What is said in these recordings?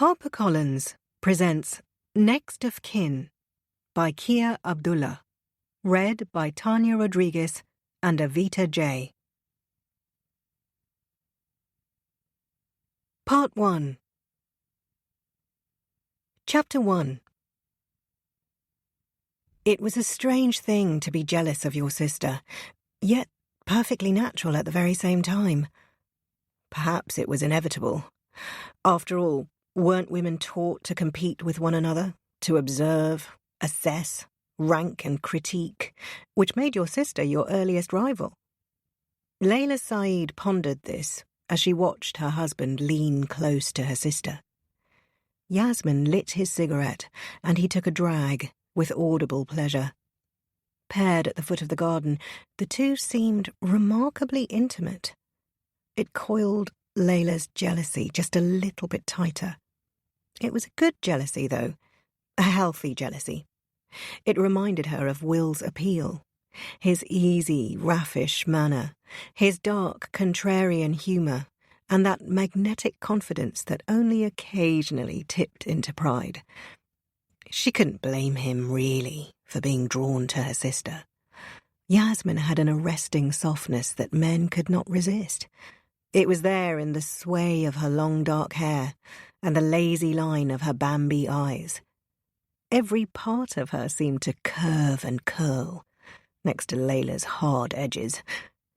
HarperCollins presents Next of Kin by Kia Abdullah, read by Tanya Rodriguez and Avita J. Part 1. Chapter 1. It was a strange thing to be jealous of your sister, yet perfectly natural at the very same time. Perhaps it was inevitable. After all, weren't women taught to compete with one another, to observe, assess, rank and critique, which made your sister your earliest rival? Layla Saeed pondered this as she watched her husband lean close to her sister. Yasmin lit his cigarette, and he took a drag with audible pleasure. Paired at the foot of the garden, the two seemed remarkably intimate. It coiled Layla's jealousy just a little bit tighter. It was a good jealousy, though, a healthy jealousy. It reminded her of Will's appeal, his easy, raffish manner, his dark, contrarian humour, and that magnetic confidence that only occasionally tipped into pride. She couldn't blame him, really, for being drawn to her sister. Yasmin had an arresting softness that men could not resist. It was there in the sway of her long dark hair and the lazy line of her Bambi eyes. Every part of her seemed to curve and curl, next to Layla's hard edges,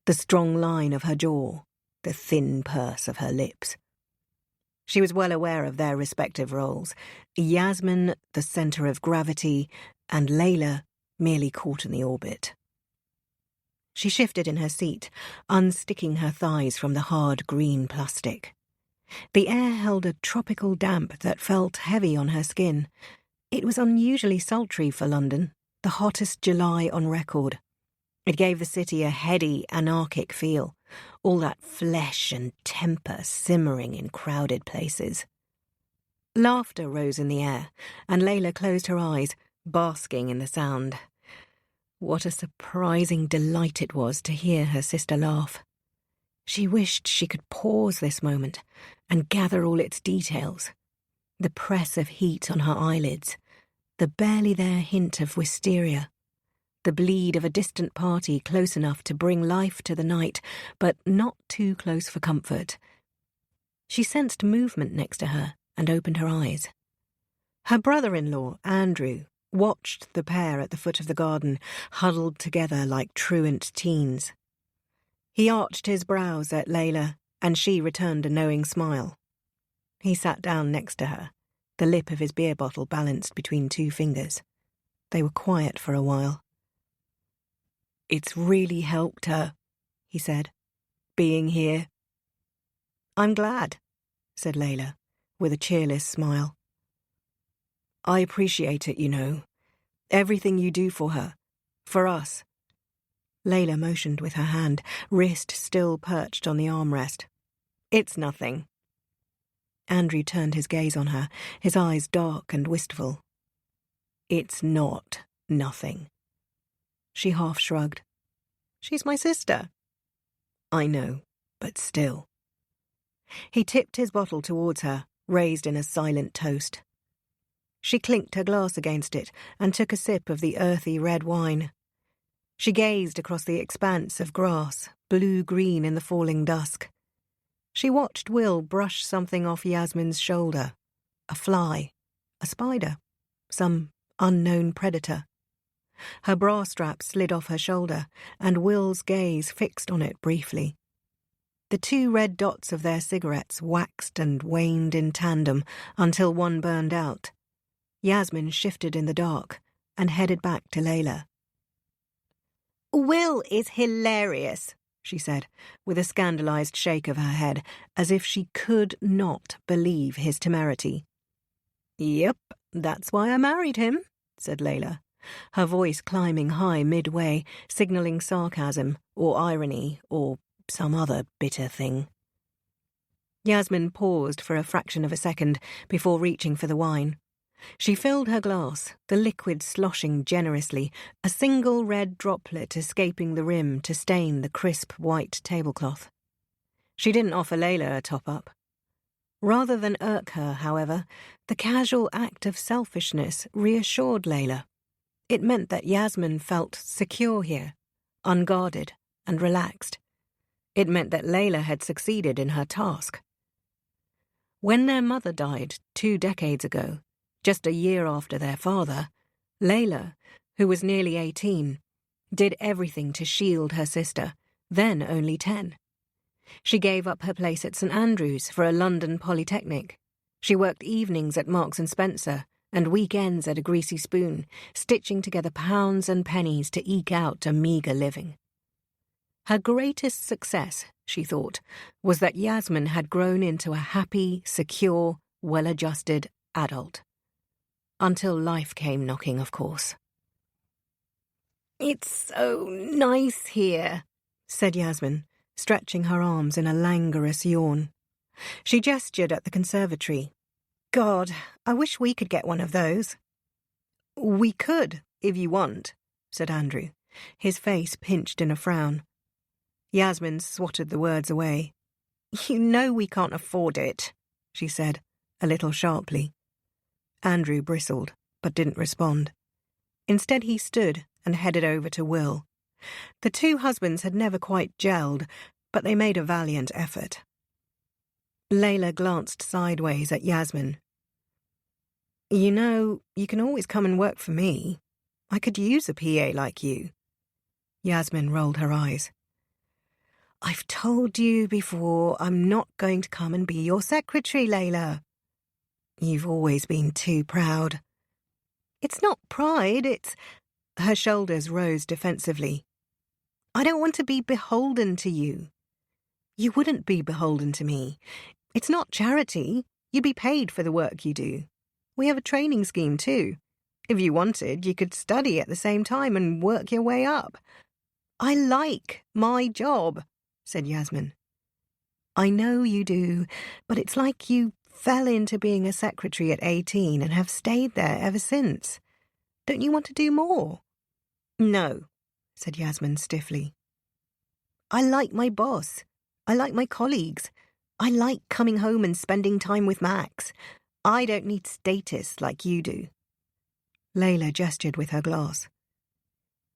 the strong line of her jaw, the thin purse of her lips. She was well aware of their respective roles, Yasmin the centre of gravity, and Layla merely caught in the orbit. She shifted in her seat, unsticking her thighs from the hard green plastic. The air held a tropical damp that felt heavy on her skin. It was unusually sultry for London, the hottest July on record. It gave the city a heady, anarchic feel, all that flesh and temper simmering in crowded places. Laughter rose in the air, and Layla closed her eyes, basking in the sound. What a surprising delight it was to hear her sister laugh. She wished she could pause this moment and gather all its details. The press of heat on her eyelids, the barely there hint of wisteria, the bleed of a distant party close enough to bring life to the night, but not too close for comfort. She sensed movement next to her and opened her eyes. Her brother-in-law, Andrew, watched the pair at the foot of the garden, huddled together like truant teens. He arched his brows at Layla, and she returned a knowing smile. He sat down next to her, the lip of his beer bottle balanced between two fingers. They were quiet for a while. "It's really helped her," he said, "being here." "I'm glad," said Layla, with a cheerless smile. "I appreciate it, you know. Everything you do for her. For us." Layla motioned with her hand, wrist still perched on the armrest. "It's nothing." Andrew turned his gaze on her, his eyes dark and wistful. "It's not nothing." She half shrugged. "She's my sister." "I know, but still." He tipped his bottle towards her, raised in a silent toast. She clinked her glass against it and took a sip of the earthy red wine. She gazed across the expanse of grass, blue-green in the falling dusk. She watched Will brush something off Yasmin's shoulder. A fly, a spider, some unknown predator. Her bra strap slid off her shoulder, and Will's gaze fixed on it briefly. The two red dots of their cigarettes waxed and waned in tandem until one burned out. Yasmin shifted in the dark and headed back to Layla. "Will is hilarious," she said, with a scandalized shake of her head, as if she could not believe his temerity. "Yep, that's why I married him," said Layla, her voice climbing high midway, signalling sarcasm or irony or some other bitter thing. Yasmin paused for a fraction of a second before reaching for the wine. She filled her glass, the liquid sloshing generously, a single red droplet escaping the rim to stain the crisp white tablecloth. She didn't offer Layla a top-up. Rather than irk her, however, the casual act of selfishness reassured Layla. It meant that Yasmin felt secure here, unguarded and relaxed. It meant that Layla had succeeded in her task. When their mother died 2 decades ago, just a year after their father, Layla, who was nearly 18, did everything to shield her sister, then only 10. She gave up her place at St Andrews for a London polytechnic. She worked evenings at Marks and Spencer and weekends at a greasy spoon, stitching together pounds and pennies to eke out a meagre living. Her greatest success, she thought, was that Yasmin had grown into a happy, secure, well-adjusted adult. Until life came knocking, of course. "It's so nice here," said Yasmin, stretching her arms in a languorous yawn. She gestured at the conservatory. "God, I wish we could get one of those." "We could, if you want," said Andrew, his face pinched in a frown. Yasmin swatted the words away. "You know we can't afford it," she said, a little sharply. Andrew bristled, but didn't respond. Instead he stood and headed over to Will. The two husbands had never quite gelled, but they made a valiant effort. Layla glanced sideways at Yasmin. "You know, you can always come and work for me. I could use a PA like you." Yasmin rolled her eyes. "I've told you before, I'm not going to come and be your secretary, Layla. You've always been too proud." "It's not pride, it's—" Her shoulders rose defensively. "I don't want to be beholden to you." "You wouldn't be beholden to me. It's not charity. You'd be paid for the work you do. We have a training scheme too. If you wanted, you could study at the same time and work your way up." "I like my job," said Yasmin. "I know you do, but it's like you fell into being a secretary at 18 and have stayed there ever since. Don't you want to do more?" "No," said Yasmin stiffly. "I like my boss. I like my colleagues. I like coming home and spending time with Max. I don't need status like you do." Layla gestured with her glass.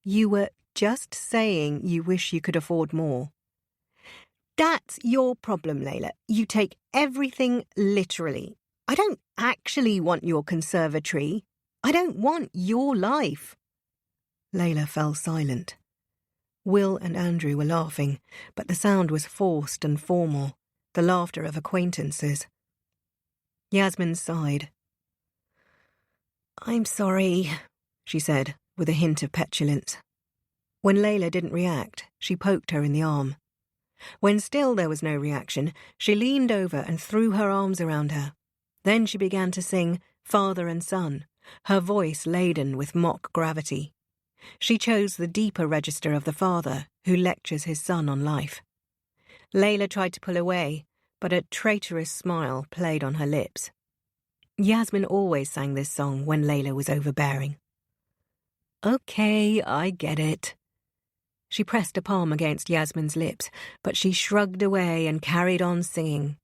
"You were just saying you wish you could afford more." "That's your problem, Layla. You take everything literally. I don't actually want your conservatory. I don't want your life." Layla fell silent. Will and Andrew were laughing, but the sound was forced and formal, the laughter of acquaintances. Yasmin sighed. "I'm sorry," she said, with a hint of petulance. When Layla didn't react, she poked her in the arm. When still there was no reaction, she leaned over and threw her arms around her. Then she began to sing Father and Son, her voice laden with mock gravity. She chose the deeper register of the father who lectures his son on life. Layla tried to pull away, but a traitorous smile played on her lips. Yasmin always sang this song when Layla was overbearing. "Okay, I get it." She pressed a palm against Yasmin's lips, but she shrugged away and carried on singing.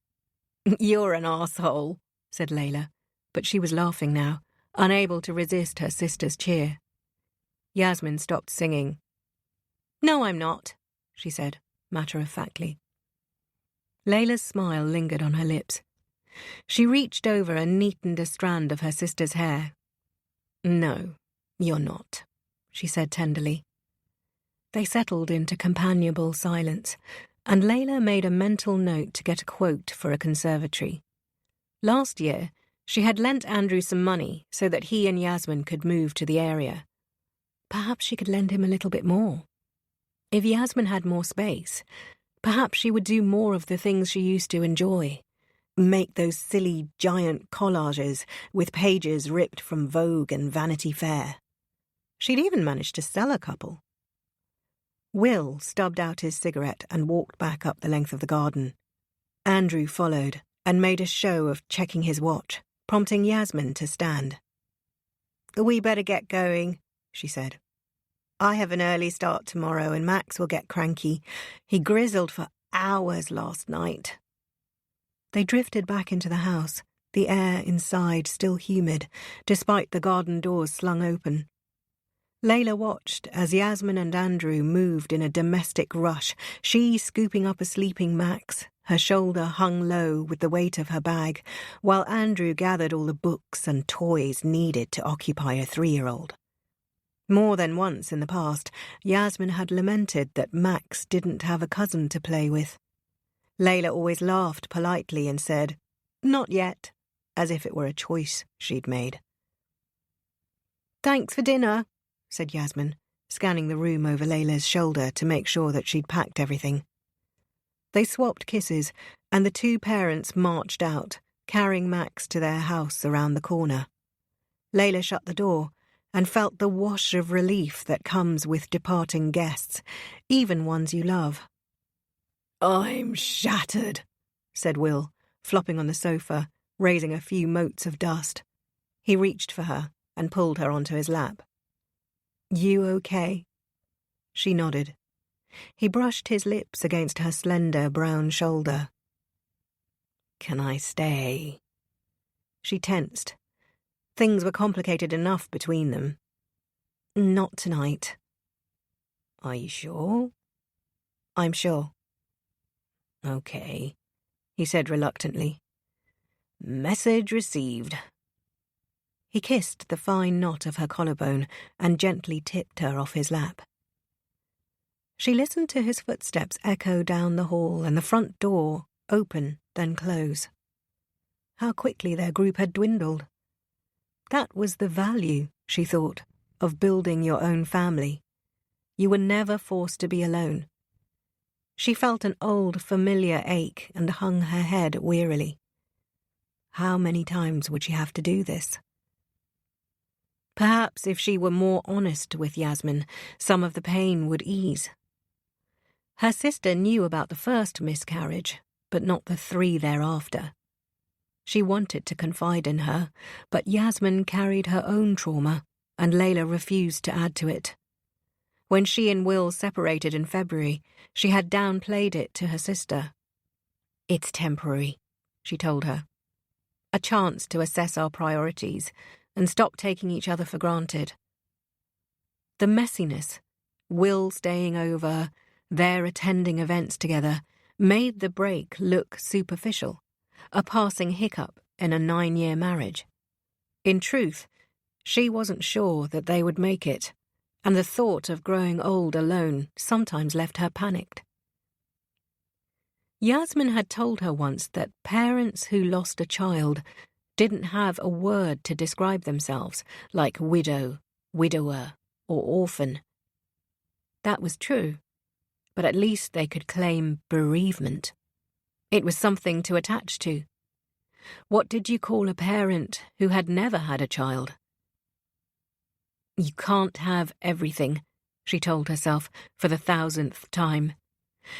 "You're an arsehole," said Layla, but she was laughing now, unable to resist her sister's cheer. Yasmin stopped singing. "No, I'm not," she said, matter-of-factly. Layla's smile lingered on her lips. She reached over and neatened a strand of her sister's hair. "No, you're not," she said tenderly. They settled into companionable silence, and Layla made a mental note to get a quote for a conservatory. Last year, she had lent Andrew some money so that he and Yasmin could move to the area. Perhaps she could lend him a little bit more. If Yasmin had more space, perhaps she would do more of the things she used to enjoy. Make those silly giant collages with pages ripped from Vogue and Vanity Fair. She'd even managed to sell a couple. Will stubbed out his cigarette and walked back up the length of the garden. Andrew followed and made a show of checking his watch, prompting Yasmin to stand. "We better get going," she said. "I have an early start tomorrow and Max will get cranky. He grizzled for hours last night." They drifted back into the house, the air inside still humid, despite the garden doors slung open. Layla watched as Yasmin and Andrew moved in a domestic rush, she scooping up a sleeping Max, her shoulder hung low with the weight of her bag, while Andrew gathered all the books and toys needed to occupy a 3-year-old. More than once in the past, Yasmin had lamented that Max didn't have a cousin to play with. Layla always laughed politely and said, "Not yet," as if it were a choice she'd made. "Thanks for dinner," said Yasmin, scanning the room over Layla's shoulder to make sure that she'd packed everything. They swapped kisses, and the two parents marched out, carrying Max to their house around the corner. Layla shut the door and felt the wash of relief that comes with departing guests, even ones you love. "I'm shattered," said Will, flopping on the sofa, raising a few motes of dust. He reached for her and pulled her onto his lap. "You okay?" She nodded. He brushed his lips against her slender brown shoulder. "Can I stay?" She tensed. Things were complicated enough between them. "Not tonight." "Are you sure?" "I'm sure." "Okay," he said reluctantly. "Message received." He kissed the fine knot of her collarbone and gently tipped her off his lap. She listened to his footsteps echo down the hall and the front door open, then close. How quickly their group had dwindled. That was the value, she thought, of building your own family. You were never forced to be alone. She felt an old, familiar ache and hung her head wearily. How many times would she have to do this? Perhaps if she were more honest with Yasmin, some of the pain would ease. Her sister knew about the first miscarriage, but not the 3 thereafter. She wanted to confide in her, but Yasmin carried her own trauma, and Layla refused to add to it. When she and Will separated in February, she had downplayed it to her sister. "It's temporary," she told her. "A chance to assess our priorities and stop taking each other for granted." The messiness, Will staying over, their attending events together, made the break look superficial, a passing hiccup in a 9-year marriage. In truth, she wasn't sure that they would make it, and the thought of growing old alone sometimes left her panicked. Yasmin had told her once that parents who lost a child didn't have a word to describe themselves, like widow, widower, or orphan. That was true, but at least they could claim bereavement. It was something to attach to. What did you call a parent who had never had a child? You can't have everything, she told herself for the 1000th time.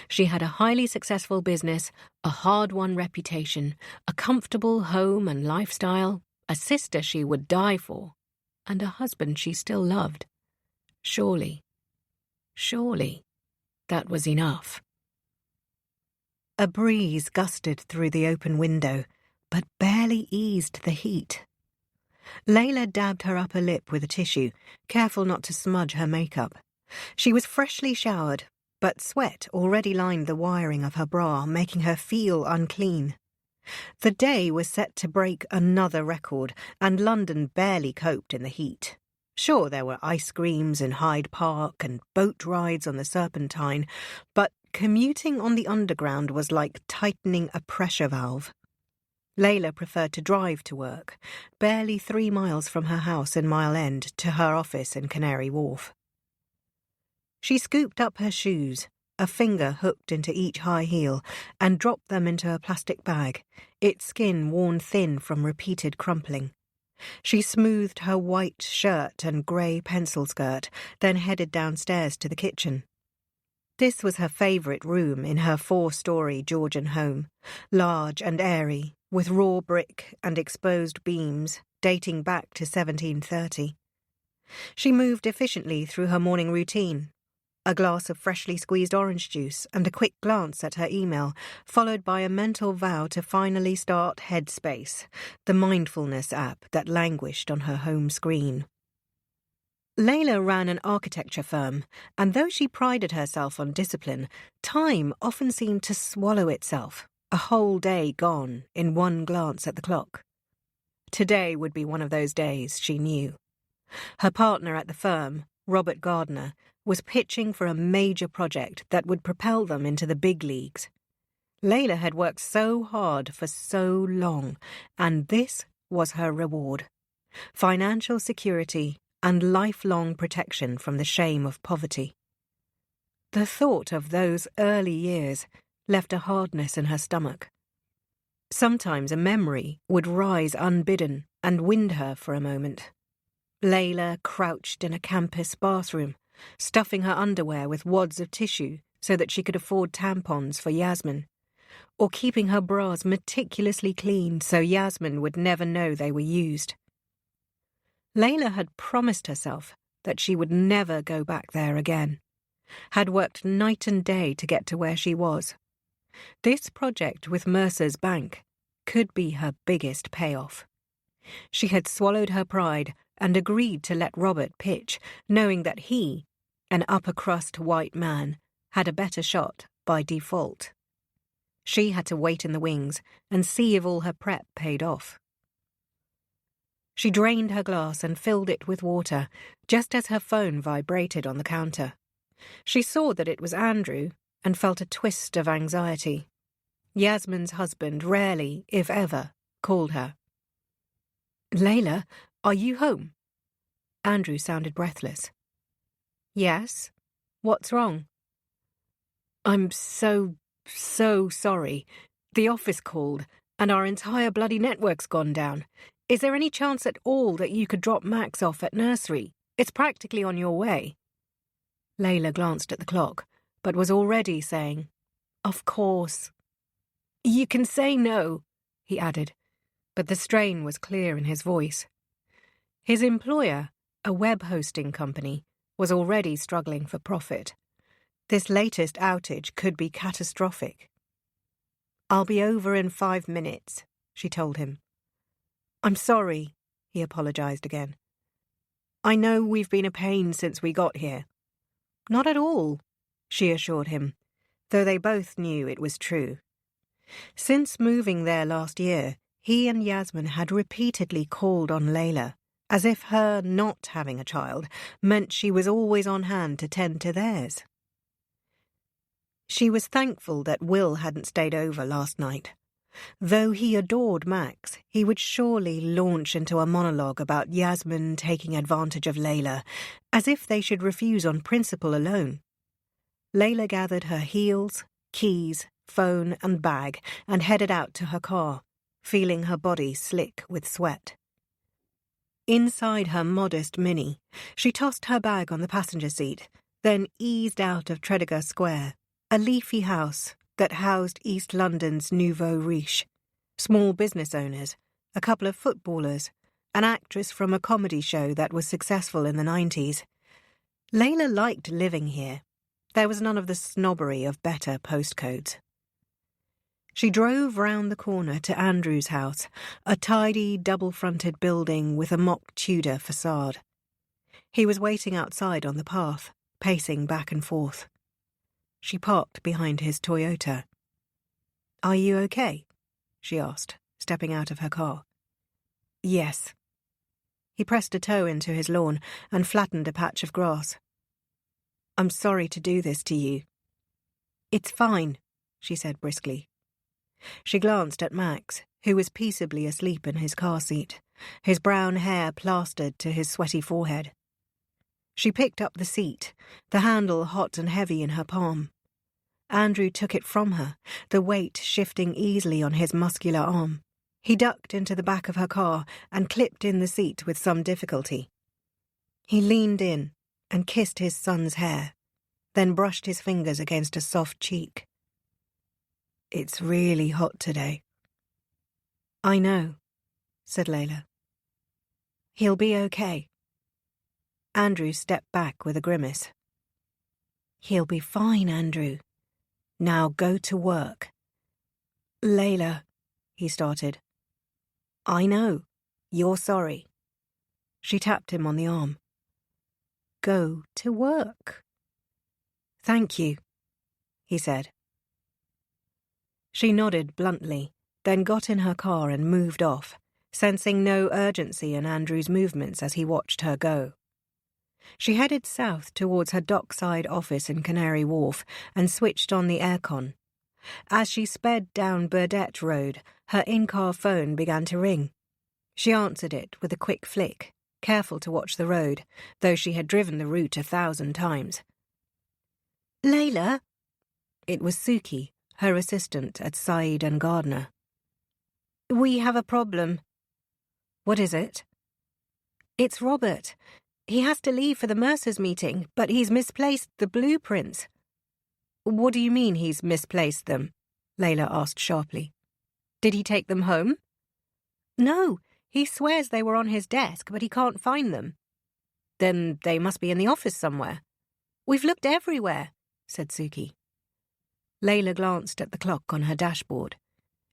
She had a highly successful business, a hard-won reputation, a comfortable home and lifestyle, a sister she would die for, and a husband she still loved. Surely, that was enough. A breeze gusted through the open window, but barely eased the heat. Layla dabbed her upper lip with a tissue, careful not to smudge her makeup. She was freshly showered, but sweat already lined the wiring of her bra, making her feel unclean. The day was set to break another record, and London barely coped in the heat. Sure, there were ice creams in Hyde Park and boat rides on the Serpentine, but commuting on the Underground was like tightening a pressure valve. Layla preferred to drive to work, barely 3 miles from her house in Mile End to her office in Canary Wharf. She scooped up her shoes, a finger hooked into each high heel, and dropped them into a plastic bag, its skin worn thin from repeated crumpling. She smoothed her white shirt and grey pencil skirt, then headed downstairs to the kitchen. This was her favourite room in her 4-storey Georgian home, large and airy, with raw brick and exposed beams dating back to 1730. She moved efficiently through her morning routine, A glass of freshly squeezed orange juice and a quick glance at her email, followed by a mental vow to finally start Headspace, the mindfulness app that languished on her home screen. Layla ran an architecture firm, and though she prided herself on discipline, time often seemed to swallow itself, a whole day gone in one glance at the clock. Today would be one of those days, she knew. Her partner at the firm, Robert Gardner, was pitching for a major project that would propel them into the big leagues. Layla had worked so hard for so long, and this was her reward: financial security and lifelong protection from the shame of poverty. The thought of those early years left a hardness in her stomach. Sometimes a memory would rise unbidden and wind her for a moment. Layla crouched in a campus bathroom, stuffing her underwear with wads of tissue so that she could afford tampons for Yasmin, or keeping her bras meticulously clean so Yasmin would never know they were used. Layla had promised herself that she would never go back there again, had worked night and day to get to where she was. This project with Mercer's bank could be her biggest payoff. She had swallowed her pride and agreed to let Robert pitch, knowing that he, an upper-crust white man, had a better shot by default. She had to wait in the wings and see if all her prep paid off. She drained her glass and filled it with water, just as her phone vibrated on the counter. She saw that it was Andrew and felt a twist of anxiety. Yasmin's husband rarely, if ever, called her. "Layla, are you home?" Andrew sounded breathless. "Yes? What's wrong?" "I'm so sorry. The office called, and our entire bloody network's gone down. Is there any chance at all that you could drop Max off at nursery? It's practically on your way." Layla glanced at the clock, but was already saying, "Of course." "You can say no," he added, but the strain was clear in his voice. His employer, a web hosting company, was already struggling for profit. This latest outage could be catastrophic. "I'll be over in 5 minutes," she told him. "I'm sorry," he apologized again. "I know we've been a pain since we got here." "Not at all," she assured him, though they both knew it was true. Since moving there last year, he and Yasmin had repeatedly called on Layla, as if her not having a child meant she was always on hand to tend to theirs. She was thankful that Will hadn't stayed over last night. Though he adored Max, he would surely launch into a monologue about Yasmin taking advantage of Layla, as if they should refuse on principle alone. Layla gathered her heels, keys, phone and bag and headed out to her car, feeling her body slick with sweat. Inside her modest Mini, she tossed her bag on the passenger seat, then eased out of Tredegar Square, a leafy house that housed East London's nouveau riche, small business owners, a couple of footballers, an actress from a comedy show that was successful in the 90s. Layla liked living here. There was none of the snobbery of better postcodes. She drove round the corner to Andrew's house, a tidy, double-fronted building with a mock Tudor facade. He was waiting outside on the path, pacing back and forth. She parked behind his Toyota. "Are you okay?" she asked, stepping out of her car. "Yes." He pressed a toe into his lawn and flattened a patch of grass. "I'm sorry to do this to you." "It's fine," she said briskly. She glanced at Max, who was peaceably asleep in his car seat, his brown hair plastered to his sweaty forehead. She picked up the seat, the handle hot and heavy in her palm. Andrew took it from her, the weight shifting easily on his muscular arm. He ducked into the back of her car and clipped in the seat with some difficulty. He leaned in and kissed his son's hair, then brushed his fingers against a soft cheek. "It's really hot today." "I know," said Layla. "He'll be okay." Andrew stepped back with a grimace. He'll be fine, Andrew. Now go to work. Layla, he started. I know. You're sorry. She tapped him on the arm. Go to work. Thank you, he said. She nodded bluntly, then got in her car and moved off, sensing no urgency in Andrew's movements as he watched her go. She headed south towards her dockside office in Canary Wharf and switched on the aircon. As she sped down Burdett Road, her in-car phone began to ring. She answered it with a quick flick, careful to watch the road, though she had driven the route 1,000 times. Layla? It was Suki, her assistant at Said and Gardner. We have a problem. What is it? It's Robert. He has to leave for the Mercers' meeting, but he's misplaced the blueprints. What do you mean he's misplaced them? Layla asked sharply. Did he take them home? No, he swears they were on his desk, but he can't find them. Then they must be in the office somewhere. We've looked everywhere, said Suki. Layla glanced at the clock on her dashboard.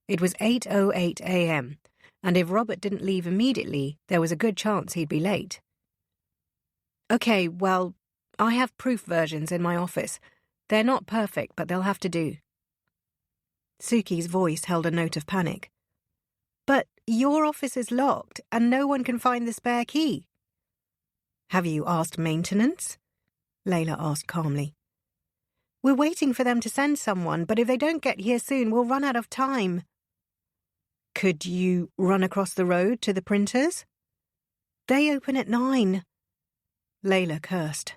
It was 8:08 a.m., and if Robert didn't leave immediately, there was a good chance he'd be late. Okay, well, I have proof versions in my office. They're not perfect, but they'll have to do. Suki's voice held a note of panic. But your office is locked, and no one can find the spare key. Have you asked maintenance? Layla asked calmly. We're waiting for them to send someone, but if they don't get here soon, we'll run out of time. Could you run across the road to the printers? They open at 9. Layla cursed.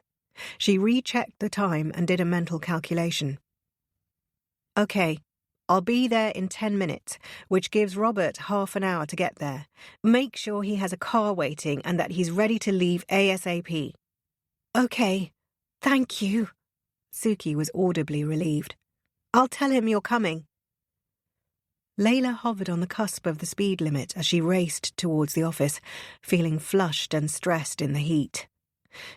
She rechecked the time and did a mental calculation. Okay, I'll be there in 10 minutes, which gives Robert half an hour to get there. Make sure he has a car waiting and that he's ready to leave ASAP. Okay, thank you. Suki was audibly relieved. I'll tell him you're coming. Layla hovered on the cusp of the speed limit as she raced towards the office, feeling flushed and stressed in the heat.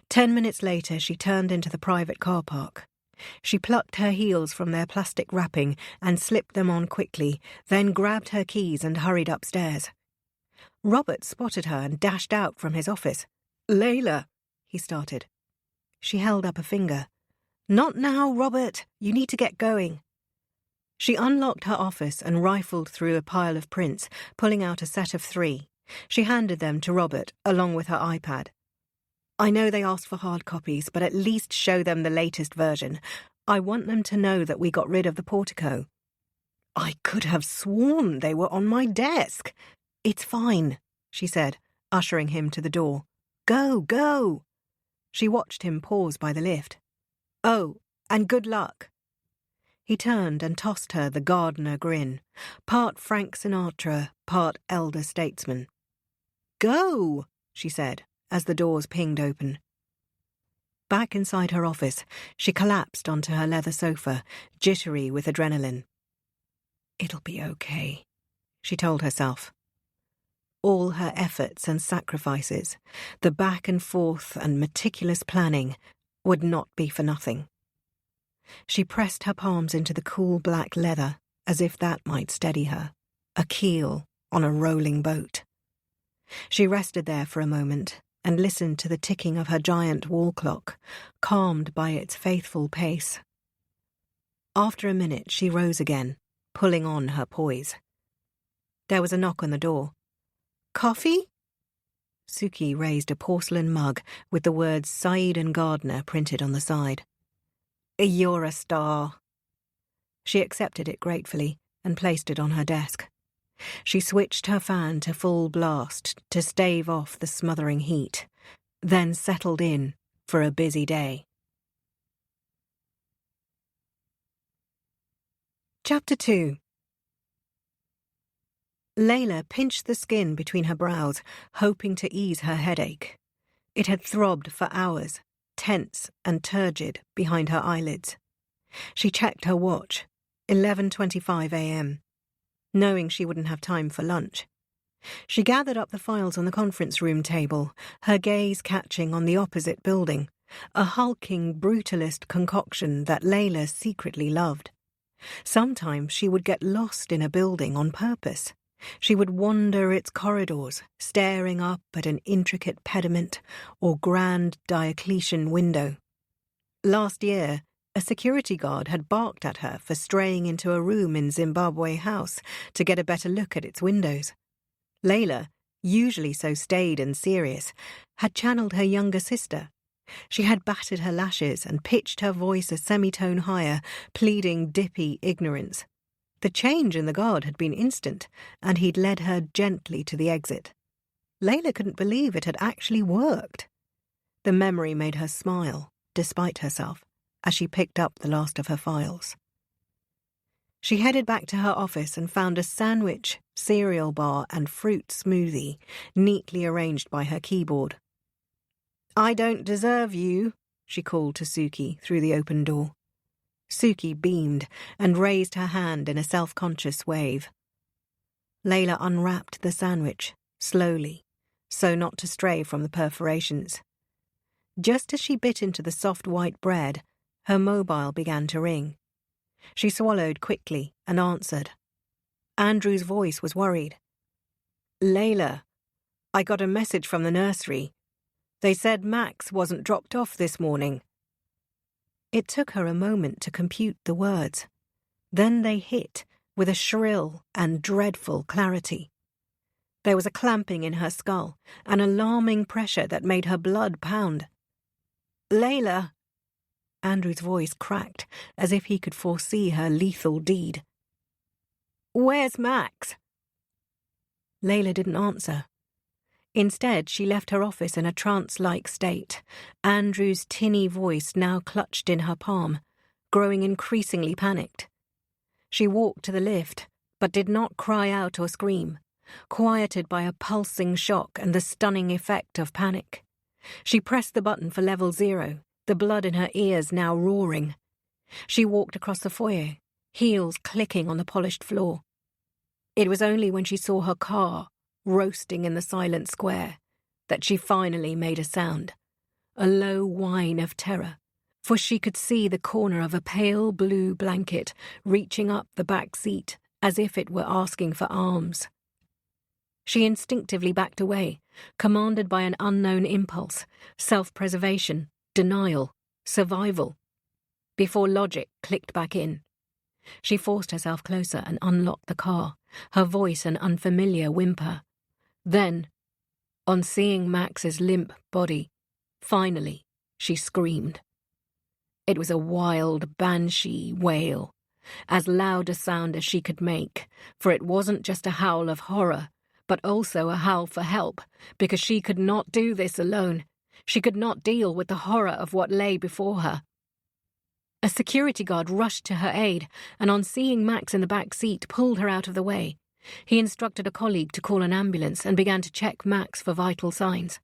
10 minutes later, she turned into the private car park. She plucked her heels from their plastic wrapping and slipped them on quickly, then grabbed her keys and hurried upstairs. Robert spotted her and dashed out from his office. Layla, he started. She held up a finger. Not now, Robert. You need to get going. She unlocked her office and rifled through a pile of prints, pulling out a set of 3. She handed them to Robert, along with her iPad. I know they asked for hard copies, but at least show them the latest version. I want them to know that we got rid of the portico. I could have sworn they were on my desk. It's fine, she said, ushering him to the door. Go, go. She watched him pause by the lift. Oh, and good luck. He turned and tossed her the Gardner grin, part Frank Sinatra, part elder statesman. Go, she said, as the doors pinged open. Back inside her office, she collapsed onto her leather sofa, jittery with adrenaline. It'll be okay, she told herself. All her efforts and sacrifices, the back and forth and meticulous planning, would not be for nothing. She pressed her palms into the cool black leather, as if that might steady her, a keel on a rolling boat. She rested there for a moment and listened to the ticking of her giant wall clock, calmed by its faithful pace. After a minute, she rose again, pulling on her poise. There was a knock on the door. Coffee? Suki raised a porcelain mug with the words Said and Gardner printed on the side. You're a star. She accepted it gratefully and placed it on her desk. She switched her fan to full blast to stave off the smothering heat, then settled in for a busy day. Chapter 2. Layla pinched the skin between her brows, hoping to ease her headache. It had throbbed for hours, tense and turgid behind her eyelids. She checked her watch, 11:25 a.m., knowing she wouldn't have time for lunch. She gathered up the files on the conference room table, her gaze catching on the opposite building, a hulking, brutalist concoction that Layla secretly loved. Sometimes she would get lost in a building on purpose. She would wander its corridors, staring up at an intricate pediment or grand Diocletian window. Last year, a security guard had barked at her for straying into a room in Zimbabwe House to get a better look at its windows. Layla, usually so staid and serious, had channeled her younger sister. She had battered her lashes and pitched her voice a semitone higher, pleading dippy ignorance. The change in the guard had been instant, and he'd led her gently to the exit. Layla couldn't believe it had actually worked. The memory made her smile, despite herself, as she picked up the last of her files. She headed back to her office and found a sandwich, cereal bar, and fruit smoothie neatly arranged by her keyboard. "I don't deserve you," she called to Suki through the open door. Suki beamed and raised her hand in a self-conscious wave. Layla unwrapped the sandwich, slowly, so not to stray from the perforations. Just as she bit into the soft white bread, her mobile began to ring. She swallowed quickly and answered. Andrew's voice was worried. "Layla, I got a message from the nursery. They said Max wasn't dropped off this morning." It took her a moment to compute the words. Then they hit with a shrill and dreadful clarity. There was a clamping in her skull, an alarming pressure that made her blood pound. "Layla!" Andrew's voice cracked, as if he could foresee her lethal deed. "Where's Max?" Layla didn't answer. Instead, she left her office in a trance-like state, Andrew's tinny voice now clutched in her palm, growing increasingly panicked. She walked to the lift, but did not cry out or scream, quieted by a pulsing shock and the stunning effect of panic. She pressed the button for level 0, the blood in her ears now roaring. She walked across the foyer, heels clicking on the polished floor. It was only when she saw her car roasting in the silent square that she finally made a sound, a low whine of terror, for she could see the corner of a pale blue blanket reaching up the back seat as if it were asking for alms. She instinctively backed away, commanded by an unknown impulse, self-preservation, denial, survival, before logic clicked back in. She forced herself closer and unlocked the car, her voice an unfamiliar whimper. Then, on seeing Max's limp body, finally, she screamed. It was a wild banshee wail, as loud a sound as she could make, for it wasn't just a howl of horror, but also a howl for help, because she could not do this alone. She could not deal with the horror of what lay before her. A security guard rushed to her aid, and on seeing Max in the back seat, pulled her out of the way. He instructed a colleague to call an ambulance and began to check Max for vital signs.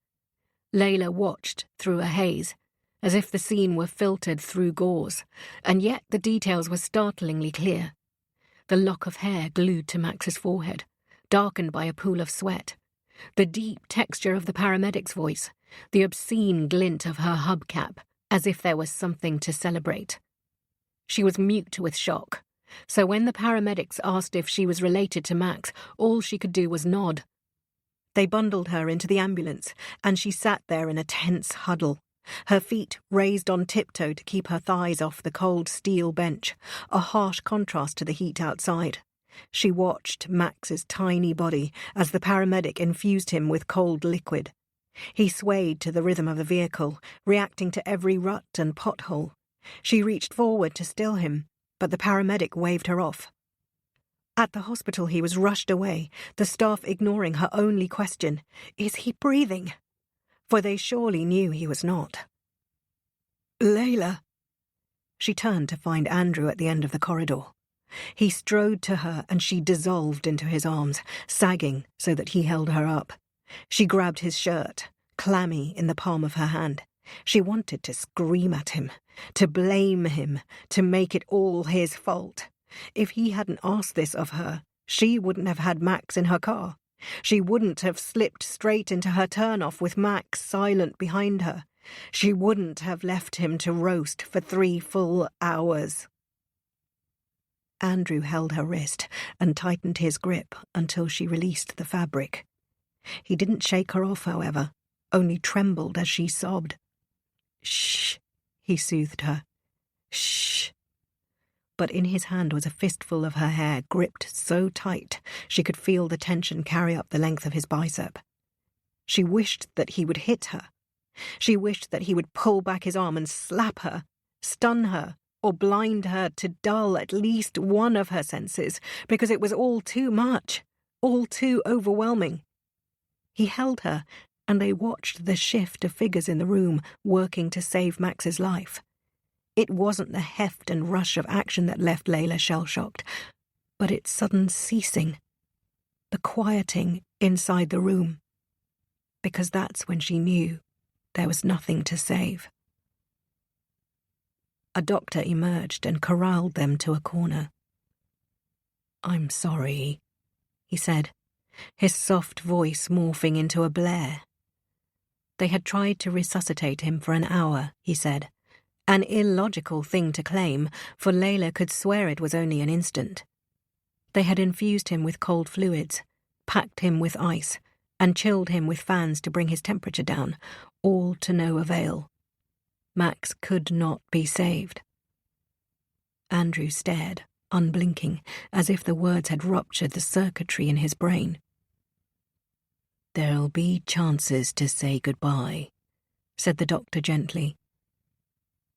Layla watched through a haze, as if the scene were filtered through gauze, and yet the details were startlingly clear. The lock of hair glued to Max's forehead, darkened by a pool of sweat. The deep texture of the paramedic's voice, the obscene glint of her hubcap, as if there was something to celebrate. She was mute with shock, so when the paramedics asked if she was related to Max, all she could do was nod. They bundled her into the ambulance, and she sat there in a tense huddle, her feet raised on tiptoe to keep her thighs off the cold steel bench, a harsh contrast to the heat outside. She watched Max's tiny body as the paramedic infused him with cold liquid. He swayed to the rhythm of the vehicle, reacting to every rut and pothole. She reached forward to still him, but the paramedic waved her off. At the hospital he was rushed away, the staff ignoring her only question, "Is he breathing?" For they surely knew he was not. "Layla." She turned to find Andrew at the end of the corridor. He strode to her and she dissolved into his arms, sagging so that he held her up. She grabbed his shirt, clammy in the palm of her hand. She wanted to scream at him, to blame him, to make it all his fault. If he hadn't asked this of her, she wouldn't have had Max in her car. She wouldn't have slipped straight into her turn-off with Max silent behind her. She wouldn't have left him to roast for 3 full hours. Andrew held her wrist and tightened his grip until she released the fabric. He didn't shake her off, however, only trembled as she sobbed. "Shh," he soothed her. "Shh." But in his hand was a fistful of her hair, gripped so tight she could feel the tension carry up the length of his bicep. She wished that he would hit her. She wished that he would pull back his arm and slap her, stun her, or blind her to dull at least one of her senses, because it was all too much, all too overwhelming. He held her, and they watched the shift of figures in the room working to save Max's life. It wasn't the heft and rush of action that left Layla shell-shocked, but its sudden ceasing, the quieting inside the room, because that's when she knew there was nothing to save. A doctor emerged and corralled them to a corner. "I'm sorry," he said, his soft voice morphing into a blare. They had tried to resuscitate him for an hour, he said, an illogical thing to claim, for Layla could swear it was only an instant. They had infused him with cold fluids, packed him with ice, and chilled him with fans to bring his temperature down, all to no avail. Max could not be saved. Andrew stared, unblinking, as if the words had ruptured the circuitry in his brain. "There'll be chances to say goodbye," said the doctor gently.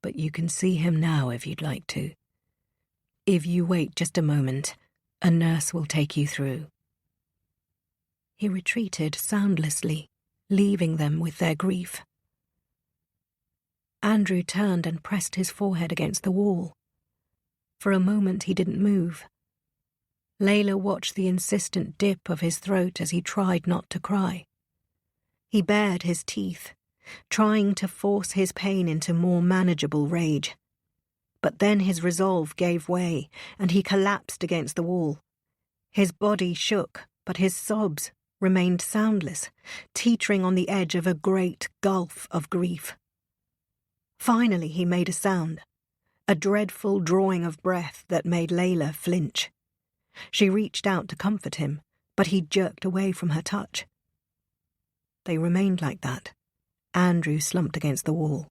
"But you can see him now if you'd like to. If you wait just a moment, a nurse will take you through." He retreated soundlessly, leaving them with their grief. Andrew turned and pressed his forehead against the wall. For a moment he didn't move. Layla watched the insistent dip of his throat as he tried not to cry. He bared his teeth, trying to force his pain into more manageable rage. But then his resolve gave way, and he collapsed against the wall. His body shook, but his sobs remained soundless, teetering on the edge of a great gulf of grief. Finally he made a sound, a dreadful drawing of breath that made Layla flinch. She reached out to comfort him, but he jerked away from her touch. They remained like that, Andrew slumped against the wall,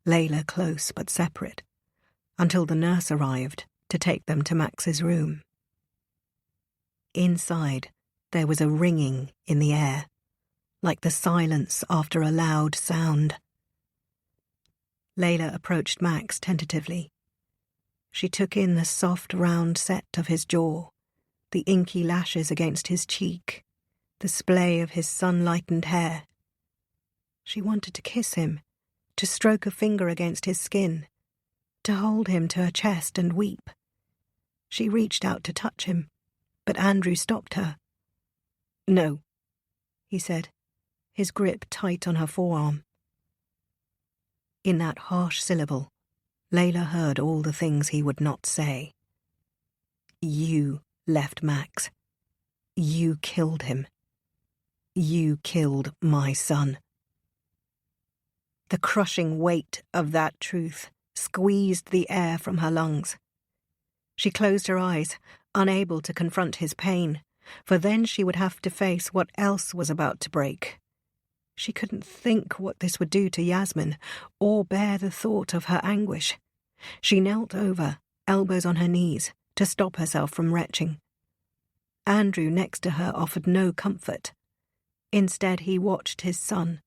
Layla close but separate, until the nurse arrived to take them to Max's room. Inside, there was a ringing in the air, like the silence after a loud sound. Layla approached Max tentatively. She took in the soft, round set of his jaw, the inky lashes against his cheek, the splay of his sun-lightened hair. She wanted to kiss him, to stroke a finger against his skin, to hold him to her chest and weep. She reached out to touch him, but Andrew stopped her. "No," he said, his grip tight on her forearm. In that harsh syllable, Layla heard all the things he would not say. "You left Max. You killed him. You killed my son." The crushing weight of that truth squeezed the air from her lungs. She closed her eyes, unable to confront his pain, for then she would have to face what else was about to break. She couldn't think what this would do to Yasmin, or bear the thought of her anguish. She knelt over, elbows on her knees, to stop herself from retching. Andrew next to her offered no comfort. Instead, he watched his son,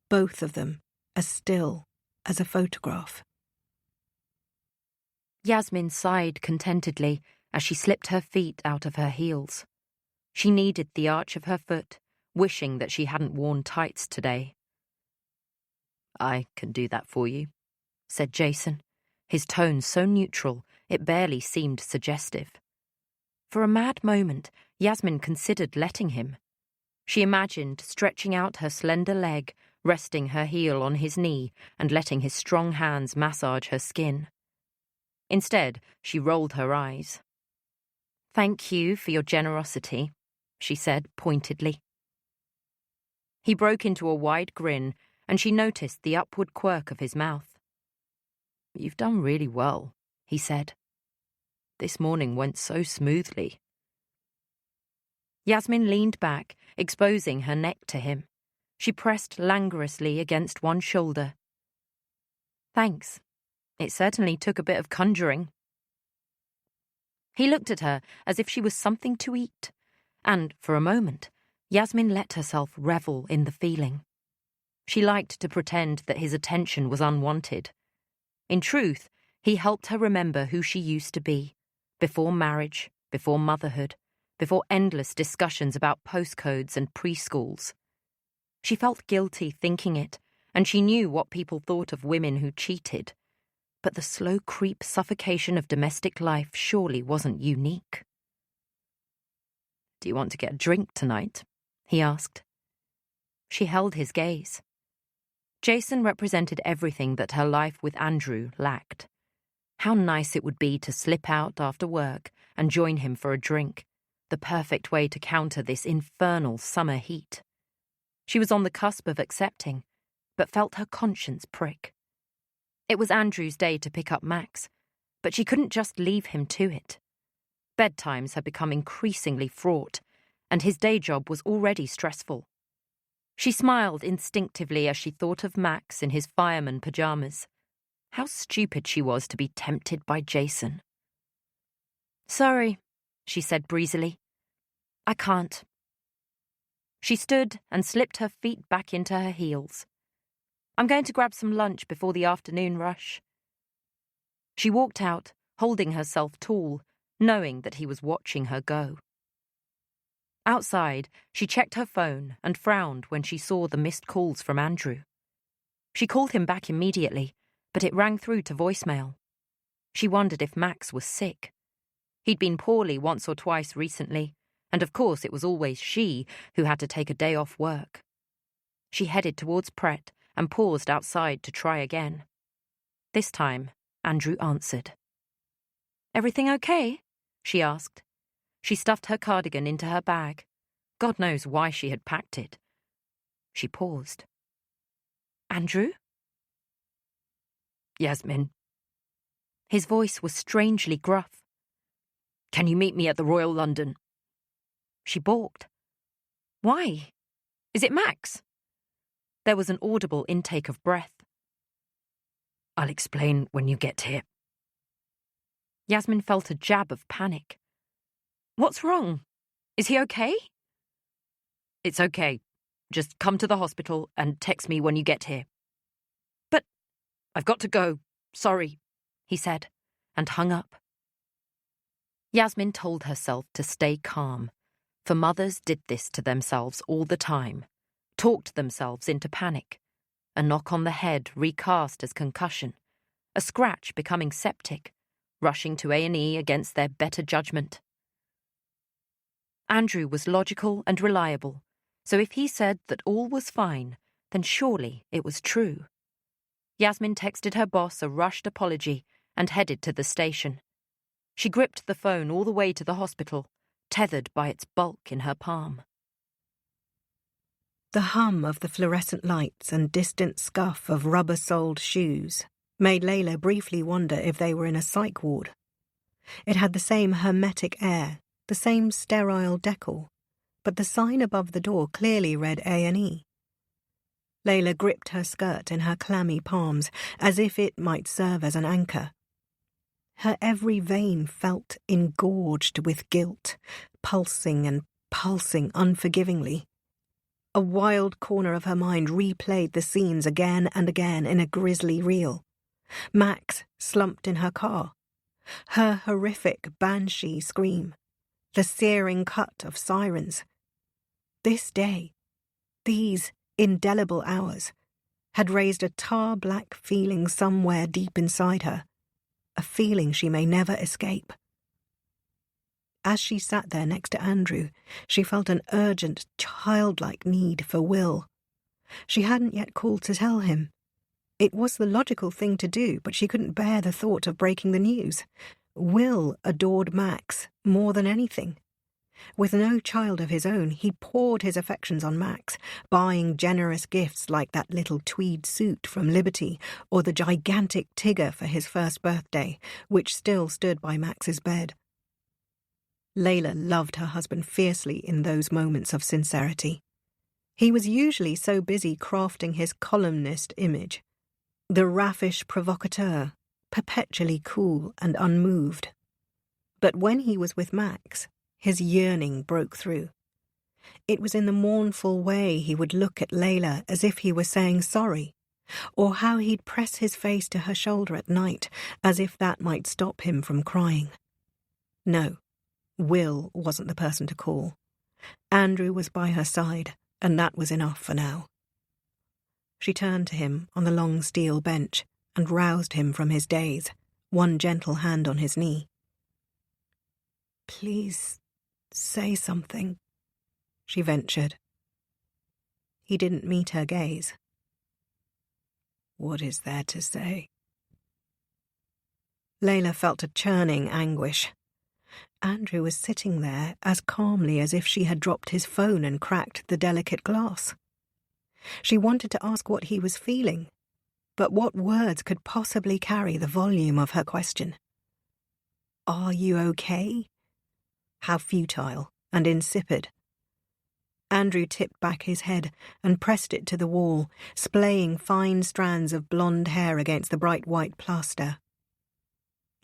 both of them as still as a photograph. Yasmin sighed contentedly as she slipped her feet out of her heels. She kneaded the arch of her foot, wishing that she hadn't worn tights today. "I can do that for you," said Jason, his tone so neutral it barely seemed suggestive. For a mad moment, Yasmin considered letting him. She imagined stretching out her slender leg, resting her heel on his knee, and letting his strong hands massage her skin. Instead, she rolled her eyes. "Thank you for your generosity," she said pointedly. He broke into a wide grin and she noticed the upward quirk of his mouth. "You've done really well," he said. "This morning went so smoothly." Yasmin leaned back, exposing her neck to him. She pressed languorously against one shoulder. "Thanks. It certainly took a bit of conjuring." He looked at her as if she was something to eat, and, for a moment, Yasmin let herself revel in the feeling. She liked to pretend that his attention was unwanted. In truth, he helped her remember who she used to be, before marriage, before motherhood, before endless discussions about postcodes and preschools. She felt guilty thinking it, and she knew what people thought of women who cheated. But the slow creep suffocation of domestic life surely wasn't unique. "Do you want to get a drink tonight?" he asked. She held his gaze. Jason represented everything that her life with Andrew lacked. How nice it would be to slip out after work and join him for a drink, the perfect way to counter this infernal summer heat. She was on the cusp of accepting, but felt her conscience prick. It was Andrew's day to pick up Max, but she couldn't just leave him to it. Bedtimes had become increasingly fraught, and his day job was already stressful. She smiled instinctively as she thought of Max in his fireman pajamas. How stupid she was to be tempted by Jason. "Sorry," she said breezily. "I can't." She stood and slipped her feet back into her heels. "I'm going to grab some lunch before the afternoon rush." She walked out, holding herself tall, knowing that he was watching her go. Outside, she checked her phone and frowned when she saw the missed calls from Andrew. She called him back immediately, but it rang through to voicemail. She wondered if Max was sick. He'd been poorly once or twice recently, and of course it was always she who had to take a day off work. She headed towards Pret and paused outside to try again. This time, Andrew answered. "Everything okay?" she asked. She stuffed her cardigan into her bag. God knows why she had packed it. She paused. "Andrew?" "Yasmin." His voice was strangely gruff. "Can you meet me at the Royal London?" She balked. "Why? Is it Max?" There was an audible intake of breath. "I'll explain when you get here." Yasmin felt a jab of panic. "What's wrong? Is he okay?" "It's okay. Just come to the hospital and text me when you get here." "But I've got to go. Sorry," he said, and hung up. Yasmin told herself to stay calm, for mothers did this to themselves all the time, talked themselves into panic, a knock on the head recast as concussion, a scratch becoming septic, rushing to A&E against their better judgment. Andrew was logical and reliable, so if he said that all was fine, then surely it was true. Yasmin texted her boss a rushed apology and headed to the station. She gripped the phone all the way to the hospital, tethered by its bulk in her palm. The hum of the fluorescent lights and distant scuff of rubber-soled shoes made Layla briefly wonder if they were in a psych ward. It had the same hermetic air, the same sterile decor, but the sign above the door clearly read A&E. Layla gripped her skirt in her clammy palms, as if it might serve as an anchor. Her every vein felt engorged with guilt, pulsing and pulsing unforgivingly. A wild corner of her mind replayed the scenes again and again in a grisly reel. Max slumped in her car. Her horrific banshee scream. The searing cut of sirens. This day, these indelible hours, had raised a tar-black feeling somewhere deep inside her, a feeling she may never escape. As she sat there next to Andrew, she felt an urgent, childlike need for Will. She hadn't yet called to tell him. It was the logical thing to do, but she couldn't bear the thought of breaking the news. Will adored Max more than anything. With no child of his own, he poured his affections on Max, buying generous gifts like that little tweed suit from Liberty or the gigantic Tigger for his first birthday, which still stood by Max's bed. Layla loved her husband fiercely in those moments of sincerity. He was usually so busy crafting his columnist image, the raffish provocateur, perpetually cool and unmoved. But when he was with Max, his yearning broke through. It was in the mournful way he would look at Layla as if he were saying sorry, or how he'd press his face to her shoulder at night as if that might stop him from crying. No, Will wasn't the person to call. Andrew was by her side, and that was enough for now. She turned to him on the long steel bench and roused him from his daze, one gentle hand on his knee. "Please, say something," she ventured. He didn't meet her gaze. "What is there to say?" Layla felt a churning anguish. Andrew was sitting there as calmly as if she had dropped his phone and cracked the delicate glass. She wanted to ask what he was feeling, but what words could possibly carry the volume of her question? "Are you okay?" How futile and insipid. Andrew tipped back his head and pressed it to the wall, splaying fine strands of blonde hair against the bright white plaster.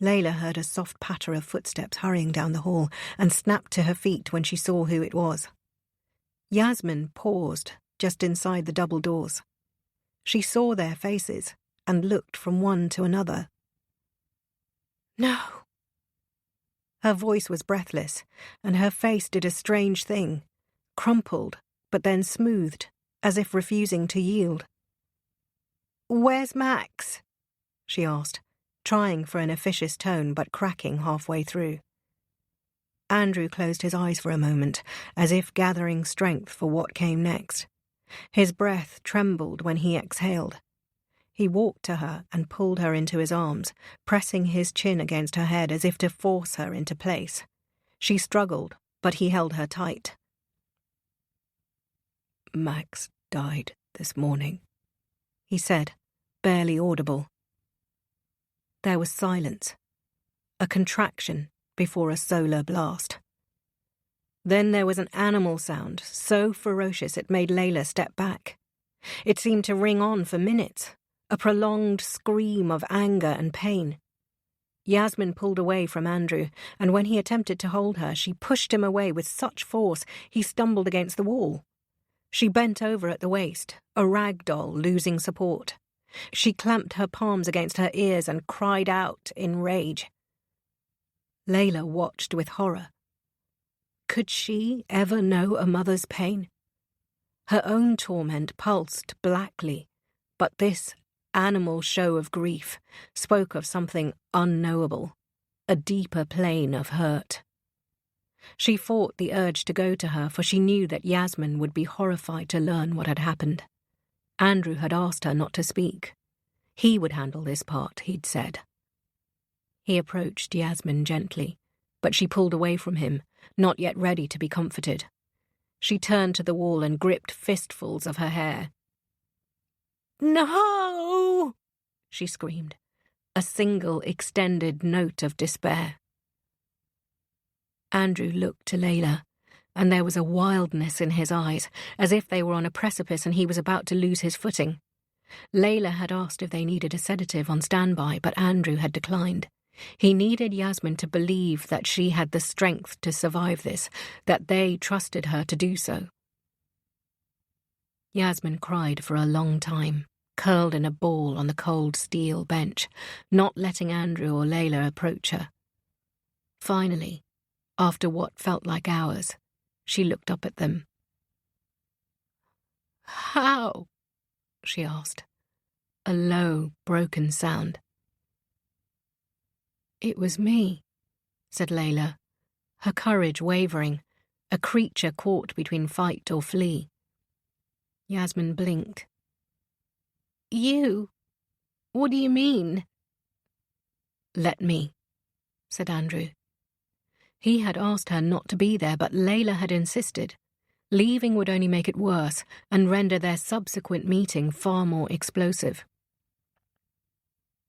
Layla heard a soft patter of footsteps hurrying down the hall and snapped to her feet when she saw who it was. Yasmin paused just inside the double doors. She saw their faces and looked from one to another. "No." Her voice was breathless, and her face did a strange thing, crumpled but then smoothed, as if refusing to yield. "Where's Max?" she asked, trying for an officious tone but cracking halfway through. Andrew closed his eyes for a moment, as if gathering strength for what came next. His breath trembled when he exhaled. He walked to her and pulled her into his arms, pressing his chin against her head as if to force her into place. She struggled, but he held her tight. "Max died this morning," he said, barely audible. There was silence, a contraction before a solar blast. Then there was an animal sound, so ferocious it made Layla step back. It seemed to ring on for minutes, a prolonged scream of anger and pain. Yasmin pulled away from Andrew, and when he attempted to hold her, she pushed him away with such force he stumbled against the wall. She bent over at the waist, a rag doll losing support. She clamped her palms against her ears and cried out in rage. Layla watched with horror. Could she ever know a mother's pain? Her own torment pulsed blackly, but this animal show of grief spoke of something unknowable, a deeper plane of hurt. She fought the urge to go to her, for she knew that Yasmin would be horrified to learn what had happened. Andrew had asked her not to speak. He would handle this part, he'd said. He approached Yasmin gently, but she pulled away from him, not yet ready to be comforted. She turned to the wall and gripped fistfuls of her hair. "No!" she screamed, a single extended note of despair. Andrew looked to Layla, and there was a wildness in his eyes, as if they were on a precipice and he was about to lose his footing. Layla had asked if they needed a sedative on standby, but Andrew had declined. He needed Yasmin to believe that she had the strength to survive this, that they trusted her to do so. Yasmin cried for a long time, curled in a ball on the cold steel bench, not letting Andrew or Layla approach her. Finally, after what felt like hours, she looked up at them. "How?" she asked, a low, broken sound. "It was me," said Layla, her courage wavering, a creature caught between fight or flee. Yasmin blinked. "You? What do you mean?" "Let me," said Andrew. He had asked her not to be there, but Layla had insisted. Leaving would only make it worse and render their subsequent meeting far more explosive.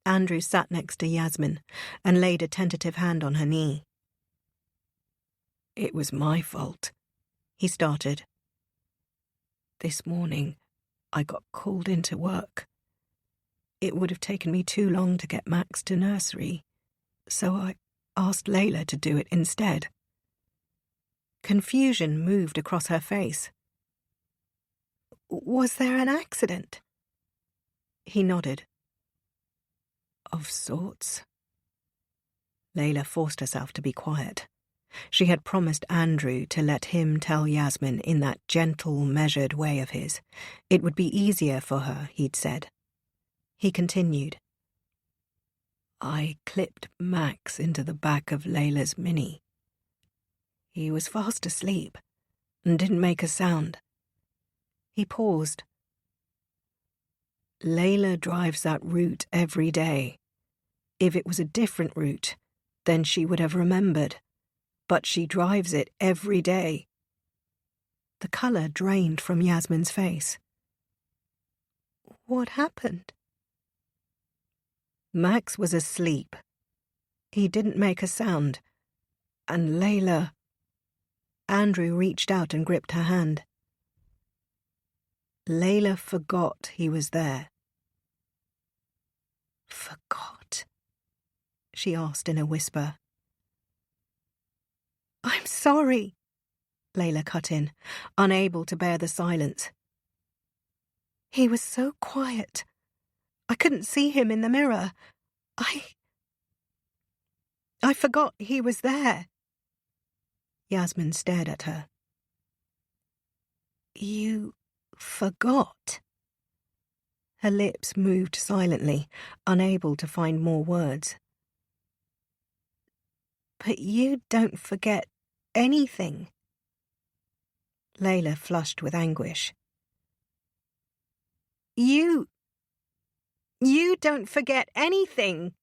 Andrew sat next to Yasmin and laid a tentative hand on her knee. "It was my fault," he started. "This morning, I got called into work. It would have taken me too long to get Max to nursery, so I asked Layla to do it instead." Confusion moved across her face. "Was there an accident?" He nodded. "Of sorts." Layla forced herself to be quiet. She had promised Andrew to let him tell Yasmin in that gentle, measured way of his. It would be easier for her, he'd said. He continued. "I clipped Max into the back of Layla's Mini. He was fast asleep and didn't make a sound." He paused. "Layla drives that route every day. If it was a different route, then she would have remembered. But she drives it every day." The colour drained from Yasmin's face. "What happened?" "Max was asleep. He didn't make a sound. And Layla..." Andrew reached out and gripped her hand. "Layla forgot he was there." "Forgot?" she asked in a whisper. "I'm sorry," Layla cut in, unable to bear the silence. "He was so quiet. I couldn't see him in the mirror. I forgot he was there." Yasmin stared at her. "You forgot?" Her lips moved silently, unable to find more words. "But you don't forget anything." Layla flushed with anguish. You don't forget anything."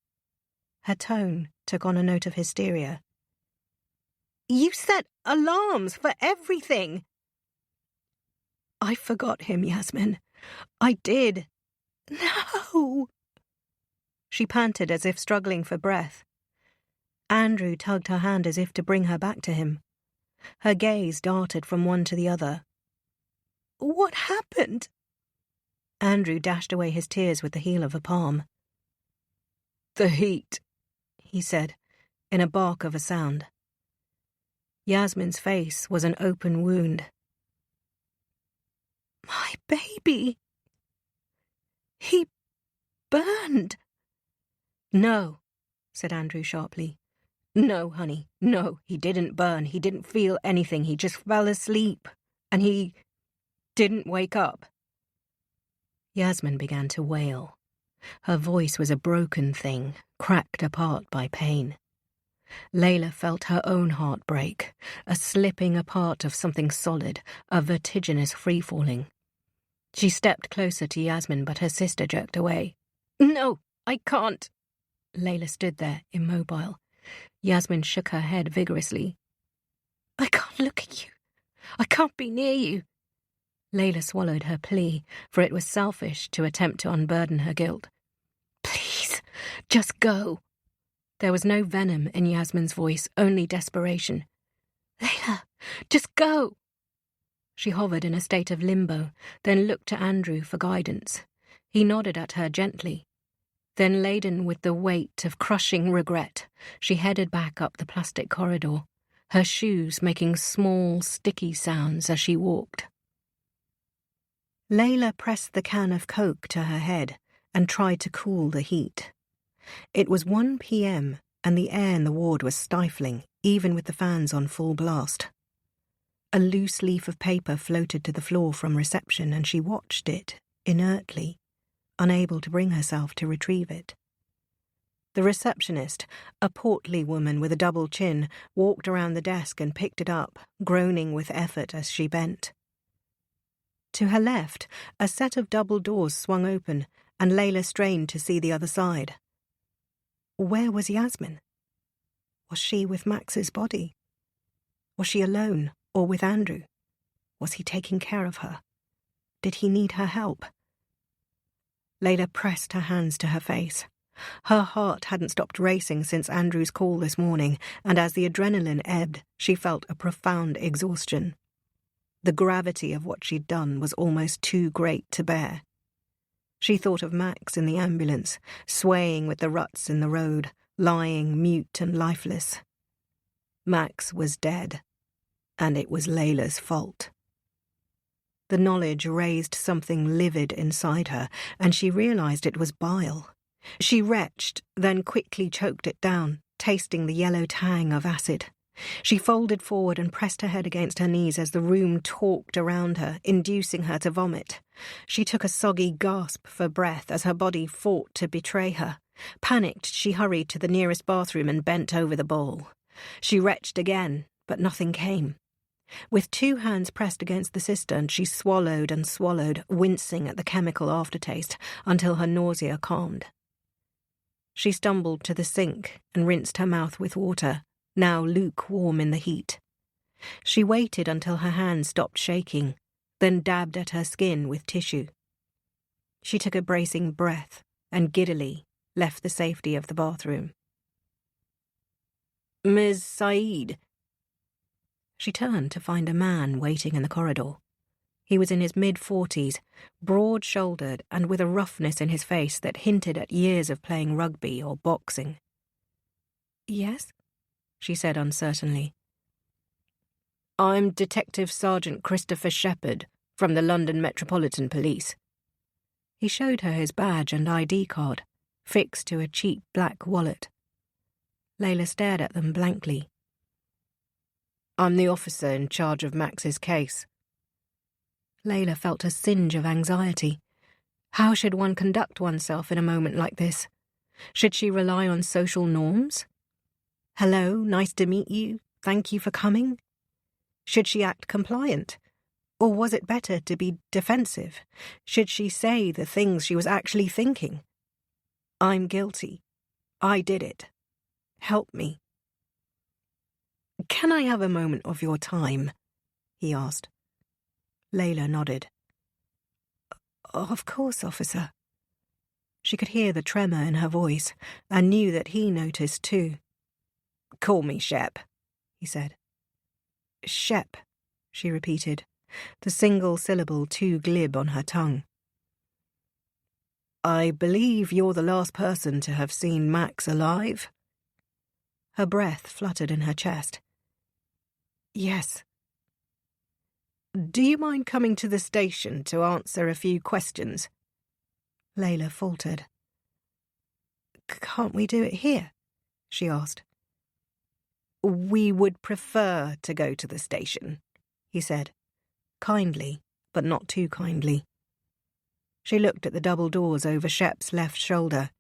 Her tone took on a note of hysteria. "You set alarms for everything." "I forgot him, Yasmin. I did." "No!" She panted as if struggling for breath. Andrew tugged her hand as if to bring her back to him. Her gaze darted from one to the other. "What happened?" Andrew dashed away his tears with the heel of a palm. "The heat," he said, in a bark of a sound. Yasmin's face was an open wound. "My baby. He burned." "No," said Andrew sharply. "No, honey, no, he didn't burn. He didn't feel anything. He just fell asleep. And he didn't wake up." Yasmin began to wail. Her voice was a broken thing, cracked apart by pain. Layla felt her own heart break, a slipping apart of something solid, a vertiginous free-falling. She stepped closer to Yasmin, but her sister jerked away. "No, I can't." Layla stood there, immobile. Yasmin shook her head vigorously. "I can't look at you. I can't be near you." Layla swallowed her plea, for it was selfish to attempt to unburden her guilt. "Please, just go." There was no venom in Yasmin's voice, only desperation. "Layla, just go." She hovered in a state of limbo, then looked to Andrew for guidance. He nodded at her gently. Then, laden with the weight of crushing regret, she headed back up the plastic corridor, her shoes making small, sticky sounds as she walked. Layla pressed the can of Coke to her head and tried to cool the heat. It was 1 p.m. and the air in the ward was stifling, even with the fans on full blast. A loose leaf of paper floated to the floor from reception and she watched it, inertly, unable to bring herself to retrieve it. The receptionist, a portly woman with a double chin, walked around the desk and picked it up, groaning with effort as she bent. To her left, a set of double doors swung open, and Layla strained to see the other side. Where was Yasmin? Was she with Max's body? Was she alone, or with Andrew? Was he taking care of her? Did he need her help? Layla pressed her hands to her face. Her heart hadn't stopped racing since Andrew's call this morning, and as the adrenaline ebbed, she felt a profound exhaustion. The gravity of what she'd done was almost too great to bear. She thought of Max in the ambulance, swaying with the ruts in the road, lying mute and lifeless. Max was dead, and it was Layla's fault. The knowledge raised something livid inside her, and she realized it was bile. She retched, then quickly choked it down, tasting the yellow tang of acid. She folded forward and pressed her head against her knees as the room talked around her, inducing her to vomit. She took a soggy gasp for breath as her body fought to betray her. Panicked, she hurried to the nearest bathroom and bent over the bowl. She retched again, but nothing came. With 2 hands pressed against the cistern, she swallowed and swallowed, wincing at the chemical aftertaste, until her nausea calmed. She stumbled to the sink and rinsed her mouth with water, now lukewarm in the heat. She waited until her hands stopped shaking, then dabbed at her skin with tissue. She took a bracing breath and giddily left the safety of the bathroom. "Ms. Saeed." She turned to find a man waiting in the corridor. He was in his mid-40s, broad-shouldered and with a roughness in his face that hinted at years of playing rugby or boxing. "Yes?" she said uncertainly. "I'm Detective Sergeant Christopher Shepherd from the London Metropolitan Police." He showed her his badge and ID card, fixed to a cheap black wallet. Layla stared at them blankly. "I'm the officer in charge of Max's case." Layla felt a singe of anxiety. How should one conduct oneself in a moment like this? Should she rely on social norms? "Hello, nice to meet you. Thank you for coming." Should she act compliant? Or was it better to be defensive? Should she say the things she was actually thinking? "I'm guilty. I did it. Help me." "Can I have a moment of your time?" he asked. Layla nodded. "Of course, officer." She could hear the tremor in her voice and knew that he noticed too. "Call me Shep," he said. "Shep," she repeated, the single syllable too glib on her tongue. "I believe you're the last person to have seen Max alive." Her breath fluttered in her chest. "Yes." "Do you mind coming to the station to answer a few questions?" Layla faltered. "Can't we do it here?" she asked. "We would prefer to go to the station," he said, kindly, but not too kindly. She looked at the double doors over Shep's left shoulder.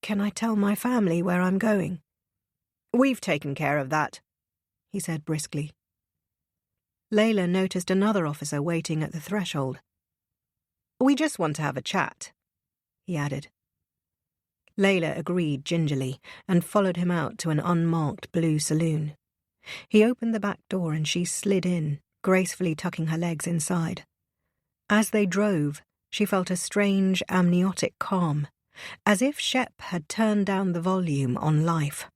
"Can I tell my family where I'm going?" "We've taken care of that," he said briskly. Layla noticed another officer waiting at the threshold. "We just want to have a chat," he added. Layla agreed gingerly and followed him out to an unmarked blue saloon. He opened the back door and she slid in, gracefully tucking her legs inside. As they drove, she felt a strange amniotic calm, as if Shep had turned down the volume on life.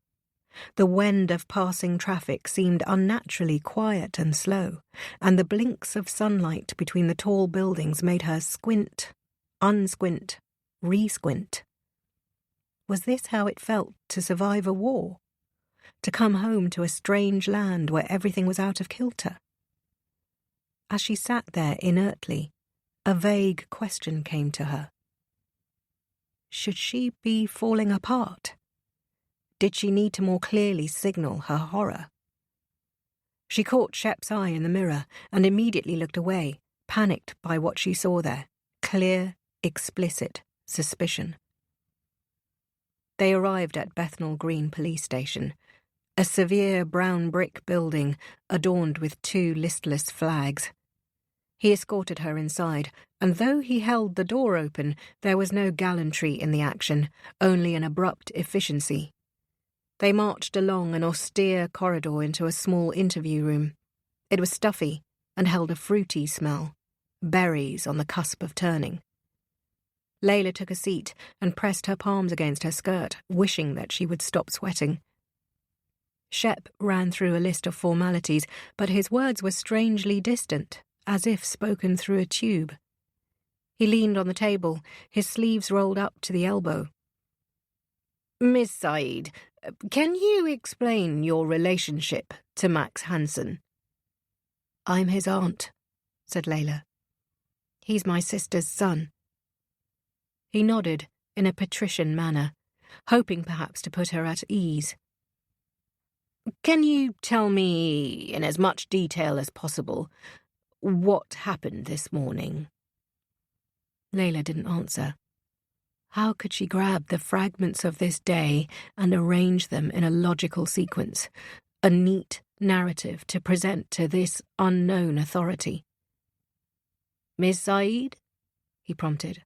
The wend of passing traffic seemed unnaturally quiet and slow, and the blinks of sunlight between the tall buildings made her squint, unsquint, re-squint. Was this how it felt to survive a war? To come home to a strange land where everything was out of kilter? As she sat there inertly, a vague question came to her. Should she be falling apart? Did she need to more clearly signal her horror? She caught Shep's eye in the mirror and immediately looked away, panicked by what she saw there. Clear, explicit suspicion. They arrived at Bethnal Green Police Station, a severe brown brick building adorned with 2 listless flags. He escorted her inside, and though he held the door open, there was no gallantry in the action, only an abrupt efficiency. They marched along an austere corridor into a small interview room. It was stuffy and held a fruity smell, berries on the cusp of turning. Layla took a seat and pressed her palms against her skirt, wishing that she would stop sweating. Shep ran through a list of formalities, but his words were strangely distant, as if spoken through a tube. He leaned on the table, his sleeves rolled up to the elbow. "Miss Saeed, can you explain your relationship to Max Hansen?" "I'm his aunt," said Layla. "He's my sister's son." He nodded in a patrician manner, hoping perhaps to put her at ease. "Can you tell me, in as much detail as possible, what happened this morning?" Layla didn't answer. How could she grab the fragments of this day and arrange them in a logical sequence, a neat narrative to present to this unknown authority? "Miss Saeed?" he prompted.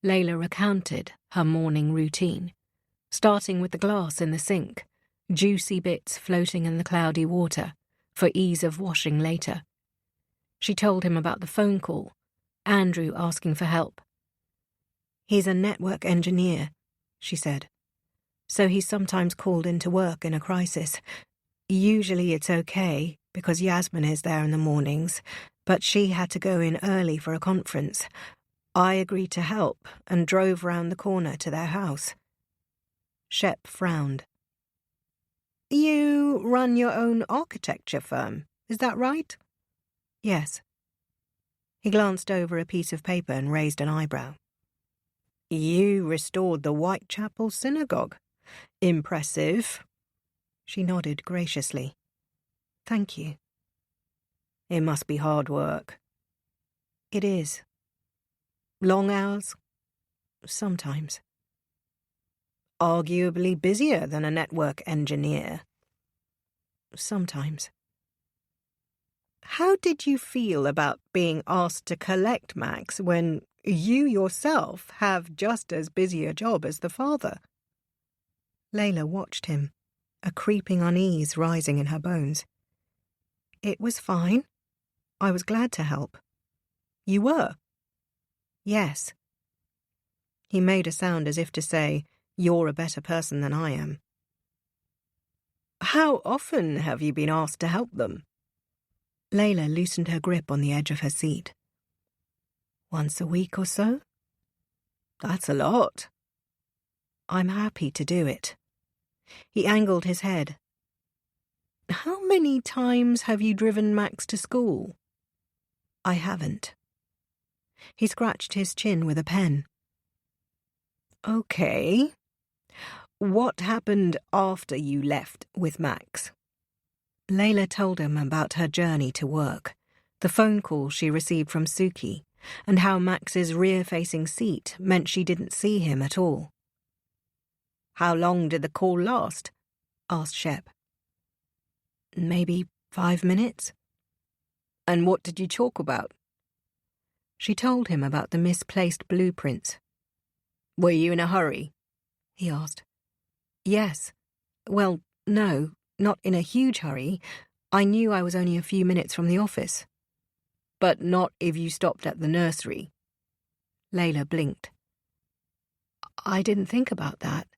Layla recounted her morning routine, starting with the glass in the sink, juicy bits floating in the cloudy water, for ease of washing later. She told him about the phone call, Andrew asking for help. "He's a network engineer," she said, "so he's sometimes called into work in a crisis. Usually it's okay, because Yasmin is there in the mornings, but she had to go in early for a conference. I agreed to help and drove round the corner to their house." Shep frowned. "You run your own architecture firm, is that right?" "Yes." He glanced over a piece of paper and raised an eyebrow. "You restored the Whitechapel Synagogue. Impressive." She nodded graciously. "Thank you." "It must be hard work." "It is." "Long hours?" "Sometimes." "Arguably busier than a network engineer." "Sometimes." "How did you feel about being asked to collect Max when you yourself have just as busy a job as the father?" Layla watched him, a creeping unease rising in her bones. "It was fine. I was glad to help." "You were?" "Yes." He made a sound as if to say, "You're a better person than I am." "How often have you been asked to help them?" Layla loosened her grip on the edge of her seat. "Once a week or so." "That's a lot." "I'm happy to do it." He angled his head. "How many times have you driven Max to school?" "I haven't." He scratched his chin with a pen. "Okay. What happened after you left with Max?" Layla told him about her journey to work, the phone call she received from Suki, and how Max's rear-facing seat meant she didn't see him at all. "How long did the call last?" asked Shep. "Maybe 5 minutes." "And what did you talk about?" She told him about the misplaced blueprints. "Were you in a hurry?" he asked. "Yes. Well, no, not in a huge hurry. I knew I was only a few minutes from the office." "But not if you stopped at the nursery." Layla blinked. "I didn't think about that.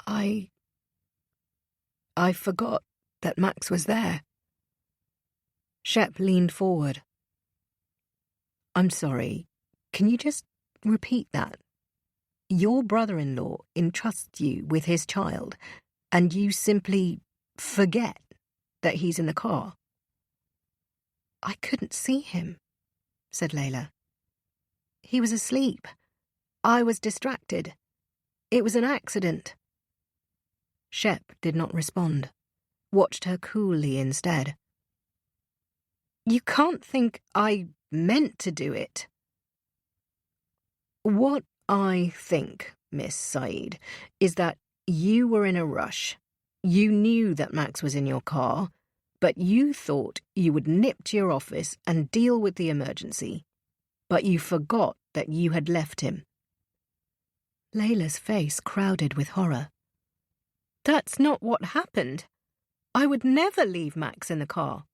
I forgot that Max was there." Shep leaned forward. "I'm sorry. Can you just repeat that? Your brother-in-law entrusts you with his child, and you simply forget that he's in the car?" "I couldn't see him," said Layla. "He was asleep. I was distracted. It was an accident." Shep did not respond, watched her coolly instead. "You can't think I meant to do it." "What I think, Miss Saeed, is that you were in a rush. You knew that Max was in your car, but you thought you would nip to your office and deal with the emergency. But you forgot that you had left him." Layla's face crowded with horror. That's not what happened. I would never leave Max in the car.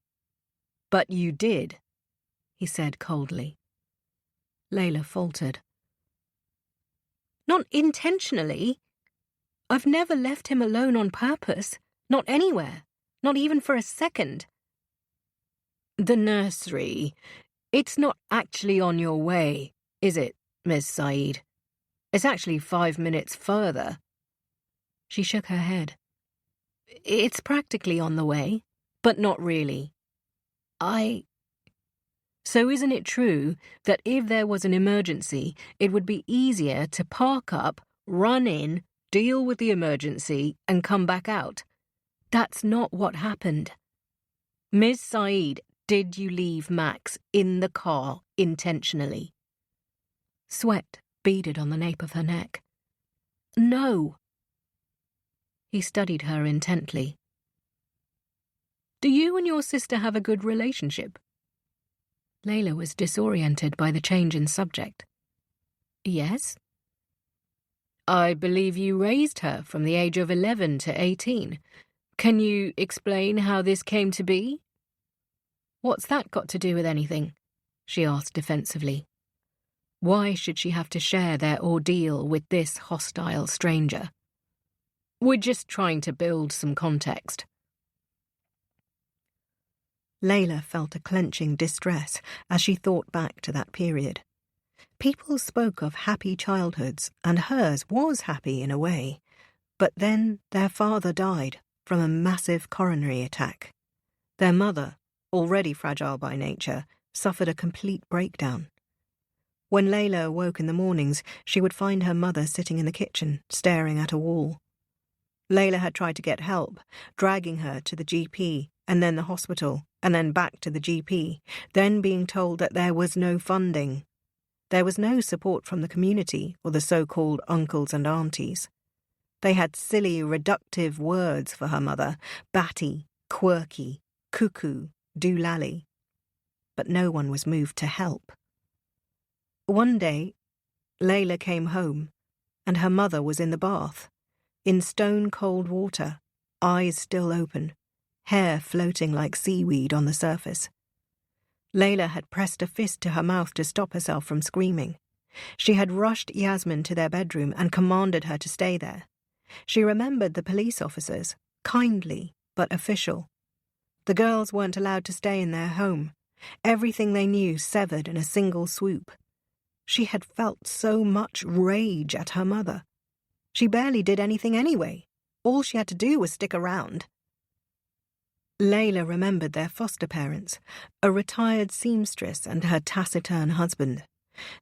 But you did, he said coldly. Layla faltered. Not intentionally. I've never left him alone on purpose. Not anywhere. Not even for a second. The nursery. It's not actually on your way, is it, Miss Saeed? It's actually 5 minutes further. She shook her head. It's practically on the way, but not really. So isn't it true that if there was an emergency, it would be easier to park up, run in, deal with the emergency, and come back out? That's not what happened. Ms. Saeed, did you leave Max in the car intentionally? Sweat beaded on the nape of her neck. No. He studied her intently. Do you and your sister have a good relationship? Layla was disoriented by the change in subject. Yes. I believe you raised her from the age of 11 to 18. Can you explain how this came to be? What's that got to do with anything? She asked defensively. Why should she have to share their ordeal with this hostile stranger? We're just trying to build some context. Layla felt a clenching distress as she thought back to that period. People spoke of happy childhoods, and hers was happy in a way. But then their father died from a massive coronary attack. Their mother, already fragile by nature, suffered a complete breakdown. When Layla awoke in the mornings, she would find her mother sitting in the kitchen, staring at a wall. Layla had tried to get help, dragging her to the GP, and then the hospital, and then back to the GP, then being told that there was no funding. There was no support from the community or the so-called uncles and aunties. They had silly, reductive words for her mother: batty, quirky, cuckoo, doolally. But no one was moved to help. One day, Layla came home, and her mother was in the bath, in stone-cold water, eyes still open, hair floating like seaweed on the surface. Layla had pressed a fist to her mouth to stop herself from screaming. She had rushed Yasmin to their bedroom and commanded her to stay there. She remembered the police officers, kindly but official. The girls weren't allowed to stay in their home. Everything they knew severed in a single swoop. She had felt so much rage at her mother. She barely did anything anyway. All she had to do was stick around. Layla remembered their foster parents, a retired seamstress and her taciturn husband.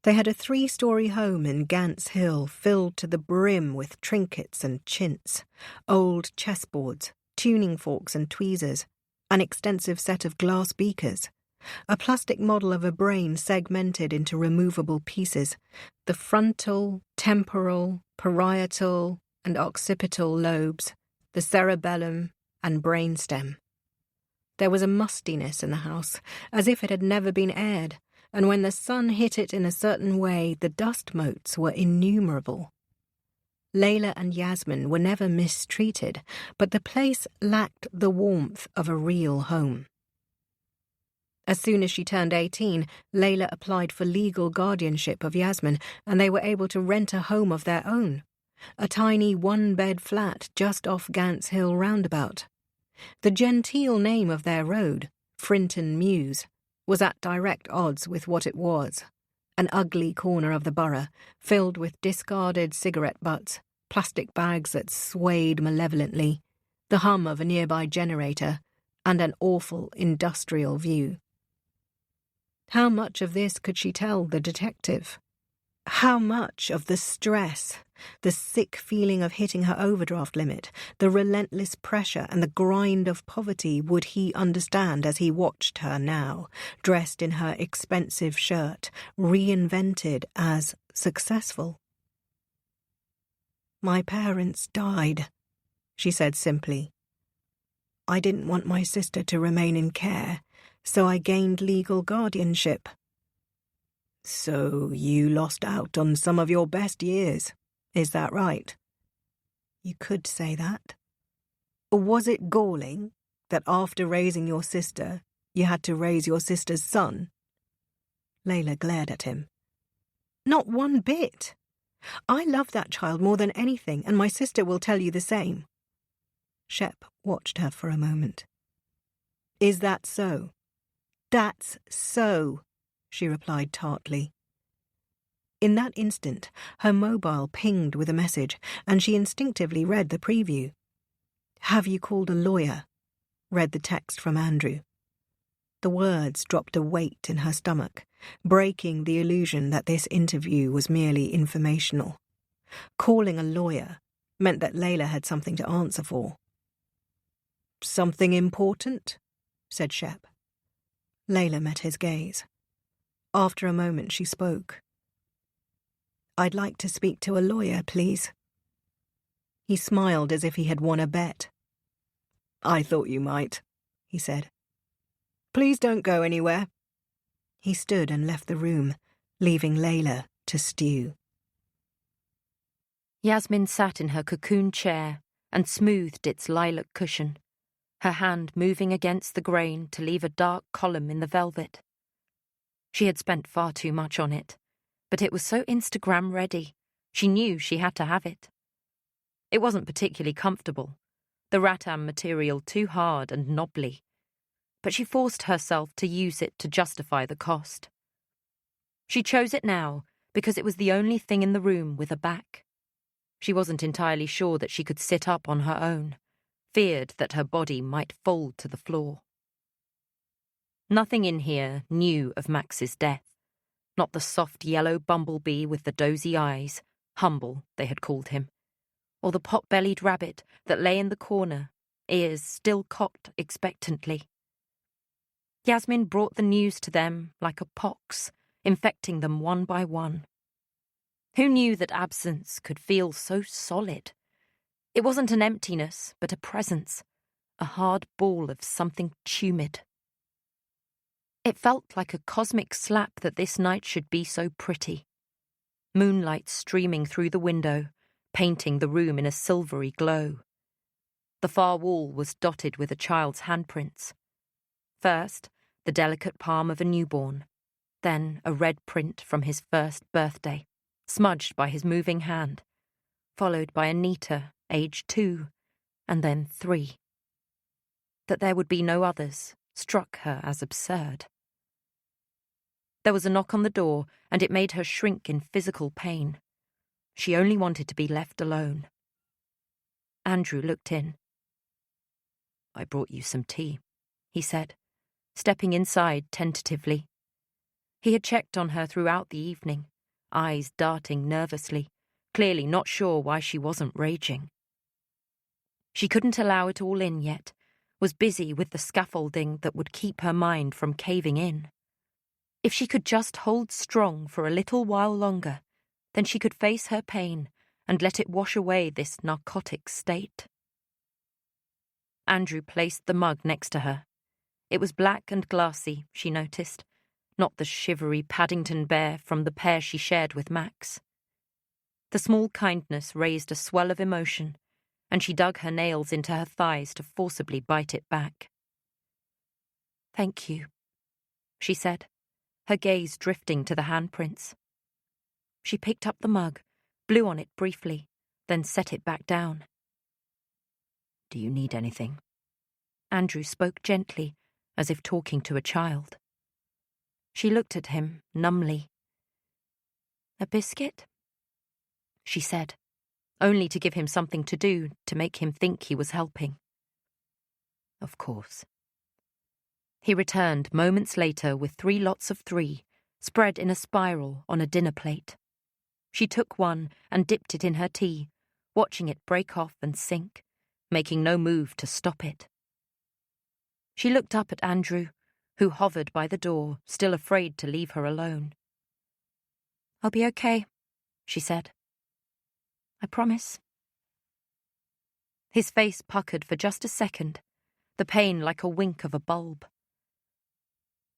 They had a 3-story home in Gants Hill filled to the brim with trinkets and chintz, old chessboards, tuning forks and tweezers, an extensive set of glass beakers, a plastic model of a brain segmented into removable pieces, the frontal, temporal, parietal, and occipital lobes, the cerebellum and brainstem. There was a mustiness in the house, as if it had never been aired, and when the sun hit it in a certain way, the dust motes were innumerable. Layla and Yasmin were never mistreated, but the place lacked the warmth of a real home. As soon as she turned 18, Layla applied for legal guardianship of Yasmin, and they were able to rent a home of their own, a tiny 1-bed flat just off Gants Hill roundabout. The genteel name of their road, Frinton Mews, was at direct odds with what it was, an ugly corner of the borough, filled with discarded cigarette butts, plastic bags that swayed malevolently, the hum of a nearby generator, and an awful industrial view. How much of this could she tell the detective? How much of the stress, the sick feeling of hitting her overdraft limit, the relentless pressure and the grind of poverty would he understand as he watched her now, dressed in her expensive shirt, reinvented as successful? My parents died, she said simply. I didn't want my sister to remain in care, so I gained legal guardianship. So you lost out on some of your best years, is that right? You could say that. Was it galling that after raising your sister, you had to raise your sister's son? Layla glared at him. Not one bit. I love that child more than anything, and my sister will tell you the same. Shep watched her for a moment. Is that so? That's so, she replied tartly. In that instant, her mobile pinged with a message, and she instinctively read the preview. Have you called a lawyer? Read the text from Andrew. The words dropped a weight in her stomach, breaking the illusion that this interview was merely informational. Calling a lawyer meant that Layla had something to answer for. Something important? Said Shep. Layla met his gaze. After a moment she spoke. I'd like to speak to a lawyer, please. He smiled as if he had won a bet. I thought you might, he said. Please don't go anywhere. He stood and left the room, leaving Layla to stew. Yasmin sat in her cocoon chair and smoothed its lilac cushion, her hand moving against the grain to leave a dark column in the velvet. She had spent far too much on it, but it was so Instagram-ready, she knew she had to have it. It wasn't particularly comfortable, the rattan material too hard and knobbly, but she forced herself to use it to justify the cost. She chose it now because it was the only thing in the room with a back. She wasn't entirely sure that she could sit up on her own, feared that her body might fold to the floor. Nothing in here knew of Max's death, not the soft yellow bumblebee with the dozy eyes, Humble they had called him, or the pot-bellied rabbit that lay in the corner, ears still cocked expectantly. Yasmin brought the news to them like a pox, infecting them one by one. Who knew that absence could feel so solid? It wasn't an emptiness, but a presence, a hard ball of something tumid. It felt like a cosmic slap that this night should be so pretty. Moonlight streaming through the window, painting the room in a silvery glow. The far wall was dotted with a child's handprints. First, the delicate palm of a newborn, then a red print from his first birthday, smudged by his moving hand, followed by Anita, age 2, and then 3. That there would be no others struck her as absurd. There was a knock on the door, and it made her shrink in physical pain. She only wanted to be left alone. Andrew looked in. I brought you some tea, he said, stepping inside tentatively. He had checked on her throughout the evening, eyes darting nervously, clearly not sure why she wasn't raging. She couldn't allow it all in yet, was busy with the scaffolding that would keep her mind from caving in. If she could just hold strong for a little while longer, then she could face her pain and let it wash away this narcotic state. Andrew placed the mug next to her. It was black and glassy, she noticed, not the shivery Paddington bear from the pair she shared with Max. The small kindness raised a swell of emotion, and she dug her nails into her thighs to forcibly bite it back. Thank you, she said, her gaze drifting to the handprints. She picked up the mug, blew on it briefly, then set it back down. Do you need anything? Andrew spoke gently, as if talking to a child. She looked at him numbly. A biscuit? She said, only to give him something to do to make him think he was helping. Of course. He returned moments later with 3 lots of 3, spread in a spiral on a dinner plate. She took one and dipped it in her tea, watching it break off and sink, making no move to stop it. She looked up at Andrew, who hovered by the door, still afraid to leave her alone. I'll be okay, she said. I promise. His face puckered for just a second, the pain like a wink of a bulb.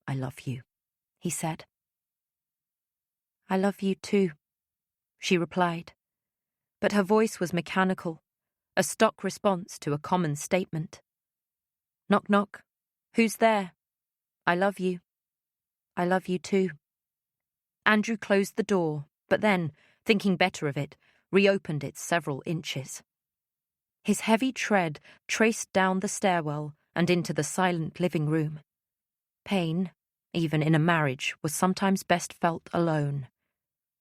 I love you, he said. I love you too, she replied, but her voice was mechanical, a stock response to a common statement. Knock knock. Who's there? I love you. I love you too. Andrew closed the door, but then, thinking better of it, reopened it several inches. His heavy tread traced down the stairwell and into the silent living room. Pain, even in a marriage, was sometimes best felt alone.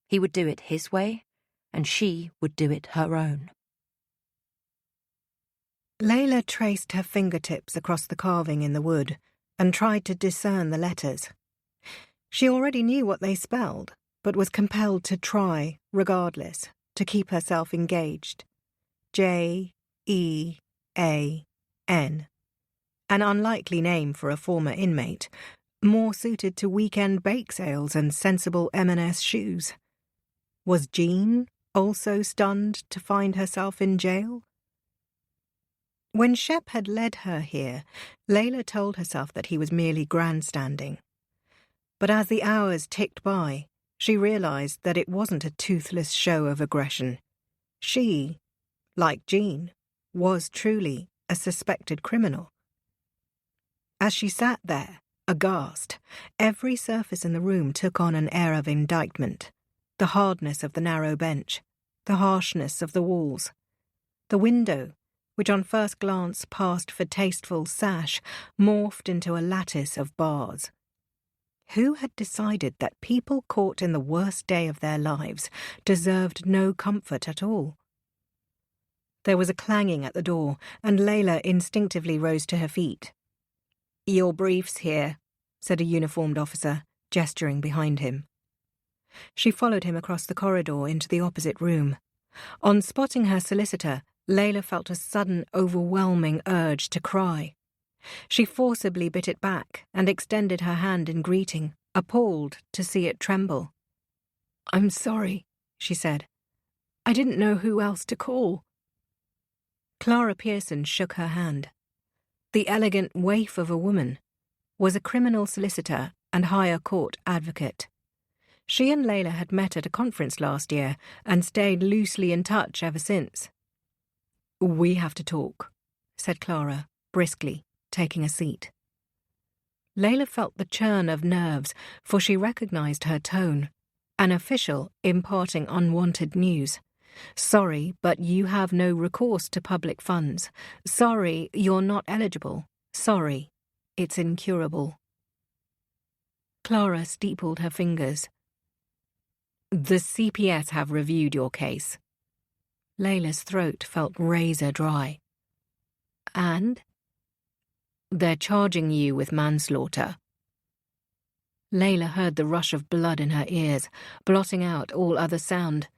He would do it his way, and she would do it her own. Layla traced her fingertips across the carving in the wood and tried to discern the letters. She already knew what they spelled, but was compelled to try, regardless, to keep herself engaged. J-E-A-N. An unlikely name for a former inmate, more suited to weekend bake sales and sensible M&S shoes. Was Jean also stunned to find herself in jail? When Shep had led her here, Layla told herself that he was merely grandstanding. But as the hours ticked by, she realized that it wasn't a toothless show of aggression. She, like Jean, was truly a suspected criminal. As she sat there, aghast, every surface in the room took on an air of indictment. The hardness of the narrow bench, the harshness of the walls. The window, which on first glance passed for tasteful sash, morphed into a lattice of bars. Who had decided that people caught in the worst day of their lives deserved no comfort at all? There was a clanging at the door, and Layla instinctively rose to her feet. "Your brief's here," said a uniformed officer, gesturing behind him. She followed him across the corridor into the opposite room. On spotting her solicitor, Layla felt a sudden, overwhelming urge to cry. She forcibly bit it back and extended her hand in greeting, appalled to see it tremble. "I'm sorry," she said. "I didn't know who else to call." Clara Pearson shook her hand. The elegant waif of a woman was a criminal solicitor and higher court advocate. She and Layla had met at a conference last year and stayed loosely in touch ever since. "We have to talk," said Clara, briskly, taking a seat. Layla felt the churn of nerves, for she recognized her tone. An official imparting unwanted news. "Sorry, but you have no recourse to public funds. Sorry, you're not eligible. Sorry, it's incurable." Clara steepled her fingers. "The CPS have reviewed your case." Layla's throat felt razor dry. "And?" "They're charging you with manslaughter." Layla heard the rush of blood in her ears, blotting out all other sound.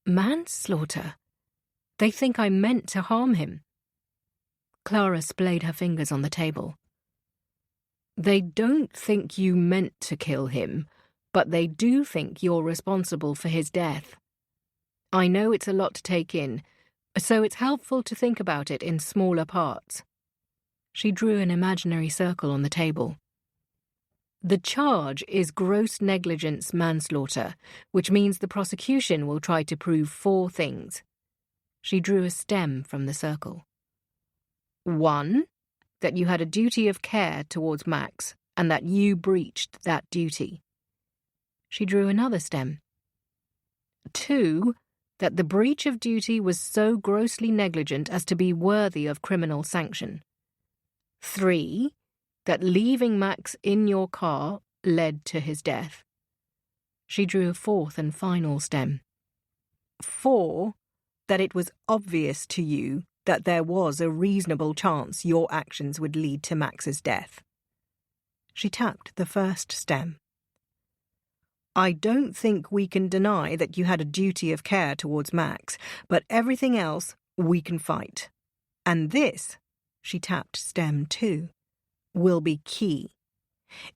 "Manslaughter? They think I meant to harm him." Clara splayed her fingers on the table. "They don't think you meant to kill him, but they do think you're responsible for his death. I know it's a lot to take in, so it's helpful to think about it in smaller parts." She drew an imaginary circle on the table. "The charge is gross negligence manslaughter, which means the prosecution will try to prove 4 things. She drew a stem from the circle. 1, that you had a duty of care towards Max, and that you breached that duty. She drew another stem. 2, that the breach of duty was so grossly negligent as to be worthy of criminal sanction. 3, that leaving Max in your car led to his death. She drew a 4th and final stem. 4, that it was obvious to you that there was a reasonable chance your actions would lead to Max's death. She tapped the first stem. I don't think we can deny that you had a duty of care towards Max, but everything else we can fight. And this, she tapped stem 2, will be key.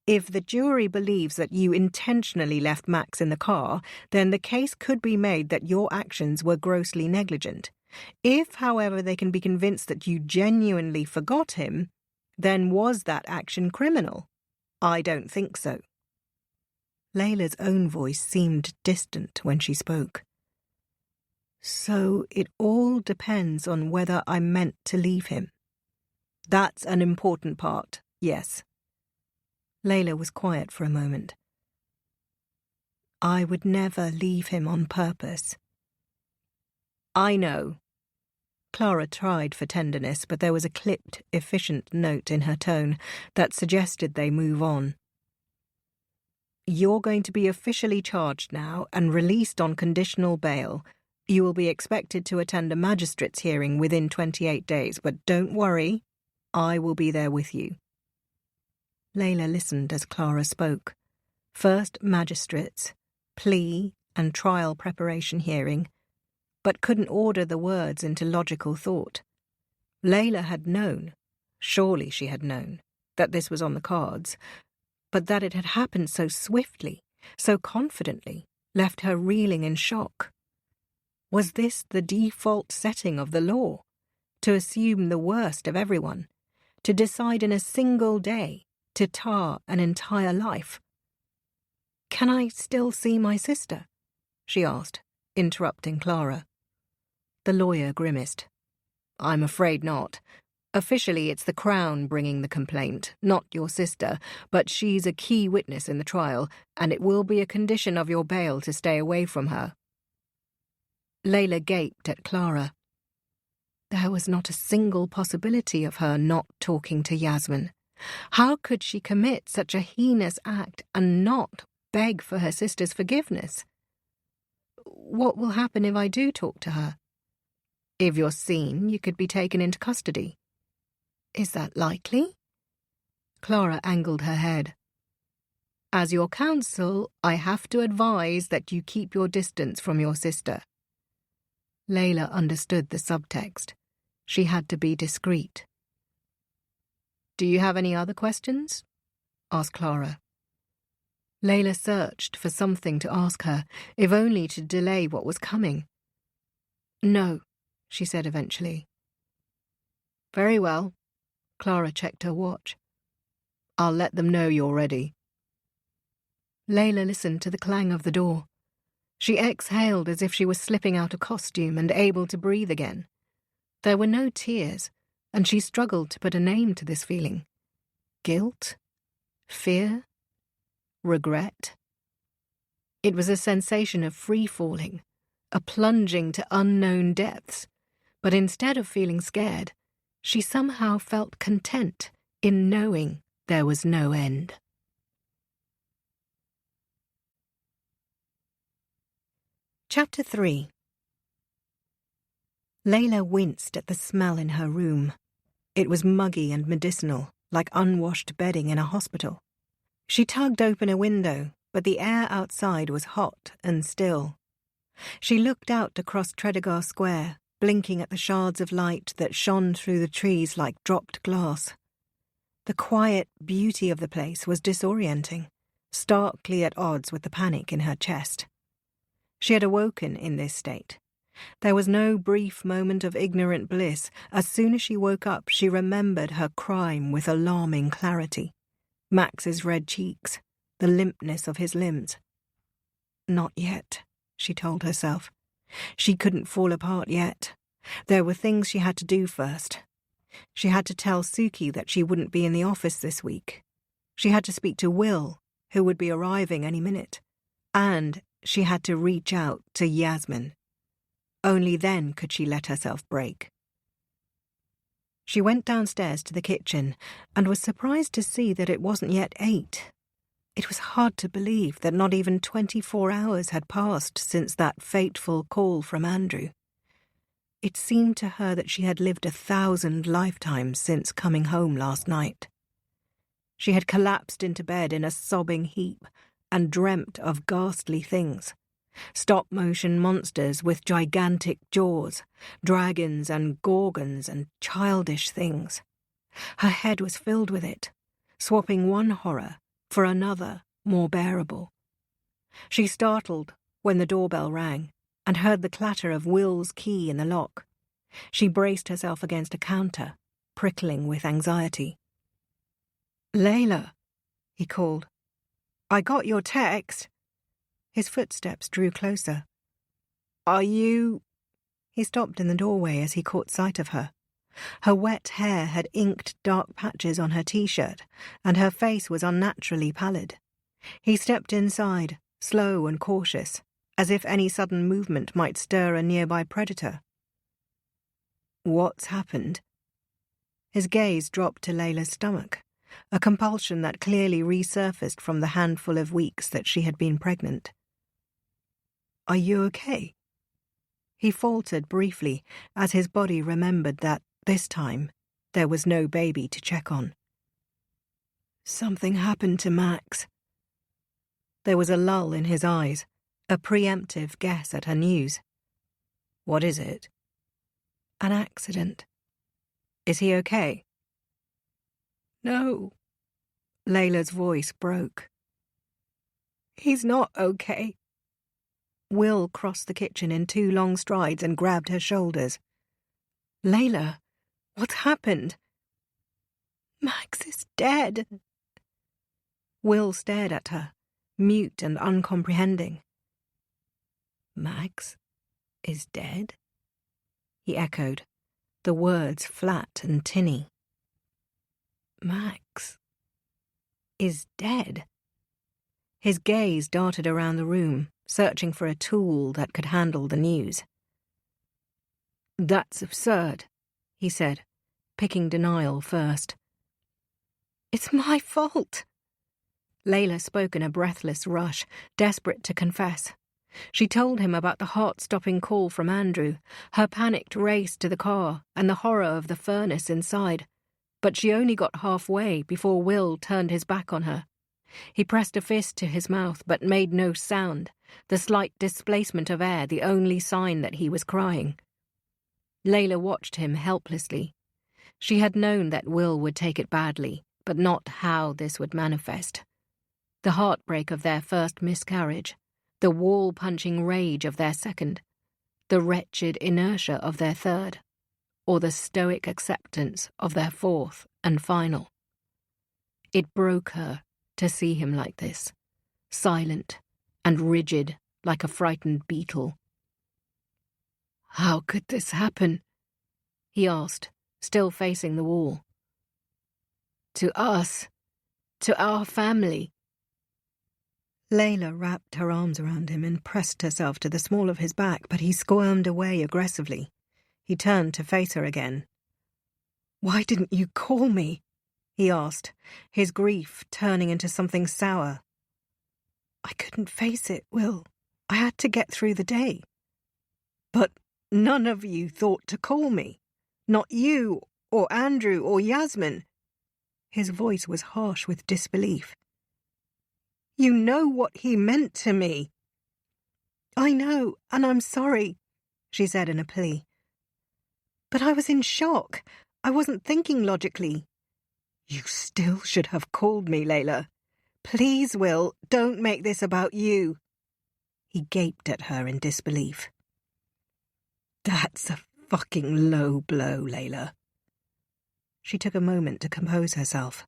If the jury believes that you intentionally left Max in the car, then the case could be made that your actions were grossly negligent. If, however, they can be convinced that you genuinely forgot him, then was that action criminal? I don't think so. Layla's own voice seemed distant when she spoke. So it all depends on whether I'm meant to leave him. That's an important part, yes. Layla was quiet for a moment. I would never leave him on purpose. I know. Clara tried for tenderness, but there was a clipped, efficient note in her tone that suggested they move on. You're going to be officially charged now and released on conditional bail. You will be expected to attend a magistrate's hearing within 28 days, but don't worry, I will be there with you. Layla listened as Clara spoke. First magistrates, plea and trial preparation hearing, but couldn't order the words into logical thought. Layla had known, surely she had known, that this was on the cards, but that it had happened so swiftly, so confidently, left her reeling in shock. Was this the default setting of the law? To assume the worst of everyone? To decide in a single day to tar an entire life? Can I still see my sister? She asked, interrupting Clara. The lawyer grimaced. I'm afraid not. Officially, it's the Crown bringing the complaint, not your sister, but she's a key witness in the trial, and it will be a condition of your bail to stay away from her. Layla gaped at Clara. There was not a single possibility of her not talking to Yasmin. How could she commit such a heinous act and not beg for her sister's forgiveness? What will happen if I do talk to her? If you're seen, you could be taken into custody. Is that likely? Clara angled her head. As your counsel, I have to advise that you keep your distance from your sister. Layla understood the subtext. She had to be discreet. Do you have any other questions? Asked Clara. Layla searched for something to ask her, if only to delay what was coming. No, she said eventually. Very well. Clara checked her watch. I'll let them know you're ready. Layla listened to the clang of the door. She exhaled as if she was slipping out of costume and able to breathe again. There were no tears, and she struggled to put a name to this feeling. Guilt? Fear? Regret? It was a sensation of free-falling, a plunging to unknown depths, but instead of feeling scared, she somehow felt content in knowing there was no end. Chapter 3. Layla winced at the smell in her room. It was muggy and medicinal, like unwashed bedding in a hospital. She tugged open a window, but the air outside was hot and still. She looked out across Tredegar Square, blinking at the shards of light that shone through the trees like dropped glass. The quiet beauty of the place was disorienting, starkly at odds with the panic in her chest. She had awoken in this state. There was no brief moment of ignorant bliss. As soon as she woke up, she remembered her crime with alarming clarity. Max's red cheeks, the limpness of his limbs. Not yet, she told herself. She couldn't fall apart yet. There were things she had to do first. She had to tell Suki that she wouldn't be in the office this week. She had to speak to Will, who would be arriving any minute. And she had to reach out to Yasmin. Only then could she let herself break. She went downstairs to the kitchen and was surprised to see that it wasn't yet 8. It was hard to believe that not even 24 hours had passed since that fateful call from Andrew. It seemed to her that she had lived 1,000 lifetimes since coming home last night. She had collapsed into bed in a sobbing heap and dreamt of ghastly things. Stop-motion monsters with gigantic jaws, dragons and gorgons and childish things. Her head was filled with it, swapping one horror for another more bearable. She startled when the doorbell rang and heard the clatter of Will's key in the lock. She braced herself against a counter, prickling with anxiety. "Layla," he called. "I got your text." His footsteps drew closer. "Are you He stopped in the doorway as he caught sight of her. Her wet hair had inked dark patches on her t-shirt, and her face was unnaturally pallid. He stepped inside, slow and cautious, as if any sudden movement might stir a nearby predator. "What's happened?" His gaze dropped to Layla's stomach, a compulsion that clearly resurfaced from the handful of weeks that she had been pregnant. "Are you okay?" He faltered briefly as his body remembered that, this time, there was no baby to check on. "Something happened to Max." There was a lull in his eyes, a preemptive guess at her news. "What is it?" "An accident." "Is he okay?" "No." Layla's voice broke. "He's not okay." Will crossed the kitchen in 2 long strides and grabbed her shoulders. "Layla, what's happened?" "Max is dead." Will stared at her, mute and uncomprehending. "Max is dead?" he echoed, the words flat and tinny. "Max is dead?" His gaze darted around the room, searching for a tool that could handle the news. "That's absurd," he said, picking denial first. "It's my fault." Layla spoke in a breathless rush, desperate to confess. She told him about the heart-stopping call from Andrew, her panicked race to the car, and the horror of the furnace inside. But she only got halfway before Will turned his back on her. He pressed a fist to his mouth but made no sound, the slight displacement of air the only sign that he was crying. Layla watched him helplessly. She had known that Will would take it badly, but not how this would manifest. The heartbreak of their first miscarriage, the wall-punching rage of their second, the wretched inertia of their third, or the stoic acceptance of their fourth and final. It broke her to see him like this, silent and rigid like a frightened beetle. "How could this happen?" he asked, still facing the wall. "To us, to our family." Layla wrapped her arms around him and pressed herself to the small of his back, but he squirmed away aggressively. He turned to face her again. "Why didn't you call me?" he asked, his grief turning into something sour. "I couldn't face it, Will. I had to get through the day." "But none of you thought to call me. Not you, or Andrew, or Yasmin." His voice was harsh with disbelief. "You know what he meant to me." "I know, and I'm sorry," she said in a plea. "But I was in shock. I wasn't thinking logically." "You still should have called me, Layla. Please, Will, don't make this about you." He gaped at her in disbelief. "That's a fucking low blow, Layla." She took a moment to compose herself.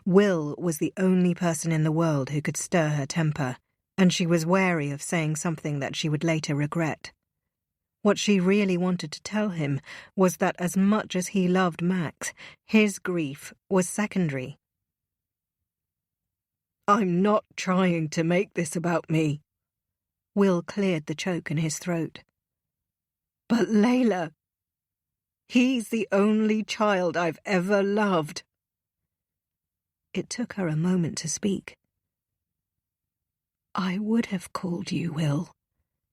Will was the only person in the world who could stir her temper, and she was wary of saying something that she would later regret. What she really wanted to tell him was that as much as he loved Max, his grief was secondary. "I'm not trying to make this about me." Will cleared the choke in his throat. "But Layla, he's the only child I've ever loved." It took her a moment to speak. "I would have called you, Will,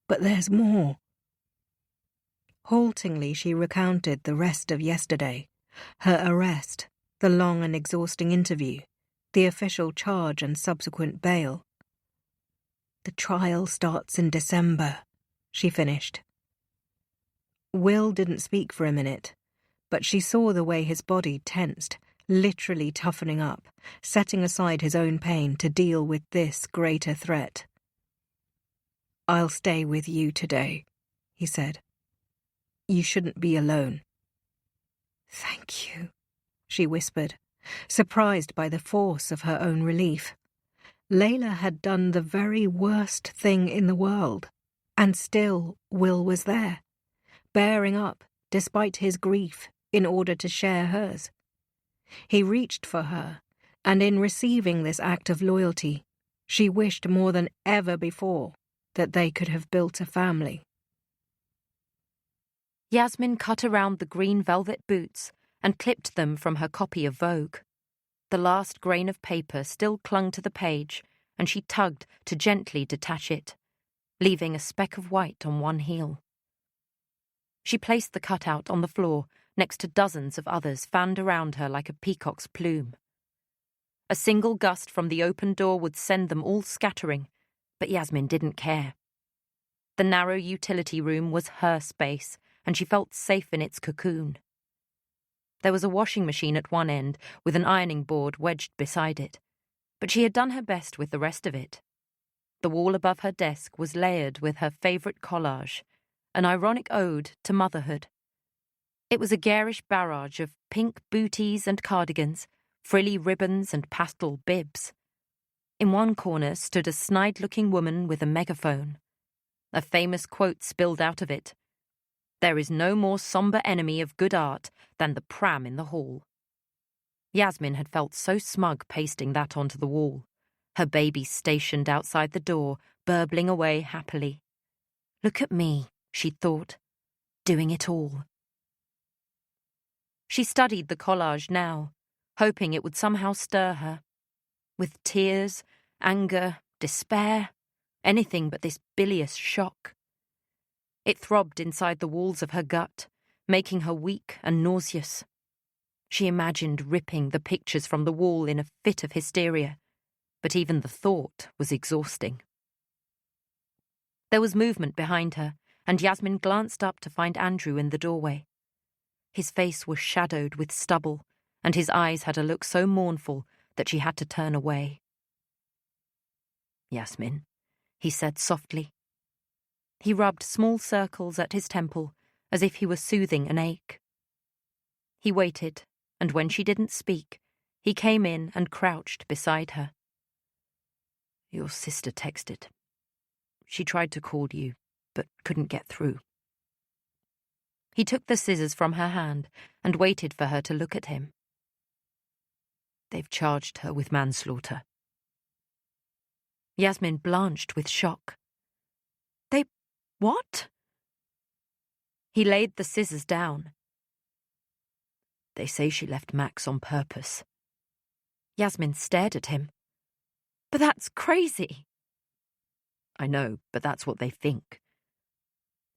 but there's more." Haltingly, she recounted the rest of yesterday, her arrest, the long and exhausting interview, the official charge and subsequent bail. "The trial starts in December," she finished. Will didn't speak for a minute, but she saw the way his body tensed, literally toughening up, setting aside his own pain to deal with this greater threat. "I'll stay with you today," he said. "You shouldn't be alone." "Thank you," she whispered, surprised by the force of her own relief. Layla had done the very worst thing in the world, and still Will was there, bearing up despite his grief in order to share hers. He reached for her, and in receiving this act of loyalty, she wished more than ever before that they could have built a family. Yasmin cut around the green velvet boots and clipped them from her copy of Vogue. The last grain of paper still clung to the page, and she tugged to gently detach it, leaving a speck of white on one heel. She placed the cutout on the floor next to dozens of others fanned around her like a peacock's plume. A single gust from the open door would send them all scattering, but Yasmin didn't care. The narrow utility room was her space, and she felt safe in its cocoon. There was a washing machine at one end with an ironing board wedged beside it, but she had done her best with the rest of it. The wall above her desk was layered with her favourite collage, an ironic ode to motherhood. It was a garish barrage of pink booties and cardigans, frilly ribbons and pastel bibs. In one corner stood a snide-looking woman with a megaphone. A famous quote spilled out of it: "There is no more sombre enemy of good art than the pram in the hall." Yasmin had felt so smug pasting that onto the wall, her baby stationed outside the door, burbling away happily. Look at me, she'd thought, doing it all. She studied the collage now, hoping it would somehow stir her. With tears, anger, despair, anything but this bilious shock. It throbbed inside the walls of her gut, making her weak and nauseous. She imagined ripping the pictures from the wall in a fit of hysteria, but even the thought was exhausting. There was movement behind her, and Yasmin glanced up to find Andrew in the doorway. His face was shadowed with stubble, and his eyes had a look so mournful that she had to turn away. "Yasmin," he said softly. He rubbed small circles at his temple, as if he were soothing an ache. He waited, and when she didn't speak, he came in and crouched beside her. "Your sister texted. She tried to call you, but couldn't get through." He took the scissors from her hand and waited for her to look at him. "They've charged her with manslaughter." Yasmin blanched with shock. "They... what?" He laid the scissors down. "They say she left Max on purpose." Yasmin stared at him. "But that's crazy." "I know, but that's what they think."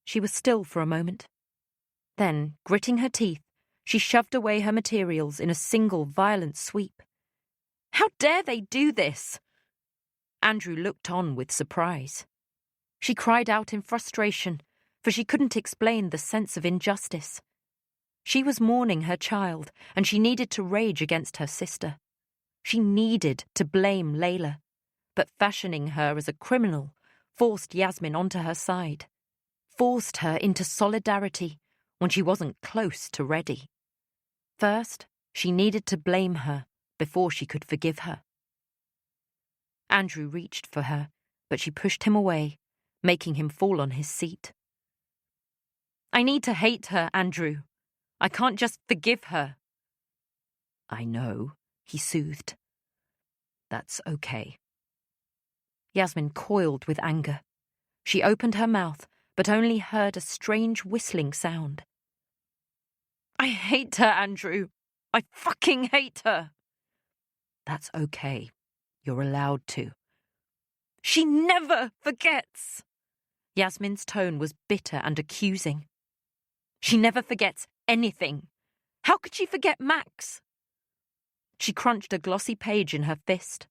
She was still for a moment. Then, gritting her teeth, she shoved away her materials in a single violent sweep. "How dare they do this?" Andrew looked on with surprise. She cried out in frustration, for she couldn't explain the sense of injustice. She was mourning her child, and she needed to rage against her sister. She needed to blame Layla, but fashioning her as a criminal forced Yasmin onto her side, forced her into solidarity when she wasn't close to ready. First, she needed to blame her before she could forgive her. Andrew reached for her, but she pushed him away, making him fall on his seat. "I need to hate her, Andrew. I can't just forgive her." "I know," he soothed. "That's okay." Yasmin coiled with anger. She opened her mouth, but only heard a strange whistling sound. "I hate her, Andrew. I fucking hate her." "That's okay. You're allowed to." "She never forgets." Yasmin's tone was bitter and accusing. "She never forgets anything. How could she forget Max?" She crunched a glossy page in her fist.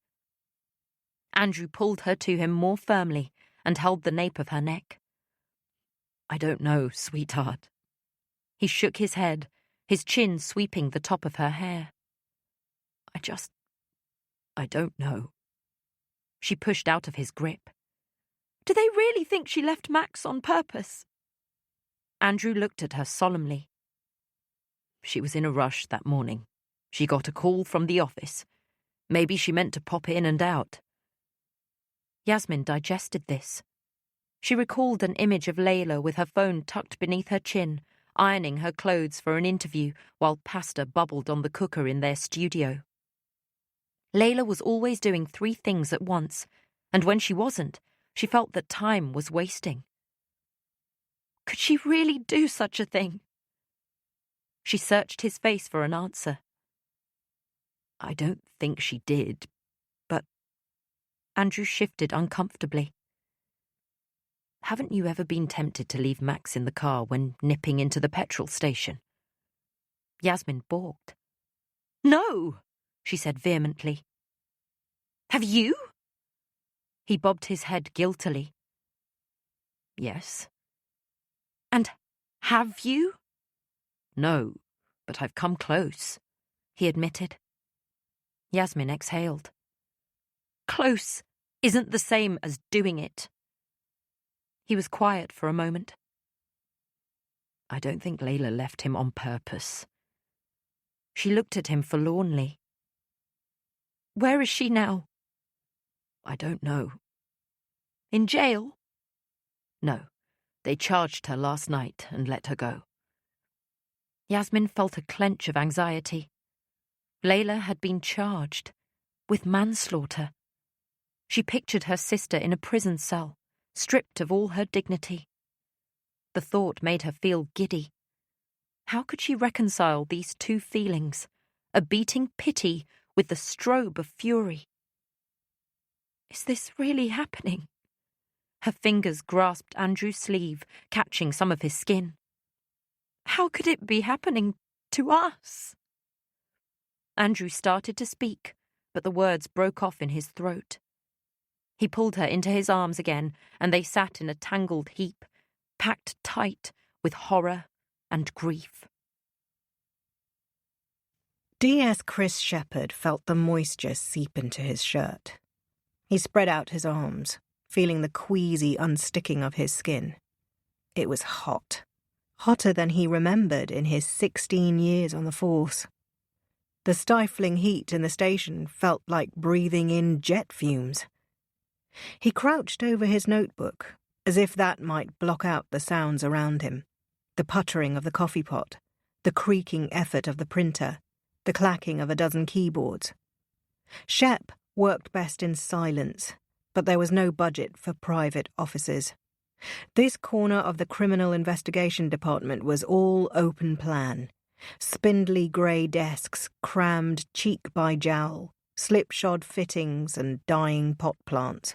Andrew pulled her to him more firmly and held the nape of her neck. "I don't know, sweetheart." He shook his head, his chin sweeping the top of her hair. I don't know." She pushed out of his grip. "Do they really think she left Max on purpose?" Andrew looked at her solemnly. "She was in a rush that morning. She got a call from the office. Maybe she meant to pop in and out." Yasmin digested this. She recalled an image of Layla with her phone tucked beneath her chin, ironing her clothes for an interview while pasta bubbled on the cooker in their studio. Layla was always doing 3 things at once, and when she wasn't, she felt that time was wasting. Could she really do such a thing? She searched his face for an answer. I don't think she did, but... Andrew shifted uncomfortably. Haven't you ever been tempted to leave Max in the car when nipping into the petrol station? Yasmin balked. No, she said vehemently. Have you? He bobbed his head guiltily. Yes. And have you? No, but I've come close, he admitted. Yasmin exhaled. Close isn't the same as doing it. He was quiet for a moment. I don't think Layla left him on purpose. She looked at him forlornly. Where is she now? I don't know. In jail? No, they charged her last night and let her go. Yasmin felt a clench of anxiety. Layla had been charged with manslaughter. She pictured her sister in a prison cell, stripped of all her dignity. The thought made her feel giddy. How could she reconcile these 2 feelings, a beating pity with the strobe of fury? Is this really happening? Her fingers grasped Andrew's sleeve, catching some of his skin. How could it be happening to us? Andrew started to speak, but the words broke off in his throat. He pulled her into his arms again, and they sat in a tangled heap, packed tight with horror and grief. DS Chris Shepherd felt the moisture seep into his shirt. He spread out his arms, feeling the queasy unsticking of his skin. It was hot. Hotter than he remembered in his 16 years on the force. The stifling heat in the station felt like breathing in jet fumes. He crouched over his notebook, as if that might block out the sounds around him. The puttering of the coffee pot, the creaking effort of the printer, the clacking of a dozen keyboards. Shep worked best in silence, but there was no budget for private offices. This corner of the Criminal Investigation Department was all open plan. Spindly grey desks crammed cheek by jowl, slipshod fittings and dying pot plants.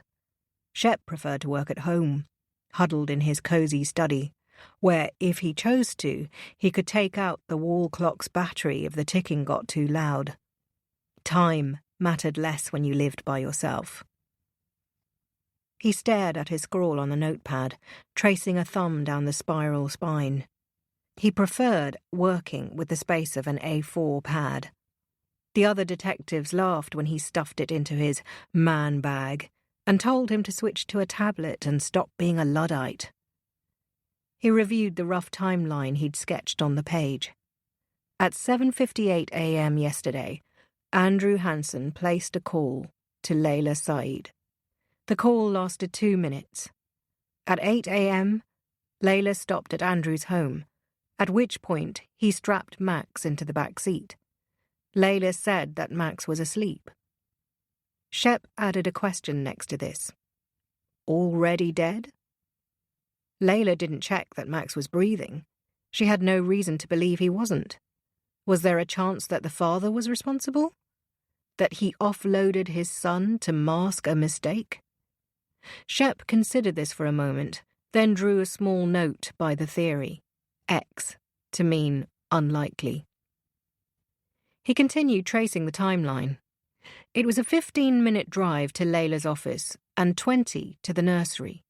Shep preferred to work at home, huddled in his cosy study, where, if he chose to, he could take out the wall clock's battery if the ticking got too loud. Time mattered less when you lived by yourself. He stared at his scrawl on the notepad, tracing a thumb down the spiral spine. He preferred working with the space of an A4 pad. The other detectives laughed when he stuffed it into his man bag and told him to switch to a tablet and stop being a Luddite. He reviewed the rough timeline he'd sketched on the page. At 7:58 a.m. yesterday, Andrew Hansen placed a call to Layla Saeed. The call lasted 2 minutes. At 8 a.m., Layla stopped at Andrew's home, at which point he strapped Max into the back seat. Layla said that Max was asleep. Shep added a question next to this. Already dead? Layla didn't check that Max was breathing. She had no reason to believe he wasn't. Was there a chance that the father was responsible? That he offloaded his son to mask a mistake? Shep considered this for a moment, then drew a small note by the theory, X, to mean unlikely. He continued tracing the timeline. It was a 15-minute drive to Layla's office and 20 to the nursery.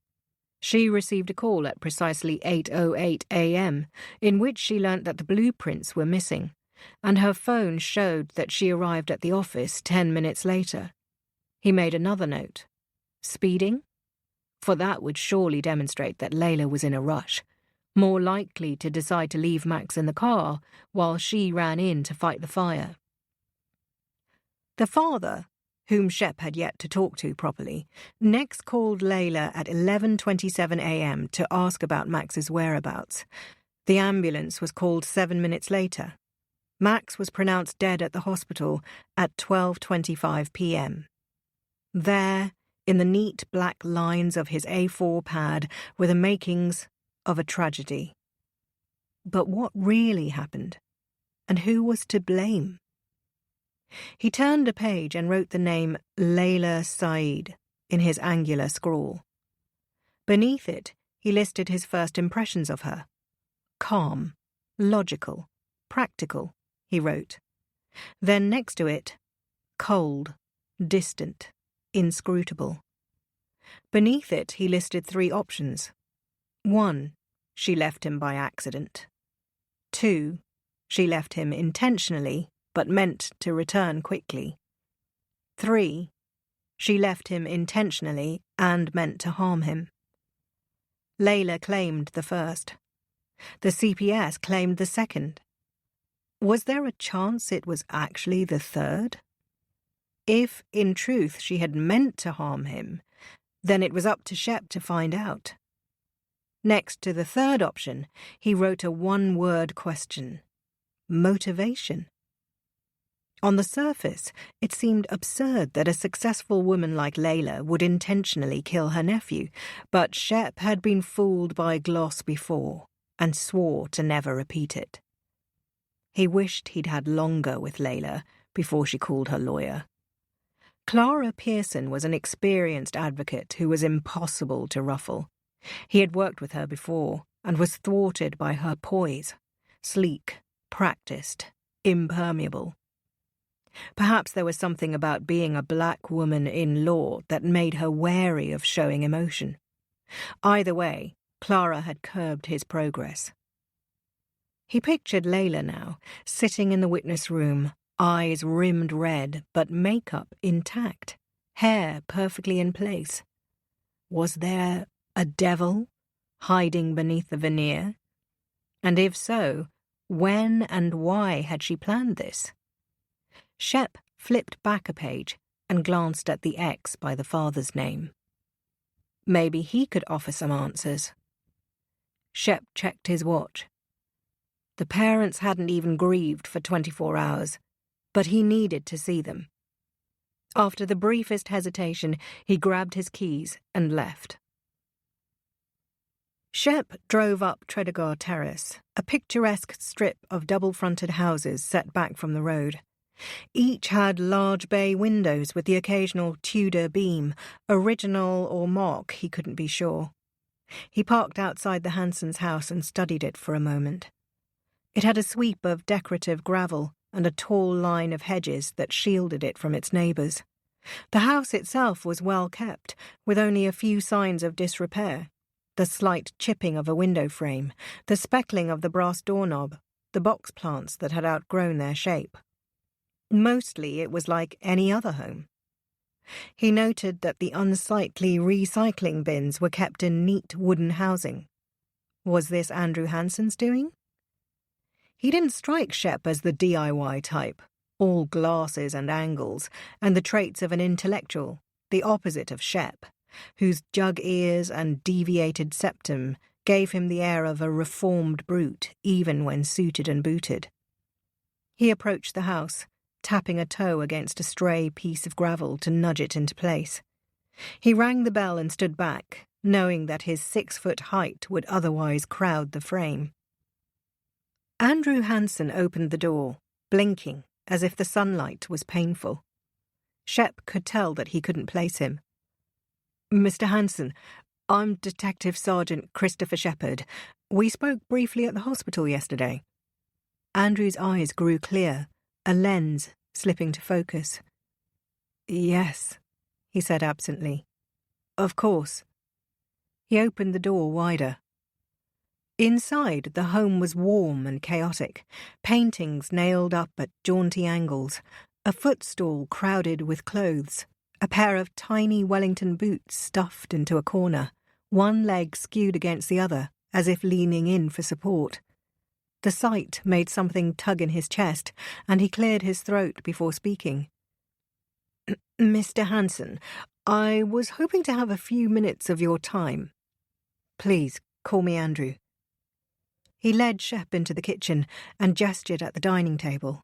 She received a call at precisely 8:08 a.m., in which she learnt that the blueprints were missing, and her phone showed that she arrived at the office 10 minutes later. He made another note. Speeding? For that would surely demonstrate that Layla was in a rush, more likely to decide to leave Max in the car while she ran in to fight the fire. The father, whom Shep had yet to talk to properly, next called Layla at 11:27 a.m. to ask about Max's whereabouts. The ambulance was called 7 minutes later. Max was pronounced dead at the hospital at 12:25 p.m. There, in the neat black lines of his A4 pad, were the makings of a tragedy. But what really happened? And who was to blame? He turned a page and wrote the name Layla Saeed in his angular scrawl. Beneath it, he listed his first impressions of her. Calm, logical, practical, he wrote. Then next to it, cold, distant, inscrutable. Beneath it, he listed 3 options. 1, she left him by accident. 2, she left him intentionally, but meant to return quickly. 3, she left him intentionally and meant to harm him. Layla claimed the first. The CPS claimed the second. Was there a chance it was actually the third? If, in truth, she had meant to harm him, then it was up to Shep to find out. Next to the third option, he wrote a one-word question. Motivation. On the surface, it seemed absurd that a successful woman like Layla would intentionally kill her nephew, but Shep had been fooled by gloss before and swore to never repeat it. He wished he'd had longer with Layla before she called her lawyer. Clara Pearson was an experienced advocate who was impossible to ruffle. He had worked with her before and was thwarted by her poise, sleek, practiced, impermeable. Perhaps there was something about being a black woman in law that made her wary of showing emotion. Either way, Clara had curbed his progress. He pictured Layla now, sitting in the witness room, eyes rimmed red, but makeup intact, hair perfectly in place. Was there a devil hiding beneath the veneer? And if so, when and why had she planned this? Shep flipped back a page and glanced at the X by the father's name. Maybe he could offer some answers. Shep checked his watch. The parents hadn't even grieved for 24 hours, but he needed to see them. After the briefest hesitation, he grabbed his keys and left. Shep drove up Tredegar Terrace, a picturesque strip of double-fronted houses set back from the road. Each had large bay windows with the occasional Tudor beam, original or mock, he couldn't be sure. He parked outside the Hansons' house and studied it for a moment. It had a sweep of decorative gravel and a tall line of hedges that shielded it from its neighbours. The house itself was well kept, with only a few signs of disrepair. The slight chipping of a window frame, the speckling of the brass doorknob, the box plants that had outgrown their shape. Mostly it was like any other home. He noted that the unsightly recycling bins were kept in neat wooden housing. Was this Andrew Hanson's doing? He didn't strike Shep as the DIY type, all glasses and angles, and the traits of an intellectual, the opposite of Shep, whose jug ears and deviated septum gave him the air of a reformed brute, even when suited and booted. He approached the house, tapping a toe against a stray piece of gravel to nudge it into place. He rang the bell and stood back, knowing that his 6-foot height would otherwise crowd the frame. Andrew Hanson opened the door, blinking, as if the sunlight was painful. Shep could tell that he couldn't place him. "Mr. Hanson, I'm Detective Sergeant Christopher Shepherd. We spoke briefly at the hospital yesterday." Andrew's eyes grew clear, a lens slipping to focus. "Yes," he said absently. "Of course." He opened the door wider. Inside, the home was warm and chaotic, paintings nailed up at jaunty angles, a footstool crowded with clothes, a pair of tiny Wellington boots stuffed into a corner, one leg skewed against the other, as if leaning in for support. The sight made something tug in his chest, and he cleared his throat before speaking. Mr. Hanson, I was hoping to have a few minutes of your time. Please, call me Andrew. He led Shep into the kitchen and gestured at the dining table.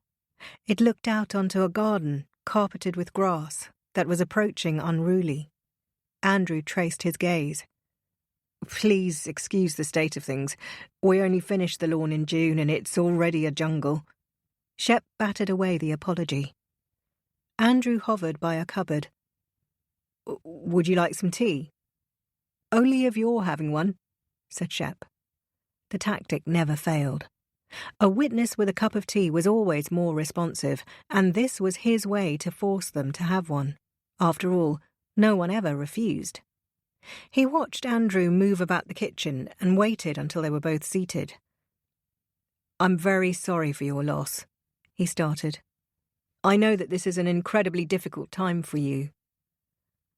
It looked out onto a garden carpeted with grass that was approaching unruly. Andrew traced his gaze. Please excuse the state of things. We only finished the lawn in June and it's already a jungle. Shep batted away the apology. Andrew hovered by a cupboard. Would you like some tea? Only if you're having one, said Shep. The tactic never failed. A witness with a cup of tea was always more responsive, and this was his way to force them to have one. After all, no one ever refused. He watched Andrew move about the kitchen and waited until they were both seated. I'm very sorry for your loss, he started. I know that this is an incredibly difficult time for you.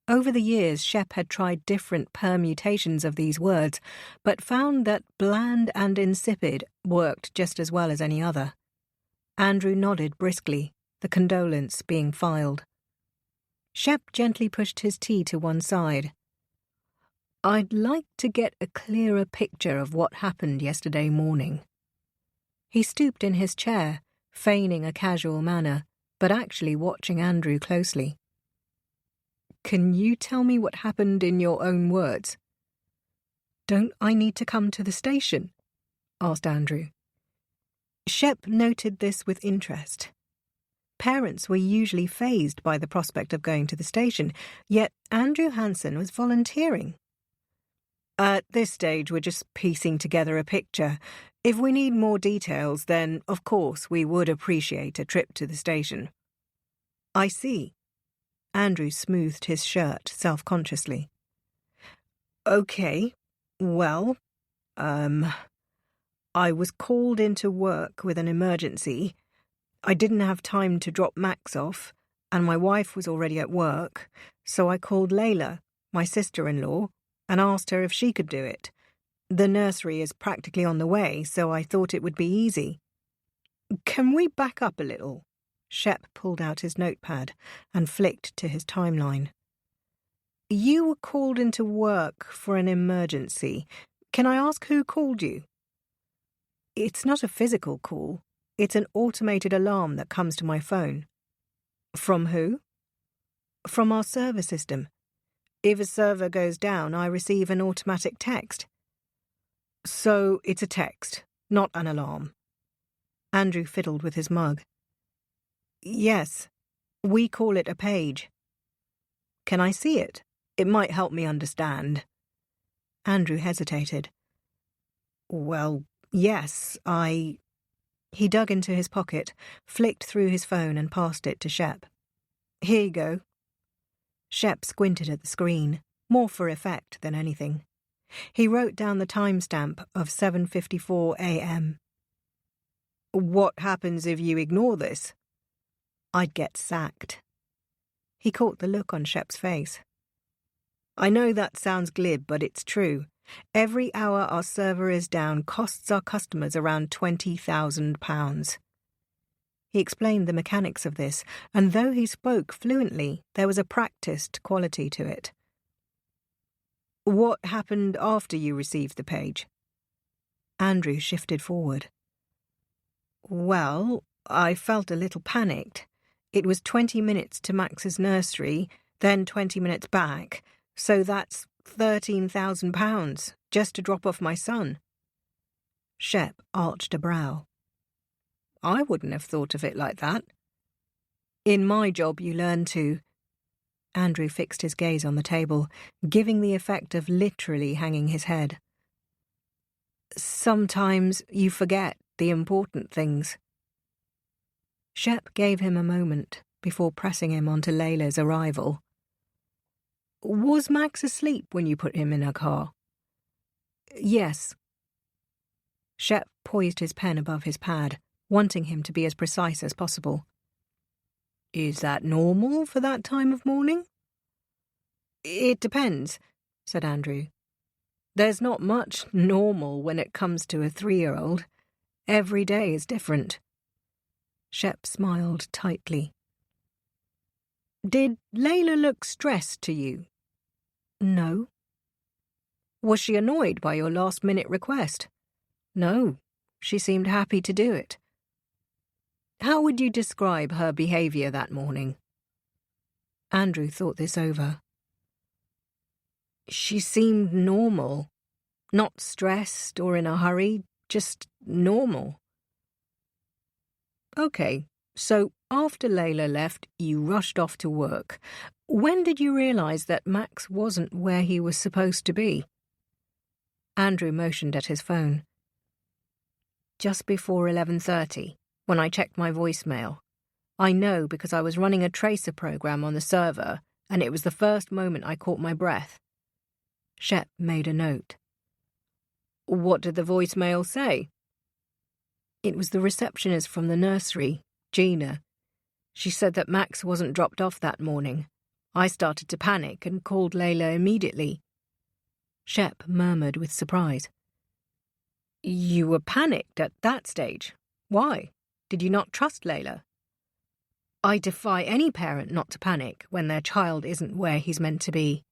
Over the years, Shep had tried different permutations of these words, but found that bland and insipid worked just as well as any other. Andrew nodded briskly, the condolence being filed. Shep gently pushed his tea to one side. I'd like to get a clearer picture of what happened yesterday morning. He stooped in his chair, feigning a casual manner, but actually watching Andrew closely. Can you tell me what happened in your own words? Don't I need to come to the station? Asked Andrew. Shep noted this with interest. Parents were usually fazed by the prospect of going to the station, yet Andrew Hanson was volunteering. At this stage, we're just piecing together a picture. If we need more details, then, of course, we would appreciate a trip to the station. I see. Andrew smoothed his shirt self-consciously. Okay, well, I was called into work with an emergency. I didn't have time to drop Max off, and my wife was already at work, so I called Layla, my sister-in-law, and asked her if she could do it. The nursery is practically on the way, so I thought it would be easy. Can we back up a little? Shep pulled out his notepad and flicked to his timeline. You were called into work for an emergency. Can I ask who called you? It's not a physical call. It's an automated alarm that comes to my phone. From who? From our server system. If a server goes down, I receive an automatic text. So it's a text, not an alarm. Andrew fiddled with his mug. Yes, we call it a page. Can I see it? It might help me understand. Andrew hesitated. Well, yes, He dug into his pocket, flicked through his phone and passed it to Shep. Here you go. Shep squinted at the screen, more for effect than anything. He wrote down the timestamp of 7:54 a.m. What happens if you ignore this? I'd get sacked. He caught the look on Shep's face. I know that sounds glib, but it's true. Every hour our server is down costs our customers around £20,000. He explained the mechanics of this, and though he spoke fluently, there was a practiced quality to it. What happened after you received the page? Andrew shifted forward. Well, I felt a little panicked. It was 20 minutes to Max's nursery, then 20 minutes back, so that's £13,000 just to drop off my son. Shep arched a brow. I wouldn't have thought of it like that. In my job, you learn to... Andrew fixed his gaze on the table, giving the effect of literally hanging his head. Sometimes you forget the important things. Shep gave him a moment before pressing him onto Layla's arrival. Was Max asleep when you put him in a car? Yes. Shep poised his pen above his pad, wanting him to be as precise as possible. Is that normal for that time of morning? It depends, said Andrew. There's not much normal when it comes to a 3-year-old. Every day is different. Shep smiled tightly. Did Layla look stressed to you? No. Was she annoyed by your last-minute request? No. She seemed happy to do it. How would you describe her behaviour that morning? Andrew thought this over. She seemed normal. Not stressed or in a hurry, just normal. Okay, so after Layla left, you rushed off to work. When did you realise that Max wasn't where he was supposed to be? Andrew motioned at his phone. Just before 11:30, when I checked my voicemail. I know because I was running a tracer program on the server, and it was the first moment I caught my breath. Shep made a note. What did the voicemail say? It was the receptionist from the nursery, Gina. She said that Max wasn't dropped off that morning. I started to panic and called Layla immediately. Shep murmured with surprise. You were panicked at that stage. Why? Did you not trust Layla? I defy any parent not to panic when their child isn't where he's meant to be.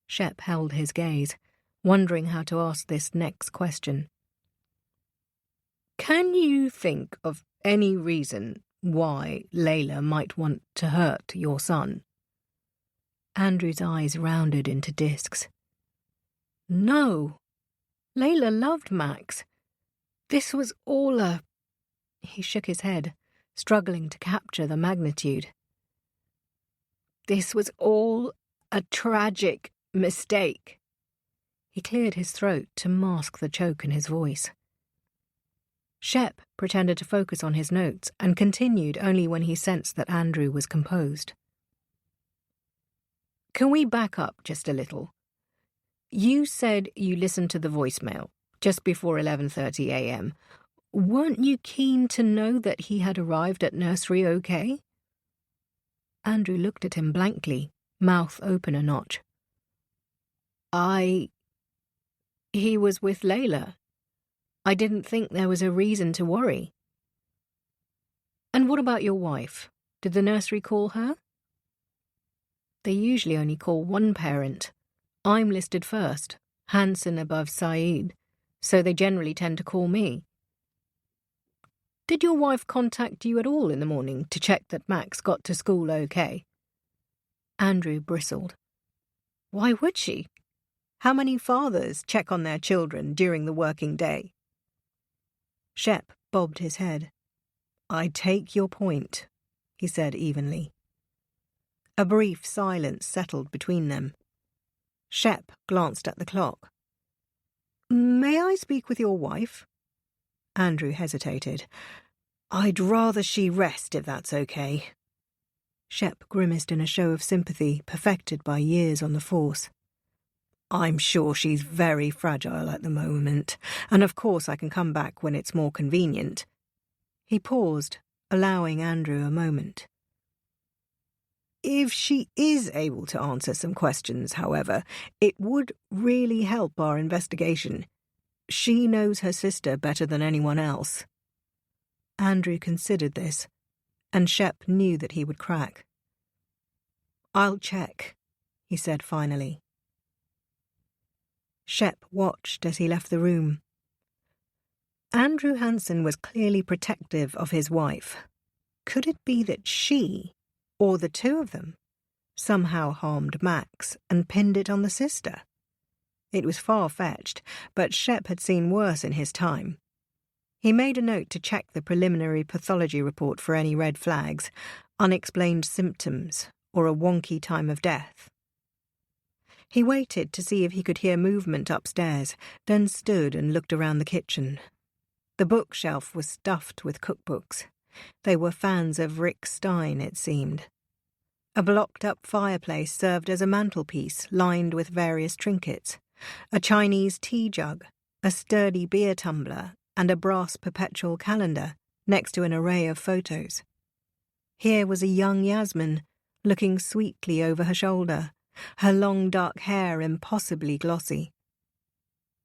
Shep held his gaze, wondering how to ask this next question. Can you think of any reason why Layla might want to hurt your son? Andrew's eyes rounded into discs. No. Layla loved Max. This was all a... He shook his head, struggling to capture the magnitude. This was all a tragic mistake. He cleared his throat to mask the choke in his voice. Shep pretended to focus on his notes and continued only when he sensed that Andrew was composed. Can we back up just a little? You said you listened to the voicemail just before 11:30 a.m. Weren't you keen to know that he had arrived at nursery okay? Andrew looked at him blankly, mouth open a notch. He was with Layla. I didn't think there was a reason to worry. And what about your wife? Did the nursery call her? They usually only call one parent. I'm listed first, Hanson above Saeed, so they generally tend to call me. Did your wife contact you at all in the morning to check that Max got to school okay? Andrew bristled. Why would she? How many fathers check on their children during the working day? Shep bobbed his head. I take your point, he said evenly. A brief silence settled between them. Shep glanced at the clock. May I speak with your wife? Andrew hesitated. I'd rather she rest if that's okay. Shep grimaced in a show of sympathy perfected by years on the force. I'm sure she's very fragile at the moment, and of course I can come back when it's more convenient. He paused, allowing Andrew a moment. If she is able to answer some questions, however, it would really help our investigation. She knows her sister better than anyone else. Andrew considered this, and Shep knew that he would crack. I'll check, he said finally. Shep watched as he left the room. Andrew Hanson was clearly protective of his wife. Could it be that she, or the two of them, somehow harmed Max and pinned it on the sister? It was far-fetched, but Shep had seen worse in his time. He made a note to check the preliminary pathology report for any red flags, unexplained symptoms, or a wonky time of death. He waited to see if he could hear movement upstairs, then stood and looked around the kitchen. The bookshelf was stuffed with cookbooks. They were fans of Rick Stein, it seemed. A blocked-up fireplace served as a mantelpiece lined with various trinkets, a Chinese tea jug, a sturdy beer tumbler, and a brass perpetual calendar next to an array of photos. Here was a young Yasmin, looking sweetly over her shoulder, her long dark hair impossibly glossy.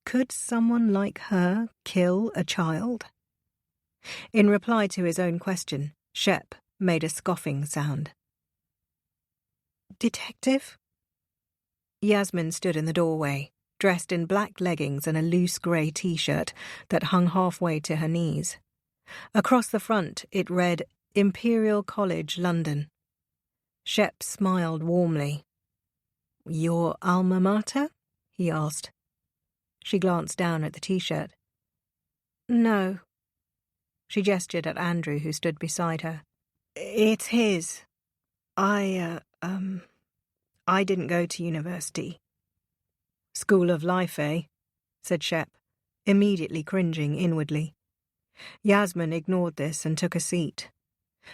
Could someone like her kill a child? In reply to his own question, Shep made a scoffing sound. Detective? Yasmin stood in the doorway, dressed in black leggings and a loose grey t-shirt that hung halfway to her knees. Across the front it read, Imperial College, London. Shep smiled warmly. Your alma mater? He asked. She glanced down at the t-shirt. No. She gestured at Andrew, who stood beside her. It's his. I didn't go to university. School of life, eh? Said Shep, immediately cringing inwardly. Yasmin ignored this and took a seat.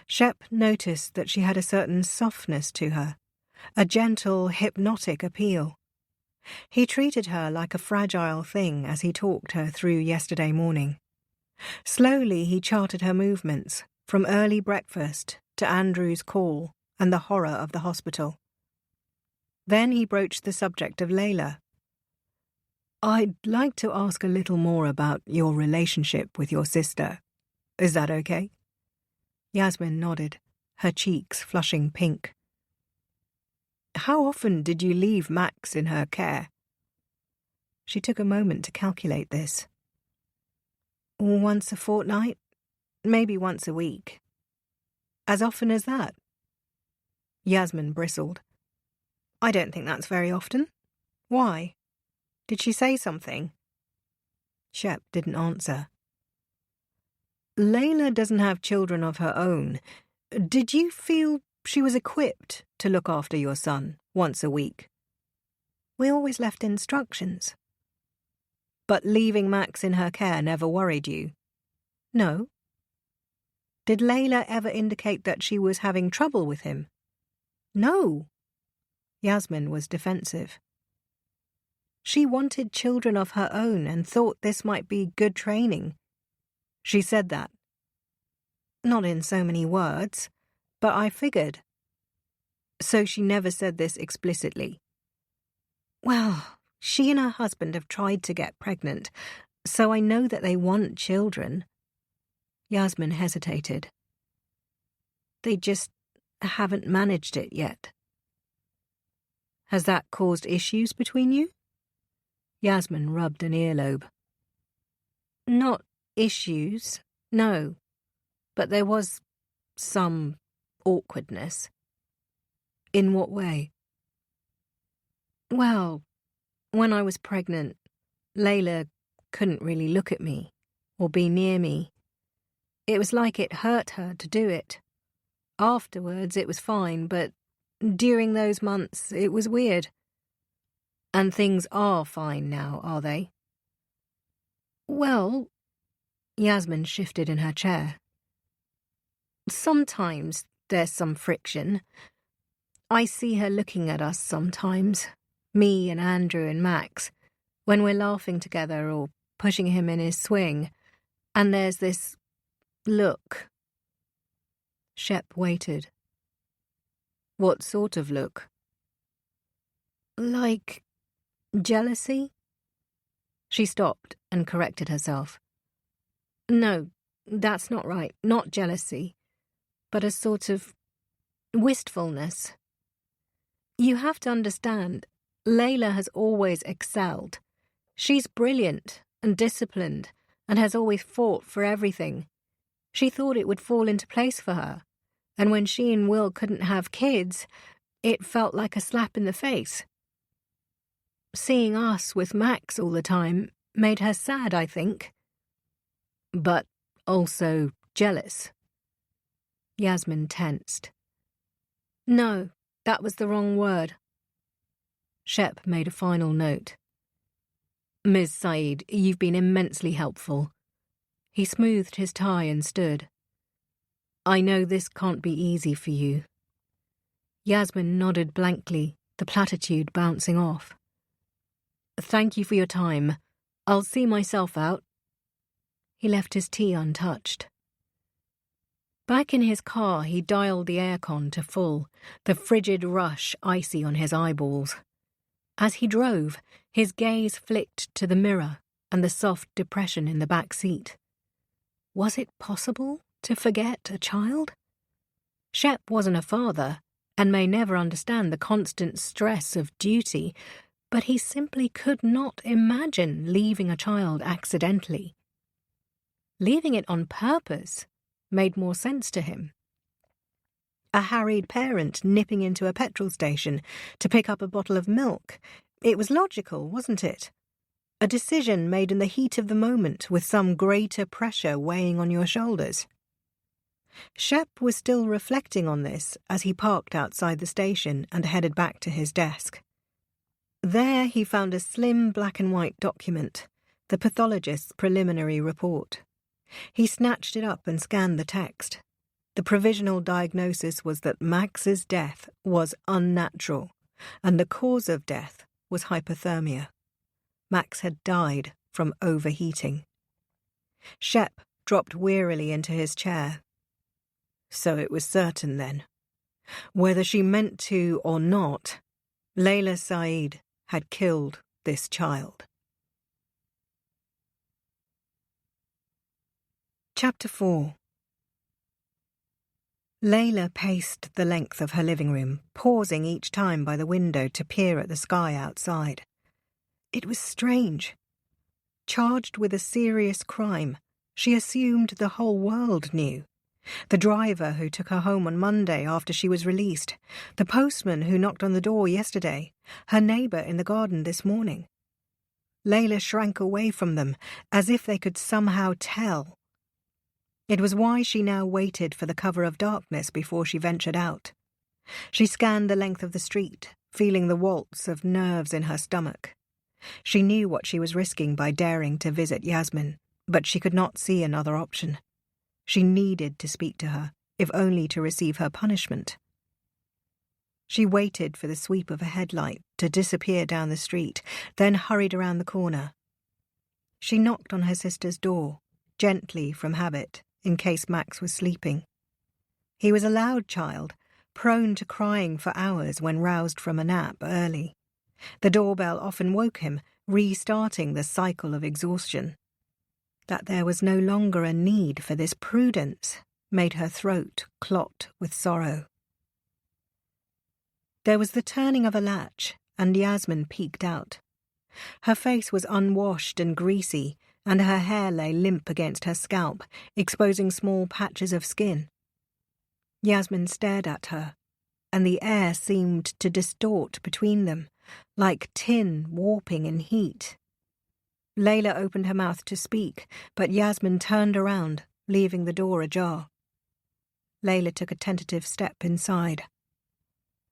Shep noticed that she had a certain softness to her, a gentle, hypnotic appeal. He treated her like a fragile thing as he talked her through yesterday morning. Slowly he charted her movements, from early breakfast to Andrew's call and the horror of the hospital. Then he broached the subject of Layla. I'd like to ask a little more about your relationship with your sister. Is that okay? Yasmin nodded, her cheeks flushing pink. How often did you leave Max in her care? She took a moment to calculate this. Once a fortnight, maybe once a week. As often as that? Yasmin bristled. I don't think that's very often. Why? Did she say something? Shep didn't answer. Layla doesn't have children of her own. Did you feel she was equipped to look after your son once a week? We always left instructions. But leaving Max in her care never worried you? No. Did Layla ever indicate that she was having trouble with him? No. Yasmin was defensive. She wanted children of her own and thought this might be good training. She said that. Not in so many words, but I figured. So she never said this explicitly. Well, she and her husband have tried to get pregnant, so I know that they want children. Yasmin hesitated. They just haven't managed it yet. Has that caused issues between you? Yasmin rubbed an earlobe. Not issues, no. But there was some awkwardness. In what way? Well, when I was pregnant, Layla couldn't really look at me or be near me. It was like it hurt her to do it. Afterwards, it was fine, but during those months, it was weird. And things are fine now, are they? Well, Yasmin shifted in her chair. Sometimes there's some friction. I see her looking at us sometimes, me and Andrew and Max, when we're laughing together or pushing him in his swing, and there's this look. Shep waited. What sort of look? Like jealousy? She stopped and corrected herself. No, that's not right. Not jealousy, but a sort of wistfulness. You have to understand, Layla has always excelled. She's brilliant and disciplined and has always fought for everything. She thought it would fall into place for her, and when she and Will couldn't have kids, it felt like a slap in the face. Seeing us with Max all the time made her sad, I think. But also jealous. Yasmin tensed. No, that was the wrong word. Shep made a final note. Ms. Saeed, you've been immensely helpful. He smoothed his tie and stood. I know this can't be easy for you. Yasmin nodded blankly, the platitude bouncing off. Thank you for your time. I'll see myself out. He left his tea untouched. Back in his car, he dialed the aircon to full, the frigid rush icy on his eyeballs. As he drove, his gaze flicked to the mirror and the soft depression in the back seat. Was it possible to forget a child? Shep wasn't a father, and may never understand the constant stress of duty, but he simply could not imagine leaving a child accidentally. Leaving it on purpose made more sense to him. A harried parent nipping into a petrol station to pick up a bottle of milk. It was logical, wasn't it? A decision made in the heat of the moment with some greater pressure weighing on your shoulders. Shep was still reflecting on this as he parked outside the station and headed back to his desk. There he found a slim black-and-white document, the pathologist's preliminary report. He snatched it up and scanned the text. The provisional diagnosis was that Max's death was unnatural, and the cause of death was hypothermia. Max had died from overheating. Shep dropped wearily into his chair. So it was certain then. Whether she meant to or not, Layla Saeed had killed this child. Chapter 4. Layla paced the length of her living room, pausing each time by the window to peer at the sky outside. It was strange. Charged with a serious crime, she assumed the whole world knew. The driver who took her home on Monday after she was released, the postman who knocked on the door yesterday, her neighbour in the garden this morning. Layla shrank away from them, as if they could somehow tell. It was why she now waited for the cover of darkness before she ventured out. She scanned the length of the street, feeling the waltz of nerves in her stomach. She knew what she was risking by daring to visit Yasmin, but she could not see another option. She needed to speak to her, if only to receive her punishment. She waited for the sweep of a headlight to disappear down the street, then hurried around the corner. She knocked on her sister's door, gently from habit, in case Max was sleeping. He was a loud child, prone to crying for hours when roused from a nap early. The doorbell often woke him, restarting the cycle of exhaustion. That there was no longer a need for this prudence made her throat clot with sorrow. There was the turning of a latch, and Yasmin peeked out. Her face was unwashed and greasy, and her hair lay limp against her scalp, exposing small patches of skin. Yasmin stared at her, and the air seemed to distort between them, like tin warping in heat. Layla opened her mouth to speak, but Yasmin turned around, leaving the door ajar. Layla took a tentative step inside.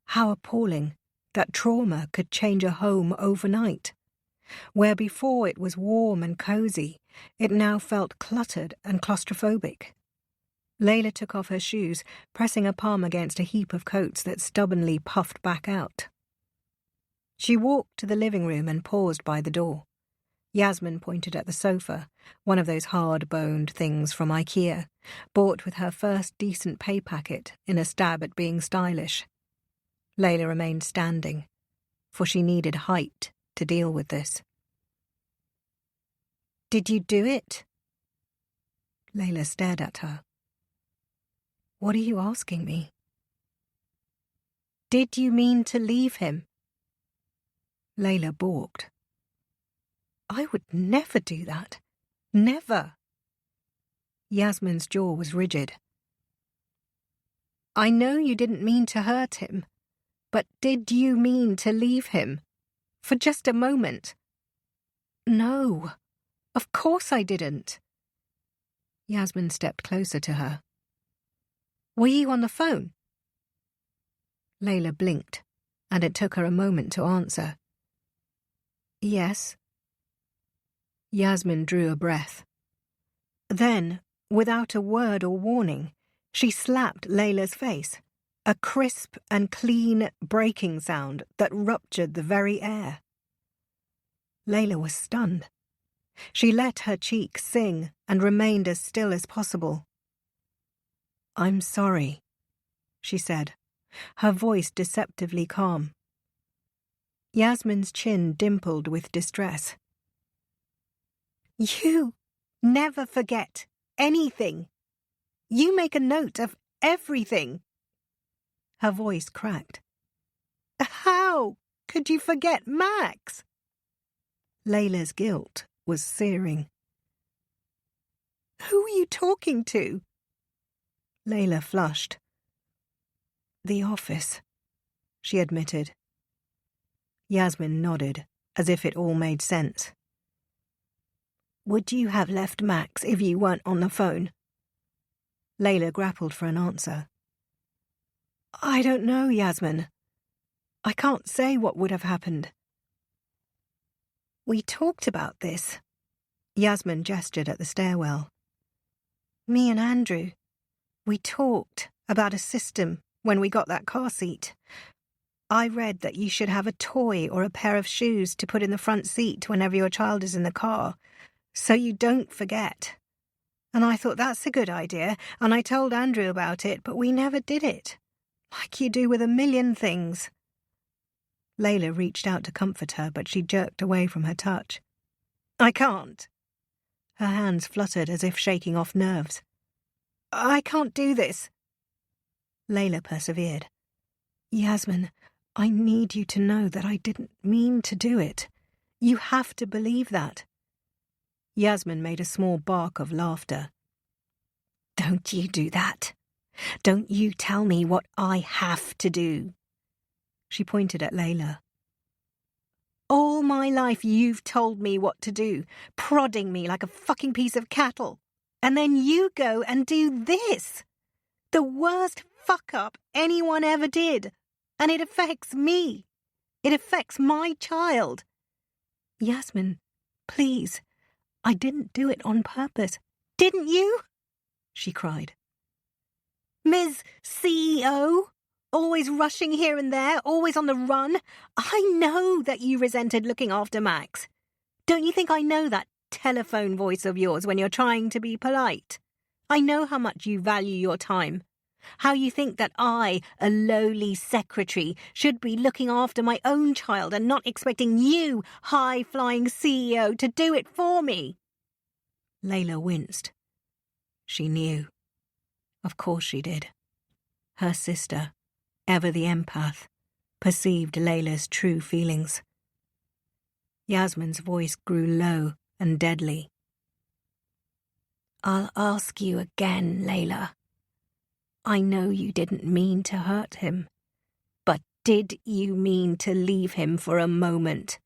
How appalling that trauma could change a home overnight. Where before it was warm and cozy, it now felt cluttered and claustrophobic. Layla took off her shoes, pressing a palm against a heap of coats that stubbornly puffed back out. She walked to the living room and paused by the door. Yasmin pointed at the sofa, one of those hard-boned things from IKEA, bought with her first decent pay packet in a stab at being stylish. Layla remained standing, for she needed height to deal with this. "Did you do it?" Layla stared at her. "What are you asking me?" "Did you mean to leave him?" Layla balked. "I would never do that. Never." Yasmin's jaw was rigid. "I know you didn't mean to hurt him, but did you mean to leave him? For just a moment?" "No, of course I didn't." Yasmin stepped closer to her. "Were you on the phone?" Layla blinked, and it took her a moment to answer. "Yes." Yasmin drew a breath. Then, without a word or warning, she slapped Layla's face, a crisp and clean breaking sound that ruptured the very air. Layla was stunned. She let her cheek sing and remained as still as possible. "I'm sorry," she said, her voice deceptively calm. Yasmin's chin dimpled with distress. "You never forget anything. You make a note of everything." Her voice cracked. How could you forget Max? Layla's guilt was searing. Who were you talking to? Layla flushed. The office, she admitted. Yasmin nodded, as if it all made sense. Would you have left Max if you weren't on the phone? Layla grappled for an answer. I don't know, Yasmin. I can't say what would have happened. We talked about this. Yasmin gestured at the stairwell. Me and Andrew. We talked about a system when we got that car seat. I read that you should have a toy or a pair of shoes to put in the front seat whenever your child is in the car, so you don't forget. And I thought that's a good idea, and I told Andrew about it, but we never did it. Like you do with a million things. Layla reached out to comfort her, but she jerked away from her touch. I can't. Her hands fluttered as if shaking off nerves. I can't do this. Layla persevered. Yasmin, I need you to know that I didn't mean to do it. You have to believe that. Yasmin made a small bark of laughter. Don't you do that. Don't you tell me what I have to do. She pointed at Layla. All my life you've told me what to do, prodding me like a fucking piece of cattle. And then you go and do this. The worst fuck-up anyone ever did. And it affects me. It affects my child. Yasmin, please, I didn't do it on purpose. Didn't you? She cried. Ms. CEO, always rushing here and there, always on the run. I know that you resented looking after Max. Don't you think I know that telephone voice of yours when you're trying to be polite? I know how much you value your time. How you think that I, a lowly secretary, should be looking after my own child and not expecting you, high-flying CEO, to do it for me. Layla winced. She knew. Of course she did. Her sister, ever the empath, perceived Layla's true feelings. Yasmin's voice grew low and deadly. I'll ask you again, Layla. I know you didn't mean to hurt him, but did you mean to leave him for a moment?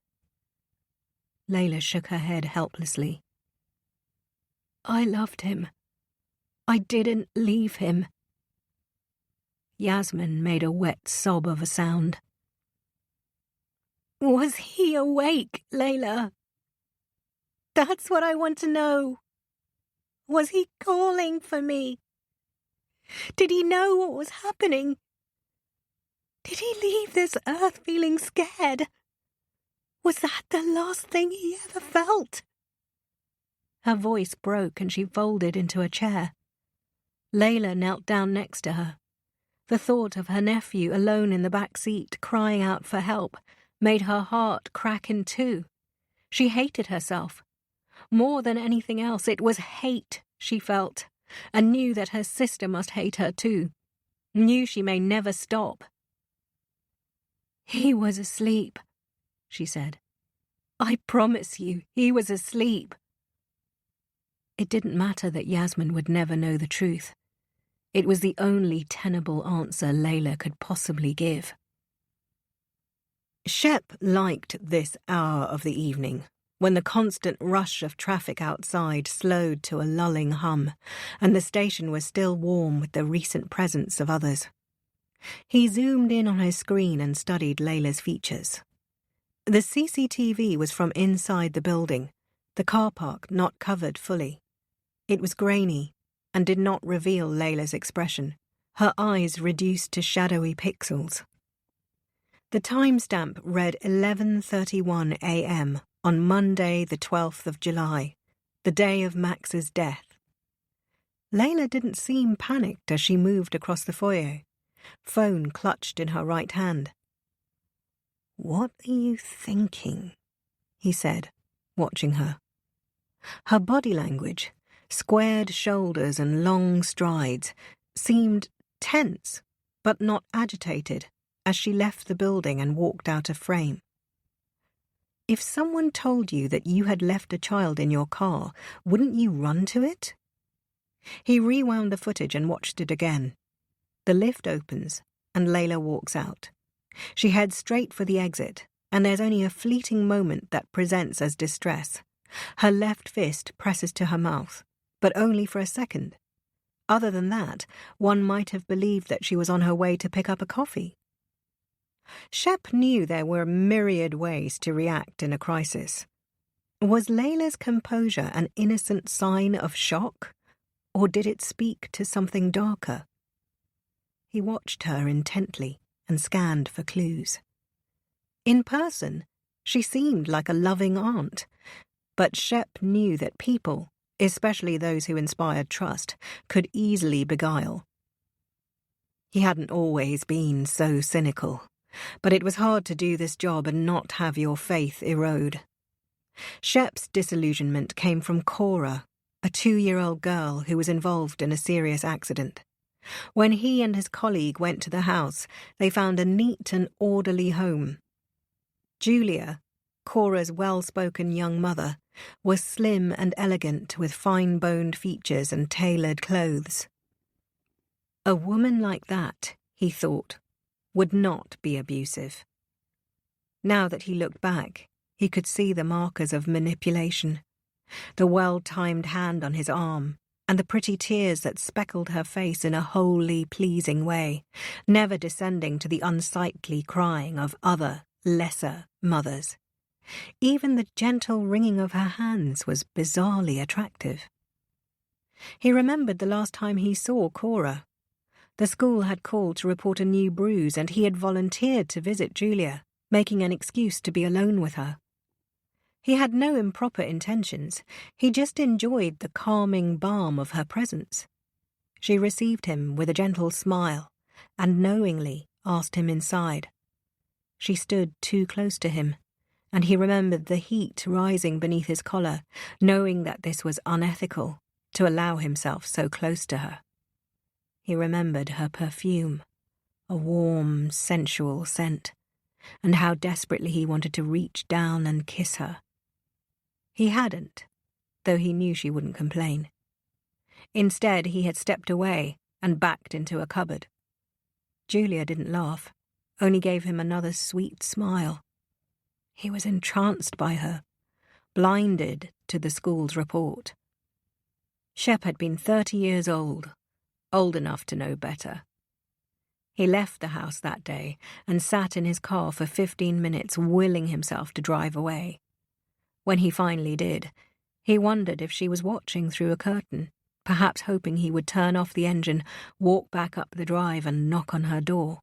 Layla shook her head helplessly. I loved him. I didn't leave him. Yasmin made a wet sob of a sound. Was he awake, Layla? That's what I want to know. Was he calling for me? Did he know what was happening? Did he leave this earth feeling scared? Was that the last thing he ever felt? Her voice broke and she folded into a chair. Layla knelt down next to her. The thought of her nephew alone in the back seat, crying out for help, made her heart crack in two. She hated herself. More than anything else, it was hate she felt, and knew that her sister must hate her too. Knew she may never stop. He was asleep, she said. I promise you, he was asleep. It didn't matter that Yasmin would never know the truth. It was the only tenable answer Layla could possibly give. Shep liked this hour of the evening, when the constant rush of traffic outside slowed to a lulling hum, and the station was still warm with the recent presence of others. He zoomed in on his screen and studied Layla's features. The CCTV was from inside the building, the car park not covered fully. It was grainy and did not reveal Layla's expression, her eyes reduced to shadowy pixels. The timestamp read 11:31 a.m. on Monday the 12th of July, the day of Max's death. Layla didn't seem panicked as she moved across the foyer, phone clutched in her right hand. What are you thinking? He said, watching her. Her body language, squared shoulders and long strides, seemed tense, but not agitated, as she left the building and walked out of frame. If someone told you that you had left a child in your car, wouldn't you run to it? He rewound the footage and watched it again. The lift opens, and Layla walks out. She heads straight for the exit, and there's only a fleeting moment that presents as distress. Her left fist presses to her mouth, but only for a second. Other than that, one might have believed that she was on her way to pick up a coffee. Shep knew there were myriad ways to react in a crisis. Was Layla's composure an innocent sign of shock, or did it speak to something darker? He watched her intently and scanned for clues. In person, she seemed like a loving aunt, but Shep knew that people, especially those who inspired trust, could easily beguile. He hadn't always been so cynical, but it was hard to do this job and not have your faith erode. Shep's disillusionment came from Cora, a 2-year-old girl who was involved in a serious accident. When he and his colleague went to the house, they found a neat and orderly home. Julia, Cora's well-spoken young mother, was slim and elegant with fine-boned features and tailored clothes. A woman like that, he thought, would not be abusive. Now that he looked back, he could see the markers of manipulation, the well-timed hand on his arm, and the pretty tears that speckled her face in a wholly pleasing way, never descending to the unsightly crying of other, lesser mothers. Even the gentle wringing of her hands was bizarrely attractive. He remembered the last time he saw Cora. The school had called to report a new bruise, and he had volunteered to visit Julia, making an excuse to be alone with her. He had no improper intentions. He just enjoyed the calming balm of her presence. She received him with a gentle smile and knowingly asked him inside. She stood too close to him, and he remembered the heat rising beneath his collar, knowing that this was unethical to allow himself so close to her. He remembered her perfume, a warm, sensual scent, and how desperately he wanted to reach down and kiss her. He hadn't, though he knew she wouldn't complain. Instead, he had stepped away and backed into a cupboard. Julia didn't laugh, only gave him another sweet smile. He was entranced by her, blinded to the school's report. Shep had been 30 years old enough to know better. He left the house that day and sat in his car for 15 minutes, willing himself to drive away. When he finally did, he wondered if she was watching through a curtain, perhaps hoping he would turn off the engine, walk back up the drive and knock on her door.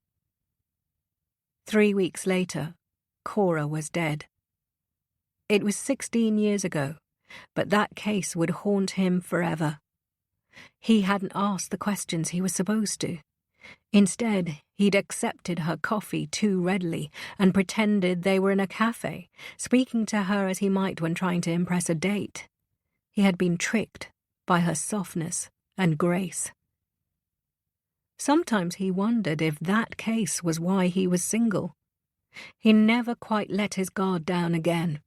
3 weeks later, Cora was dead. It was 16 years ago, but that case would haunt him forever. He hadn't asked the questions he was supposed to. Instead, he'd accepted her coffee too readily and pretended they were in a cafe, speaking to her as he might when trying to impress a date. He had been tricked by her softness and grace. Sometimes he wondered if that case was why he was single. He never quite let his guard down again.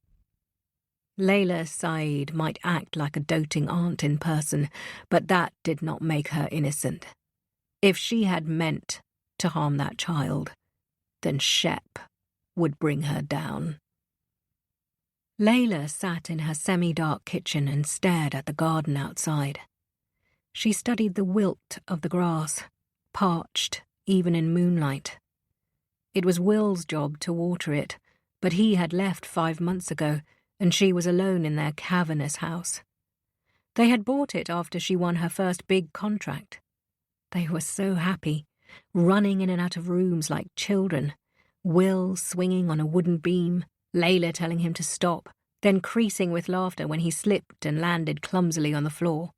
Layla Saeed might act like a doting aunt in person, but that did not make her innocent. If she had meant to harm that child, then Shep would bring her down. Layla sat in her semi-dark kitchen and stared at the garden outside. She studied the wilt of the grass, parched even in moonlight. It was Will's job to water it, but he had left 5 months ago, and she was alone in their cavernous house. They had bought it after she won her first big contract. They were so happy, running in and out of rooms like children, Will swinging on a wooden beam, Layla telling him to stop, then creasing with laughter when he slipped and landed clumsily on the floor.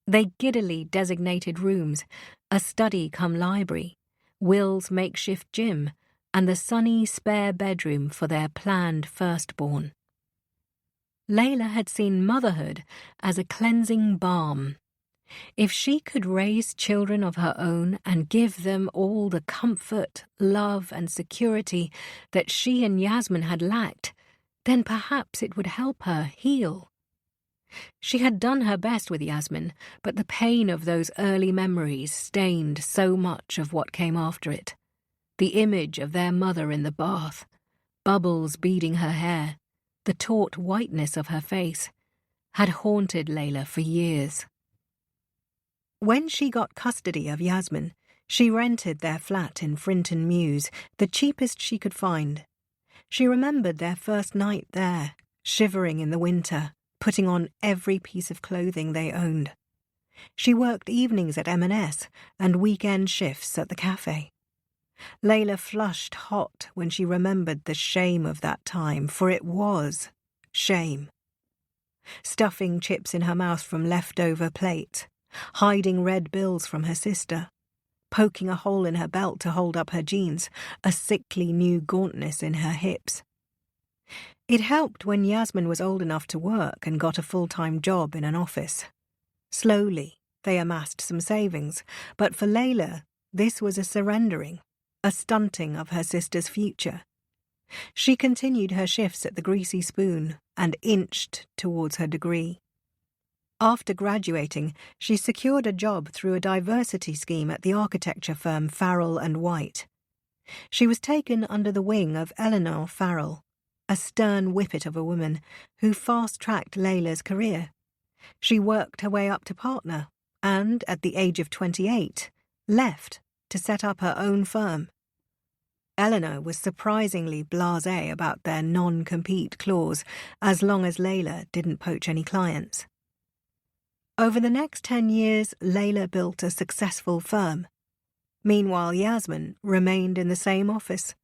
They giddily designated rooms, a study cum library, Will's makeshift gym, and the sunny spare bedroom for their planned firstborn. Layla had seen motherhood as a cleansing balm. If she could raise children of her own and give them all the comfort, love, and security that she and Yasmin had lacked, then perhaps it would help her heal. She had done her best with Yasmin, but the pain of those early memories stained so much of what came after it. The image of their mother in the bath, bubbles beading her hair, the taut whiteness of her face, had haunted Layla for years. When she got custody of Yasmin, she rented their flat in Frinton Mews, the cheapest she could find. She remembered their first night there, shivering in the winter, putting on every piece of clothing they owned. She worked evenings at M&S and weekend shifts at the cafe. Layla flushed hot when she remembered the shame of that time, for it was shame. Stuffing chips in her mouth from leftover plates, hiding red bills from her sister, poking a hole in her belt to hold up her jeans, a sickly new gauntness in her hips. It helped when Yasmin was old enough to work and got a full-time job in an office. Slowly, they amassed some savings, but for Layla, this was a surrendering, a stunting of her sister's future. She continued her shifts at the Greasy Spoon and inched towards her degree. After graduating, she secured a job through a diversity scheme at the architecture firm Farrell and White. She was taken under the wing of Eleanor Farrell, a stern whippet of a woman who fast-tracked Layla's career. She worked her way up to partner and, at the age of 28, left to set up her own firm. Eleanor was surprisingly blasé about their non-compete clause, as long as Layla didn't poach any clients. Over the next 10 years, Layla built a successful firm. Meanwhile, Yasmin remained in the same office,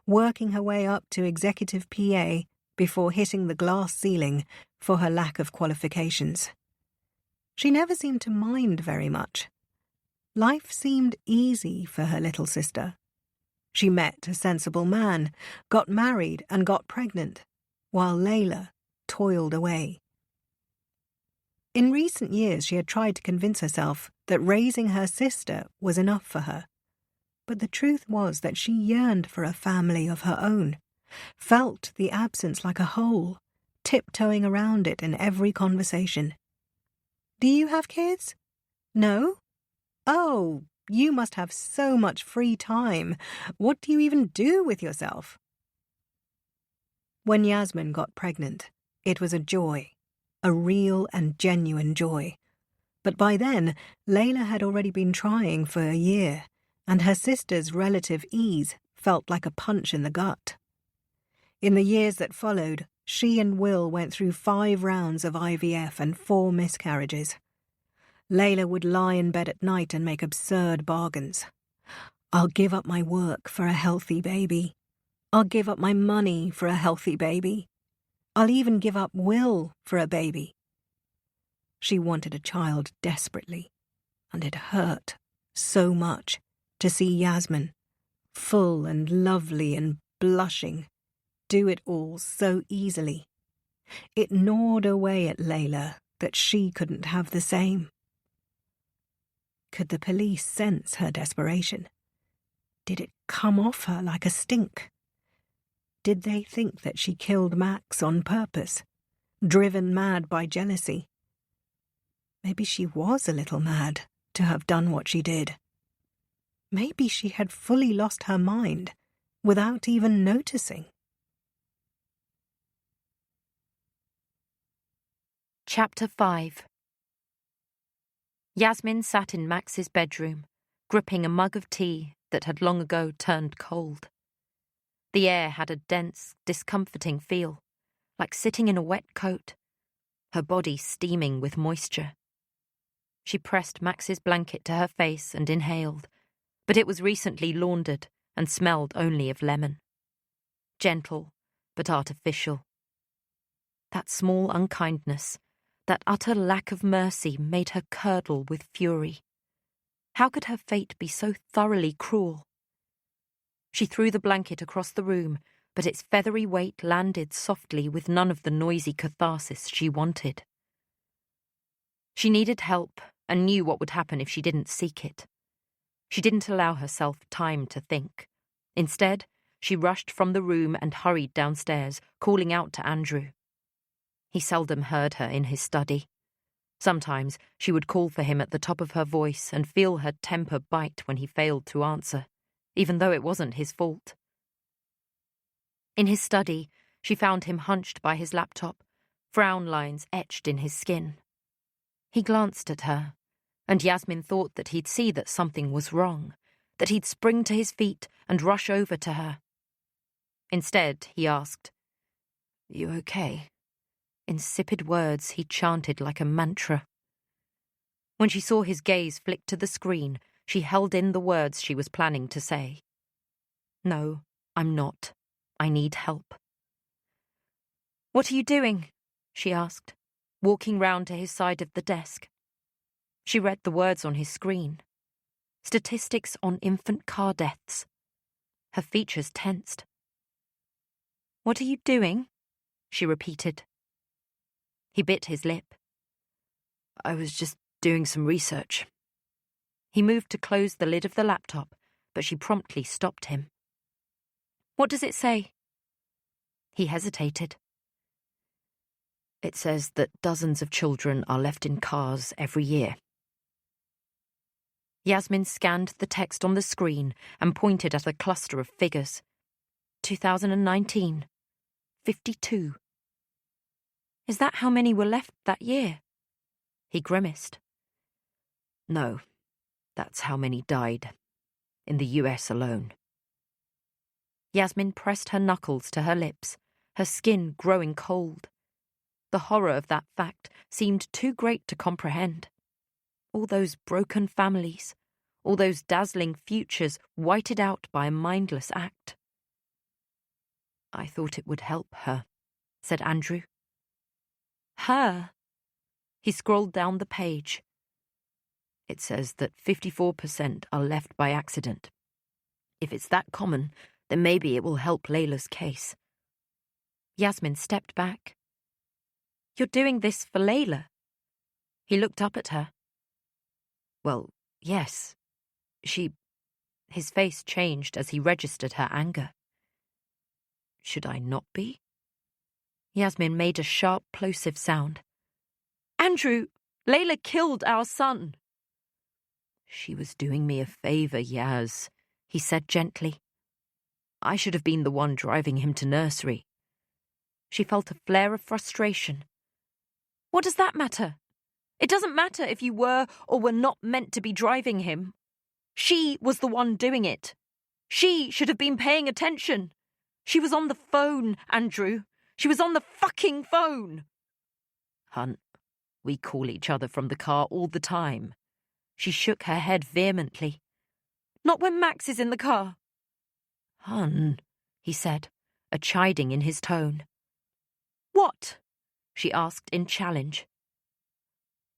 working her way up to executive PA before hitting the glass ceiling for her lack of qualifications. She never seemed to mind very much. Life seemed easy for her little sister. She met a sensible man, got married and got pregnant, while Layla toiled away. In recent years, she had tried to convince herself that raising her sister was enough for her. But the truth was that she yearned for a family of her own, felt the absence like a hole, tiptoeing around it in every conversation. "Do you have kids?" "No." "Oh, you must have so much free time. What do you even do with yourself?" When Yasmin got pregnant, it was a joy, a real and genuine joy. But by then, Layla had already been trying for a year, and her sister's relative ease felt like a punch in the gut. In the years that followed, she and Will went through 5 rounds of IVF and 4 miscarriages. Layla would lie in bed at night and make absurd bargains. "I'll give up my work for a healthy baby. I'll give up my money for a healthy baby. I'll even give up Will for a baby." She wanted a child desperately, and it hurt so much to see Yasmin, full and lovely and blushing, do it all so easily. It gnawed away at Layla that she couldn't have the same. Could the police sense her desperation? Did it come off her like a stink? Did they think that she killed Max on purpose, driven mad by jealousy? Maybe she was a little mad to have done what she did. Maybe she had fully lost her mind without even noticing. Chapter 5. Yasmin sat in Max's bedroom, gripping a mug of tea that had long ago turned cold. The air had a dense, discomforting feel, like sitting in a wet coat, her body steaming with moisture. She pressed Max's blanket to her face and inhaled, but it was recently laundered and smelled only of lemon. Gentle, but artificial. That small unkindness, that utter lack of mercy made her curdle with fury. How could her fate be so thoroughly cruel? She threw the blanket across the room, but its feathery weight landed softly with none of the noisy catharsis she wanted. She needed help, and knew what would happen if she didn't seek it. She didn't allow herself time to think. Instead, she rushed from the room and hurried downstairs, calling out to Andrew. He seldom heard her in his study. Sometimes she would call for him at the top of her voice and feel her temper bite when he failed to answer, even though it wasn't his fault. In his study, she found him hunched by his laptop, frown lines etched in his skin. He glanced at her, and Yasmin thought that he'd see that something was wrong, that he'd spring to his feet and rush over to her. Instead, he asked, "You okay?" Insipid words he chanted like a mantra. When she saw his gaze flick to the screen, she held in the words she was planning to say. "No, I'm not. I need help." "What are you doing?" she asked, walking round to his side of the desk. She read the words on his screen. Statistics on infant car deaths. Her features tensed. "What are you doing?" she repeated. He bit his lip. "I was just doing some research." He moved to close the lid of the laptop, but she promptly stopped him. "What does it say?" He hesitated. "It says that dozens of children are left in cars every year." Yasmin scanned the text on the screen and pointed at a cluster of figures. 2019. 52. Is that how many were left that year? He grimaced. "No, that's how many died. In the US alone." Yasmin pressed her knuckles to her lips, her skin growing cold. The horror of that fact seemed too great to comprehend. All those broken families, all those dazzling futures whited out by a mindless act. "I thought it would help her," said Andrew. "Her?" He scrolled down the page. "It says that 54% are left by accident. If it's that common, then maybe it will help Layla's case." Yasmin stepped back. "You're doing this for Layla?" He looked up at her. "Well, yes. His face changed as he registered her anger. "Should I not be?" Yasmin made a sharp, plosive sound. "Andrew, Layla killed our son." "She was doing me a favour, Yaz," he said gently. "I should have been the one driving him to nursery." She felt a flare of frustration. "What does that matter? It doesn't matter if you were or were not meant to be driving him. She was the one doing it. She should have been paying attention. She was on the phone, Andrew. She was on the fucking phone." "Hun, we call each other from the car all the time." She shook her head vehemently. "Not when Max is in the car." "Hun," he said, a chiding in his tone. "What?" she asked in challenge.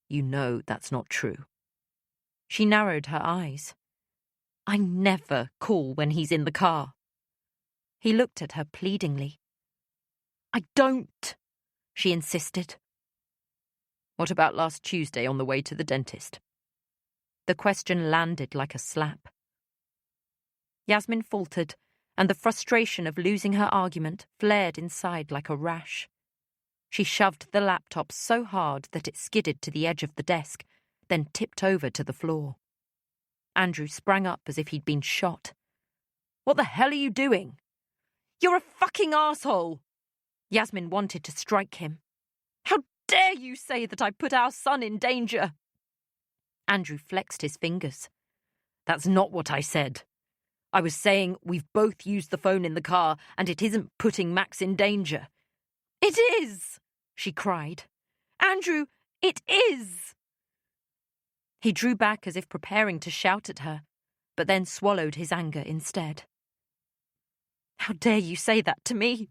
"You know that's not true." She narrowed her eyes. "I never call when he's in the car." He looked at her pleadingly. "I don't," she insisted. "What about last Tuesday on the way to the dentist?" The question landed like a slap. Yasmin faltered, and the frustration of losing her argument flared inside like a rash. She shoved the laptop so hard that it skidded to the edge of the desk, then tipped over to the floor. Andrew sprang up as if he'd been shot. "What the hell are you doing?" "You're a fucking arsehole!" Yasmin wanted to strike him. "How dare you say that I put our son in danger?" Andrew flexed his fingers. "That's not what I said. I was saying we've both used the phone in the car and it isn't putting Max in danger." "It is!" she cried. "Andrew, it is!" He drew back as if preparing to shout at her, but then swallowed his anger instead. "How dare you say that to me?"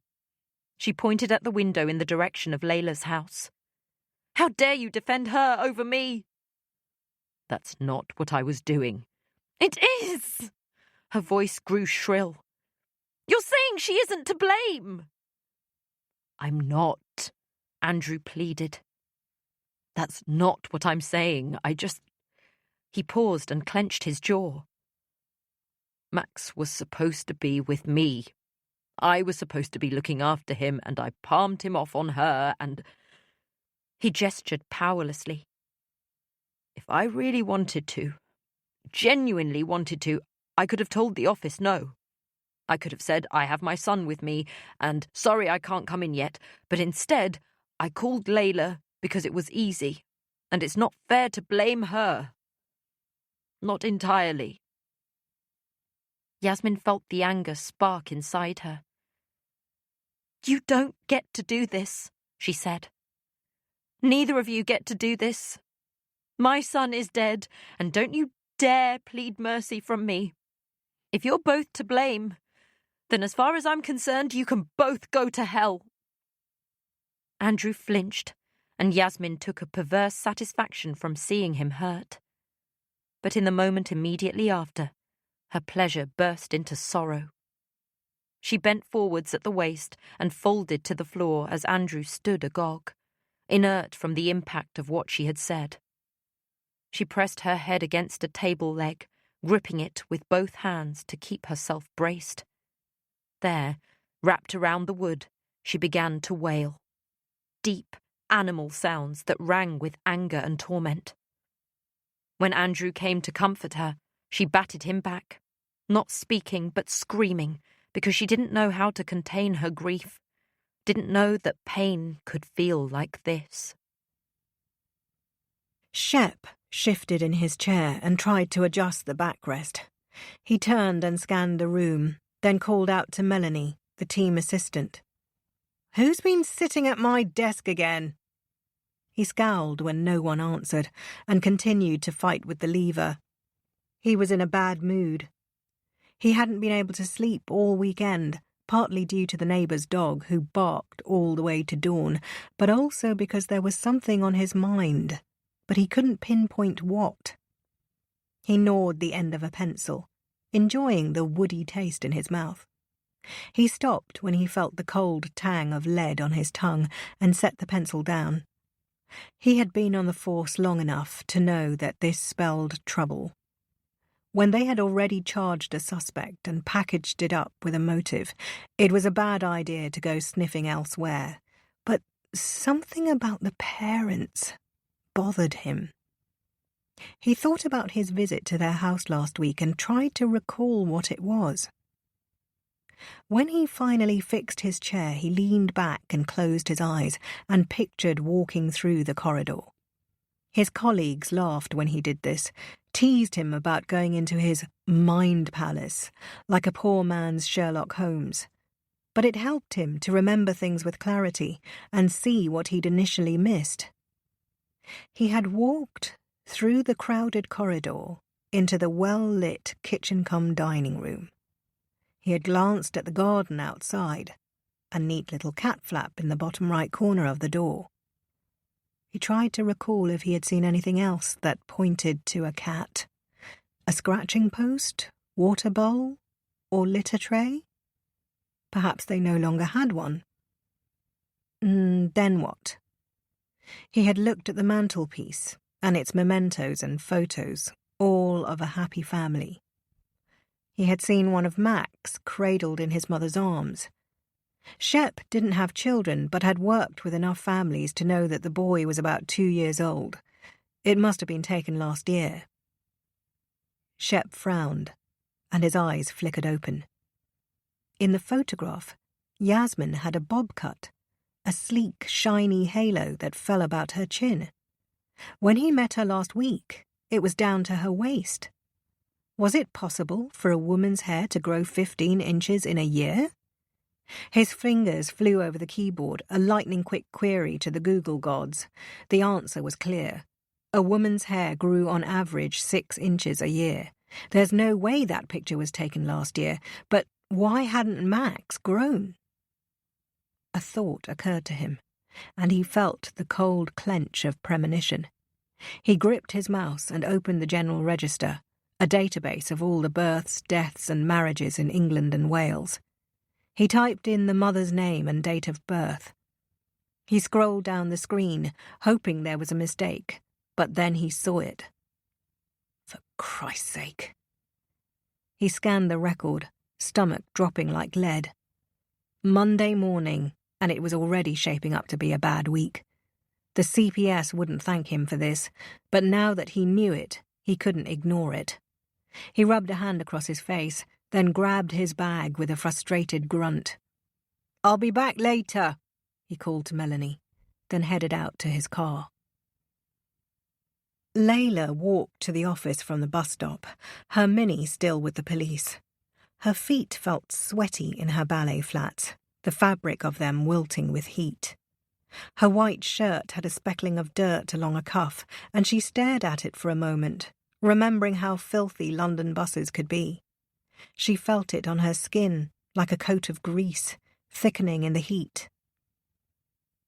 She pointed at the window in the direction of Layla's house. "How dare you defend her over me?" "That's not what I was doing." "It is!" Her voice grew shrill. "You're saying she isn't to blame." "I'm not," Andrew pleaded. "That's not what I'm saying. I just..." He paused and clenched his jaw. Max was supposed to be with me. I was supposed to be looking after him, and I palmed him off on her, and... He gestured powerlessly. If I really wanted to, genuinely wanted to, I could have told the office no. I could have said, I have my son with me, and sorry I can't come in yet, but instead I called Layla because it was easy, and it's not fair to blame her. Not entirely. Yasmin felt the anger spark inside her. You don't get to do this, she said. Neither of you get to do this. My son is dead, and don't you dare plead mercy from me. If you're both to blame, then as far as I'm concerned, you can both go to hell. Andrew flinched, and Yasmin took a perverse satisfaction from seeing him hurt. But in the moment immediately after, her pleasure burst into sorrow. She bent forwards at the waist and folded to the floor as Andrew stood agog, inert from the impact of what she had said. She pressed her head against a table leg, gripping it with both hands to keep herself braced. There, wrapped around the wood, she began to wail. Deep, animal sounds that rang with anger and torment. When Andrew came to comfort her, she batted him back, not speaking but screaming, because she didn't know how to contain her grief, didn't know that pain could feel like this. Shep shifted in his chair and tried to adjust the backrest. He turned and scanned the room, then called out to Melanie, the team assistant. "Who's been sitting at my desk again?" He scowled when no one answered and continued to fight with the lever. He was in a bad mood. He hadn't been able to sleep all weekend, partly due to the neighbour's dog who barked all the way to dawn, but also because there was something on his mind, but he couldn't pinpoint what. He gnawed the end of a pencil, enjoying the woody taste in his mouth. He stopped when he felt the cold tang of lead on his tongue and set the pencil down. He had been on the force long enough to know that this spelled trouble. When they had already charged a suspect and packaged it up with a motive, it was a bad idea to go sniffing elsewhere. But something about the parents bothered him. He thought about his visit to their house last week and tried to recall what it was. When he finally fixed his chair, he leaned back and closed his eyes and pictured walking through the corridor. His colleagues laughed when he did this, teased him about going into his mind palace, like a poor man's Sherlock Holmes. But it helped him to remember things with clarity and see what he'd initially missed. He had walked through the crowded corridor into the well-lit kitchen-cum-dining room. He had glanced at the garden outside, a neat little cat flap in the bottom right corner of the door. He tried to recall if he had seen anything else that pointed to a cat. A scratching post, water bowl, or litter tray? Perhaps they no longer had one. Then what? He had looked at the mantelpiece and its mementos and photos, all of a happy family. He had seen one of Max cradled in his mother's arms. Shep didn't have children, but had worked with enough families to know that the boy was about 2 years old. It must have been taken last year. Shep frowned, and his eyes flickered open. In the photograph, Yasmin had a bob cut, a sleek, shiny halo that fell about her chin. When he met her last week, it was down to her waist. Was it possible for a woman's hair to grow 15 inches in a year? His fingers flew over the keyboard, a lightning-quick query to the Google gods. The answer was clear. A woman's hair grew on average 6 inches a year. There's no way that picture was taken last year, but why hadn't Max grown? A thought occurred to him, and he felt the cold clench of premonition. He gripped his mouse and opened the general register, a database of all the births, deaths and marriages in England and Wales. He typed in the mother's name and date of birth. He scrolled down the screen, hoping there was a mistake, but then he saw it. For Christ's sake. He scanned the record, stomach dropping like lead. Monday morning, and it was already shaping up to be a bad week. The CPS wouldn't thank him for this, but now that he knew it, he couldn't ignore it. He rubbed a hand across his face, then grabbed his bag with a frustrated grunt. "I'll be back later," he called to Melanie, then headed out to his car. Layla walked to the office from the bus stop, her Mini still with the police. Her feet felt sweaty in her ballet flats, the fabric of them wilting with heat. Her white shirt had a speckling of dirt along a cuff, and she stared at it for a moment, remembering how filthy London buses could be. She felt it on her skin, like a coat of grease, thickening in the heat.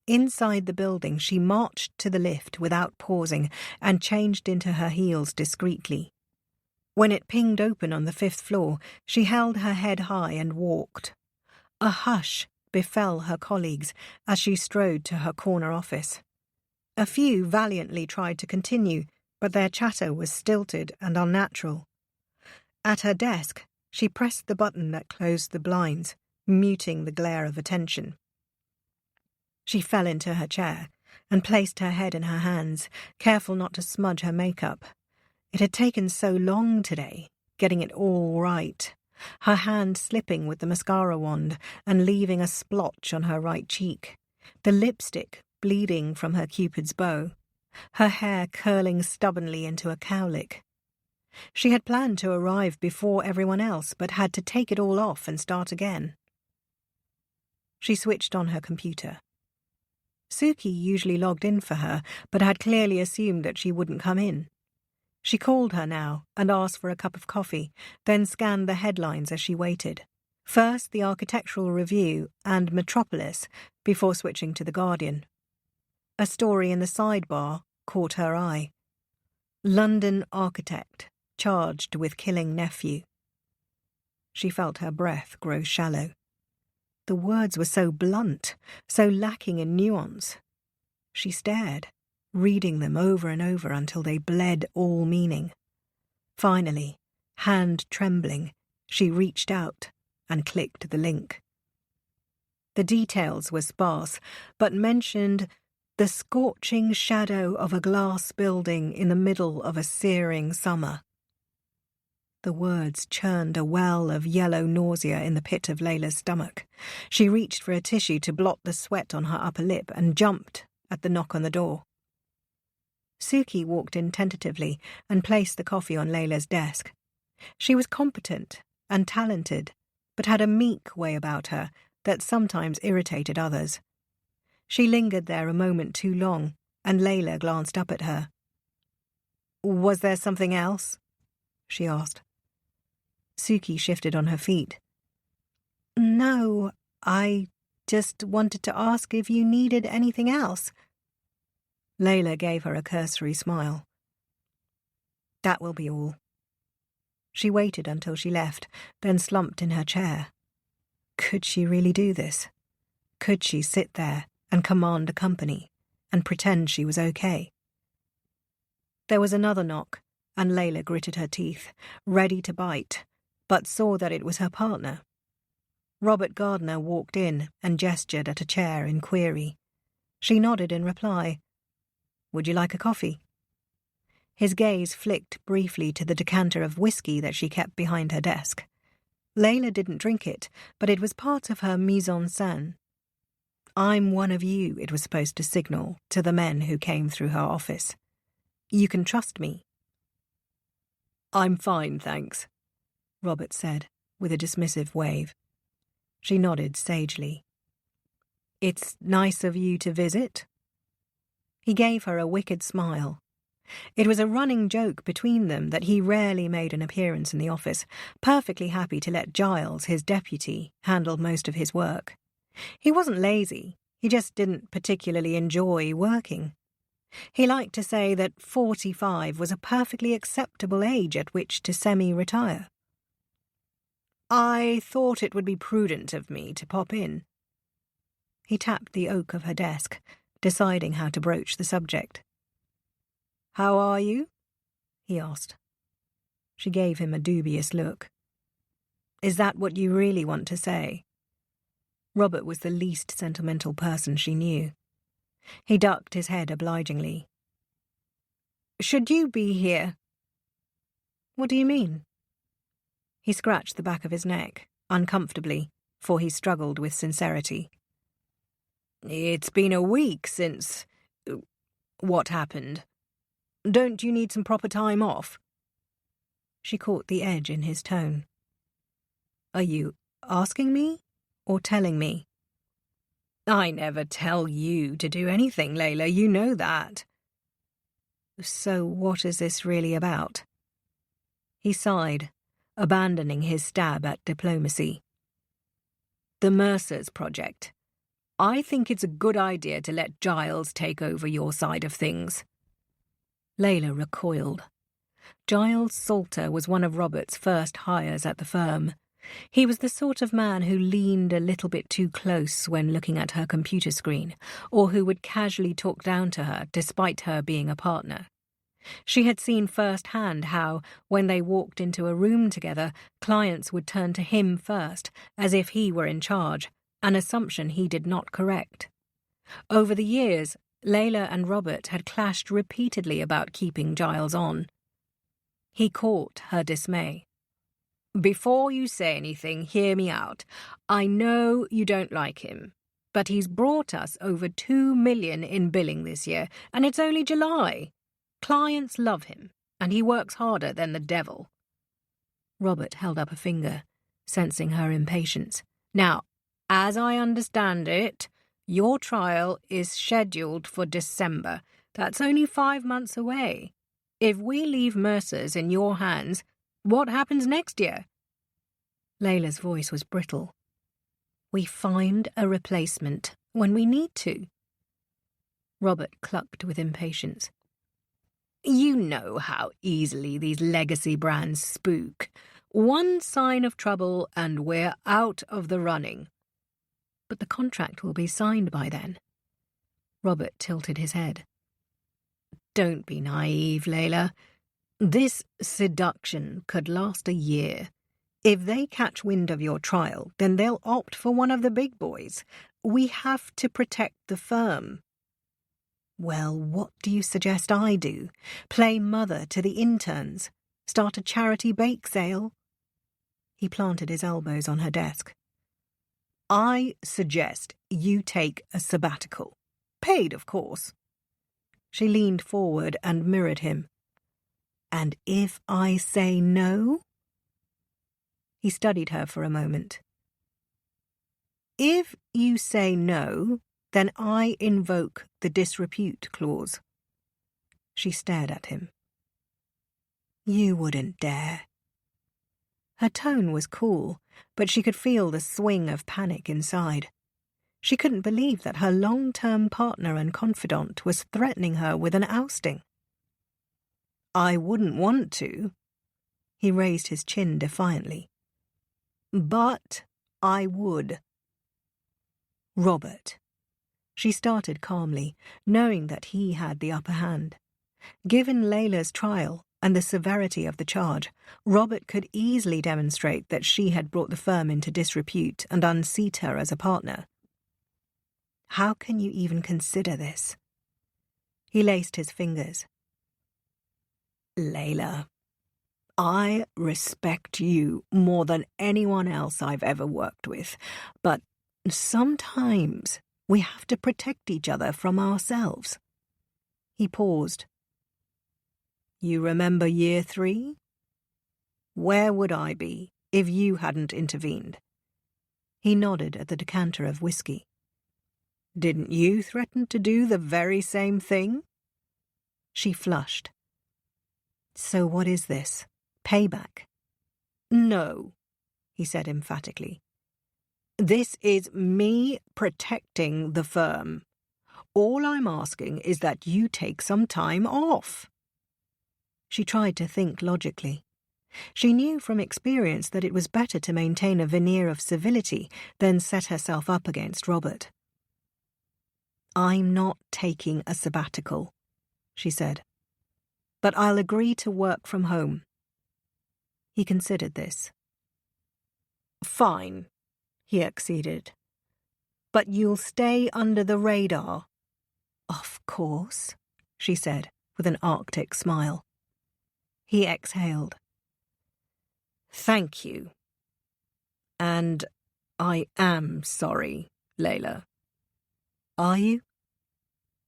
Inside the building, she marched to the lift without pausing and changed into her heels discreetly. When it pinged open on the 5th floor, she held her head high and walked. A hush befell her colleagues as she strode to her corner office. A few valiantly tried to continue, but their chatter was stilted and unnatural. At her desk, she pressed the button that closed the blinds, muting the glare of attention. She fell into her chair and placed her head in her hands, careful not to smudge her makeup. It had taken so long today, getting it all right, her hand slipping with the mascara wand and leaving a splotch on her right cheek, the lipstick bleeding from her Cupid's bow, her hair curling stubbornly into a cowlick. She had planned to arrive before everyone else, but had to take it all off and start again. She switched on her computer. Suki usually logged in for her, but had clearly assumed that she wouldn't come in. She called her now and asked for a cup of coffee, then scanned the headlines as she waited. First the Architectural Review and Metropolis, before switching to The Guardian. A story in the sidebar caught her eye. London architect charged with killing nephew. She felt her breath grow shallow. The words were so blunt, so lacking in nuance. She stared, reading them over and over until they bled all meaning. Finally, hand trembling, she reached out and clicked the link. The details were sparse, but mentioned the scorching shadow of a glass building in the middle of a searing summer. The words churned a well of yellow nausea in the pit of Layla's stomach. She reached for a tissue to blot the sweat on her upper lip and jumped at the knock on the door. Suki walked in tentatively and placed the coffee on Layla's desk. She was competent and talented, but had a meek way about her that sometimes irritated others. She lingered there a moment too long, and Layla glanced up at her. "Was there something else?" she asked. Suki shifted on her feet. "No, I just wanted to ask if you needed anything else." Layla gave her a cursory smile. "That will be all." She waited until she left, then slumped in her chair. Could she really do this? Could she sit there and command a company and pretend she was okay? There was another knock, and Layla gritted her teeth, ready to bite, but saw that it was her partner. Robert Gardner walked in and gestured at a chair in query. She nodded in reply. "Would you like a coffee?" His gaze flicked briefly to the decanter of whiskey that she kept behind her desk. Layla didn't drink it, but it was part of her mise-en-scène. "I'm one of you," it was supposed to signal to the men who came through her office. "You can trust me." "I'm fine, thanks," Robert said, with a dismissive wave. She nodded sagely. "It's nice of you to visit." He gave her a wicked smile. It was a running joke between them that he rarely made an appearance in the office, perfectly happy to let Giles, his deputy, handle most of his work. He wasn't lazy, he just didn't particularly enjoy working. He liked to say that 45 was a perfectly acceptable age at which to semi-retire. "I thought it would be prudent of me to pop in." He tapped the oak of her desk, deciding how to broach the subject. "How are you?" he asked. She gave him a dubious look. Is that what you really want to say? Robert was the least sentimental person she knew. He ducked his head obligingly. Should you be here? What do you mean? He scratched the back of his neck, uncomfortably, for he struggled with sincerity. It's been a week since... What happened? Don't you need some proper time off? She caught the edge in his tone. Are you asking me or telling me? I never tell you to do anything, Layla, you know that. So what is this really about? He sighed, abandoning his stab at diplomacy. The Mercers Project. I think it's a good idea to let Giles take over your side of things. Layla recoiled. Giles Salter was one of Robert's first hires at the firm. He was the sort of man who leaned a little bit too close when looking at her computer screen, or who would casually talk down to her despite her being a partner. She had seen firsthand how, when they walked into a room together, clients would turn to him first, as if he were in charge, an assumption he did not correct. Over the years, Layla and Robert had clashed repeatedly about keeping Giles on. He caught her dismay. Before you say anything, hear me out. I know you don't like him, but he's brought us over $2 million in billing this year, and it's only July. Clients love him, and he works harder than the devil. Robert held up a finger, sensing her impatience. Now, as I understand it, your trial is scheduled for December. That's only 5 months away. If we leave Mercer's in your hands, what happens next year? Layla's voice was brittle. We find a replacement when we need to. Robert clucked with impatience. You know how easily these legacy brands spook. One sign of trouble and we're out of the running. But the contract will be signed by then. Robert tilted his head. Don't be naive, Layla. This seduction could last a year. If they catch wind of your trial, then they'll opt for one of the big boys. We have to protect the firm. Well, what do you suggest I do? Play mother to the interns? Start a charity bake sale? He planted his elbows on her desk. I suggest you take a sabbatical. Paid, of course. She leaned forward and mirrored him. And if I say no? He studied her for a moment. If you say no, then I invoke the disrepute clause. She stared at him. You wouldn't dare. Her tone was cool, but she could feel the swing of panic inside. She couldn't believe that her long-term partner and confidant was threatening her with an ousting. I wouldn't want to. He raised his chin defiantly. But I would. Robert. She started calmly, knowing that he had the upper hand. Given Layla's trial and the severity of the charge, Robert could easily demonstrate that she had brought the firm into disrepute and unseat her as a partner. How can you even consider this? He laced his fingers. Layla, I respect you more than anyone else I've ever worked with, but sometimes we have to protect each other from ourselves. He paused. You remember year 3? Where would I be if you hadn't intervened? He nodded at the decanter of whiskey. Didn't you threaten to do the very same thing? She flushed. So what is this? Payback? No, he said emphatically. This is me protecting the firm. All I'm asking is that you take some time off. She tried to think logically. She knew from experience that it was better to maintain a veneer of civility than set herself up against Robert. I'm not taking a sabbatical, she said. But I'll agree to work from home. He considered this. "Fine," he acceded. "But you'll stay under the radar." "Of course," she said, with an Arctic smile. He exhaled. "Thank you. And I am sorry, Layla." "Are you?"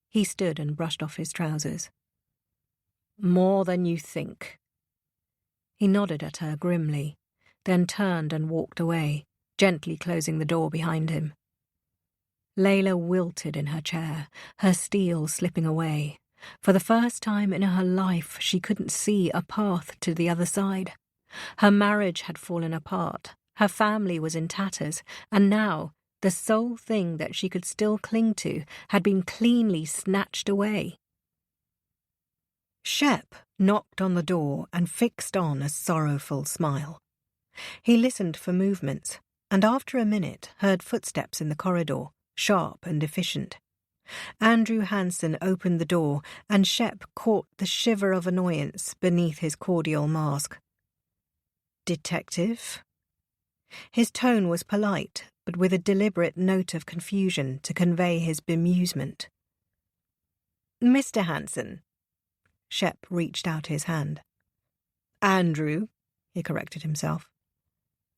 He stood and brushed off his trousers. "More than you think." He nodded at her grimly, then turned and walked away, gently closing the door behind him. Layla wilted in her chair, her steel slipping away. For the first time in her life, she couldn't see a path to the other side. Her marriage had fallen apart, her family was in tatters, and now the sole thing that she could still cling to had been cleanly snatched away. Shep knocked on the door and fixed on a sorrowful smile. He listened for movements, and after a minute heard footsteps in the corridor, sharp and efficient. Andrew Hansen opened the door, and Shep caught the shiver of annoyance beneath his cordial mask. "Detective?" His tone was polite, but with a deliberate note of confusion to convey his bemusement. "Mr. Hansen." Shep reached out his hand. "Andrew," he corrected himself.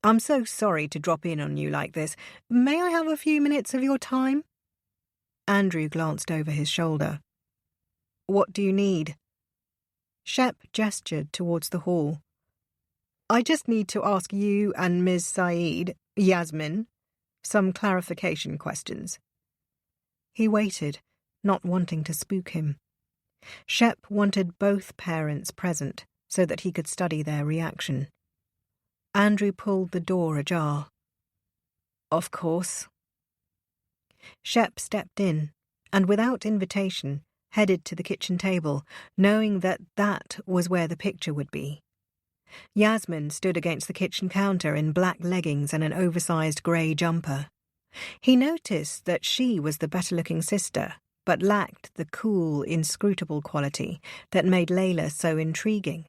"I'm so sorry to drop in on you like this. May I have a few minutes of your time?" Andrew glanced over his shoulder. "What do you need?" Shep gestured towards the hall. "I just need to ask you and Ms. Saeed, Yasmin, some clarification questions." He waited, not wanting to spook him. Shep wanted both parents present so that he could study their reaction. Andrew pulled the door ajar. "Of course." Shep stepped in, and without invitation, headed to the kitchen table, knowing that that was where the picture would be. Yasmin stood against the kitchen counter in black leggings and an oversized grey jumper. He noticed that she was the better-looking sister, but lacked the cool, inscrutable quality that made Layla so intriguing.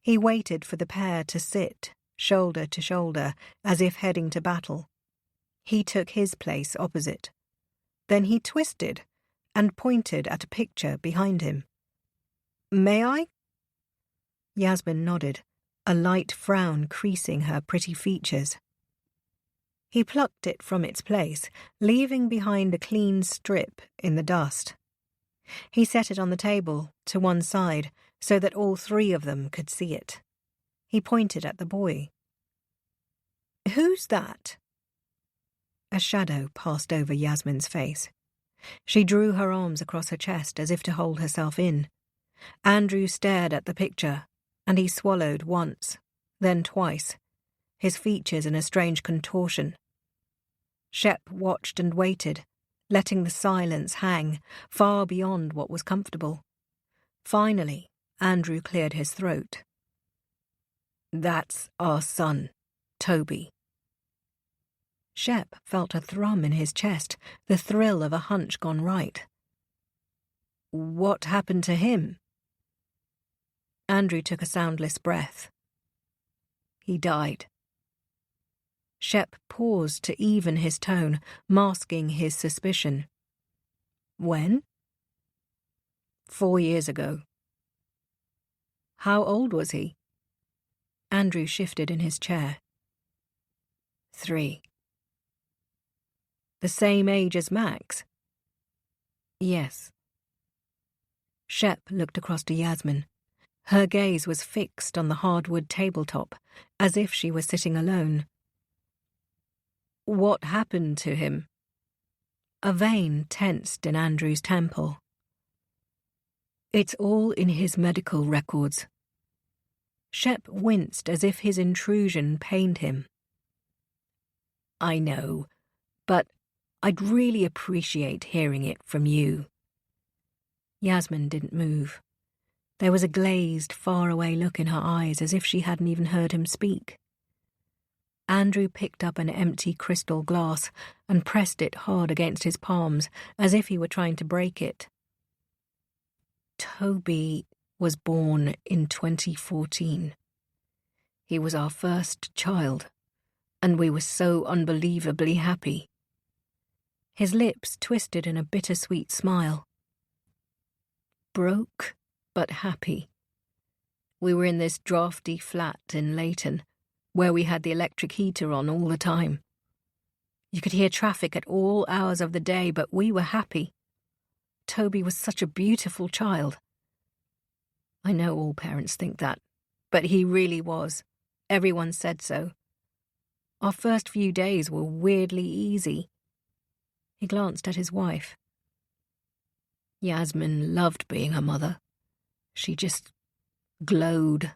He waited for the pair to sit, shoulder to shoulder, as if heading to battle. He took his place opposite. Then he twisted and pointed at a picture behind him. "May I?" Yasmin nodded, a light frown creasing her pretty features. He plucked it from its place, leaving behind a clean strip in the dust. He set it on the table, to one side, so that all three of them could see it. He pointed at the boy. "Who's that?" A shadow passed over Yasmin's face. She drew her arms across her chest as if to hold herself in. Andrew stared at the picture, and he swallowed once, then twice, his features in a strange contortion. Shep watched and waited, letting the silence hang, far beyond what was comfortable. Finally, Andrew cleared his throat. "That's our son, Toby." Shep felt a thrum in his chest, the thrill of a hunch gone right. "What happened to him?" Andrew took a soundless breath. "He died." Shep paused to even his tone, masking his suspicion. "When?" 4 years ago. "How old was he?" Andrew shifted in his chair. 3. "The same age as Max?" "Yes." Shep looked across to Yasmin. Her gaze was fixed on the hardwood tabletop, as if she were sitting alone. "What happened to him?" A vein tensed in Andrew's temple. "It's all in his medical records." Shep winced as if his intrusion pained him. "I know, but I'd really appreciate hearing it from you." Yasmin didn't move. There was a glazed, faraway look in her eyes as if she hadn't even heard him speak. Andrew picked up an empty crystal glass and pressed it hard against his palms as if he were trying to break it. "Toby was born in 2014. He was our first child, and we were so unbelievably happy. His lips twisted in a bittersweet smile. Broke, but happy. We were in this drafty flat in Leighton, where we had the electric heater on all the time. You could hear traffic at all hours of the day, but we were happy. Toby was such a beautiful child. I know all parents think that, but he really was. Everyone said so. Our first few days were weirdly easy. He glanced at his wife. Yasmin loved being a mother. She just glowed.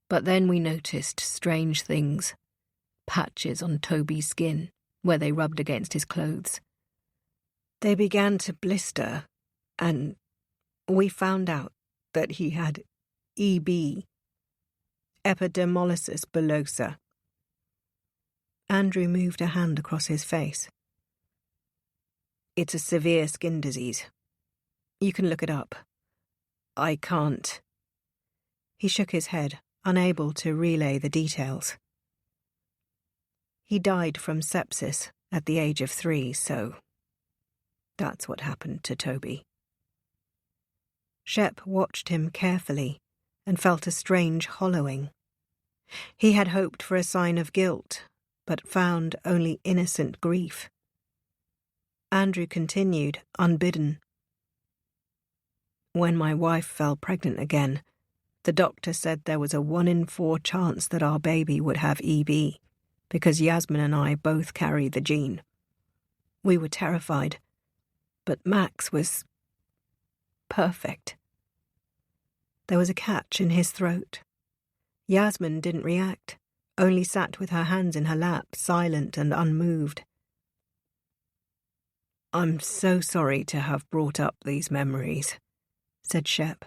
But then we noticed strange things. Patches on Toby's skin, where they rubbed against his clothes. They began to blister, and we found out that he had EB, epidermolysis bullosa. Andrew moved a hand across his face. It's a severe skin disease. You can look it up. I can't. He shook his head, unable to relay the details. He died from sepsis at the age of 3, so that's what happened to Toby. Shep watched him carefully and felt a strange hollowing. He had hoped for a sign of guilt, but found only innocent grief. Andrew continued, unbidden. When my wife fell pregnant again, the doctor said there was a 1 in 4 chance that our baby would have EB, because Yasmin and I both carry the gene. We were terrified, but Max was perfect. There was a catch in his throat. Yasmin didn't react, only sat with her hands in her lap, silent and unmoved. I'm so sorry to have brought up these memories, said Shep.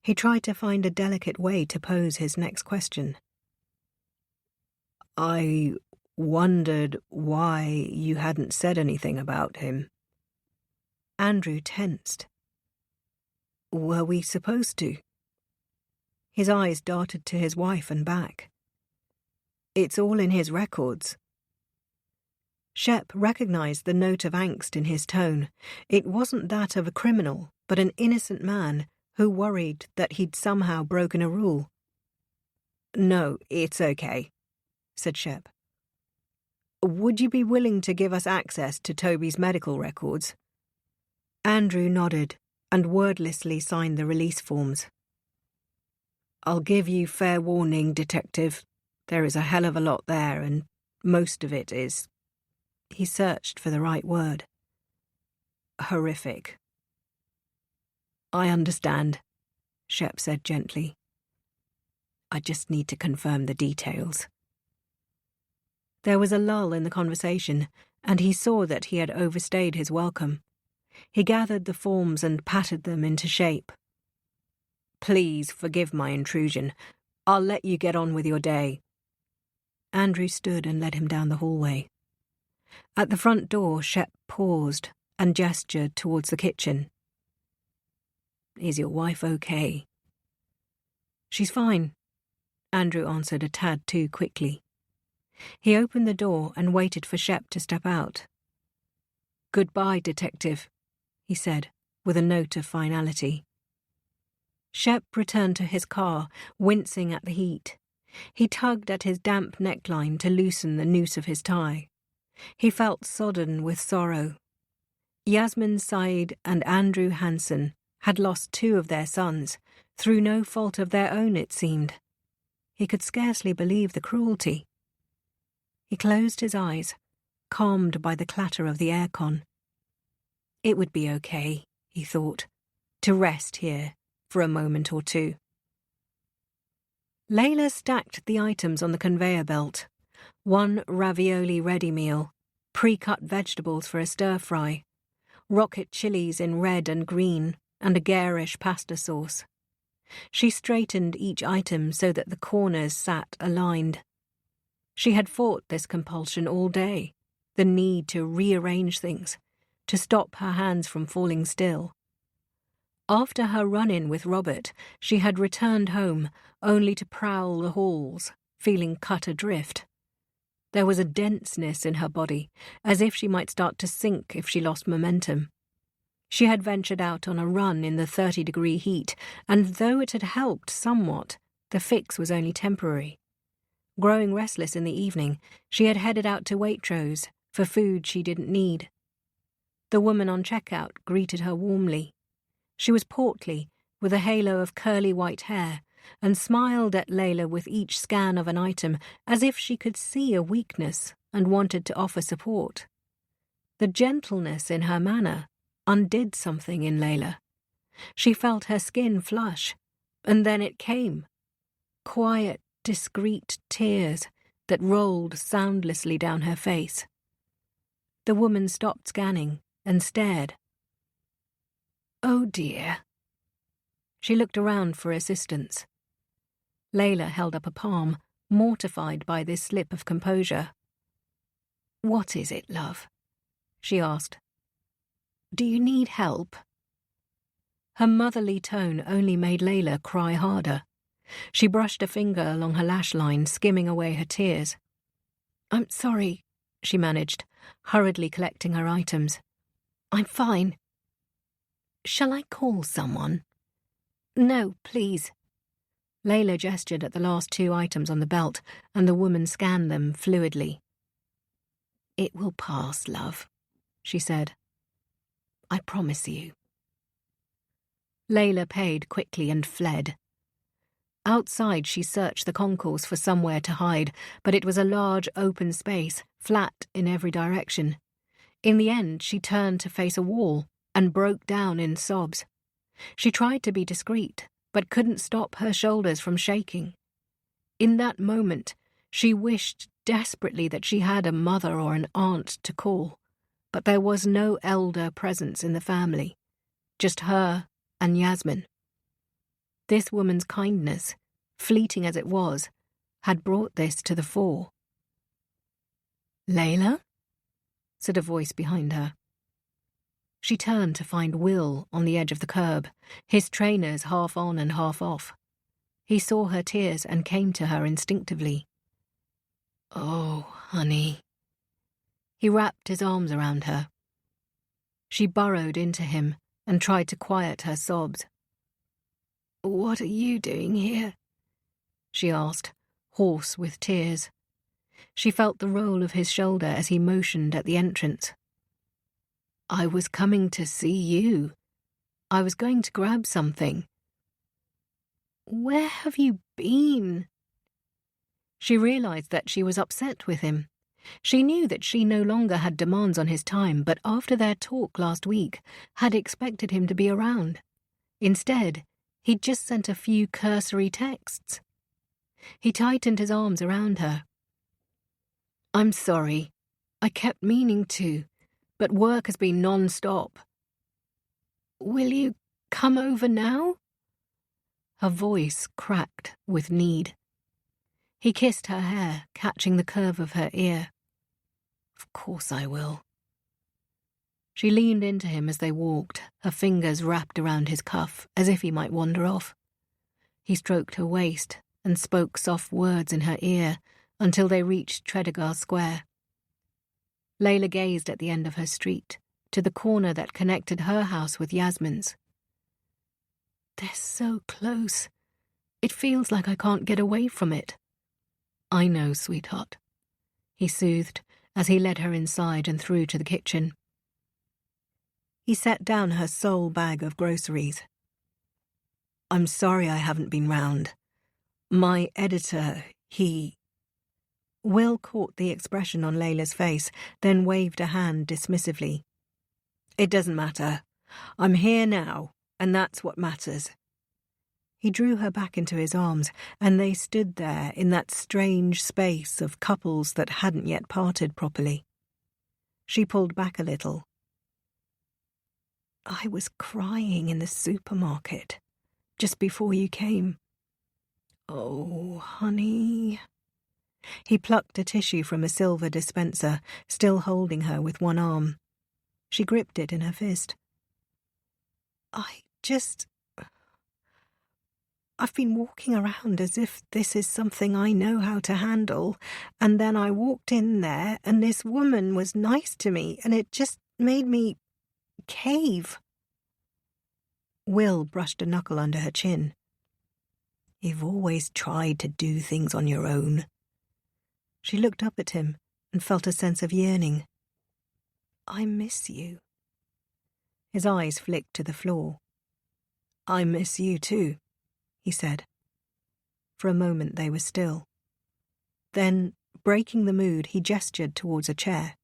He tried to find a delicate way to pose his next question. I wondered why you hadn't said anything about him. Andrew tensed. Were we supposed to? His eyes darted to his wife and back. It's all in his records. Shep recognized the note of angst in his tone. It wasn't that of a criminal, but an innocent man who worried that he'd somehow broken a rule. No, it's okay, said Shep. Would you be willing to give us access to Toby's medical records? Andrew nodded and wordlessly signed the release forms. I'll give you fair warning, Detective. There is a hell of a lot there, and most of it is... He searched for the right word. Horrific. I understand, Shep said gently. I just need to confirm the details. There was a lull in the conversation, and he saw that he had overstayed his welcome. He gathered the forms and patted them into shape. Please forgive my intrusion. I'll let you get on with your day. Andrew stood and led him down the hallway. At the front door, Shep paused and gestured towards the kitchen. Is your wife okay? She's fine, Andrew answered a tad too quickly. He opened the door and waited for Shep to step out. Goodbye, Detective, he said, with a note of finality. Shep returned to his car, wincing at the heat. He tugged at his damp neckline to loosen the noose of his tie. He felt sodden with sorrow. Yasmin Said and Andrew Hansen had lost 2 of their sons, through no fault of their own, it seemed. He could scarcely believe the cruelty. He closed his eyes, calmed by the clatter of the aircon. It would be okay, he thought, to rest here for a moment or two. Layla stacked the items on the conveyor belt. 1 ravioli ready meal, pre-cut vegetables for a stir-fry, rocket chilies in red and green, and a garish pasta sauce. She straightened each item so that the corners sat aligned. She had fought this compulsion all day, the need to rearrange things, to stop her hands from falling still. After her run-in with Robert, she had returned home, only to prowl the halls, feeling cut adrift. There was a denseness in her body, as if she might start to sink if she lost momentum. She had ventured out on a run in the 30-degree heat, and though it had helped somewhat, the fix was only temporary. Growing restless in the evening, she had headed out to Waitrose for food she didn't need. The woman on checkout greeted her warmly. She was portly, with a halo of curly white hair, and smiled at Layla with each scan of an item as if she could see a weakness and wanted to offer support. The gentleness in her manner undid something in Layla. She felt her skin flush, and then it came. Quiet, discreet tears that rolled soundlessly down her face. The woman stopped scanning and stared. "Oh dear." She looked around for assistance. Layla held up a palm, mortified by this slip of composure. "What is it, love?" she asked. "Do you need help?" Her motherly tone only made Layla cry harder. She brushed a finger along her lash line, skimming away her tears. "I'm sorry," she managed, hurriedly collecting her items. "I'm fine." "Shall I call someone?" "No, please." Layla gestured at the last 2 items on the belt, and the woman scanned them fluidly. "It will pass, love," she said. "I promise you." Layla paid quickly and fled. Outside, she searched the concourse for somewhere to hide, but it was a large open space, flat in every direction. In the end, she turned to face a wall and broke down in sobs. She tried to be discreet, but couldn't stop her shoulders from shaking. In that moment, she wished desperately that she had a mother or an aunt to call, but there was no elder presence in the family, just her and Yasmin. This woman's kindness, fleeting as it was, had brought this to the fore. "Layla?" said a voice behind her. She turned to find Will on the edge of the curb, his trainers half on and half off. He saw her tears and came to her instinctively. "Oh, honey." He wrapped his arms around her. She burrowed into him and tried to quiet her sobs. "What are you doing here?" she asked, hoarse with tears. She felt the roll of his shoulder as he motioned at the entrance. "I was coming to see you. I was going to grab something." "Where have you been?" She realized that she was upset with him. She knew that she no longer had demands on his time, but after their talk last week, had expected him to be around. Instead, he'd just sent a few cursory texts. He tightened his arms around her. "I'm sorry. I kept meaning to, but work has been non-stop." "Will you come over now?" Her voice cracked with need. He kissed her hair, catching the curve of her ear. "Of course I will." She leaned into him as they walked, her fingers wrapped around his cuff, as if he might wander off. He stroked her waist and spoke soft words in her ear until they reached Tredegar Square. Layla gazed at the end of her street, to the corner that connected her house with Yasmin's. "They're so close. It feels like I can't get away from it." "I know, sweetheart," he soothed as he led her inside and through to the kitchen. He set down her sole bag of groceries. "I'm sorry I haven't been round. My editor, he..." Will caught the expression on Layla's face, then waved a hand dismissively. "It doesn't matter. I'm here now, and that's what matters." He drew her back into his arms, and they stood there in that strange space of couples that hadn't yet parted properly. She pulled back a little. "I was crying in the supermarket just before you came." "Oh, honey." He plucked a tissue from a silver dispenser, still holding her with one arm. She gripped it in her fist. "I I've been walking around as if this is something I know how to handle, and then I walked in there and this woman was nice to me, and it just made me cave. Will brushed a knuckle under her chin. You've always tried to do things on your own. She looked up at him and felt a sense of yearning. I miss you. His eyes flicked to the floor. I miss you too, he said. For a moment they were still. Then, breaking the mood, he gestured towards a chair.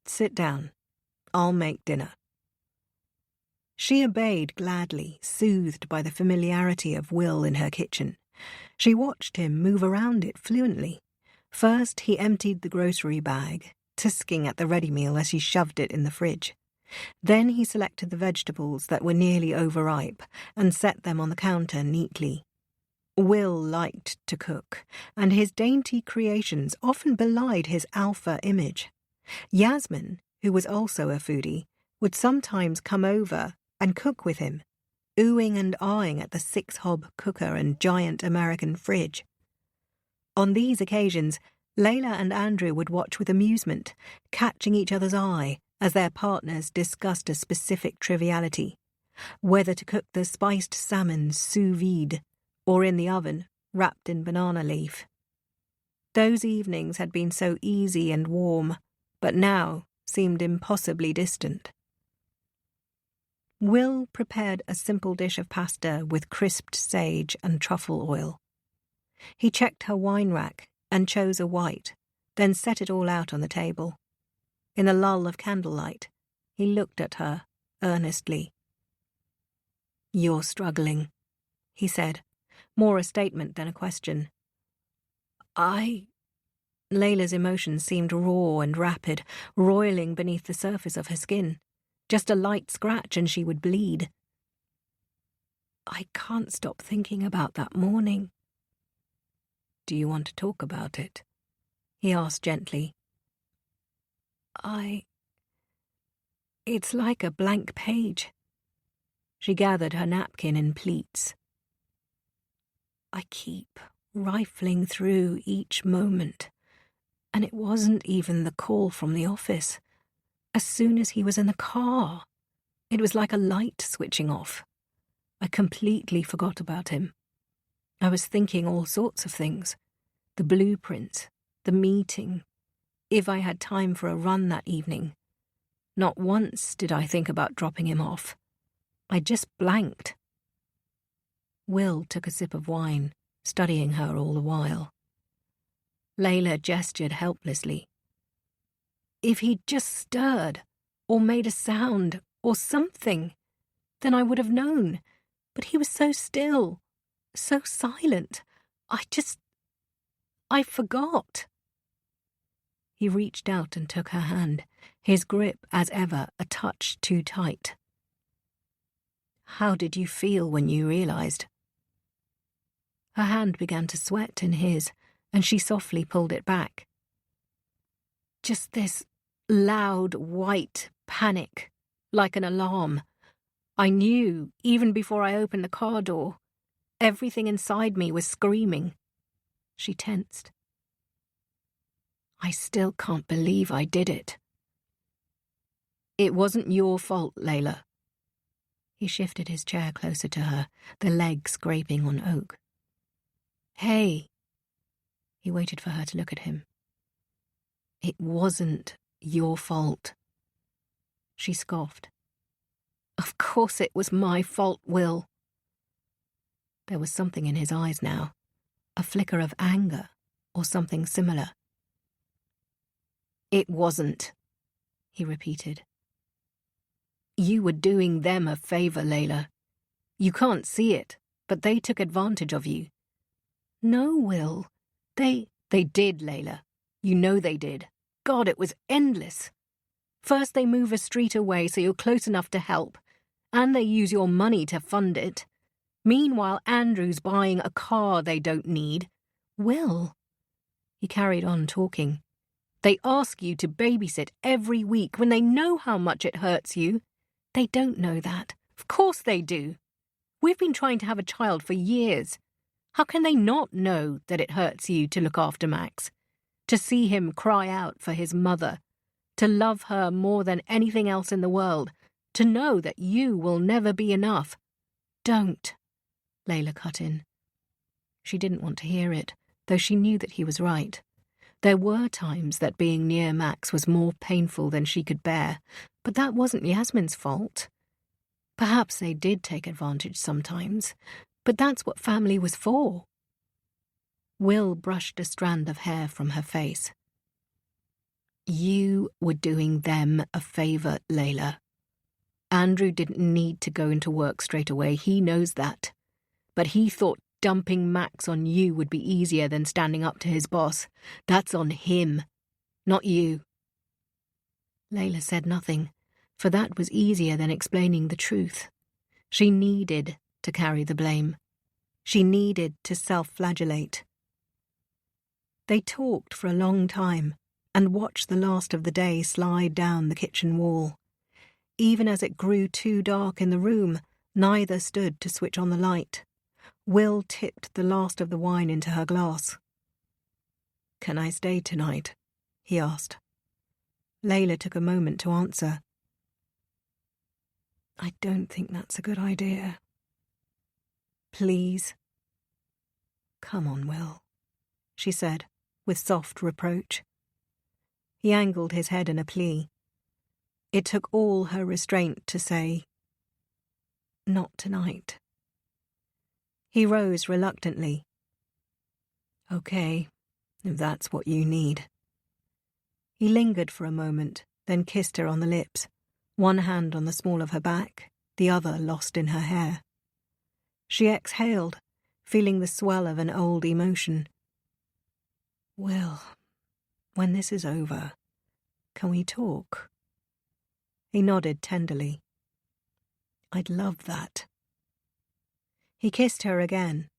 Sit down. I'll make dinner. She obeyed gladly, soothed by the familiarity of Will in her kitchen. She watched him move around it fluently. First, he emptied the grocery bag, tisking at the ready meal as he shoved it in the fridge. Then he selected the vegetables that were nearly overripe and set them on the counter neatly. Will liked to cook, and his dainty creations often belied his alpha image. Yasmin, who was also a foodie, would sometimes come over and cook with him, oohing and ahhing at the 6-hob cooker and giant American fridge. On these occasions, Layla and Andrew would watch with amusement, catching each other's eye as their partners discussed a specific triviality, whether to cook the spiced salmon sous vide or in the oven, wrapped in banana leaf. Those evenings had been so easy and warm, but now seemed impossibly distant. Will prepared a simple dish of pasta with crisped sage and truffle oil. He checked her wine rack and chose a white, then set it all out on the table. In a lull of candlelight, he looked at her earnestly. You're struggling, he said, more a statement than a question. Layla's emotions seemed raw and rapid, roiling beneath the surface of her skin. Just a light scratch and she would bleed. I can't stop thinking about that morning. Do you want to talk about it? He asked gently. It's like a blank page. She gathered her napkin in pleats. I keep rifling through each moment, and it wasn't even the call from the office. As soon as he was in the car, it was like a light switching off. I completely forgot about him. I was thinking all sorts of things. The blueprint, the meeting, if I had time for a run that evening. Not once did I think about dropping him off. I just blanked. Will took a sip of wine, studying her all the while. Layla gestured helplessly. If he'd just stirred, or made a sound, or something, then I would have known. But he was so still, so silent. I forgot. He reached out and took her hand, his grip, as ever, a touch too tight. How did you feel when you realized? Her hand began to sweat in his, and she softly pulled it back. Just this loud, white panic, like an alarm. I knew, even before I opened the car door. Everything inside me was screaming. She tensed. I still can't believe I did it. It wasn't your fault, Layla. He shifted his chair closer to her, the leg scraping on oak. Hey. He waited for her to look at him. It wasn't your fault. She scoffed. Of course it was my fault, Will. There was something in his eyes now, a flicker of anger or something similar. It wasn't, he repeated. You were doing them a favor, Layla. You can't see it, but they took advantage of you. No, Will. They did, Layla. You know they did. God, it was endless. First they move a street away so you're close enough to help, and they use your money to fund it. Meanwhile, Andrew's buying a car they don't need. Will. He carried on talking. They ask you to babysit every week when they know how much it hurts you. They don't know that. Of course they do. We've been trying to have a child for years. How can they not know that it hurts you to look after Max? To see him cry out for his mother, to love her more than anything else in the world, to know that you will never be enough. Don't, Layla cut in. She didn't want to hear it, though she knew that he was right. There were times that being near Max was more painful than she could bear, but that wasn't Yasmin's fault. Perhaps they did take advantage sometimes, but that's what family was for. Will brushed a strand of hair from her face. You were doing them a favour, Layla. Andrew didn't need to go into work straight away, he knows that. But he thought dumping Max on you would be easier than standing up to his boss. That's on him, not you. Layla said nothing, for that was easier than explaining the truth. She needed to carry the blame. She needed to self-flagellate. They talked for a long time and watched the last of the day slide down the kitchen wall. Even as it grew too dark in the room, neither stood to switch on the light. Will tipped the last of the wine into her glass. "Can I stay tonight?" he asked. Layla took a moment to answer. "I don't think that's a good idea." "Please." "Come on, Will," she said, with soft reproach. He angled his head in a plea. It took all her restraint to say, "Not tonight." He rose reluctantly. "Okay, if that's what you need." He lingered for a moment, then kissed her on the lips, one hand on the small of her back, the other lost in her hair. She exhaled, feeling the swell of an old emotion. "Will, when this is over, can we talk?" He nodded tenderly. "I'd love that." He kissed her again,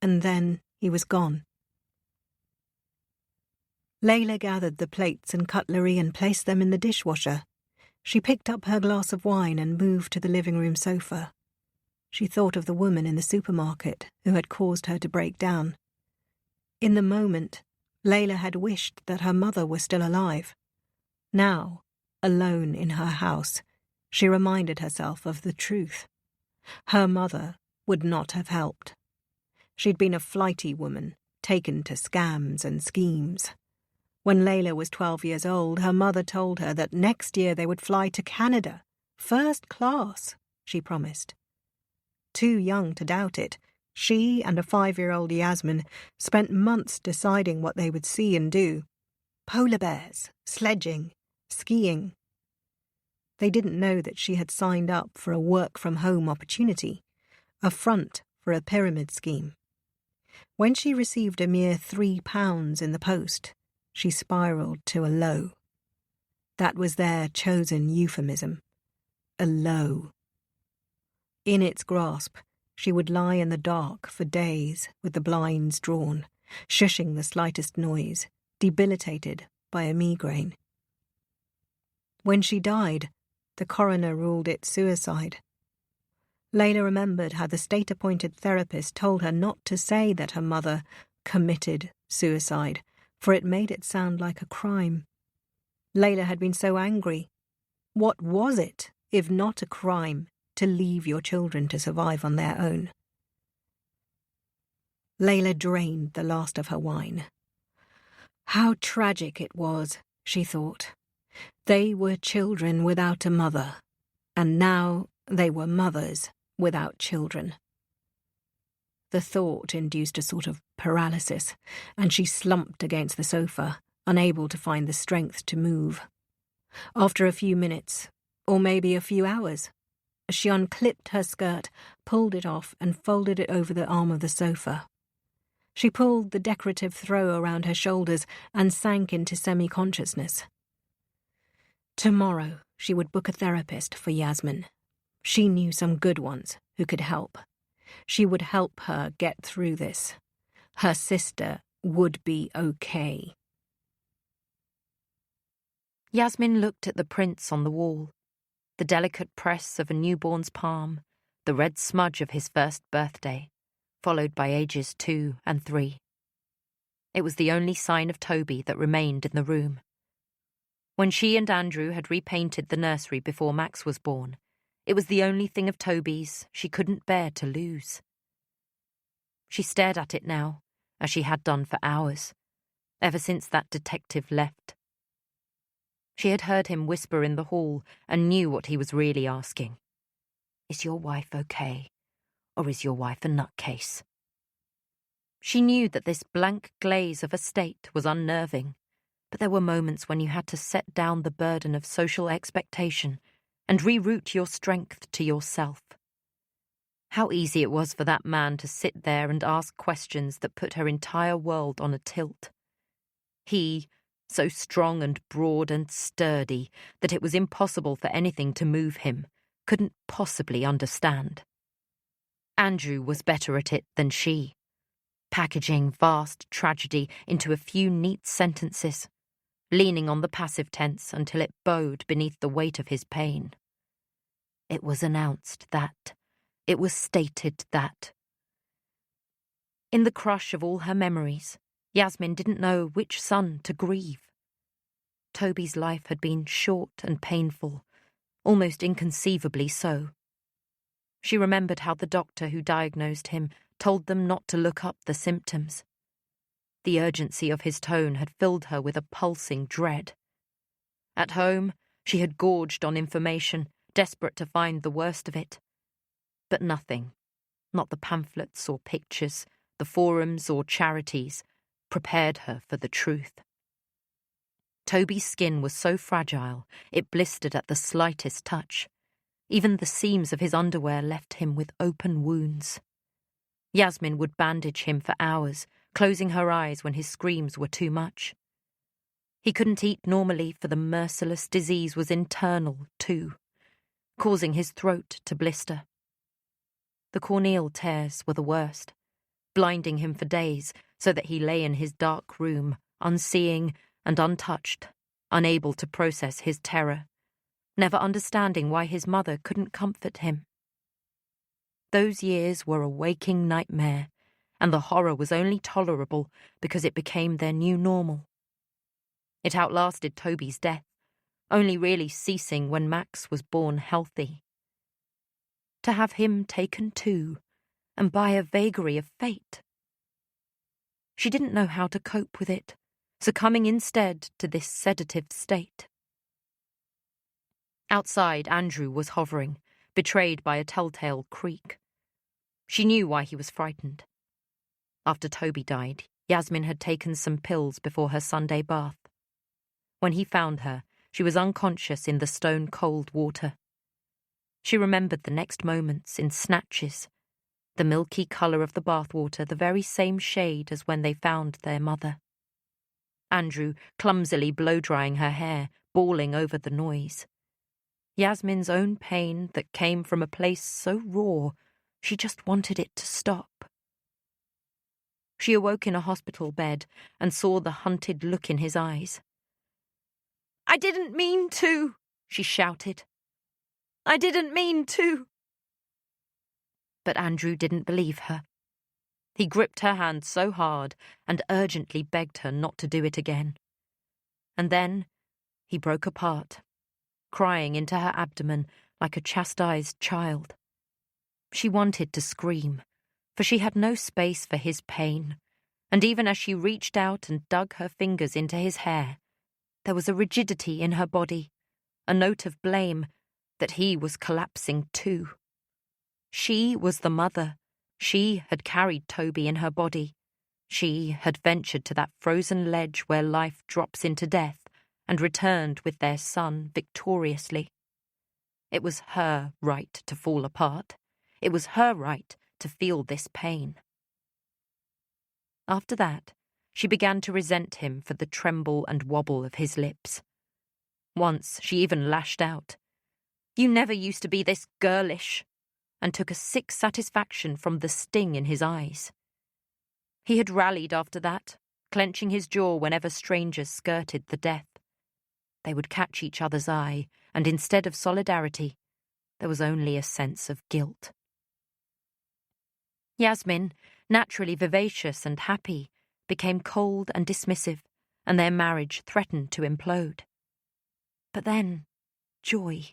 and then he was gone. Layla gathered the plates and cutlery and placed them in the dishwasher. She picked up her glass of wine and moved to the living room sofa. She thought of the woman in the supermarket who had caused her to break down. In the moment, Layla had wished that her mother were still alive. Now, alone in her house, she reminded herself of the truth. Her mother would not have helped. She'd been a flighty woman, taken to scams and schemes. When Layla was 12 years old, her mother told her that next year they would fly to Canada. First class, she promised. Too young to doubt it, she and a 5-year-old Yasmin spent months deciding what they would see and do. Polar bears, sledging, skiing. They didn't know that she had signed up for a work-from-home opportunity, a front for a pyramid scheme. When she received a mere £3 in the post, she spiralled to a low. That was their chosen euphemism, a low. In its grasp, she would lie in the dark for days with the blinds drawn, shushing the slightest noise, debilitated by a migraine. When she died, the coroner ruled it suicide. Layla remembered how the state-appointed therapist told her not to say that her mother committed suicide, for it made it sound like a crime. Layla had been so angry. What was it, if not a crime, to leave your children to survive on their own? Layla drained the last of her wine. How tragic it was, she thought. They were children without a mother, and now they were mothers without children. The thought induced a sort of paralysis, and she slumped against the sofa, unable to find the strength to move. After a few minutes, or maybe a few hours, she unclipped her skirt, pulled it off, and folded it over the arm of the sofa. She pulled the decorative throw around her shoulders and sank into semi-consciousness. Tomorrow she would book a therapist for Yasmin. She knew some good ones who could help. She would help her get through this. Her sister would be okay. Yasmin looked at the prints on the wall, the delicate press of a newborn's palm, the red smudge of his first birthday, followed by ages 2 and 3. It was the only sign of Toby that remained in the room. When she and Andrew had repainted the nursery before Max was born, it was the only thing of Toby's she couldn't bear to lose. She stared at it now, as she had done for hours, ever since that detective left. She had heard him whisper in the hall and knew what he was really asking. Is your wife okay, or is your wife a nutcase? She knew that this blank glaze of a state was unnerving, but there were moments when you had to set down the burden of social expectation and reroute your strength to yourself. How easy it was for that man to sit there and ask questions that put her entire world on a tilt. He, so strong and broad and sturdy that it was impossible for anything to move him, couldn't possibly understand. Andrew was better at it than she, packaging vast tragedy into a few neat sentences, leaning on the passive tense until it bowed beneath the weight of his pain. It was announced that. It was stated that. In the crush of all her memories, Yasmin didn't know which son to grieve. Toby's life had been short and painful, almost inconceivably so. She remembered how the doctor who diagnosed him told them not to look up the symptoms. The urgency of his tone had filled her with a pulsing dread. At home, she had gorged on information, desperate to find the worst of it. But nothing, not the pamphlets or pictures, the forums or charities, prepared her for the truth. Toby's skin was so fragile, it blistered at the slightest touch. Even the seams of his underwear left him with open wounds. Yasmin would bandage him for hours, closing her eyes when his screams were too much. He couldn't eat normally, for the merciless disease was internal, too, causing his throat to blister. The corneal tears were the worst, blinding him for days so that he lay in his dark room, unseeing and untouched, unable to process his terror, never understanding why his mother couldn't comfort him. Those years were a waking nightmare, and the horror was only tolerable because it became their new normal. It outlasted Toby's death, only really ceasing when Max was born healthy. To have him taken too, and by a vagary of fate. She didn't know how to cope with it, succumbing instead to this sedative state. Outside, Andrew was hovering, betrayed by a telltale creak. She knew why he was frightened. After Toby died, Yasmin had taken some pills before her Sunday bath. When he found her, she was unconscious in the stone-cold water. She remembered the next moments in snatches, the milky colour of the bathwater the very same shade as when they found their mother. Andrew clumsily blow-drying her hair, bawling over the noise. Yasmin's own pain that came from a place so raw, she just wanted it to stop. She awoke in a hospital bed and saw the hunted look in his eyes. "I didn't mean to," she shouted. "I didn't mean to." But Andrew didn't believe her. He gripped her hand so hard and urgently begged her not to do it again. And then he broke apart, crying into her abdomen like a chastised child. She wanted to scream, for she had no space for his pain, and even as she reached out and dug her fingers into his hair, there was a rigidity in her body, a note of blame that he was collapsing too. She was the mother. She had carried Toby in her body. She had ventured to that frozen ledge where life drops into death and returned with their son victoriously. It was her right to fall apart. It was her right to feel this pain. After that, she began to resent him for the tremble and wobble of his lips. Once she even lashed out, "You never used to be this girlish," and took a sick satisfaction from the sting in his eyes. He had rallied after that, clenching his jaw whenever strangers skirted the death. They would catch each other's eye, and instead of solidarity, there was only a sense of guilt. Yasmin, naturally vivacious and happy, became cold and dismissive, and their marriage threatened to implode. But then, joy,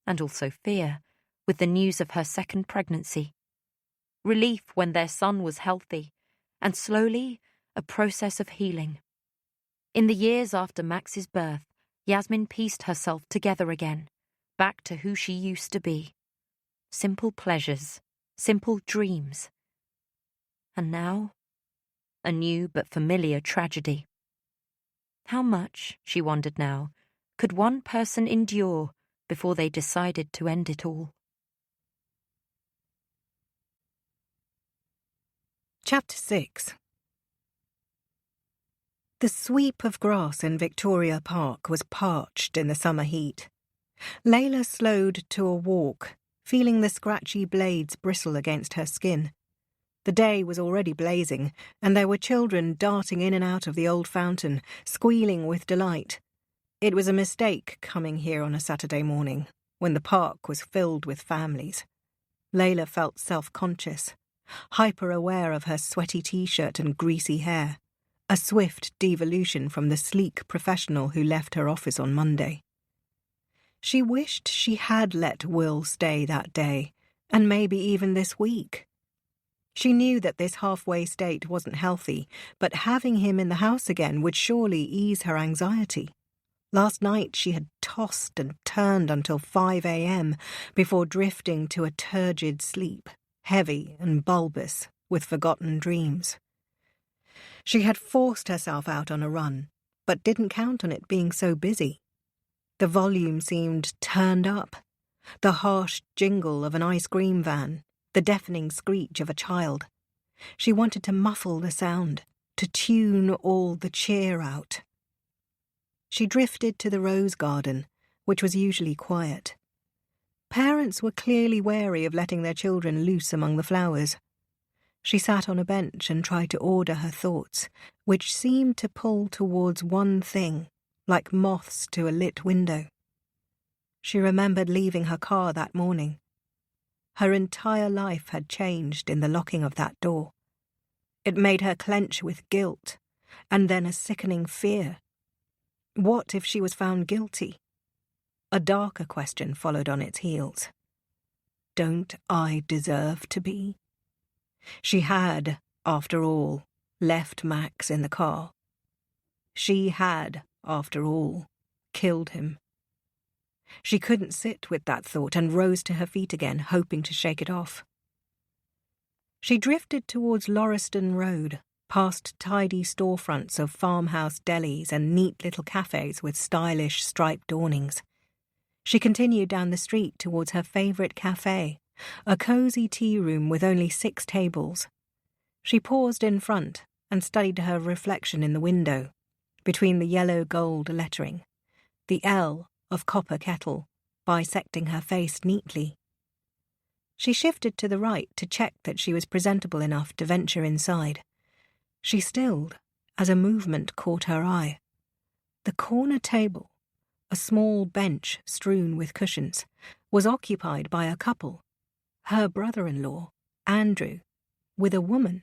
and also fear, with the news of her second pregnancy. Relief when their son was healthy, and slowly, a process of healing. In the years after Max's birth, Yasmin pieced herself together again, back to who she used to be. Simple pleasures, simple dreams. And now, a new but familiar tragedy. How much, she wondered now, could one person endure before they decided to end it all? Chapter 6. The sweep of grass in Victoria Park was parched in the summer heat. Layla slowed to a walk, feeling the scratchy blades bristle against her skin. The day was already blazing, and there were children darting in and out of the old fountain, squealing with delight. It was a mistake coming here on a Saturday morning, when the park was filled with families. Layla felt self-conscious, hyper-aware of her sweaty t-shirt and greasy hair, a swift devolution from the sleek professional who left her office on Monday. She wished she had let Will stay that day, and maybe even this week. She knew that this halfway state wasn't healthy, but having him in the house again would surely ease her anxiety. Last night she had tossed and turned until 5 a.m. before drifting to a turgid sleep, heavy and bulbous, with forgotten dreams. She had forced herself out on a run, but didn't count on it being so busy. The volume seemed turned up. The harsh jingle of an ice cream van, the deafening screech of a child. She wanted to muffle the sound, to tune all the cheer out. She drifted to the rose garden, which was usually quiet. Parents were clearly wary of letting their children loose among the flowers. She sat on a bench and tried to order her thoughts, which seemed to pull towards one thing, like moths to a lit window. She remembered leaving her car that morning. Her entire life had changed in the locking of that door. It made her clench with guilt, and then a sickening fear. What if she was found guilty? A darker question followed on its heels. Don't I deserve to be? She had, after all, left Max in the car. She had, after all, killed him. She couldn't sit with that thought and rose to her feet again, hoping to shake it off. She drifted towards Lauriston Road, past tidy storefronts of farmhouse delis and neat little cafes with stylish striped awnings. She continued down the street towards her favourite cafe, a cosy tea room with only 6 tables. She paused in front and studied her reflection in the window, between the yellow-gold lettering, the L of copper kettle, bisecting her face neatly. She shifted to the right to check that she was presentable enough to venture inside. She stilled as a movement caught her eye. The corner table, a small bench strewn with cushions, was occupied by a couple, her brother-in-law, Andrew, with a woman.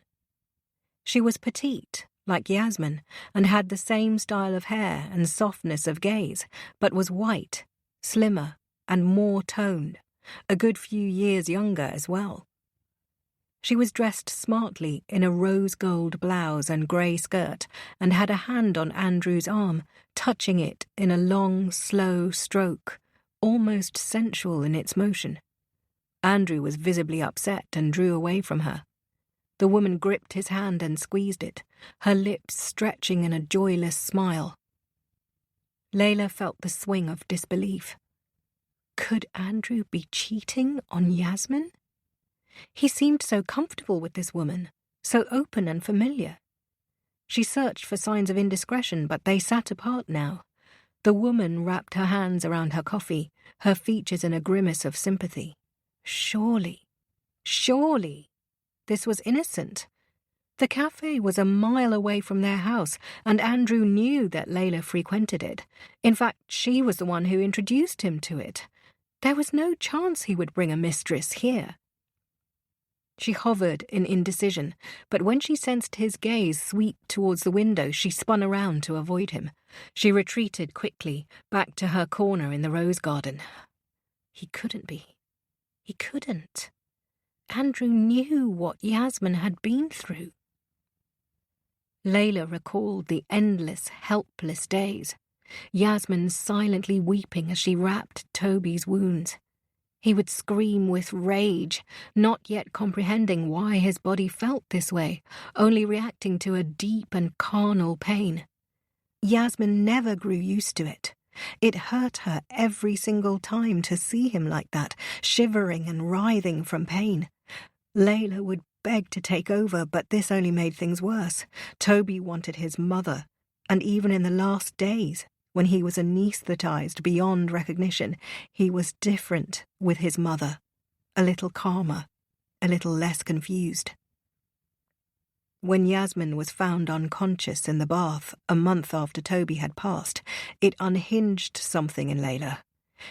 She was petite, like Yasmin, and had the same style of hair and softness of gaze, but was white, slimmer, and more toned, a good few years younger as well. She was dressed smartly in a rose-gold blouse and grey skirt, and had a hand on Andrew's arm, touching it in a long, slow stroke, almost sensual in its motion. Andrew was visibly upset and drew away from her. The woman gripped his hand and squeezed it, her lips stretching in a joyless smile. Layla felt the swing of disbelief. Could Andrew be cheating on Yasmin? He seemed so comfortable with this woman, so open and familiar. She searched for signs of indiscretion, but they sat apart now. The woman wrapped her hands around her coffee, her features in a grimace of sympathy. Surely, this was innocent. The cafe was a mile away from their house, and Andrew knew that Layla frequented it. In fact, she was the one who introduced him to it. There was no chance he would bring a mistress here. She hovered in indecision, but when she sensed his gaze sweep towards the window, she spun around to avoid him. She retreated quickly, back to her corner in the rose garden. He couldn't be. He couldn't. Andrew knew what Yasmin had been through. Layla recalled the endless, helpless days, Yasmin silently weeping as she wrapped Toby's wounds. He would scream with rage, not yet comprehending why his body felt this way, only reacting to a deep and carnal pain. Yasmin never grew used to it. It hurt her every single time to see him like that, shivering and writhing from pain. Layla would beg to take over, but this only made things worse. Toby wanted his mother, and even in the last days, when he was anaesthetized beyond recognition, he was different with his mother, a little calmer, a little less confused. When Yasmin was found unconscious in the bath a month after Toby had passed, it unhinged something in Layla.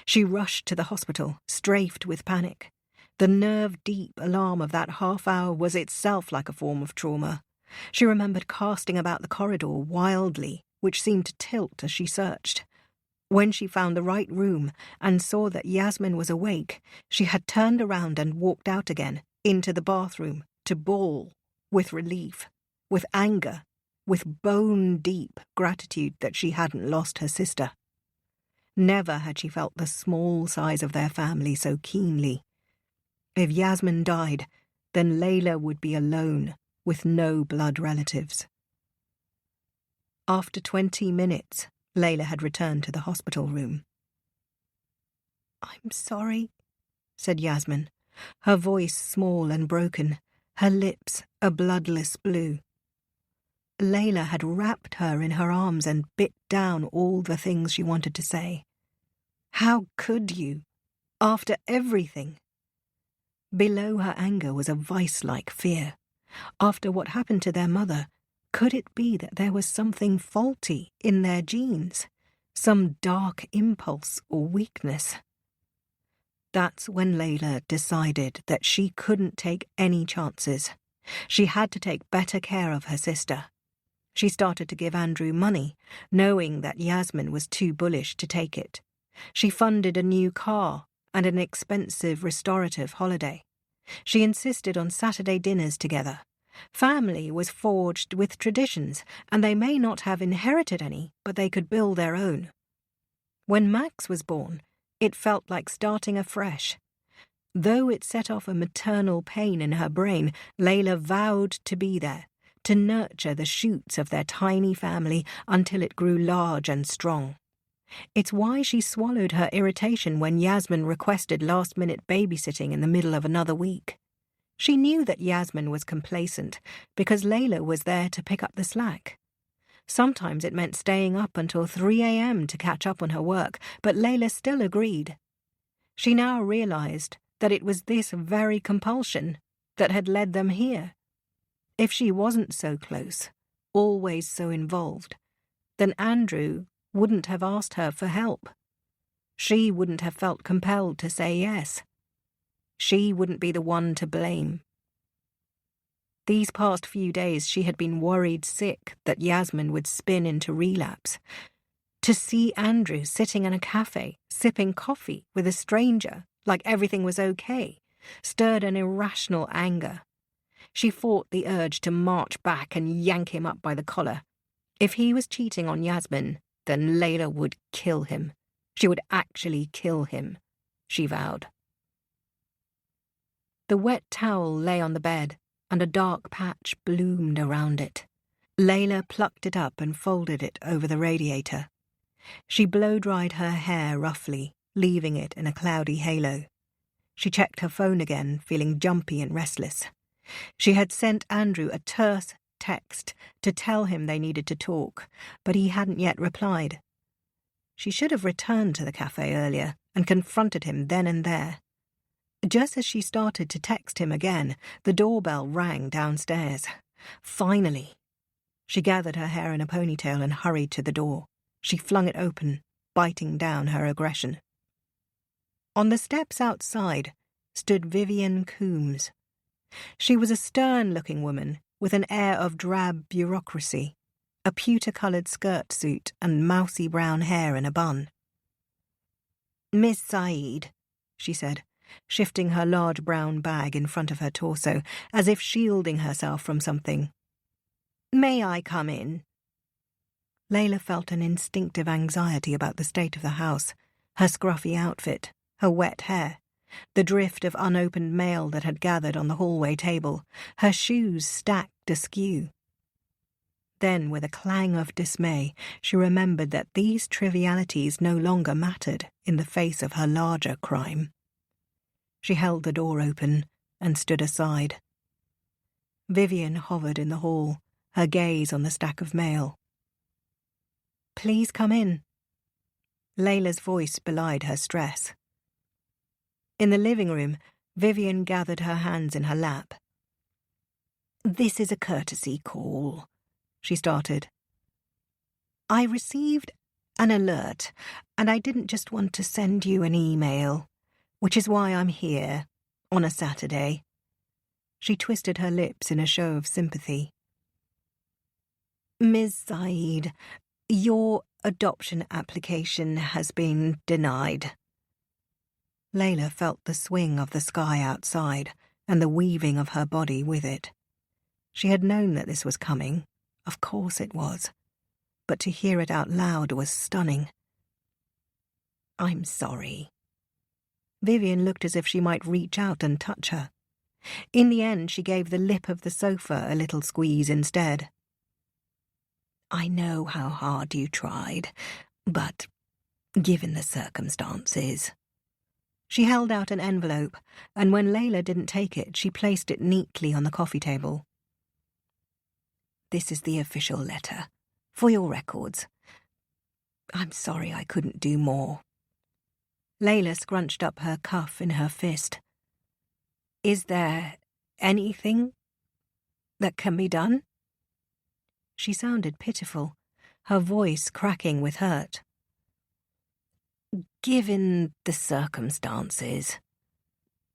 She rushed to the hospital, strafed with panic. The nerve-deep alarm of that half-hour was itself like a form of trauma. She remembered casting about the corridor wildly, which seemed to tilt as she searched. When she found the right room and saw that Yasmin was awake, she had turned around and walked out again, into the bathroom, to bawl, with relief, with anger, with bone-deep gratitude that she hadn't lost her sister. Never had she felt the small size of their family so keenly. If Yasmin died, then Layla would be alone, with no blood relatives. After 20 minutes, Layla had returned to the hospital room. "I'm sorry," said Yasmin, her voice small and broken, her lips a bloodless blue. Layla had wrapped her in her arms and bit down all the things she wanted to say. How could you, after everything? Below her anger was a vice-like fear. After what happened to their mother, could it be that there was something faulty in their genes? Some dark impulse or weakness? That's when Layla decided that she couldn't take any chances. She had to take better care of her sister. She started to give Andrew money, knowing that Yasmin was too bullish to take it. She funded a new car and an expensive restorative holiday. She insisted on Saturday dinners together. Family was forged with traditions, and they may not have inherited any, but they could build their own. When Max was born, it felt like starting afresh. Though it set off a maternal pain in her brain, Layla vowed to be there, to nurture the shoots of their tiny family until it grew large and strong. It's why she swallowed her irritation when Yasmin requested last-minute babysitting in the middle of another week. She knew that Yasmin was complacent because Layla was there to pick up the slack. Sometimes it meant staying up until 3 a.m. to catch up on her work, but Layla still agreed. She now realized that it was this very compulsion that had led them here. If she wasn't so close, always so involved, then Andrew wouldn't have asked her for help. She wouldn't have felt compelled to say yes. She wouldn't be the one to blame. These past few days she had been worried sick that Yasmin would spin into relapse. To see Andrew sitting in a cafe, sipping coffee with a stranger, like everything was okay, stirred an irrational anger. She fought the urge to march back and yank him up by the collar. If he was cheating on Yasmin, then Layla would kill him. She would actually kill him, she vowed. The wet towel lay on the bed, and a dark patch bloomed around it. Layla plucked it up and folded it over the radiator. She blow-dried her hair roughly, leaving it in a cloudy halo. She checked her phone again, feeling jumpy and restless. She had sent Andrew a terse text to tell him they needed to talk, but he hadn't yet replied. She should have returned to the cafe earlier and confronted him then and there. Just as she started to text him again, the doorbell rang downstairs. Finally. She gathered her hair in a ponytail and hurried to the door. She flung it open, biting down her aggression. On the steps outside stood Vivian Coombs. She was a stern-looking woman with an air of drab bureaucracy, a pewter-coloured skirt suit and mousy brown hair in a bun. "Miss Saeed," she said, shifting her large brown bag in front of her torso, as if shielding herself from something. "May I come in?" Layla felt an instinctive anxiety about the state of the house, her scruffy outfit, her wet hair, the drift of unopened mail that had gathered on the hallway table, her shoes stacked askew. Then, with a clang of dismay, she remembered that these trivialities no longer mattered in the face of her larger crime. She held the door open and stood aside. Vivian hovered in the hall, her gaze on the stack of mail. "Please come in." Layla's voice belied her stress. In the living room, Vivian gathered her hands in her lap. "This is a courtesy call," she started. "I received an alert, and I didn't just want to send you an email, which is why I'm here, on a Saturday." She twisted her lips in a show of sympathy. "Ms. Saeed, your adoption application has been denied." Layla felt the swing of the sky outside and the weaving of her body with it. She had known that this was coming. Of course it was. But to hear it out loud was stunning. "I'm sorry." Vivian looked as if she might reach out and touch her. In the end, she gave the lip of the sofa a little squeeze instead. "I know how hard you tried, but given the circumstances." She held out an envelope, and when Layla didn't take it, she placed it neatly on the coffee table. "This is the official letter, for your records. I'm sorry I couldn't do more." Layla scrunched up her cuff in her fist. "Is there anything that can be done?" She sounded pitiful, her voice cracking with hurt. "Given the circumstances."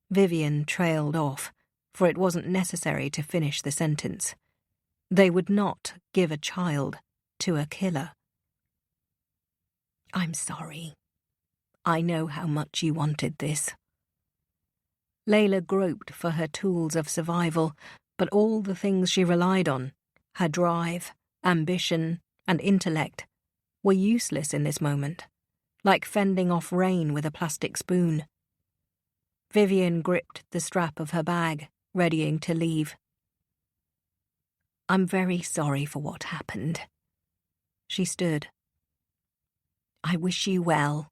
Vivian trailed off, for it wasn't necessary to finish the sentence. They would not give a child to a killer. "I'm sorry. I know how much you wanted this." Layla groped for her tools of survival, but all the things she relied on, her drive, ambition, and intellect, were useless in this moment, like fending off rain with a plastic spoon. Vivian gripped the strap of her bag, readying to leave. "I'm very sorry for what happened." She stood. "I wish you well."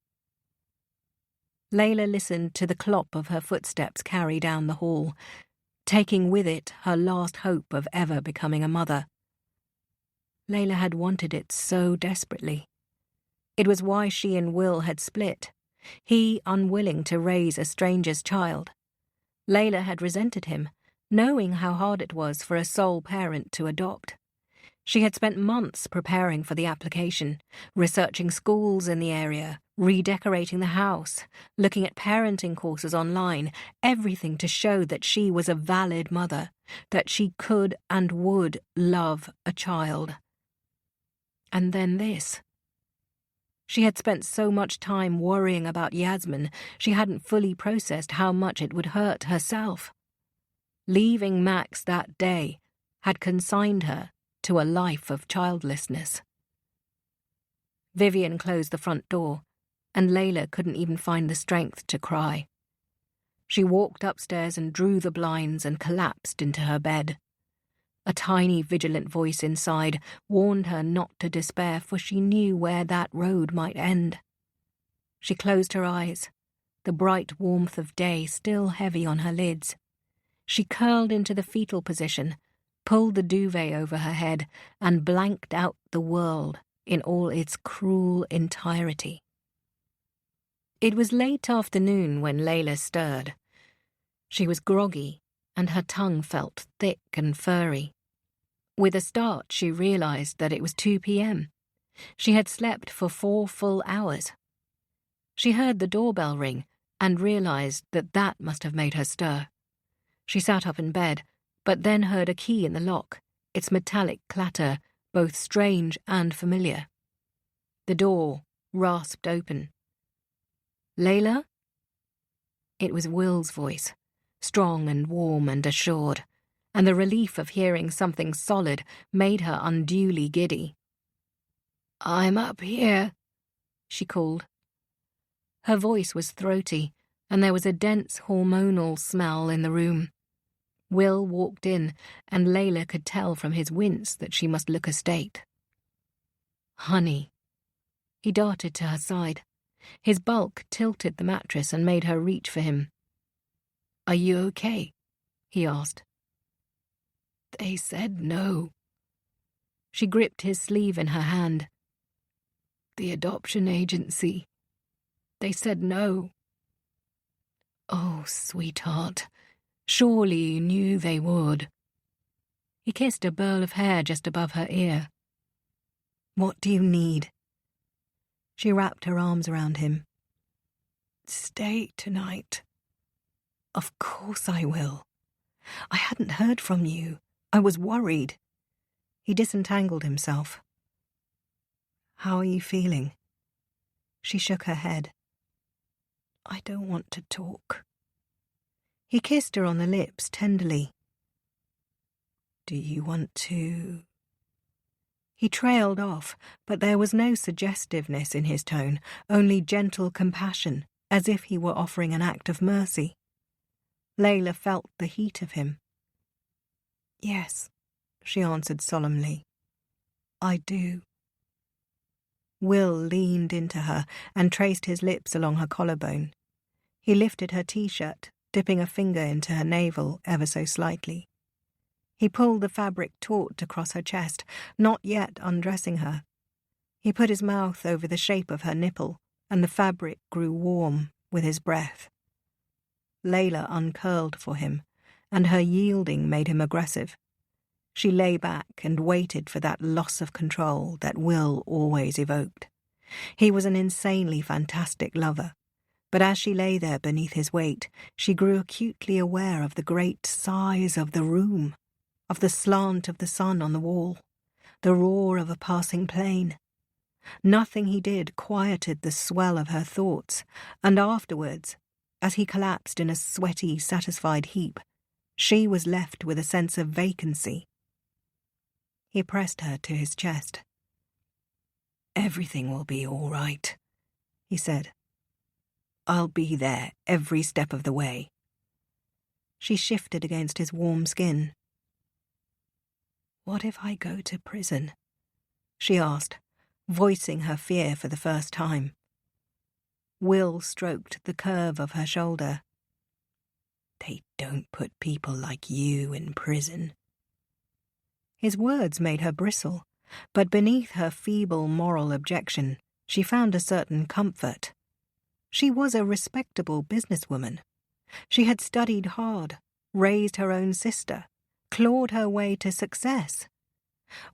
Layla listened to the clop of her footsteps carry down the hall, taking with it her last hope of ever becoming a mother. Layla had wanted it so desperately. It was why she and Will had split, he unwilling to raise a stranger's child. Layla had resented him, knowing how hard it was for a sole parent to adopt. She had spent months preparing for the application, researching schools in the area, redecorating the house, looking at parenting courses online, everything to show that she was a valid mother, that she could and would love a child. And then this. She had spent so much time worrying about Yasmin, she hadn't fully processed how much it would hurt herself. Leaving Max that day had consigned her to a life of childlessness. Vivian closed the front door, and Layla couldn't even find the strength to cry. She walked upstairs and drew the blinds and collapsed into her bed. A tiny, vigilant voice inside warned her not to despair, for she knew where that road might end. She closed her eyes, the bright warmth of day still heavy on her lids. She curled into the fetal position, pulled the duvet over her head, and blanked out the world in all its cruel entirety. It was late afternoon when Layla stirred. She was groggy, and her tongue felt thick and furry. With a start, she realized that it was 2 p.m. She had slept for 4 full hours. She heard the doorbell ring and realized that that must have made her stir. She sat up in bed, but then heard a key in the lock, its metallic clatter both strange and familiar. The door rasped open. "Layla?" It was Will's voice, strong and warm and assured, and the relief of hearing something solid made her unduly giddy. "I'm up here," she called. Her voice was throaty, and there was a dense hormonal smell in the room. Will walked in, and Layla could tell from his wince that she must look a state. "Honey." He darted to her side. His bulk tilted the mattress and made her reach for him. "Are you okay?" he asked. "They said no." She gripped his sleeve in her hand. "The adoption agency. They said no." "Oh, sweetheart. Surely you knew they would." He kissed a burl of hair just above her ear. "What do you need?" She wrapped her arms around him. "Stay tonight." "Of course I will. I hadn't heard from you. I was worried." He disentangled himself. "How are you feeling?" She shook her head. "I don't want to talk." He kissed her on the lips tenderly. "Do you want to—" He trailed off, but there was no suggestiveness in his tone, only gentle compassion, as if he were offering an act of mercy. Layla felt the heat of him. "Yes," she answered solemnly. "I do." Will leaned into her and traced his lips along her collarbone. He lifted her t-shirt, dipping a finger into her navel ever so slightly. He pulled the fabric taut across her chest, not yet undressing her. He put his mouth over the shape of her nipple, and the fabric grew warm with his breath. Layla uncurled for him, and her yielding made him aggressive. She lay back and waited for that loss of control that Will always evoked. He was an insanely fantastic lover, but as she lay there beneath his weight, she grew acutely aware of the great size of the room, of the slant of the sun on the wall, the roar of a passing plane. Nothing he did quieted the swell of her thoughts, and afterwards, as he collapsed in a sweaty, satisfied heap, she was left with a sense of vacancy. He pressed her to his chest. "Everything will be all right," he said. "I'll be there every step of the way." She shifted against his warm skin. "What if I go to prison?" she asked, voicing her fear for the first time. Will stroked the curve of her shoulder. "They don't put people like you in prison." His words made her bristle, but beneath her feeble moral objection, she found a certain comfort. She was a respectable businesswoman. She had studied hard, raised her own sister, clawed her way to success.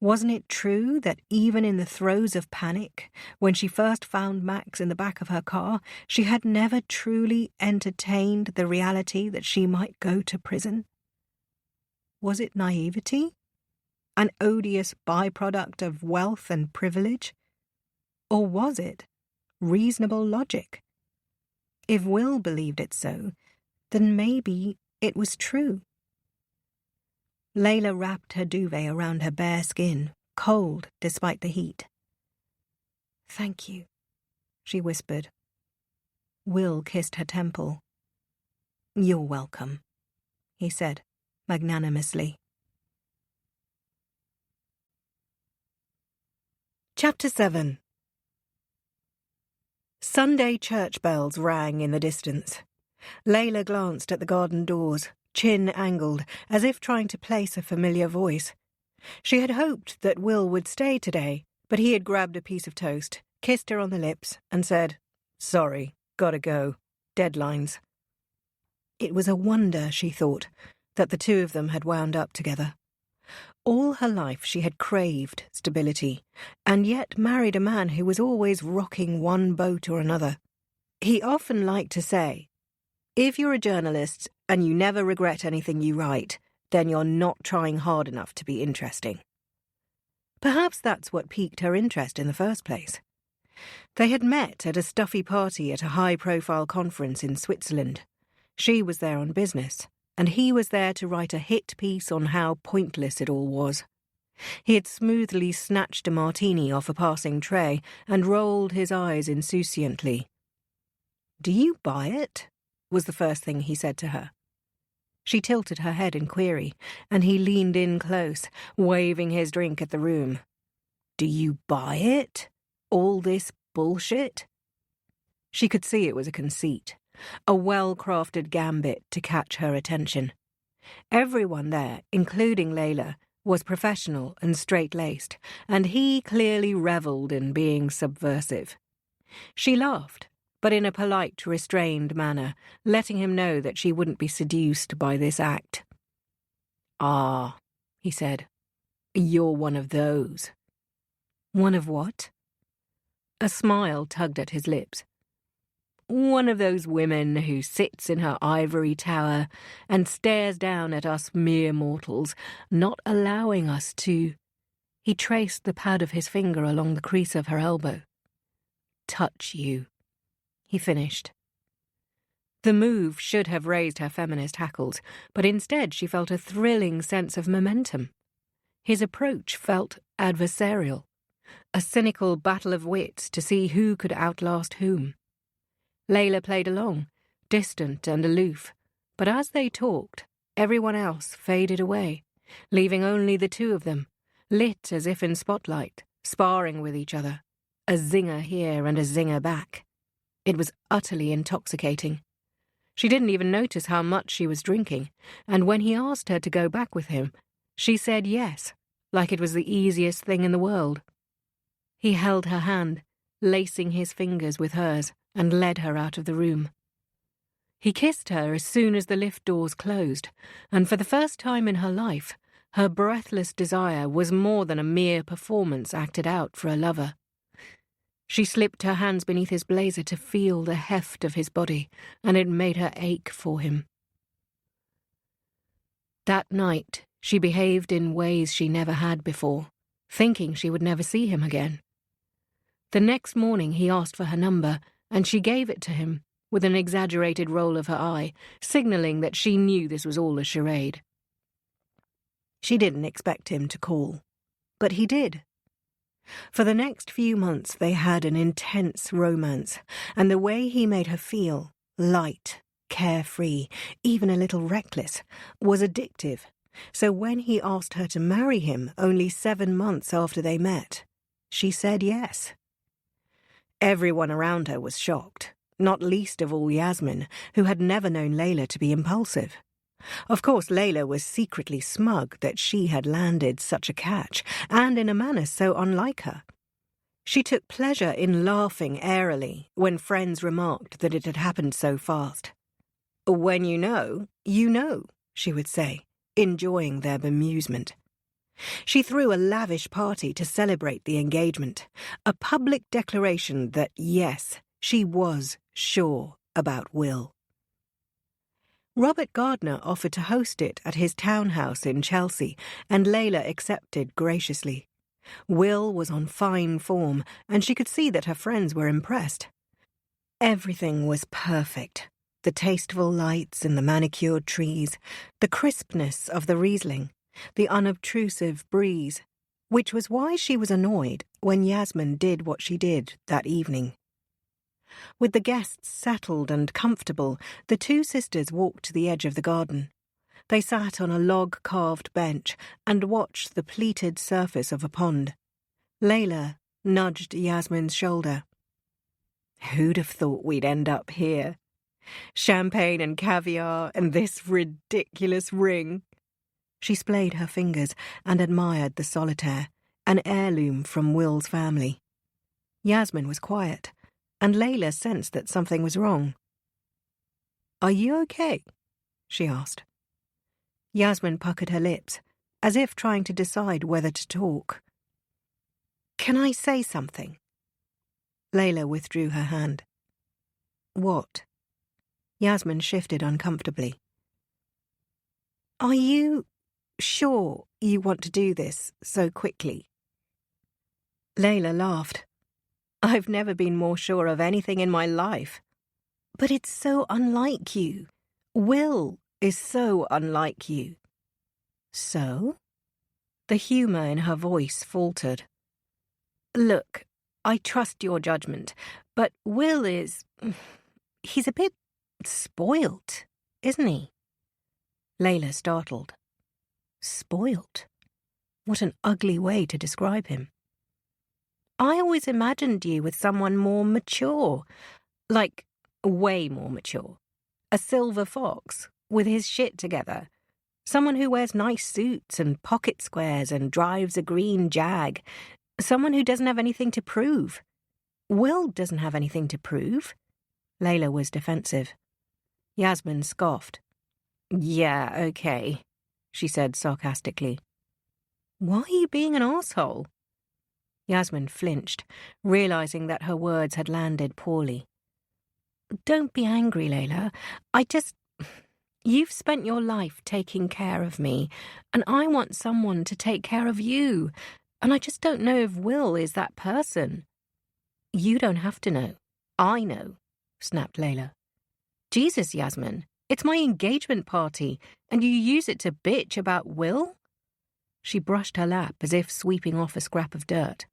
Wasn't it true that even in the throes of panic, when she first found Max in the back of her car, she had never truly entertained the reality that she might go to prison? Was it naivety? An odious byproduct of wealth and privilege? Or was it reasonable logic? If Will believed it so, then maybe it was true. Layla wrapped her duvet around her bare skin, cold despite the heat. "Thank you," she whispered. Will kissed her temple. "You're welcome," he said, magnanimously. Chapter 7. Sunday church bells rang in the distance. Layla glanced at the garden doors, chin angled, as if trying to place a familiar voice. She had hoped that Will would stay today, but he had grabbed a piece of toast, kissed her on the lips, and said, "Sorry, gotta go. Deadlines." It was a wonder, she thought, that the two of them had wound up together. All her life she had craved stability, and yet married a man who was always rocking one boat or another. He often liked to say, "If you're a journalist and you never regret anything you write, then you're not trying hard enough to be interesting. Perhaps that's what piqued her interest in the first place. They had met at a stuffy party at a high-profile conference in Switzerland. She was there on business, and he was there to write a hit piece on how pointless it all was. He had smoothly snatched a martini off a passing tray and rolled his eyes insouciantly. "Do you buy it?" was the first thing he said to her. She tilted her head in query, and he leaned in close, waving his drink at the room. "Do you buy it? All this bullshit?" She could see it was a conceit, a well-crafted gambit to catch her attention. Everyone there, including Layla, was professional and straight-laced, and he clearly revelled in being subversive. She laughed, but in a polite, restrained manner, letting him know that she wouldn't be seduced by this act. "Ah," he said, "you're one of those." "One of what?" A smile tugged at his lips. "One of those women who sits in her ivory tower and stares down at us mere mortals, not allowing us to—" He traced the pad of his finger along the crease of her elbow. "Touch you," he finished. The move should have raised her feminist hackles, but instead she felt a thrilling sense of momentum. His approach felt adversarial, a cynical battle of wits to see who could outlast whom. Layla played along, distant and aloof, but as they talked, everyone else faded away, leaving only the two of them, lit as if in spotlight, sparring with each other, a zinger here and a zinger back. It was utterly intoxicating. She didn't even notice how much she was drinking, and when he asked her to go back with him, she said yes, like it was the easiest thing in the world. He held her hand, lacing his fingers with hers, and led her out of the room. He kissed her as soon as the lift doors closed, and for the first time in her life, her breathless desire was more than a mere performance acted out for a lover. She slipped her hands beneath his blazer to feel the heft of his body, and it made her ache for him. That night, she behaved in ways she never had before, thinking she would never see him again. The next morning he asked for her number, and she gave it to him, with an exaggerated roll of her eye, signalling that she knew this was all a charade. She didn't expect him to call, but he did. For the next few months they had an intense romance, and the way he made her feel, light, carefree, even a little reckless, was addictive. So when he asked her to marry him only 7 months after they met, she said yes. Everyone around her was shocked, not least of all Yasmin, who had never known Layla to be impulsive. Of course, Layla was secretly smug that she had landed such a catch, and in a manner so unlike her. She took pleasure in laughing airily when friends remarked that it had happened so fast. "When you know, she would say, enjoying their bemusement. She threw a lavish party to celebrate the engagement, a public declaration that, yes, she was sure about Will. Robert Gardner offered to host it at his townhouse in Chelsea, and Layla accepted graciously. Will was on fine form, and she could see that her friends were impressed. Everything was perfect. The tasteful lights in the manicured trees, the crispness of the Riesling, the unobtrusive breeze, which was why she was annoyed when Yasmin did what she did that evening. With the guests settled and comfortable, the two sisters walked to the edge of the garden. They sat on a log-carved bench and watched the pleated surface of a pond. Layla nudged Yasmin's shoulder. "Who'd have thought we'd end up here? Champagne and caviar and this ridiculous ring." She splayed her fingers and admired the solitaire, an heirloom from Will's family. Yasmin was quiet, and Layla sensed that something was wrong. "Are you okay?" she asked. Yasmin puckered her lips, as if trying to decide whether to talk. "Can I say something?" Layla withdrew her hand. "What?" Yasmin shifted uncomfortably. Are you sure you want to do this so quickly? Layla laughed. I've never been more sure of anything in my life. But it's so unlike you. Will is so unlike you. So? The humour in her voice faltered. Look, I trust your judgment, but Will is... he's a bit spoilt, isn't he? Layla startled. Spoilt? What an ugly way to describe him. I always imagined you with someone more mature. Like, way more mature. A silver fox, with his shit together. Someone who wears nice suits and pocket squares and drives a green Jag. Someone who doesn't have anything to prove. Will doesn't have anything to prove. Layla was defensive. Yasmin scoffed. Yeah, okay, she said sarcastically. Why are you being an arsehole? Yasmin flinched, realising that her words had landed poorly. Don't be angry, Layla. You've spent your life taking care of me, and I want someone to take care of you, and I just don't know if Will is that person. You don't have to know. I know, snapped Layla. Jesus, Yasmin, it's my engagement party, and you use it to bitch about Will? She brushed her lap as if sweeping off a scrap of dirt.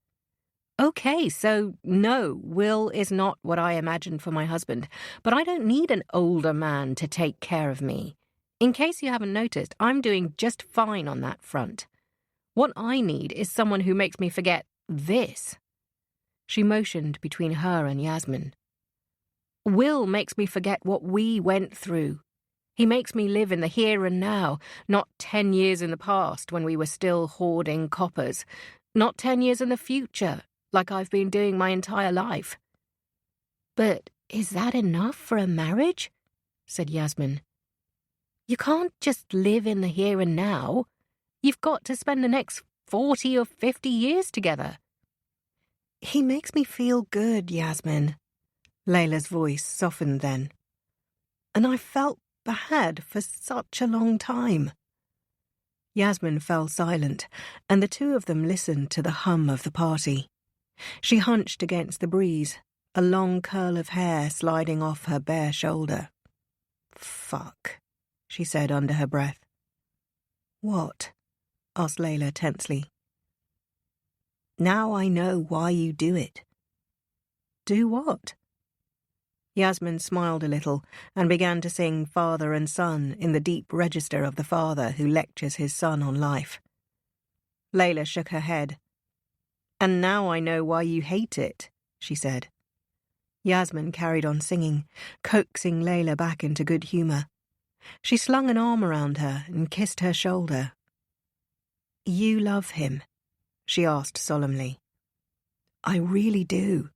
Okay, so no, Will is not what I imagined for my husband, but I don't need an older man to take care of me. In case you haven't noticed, I'm doing just fine on that front. What I need is someone who makes me forget this. She motioned between her and Yasmin. Will makes me forget what we went through. He makes me live in the here and now, not 10 years in the past when we were still hoarding coppers, not 10 years in the future, like I've been doing my entire life. But is that enough for a marriage? Said Yasmin. You can't just live in the here and now. You've got to spend the next 40 or 50 years together. He makes me feel good, Yasmin. Layla's voice softened then. And I felt bad for such a long time. Yasmin fell silent, and the two of them listened to the hum of the party. She hunched against the breeze, a long curl of hair sliding off her bare shoulder. Fuck, she said under her breath. What? Asked Layla tensely. Now I know why you do it. Do what? Yasmin smiled a little and began to sing Father and Son in the deep register of the father who lectures his son on life. Layla shook her head. And now I know why you hate it, she said. Yasmin carried on singing, coaxing Layla back into good humour. She slung an arm around her and kissed her shoulder. You love him? She asked solemnly. I really do.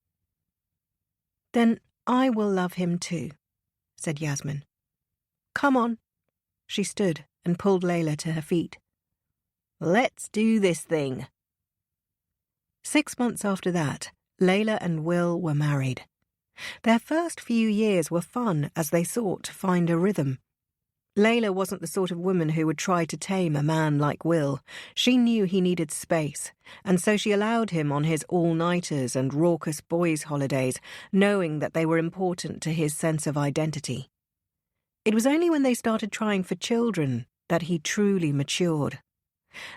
Then I will love him too, said Yasmin. Come on. She stood and pulled Layla to her feet. Let's do this thing. 6 months after that, Layla and Will were married. Their first few years were fun as they sought to find a rhythm. Layla wasn't the sort of woman who would try to tame a man like Will. She knew he needed space, and so she allowed him on his all-nighters and raucous boys' holidays, knowing that they were important to his sense of identity. It was only when they started trying for children that he truly matured.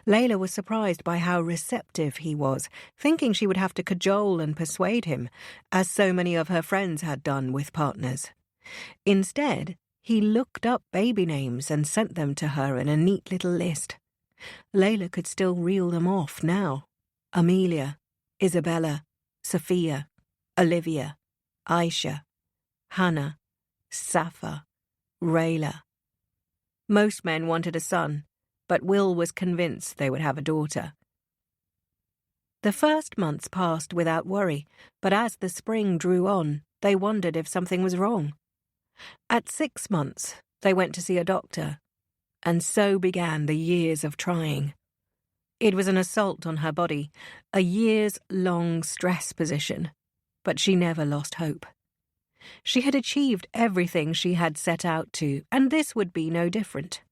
Layla was surprised by how receptive he was, thinking she would have to cajole and persuade him, as so many of her friends had done with partners. Instead, he looked up baby names and sent them to her in a neat little list. Layla could still reel them off now. Amelia, Isabella, Sophia, Olivia, Aisha, Hannah, Safa, Rayla. Most men wanted a son, but Will was convinced they would have a daughter. The first months passed without worry, but as the spring drew on, they wondered if something was wrong. At 6 months, they went to see a doctor, and so began the years of trying. It was an assault on her body, a years-long stress position, but she never lost hope. She had achieved everything she had set out to, and this would be no different.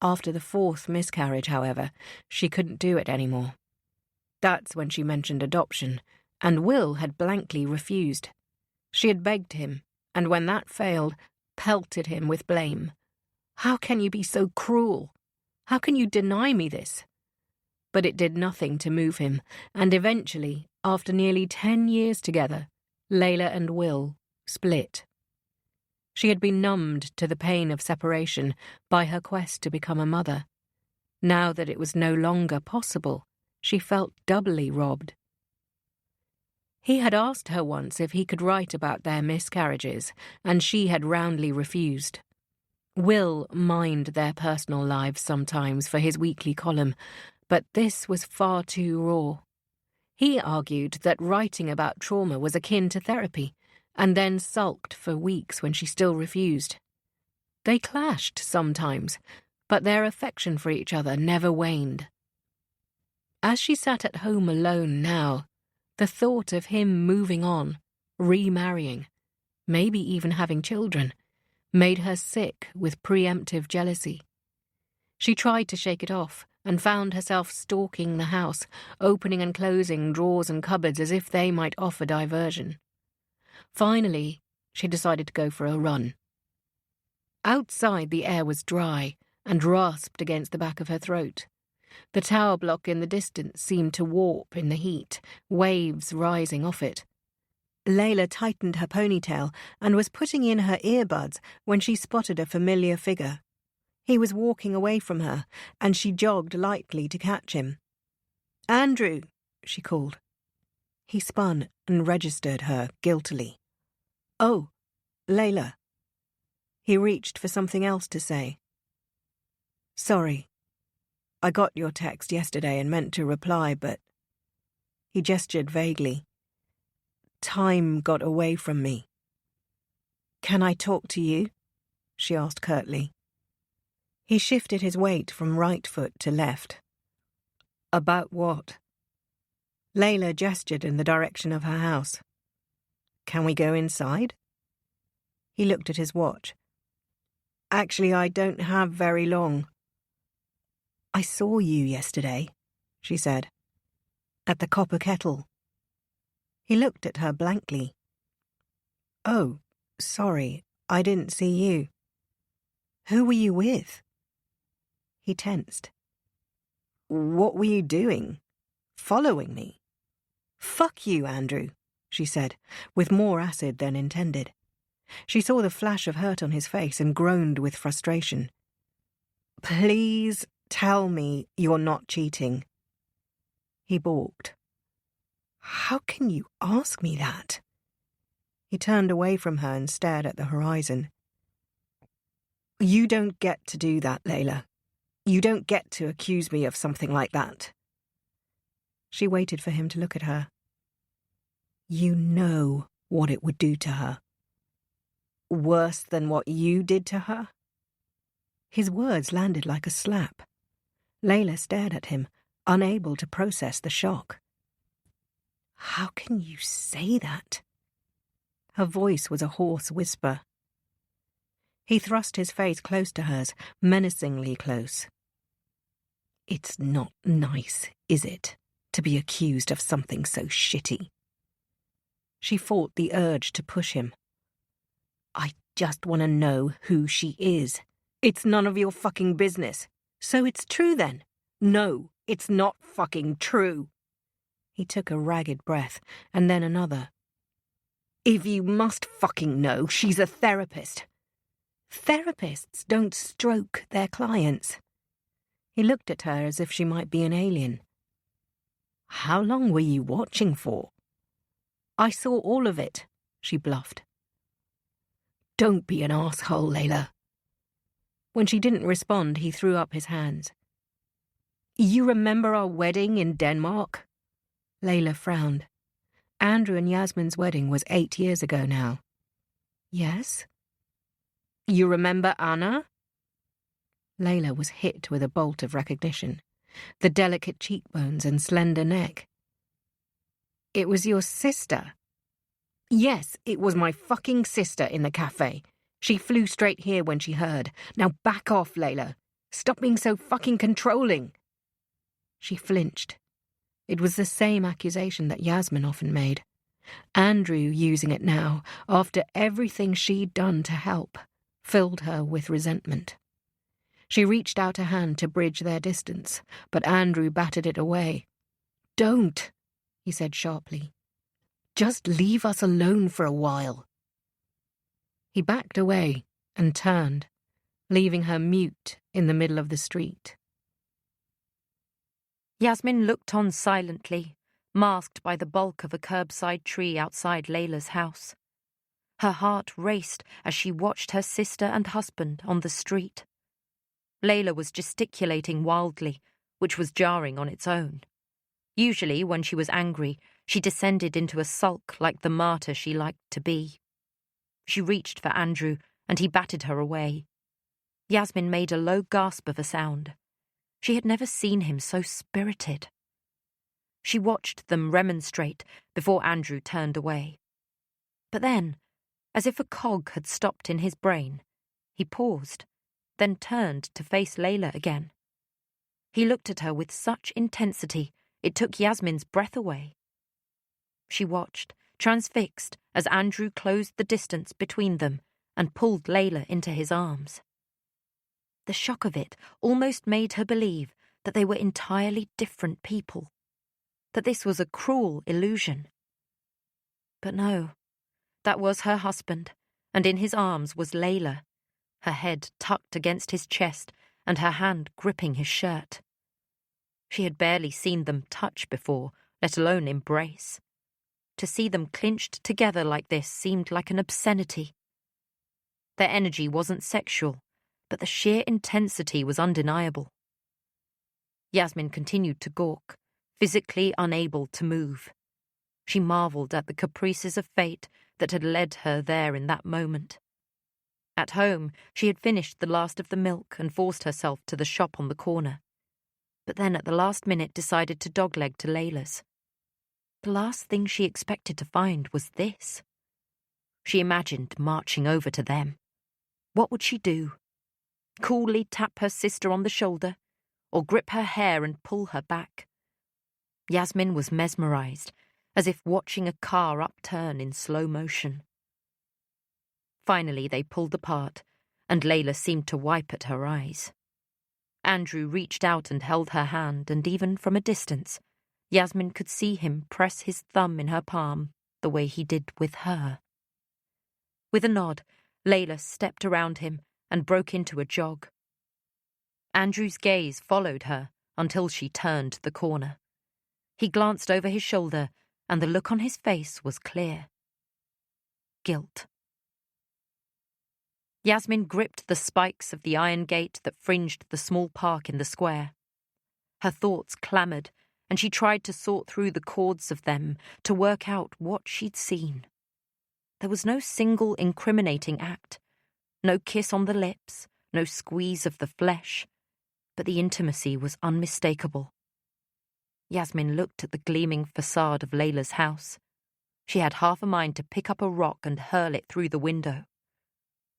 After the 4th miscarriage, however, she couldn't do it anymore. That's when she mentioned adoption, and Will had blankly refused. She had begged him, and when that failed, pelted him with blame. "How can you be so cruel? How can you deny me this?" But it did nothing to move him, and eventually, after nearly 10 years together, Layla and Will split. She had been numbed to the pain of separation by her quest to become a mother. Now that it was no longer possible, she felt doubly robbed. He had asked her once if he could write about their miscarriages, and she had roundly refused. Will mined their personal lives sometimes for his weekly column, but this was far too raw. He argued that writing about trauma was akin to therapy, and then sulked for weeks when she still refused. They clashed sometimes, but their affection for each other never waned. As she sat at home alone now, the thought of him moving on, remarrying, maybe even having children, made her sick with preemptive jealousy. She tried to shake it off and found herself stalking the house, opening and closing drawers and cupboards as if they might offer diversion. Finally, she decided to go for a run. Outside, the air was dry and rasped against the back of her throat. The tower block in the distance seemed to warp in the heat, waves rising off it. Layla tightened her ponytail and was putting in her earbuds when she spotted a familiar figure. He was walking away from her, and she jogged lightly to catch him. "Andrew," she called. He spun and registered her guiltily. "Oh, Layla." He reached for something else to say. "Sorry. I got your text yesterday and meant to reply, but..." He gestured vaguely. "Time got away from me." "Can I talk to you?" she asked curtly. He shifted his weight from right foot to left. "About what?" Layla gestured in the direction of her house. "Can we go inside?" He looked at his watch. "Actually, I don't have very long." "I saw you yesterday," she said. "At the Copper Kettle." He looked at her blankly. "Oh, sorry, I didn't see you. Who were you with?" He tensed. "What were you doing? Following me?" "Fuck you, Andrew," she said, with more acid than intended. She saw the flash of hurt on his face and groaned with frustration. "Please tell me you're not cheating." He balked. "How can you ask me that?" He turned away from her and stared at the horizon. "You don't get to do that, Layla. You don't get to accuse me of something like that." She waited for him to look at her. "You know what it would do to her." "Worse than what you did to her?" His words landed like a slap. Layla stared at him, unable to process the shock. "How can you say that?" Her voice was a hoarse whisper. He thrust his face close to hers, menacingly close. "It's not nice, is it, to be accused of something so shitty?" She fought the urge to push him. "I just want to know who she is." "It's none of your fucking business. So it's true then?" "No, it's not fucking true." He took a ragged breath, and then another. "If you must fucking know, she's a therapist." "Therapists don't stroke their clients." He looked at her as if she might be an alien. "How long were you watching for?" "I saw all of it," she bluffed. "Don't be an asshole, Layla." When she didn't respond, he threw up his hands. "You remember our wedding in Denmark?" Layla frowned. Andrew and Yasmin's wedding was 8 years ago now. "Yes?" "You remember Anna?" Layla was hit with a bolt of recognition. The delicate cheekbones and slender neck. "It was your sister." "Yes, it was my fucking sister in the cafe. She flew straight here when she heard. Now back off, Layla. Stop being so fucking controlling. She flinched. It was the same accusation that Yasmin often made. Andrew using it now, after everything she'd done to help, filled her with resentment. She reached out a hand to bridge their distance, but Andrew battered it away. "Don't," he said sharply. "Just leave us alone for a while." He backed away and turned, leaving her mute in the middle of the street. Yasmin looked on silently, masked by the bulk of a curbside tree outside Layla's house. Her heart raced as she watched her sister and husband on the street. Layla was gesticulating wildly, which was jarring on its own. Usually, when she was angry, she descended into a sulk like the martyr she liked to be. She reached for Andrew, and he batted her away. Yasmin made a low gasp of a sound. She had never seen him so spirited. She watched them remonstrate before Andrew turned away. But then, as if a cog had stopped in his brain, he paused, then turned to face Layla again. He looked at her with such intensity it took Yasmin's breath away. She watched, transfixed, as Andrew closed the distance between them and pulled Layla into his arms. The shock of it almost made her believe that they were entirely different people, that this was a cruel illusion. But no, that was her husband, and in his arms was Layla, her head tucked against his chest and her hand gripping his shirt. She had barely seen them touch before, let alone embrace. To see them clinched together like this seemed like an obscenity. Their energy wasn't sexual, but the sheer intensity was undeniable. Yasmin continued to gawk, physically unable to move. She marvelled at the caprices of fate that had led her there in that moment. At home, she had finished the last of the milk and forced herself to the shop on the corner. But then at the last minute decided to dogleg to Layla's. The last thing she expected to find was this. She imagined marching over to them. What would she do? Coolly tap her sister on the shoulder, or grip her hair and pull her back? Yasmin was mesmerized, as if watching a car upturn in slow motion. Finally they pulled apart, and Layla seemed to wipe at her eyes. Andrew reached out and held her hand, and even from a distance, Yasmin could see him press his thumb in her palm the way he did with her. With a nod, Layla stepped around him and broke into a jog. Andrew's gaze followed her until she turned the corner. He glanced over his shoulder, and the look on his face was clear. Guilt. Yasmin gripped the spikes of the iron gate that fringed the small park in the square. Her thoughts clamoured, and she tried to sort through the chords of them to work out what she'd seen. There was no single incriminating act, no kiss on the lips, no squeeze of the flesh, but the intimacy was unmistakable. Yasmin looked at the gleaming facade of Layla's house. She had half a mind to pick up a rock and hurl it through the window.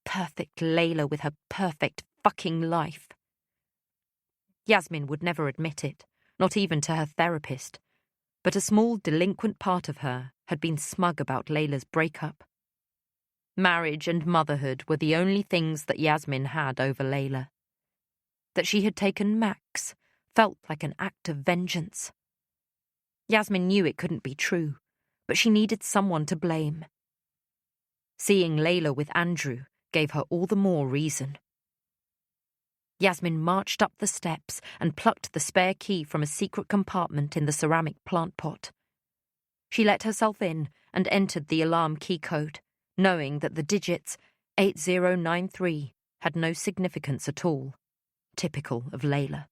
Perfect Layla with her perfect fucking life. Yasmin would never admit it, not even to her therapist, but a small delinquent part of her had been smug about Layla's breakup. Marriage and motherhood were the only things that Yasmin had over Layla. That she had taken Max felt like an act of vengeance. Yasmin knew it couldn't be true, but she needed someone to blame. Seeing Layla with Andrew gave her all the more reason. Yasmin marched up the steps and plucked the spare key from a secret compartment in the ceramic plant pot. She let herself in and entered the alarm key code, knowing that the digits 8093 had no significance at all, typical of Layla.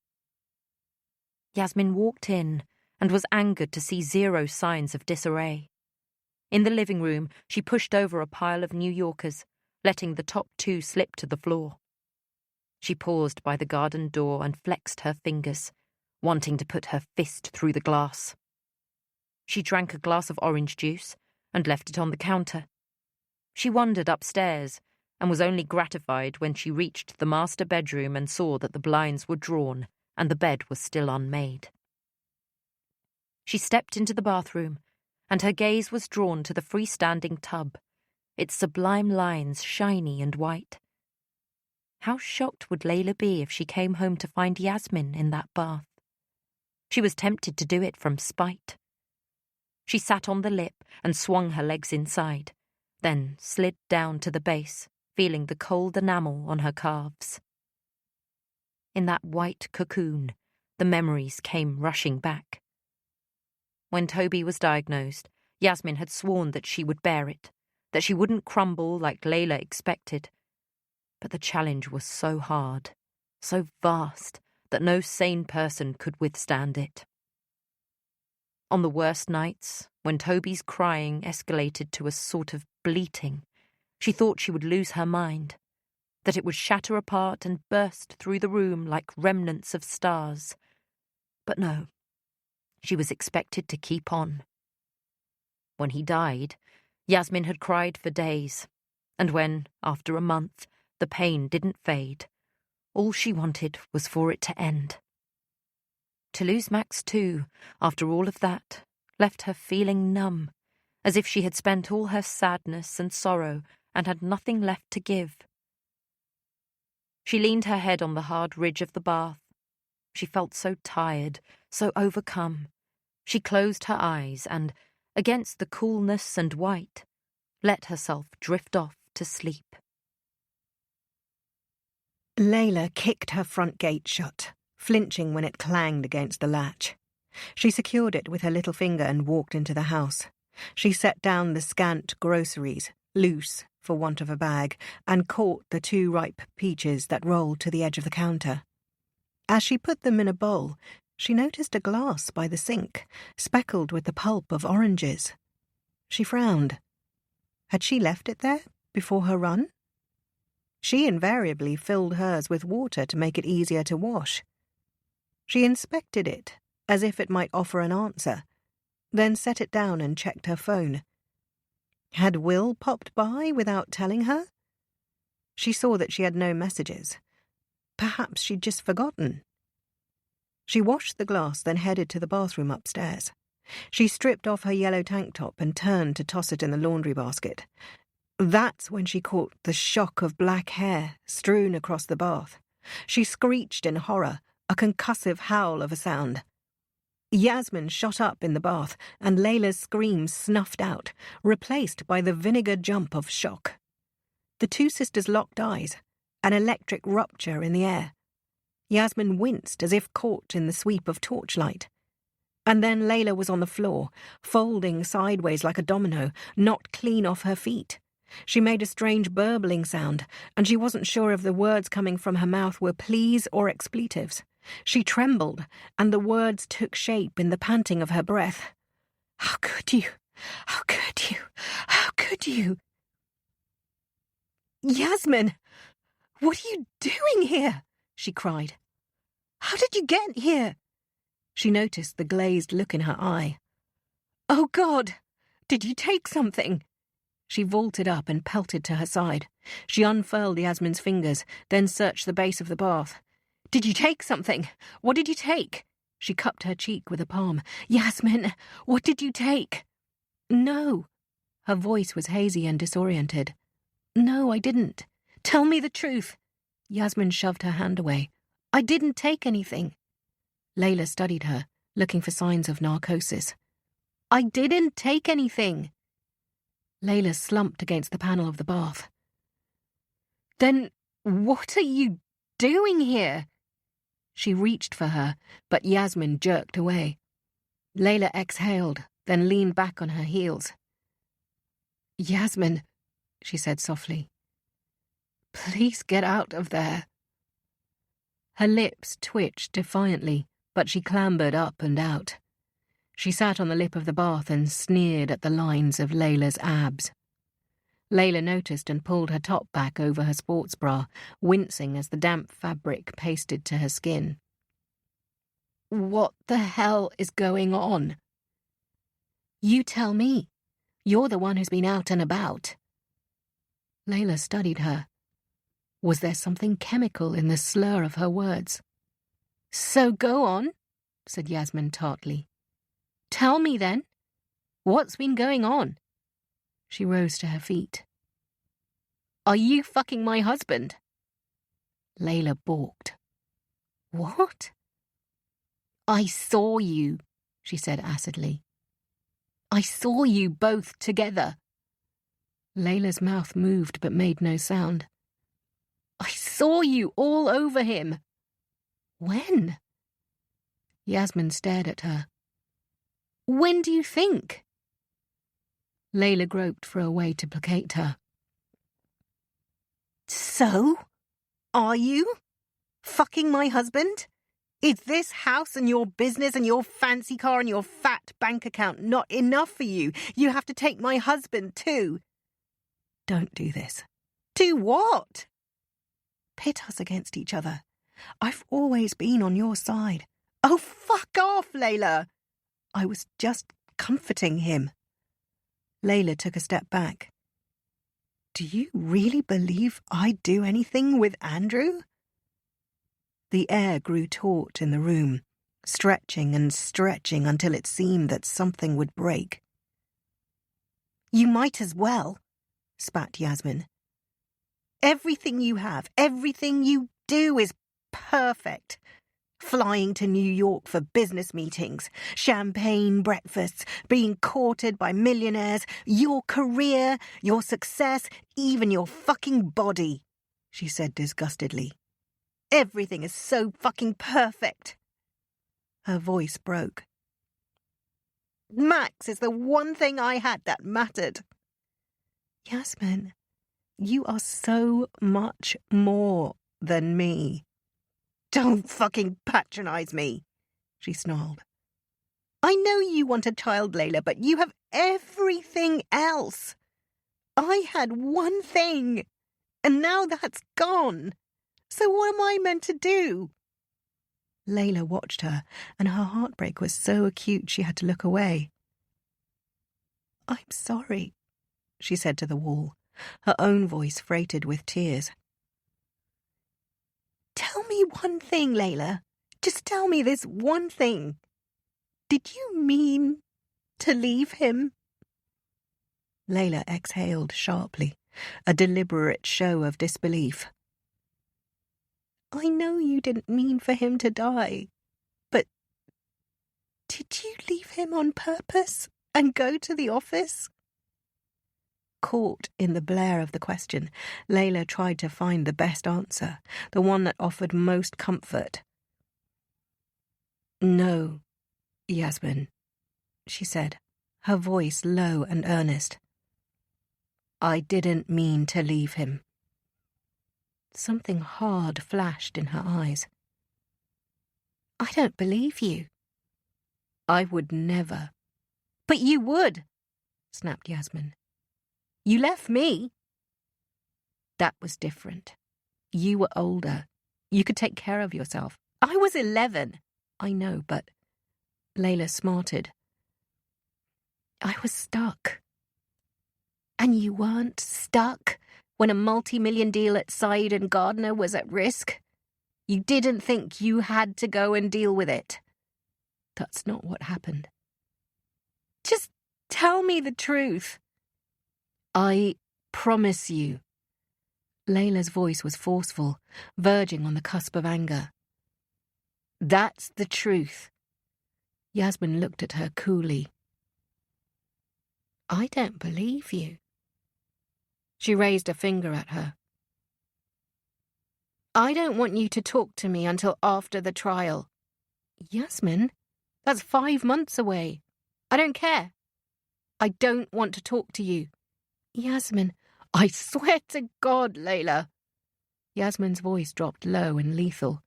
Yasmin walked in and was angered to see zero signs of disarray. In the living room, she pushed over a pile of New Yorkers, letting the top two slip to the floor. She paused by the garden door and flexed her fingers, wanting to put her fist through the glass. She drank a glass of orange juice and left it on the counter. She wandered upstairs and was only gratified when she reached the master bedroom and saw that the blinds were drawn and the bed was still unmade. She stepped into the bathroom, and her gaze was drawn to the freestanding tub, its sublime lines shiny and white. How shocked would Layla be if she came home to find Yasmin in that bath? She was tempted to do it from spite. She sat on the lip and swung her legs inside, then slid down to the base, feeling the cold enamel on her calves. In that white cocoon, the memories came rushing back. When Toby was diagnosed, Yasmin had sworn that she would bear it, that she wouldn't crumble like Layla expected. But the challenge was so hard, so vast, that no sane person could withstand it. On the worst nights, when Toby's crying escalated to a sort of bleating, she thought she would lose her mind, that it would shatter apart and burst through the room like remnants of stars. But no, she was expected to keep on. When he died, Yasmin had cried for days, and when, after a month, the pain didn't fade, all she wanted was for it to end. To lose Max too, after all of that, left her feeling numb, as if she had spent all her sadness and sorrow and had nothing left to give. She leaned her head on the hard ridge of the bath. She felt so tired, so overcome. She closed her eyes and, against the coolness and white, let herself drift off to sleep. Layla kicked her front gate shut, flinching when it clanged against the latch. She secured it with her little finger and walked into the house. She set down the scant groceries, loose for want of a bag, and caught the 2 ripe peaches that rolled to the edge of the counter. As she put them in a bowl, she noticed a glass by the sink, speckled with the pulp of oranges. She frowned. Had she left it there before her run? She invariably filled hers with water to make it easier to wash. She inspected it, as if it might offer an answer, then set it down and checked her phone. Had Will popped by without telling her? She saw that she had no messages. Perhaps she'd just forgotten. She washed the glass, then headed to the bathroom upstairs. She stripped off her yellow tank top and turned to toss it in the laundry basket. That's when she caught the shock of black hair strewn across the bath. She screeched in horror, a concussive howl of a sound. Yasmin shot up in the bath, and Layla's screams snuffed out, replaced by the vinegar jump of shock. The 2 sisters locked eyes, an electric rupture in the air. Yasmin winced as if caught in the sweep of torchlight. And then Layla was on the floor, folding sideways like a domino, knocked clean off her feet. She made a strange burbling sound, and she wasn't sure if the words coming from her mouth were pleas or expletives. She trembled, and the words took shape in the panting of her breath. "How could you? How could you? How could you?" "Yasmin, what are you doing here?" she cried. "How did you get here?" She noticed the glazed look in her eye. "Oh, God! Did you take something?" She vaulted up and pelted to her side. She unfurled Yasmin's fingers, then searched the base of the bath. "Did you take something? What did you take?" She cupped her cheek with a palm. "Yasmin, what did you take?" "No." Her voice was hazy and disoriented. "No, I didn't. Tell me the truth." Yasmin shoved her hand away. "I didn't take anything." Layla studied her, looking for signs of narcosis. "I didn't take anything." Layla slumped against the panel of the bath. "Then what are you doing here?" She reached for her, but Yasmin jerked away. Layla exhaled, then leaned back on her heels. "Yasmin," she said softly, "please get out of there." Her lips twitched defiantly, but she clambered up and out. She sat on the lip of the bath and sneered at the lines of Layla's abs. Layla noticed and pulled her top back over her sports bra, wincing as the damp fabric pasted to her skin. "What the hell is going on?" "You tell me. You're the one who's been out and about." Layla studied her. Was there something chemical in the slur of her words? "So go on," said Yasmin tartly. "Tell me then. What's been going on?" She rose to her feet. "Are you fucking my husband?" Layla balked. "What?" "I saw you," she said acidly. "I saw you both together." Layla's mouth moved but made no sound. "I saw you all over him." "When?" Yasmin stared at her. "When do you think?" Layla groped for a way to placate her. "So? Are you? Fucking my husband? Is this house and your business and your fancy car and your fat bank account not enough for you? You have to take my husband too." "Don't do this." "Do what?" "Pit us against each other. I've always been on your side." "Oh, fuck off, Layla." "I was just comforting him." Layla took a step back. "Do you really believe I'd do anything with Andrew?" The air grew taut in the room, stretching and stretching until it seemed that something would break. "You might as well," spat Yasmin. "Everything you have, everything you do is perfect. Flying to New York for business meetings, champagne breakfasts, being courted by millionaires, your career, your success, even your fucking body," she said disgustedly. "Everything is so fucking perfect." Her voice broke. "Max is the one thing I had that mattered." "Yasmin, you are so much more than me." "Don't fucking patronize me," she snarled. "I know you want a child, Layla, but you have everything else. I had one thing, and now that's gone. So what am I meant to do?" Layla watched her, and her heartbreak was so acute she had to look away. "I'm sorry," she said to the wall, her own voice freighted with tears. "Tell me one thing, Layla. Just tell me this one thing. Did you mean to leave him?" Layla exhaled sharply, a deliberate show of disbelief. "I know you didn't mean for him to die, but did you leave him on purpose and go to the office?" Caught in the blare of the question, Layla tried to find the best answer, the one that offered most comfort. "No, Yasmin," she said, her voice low and earnest. "I didn't mean to leave him." Something hard flashed in her eyes. "I don't believe you." "I would never." "But you would," snapped Yasmin. "You left me." "That was different. You were older. You could take care of yourself. I was 11. "I know, but..." Layla smarted. "I was stuck." "And you weren't stuck when a multi-million deal at Said and Gardner was at risk? You didn't think you had to go and deal with it?" "That's not what happened." "Just tell me the truth." "I promise you." Layla's voice was forceful, verging on the cusp of anger. "That's the truth." Yasmin looked at her coolly. "I don't believe you." She raised a finger at her. "I don't want you to talk to me until after the trial." "Yasmin, that's 5 months away." "I don't care. I don't want to talk to you." "Yasmin, I swear to God, Layla." Yasmin's voice dropped low and lethal.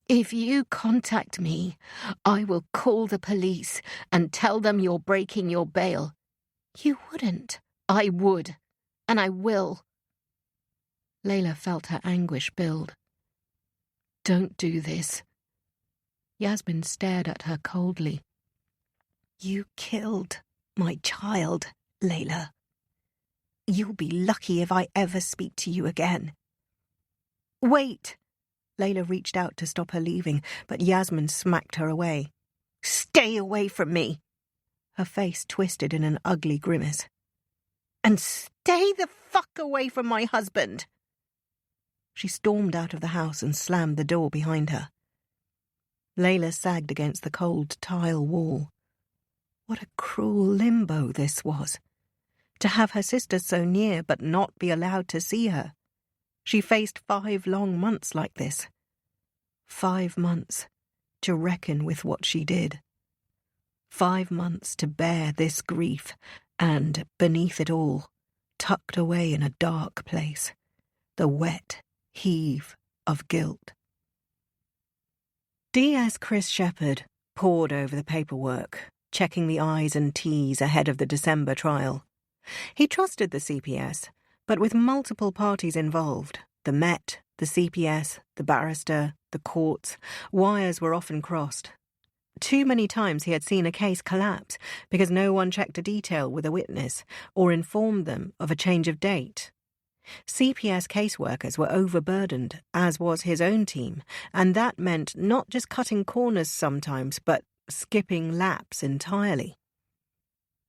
"If you contact me, I will call the police and tell them you're breaking your bail." "You wouldn't." "I would, and I will." Layla felt her anguish build. "Don't do this." Yasmin stared at her coldly. "You killed my child, Layla." You'll be lucky if I ever speak to you again." "Wait!" Layla reached out to stop her leaving, but Yasmin smacked her away. "Stay away from me!" Her face twisted in an ugly grimace. "And stay the fuck away from my husband!" She stormed out of the house and slammed the door behind her. Layla sagged against the cold tile wall. What a cruel limbo this was. To have her sister so near but not be allowed to see her. She faced 5 long months like this. 5 months to reckon with what she did. 5 months to bear this grief, and, beneath it all, tucked away in a dark place, the wet heave of guilt. DS Chris Shepherd pored over the paperwork, checking the I's and T's ahead of the December trial. He trusted the CPS, but with multiple parties involved, the Met, the CPS, the barrister, the courts, wires were often crossed. Too many times he had seen a case collapse because no one checked a detail with a witness or informed them of a change of date. CPS caseworkers were overburdened, as was his own team, and that meant not just cutting corners sometimes, but skipping laps entirely.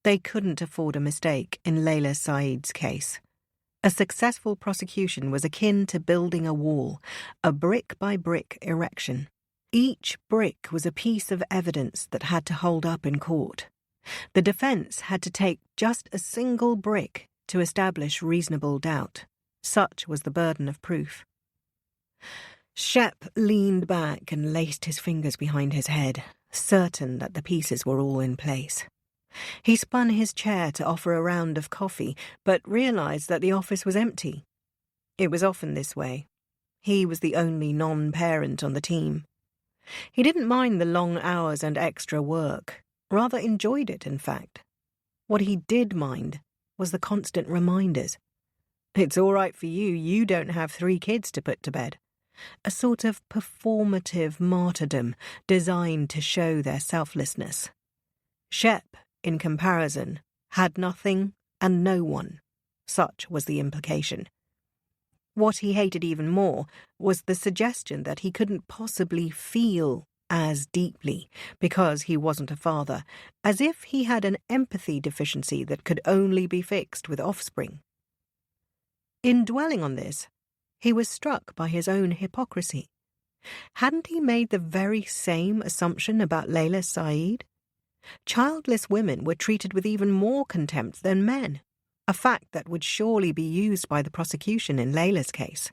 They couldn't afford a mistake in Layla Saeed's case. A successful prosecution was akin to building a wall, a brick-by-brick erection. Each brick was a piece of evidence that had to hold up in court. The defense had to take just a single brick to establish reasonable doubt. Such was the burden of proof. Shep leaned back and laced his fingers behind his head, certain that the pieces were all in place. He spun his chair to offer a round of coffee, but realized that the office was empty. It was often this way. He was the only non-parent on the team. He didn't mind the long hours and extra work, rather enjoyed it, in fact. What he did mind was the constant reminders. It's all right for you, you don't have 3 kids to put to bed. A sort of performative martyrdom designed to show their selflessness. Shep, in comparison, had nothing and no one. Such was the implication. What he hated even more was the suggestion that he couldn't possibly feel as deeply because he wasn't a father, as if he had an empathy deficiency that could only be fixed with offspring. In dwelling on this, he was struck by his own hypocrisy. Hadn't he made the very same assumption about Layla Saeed? Childless women were treated with even more contempt than men, a fact that would surely be used by the prosecution in Layla's case.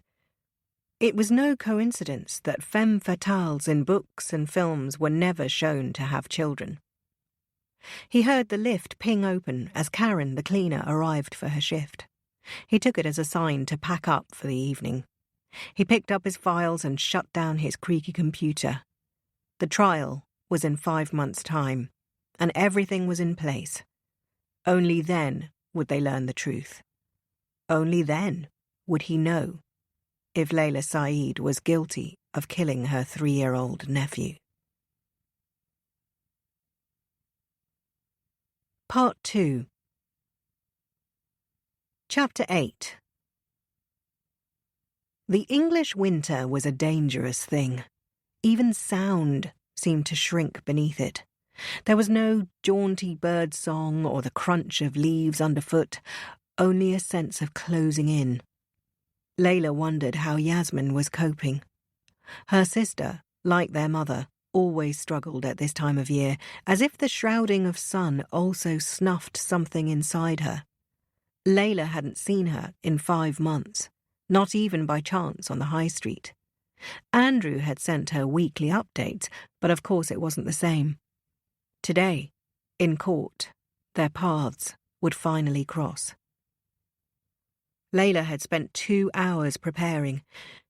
It was no coincidence that femme fatales in books and films were never shown to have children. He heard the lift ping open as Karen, the cleaner, arrived for her shift. He took it as a sign to pack up for the evening. He picked up his files and shut down his creaky computer. The trial was in 5 months' time, and everything was in place. Only then would they learn the truth. Only then would he know if Layla Saeed was guilty of killing her 3-year-old nephew. Part 2. Chapter 8. The English winter was a dangerous thing. Even sound seemed to shrink beneath it. There was no jaunty bird song or the crunch of leaves underfoot, only a sense of closing in. Layla wondered how Yasmin was coping. Her sister, like their mother, always struggled at this time of year, as if the shrouding of sun also snuffed something inside her. Layla hadn't seen her in 5 months, not even by chance on the high street. Andrew had sent her weekly updates, but of course it wasn't the same. Today, in court, their paths would finally cross. Layla had spent 2 hours preparing.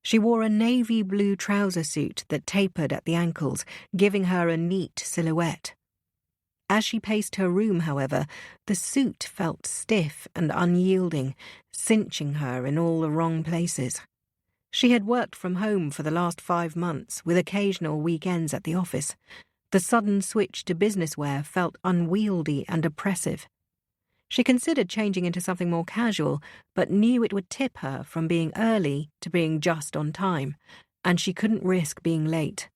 She wore a navy blue trouser suit that tapered at the ankles, giving her a neat silhouette. As she paced her room, however, the suit felt stiff and unyielding, cinching her in all the wrong places. She had worked from home for the last 5 months, with occasional weekends at the office. The sudden switch to business wear felt unwieldy and oppressive. She considered changing into something more casual, but knew it would tip her from being early to being just on time, and she couldn't risk being late.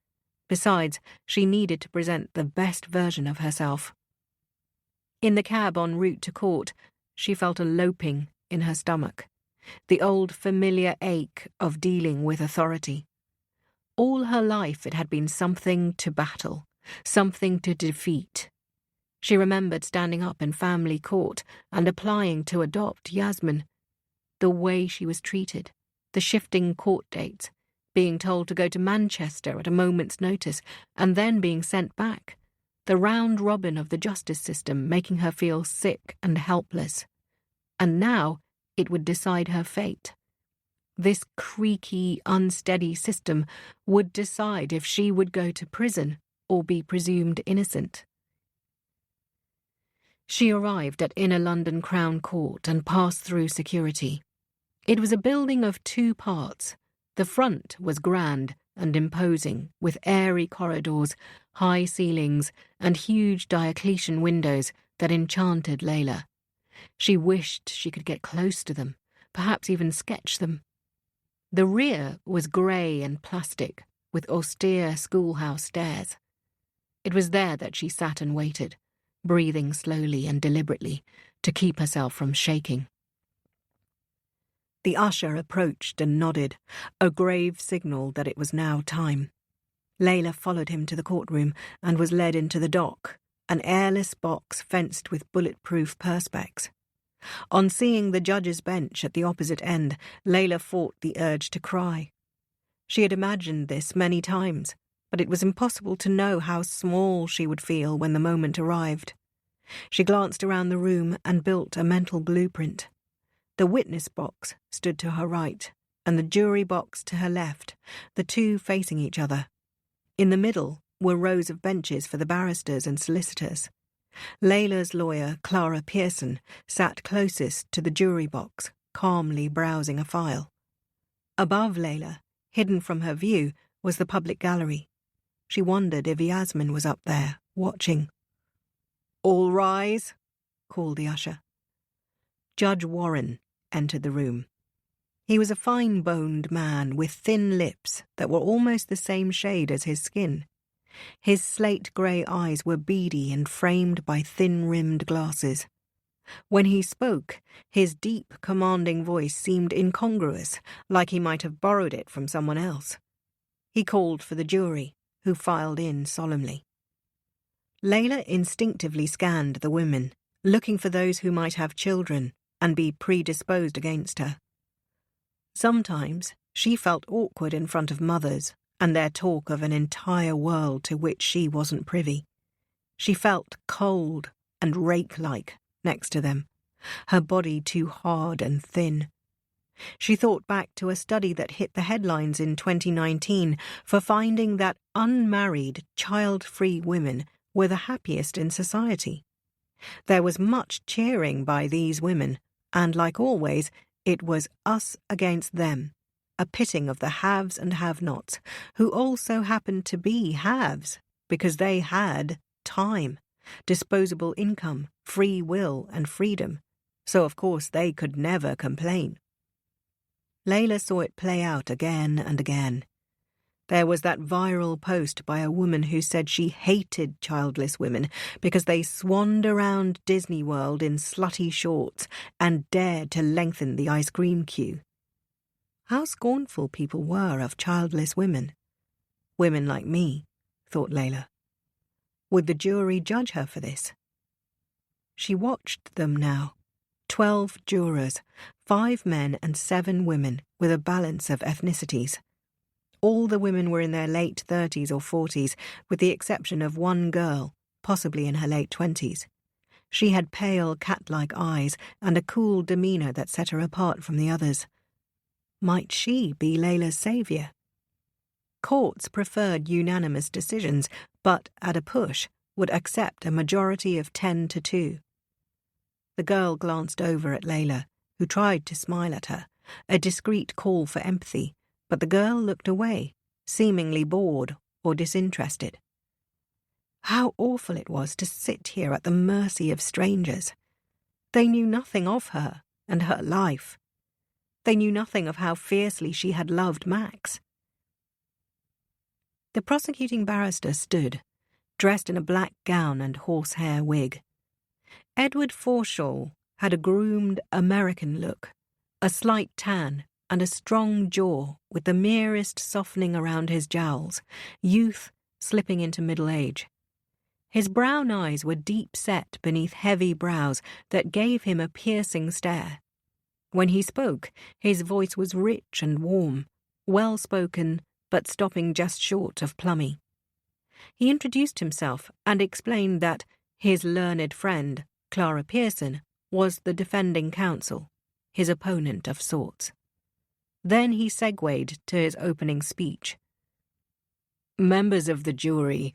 Besides, she needed to present the best version of herself. In the cab en route to court, she felt a loping in her stomach, the old familiar ache of dealing with authority. All her life it had been something to battle, something to defeat. She remembered standing up in family court and applying to adopt Yasmin. The way she was treated, the shifting court dates, being told to go to Manchester at a moment's notice and then being sent back, the round robin of the justice system making her feel sick and helpless. And now it would decide her fate. This creaky, unsteady system would decide if she would go to prison or be presumed innocent. She arrived at Inner London Crown Court and passed through security. It was a building of 2 parts. The front was grand and imposing, with airy corridors, high ceilings, and huge Diocletian windows that enchanted Layla. She wished she could get close to them, perhaps even sketch them. The rear was grey and plastic, with austere schoolhouse stairs. It was there that she sat and waited, breathing slowly and deliberately to keep herself from shaking. The usher approached and nodded, a grave signal that it was now time. Layla followed him to the courtroom and was led into the dock, an airless box fenced with bulletproof perspex. On seeing the judge's bench at the opposite end, Layla fought the urge to cry. She had imagined this many times, but it was impossible to know how small she would feel when the moment arrived. She glanced around the room and built a mental blueprint. The witness box stood to her right, and the jury box to her left, the 2 facing each other. In the middle were rows of benches for the barristers and solicitors. Layla's lawyer, Clara Pearson, sat closest to the jury box, calmly browsing a file. Above Layla, hidden from her view, was the public gallery. She wondered if Yasmin was up there, watching. "All rise," called the usher. Judge Warren entered the room. He was a fine-boned man with thin lips that were almost the same shade as his skin. His slate-grey eyes were beady and framed by thin-rimmed glasses. When he spoke, his deep, commanding voice seemed incongruous, like he might have borrowed it from someone else. He called for the jury, who filed in solemnly. Layla instinctively scanned the women, looking for those who might have children and be predisposed against her. Sometimes she felt awkward in front of mothers and their talk of an entire world to which she wasn't privy. She felt cold and rake-like next to them, her body too hard and thin. She thought back to a study that hit the headlines in 2019 for finding that unmarried, child-free women were the happiest in society. There was much cheering by these women, and like always, it was us against them, a pitting of the haves and have-nots, who also happened to be haves because they had time, disposable income, free will and freedom, so of course they could never complain. Layla saw it play out again and again. There was that viral post by a woman who said she hated childless women because they swanned around Disney World in slutty shorts and dared to lengthen the ice cream queue. How scornful people were of childless women. Women like me, thought Layla. Would the jury judge her for this? She watched them now. 12 jurors, 5 men and 7 women, with a balance of ethnicities. All the women were in their late 30s or 40s, with the exception of one girl, possibly in her late 20s. She had pale, cat-like eyes and a cool demeanour that set her apart from the others. Might she be Layla's saviour? Courts preferred unanimous decisions, but, at a push, would accept a majority of 10-2. The girl glanced over at Layla, who tried to smile at her, a discreet call for empathy, but the girl looked away, seemingly bored or disinterested. How awful it was to sit here at the mercy of strangers. They knew nothing of her and her life. They knew nothing of how fiercely she had loved Max. The prosecuting barrister stood, dressed in a black gown and horsehair wig. Edward Forshaw had a groomed American look, a slight tan and a strong jaw with the merest softening around his jowls, youth slipping into middle age. His brown eyes were deep set beneath heavy brows that gave him a piercing stare. When he spoke, his voice was rich and warm, well-spoken, but stopping just short of plummy. He introduced himself and explained that his learned friend, Clara Pearson, was the defending counsel, his opponent of sorts. Then he segued to his opening speech. Members of the jury,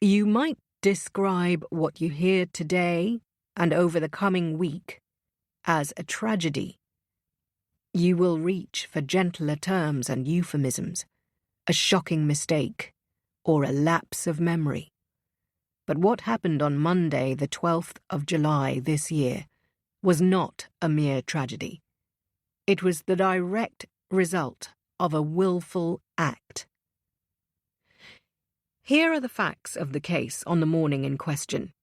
you might describe what you hear today and over the coming week as a tragedy. You will reach for gentler terms and euphemisms, a shocking mistake, or a lapse of memory. But what happened on Monday, the 12th of July this year, was not a mere tragedy. It was the direct result of a willful act. Here are the facts of the case on the morning in question.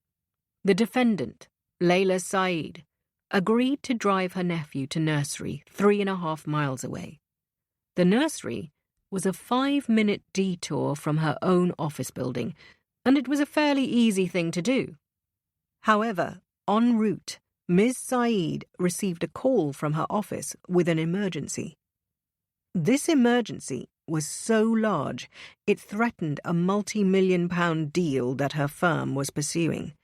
The defendant, Layla Saeed, agreed to drive her nephew to nursery 3.5 miles away. The nursery was a 5-minute detour from her own office building, and it was a fairly easy thing to do. However, en route, Ms. Saeed received a call from her office with an emergency. This emergency was so large it threatened a multi-million-pound deal that her firm was pursuing.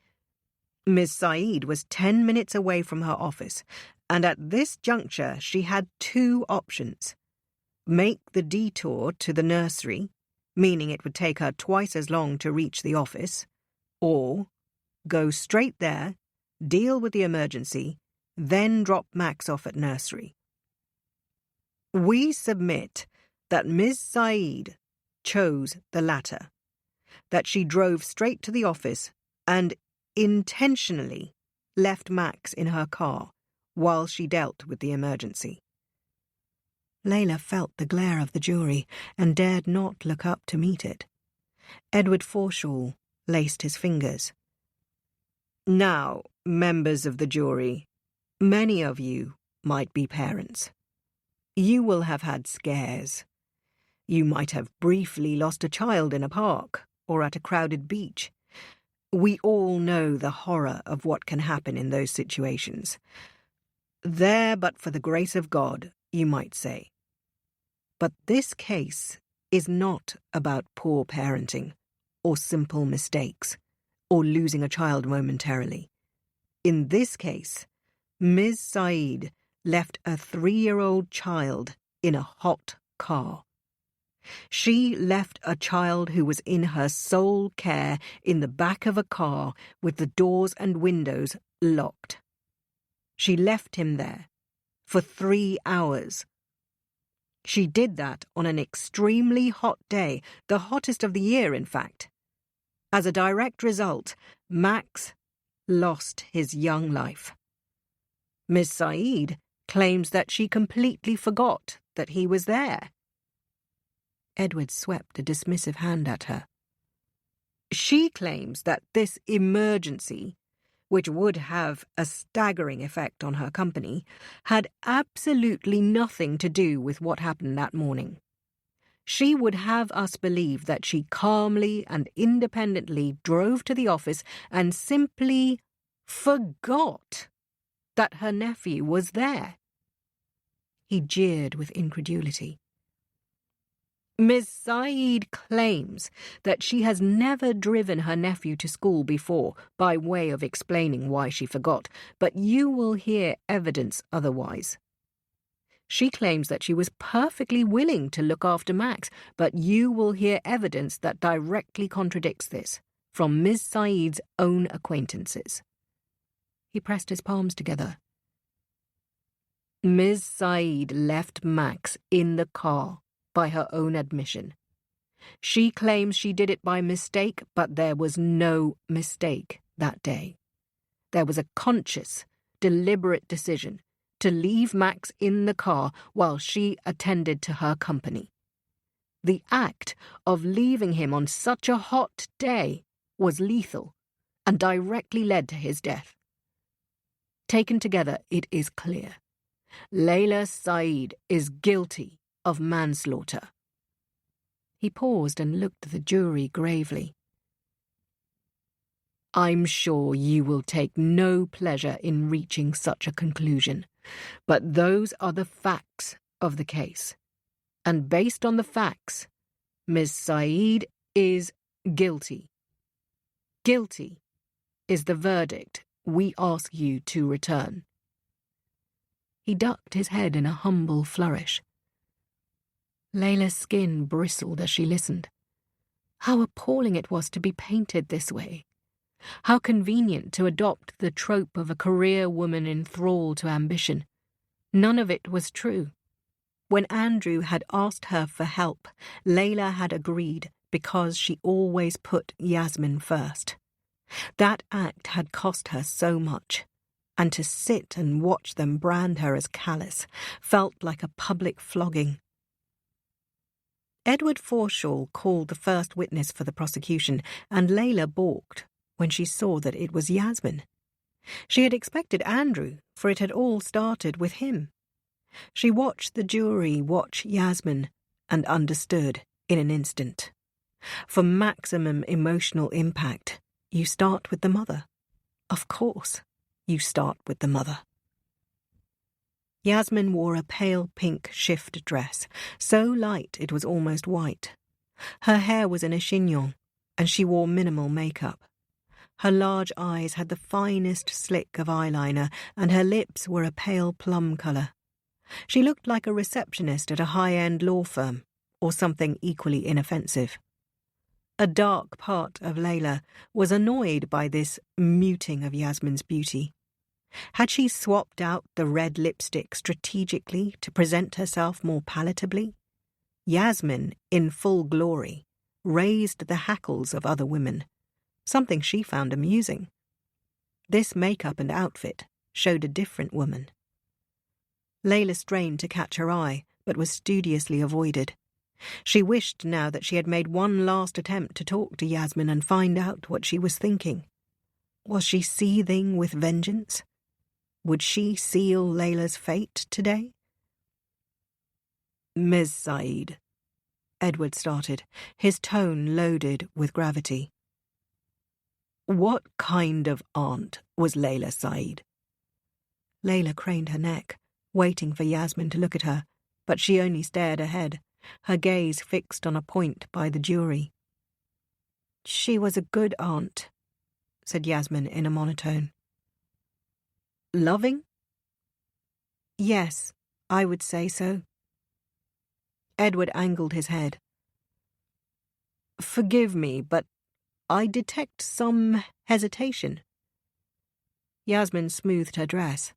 Ms. Saeed was 10 minutes away from her office, and at this juncture she had 2 options. Make the detour to the nursery, meaning it would take her twice as long to reach the office, or go straight there, deal with the emergency, then drop Max off at nursery. We submit that Ms. Saeed chose the latter, that she drove straight to the office and intentionally left Max in her car while she dealt with the emergency. Layla felt the glare of the jury and dared not look up to meet it. Edward Forshaw laced his fingers. Now, members of the jury, many of you might be parents. You will have had scares. You might have briefly lost a child in a park or at a crowded beach. We all know the horror of what can happen in those situations. There but for the grace of God, you might say. But this case is not about poor parenting, or simple mistakes, or losing a child momentarily. In this case, Ms. Saeed left a 3-year-old child in a hot car. She left a child who was in her sole care in the back of a car with the doors and windows locked. She left him there for 3 hours. She did that on an extremely hot day, the hottest of the year, in fact. As a direct result, Max lost his young life. Miss Saeed claims that she completely forgot that he was there. Edward swept a dismissive hand at her. She claims that this emergency, which would have a staggering effect on her company, had absolutely nothing to do with what happened that morning. She would have us believe that she calmly and independently drove to the office and simply forgot that her nephew was there. He jeered with incredulity. Ms. Saeed claims that she has never driven her nephew to school before by way of explaining why she forgot, but you will hear evidence otherwise. She claims that she was perfectly willing to look after Max, but you will hear evidence that directly contradicts this from Ms. Saeed's own acquaintances. He pressed his palms together. Ms. Saeed left Max in the car by her own admission. She claims she did it by mistake, but there was no mistake that day. There was a conscious, deliberate decision to leave Max in the car while she attended to her company. The act of leaving him on such a hot day was lethal and directly led to his death. Taken together, it is clear. Layla Saeed is guilty of manslaughter. He paused and looked at the jury gravely. I'm sure you will take no pleasure in reaching such a conclusion, but those are the facts of the case. And based on the facts, Ms. Saeed is guilty. Guilty is the verdict we ask you to return. He ducked his head in a humble flourish. Layla's skin bristled as she listened. How appalling it was to be painted this way. How convenient to adopt the trope of a career woman in thrall to ambition. None of it was true. When Andrew had asked her for help, Layla had agreed because she always put Yasmin first. That act had cost her so much, and to sit and watch them brand her as callous felt like a public flogging. Edward Forshaw called the first witness for the prosecution, and Layla balked when she saw that it was Yasmin. She had expected Andrew, for it had all started with him. She watched the jury watch Yasmin and understood in an instant. For maximum emotional impact, you start with the mother. Of course, you start with the mother. Yasmin wore a pale pink shift dress, so light it was almost white. Her hair was in a chignon, and she wore minimal makeup. Her large eyes had the finest slick of eyeliner, and her lips were a pale plum colour. She looked like a receptionist at a high-end law firm, or something equally inoffensive. A dark part of Layla was annoyed by this muting of Yasmin's beauty. Had she swapped out the red lipstick strategically to present herself more palatably? Yasmin, in full glory, raised the hackles of other women, something she found amusing. This makeup and outfit showed a different woman. Layla strained to catch her eye, but was studiously avoided. She wished now that she had made one last attempt to talk to Yasmin and find out what she was thinking. Was she seething with vengeance? Would she seal Layla's fate today? Ms. Saeed, Edward started, his tone loaded with gravity. What kind of aunt was Layla Saeed? Layla craned her neck, waiting for Yasmin to look at her, but she only stared ahead, her gaze fixed on a point by the jury. She was a good aunt, said Yasmin in a monotone. Loving? Yes, I would say so. Edward angled his head. Forgive me, but I detect some hesitation. Yasmin smoothed her dress.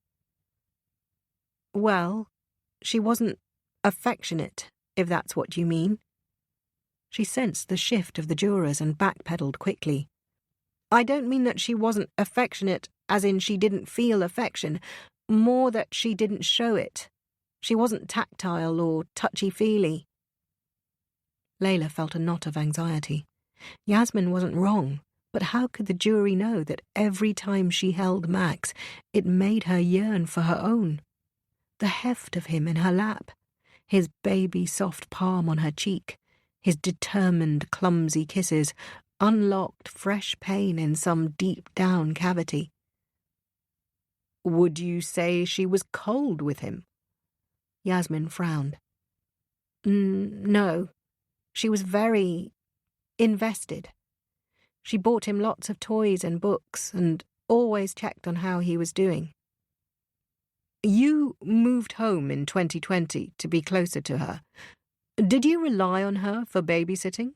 Well, she wasn't affectionate, if that's what you mean. She sensed the shift of the jurors and backpedaled quickly. I don't mean that she wasn't affectionate as in she didn't feel affection, more that she didn't show it. She wasn't tactile or touchy-feely. Layla felt a knot of anxiety. Yasmin wasn't wrong, but how could the jury know that every time she held Max, it made her yearn for her own? The heft of him in her lap, his baby soft palm on her cheek, his determined, clumsy kisses, unlocked fresh pain in some deep-down cavity. Would you say she was cold with him? Yasmin frowned. No, she was very invested. She bought him lots of toys and books and always checked on how he was doing. You moved home in 2020 to be closer to her. Did you rely on her for babysitting?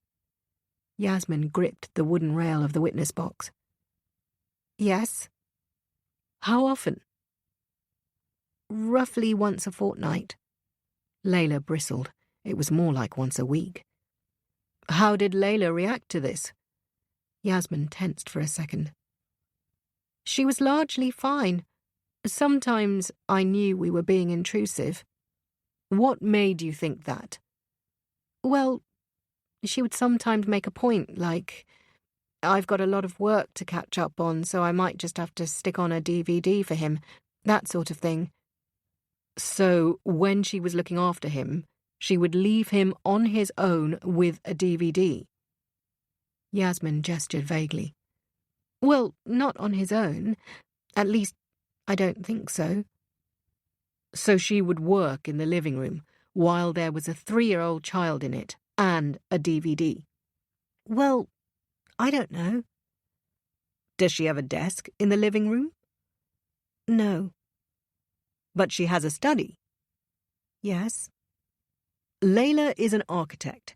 Yasmin gripped the wooden rail of the witness box. Yes. How often? Roughly once a fortnight. Layla bristled. It was more like once a week. How did Layla react to this? Yasmin tensed for a second. She was largely fine. Sometimes I knew we were being intrusive. What made you think that? Well, she would sometimes make a point, like, I've got a lot of work to catch up on, so I might just have to stick on a DVD for him, that sort of thing. So, when she was looking after him, she would leave him on his own with a DVD? Yasmin gestured vaguely. Well, not on his own. At least, I don't think so. So she would work in the living room while there was a 3-year-old child in it and a DVD? Well, I don't know. Does she have a desk in the living room? No. But she has a study? Yes. Layla is an architect.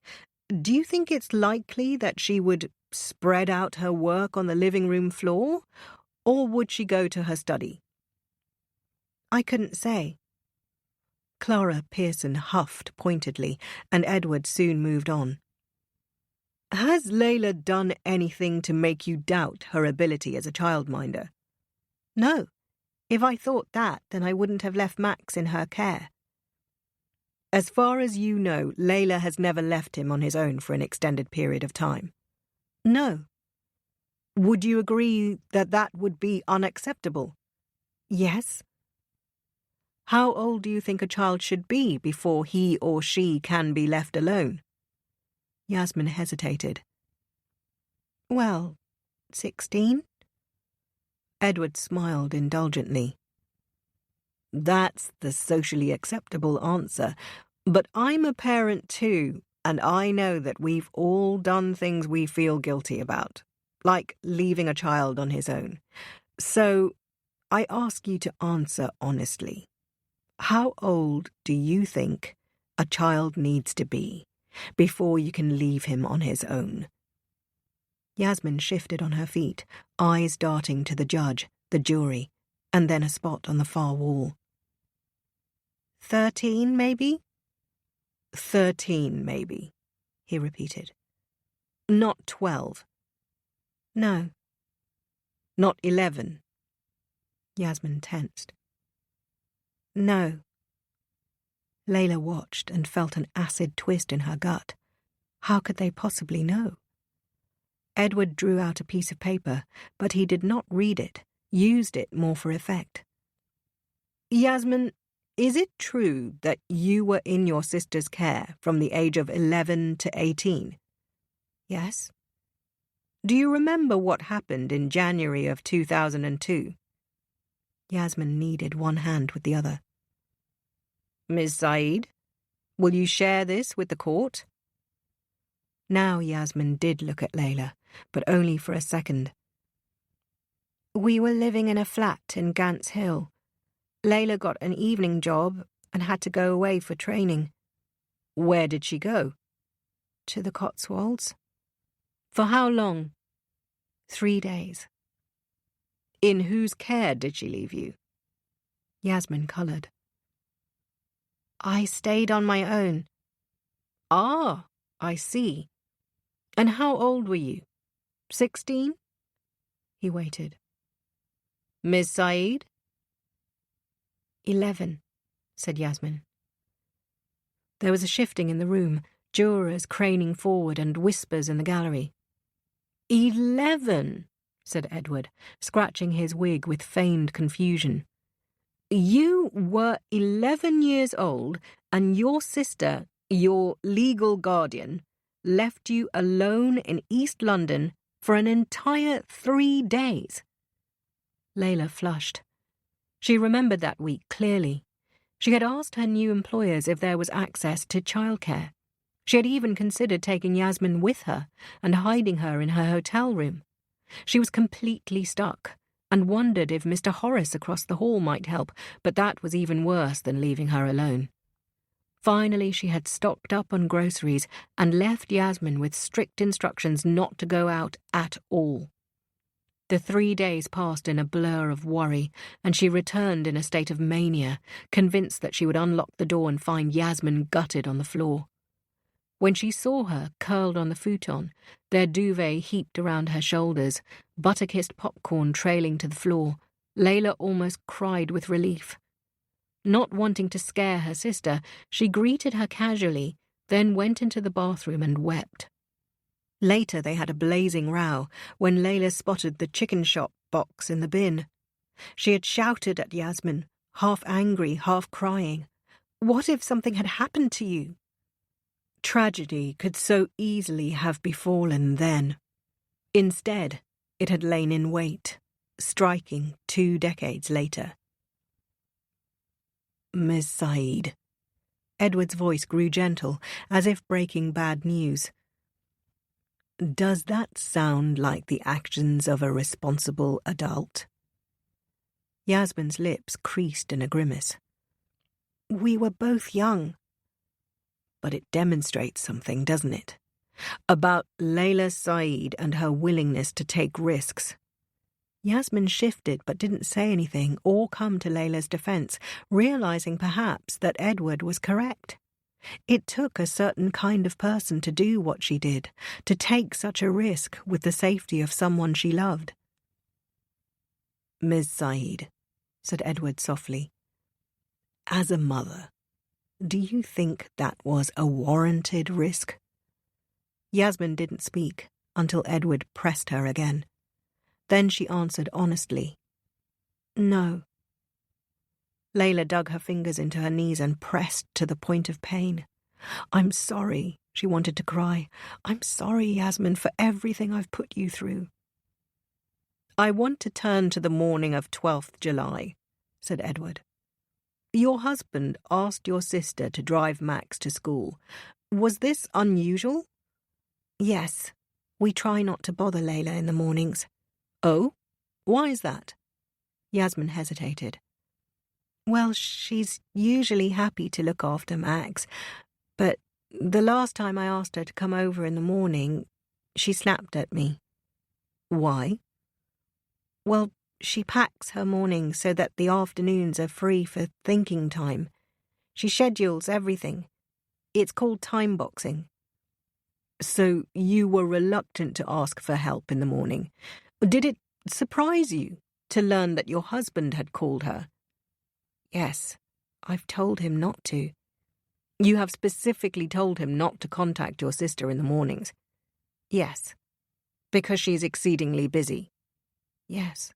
Do you think it's likely that she would spread out her work on the living room floor, or would she go to her study? I couldn't say. Clara Pearson huffed pointedly, and Edward soon moved on. Has Layla done anything to make you doubt her ability as a childminder? No. If I thought that, then I wouldn't have left Max in her care. As far as you know, Layla has never left him on his own for an extended period of time? No. Would you agree that that would be unacceptable? Yes. How old do you think a child should be before he or she can be left alone? Yasmin hesitated. Well, 16? Edward smiled indulgently. That's the socially acceptable answer. But I'm a parent too, and I know that we've all done things we feel guilty about, like leaving a child on his own. So I ask you to answer honestly. How old do you think a child needs to be before you can leave him on his own? Yasmin shifted on her feet, eyes darting to the judge, the jury, and then a spot on the far wall. 13, maybe? 13, maybe, he repeated. Not 12. No. Not 11. Yasmin tensed. No. Layla watched and felt an acid twist in her gut. How could they possibly know? Edward drew out a piece of paper, but he did not read it, used it more for effect. Yasmin, is it true that you were in your sister's care from the age of 11 to 18? Yes. Do you remember what happened in January of 2002? Yasmin kneaded one hand with the other. Ms. Saeed, will you share this with the court? Now Yasmin did look at Layla, but only for a second. We were living in a flat in Gants Hill. Layla got an evening job and had to go away for training. Where did she go? To the Cotswolds. For how long? 3 days. In whose care did she leave you? Yasmin coloured. I stayed on my own. Ah, I see. And how old were you? 16? He waited. Ms. Saeed? 11, said Yasmin. There was a shifting in the room, jurors craning forward and whispers in the gallery. 11, said Edward, scratching his wig with feigned confusion. You were 11 years old, and your sister, your legal guardian, left you alone in East London for an entire 3 days. Layla flushed. She remembered that week clearly. She had asked her new employers if there was access to childcare. She had even considered taking Yasmin with her and hiding her in her hotel room. She was completely stuck and wondered if Mr. Horace across the hall might help, but that was even worse than leaving her alone. Finally, she had stocked up on groceries and left Yasmin with strict instructions not to go out at all. The 3 days passed in a blur of worry, and she returned in a state of mania, convinced that she would unlock the door and find Yasmin gutted on the floor. When she saw her curled on the futon, their duvet heaped around her shoulders, butter-kissed popcorn trailing to the floor, Layla almost cried with relief. Not wanting to scare her sister, she greeted her casually, then went into the bathroom and wept. Later they had a blazing row when Layla spotted the chicken shop box in the bin. She had shouted at Yasmin, half angry, half crying. "What if something had happened to you?" Tragedy could so easily have befallen then. Instead, it had lain in wait, striking 2 decades later. "Miss Saeed." Edward's voice grew gentle, as if breaking bad news. "Does that sound like the actions of a responsible adult?" Yasmin's lips creased in a grimace. "We were both young." "But it demonstrates something, doesn't it? About Layla Saeed and her willingness to take risks." Yasmin shifted but didn't say anything or come to Layla's defense, realizing perhaps that Edward was correct. It took a certain kind of person to do what she did, to take such a risk with the safety of someone she loved. "Ms. Saeed," said Edward softly, "as a mother, do you think that was a warranted risk?" Yasmin didn't speak until Edward pressed her again. Then she answered honestly, "No." Layla dug her fingers into her knees and pressed to the point of pain. "I'm sorry," she wanted to cry. "I'm sorry, Yasmin, for everything I've put you through." "I want to turn to the morning of 12th July, said Edward. "Your husband asked your sister to drive Max to school. Was this unusual?" "Yes. We try not to bother Layla in the mornings." "Oh? Why is that?" Yasmin hesitated. "Well, she's usually happy to look after Max, but the last time I asked her to come over in the morning, she snapped at me." "Why?" "Well, she packs her mornings so that the afternoons are free for thinking time. She schedules everything. It's called time boxing." "So you were reluctant to ask for help in the morning. Did it surprise you to learn that your husband had called her?" "Yes, I've told him not to." "You have specifically told him not to contact your sister in the mornings?" "Yes." "Because she's exceedingly busy?" "Yes."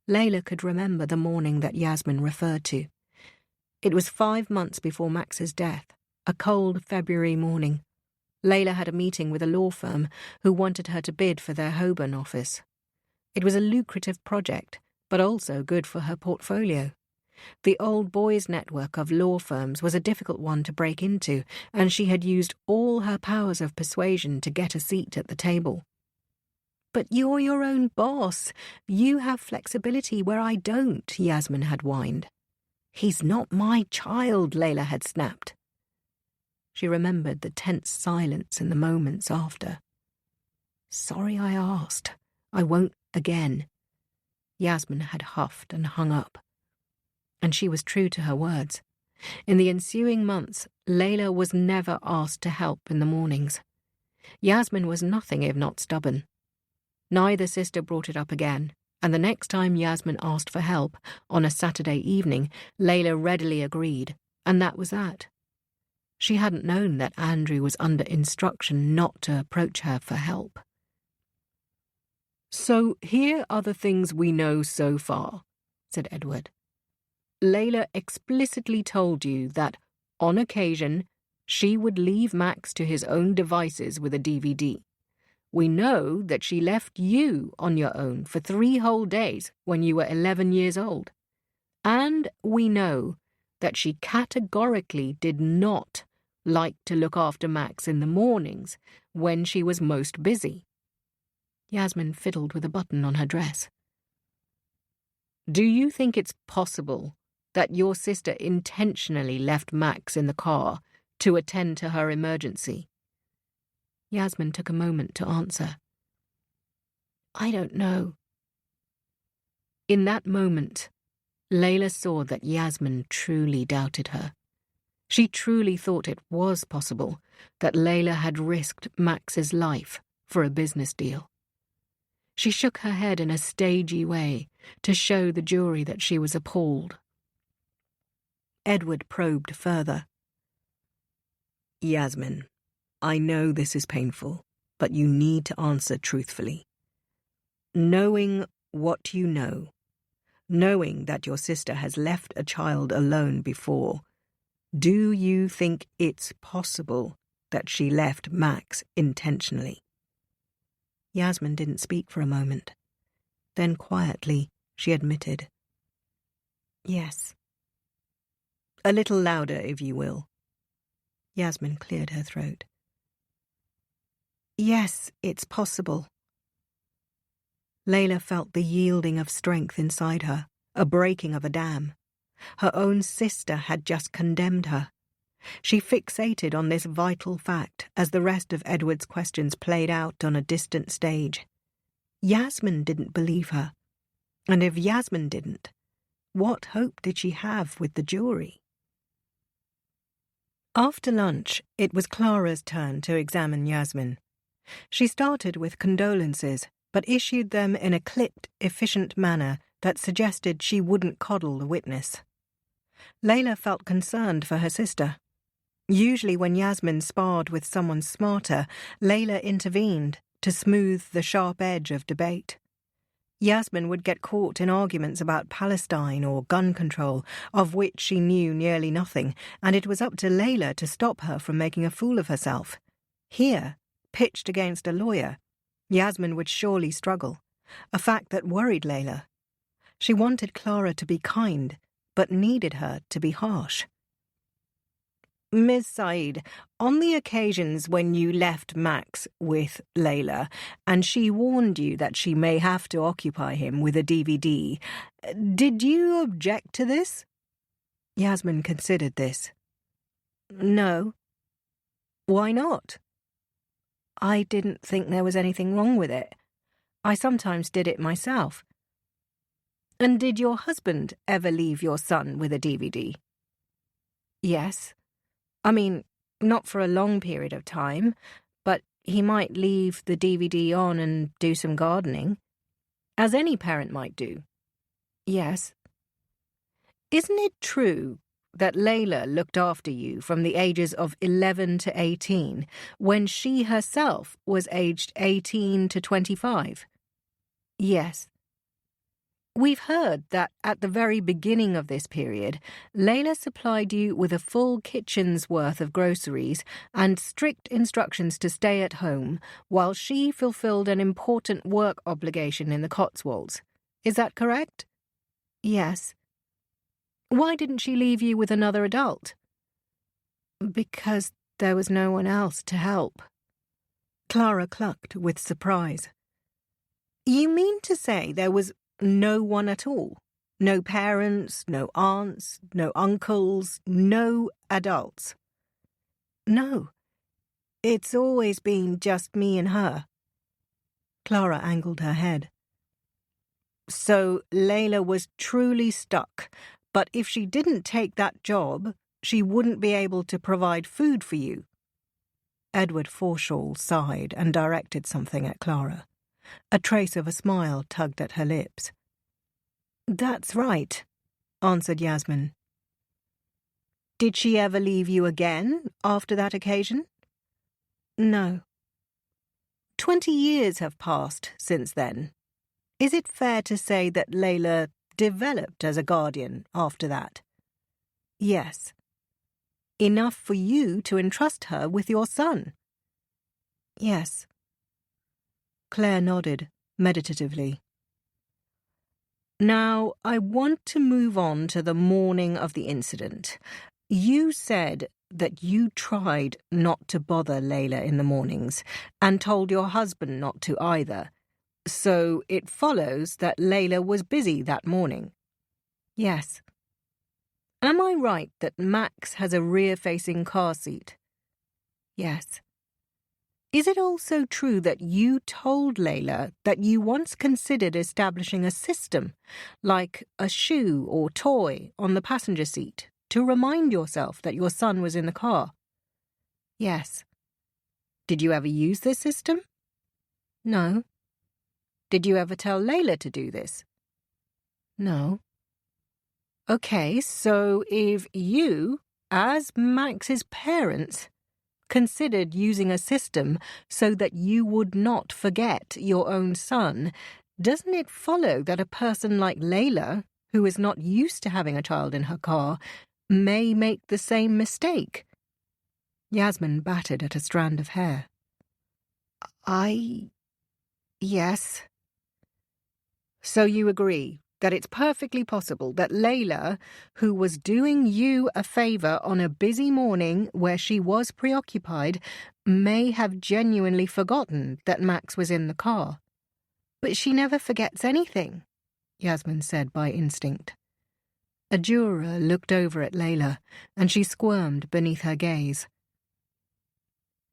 Layla could remember the morning that Yasmin referred to. It was 5 months before Max's death, a cold February morning. Layla had a meeting with a law firm who wanted her to bid for their Holborn office. It was a lucrative project, but also good for her portfolio. The old boys' network of law firms was a difficult one to break into, and she had used all her powers of persuasion to get a seat at the table. "But you're your own boss. You have flexibility where I don't," Yasmin had whined. "He's not my child," Layla had snapped. She remembered the tense silence in the moments after. "Sorry I asked. I won't again." Yasmin had huffed and hung up. And she was true to her words. In the ensuing months, Layla was never asked to help in the mornings. Yasmin was nothing if not stubborn. Neither sister brought it up again, and the next time Yasmin asked for help, on a Saturday evening, Layla readily agreed, and that was that. She hadn't known that Andrew was under instruction not to approach her for help. "So here are the things we know so far," said Edward. "Layla explicitly told you that, on occasion, she would leave Max to his own devices with a DVD. We know that she left you on your own for 3 whole days when you were 11 years old. And we know that she categorically did not like to look after Max in the mornings when she was most busy." Yasmin fiddled with a button on her dress. "Do you think it's possible that your sister intentionally left Max in the car to attend to her emergency?" Yasmin took a moment to answer. "I don't know." In that moment, Layla saw that Yasmin truly doubted her. She truly thought it was possible that Layla had risked Max's life for a business deal. She shook her head in a stagey way to show the jury that she was appalled. Edward probed further. Yasmin, I know this is painful, but you need to answer truthfully. Knowing what you know, knowing that your sister has left a child alone before, do you think it's possible that she left Max intentionally? Yasmin didn't speak for a moment. Then quietly, she admitted. Yes. A little louder, if you will. Yasmin cleared her throat. Yes, it's possible. Layla felt the yielding of strength inside her, a breaking of a dam. Her own sister had just condemned her. She fixated on this vital fact as the rest of Edward's questions played out on a distant stage. Yasmin didn't believe her. And if Yasmin didn't, what hope did she have with the jury? After lunch, it was Clara's turn to examine Yasmin. She started with condolences, but issued them in a clipped, efficient manner that suggested she wouldn't coddle the witness. Layla felt concerned for her sister. Usually when Yasmin sparred with someone smarter, Layla intervened to smooth the sharp edge of debate. Yasmin would get caught in arguments about Palestine or gun control, of which she knew nearly nothing, and it was up to Layla to stop her from making a fool of herself. Here, pitched against a lawyer, Yasmin would surely struggle, a fact that worried Layla. She wanted Clara to be kind, but needed her to be harsh. Ms. Said, on the occasions when you left Max with Layla, and she warned you that she may have to occupy him with a DVD, did you object to this? Yasmin considered this. No. Why not? I didn't think there was anything wrong with it. I sometimes did it myself. And did your husband ever leave your son with a DVD? Yes. I mean, not for a long period of time, but he might leave the DVD on and do some gardening, as any parent might do. Yes. Isn't it true that Layla looked after you from the ages of 11 to 18, when she herself was aged 18 to 25? Yes. We've heard that at the very beginning of this period, Layla supplied you with a full kitchen's worth of groceries and strict instructions to stay at home while she fulfilled an important work obligation in the Cotswolds. Is that correct? Yes. Why didn't she leave you with another adult? Because there was no one else to help. Clara clucked with surprise. You mean to say there was no one at all? No parents, no aunts, no uncles, no adults? No. It's always been just me and her. Clara angled her head. So Layla was truly stuck, but if she didn't take that job, she wouldn't be able to provide food for you. Edward Forshaw sighed and directed something at Clara. A trace of a smile tugged at her lips. That's right, answered Yasmin. Did she ever leave you again after that occasion? No. 20 years have passed since then. Is it fair to say that Layla developed as a guardian after that? Yes. Enough for you to entrust her with your son? Yes. Claire nodded, meditatively. Now, I want to move on to the morning of the incident. You said that you tried not to bother Layla in the mornings and told your husband not to either. So it follows that Layla was busy that morning. Yes. Am I right that Max has a rear-facing car seat? Yes. Is it also true that you told Layla that you once considered establishing a system, like a shoe or toy on the passenger seat, to remind yourself that your son was in the car? Yes. Did you ever use this system? No. Did you ever tell Layla to do this? No. Okay, so if you, as Max's parents, considered using a system so that you would not forget your own son, doesn't it follow that a person like Layla, who is not used to having a child in her car, may make the same mistake? Yasmin batted at a strand of hair. Yes. So you agree that it's perfectly possible that Layla, who was doing you a favour on a busy morning where she was preoccupied, may have genuinely forgotten that Max was in the car. But she never forgets anything, Yasmin said by instinct. A juror looked over at Layla, and she squirmed beneath her gaze.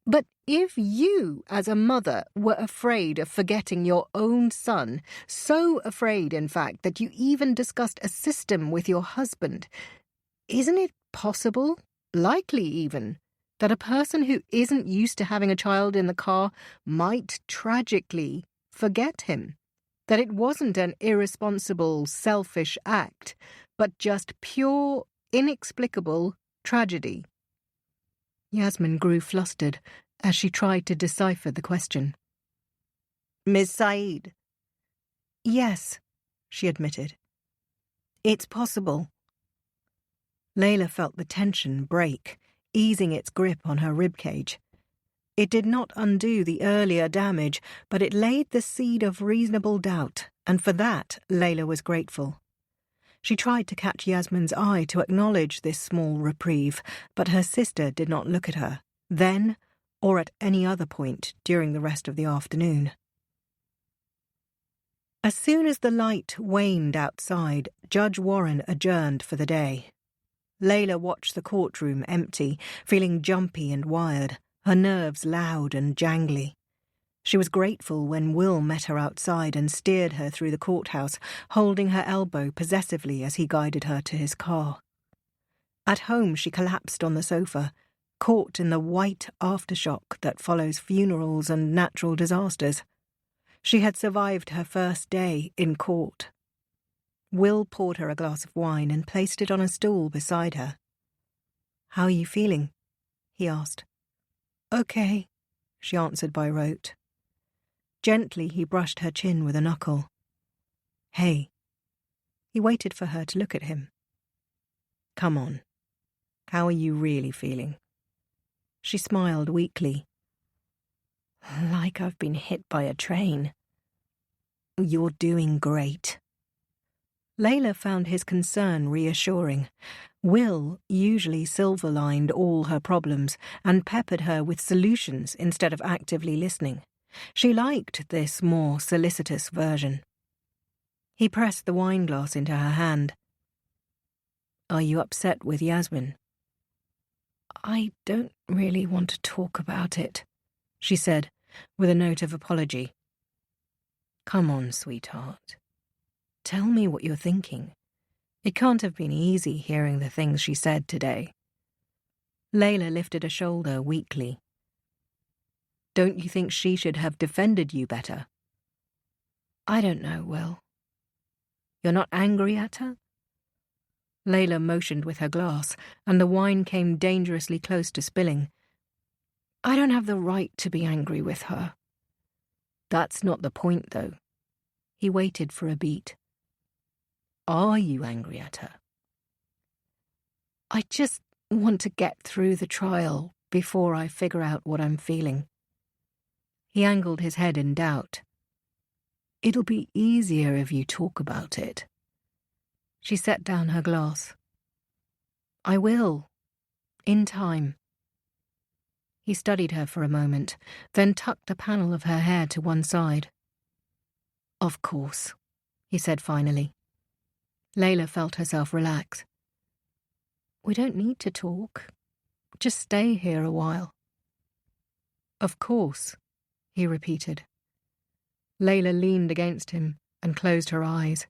But if you, as a mother, were afraid of forgetting your own son, so afraid, in fact, that you even discussed a system with your husband, isn't it possible, likely even, that a person who isn't used to having a child in the car might tragically forget him? That it wasn't an irresponsible, selfish act, but just pure, inexplicable tragedy? Yasmin grew flustered as she tried to decipher the question. Ms. Saeed? Yes, she admitted. It's possible. Layla felt the tension break, easing its grip on her ribcage. It did not undo the earlier damage, but it laid the seed of reasonable doubt, and for that Layla was grateful. She tried to catch Yasmin's eye to acknowledge this small reprieve, but her sister did not look at her, then or at any other point during the rest of the afternoon. As soon as the light waned outside, Judge Warren adjourned for the day. Layla watched the courtroom empty, feeling jumpy and wired, her nerves loud and jangly. She was grateful when Will met her outside and steered her through the courthouse, holding her elbow possessively as he guided her to his car. At home, she collapsed on the sofa, caught in the white aftershock that follows funerals and natural disasters. She had survived her first day in court. Will poured her a glass of wine and placed it on a stool beside her. "How are you feeling?" he asked. "Okay," she answered by rote. Gently, he brushed her chin with a knuckle. "Hey." He waited for her to look at him. "Come on. How are you really feeling?" She smiled weakly. "Like I've been hit by a train." "You're doing great." Layla found his concern reassuring. Will usually silver-lined all her problems and peppered her with solutions instead of actively listening. She liked this more solicitous version. He pressed the wineglass into her hand. "Are you upset with Yasmin?" "I don't really want to talk about it," she said, with a note of apology. "Come on, sweetheart. Tell me what you're thinking. It can't have been easy hearing the things she said today." Layla lifted a shoulder weakly. "Don't you think she should have defended you better?" "I don't know, Will." "You're not angry at her?" Layla motioned with her glass, and the wine came dangerously close to spilling. "I don't have the right to be angry with her." "That's not the point, though." He waited for a beat. "Are you angry at her?" "I just want to get through the trial before I figure out what I'm feeling." He angled his head in doubt. "It'll be easier if you talk about it." She set down her glass. "I will. In time." He studied her for a moment, then tucked the panel of her hair to one side. "Of course," he said finally. Layla felt herself relax. "We don't need to talk. Just stay here a while." "Of course," he repeated. Layla leaned against him and closed her eyes,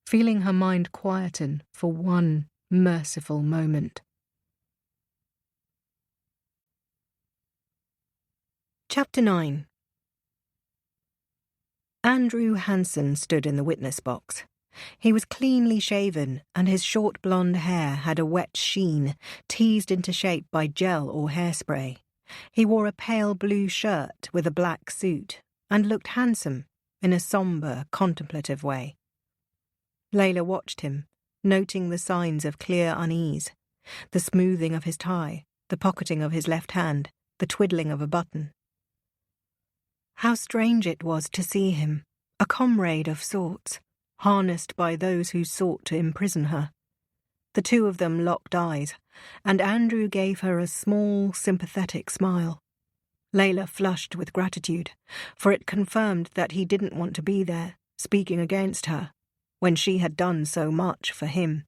feeling her mind quieten for one merciful moment. Chapter 9. Andrew Hansen stood in the witness box. He was cleanly shaven, and his short blonde hair had a wet sheen, teased into shape by gel or hairspray. He wore a pale blue shirt with a black suit, and looked handsome, in a sombre, contemplative way. Layla watched him, noting the signs of clear unease, the smoothing of his tie, the pocketing of his left hand, the twiddling of a button. How strange it was to see him, a comrade of sorts, harnessed by those who sought to imprison her. The two of them locked eyes, and Andrew gave her a small, sympathetic smile. Layla flushed with gratitude, for it confirmed that he didn't want to be there, speaking against her, when she had done so much for him.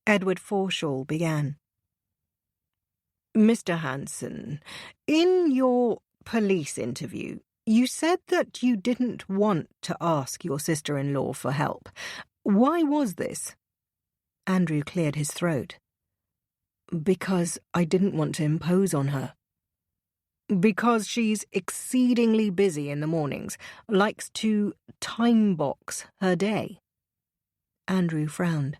Edward Forshaw began. Mr. Hansen, in your police interview, you said that you didn't want to ask your sister-in-law for help. Why was this? Andrew cleared his throat. Because I didn't want to impose on her. Because she's exceedingly busy in the mornings, likes to time-box her day. Andrew frowned.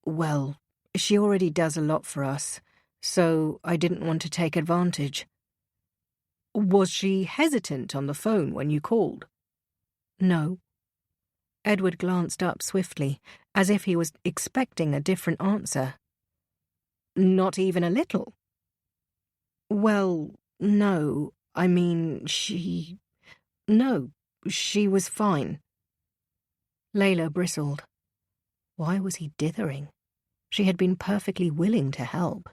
Well, she already does a lot for us, so I didn't want to take advantage. Was she hesitant on the phone when you called? No. Edward glanced up swiftly, as if he was expecting a different answer. Not even a little? Well, no. I mean, No, she was fine. Layla bristled. Why was he dithering? She had been perfectly willing to help.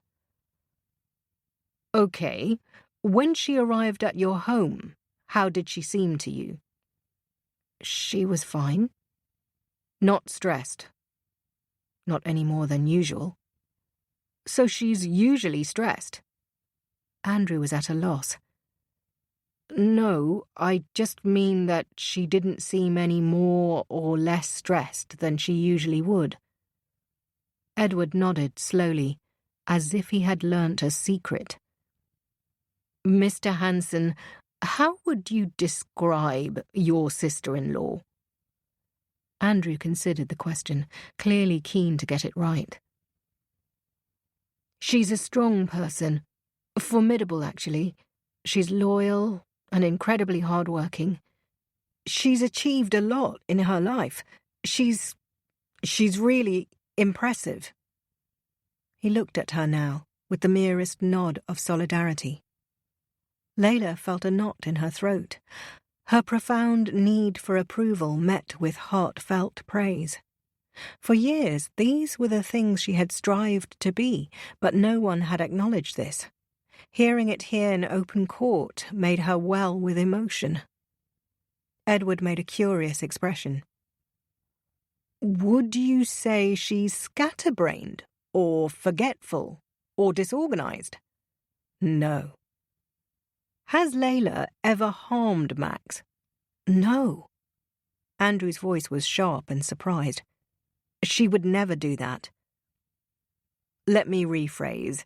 Okay. When she arrived at your home, how did she seem to you? She was fine. Not stressed. Not any more than usual. So she's usually stressed. Andrew was at a loss. No, I just mean that she didn't seem any more or less stressed than she usually would. Edward nodded slowly, as if he had learnt a secret. Mr. Hansen, how would you describe your sister-in-law? Andrew considered the question, clearly keen to get it right. She's a strong person. Formidable, actually. She's loyal and incredibly hard-working. She's achieved a lot in her life. She's really impressive. He looked at her now, with the merest nod of solidarity. Layla felt a knot in her throat. Her profound need for approval met with heartfelt praise. For years, these were the things she had strived to be, but no one had acknowledged this. Hearing it here in open court made her well with emotion. Edward made a curious expression. Would you say she's scatterbrained, or forgetful, or disorganized? No. Has Layla ever harmed Max? No. Andrew's voice was sharp and surprised. She would never do that. Let me rephrase.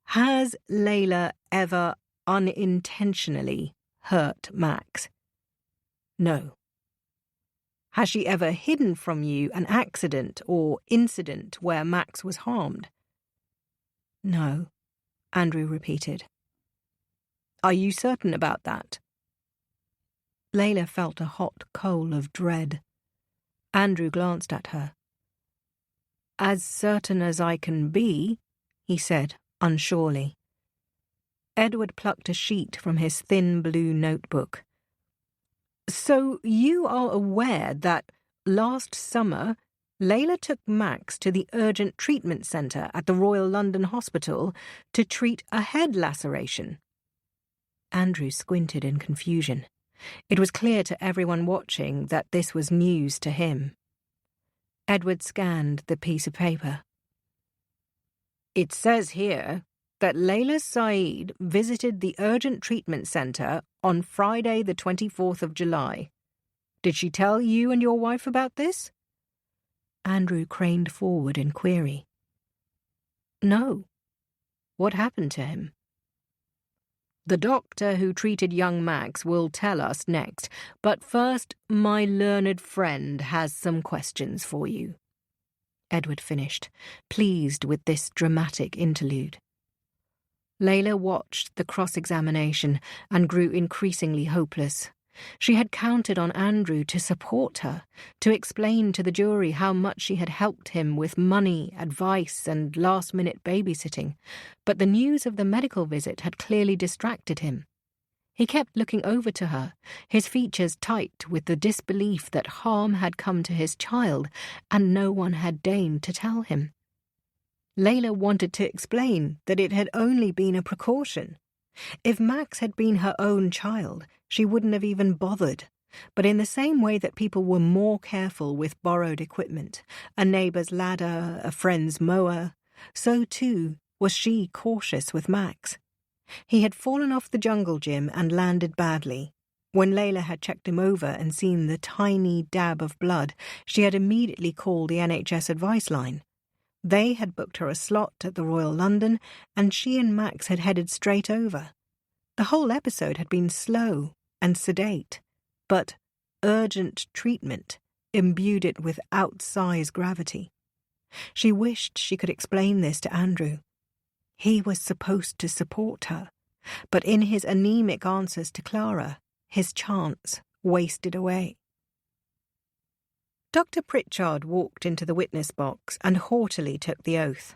Has Layla ever unintentionally hurt Max? No. Has she ever hidden from you an accident or incident where Max was harmed? No, Andrew repeated. Are you certain about that? Layla felt a hot coal of dread. Andrew glanced at her. As certain as I can be, he said, unsurely. Edward plucked a sheet from his thin blue notebook. So you are aware that last summer Layla took Max to the urgent treatment centre at the Royal London Hospital to treat a head laceration? Andrew squinted in confusion. It was clear to everyone watching that this was news to him. Edward scanned the piece of paper. It says here that Layla Saeed visited the urgent treatment centre on Friday the 24th of July. Did she tell you and your wife about this? Andrew craned forward in query. No. What happened to him? The doctor who treated young Max will tell us next, but first my learned friend has some questions for you. Edward finished, pleased with this dramatic interlude. Layla watched the cross-examination and grew increasingly hopeless. She had counted on Andrew to support her, to explain to the jury how much she had helped him with money, advice, and last-minute babysitting, but the news of the medical visit had clearly distracted him. He kept looking over to her, his features tight with the disbelief that harm had come to his child, and no one had deigned to tell him. Layla wanted to explain that it had only been a precaution. If Max had been her own child, she wouldn't have even bothered. But in the same way that people were more careful with borrowed equipment, a neighbour's ladder, a friend's mower, so too was she cautious with Max. He had fallen off the jungle gym and landed badly. When Layla had checked him over and seen the tiny dab of blood, she had immediately called the NHS advice line. They had booked her a slot at the Royal London, and she and Max had headed straight over. The whole episode had been slow and sedate, but urgent treatment imbued it with outsized gravity. She wished she could explain this to Andrew. He was supposed to support her, but in his anemic answers to Clara, his chance wasted away. Dr. Pritchard walked into the witness box and haughtily took the oath.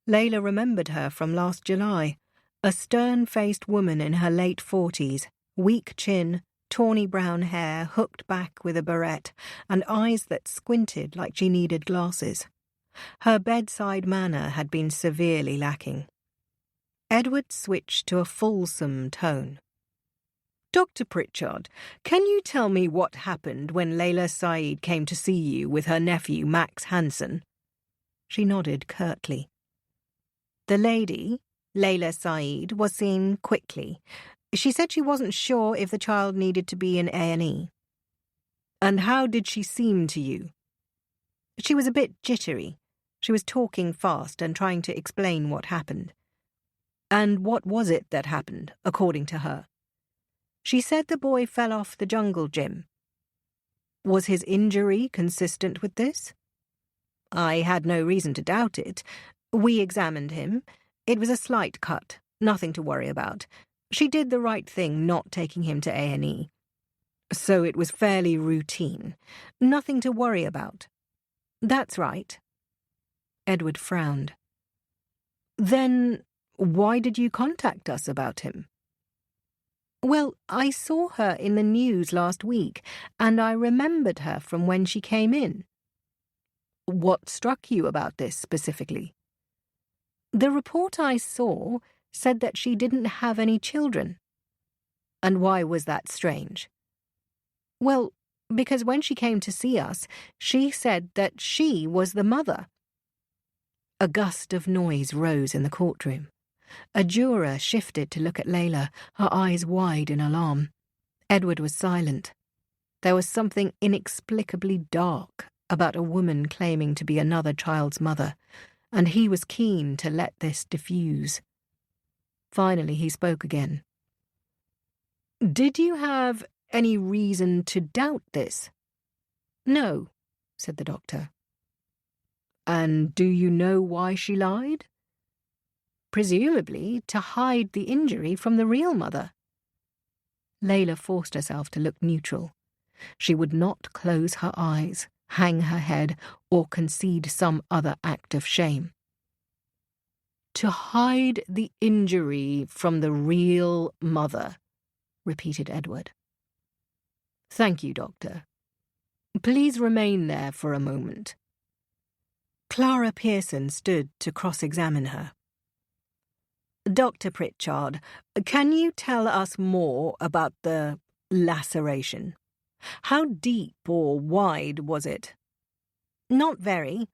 Layla remembered her from last July, a stern-faced woman in her late 40s, weak chin, tawny brown hair hooked back with a barrette, and eyes that squinted like she needed glasses. Her bedside manner had been severely lacking. Edward switched to a fulsome tone. Dr. Pritchard, can you tell me what happened when Layla Saeed came to see you with her nephew Max Hansen? She nodded curtly. The lady, Layla Saeed, was seen quickly. She said she wasn't sure if the child needed to be in A&E. And how did she seem to you? She was a bit jittery. She was talking fast and trying to explain what happened. And what was it that happened, according to her? She said the boy fell off the jungle gym. Was his injury consistent with this? I had no reason to doubt it. We examined him. It was a slight cut, nothing to worry about. She did the right thing not taking him to A&E. So it was fairly routine. Nothing to worry about. That's right. Edward frowned. Then why did you contact us about him? Well, I saw her in the news last week, and I remembered her from when she came in. What struck you about this specifically? The report I saw said that she didn't have any children. And why was that strange? Well, because when she came to see us, she said that she was the mother. A gust of noise rose in the courtroom. A juror shifted to look at Layla, her eyes wide in alarm. Edward was silent. There was something inexplicably dark about a woman claiming to be another child's mother, and he was keen to let this diffuse. Finally, he spoke again. Did you have any reason to doubt this? No, said the doctor. And do you know why she lied? Presumably to hide the injury from the real mother. Layla forced herself to look neutral. She would not close her eyes, hang her head, or concede some other act of shame. To hide the injury from the real mother, repeated Edward. Thank you, Doctor. Please remain there for a moment. Clara Pearson stood to cross-examine her. Dr. Pritchard, can you tell us more about the laceration? How deep or wide was it? Not very.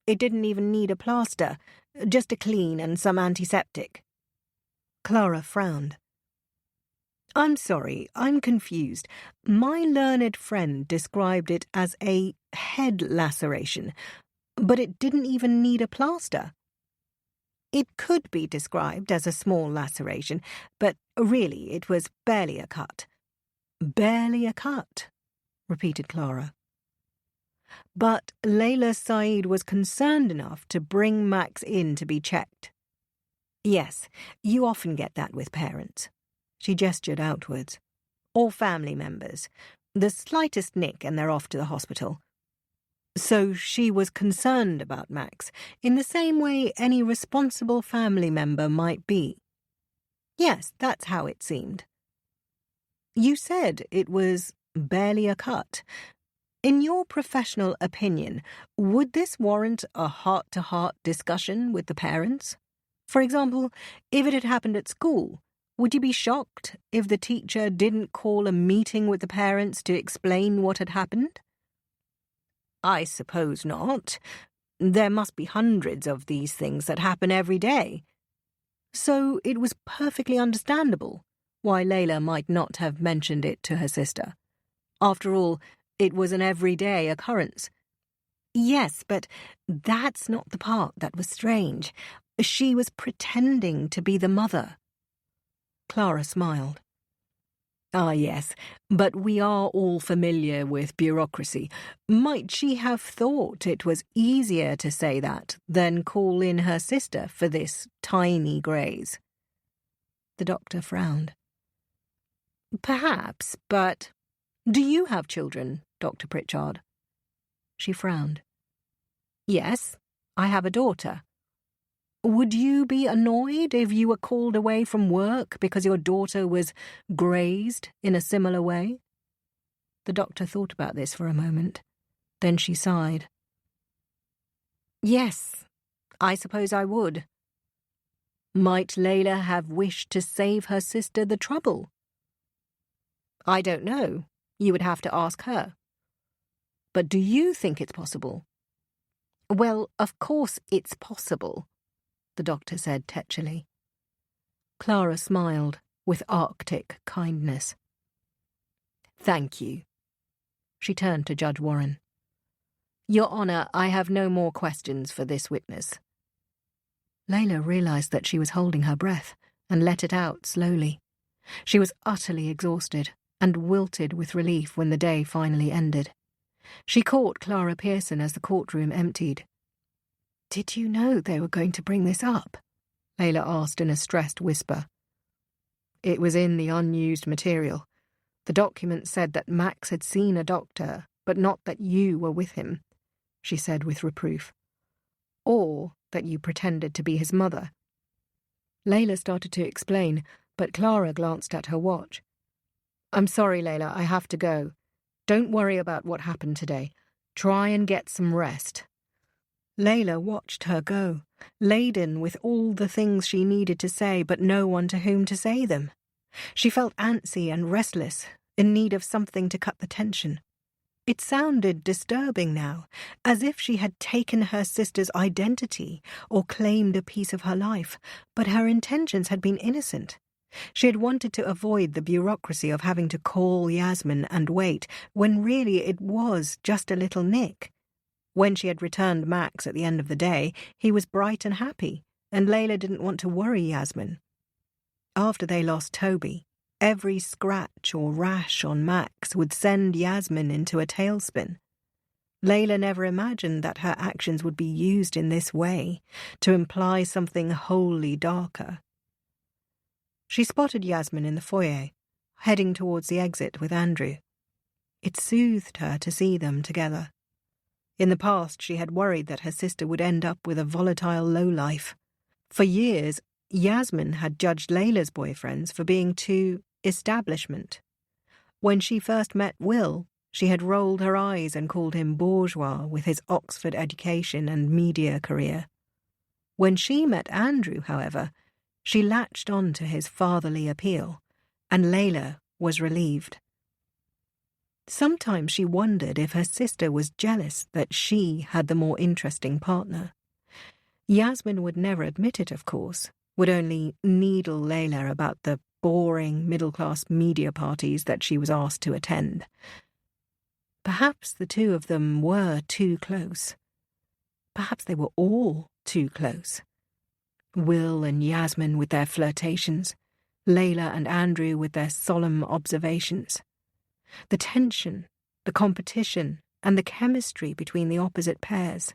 It didn't even need a plaster, just a clean and some antiseptic. Clara frowned. I'm sorry, I'm confused. My learned friend described it as a head laceration, but it didn't even need a plaster. It could be described as a small laceration, but Really, it was barely a cut. Barely a cut, repeated Clara. But Layla Saeed was concerned enough to bring Max in to be checked. Yes, you often get that with parents. She gestured outwards. Or family members. The slightest nick and they're off to the hospital. So she was concerned about Max, in the same way any responsible family member might be. Yes, that's how it seemed. You said it was barely a cut. In your professional opinion, would this warrant a heart-to-heart discussion with the parents? For example, if it had happened at school, would you be shocked if the teacher didn't call a meeting with the parents to explain what had happened? I suppose not. There must be hundreds of these things that happen every day. So it was perfectly understandable why Layla might not have mentioned it to her sister. After all, it was an everyday occurrence. Yes, but that's not the part that was strange. She was pretending to be the mother. Clara smiled. Ah, yes, but we are all familiar with bureaucracy. Might she have thought it was easier to say that than call in her sister for this tiny graze? The doctor frowned. Perhaps, but... Do you have children, Dr. Pritchard? She frowned. Yes, I have a daughter. Would you be annoyed if you were called away from work because your daughter was grazed in a similar way? The doctor thought about this for a moment. Then she sighed. Yes, I suppose I would. Might Layla have wished to save her sister the trouble? I don't know. You would have to ask her. But do you think it's possible? Well, of course it's possible, the doctor said tetchily. Clara smiled with Arctic kindness. Thank you. She turned to Judge Warren. Your Honour, I have no more questions for this witness. Layla realised that she was holding her breath and let it out slowly. She was utterly exhausted and wilted with relief when the day finally ended. She caught Clara Pearson as the courtroom emptied. Did you know they were going to bring this up? Layla asked in a stressed whisper. It was in the unused material. The document said that Max had seen a doctor, but not that you were with him, she said with reproof. Or that you pretended to be his mother. Layla started to explain, but Clara glanced at her watch. I'm sorry, Layla, I have to go. Don't worry about what happened today. Try and get some rest. Layla watched her go, laden with all the things she needed to say, but no one to whom to say them. She felt antsy and restless, in need of something to cut the tension. It sounded disturbing now, as if she had taken her sister's identity or claimed a piece of her life, but her intentions had been innocent. She had wanted to avoid the bureaucracy of having to call Yasmin and wait, when really it was just a little nick. When she had returned Max at the end of the day, he was bright and happy, and Layla didn't want to worry Yasmin. After they lost Toby, every scratch or rash on Max would send Yasmin into a tailspin. Layla never imagined that her actions would be used in this way, to imply something wholly darker. She spotted Yasmin in the foyer, heading towards the exit with Andrew. It soothed her to see them together. In the past, she had worried that her sister would end up with a volatile lowlife. For years, Yasmin had judged Layla's boyfriends for being too establishment. When she first met Will, she had rolled her eyes and called him bourgeois with his Oxford education and media career. When she met Andrew, however, she latched on to his fatherly appeal, and Layla was relieved. Sometimes she wondered if her sister was jealous that she had the more interesting partner. Yasmin would never admit it, of course, would only needle Layla about the boring middle-class media parties that she was asked to attend. Perhaps the two of them were too close. Perhaps they were all too close. Will and Yasmin with their flirtations, Layla and Andrew with their solemn observations. The tension, the competition, and the chemistry between the opposite pairs.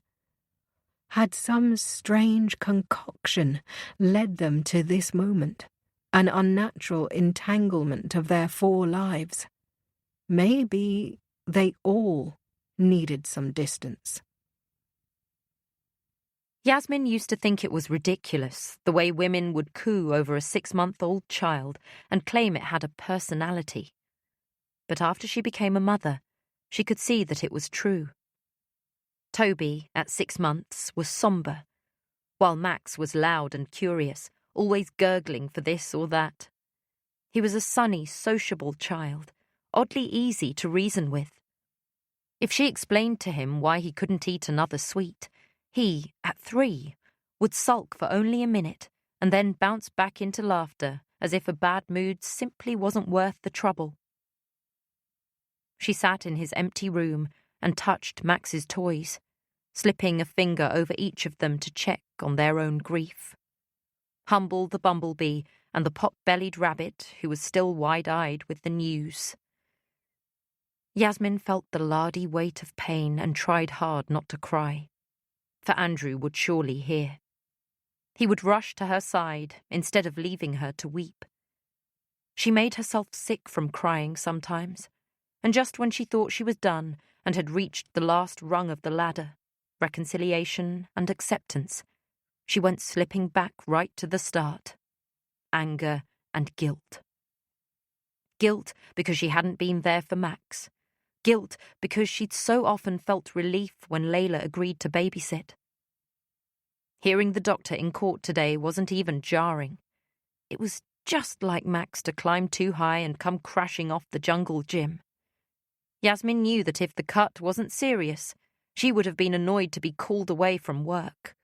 Had some strange concoction led them to this moment, an unnatural entanglement of their 4 lives? Maybe they all needed some distance. Yasmin used to think it was ridiculous the way women would coo over a 6-month-old child and claim it had a personality. But after she became a mother, she could see that it was true. Toby, at 6 months, was sombre, while Max was loud and curious, always gurgling for this or that. He was a sunny, sociable child, oddly easy to reason with. If she explained to him why he couldn't eat another sweet, he, at 3, would sulk for only a minute and then bounce back into laughter as if a bad mood simply wasn't worth the trouble. She sat in his empty room and touched Max's toys, slipping a finger over each of them to check on their own grief. Humble the bumblebee and the pot-bellied rabbit, who was still wide-eyed with the news. Yasmin felt the lardy weight of pain and tried hard not to cry, for Andrew would surely hear. He would rush to her side instead of leaving her to weep. She made herself sick from crying sometimes, and just when she thought she was done and had reached the last rung of the ladder, reconciliation and acceptance, she went slipping back right to the start. Anger and guilt. Guilt because she hadn't been there for Max. Guilt because she'd so often felt relief when Layla agreed to babysit. Hearing the doctor in court today wasn't even jarring. It was just like Max to climb too high and come crashing off the jungle gym. Yasmin knew that if the cut wasn't serious, she would have been annoyed to be called away from work.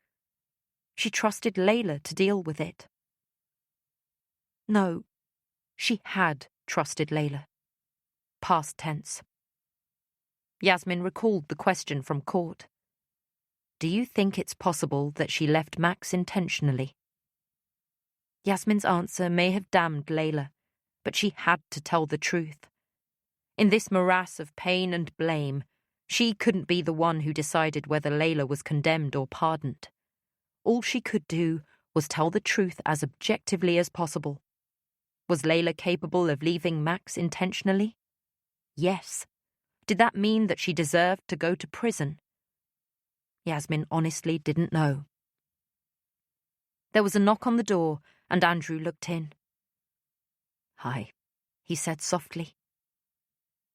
She trusted Layla to deal with it. No, she had trusted Layla. Past tense. Yasmin recalled the question from court. Do you think it's possible that she left Max intentionally? Yasmin's answer may have damned Layla, but she had to tell the truth. In this morass of pain and blame, she couldn't be the one who decided whether Layla was condemned or pardoned. All she could do was tell the truth as objectively as possible. Was Layla capable of leaving Max intentionally? Yes. Did that mean that she deserved to go to prison? Yasmin honestly didn't know. There was a knock on the door, and Andrew looked in. Hi, he said softly.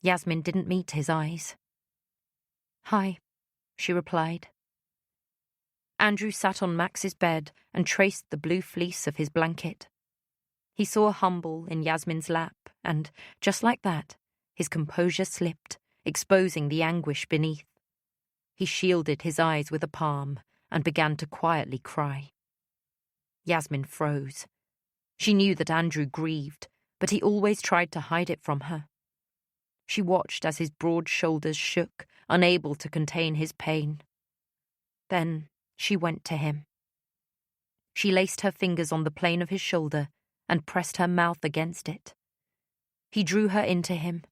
Yasmin didn't meet his eyes. Hi, she replied. Andrew sat on Max's bed and traced the blue fleece of his blanket. He saw Humble in Yasmin's lap, and, just like that, his composure slipped, exposing the anguish beneath. He shielded his eyes with a palm and began to quietly cry. Yasmin froze. She knew that Andrew grieved, but he always tried to hide it from her. She watched as his broad shoulders shook, unable to contain his pain. Then she went to him. She laced her fingers on the plane of his shoulder and pressed her mouth against it. He drew her into him.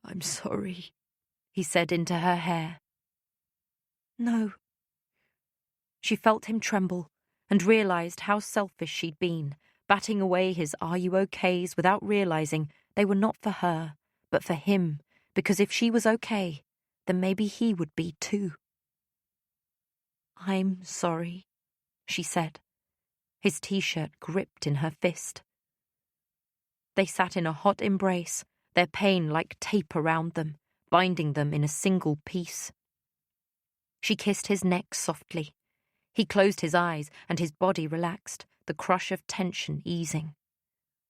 I'm sorry, he said into her hair. No. She felt him tremble and realized how selfish she'd been, batting away his "Are you okays" without realizing they were not for her, but for him, because if she was okay, then maybe he would be too. I'm sorry, she said, his t-shirt gripped in her fist. They sat in a hot embrace, their pain like tape around them, binding them in a single piece. She kissed his neck softly. He closed his eyes and his body relaxed, the crush of tension easing.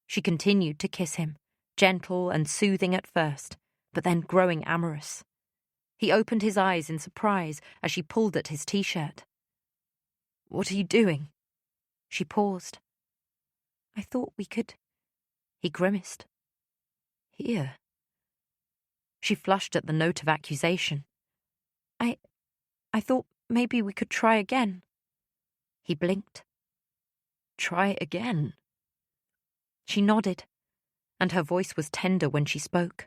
She continued to kiss him, gentle and soothing at first, but then growing amorous. He opened his eyes in surprise as she pulled at his t-shirt. What are you doing? She paused. I thought we could... He grimaced. Here. She flushed at the note of accusation. I thought maybe we could try again. He blinked. Try again? She nodded, and her voice was tender when she spoke.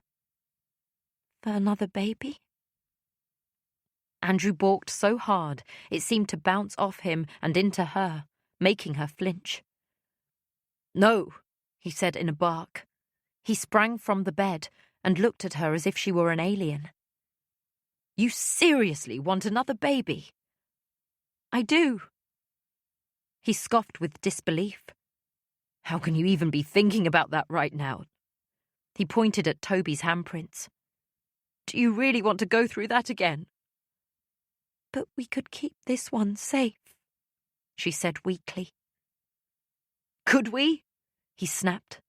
For another baby? Andrew balked so hard it seemed to bounce off him and into her, making her flinch. No, he said in a bark. He sprang from the bed and looked at her as if she were an alien. You seriously want another baby? I do. He scoffed with disbelief. How can you even be thinking about that right now? He pointed at Toby's handprints. Do you really want to go through that again? But we could keep this one safe, she said weakly. Could we? He snapped.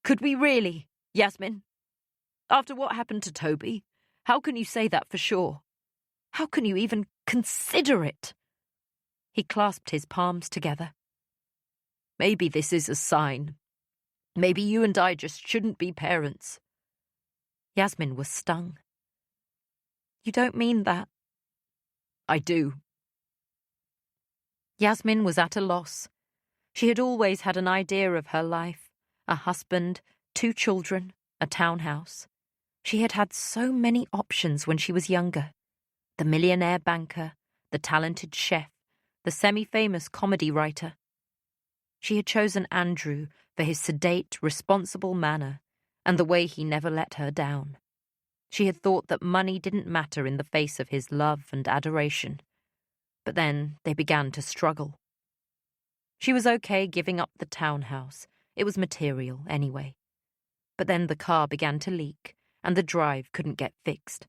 Could we really, Yasmin? After what happened to Toby, how can you say that for sure? How can you even consider it? He clasped his palms together. Maybe this is a sign. Maybe you and I just shouldn't be parents. Yasmin was stung. You don't mean that. I do. Yasmin was at a loss. She had always had an idea of her life, a husband, 2 children, a townhouse. She had had so many options when she was younger. The millionaire banker, the talented chef, the semi-famous comedy writer. She had chosen Andrew for his sedate, responsible manner and the way he never let her down. She had thought that money didn't matter in the face of his love and adoration. But then they began to struggle. She was okay giving up the townhouse. It was material anyway. But then the car began to leak, and the drive couldn't get fixed.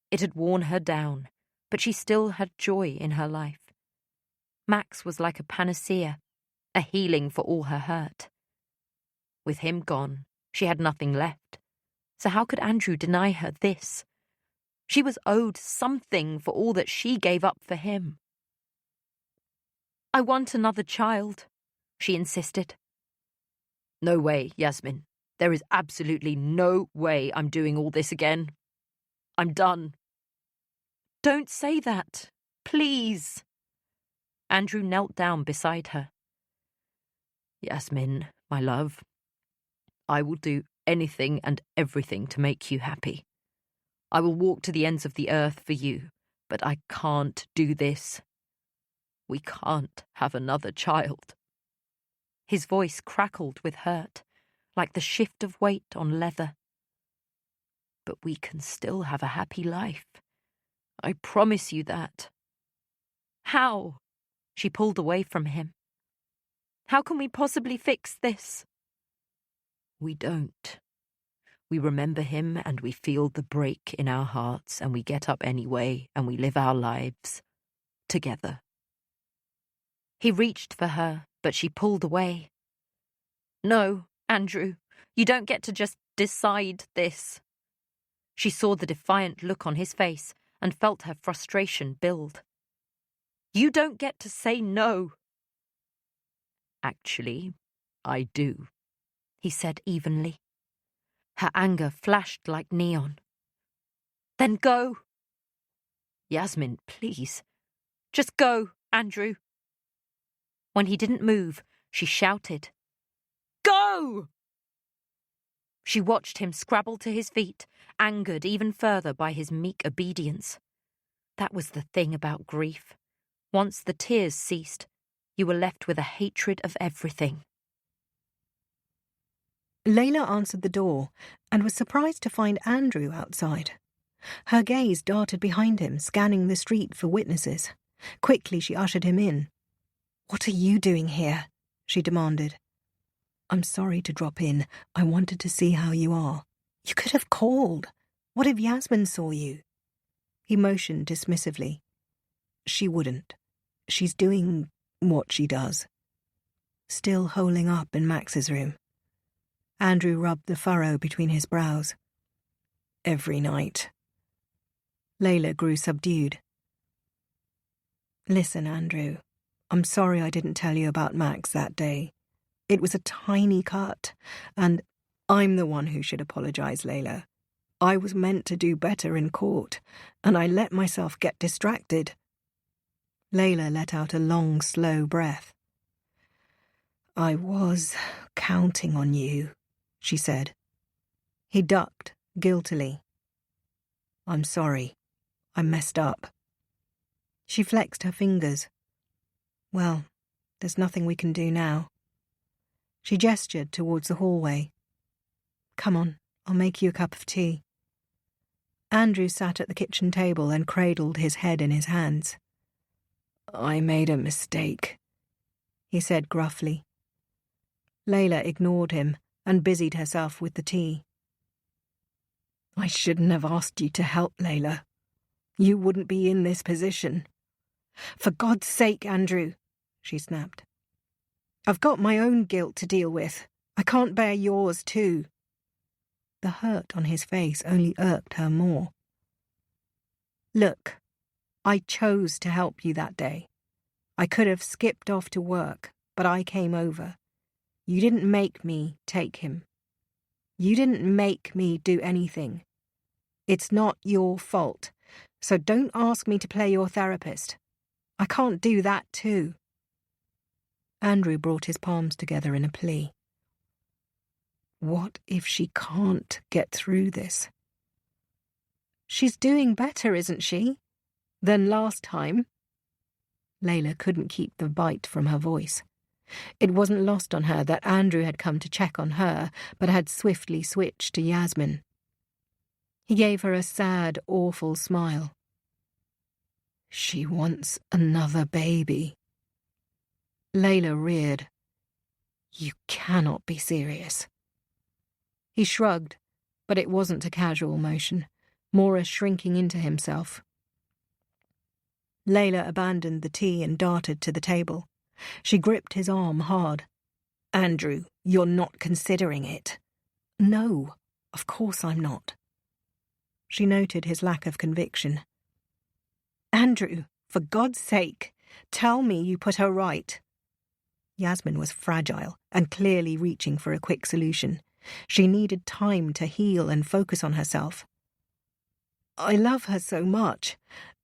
It had worn her down, but she still had joy in her life. Max was like a panacea, a healing for all her hurt. With him gone, she had nothing left. So how could Andrew deny her this? She was owed something for all that she gave up for him. I want another child, she insisted. No way, Yasmin. There is absolutely no way I'm doing all this again. I'm done. Don't say that, please. Andrew knelt down beside her. Yasmin, my love, I will do anything and everything to make you happy. I will walk to the ends of the earth for you, but I can't do this. We can't have another child. His voice crackled with hurt, like the shift of weight on leather. But we can still have a happy life. I promise you that. How? She pulled away from him. How can we possibly fix this? We don't. We remember him and we feel the break in our hearts and we get up anyway and we live our lives together. He reached for her, but she pulled away. No, Andrew, you don't get to just decide this. She saw the defiant look on his face and felt her frustration build. You don't get to say no. Actually, I do, he said evenly. Her anger flashed like neon. Then go. Yasmin, please. Just go, Andrew. When he didn't move, she shouted, Go! She watched him scrabble to his feet, angered even further by his meek obedience. That was the thing about grief. Once the tears ceased, you were left with a hatred of everything. Layla answered the door and was surprised to find Andrew outside. Her gaze darted behind him, scanning the street for witnesses. Quickly she ushered him in. What are you doing here? She demanded. I'm sorry to drop in. I wanted to see how you are. You could have called. What if Yasmin saw you? He motioned dismissively. She wouldn't. She's doing what she does. Still holing up in Max's room. Andrew rubbed the furrow between his brows. Every night. Layla grew subdued. Listen, Andrew. I'm sorry I didn't tell you about Max that day. It was a tiny cut, and I'm the one who should apologize, Layla. I was meant to do better in court, and I let myself get distracted. Layla let out a long, slow breath. I was counting on you, she said. He ducked guiltily. I'm sorry. I messed up. She flexed her fingers. Well, there's nothing we can do now. She gestured towards the hallway. Come on, I'll make you a cup of tea. Andrew sat at the kitchen table and cradled his head in his hands. I made a mistake, he said gruffly. Layla ignored him and busied herself with the tea. I shouldn't have asked you to help, Layla. You wouldn't be in this position. For God's sake, Andrew, she snapped. I've got my own guilt to deal with. I can't bear yours too. The hurt on his face only irked her more. Look, I chose to help you that day. I could have skipped off to work, but I came over. You didn't make me take him. You didn't make me do anything. It's not your fault, so don't ask me to play your therapist. I can't do that too. Andrew brought his palms together in a plea. What if she can't get through this? She's doing better, isn't she? Than last time. Layla couldn't keep the bite from her voice. It wasn't lost on her that Andrew had come to check on her, but had swiftly switched to Yasmin. He gave her a sad, awful smile. She wants another baby. Layla reared. You cannot be serious. He shrugged, but it wasn't a casual motion, more a shrinking into himself. Layla abandoned the tea and darted to the table. She gripped his arm hard. Andrew, you're not considering it. No, of course I'm not. She noted his lack of conviction. Andrew, for God's sake, tell me you put her right. Yasmin was fragile and clearly reaching for a quick solution. She needed time to heal and focus on herself. I love her so much,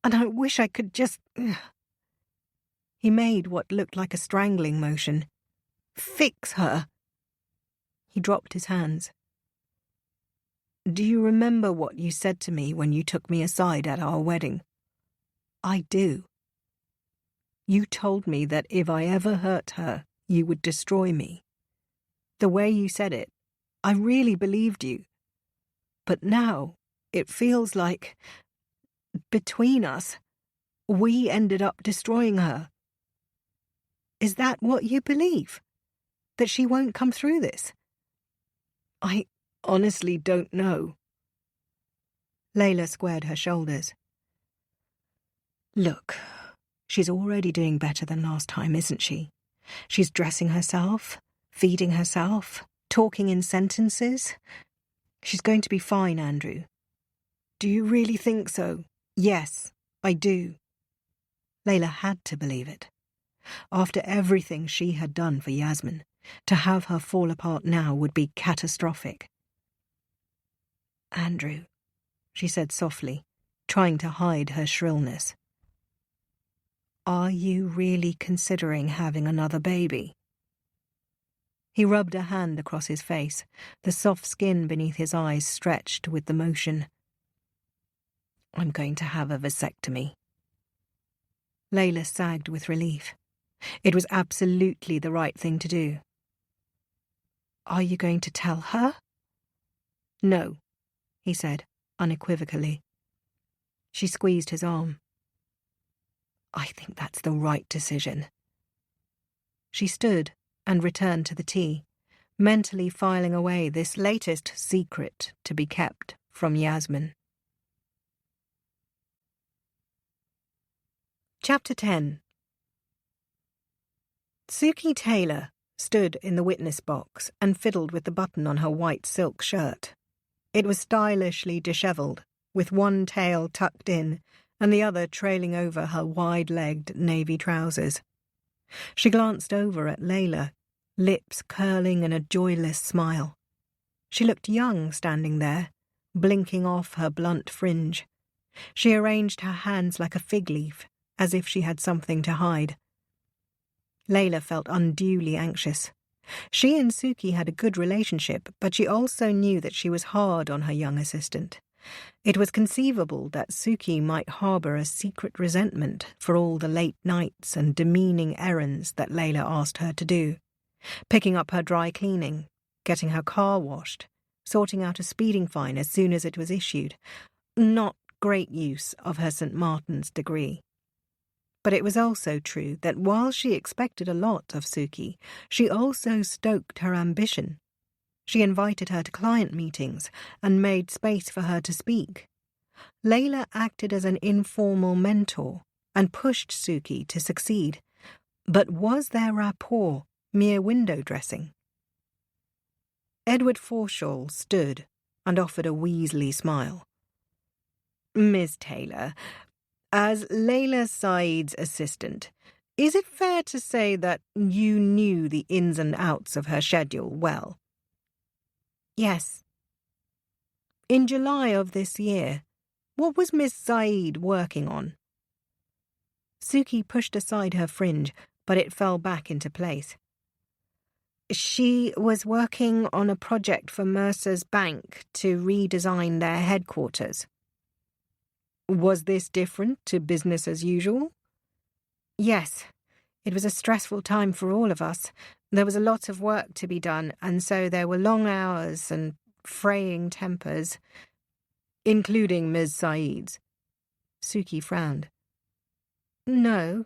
and I wish I could just... He made what looked like a strangling motion. Fix her. He dropped his hands. Do you remember what you said to me when you took me aside at our wedding? I do. You told me that if I ever hurt her, you would destroy me. The way you said it, I really believed you. But now, it feels like, between us, we ended up destroying her. Is that what you believe? That she won't come through this? I honestly don't know. Layla squared her shoulders. Look, she's already doing better than last time, isn't she? She's dressing herself, feeding herself, talking in sentences. She's going to be fine, Andrew. Do you really think so? Yes, I do. Layla had to believe it. After everything she had done for Yasmin, to have her fall apart now would be catastrophic. Andrew, she said softly, trying to hide her shrillness. Are you really considering having another baby? He rubbed a hand across his face, the soft skin beneath his eyes stretched with the motion. I'm going to have a vasectomy. Layla sagged with relief. It was absolutely the right thing to do. Are you going to tell her? No, he said, unequivocally. She squeezed his arm. I think that's the right decision. She stood and returned to the tea, mentally filing away this latest secret to be kept from Yasmin. Chapter 10. Suki Taylor stood in the witness box and fiddled with the button on her white silk shirt. It was stylishly dishevelled, with one tail tucked in and the other trailing over her wide-legged navy trousers. She glanced over at Layla, lips curling in a joyless smile. She looked young standing there, blinking off her blunt fringe. She arranged her hands like a fig leaf, as if she had something to hide. Layla felt unduly anxious. She and Suki had a good relationship, but she also knew that she was hard on her young assistant. It was conceivable that Suki might harbour a secret resentment for all the late nights and demeaning errands that Layla asked her to do. Picking up her dry cleaning, getting her car washed, sorting out a speeding fine as soon as it was issued. Not great use of her St. Martin's degree. But it was also true that while she expected a lot of Suki, she also stoked her ambition. She invited her to client meetings and made space for her to speak. Layla acted as an informal mentor and pushed Suki to succeed. But was their rapport mere window dressing? Edward Forshaw stood and offered a weaselly smile. Miss Taylor, as Layla Saeed's assistant, is it fair to say that you knew the ins and outs of her schedule well? Yes. In July of this year, what was Miss Saeed working on? Suki pushed aside her fringe, but it fell back into place. She was working on a project for Mercer's Bank to redesign their headquarters. Was this different to business as usual? Yes. It was a stressful time for all of us. There was a lot of work to be done, and so there were long hours and fraying tempers. Including Ms. Saeed's. Suki frowned. No.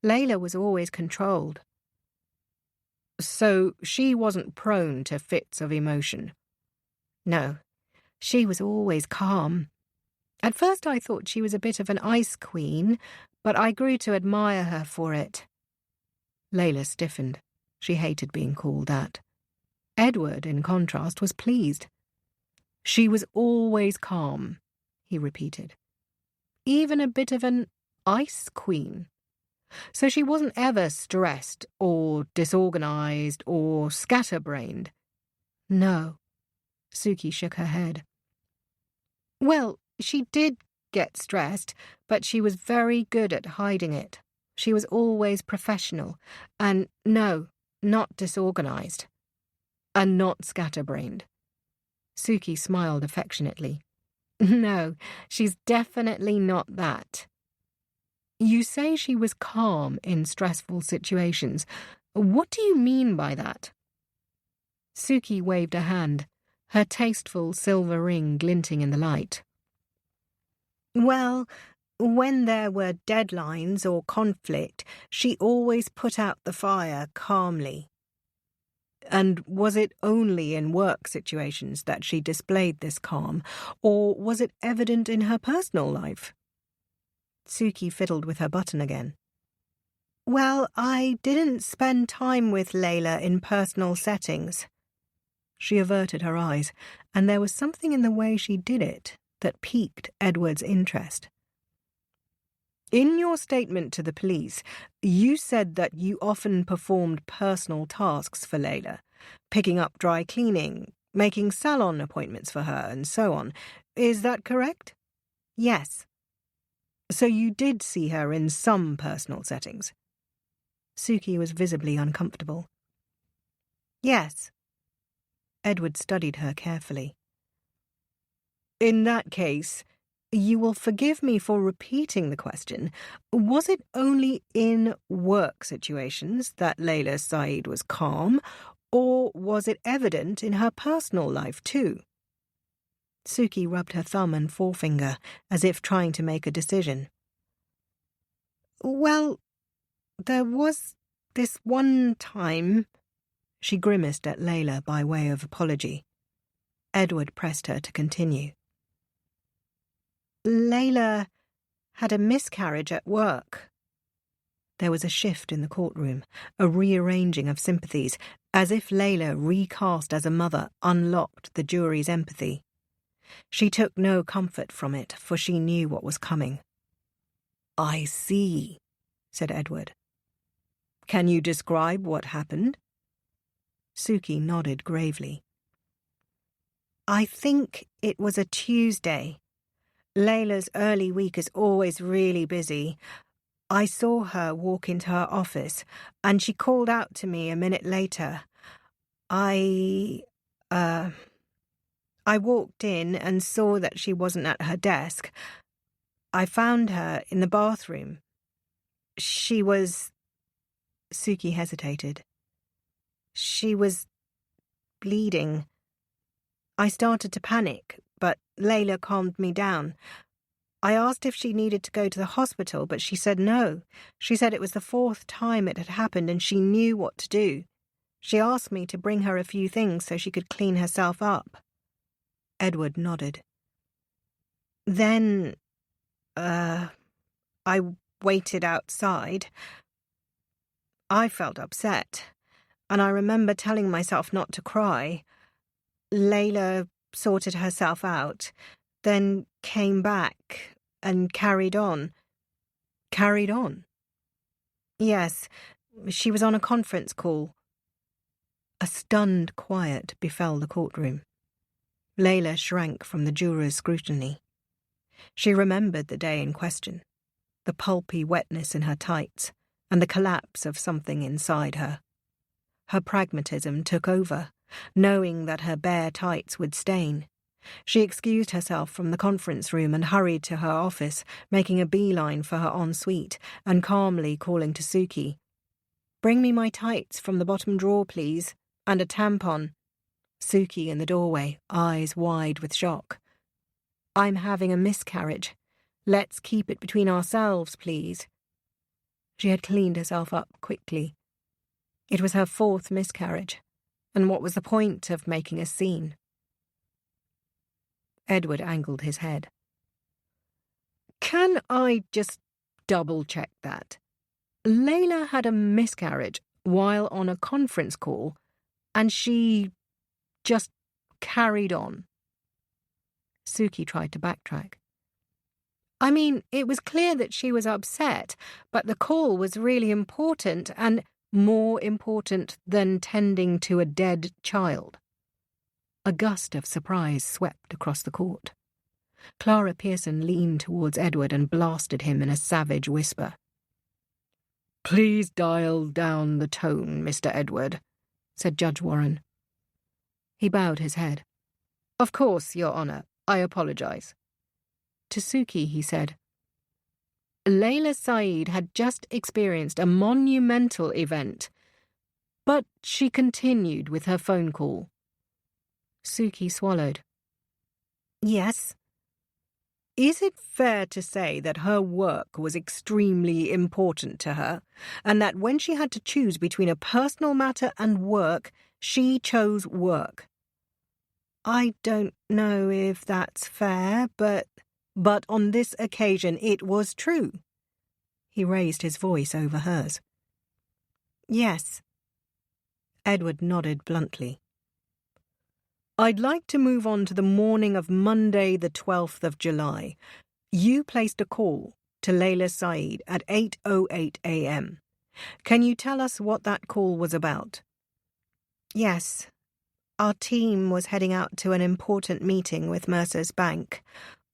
Layla was always controlled. So she wasn't prone to fits of emotion? No. She was always calm. At first I thought she was a bit of an ice queen, but I grew to admire her for it. Layla stiffened. She hated being called that. Edward, in contrast, was pleased. She was always calm, he repeated. Even a bit of an ice queen. So she wasn't ever stressed or disorganized or scatterbrained. No. Suki shook her head. Well, she did get stressed, but she was very good at hiding it. She was always professional, and no, not disorganized. And not scatterbrained. Suki smiled affectionately. No, she's definitely not that. You say she was calm in stressful situations. What do you mean by that? Suki waved a hand, her tasteful silver ring glinting in the light. Well, when there were deadlines or conflict, she always put out the fire calmly. And was it only in work situations that she displayed this calm, or was it evident in her personal life? Suki fiddled with her button again. Well, I didn't spend time with Layla in personal settings. She averted her eyes, and there was something in the way she did it that piqued Edward's interest. In your statement to the police, you said that you often performed personal tasks for Layla, picking up dry cleaning, making salon appointments for her, and so on. Is that correct? Yes. So you did see her in some personal settings? Suki was visibly uncomfortable. Yes. Edward studied her carefully. In that case, you will forgive me for repeating the question. Was it only in work situations that Layla Saeed was calm, or was it evident in her personal life too? Suki rubbed her thumb and forefinger, as if trying to make a decision. Well, there was this one time. She grimaced at Layla by way of apology. Edward pressed her to continue. Layla had a miscarriage at work. There was a shift in the courtroom, a rearranging of sympathies, as if Layla, recast as a mother, unlocked the jury's empathy. She took no comfort from it, for she knew what was coming. I see, said Edward. Can you describe what happened? Suki nodded gravely. I think it was a Tuesday. Layla's early week is always really busy. I saw her walk into her office, and she called out to me a minute later. I walked in and saw that she wasn't at her desk. I found her in the bathroom. She was... Suki hesitated. She was bleeding. I started to panic, but Layla calmed me down. I asked if she needed to go to the hospital, but she said no. She said it was the 4th time it had happened and she knew what to do. She asked me to bring her a few things so she could clean herself up. Edward nodded. Then, I waited outside. I felt upset, and I remember telling myself not to cry. Layla sorted herself out, then came back and carried on. Carried on? Yes, she was on a conference call. A stunned quiet befell the courtroom. Layla shrank from the juror's scrutiny. She remembered the day in question, the pulpy wetness in her tights, and the collapse of something inside her. Her pragmatism took over, knowing that her bare tights would stain. She excused herself from the conference room and hurried to her office, making a beeline for her ensuite and calmly calling to Suki. "Bring me my tights from the bottom drawer, please, and a tampon." Suki in the doorway, eyes wide with shock. "I'm having a miscarriage. Let's keep it between ourselves, please." She had cleaned herself up quickly. It was her 4th miscarriage, and what was the point of making a scene? Edward angled his head. "Can I just double-check that? Layla had a miscarriage while on a conference call, and she just carried on." Suki tried to backtrack. "I mean, it was clear that she was upset, but the call was really important and more important than tending to a dead child." A gust of surprise swept across the court. Clara Pearson leaned towards Edward and blasted him in a savage whisper. "Please dial down the tone, Mr. Edward," said Judge Warren. He bowed his head. "Of course, Your Honour, I apologise." To Suki, he said, "Layla Saeed had just experienced a monumental event, but she continued with her phone call." Suki swallowed. "Yes." "Is it fair to say that her work was extremely important to her, and that when she had to choose between a personal matter and work, she chose work?" "I don't know if that's fair, but on this occasion it was true." He raised his voice over hers. "Yes." Edward nodded bluntly. "I'd like to move on to the morning of Monday, the 12th of July. You placed a call to Layla Saeed at 8:08 a.m. Can you tell us what that call was about?" "Yes. Our team was heading out to an important meeting with Mercer's Bank.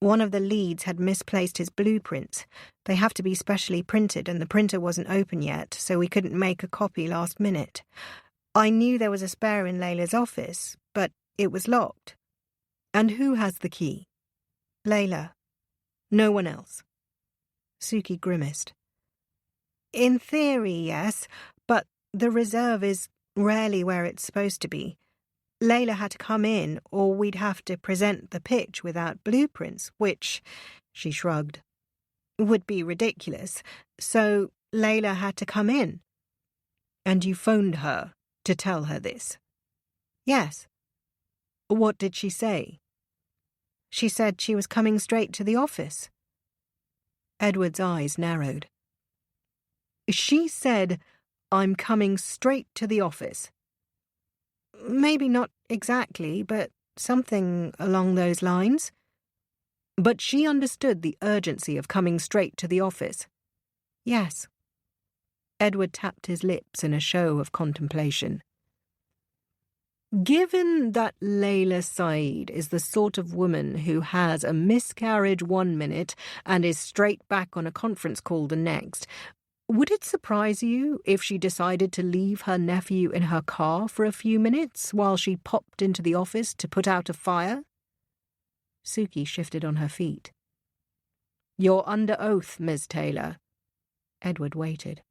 One of the leads had misplaced his blueprints. They have to be specially printed, and the printer wasn't open yet, so we couldn't make a copy last minute. I knew there was a spare in Layla's office, but it was locked." "And who has the key?" "Layla. No one else." Suki grimaced. "In theory, yes, but the reserve is rarely where it's supposed to be. Layla had to come in, or we'd have to present the pitch without blueprints, which," she shrugged, "would be ridiculous. So Layla had to come in." "And you phoned her to tell her this?" "Yes." "What did she say?" "She said she was coming straight to the office." Edward's eyes narrowed. "She said, 'I'm coming straight to the office.'" "Maybe not exactly, but something along those lines." "But she understood the urgency of coming straight to the office?" "Yes." Edward tapped his lips in a show of contemplation. Given that Layla Saeed is the sort of woman who has a miscarriage one minute and is straight back on a conference call the next, would it surprise you if she decided to leave her nephew in her car for a few minutes while she popped into the office to put out a fire? Suki shifted on her feet. You're under oath, Ms. Taylor. Edward waited.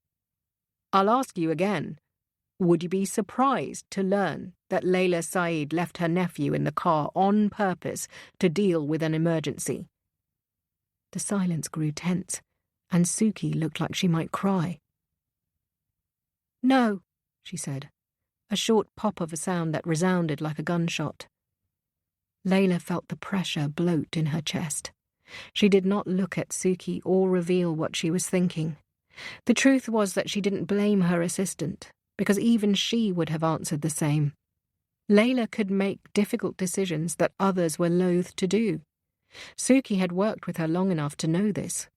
I'll ask you again. Would you be surprised to learn that Layla Saeed left her nephew in the car on purpose to deal with an emergency? The silence grew tense, and Suki looked like she might cry. No, she said, a short pop of a sound that resounded like a gunshot. Layla felt the pressure bloat in her chest. She did not look at Suki or reveal what she was thinking. The truth was that she didn't blame her assistant, because even she would have answered the same. Layla could make difficult decisions that others were loath to do. Suki had worked with her long enough to know this.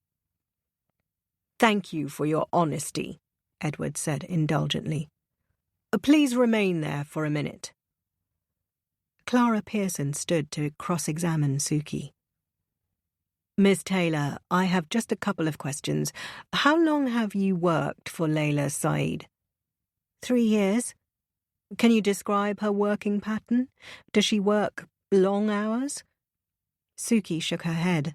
Thank you for your honesty, Edward said indulgently. Please remain there for a minute. Clara Pearson stood to cross-examine Suki. Miss Taylor, I have just a couple of questions. How long have you worked for Layla Saeed? 3 years. Can you describe her working pattern? Does she work long hours? Suki shook her head.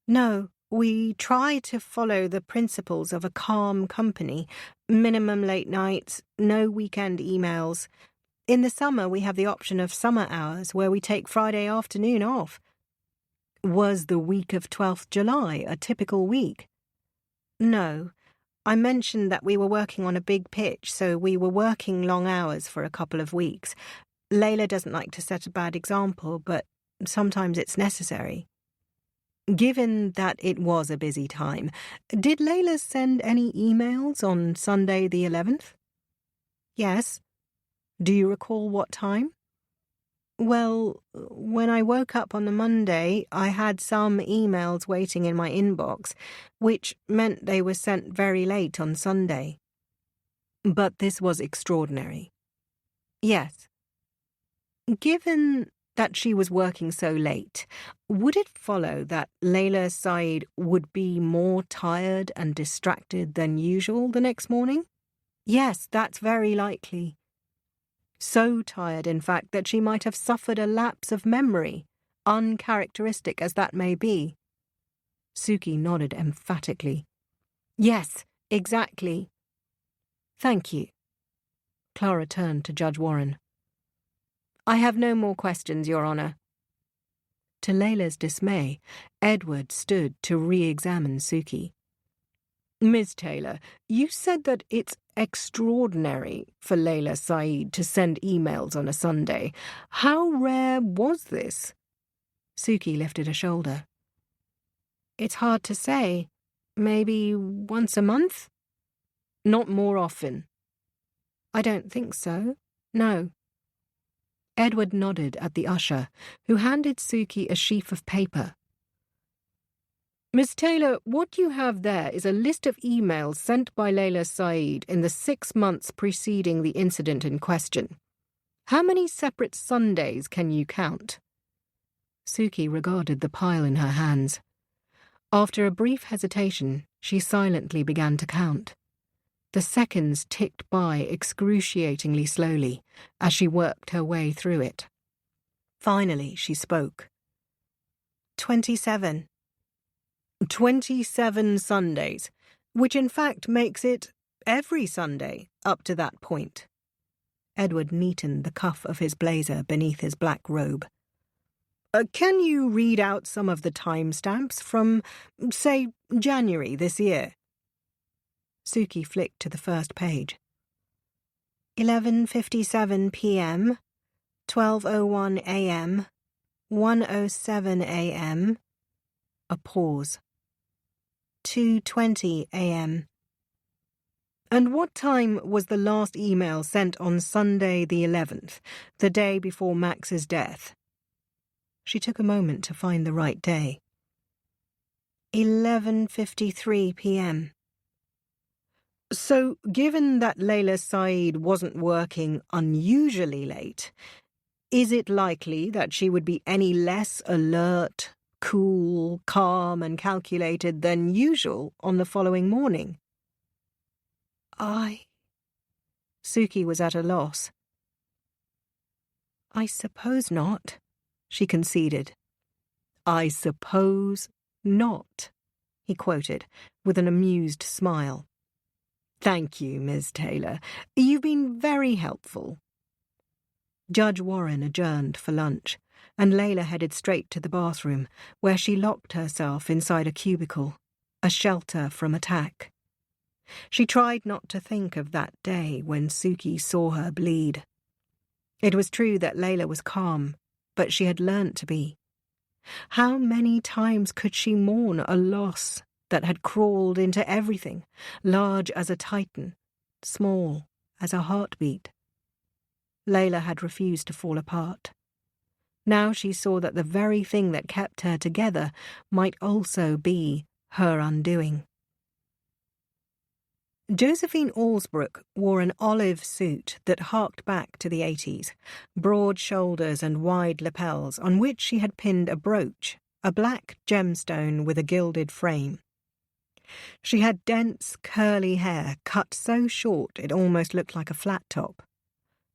No, we try to follow the principles of a calm company. Minimum late nights, no weekend emails. In the summer, we have the option of summer hours where we take Friday afternoon off. Was the week of 12th July a typical week? No. I mentioned that we were working on a big pitch, so we were working long hours for a couple of weeks. Layla doesn't like to set a bad example, but sometimes it's necessary. Given that it was a busy time, did Layla send any emails on Sunday the 11th? Yes. Do you recall what time? Well, when I woke up on the Monday, I had some emails waiting in my inbox, which meant they were sent very late on Sunday. But this was extraordinary. Yes. Given that she was working so late, would it follow that Layla Saeed would be more tired and distracted than usual the next morning? Yes, that's very likely. So tired, in fact, that she might have suffered a lapse of memory, uncharacteristic as that may be. Suki nodded emphatically. Yes, exactly. Thank you. Clara turned to Judge Warren. I have no more questions, Your Honour. To Layla's dismay, Edward stood to re-examine Suki. Ms. Taylor, you said that it's extraordinary for Layla Saeed to send emails on a Sunday. How rare was this? Suki lifted a shoulder. It's hard to say. Maybe once a month? Not more often. I don't think so. No. Edward nodded at the usher, who handed Suki a sheaf of paper. Miss Taylor, what you have there is a list of emails sent by Layla Saeed in the 6 months preceding the incident in question. How many separate Sundays can you count? Suki regarded the pile in her hands. After a brief hesitation, she silently began to count. The seconds ticked by excruciatingly slowly as she worked her way through it. Finally, she spoke. 27. 27 Sundays, which in fact makes it every Sunday up to that point. Edward neatened the cuff of his blazer beneath his black robe. Can you read out some of the timestamps from, say, January this year? Suki flicked to the first page. 11:57 p.m., 12:01 a.m., 1:07 a.m. A pause. 2:20 a.m. And what time was the last email sent on Sunday the 11th, the day before Max's death? She took a moment to find the right day. 11:53 p.m. So, given that Layla Saeed wasn't working unusually late, is it likely that she would be any less alert, cool, calm and calculated than usual on the following morning? Suki was at a loss. I suppose not, she conceded. I suppose not, he quoted, with an amused smile. Thank you, Miss Taylor. You've been very helpful. Judge Warren adjourned for lunch, and Layla headed straight to the bathroom, where she locked herself inside a cubicle, a shelter from attack. She tried not to think of that day when Suki saw her bleed. It was true that Layla was calm, but she had learnt to be. How many times could she mourn a loss that had crawled into everything, large as a titan, small as a heartbeat? Layla had refused to fall apart. Now she saw that the very thing that kept her together might also be her undoing. Josephine Allsbrook wore an olive suit that harked back to the 80s, broad shoulders and wide lapels on which she had pinned a brooch, a black gemstone with a gilded frame. She had dense, curly hair cut so short it almost looked like a flat top.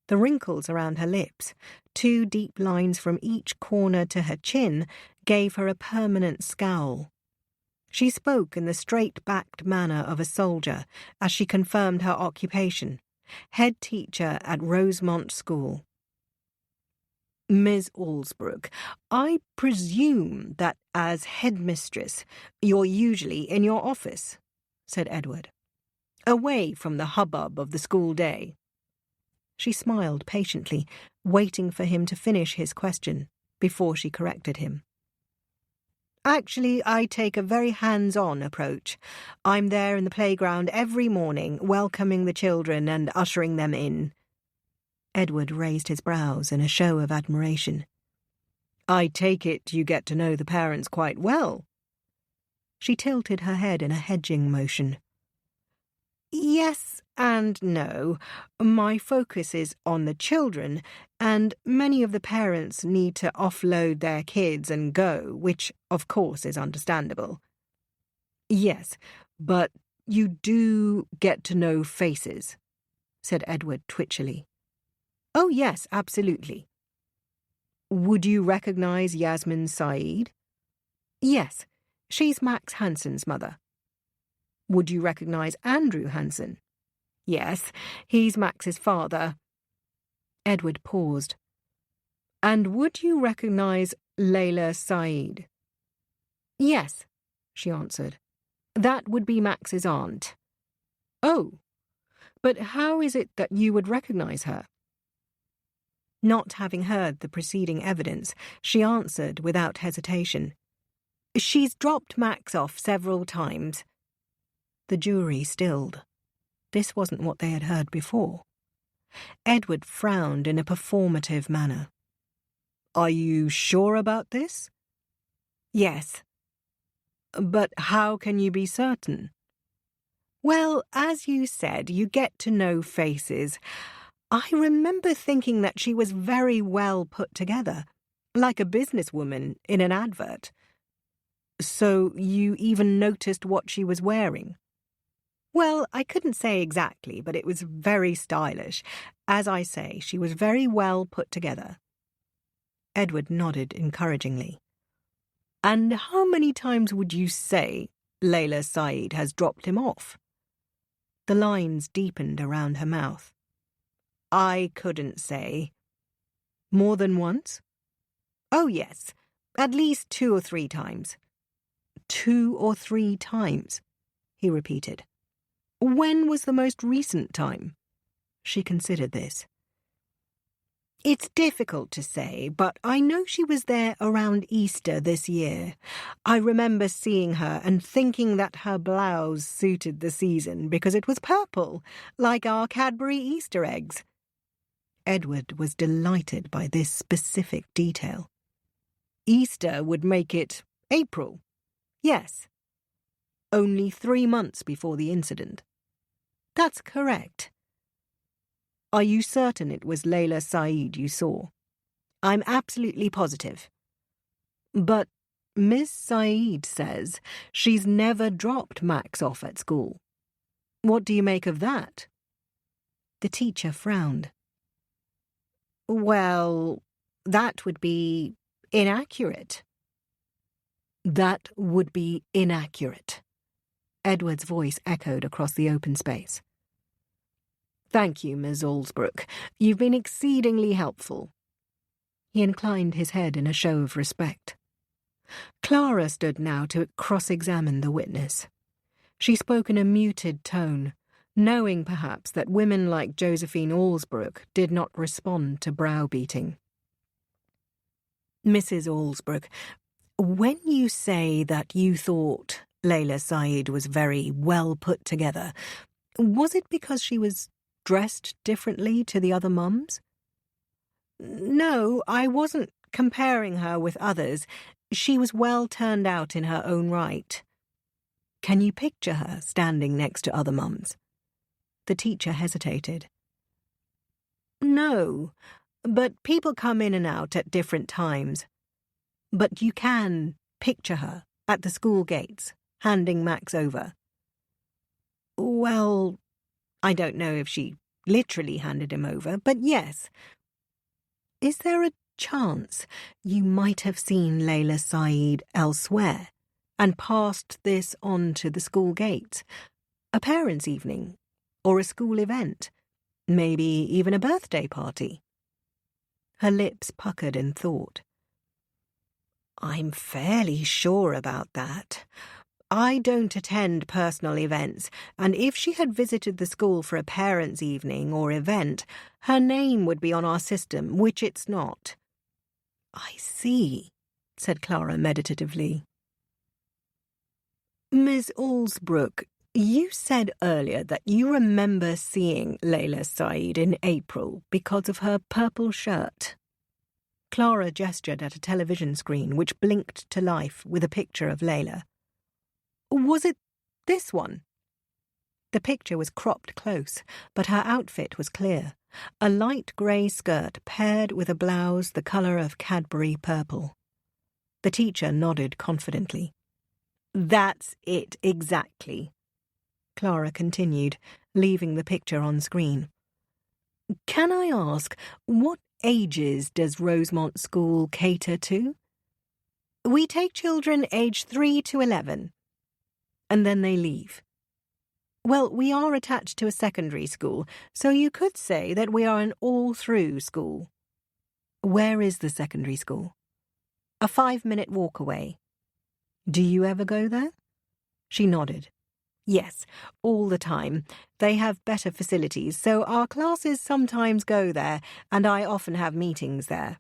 The wrinkles around her lips, 2 deep lines from each corner to her chin, gave her a permanent scowl. She spoke in the straight-backed manner of a soldier as she confirmed her occupation, head teacher at Rosemont School. Ms. Allsbrook, I presume that as headmistress you're usually in your office, said Edward, away from the hubbub of the school day. She smiled patiently, waiting for him to finish his question before she corrected him. Actually, I take a very hands-on approach. I'm there in the playground every morning, welcoming the children and ushering them in. Edward raised his brows in a show of admiration. I take it you get to know the parents quite well. She tilted her head in a hedging motion. Yes and no. My focus is on the children, and many of the parents need to offload their kids and go, which, of course, is understandable. Yes, but you do get to know faces, said Edward twitchily. Oh, yes, absolutely. Would you recognize Yasmin Saeed? Yes, she's Max Hansen's mother. Would you recognize Andrew Hansen? Yes, he's Max's father. Edward paused. And would you recognize Layla Saeed? Yes, she answered. That would be Max's aunt. Oh, but how is it that you would recognize her? Not having heard the preceding evidence, she answered without hesitation. She's dropped Max off several times. The jury stilled. This wasn't what they had heard before. Edward frowned in a performative manner. Are you sure about this? Yes. But how can you be certain? Well, as you said, you get to know faces. I remember thinking that she was very well put together, like a businesswoman in an advert. So you even noticed what she was wearing? Well, I couldn't say exactly, but it was very stylish. As I say, she was very well put together. Edward nodded encouragingly. And how many times would you say Layla Saeed has dropped him off? The lines deepened around her mouth. I couldn't say. More than once? Oh, yes. At least 2 or 3 times. 2 or 3 times, he repeated. When was the most recent time? She considered this. It's difficult to say, but I know she was there around Easter this year. I remember seeing her and thinking that her blouse suited the season because it was purple, like our Cadbury Easter eggs. Edward was delighted by this specific detail. Easter would make it April. Yes. Only 3 months before the incident. That's correct. Are you certain it was Layla Saeed you saw? I'm absolutely positive. But Miss Saeed says she's never dropped Max off at school. What do you make of that? The teacher frowned. Well, that would be inaccurate. That would be inaccurate. Edward's voice echoed across the open space. Thank you, Miss Allsbrook. You've been exceedingly helpful. He inclined his head in a show of respect. Clara stood now to cross-examine the witness. She spoke in a muted tone, knowing perhaps that women like Josephine Allsbrook did not respond to browbeating. Mrs. Allsbrook, when you say that you thought Layla Saeed was very well put together, was it because she was dressed differently to the other mums? No, I wasn't comparing her with others. She was well turned out in her own right. Can you picture her standing next to other mums? The teacher hesitated. No, but people come in and out at different times. But you can picture her at the school gates, handing Max over. Well, I don't know if she literally handed him over, but yes. Is there a chance you might have seen Layla Saeed elsewhere and passed this on to the school gates? A parents' evening, or a school event, maybe even a birthday party? Her lips puckered in thought. I'm fairly sure about that. I don't attend personal events, and if she had visited the school for a parents' evening or event, her name would be on our system, which it's not. I see, said Clara meditatively. Miss Allsbrook, you said earlier that you remember seeing Layla Saeed in April because of her purple shirt. Clara gestured at a television screen which blinked to life with a picture of Layla. Was it this one? The picture was cropped close, but her outfit was clear. A light grey skirt paired with a blouse the colour of Cadbury purple. The teacher nodded confidently. That's it, exactly. Clara continued, leaving the picture on screen. Can I ask, what ages does Rosemont School cater to? We take children aged 3 to 11. And then they leave. Well, we are attached to a secondary school, so you could say that we are an all-through school. Where is the secondary school? A 5-minute walk away. Do you ever go there? She nodded. Yes, all the time. They have better facilities, so our classes sometimes go there, and I often have meetings there.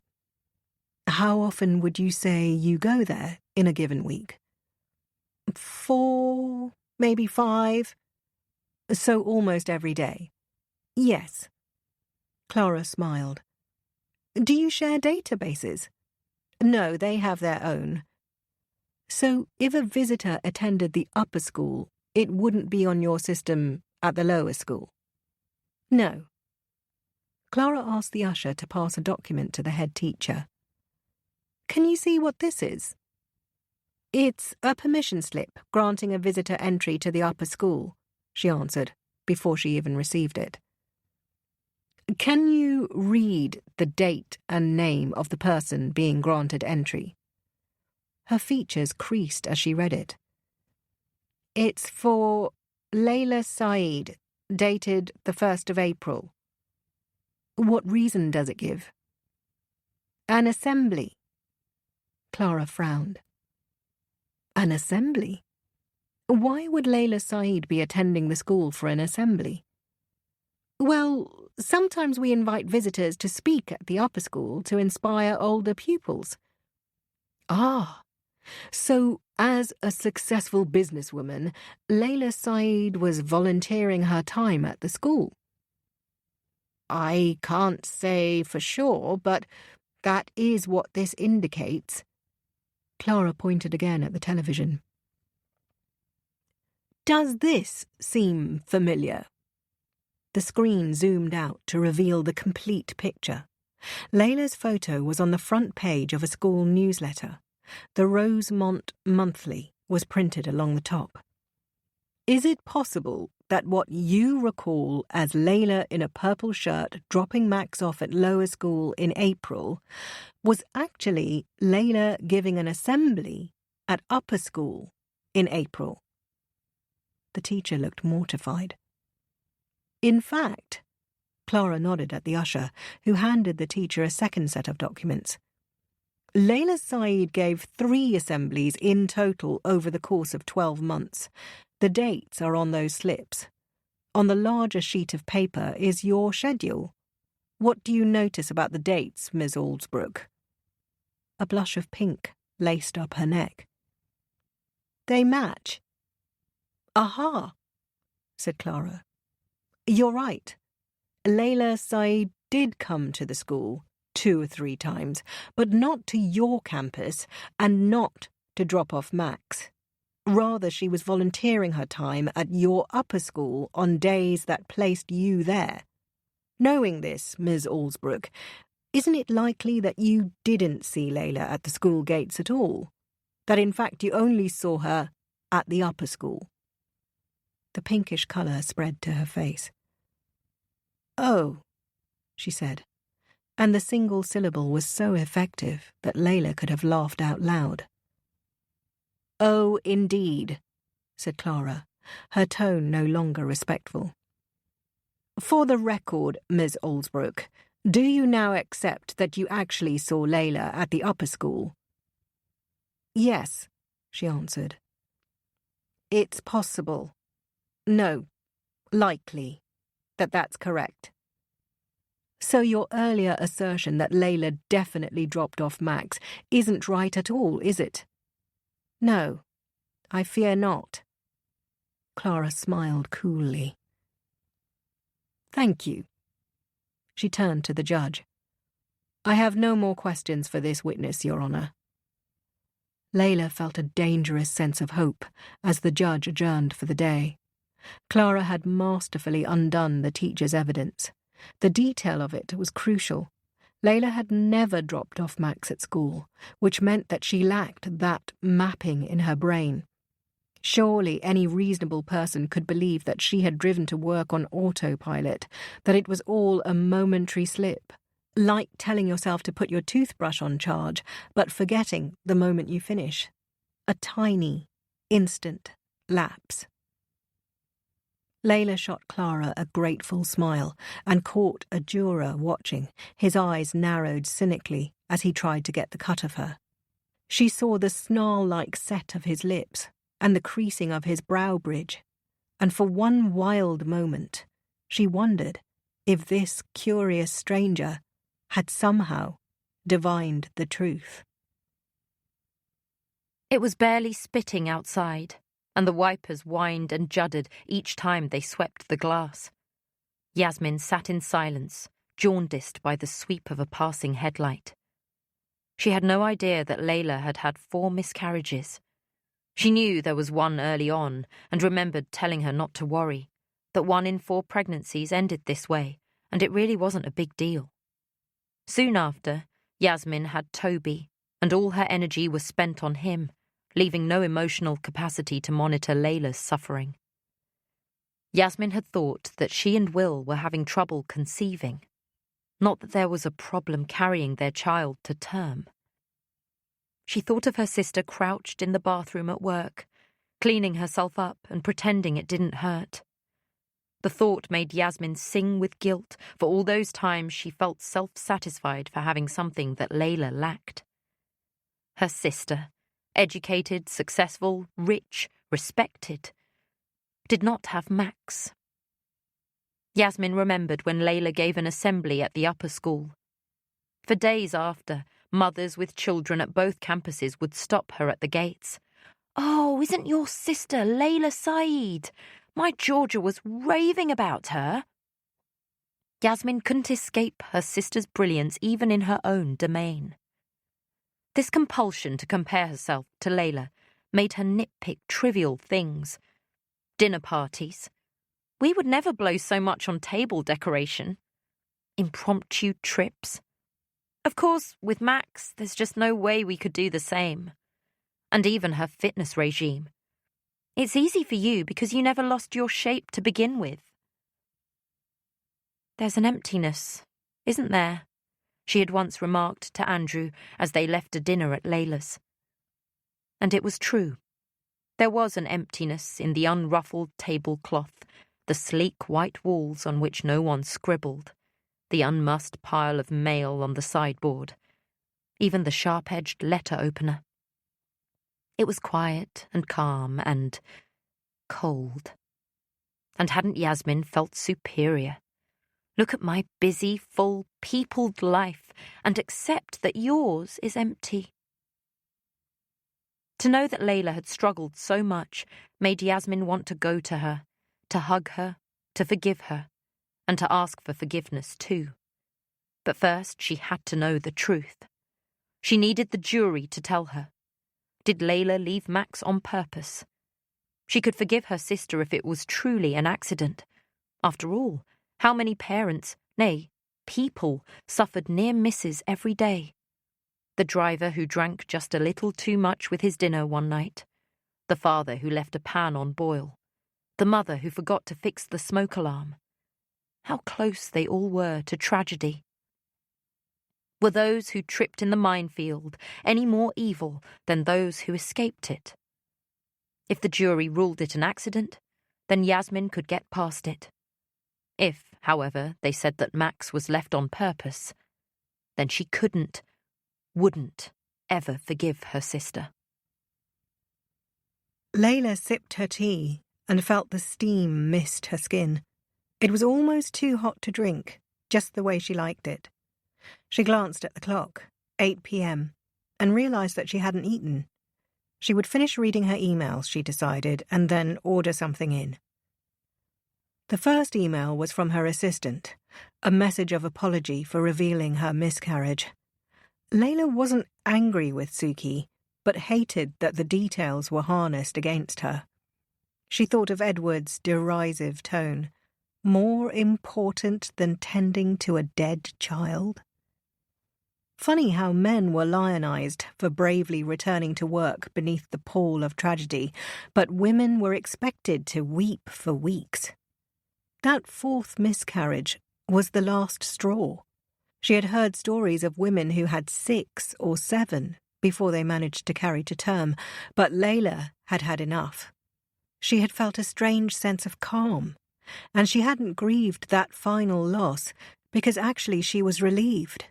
How often would you say you go there in a given week? 4, maybe 5. So almost every day. Yes. Clara smiled. Do you share databases? No, they have their own. So if a visitor attended the upper school, it wouldn't be on your system at the lower school? No. Clara asked the usher to pass a document to the head teacher. Can you see what this is? It's a permission slip granting a visitor entry to the upper school, she answered, before she even received it. Can you read the date and name of the person being granted entry? Her features creased as she read it. It's for Layla Saeed, dated the 1st of April. What reason does it give? An assembly. Clara frowned. An assembly? Why would Layla Saeed be attending the school for an assembly? Well, sometimes we invite visitors to speak at the upper school to inspire older pupils. Ah, so as a successful businesswoman, Layla Saeed was volunteering her time at the school. I can't say for sure, but that is what this indicates. Clara pointed again at the television. Does this seem familiar? The screen zoomed out to reveal the complete picture. Layla's photo was on the front page of a school newsletter. The Rosemont Monthly was printed along the top. Is it possible that what you recall as Layla in a purple shirt dropping Max off at lower school in April was actually Layla giving an assembly at upper school in April? The teacher looked mortified. In fact, Clara nodded at the usher, who handed the teacher a second set of documents. Layla Saeed gave 3 assemblies in total over the course of 12 months. The dates are on those slips. On the larger sheet of paper is your schedule. What do you notice about the dates, Miss Aldsbrook? A blush of pink laced up her neck. They match. Aha, said Clara. You're right. Layla Saeed did come to the school 2 or 3 times, but not to your campus and not to drop off Max. Rather, she was volunteering her time at your upper school on days that placed you there. Knowing this, Ms. Aldsbrook, isn't it likely that you didn't see Layla at the school gates at all? That in fact you only saw her at the upper school? The pinkish colour spread to her face. Oh, she said, and the single syllable was so effective that Layla could have laughed out loud. Oh, indeed, said Clara, her tone no longer respectful. For the record, Miss Aldsbrook, do you now accept that you actually saw Layla at the upper school? Yes, she answered. It's possible. No, likely, that that's correct. So your earlier assertion that Layla definitely dropped off Max isn't right at all, is it? No, I fear not. Clara smiled coolly. Thank you. She turned to the judge. I have no more questions for this witness, Your Honour. Layla felt a dangerous sense of hope as the judge adjourned for the day. Clara had masterfully undone the teacher's evidence. The detail of it was crucial. Layla had never dropped off Max at school, which meant that she lacked that mapping in her brain. Surely any reasonable person could believe that she had driven to work on autopilot, that it was all a momentary slip, like telling yourself to put your toothbrush on charge, but forgetting the moment you finish. A tiny, instant lapse. Layla shot Clara a grateful smile and caught a juror watching, his eyes narrowed cynically as he tried to get the cut of her. She saw the snarl-like set of his lips and the creasing of his brow bridge, and for one wild moment she wondered if this curious stranger had somehow divined the truth. It was barely spitting outside, and the wipers whined and juddered each time they swept the glass. Yasmin sat in silence, jaundiced by the sweep of a passing headlight. She had no idea that Layla had had 4 miscarriages. She knew there was one early on and remembered telling her not to worry, that 1 in 4 pregnancies ended this way, and it really wasn't a big deal. Soon after, Yasmin had Toby, and all her energy was spent on him, leaving no emotional capacity to monitor Layla's suffering. Yasmin had thought that she and Will were having trouble conceiving, not that there was a problem carrying their child to term. She thought of her sister crouched in the bathroom at work, cleaning herself up and pretending it didn't hurt. The thought made Yasmin sing with guilt for all those times she felt self-satisfied for having something that Layla lacked. Her sister, educated, successful, rich, respected, did not have Max. Yasmin remembered when Layla gave an assembly at the upper school. For days after, mothers with children at both campuses would stop her at the gates. "Oh, isn't your sister Layla Saeed? My Georgia was raving about her." Yasmin couldn't escape her sister's brilliance even in her own domain. This compulsion to compare herself to Layla made her nitpick trivial things. Dinner parties. We would never blow so much on table decoration. Impromptu trips. Of course, with Max, there's just no way we could do the same. And even her fitness regime. It's easy for you because you never lost your shape to begin with. There's an emptiness, isn't there? She had once remarked to Andrew as they left a dinner at Layla's. And it was true. There was an emptiness in the unruffled tablecloth, the sleek white walls on which no one scribbled, the unmussed pile of mail on the sideboard, even the sharp-edged letter opener. It was quiet and calm and cold. And hadn't Yasmin felt superior? Look at my busy, full, peopled life and accept that yours is empty. To know that Layla had struggled so much made Yasmin want to go to her, to hug her, to forgive her, and to ask for forgiveness too. But first she had to know the truth. She needed the jury to tell her. Did Layla leave Max on purpose? She could forgive her sister if it was truly an accident. After all, how many parents, nay, people, suffered near misses every day? The driver who drank just a little too much with his dinner one night. The father who left a pan on boil. The mother who forgot to fix the smoke alarm. How close they all were to tragedy. Were those who tripped in the minefield any more evil than those who escaped it? If the jury ruled it an accident, then Yasmin could get past it. If, however, they said that Max was left on purpose, then she wouldn't ever forgive her sister. Layla sipped her tea and felt the steam mist her skin. It was almost too hot to drink, just the way she liked it. She glanced at the clock, 8 p.m, and realised that she hadn't eaten. She would finish reading her emails, she decided, and then order something in. The first email was from her assistant, a message of apology for revealing her miscarriage. Layla wasn't angry with Suki, but hated that the details were harnessed against her. She thought of Edward's derisive tone, more important than tending to a dead child. Funny how men were lionised for bravely returning to work beneath the pall of tragedy, but women were expected to weep for weeks. That fourth miscarriage was the last straw. She had heard stories of women who had 6 or 7 before they managed to carry to term, but Layla had had enough. She had felt a strange sense of calm, and she hadn't grieved that final loss because actually she was relieved.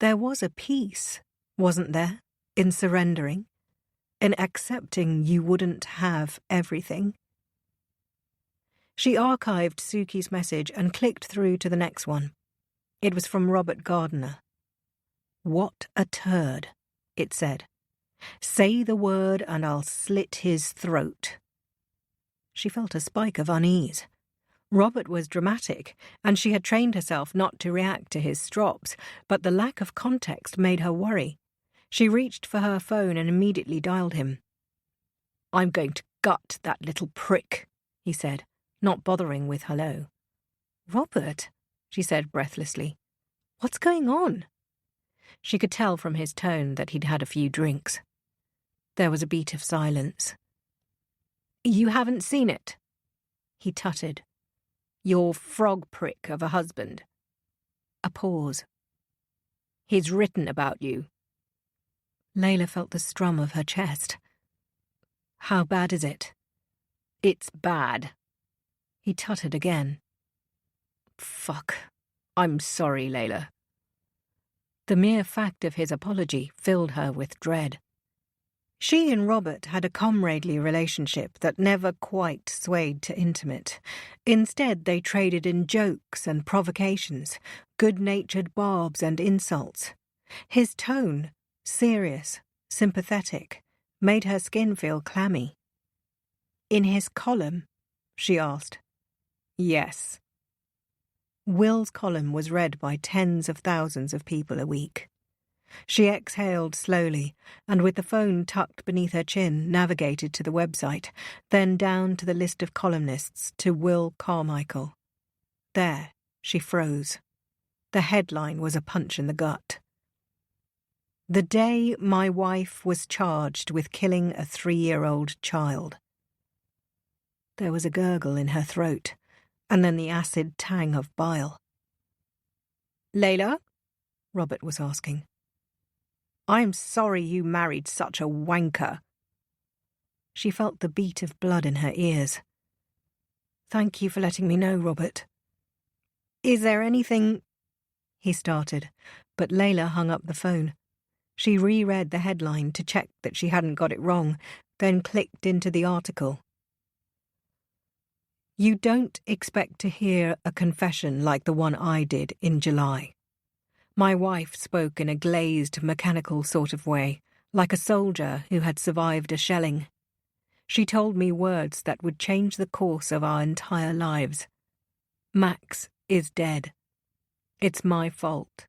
There was a peace, wasn't there, in surrendering, in accepting you wouldn't have everything. She archived Suki's message and clicked through to the next one. It was from Robert Gardiner. "What a turd," it said. "Say the word and I'll slit his throat." She felt a spike of unease. Robert was dramatic, and she had trained herself not to react to his strops, but the lack of context made her worry. She reached for her phone and immediately dialed him. "I'm going to gut that little prick," he said, not bothering with hello. "Robert," she said breathlessly, "what's going on?" She could tell from his tone that he'd had a few drinks. There was a beat of silence. "You haven't seen it?" He tutted. "Your frog prick of a husband." A pause. "He's written about you." Layla felt the strum of her chest. "How bad is it?" "It's bad." He tutted again. "Fuck. I'm sorry, Layla." The mere fact of his apology filled her with dread. She and Robert had a comradely relationship that never quite swayed to intimate. Instead, they traded in jokes and provocations, good-natured barbs and insults. His tone, serious, sympathetic, made her skin feel clammy. "In his column?" she asked. "Yes." Will's column was read by tens of thousands of people a week. She exhaled slowly, and with the phone tucked beneath her chin, navigated to the website, then down to the list of columnists to Will Carmichael. There, she froze. The headline was a punch in the gut. The day my wife was charged with killing a 3-year-old child. There was a gurgle in her throat, and then the acid tang of bile. "Layla?" Robert was asking. "I'm sorry you married such a wanker." She felt the beat of blood in her ears. "Thank you for letting me know, Robert." "Is there anything—" he started, but Layla hung up the phone. She reread the headline to check that she hadn't got it wrong, then clicked into the article. "You don't expect to hear a confession like the one I did in July. My wife spoke in a glazed, mechanical sort of way, like a soldier who had survived a shelling. She told me words that would change the course of our entire lives. Max is dead. It's my fault.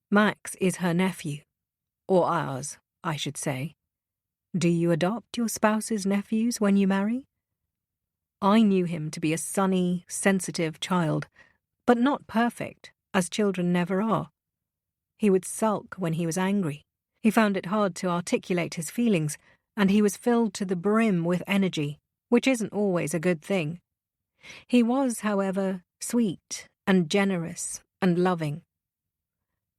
Max is her nephew. Or ours, I should say. Do you adopt your spouse's nephews when you marry? I knew him to be a sunny, sensitive child, but not perfect, as children never are. He would sulk when he was angry. He found it hard to articulate his feelings, and he was filled to the brim with energy, which isn't always a good thing. He was, however, sweet and generous and loving.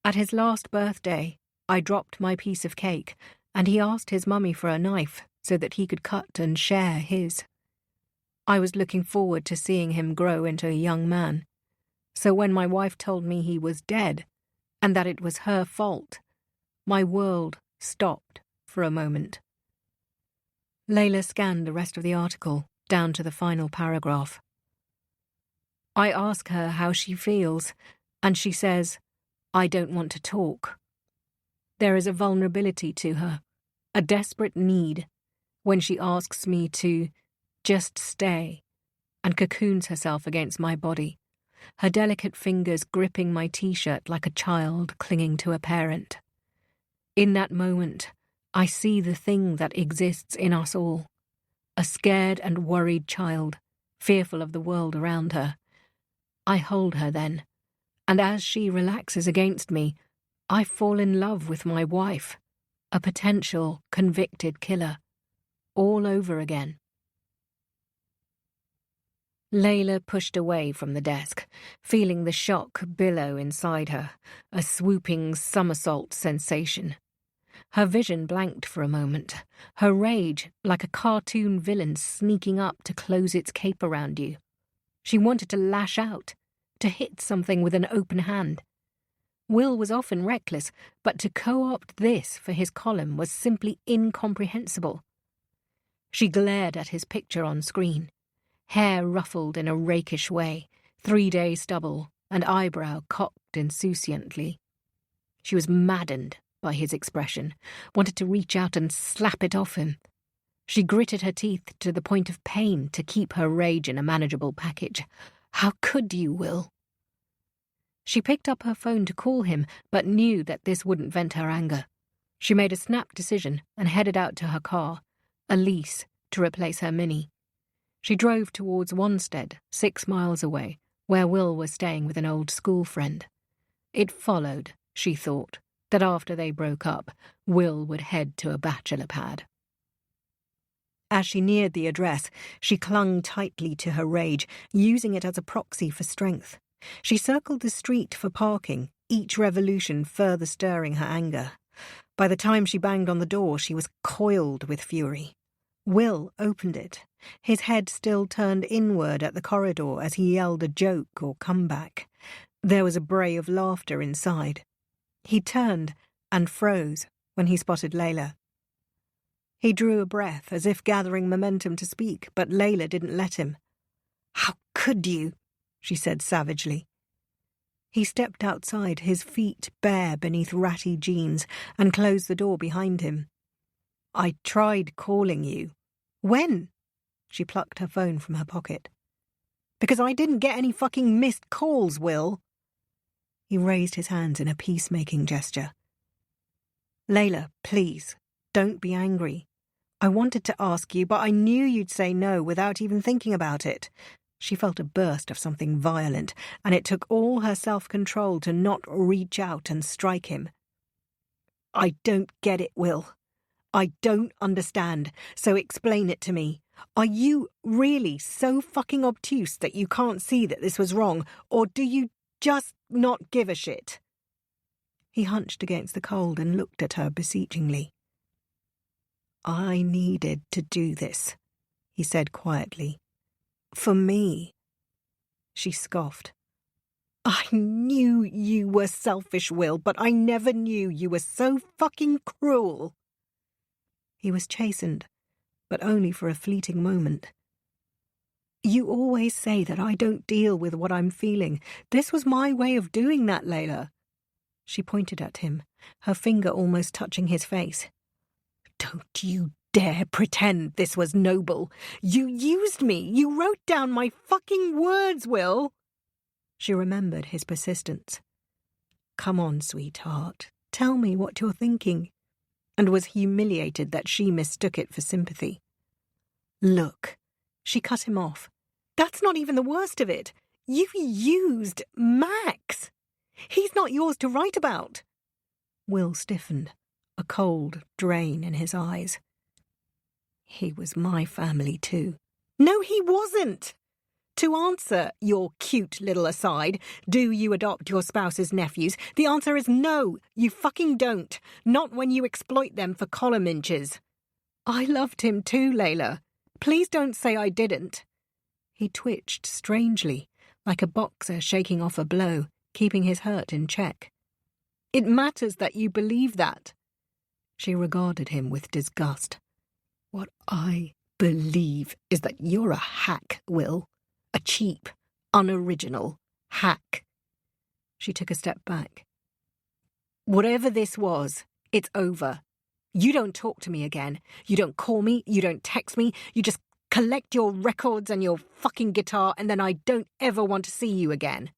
At his last birthday, I dropped my piece of cake, and he asked his mummy for a knife so that he could cut and share his. I was looking forward to seeing him grow into a young man. So when my wife told me he was dead, and that it was her fault, my world stopped for a moment. Layla scanned the rest of the article, down to the final paragraph. I ask her how she feels, and she says, I don't want to talk. There is a vulnerability to her, a desperate need, when she asks me to just stay, and cocoons herself against my body, her delicate fingers gripping my t-shirt like a child clinging to a parent. In that moment, I see the thing that exists in us all, a scared and worried child, fearful of the world around her. I hold her then, and as she relaxes against me, I fall in love with my wife, a potential convicted killer, all over again. Layla pushed away from the desk, feeling the shock billow inside her, a swooping somersault sensation. Her vision blanked for a moment, her rage like a cartoon villain sneaking up to close its cape around you. She wanted to lash out, to hit something with an open hand. Will was often reckless, but to co-opt this for his column was simply incomprehensible. She glared at his picture on screen, hair ruffled in a rakish way, 3-day stubble, and eyebrow cocked insouciantly. She was maddened by his expression, wanted to reach out and slap it off him. She gritted her teeth to the point of pain to keep her rage in a manageable package. How could you, Will? She picked up her phone to call him, but knew that this wouldn't vent her anger. She made a snap decision and headed out to her car, a lease, to replace her Mini. She drove towards Wanstead, 6 miles away, where Will was staying with an old school friend. It followed, she thought, that after they broke up, Will would head to a bachelor pad. As she neared the address, she clung tightly to her rage, using it as a proxy for strength. She circled the street for parking, each revolution further stirring her anger. By the time she banged on the door, she was coiled with fury. Will opened it, his head still turned inward at the corridor as he yelled a joke or comeback. There was a bray of laughter inside. He turned and froze when he spotted Layla. He drew a breath, as if gathering momentum to speak, but Layla didn't let him. "How could you?" she said savagely. He stepped outside, his feet bare beneath ratty jeans, and closed the door behind him. "I tried calling you." "When?" She plucked her phone from her pocket. "Because I didn't get any fucking missed calls, Will." He raised his hands in a peacemaking gesture. Layla, please, don't be angry. I wanted to ask you, but I knew you'd say no without even thinking about it. She felt a burst of something violent, and it took all her self-control to not reach out and strike him. I don't get it, Will. I don't understand, so explain it to me. Are you really so fucking obtuse that you can't see that this was wrong, or do you just not give a shit? He hunched against the cold and looked at her beseechingly. I needed to do this, he said quietly. For me. She scoffed. I knew you were selfish, Will, but I never knew you were so fucking cruel. He was chastened, but only for a fleeting moment. You always say that I don't deal with what I'm feeling. This was my way of doing that, Layla. She pointed at him, her finger almost touching his face. Don't you dare pretend this was noble. You used me. You wrote down my fucking words, Will. She remembered his persistence. Come on, sweetheart. Tell me what you're thinking. And was humiliated that she mistook it for sympathy. Look, she cut him off. That's not even the worst of it. You used Max. He's not yours to write about. Will stiffened, a cold drain in his eyes. He was my family too. No, he wasn't. To answer your cute little aside, do you adopt your spouse's nephews? The answer is no, you fucking don't. Not when you exploit them for column inches. I loved him too, Layla. Please don't say I didn't. He twitched strangely, like a boxer shaking off a blow, keeping his hurt in check. It matters that you believe that. She regarded him with disgust. What I believe is that you're a hack, Will. A cheap, unoriginal hack. She took a step back. Whatever this was, it's over. You don't talk to me again. You don't call me. You don't text me. You just collect your records and your fucking guitar, and then I don't ever want to see you again.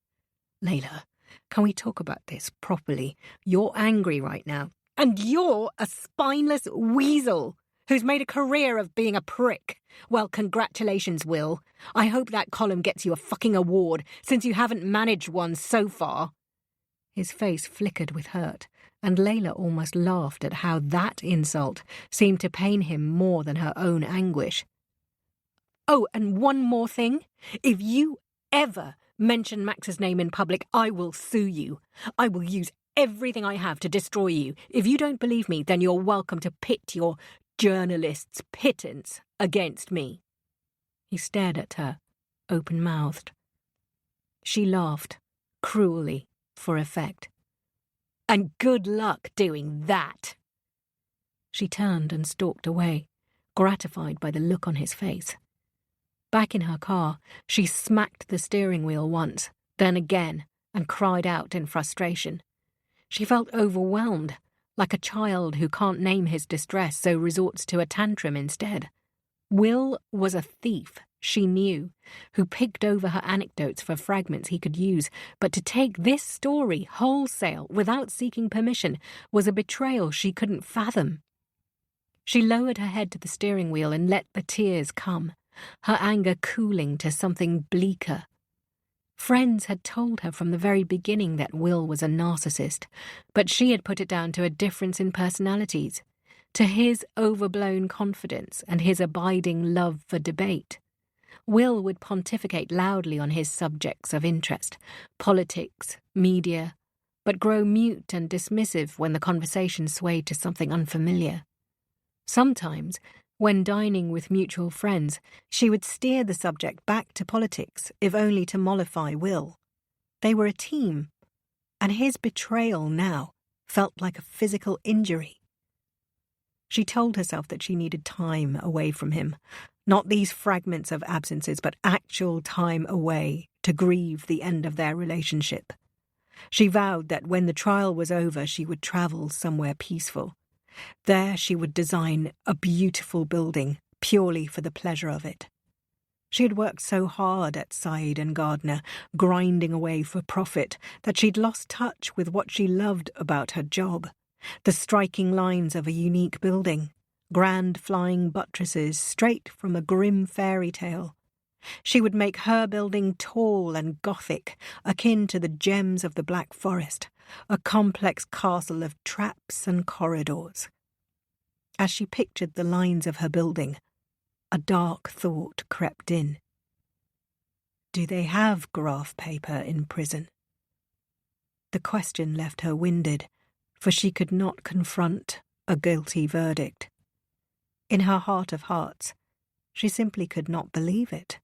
Layla, can we talk about this properly? You're angry right now. And you're a spineless weasel who's made a career of being a prick. Well, congratulations, Will. I hope that column gets you a fucking award, since you haven't managed one so far. His face flickered with hurt, and Layla almost laughed at how that insult seemed to pain him more than her own anguish. Oh, and one more thing. If you ever mention Max's name in public, I will sue you. I will use everything I have to destroy you. If you don't believe me, then you're welcome to pit your journalist's pittance against me. He stared at her, open-mouthed. She laughed, cruelly, for effect. And good luck doing that. She turned and stalked away, gratified by the look on his face. Back in her car, she smacked the steering wheel once, then again, and cried out in frustration. She felt overwhelmed, like a child who can't name his distress, so resorts to a tantrum instead. Will was a thief, she knew, who picked over her anecdotes for fragments he could use, but to take this story wholesale without seeking permission was a betrayal she couldn't fathom. She lowered her head to the steering wheel and let the tears come, her anger cooling to something bleaker. Friends had told her from the very beginning that Will was a narcissist, but she had put it down to a difference in personalities, to his overblown confidence and his abiding love for debate. Will would pontificate loudly on his subjects of interest, politics, media, but grow mute and dismissive when the conversation swayed to something unfamiliar. Sometimes, when dining with mutual friends, she would steer the subject back to politics, if only to mollify Will. They were a team, and his betrayal now felt like a physical injury. She told herself that she needed time away from him, not these fragments of absences, but actual time away to grieve the end of their relationship. She vowed that when the trial was over, she would travel somewhere peaceful. There she would design a beautiful building, purely for the pleasure of it. She had worked so hard at Said and Gardner, grinding away for profit, that she'd lost touch with what she loved about her job. The striking lines of a unique building, grand flying buttresses straight from a grim fairy tale. She would make her building tall and gothic, akin to the gems of the Black Forest, a complex castle of traps and corridors. As she pictured the lines of her building, a dark thought crept in. Do they have graph paper in prison? The question left her winded, for she could not confront a guilty verdict. In her heart of hearts, she simply could not believe it.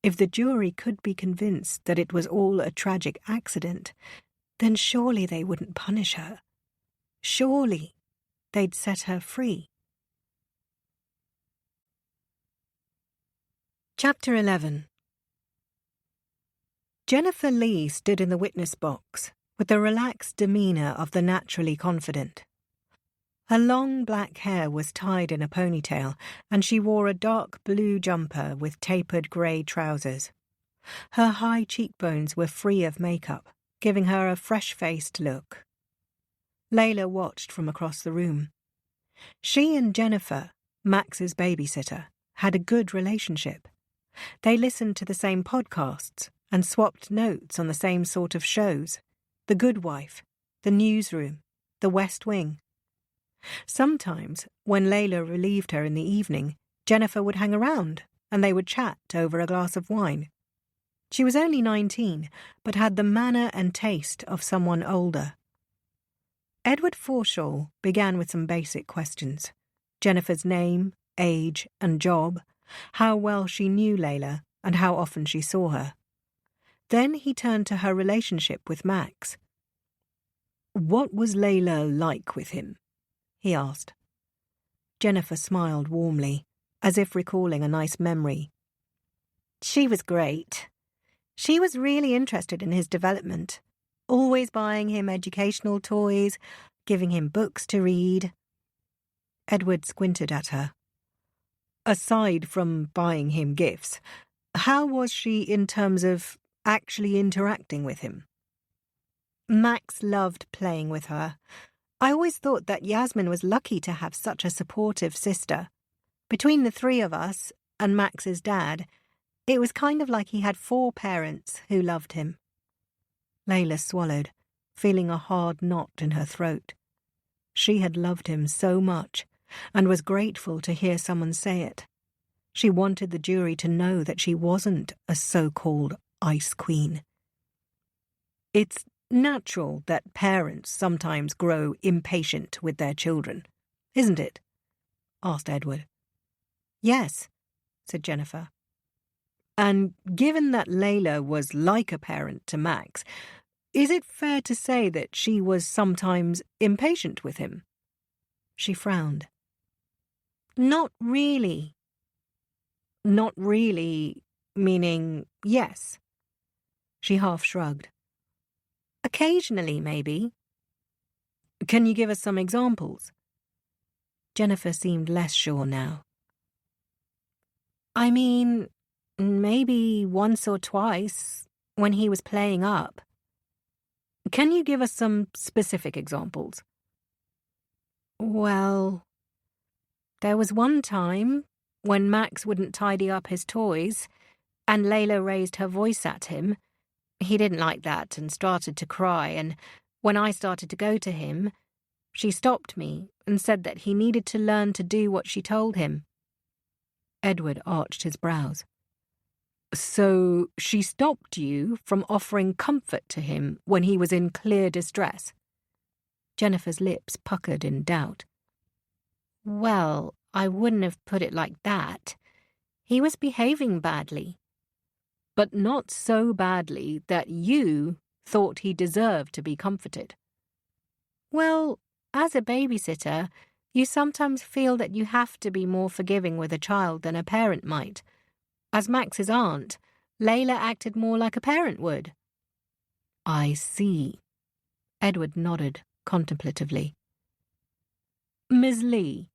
If the jury could be convinced that it was all a tragic accident, then surely they wouldn't punish her. Surely they'd set her free. Chapter 11. Jennifer Lee stood in the witness box with the relaxed demeanour of the naturally confident. Her long black hair was tied in a ponytail, and she wore a dark blue jumper with tapered grey trousers. Her high cheekbones were free of makeup, giving her a fresh-faced look. Layla watched from across the room. She and Jennifer, Max's babysitter, had a good relationship. They listened to the same podcasts and swapped notes on the same sort of shows: The Good Wife, The Newsroom, The West Wing. Sometimes, when Layla relieved her in the evening, Jennifer would hang around and they would chat over a glass of wine. She was only 19, but had the manner and taste of someone older. Edward Forshaw began with some basic questions: Jennifer's name, age, and job, how well she knew Layla, and how often she saw her. Then he turned to her relationship with Max. What was Layla like with him? He asked. Jennifer smiled warmly, as if recalling a nice memory. She was great. She was really interested in his development, always buying him educational toys, giving him books to read. Edward squinted at her. Aside from buying him gifts, how was she in terms of actually interacting with him? Max loved playing with her. I always thought that Yasmin was lucky to have such a supportive sister. Between the three of us and Max's dad, it was kind of like he had 4 parents who loved him. Layla swallowed, feeling a hard knot in her throat. She had loved him so much, and was grateful to hear someone say it. She wanted the jury to know that she wasn't a so-called ice queen. It's natural that parents sometimes grow impatient with their children, isn't it? Asked Edward. Yes, said Jennifer. And given that Layla was like a parent to Max, is it fair to say that she was sometimes impatient with him? She frowned. Not really. Not really, meaning yes. She half shrugged. Occasionally, maybe. Can you give us some examples? Jennifer seemed less sure now. I mean, maybe once or twice, when he was playing up. Can you give us some specific examples? Well, there was one time when Max wouldn't tidy up his toys, and Layla raised her voice at him. He didn't like that and started to cry, and when I started to go to him, she stopped me and said that he needed to learn to do what she told him. Edward arched his brows. So she stopped you from offering comfort to him when he was in clear distress? Jennifer's lips puckered in doubt. Well, I wouldn't have put it like that. He was behaving badly. But not so badly that you thought he deserved to be comforted. Well, as a babysitter, you sometimes feel that you have to be more forgiving with a child than a parent might. As Max's aunt, Layla acted more like a parent would. I see. Edward nodded contemplatively. Ms. Lee,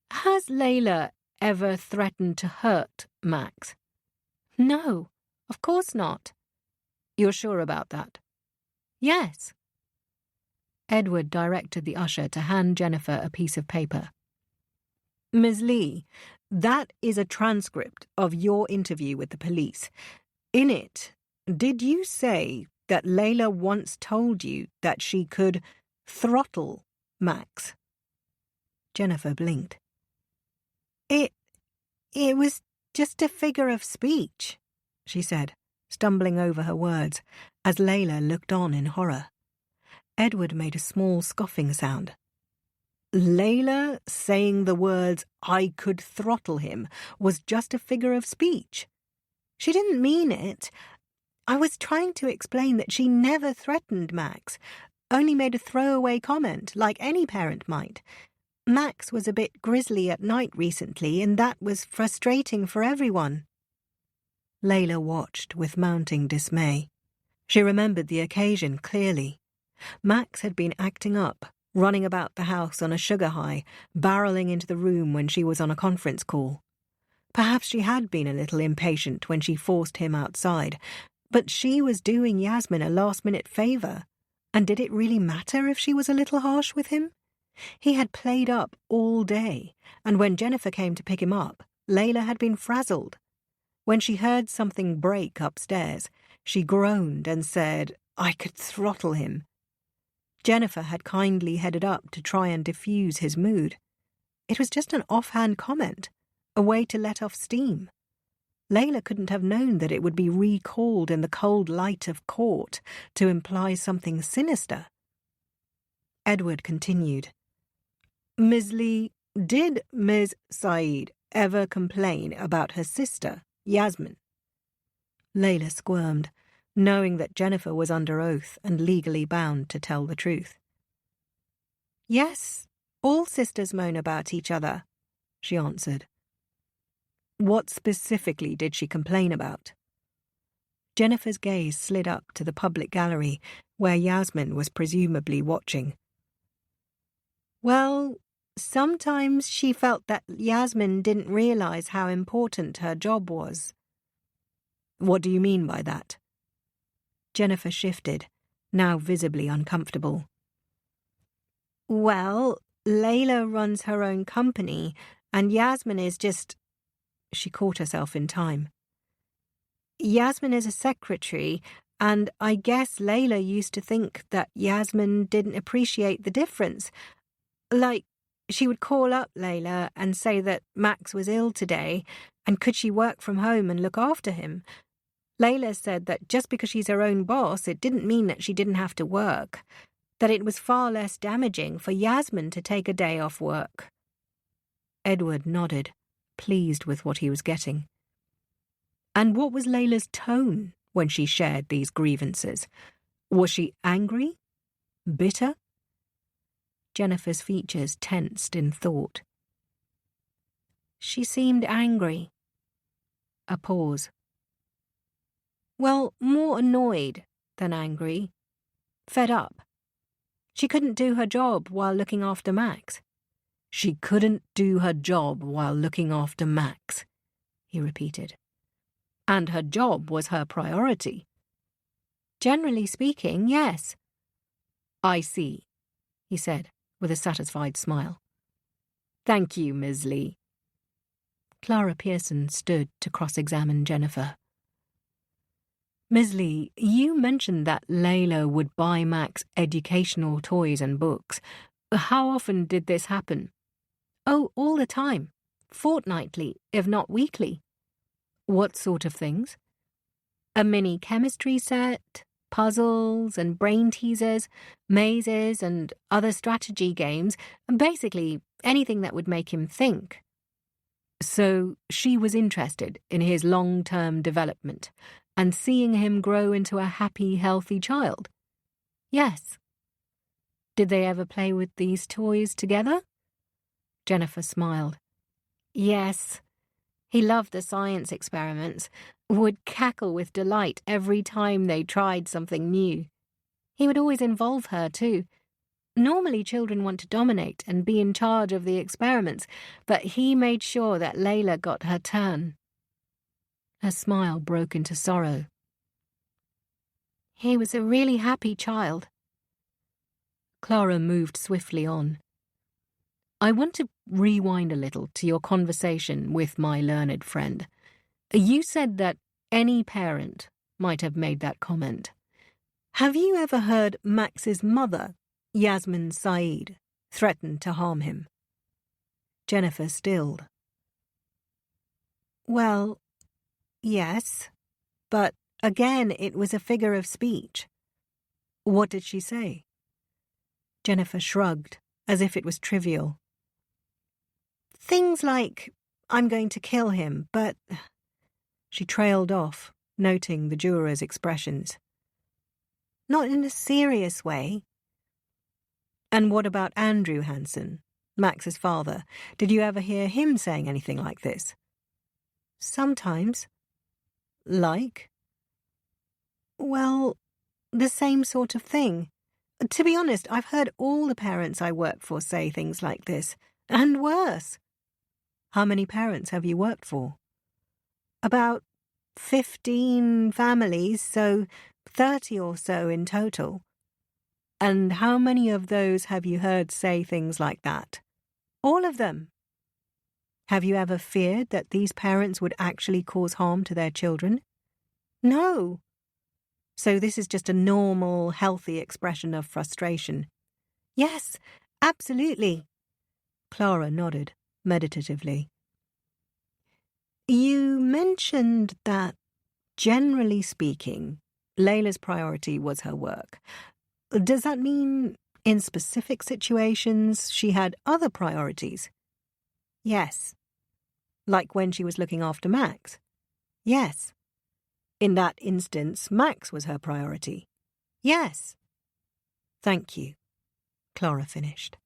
has Layla ever threatened to hurt Max? No, of course not. You're sure about that? Yes. Edward directed the usher to hand Jennifer a piece of paper. Ms. Lee, that is a transcript of your interview with the police. In it, did you say that Layla once told you that she could throttle Max? Jennifer blinked. It was just a figure of speech, she said, stumbling over her words, as Layla looked on in horror. Edward made a small scoffing sound. Layla saying the words, "I could throttle him," was just a figure of speech. She didn't mean it. I was trying to explain that she never threatened Max, only made a throwaway comment, like any parent might. Max was a bit grisly at night recently, and that was frustrating for everyone. Layla watched with mounting dismay. She remembered the occasion clearly. Max had been acting up, running about the house on a sugar high, barreling into the room when she was on a conference call. Perhaps she had been a little impatient when she forced him outside, but she was doing Yasmin a last-minute favour, and did it really matter if she was a little harsh with him? He had played up all day, and when Jennifer came to pick him up, Layla had been frazzled. When she heard something break upstairs, she groaned and said, "I could throttle him." Jennifer had kindly headed up to try and diffuse his mood. It was just an offhand comment, a way to let off steam. Layla couldn't have known that it would be recalled in the cold light of court to imply something sinister. Edward continued. Ms. Lee, did Ms. Saeed ever complain about her sister, Yasmin? Layla squirmed, knowing that Jennifer was under oath and legally bound to tell the truth. Yes, all sisters moan about each other, she answered. What specifically did she complain about? Jennifer's gaze slid up to the public gallery, where Yasmin was presumably watching. Well, sometimes she felt that Yasmin didn't realize how important her job was. What do you mean by that? Jennifer shifted, now visibly uncomfortable. Well, Layla runs her own company, and Yasmin is just... She caught herself in time. Yasmin is a secretary, and I guess Layla used to think that Yasmin didn't appreciate the difference. Like, she would call up Layla and say that Max was ill today, and could she work from home and look after him? Layla said that just because she's her own boss, it didn't mean that she didn't have to work, that it was far less damaging for Yasmin to take a day off work. Edward nodded, pleased with what he was getting. And what was Layla's tone when she shared these grievances? Was she angry? Bitter? Jennifer's features tensed in thought. She seemed angry. A pause. Well, more annoyed than angry. Fed up. She couldn't do her job while looking after Max. She couldn't do her job while looking after Max, he repeated. And her job was her priority. Generally speaking, yes. I see, he said, with a satisfied smile. Thank you, Ms. Lee. Clara Pearson stood to cross-examine Jennifer. Ms. Lee, you mentioned that Layla would buy Max educational toys and books. How often did this happen? Oh, all the time. Fortnightly, if not weekly. What sort of things? A mini chemistry set, puzzles and brain teasers, mazes and other strategy games, basically anything that would make him think. So she was interested in his long-term development and seeing him grow into a happy, healthy child? Yes. Did they ever play with these toys together? Jennifer smiled. Yes. He loved the science experiments, would cackle with delight every time they tried something new. He would always involve her, too. Normally children want to dominate and be in charge of the experiments, but he made sure that Layla got her turn. Her smile broke into sorrow. He was a really happy child. Clara moved swiftly on. I want to rewind a little to your conversation with my learned friend. You said that any parent might have made that comment. Have you ever heard Max's mother, Yasmin Saeed, threaten to harm him? Jennifer stilled. Well, yes, but again it was a figure of speech. What did she say? Jennifer shrugged, as if it was trivial. Things like, I'm going to kill him, but... She trailed off, noting the jurors' expressions. Not in a serious way. And what about Andrew Hansen, Max's father? Did you ever hear him saying anything like this? Sometimes. Like? Well, the same sort of thing. To be honest, I've heard all the parents I work for say things like this, and worse. How many parents have you worked for? About 15 families, so 30 or so in total. And how many of those have you heard say things like that? All of them. Have you ever feared that these parents would actually cause harm to their children? No. So this is just a normal, healthy expression of frustration. Yes, absolutely. Clara nodded meditatively. You mentioned that, generally speaking, Layla's priority was her work. Does that mean, in specific situations, she had other priorities? Yes. Like when she was looking after Max? Yes. In that instance, Max was her priority? Yes. Thank you, Clara finished.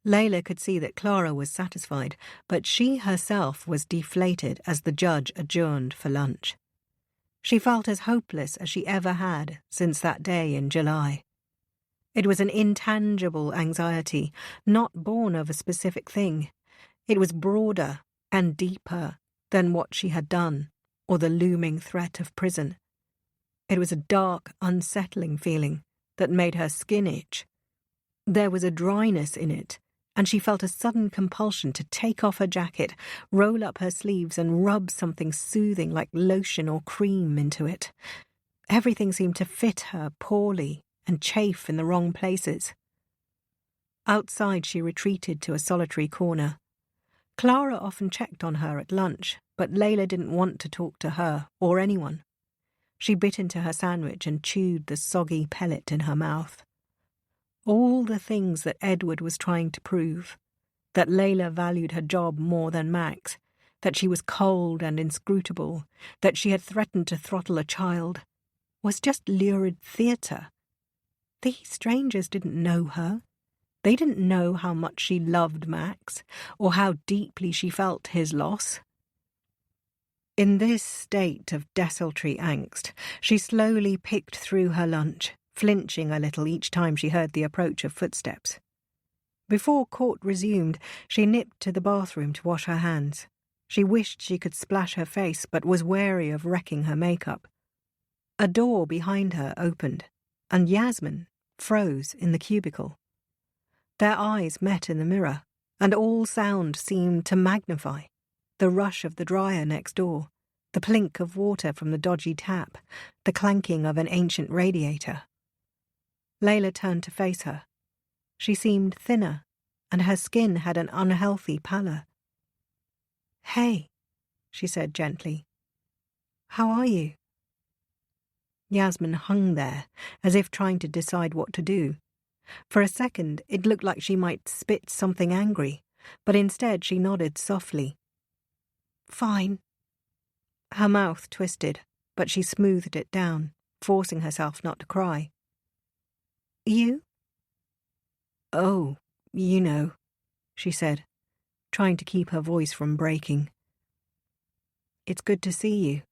Layla could see that Clara was satisfied, but she herself was deflated as the judge adjourned for lunch. She felt as hopeless as she ever had since that day in July. It was an intangible anxiety, not born of a specific thing. It was broader and deeper than what she had done or the looming threat of prison. It was a dark, unsettling feeling that made her skin itch. There was a dryness in it, and she felt a sudden compulsion to take off her jacket, roll up her sleeves and rub something soothing like lotion or cream into it. Everything seemed to fit her poorly and chafe in the wrong places. Outside she retreated to a solitary corner. Clara often checked on her at lunch, but Layla didn't want to talk to her or anyone. She bit into her sandwich and chewed the soggy pellet in her mouth. All the things that Edward was trying to prove, that Layla valued her job more than Max, that she was cold and inscrutable, that she had threatened to throttle a child, was just lurid theatre. These strangers didn't know her. They didn't know how much she loved Max, or how deeply she felt his loss. In this state of desultory angst, she slowly picked through her lunch, flinching a little each time she heard the approach of footsteps. Before court resumed, she nipped to the bathroom to wash her hands. She wished she could splash her face, but was wary of wrecking her makeup. A door behind her opened, and Yasmin froze in the cubicle. Their eyes met in the mirror, and all sound seemed to magnify. The rush of the dryer next door, the plink of water from the dodgy tap, the clanking of an ancient radiator. Layla turned to face her. She seemed thinner, and her skin had an unhealthy pallor. "Hey," she said gently. "How are you?" Yasmin hung there, as if trying to decide what to do. For a second, it looked like she might spit something angry, but instead she nodded softly. "Fine." Her mouth twisted, but she smoothed it down, forcing herself not to cry. "You?" "Oh, you know," she said, trying to keep her voice from breaking. "It's good to see you."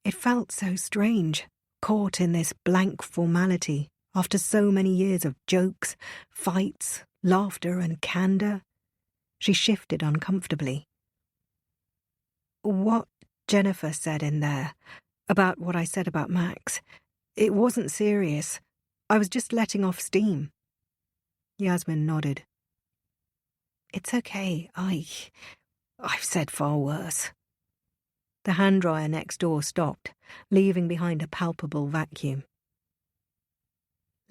It felt so strange, caught in this blank formality after so many years of jokes, fights, laughter and candour. She shifted uncomfortably. What Jennifer said in there, about what I said about Max, it wasn't serious. I was just letting off steam. Yasmin nodded. It's okay. I've said far worse. The hand dryer next door stopped, leaving behind a palpable vacuum.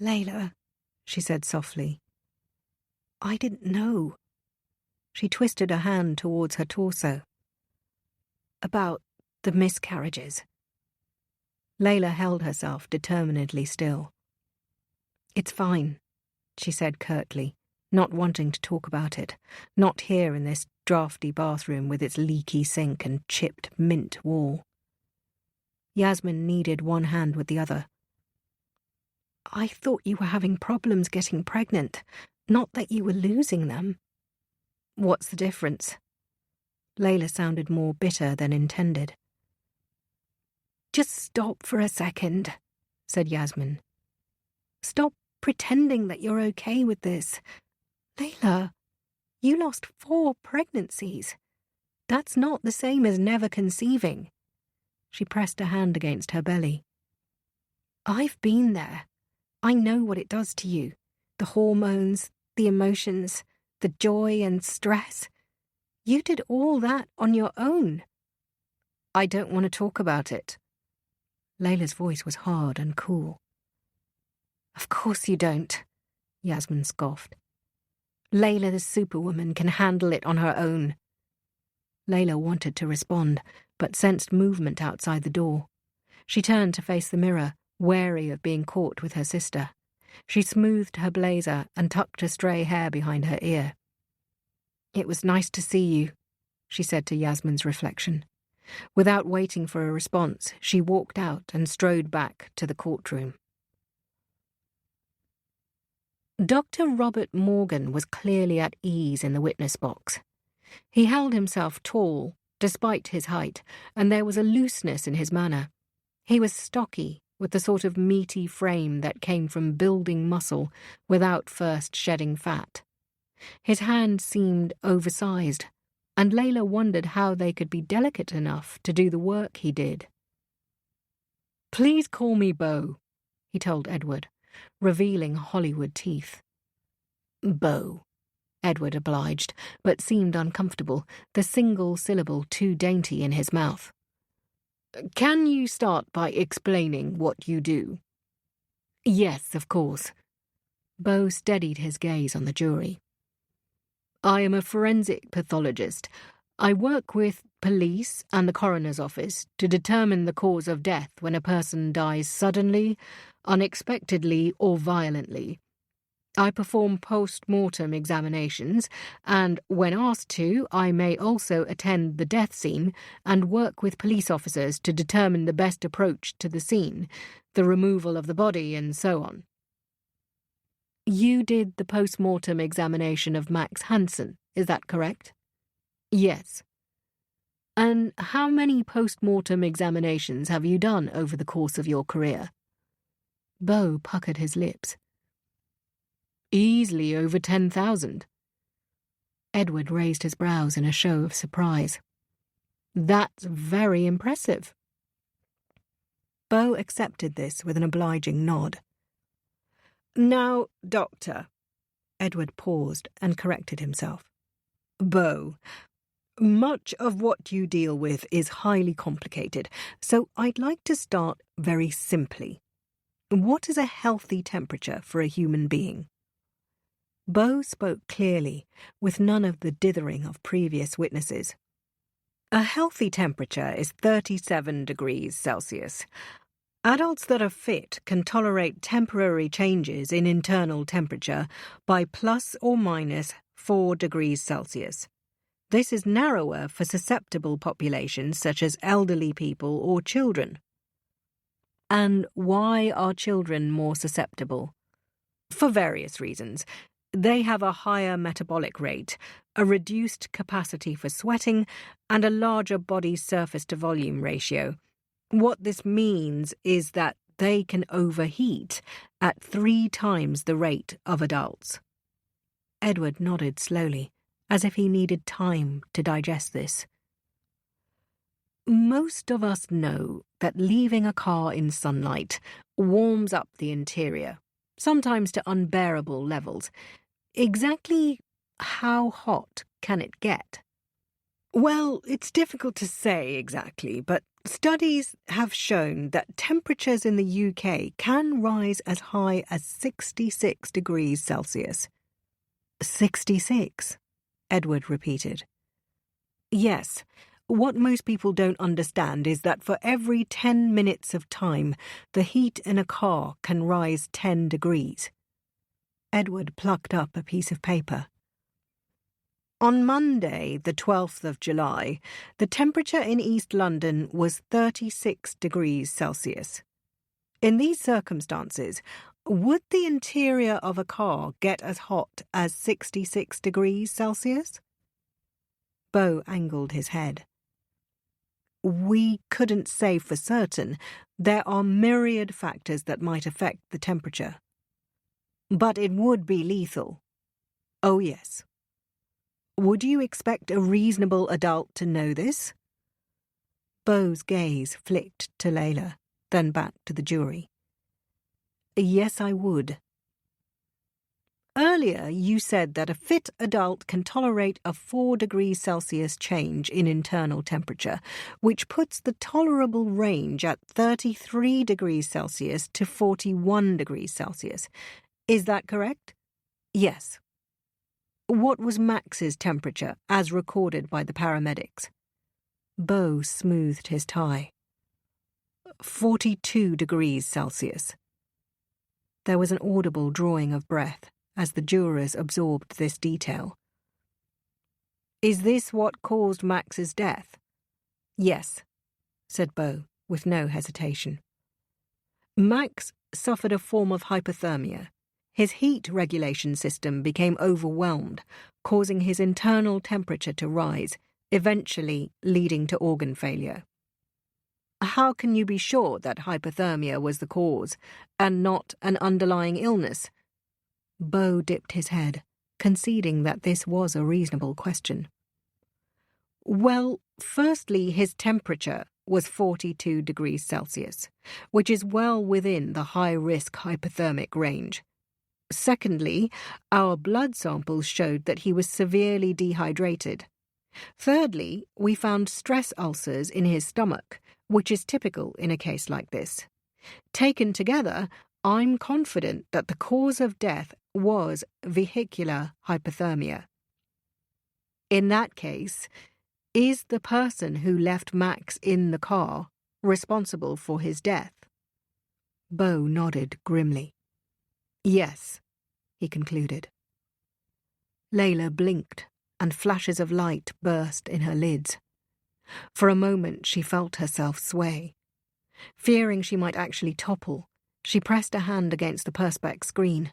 Layla, she said softly. I didn't know. She twisted a hand towards her torso. About the miscarriages. Layla held herself determinedly still. It's fine, she said curtly, not wanting to talk about it, not here in this drafty bathroom with its leaky sink and chipped mint wall. Yasmin kneaded one hand with the other. I thought you were having problems getting pregnant, not that you were losing them. What's the difference? Layla sounded more bitter than intended. Just stop for a second, said Yasmin. Stop pretending that you're okay with this. Layla, you lost 4 pregnancies. That's not the same as never conceiving. She pressed a hand against her belly. I've been there. I know what it does to you. The hormones, the emotions, the joy and stress. You did all that on your own. I don't want to talk about it. Layla's voice was hard and cool. Of course you don't, Yasmin scoffed. Layla the superwoman can handle it on her own. Layla wanted to respond, but sensed movement outside the door. She turned to face the mirror, wary of being caught with her sister. She smoothed her blazer and tucked a stray hair behind her ear. It was nice to see you, she said to Yasmin's reflection. Without waiting for a response, she walked out and strode back to the courtroom. Dr. Robert Morgan was clearly at ease in the witness box. He held himself tall, despite his height, and there was a looseness in his manner. He was stocky, with the sort of meaty frame that came from building muscle without first shedding fat. His hands seemed oversized, and Layla wondered how they could be delicate enough to do the work he did. Please call me Beau, he told Edward, revealing Hollywood teeth. Beau, Edward obliged, but seemed uncomfortable, the single syllable too dainty in his mouth. Can you start by explaining what you do? Yes, of course. Beau steadied his gaze on the jury. I am a forensic pathologist. I work with police and the coroner's office to determine the cause of death when a person dies suddenly, unexpectedly, or violently. I perform post-mortem examinations, and when asked to, I may also attend the death scene and work with police officers to determine the best approach to the scene, the removal of the body, and so on. You did the post-mortem examination of Max Hansen, is that correct? Yes. And how many post-mortem examinations have you done over the course of your career? Beau puckered his lips. Easily over 10,000. Edward raised his brows in a show of surprise. That's very impressive. Beau accepted this with an obliging nod. Now, Doctor. Edward paused and corrected himself. Beau, much of what you deal with is highly complicated, so I'd like to start very simply. What is a healthy temperature for a human being? Beau spoke clearly, with none of the dithering of previous witnesses. A healthy temperature is 37 degrees Celsius. Adults that are fit can tolerate temporary changes in internal temperature by plus or minus 4 degrees Celsius. This is narrower for susceptible populations such as elderly people or children. And why are children more susceptible? For various reasons. They have a higher metabolic rate, a reduced capacity for sweating, and a larger body surface-to-volume ratio. What this means is that they can overheat at 3 times the rate of adults. Edward nodded slowly, as if he needed time to digest this. Most of us know that leaving a car in sunlight warms up the interior, sometimes to unbearable levels. Exactly how hot can it get? Well, it's difficult to say exactly, but studies have shown that temperatures in the UK can rise as high as 66 degrees Celsius. 66, Edward repeated. Yes. What most people don't understand is that for every 10 minutes of time, the heat in a car can rise 10 degrees. Edward plucked up a piece of paper. On Monday, the 12th of July, the temperature in East London was 36 degrees Celsius. In these circumstances, would the interior of a car get as hot as 66 degrees Celsius? Beau angled his head. We couldn't say for certain. There are myriad factors that might affect the temperature. But it would be lethal. Oh, yes. Would you expect a reasonable adult to know this? Beau's gaze flicked to Layla, then back to the jury. Yes, I would. Earlier, you said that a fit adult can tolerate a 4 degrees Celsius change in internal temperature, which puts the tolerable range at 33 degrees Celsius to 41 degrees Celsius. Is that correct? Yes. What was Max's temperature, as recorded by the paramedics? Beau smoothed his tie. 42 degrees Celsius. There was an audible drawing of breath as the jurors absorbed this detail. Is this what caused Max's death? Yes, said Beau, with no hesitation. Max suffered a form of hypothermia. His heat regulation system became overwhelmed, causing his internal temperature to rise, eventually leading to organ failure. How can you be sure that hypothermia was the cause, and not an underlying illness? Beau dipped his head, conceding that this was a reasonable question. Well, firstly, his temperature was 42 degrees Celsius, which is well within the high-risk hypothermic range. Secondly, our blood samples showed that he was severely dehydrated. Thirdly, we found stress ulcers in his stomach, which is typical in a case like this. Taken together, I'm confident that the cause of death was vehicular hypothermia. In that case, is the person who left Max in the car responsible for his death? Beau nodded grimly. Yes, he concluded. Layla blinked, and flashes of light burst in her lids. For a moment she felt herself sway. Fearing she might actually topple, she pressed a hand against the perspex screen.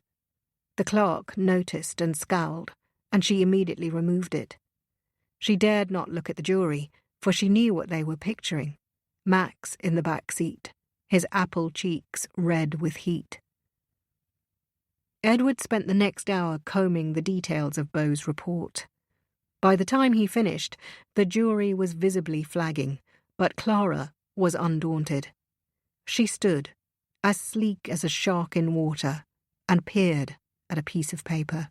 The clerk noticed and scowled, and she immediately removed it. She dared not look at the jury, for she knew what they were picturing. Max in the back seat, his apple cheeks red with heat. Edward spent the next hour combing the details of Beau's report. By the time he finished, the jury was visibly flagging, but Clara was undaunted. She stood, as sleek as a shark in water, and peered at a piece of paper.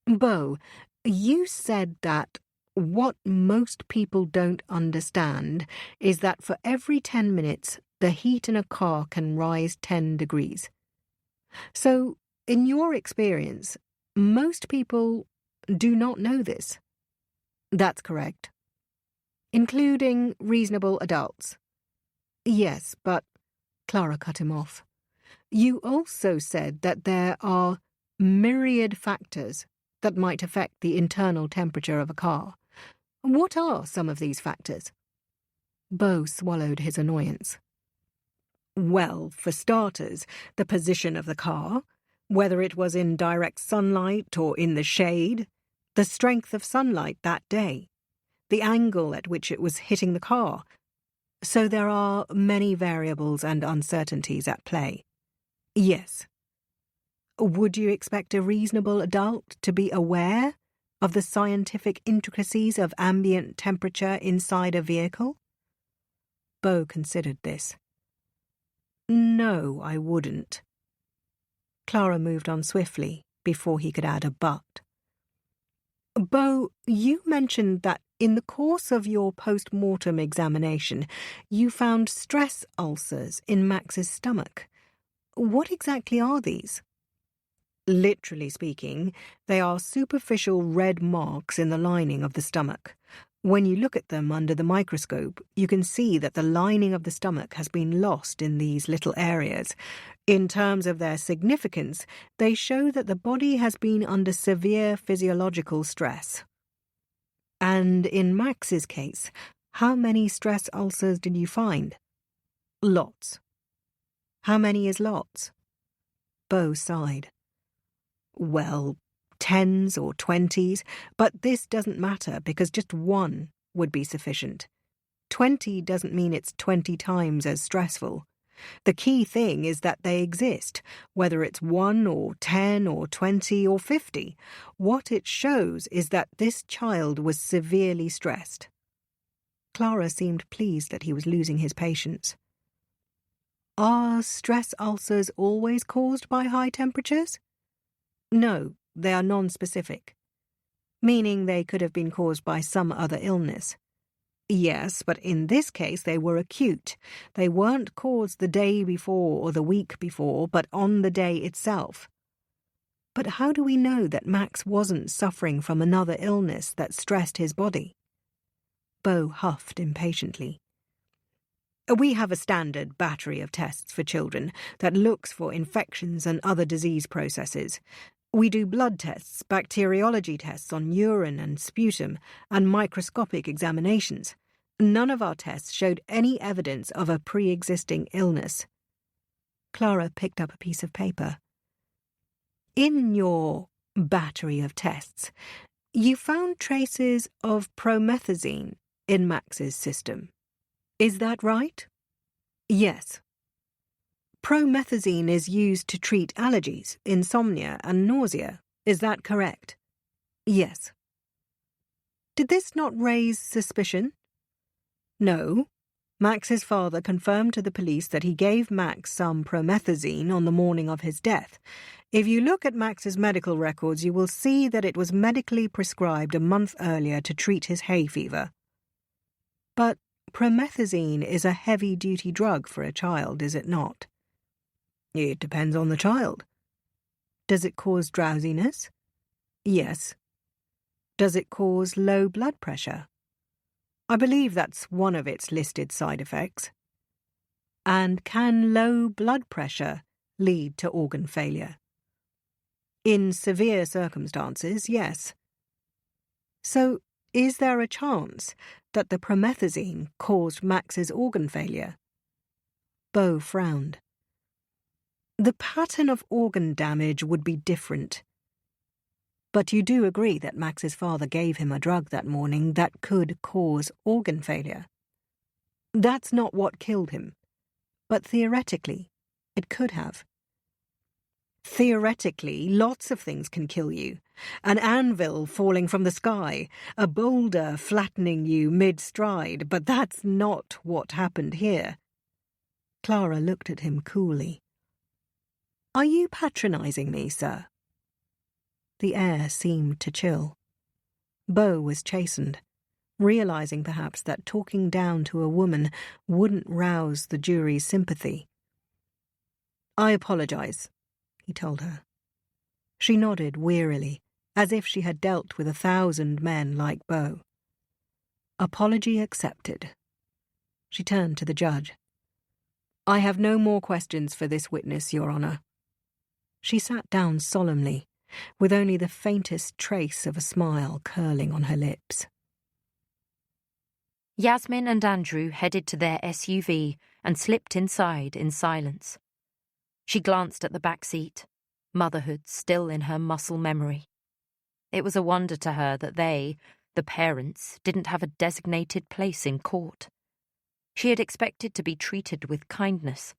Beau, you said that what most people don't understand is that for every 10 minutes, the heat in a car can rise 10 degrees. So, in your experience, most people do not know this. That's correct. Including reasonable adults. Yes, but Clara cut him off. You also said that there are myriad factors that might affect the internal temperature of a car. What are some of these factors? Beau swallowed his annoyance. Well, for starters, the position of the car, whether it was in direct sunlight or in the shade, the strength of sunlight that day, the angle at which it was hitting the car. So there are many variables and uncertainties at play. Yes. Would you expect a reasonable adult to be aware of the scientific intricacies of ambient temperature inside a vehicle? Beau considered this. No, I wouldn't. Clara moved on swiftly before he could add a but. Beau, you mentioned that in the course of your post-mortem examination, you found stress ulcers in Max's stomach. What exactly are these? Literally speaking, they are superficial red marks in the lining of the stomach. When you look at them under the microscope, you can see that the lining of the stomach has been lost in these little areas. In terms of their significance, they show that the body has been under severe physiological stress. And in Max's case, how many stress ulcers did you find? Lots. How many is lots? Beau sighed. Well, 10s or 20s, but this doesn't matter because just one would be sufficient. 20 doesn't mean it's 20 times as stressful. The key thing is that they exist, whether it's 1 or 10 or 20 or 50. What it shows is that this child was severely stressed. Clara seemed pleased that he was losing his patience. Are stress ulcers always caused by high temperatures? No, they are non-specific, meaning they could have been caused by some other illness. Yes, but in this case they were acute. They weren't caused the day before or the week before, but on the day itself. But how do we know that Max wasn't suffering from another illness that stressed his body? Beau huffed impatiently. We have a standard battery of tests for children that looks for infections and other disease processes. We do blood tests, bacteriology tests on urine and sputum, and microscopic examinations. None of our tests showed any evidence of a pre-existing illness. Clara picked up a piece of paper. In your battery of tests, you found traces of promethazine in Max's system. Is that right? Yes. Promethazine is used to treat allergies, insomnia, and nausea. Is that correct? Yes. Did this not raise suspicion? No. Max's father confirmed to the police that he gave Max some promethazine on the morning of his death. If you look at Max's medical records, you will see that it was medically prescribed a month earlier to treat his hay fever. But promethazine is a heavy-duty drug for a child, is it not? It depends on the child. Does it cause drowsiness? Yes. Does it cause low blood pressure? I believe that's one of its listed side effects. And can low blood pressure lead to organ failure? In severe circumstances, yes. So, is there a chance that the promethazine caused Max's organ failure? Beau frowned. The pattern of organ damage would be different. But you do agree that Max's father gave him a drug that morning that could cause organ failure. That's not what killed him, but theoretically, it could have. Theoretically, lots of things can kill you. An anvil falling from the sky, a boulder flattening you mid-stride, but that's not what happened here. Clara looked at him coolly. Are you patronizing me, sir? The air seemed to chill. Beau was chastened, realizing perhaps that talking down to a woman wouldn't rouse the jury's sympathy. I apologize, he told her. She nodded wearily, as if she had dealt with 1,000 men like Beau. Apology accepted. She turned to the judge. I have no more questions for this witness, Your Honour. She sat down solemnly, with only the faintest trace of a smile curling on her lips. Yasmin and Andrew headed to their SUV and slipped inside in silence. She glanced at the back seat, motherhood still in her muscle memory. It was a wonder to her that they, the parents, didn't have a designated place in court. She had expected to be treated with kindness,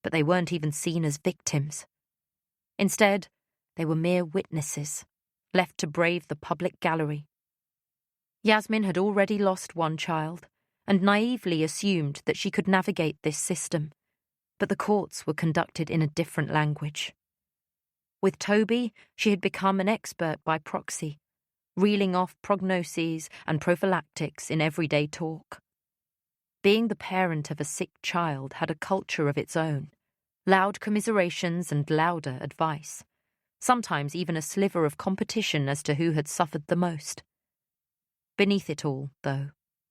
but they weren't even seen as victims. Instead, they were mere witnesses, left to brave the public gallery. Yasmin had already lost one child and naively assumed that she could navigate this system, but the courts were conducted in a different language. With Toby, she had become an expert by proxy, reeling off prognoses and prophylactics in everyday talk. Being the parent of a sick child had a culture of its own, loud commiserations and louder advice, sometimes even a sliver of competition as to who had suffered the most. Beneath it all, though,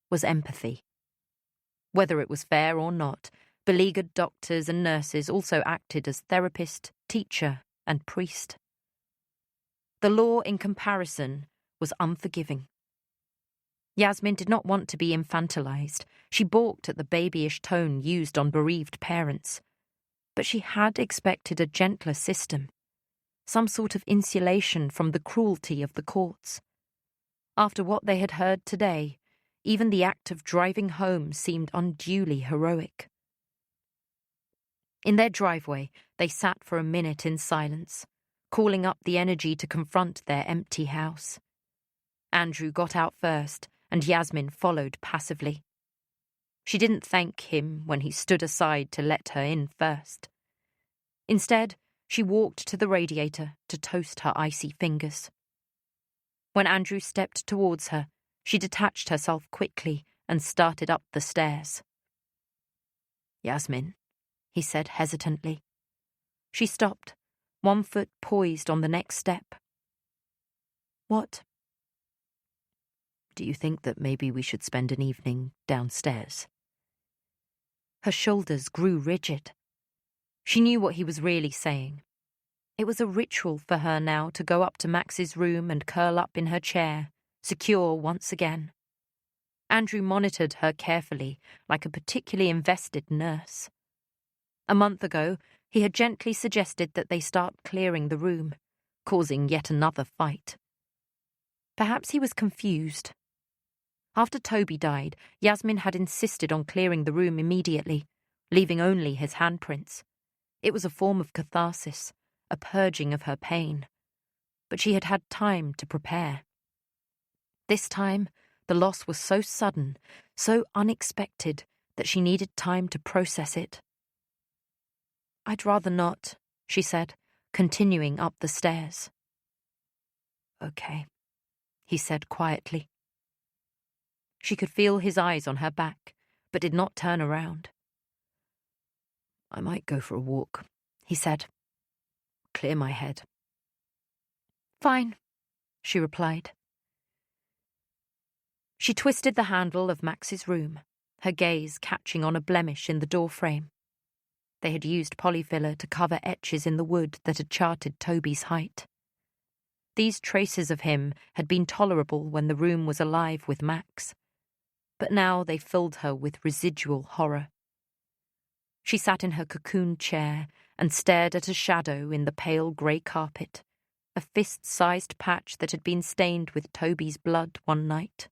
was empathy. Whether it was fair or not, beleaguered doctors and nurses also acted as therapist, teacher, and priest. The law, in comparison, was unforgiving. Yasmin did not want to be infantilized. She balked at the babyish tone used on bereaved parents. But she had expected a gentler system, some sort of insulation from the cruelty of the courts. After what they had heard today, even the act of driving home seemed unduly heroic. In their driveway, they sat for a minute in silence, calling up the energy to confront their empty house. Andrew got out first, and Yasmin followed passively. She didn't thank him when he stood aside to let her in first. Instead, she walked to the radiator to toast her icy fingers. When Andrew stepped towards her, she detached herself quickly and started up the stairs. "Yasmin," he said hesitantly. She stopped, one foot poised on the next step. "What?" "Do you think that maybe we should spend an evening downstairs?" Her shoulders grew rigid. She knew what he was really saying. It was a ritual for her now to go up to Max's room and curl up in her chair, secure once again. Andrew monitored her carefully, like a particularly invested nurse. A month ago, he had gently suggested that they start clearing the room, causing yet another fight. Perhaps he was confused. After Toby died, Yasmin had insisted on clearing the room immediately, leaving only his handprints. It was a form of catharsis, a purging of her pain. But she had had time to prepare. This time, the loss was so sudden, so unexpected, that she needed time to process it. "I'd rather not," she said, continuing up the stairs. "Okay," he said quietly. She could feel his eyes on her back, but did not turn around. "I might go for a walk," he said. "Clear my head." "Fine," she replied. She twisted the handle of Max's room, her gaze catching on a blemish in the doorframe. They had used polyfiller to cover etches in the wood that had charted Toby's height. These traces of him had been tolerable when the room was alive with Max, but now they filled her with residual horror. She sat in her cocoon chair and stared at a shadow in the pale grey carpet, a fist-sized patch that had been stained with Toby's blood one night.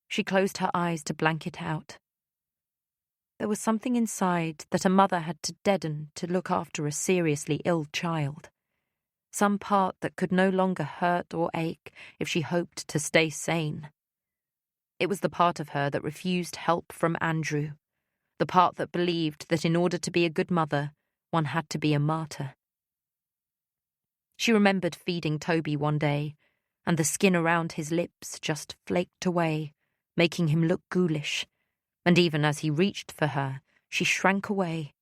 She closed her eyes to blank it out. There was something inside that a mother had to deaden to look after a seriously ill child. Some part that could no longer hurt or ache if she hoped to stay sane. It was the part of her that refused help from Andrew, the part that believed that in order to be a good mother, one had to be a martyr. She remembered feeding Toby one day, and the skin around his lips just flaked away, making him look ghoulish, and even as he reached for her, she shrank away,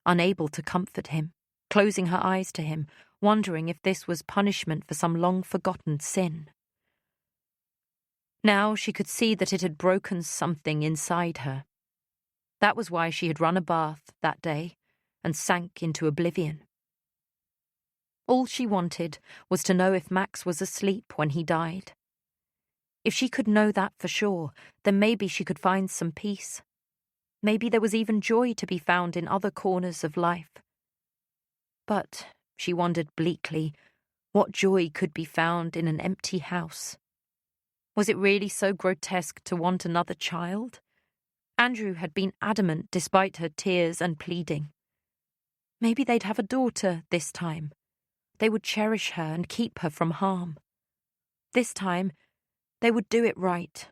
unable to comfort him, closing her eyes to him, wondering if this was punishment for some long-forgotten sin. Now she could see that it had broken something inside her. That was why she had run a bath that day and sank into oblivion. All she wanted was to know if Max was asleep when he died. If she could know that for sure, then maybe she could find some peace. Maybe there was even joy to be found in other corners of life. But, she wondered bleakly, what joy could be found in an empty house? Was it really so grotesque to want another child? Andrew had been adamant despite her tears and pleading. Maybe they'd have a daughter this time. They would cherish her and keep her from harm. this time, they would do it right.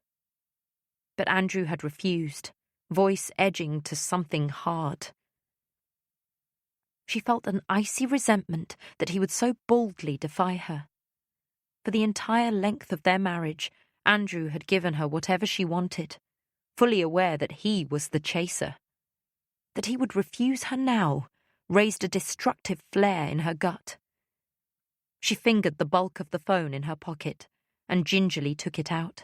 But Andrew had refused, voice edging to something hard. She felt an icy resentment that he would so boldly defy her. For the entire length of their marriage, Andrew had given her whatever she wanted, fully aware that he was the chaser. That he would refuse her now raised a destructive flare in her gut. She fingered the bulk of the phone in her pocket and gingerly took it out.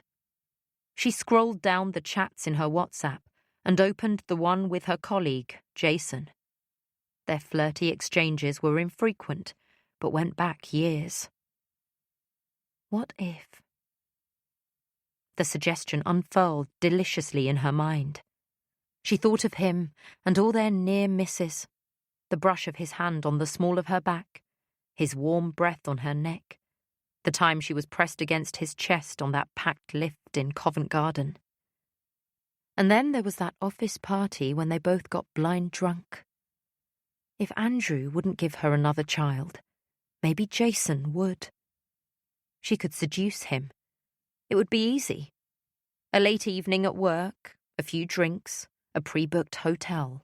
She scrolled down the chats in her WhatsApp and opened the one with her colleague, Jason. Their flirty exchanges were infrequent, but went back years. What if? The suggestion unfurled deliciously in her mind. She thought of him and all their near misses, the brush of his hand on the small of her back, his warm breath on her neck, the time she was pressed against his chest on that packed lift in Covent Garden. And then there was that office party when they both got blind drunk. If Andrew wouldn't give her another child, maybe Jason would. She could seduce him. It would be easy. A late evening at work, a few drinks, a pre-booked hotel.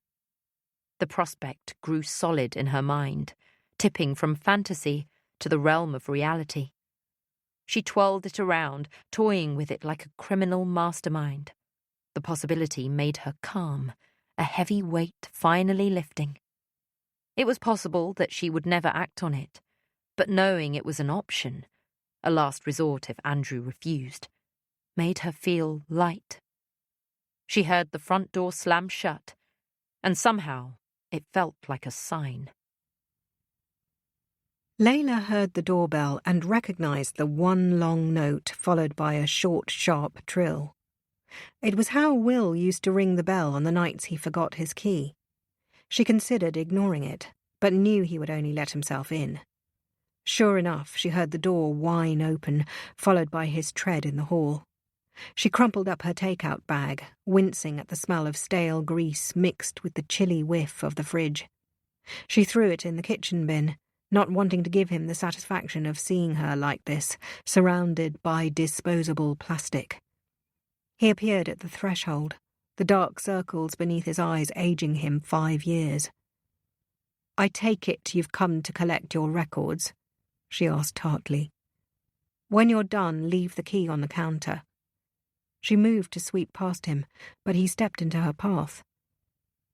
The prospect grew solid in her mind, tipping from fantasy to the realm of reality. She twirled it around, toying with it like a criminal mastermind. The possibility made her calm, a heavy weight finally lifting. It was possible that she would never act on it, but knowing it was an option, a last resort if Andrew refused, made her feel light. She heard the front door slam shut, and somehow it felt like a sign. Layla heard the doorbell and recognised the one long note followed by a short, sharp trill. It was how Will used to ring the bell on the nights he forgot his key. She considered ignoring it, but knew he would only let himself in. Sure enough, she heard the door whine open, followed by his tread in the hall. She crumpled up her take-out bag, wincing at the smell of stale grease mixed with the chilly whiff of the fridge. She threw it in the kitchen bin, not wanting to give him the satisfaction of seeing her like this, surrounded by disposable plastic. He appeared at the threshold, the dark circles beneath his eyes aging him 5 years. "I take it you've come to collect your records?" she asked tartly. "When you're done, leave the key on the counter." She moved to sweep past him, but he stepped into her path.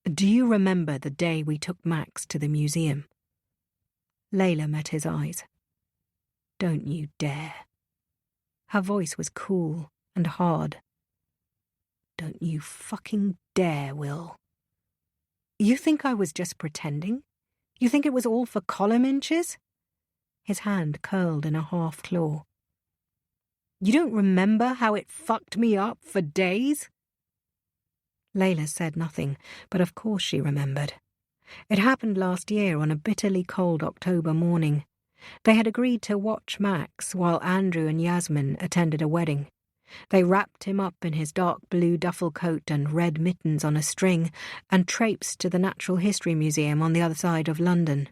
"Do you remember the day we took Max to the museum?" Layla met his eyes. "Don't you dare." Her voice was cool and hard. "Don't you fucking dare, Will. You think I was just pretending? You think it was all for column inches?" His hand curled in a half claw. "You don't remember how it fucked me up for days?" Layla said nothing, but of course she remembered. It happened last year on a bitterly cold October morning. They had agreed to watch Max while Andrew and Yasmin attended a wedding. They wrapped him up in his dark blue duffel coat and red mittens on a string and traipsed to the Natural History Museum on the other side of London.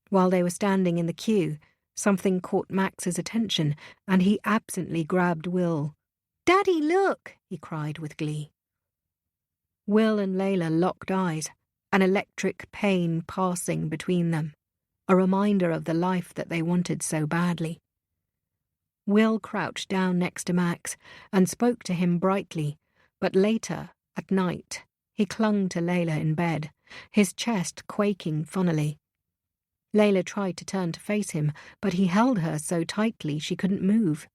While they were standing in the queue, something caught Max's attention, and he absently grabbed Will. "Daddy, look!" he cried with glee. Will and Layla locked eyes, an electric pain passing between them, a reminder of the life that they wanted so badly. Will crouched down next to Max and spoke to him brightly, but later, at night, he clung to Layla in bed, his chest quaking funnily. Layla tried to turn to face him, but he held her so tightly she couldn't move.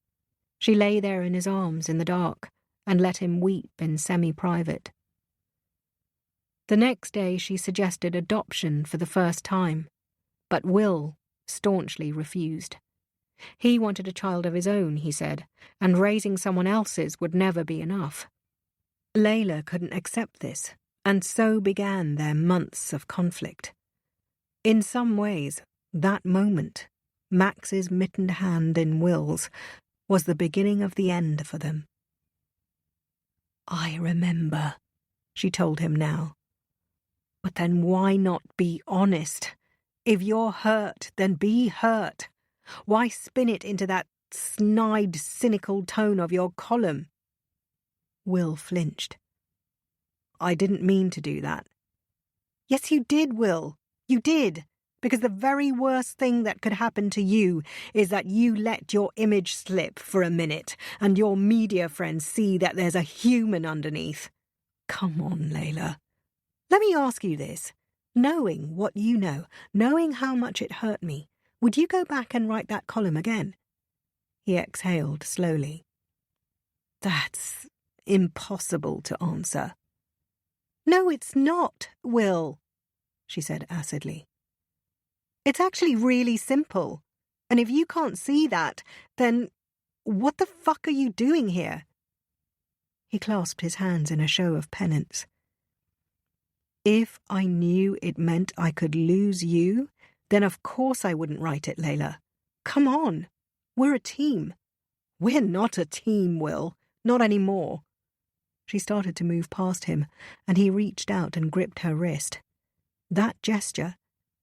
She lay there in his arms in the dark and let him weep in semi-private. The next day she suggested adoption for the first time, but Will staunchly refused. He wanted a child of his own, he said, and raising someone else's would never be enough. Layla couldn't accept this, and so began their months of conflict. In some ways, that moment, Max's mittened hand in Will's, was the beginning of the end for them. "I remember," she told him now. "But then why not be honest? If you're hurt, then be hurt. Why spin it into that snide, cynical tone of your column. Will flinched. I didn't mean to do that. Yes, you did, Will. You did. Because the very worst thing that could happen to you is that you let your image slip for a minute and your media friends see that there's a human underneath. Come on, Layla. Let me ask you this. Knowing what you know, knowing how much it hurt me, would you go back and write that column again? He exhaled slowly. That's impossible to answer. No, it's not, Will, she said acidly. It's actually really simple. And if you can't see that, then what the fuck are you doing here? He clasped his hands in a show of penance. If I knew it meant I could lose you, then of course I wouldn't write it, Layla. Come on. We're a team. We're not a team, Will. Not anymore. She started to move past him, and he reached out and gripped her wrist. That gesture,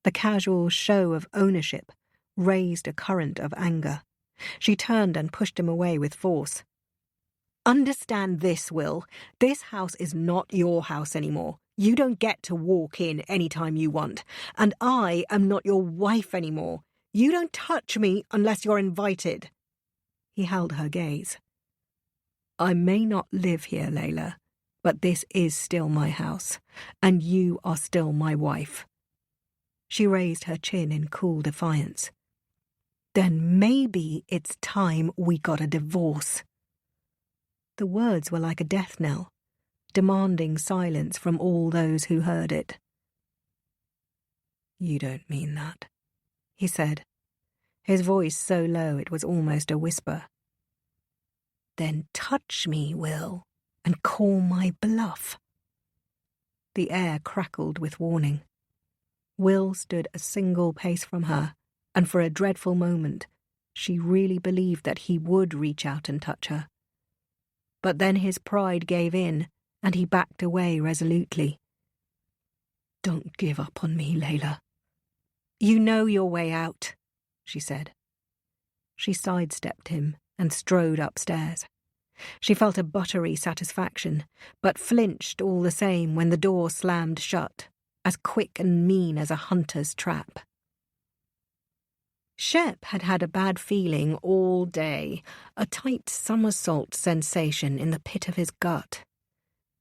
the casual show of ownership, raised a current of anger. She turned and pushed him away with force. Understand this, Will. This house is not your house anymore. You don't get to walk in any time you want. And I am not your wife anymore. You don't touch me unless you're invited. He held her gaze. I may not live here, Layla, but this is still my house, and you are still my wife. She raised her chin in cool defiance. Then maybe it's time we got a divorce. The words were like a death knell, demanding silence from all those who heard it. You don't mean that, he said, his voice so low it was almost a whisper. Then touch me, Will, and call my bluff. The air crackled with warning. Will stood a single pace from her, and for a dreadful moment, she really believed that he would reach out and touch her. But then his pride gave in, and he backed away resolutely. Don't give up on me, Layla. You know your way out, she said. She sidestepped him and strode upstairs. She felt a buttery satisfaction, but flinched all the same when the door slammed shut, as quick and mean as a hunter's trap. Shep had had a bad feeling all day, a tight somersault sensation in the pit of his gut.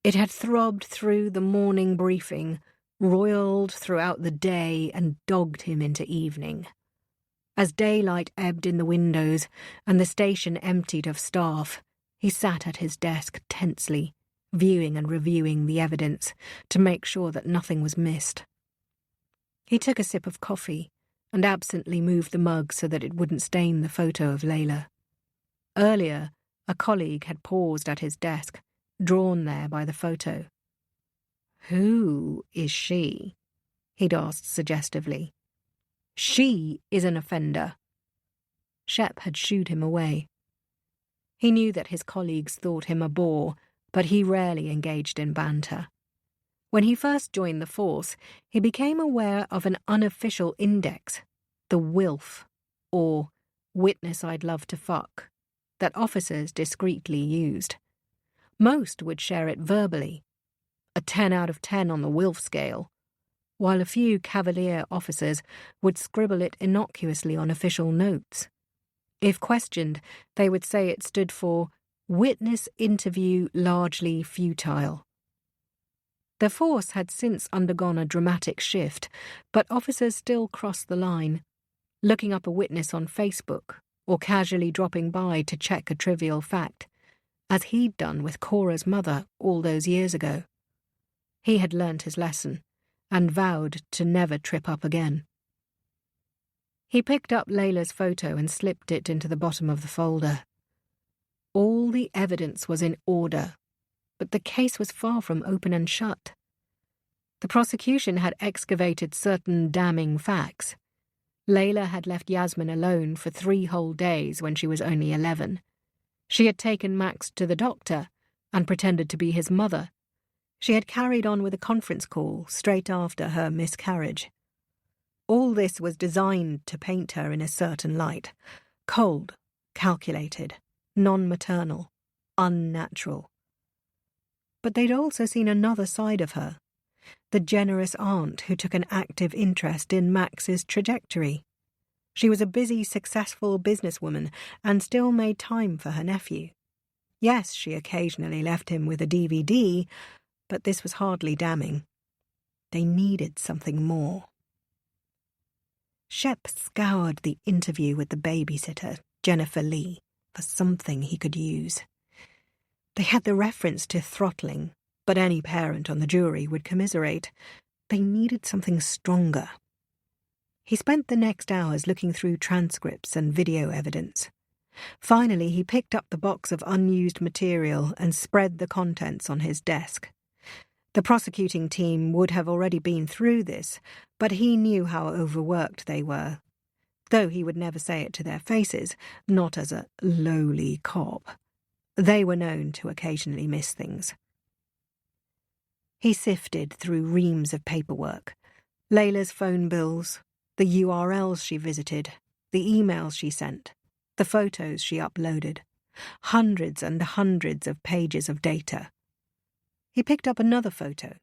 It had throbbed through the morning briefing, roiled throughout the day, and dogged him into evening. As daylight ebbed in the windows and the station emptied of staff, he sat at his desk tensely, viewing and reviewing the evidence to make sure that nothing was missed. He took a sip of coffee and absently moved the mug so that it wouldn't stain the photo of Layla. Earlier, a colleague had paused at his desk, drawn there by the photo. Who is she? He'd asked suggestively. She is an offender. Shep had shooed him away. He knew that his colleagues thought him a bore, but he rarely engaged in banter. When he first joined the force, he became aware of an unofficial index, the WILF, or Witness I'd Love to Fuck, that officers discreetly used. Most would share it verbally, a 10 out of 10 on the WILF scale, while a few cavalier officers would scribble it innocuously on official notes. If questioned, they would say it stood for Witness Interview Largely Futile. The force had since undergone a dramatic shift, but officers still crossed the line, looking up a witness on Facebook or casually dropping by to check a trivial fact, as he'd done with Cora's mother all those years ago. He had learnt his lesson and vowed to never trip up again. He picked up Layla's photo and slipped it into the bottom of the folder. All the evidence was in order, but the case was far from open and shut. The prosecution had excavated certain damning facts. Layla had left Yasmin alone for 3 whole days when she was only 11. She had taken Max to the doctor and pretended to be his mother. She had carried on with a conference call straight after her miscarriage. All this was designed to paint her in a certain light, cold, calculated, non-maternal, unnatural. But they'd also seen another side of her, the generous aunt who took an active interest in Max's trajectory. She was a busy, successful businesswoman and still made time for her nephew. Yes, she occasionally left him with a DVD, but this was hardly damning. They needed something more. Shep scoured the interview with the babysitter, Jennifer Lee, for something he could use. They had the reference to throttling, but any parent on the jury would commiserate. They needed something stronger. He spent the next hours looking through transcripts and video evidence. Finally, he picked up the box of unused material and spread the contents on his desk. The prosecuting team would have already been through this, but he knew how overworked they were, though he would never say it to their faces, not as a lowly cop. They were known to occasionally miss things. He sifted through reams of paperwork, Layla's phone bills, the URLs she visited, the emails she sent, the photos she uploaded, hundreds and hundreds of pages of data. He picked up another photo.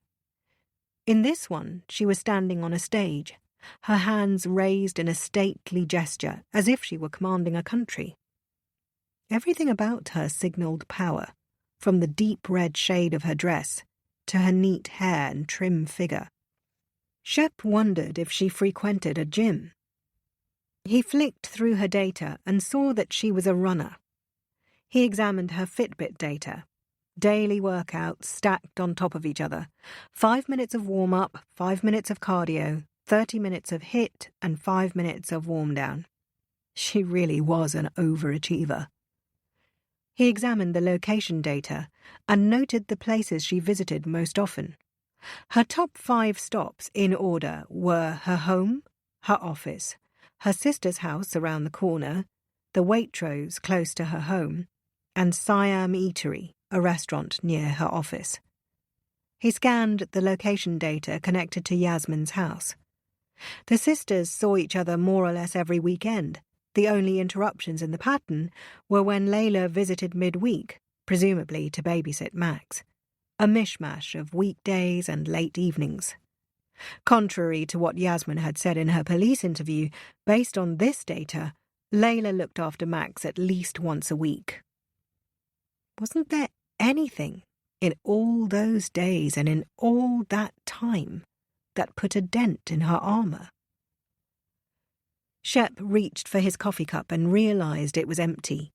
In this one, she was standing on a stage, her hands raised in a stately gesture, as if she were commanding a country. Everything about her signalled power, from the deep red shade of her dress to her neat hair and trim figure. Shep wondered if she frequented a gym. He flicked through her data and saw that she was a runner. He examined her Fitbit data. Daily workouts stacked on top of each other. 5 minutes of warm-up, 5 minutes of cardio, 30 minutes of HIIT, and 5 minutes of warm-down. She really was an overachiever. He examined the location data and noted the places she visited most often. Her top 5 stops in order were her home, her office, her sister's house around the corner, the Waitrose close to her home, and Siam Eatery, a restaurant near her office. He scanned the location data connected to Yasmin's house. The sisters saw each other more or less every weekend. The only interruptions in the pattern were when Layla visited midweek, presumably to babysit Max. A mishmash of weekdays and late evenings. Contrary to what Yasmin had said in her police interview, based on this data, Layla looked after Max at least once a week. Wasn't there anything in all those days and in all that time that put a dent in her armour? Shep reached for his coffee cup and realised it was empty.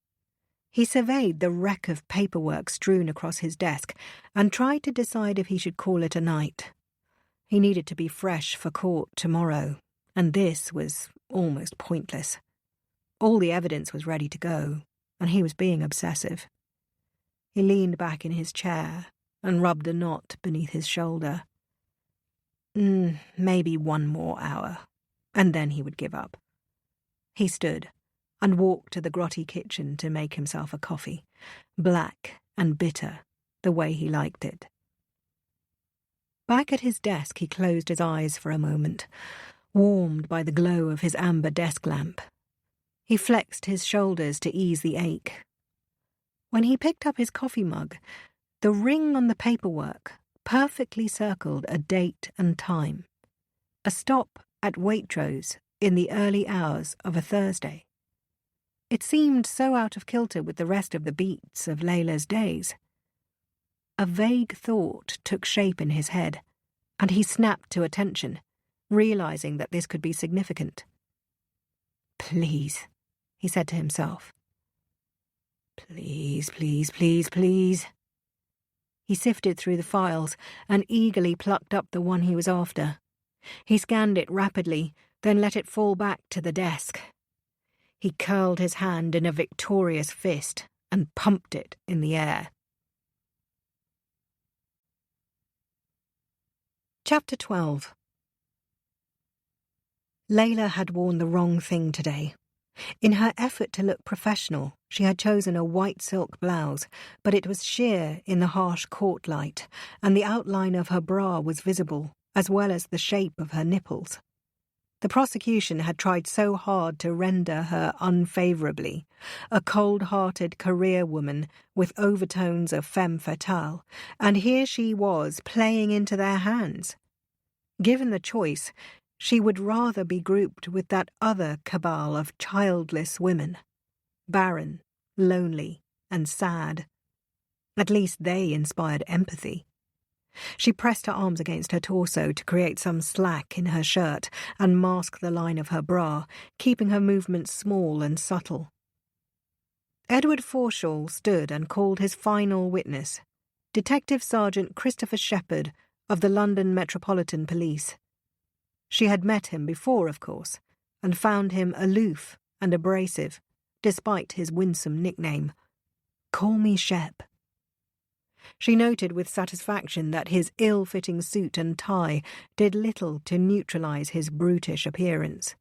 He surveyed the wreck of paperwork strewn across his desk and tried to decide if he should call it a night. He needed to be fresh for court tomorrow, and this was almost pointless. All the evidence was ready to go, and he was being obsessive. He leaned back in his chair and rubbed a knot beneath his shoulder. Maybe one more hour, and then he would give up. He stood and walked to the grotty kitchen to make himself a coffee, black and bitter, the way he liked it. Back at his desk, he closed his eyes for a moment, warmed by the glow of his amber desk lamp. He flexed his shoulders to ease the ache. When he picked up his coffee mug, the ring on the paperwork perfectly circled a date and time. A stop at Waitrose in the early hours of a Thursday. It seemed so out of kilter with the rest of the beats of Layla's days. A vague thought took shape in his head, and he snapped to attention, realising that this could be significant. "Please," he said to himself. "Please, please, please, please." He sifted through the files and eagerly plucked up the one he was after. He scanned it rapidly, then let it fall back to the desk. He curled his hand in a victorious fist and pumped it in the air. Chapter 12. Layla had worn the wrong thing today. In her effort to look professional, she had chosen a white silk blouse, but it was sheer in the harsh court light, and the outline of her bra was visible, as well as the shape of her nipples. The prosecution had tried so hard to render her unfavourably, a cold-hearted career woman with overtones of femme fatale, and here she was playing into their hands. Given the choice, she would rather be grouped with that other cabal of childless women, barren, lonely, and sad. At least they inspired empathy. She pressed her arms against her torso to create some slack in her shirt and mask the line of her bra, keeping her movements small and subtle. Edward Forshaw stood and called his final witness, Detective Sergeant Christopher Shepherd of the London Metropolitan Police. She had met him before, of course, and found him aloof and abrasive, despite his winsome nickname, "Call me Shep." She noted with satisfaction that his ill-fitting suit and tie did little to neutralize his brutish appearance.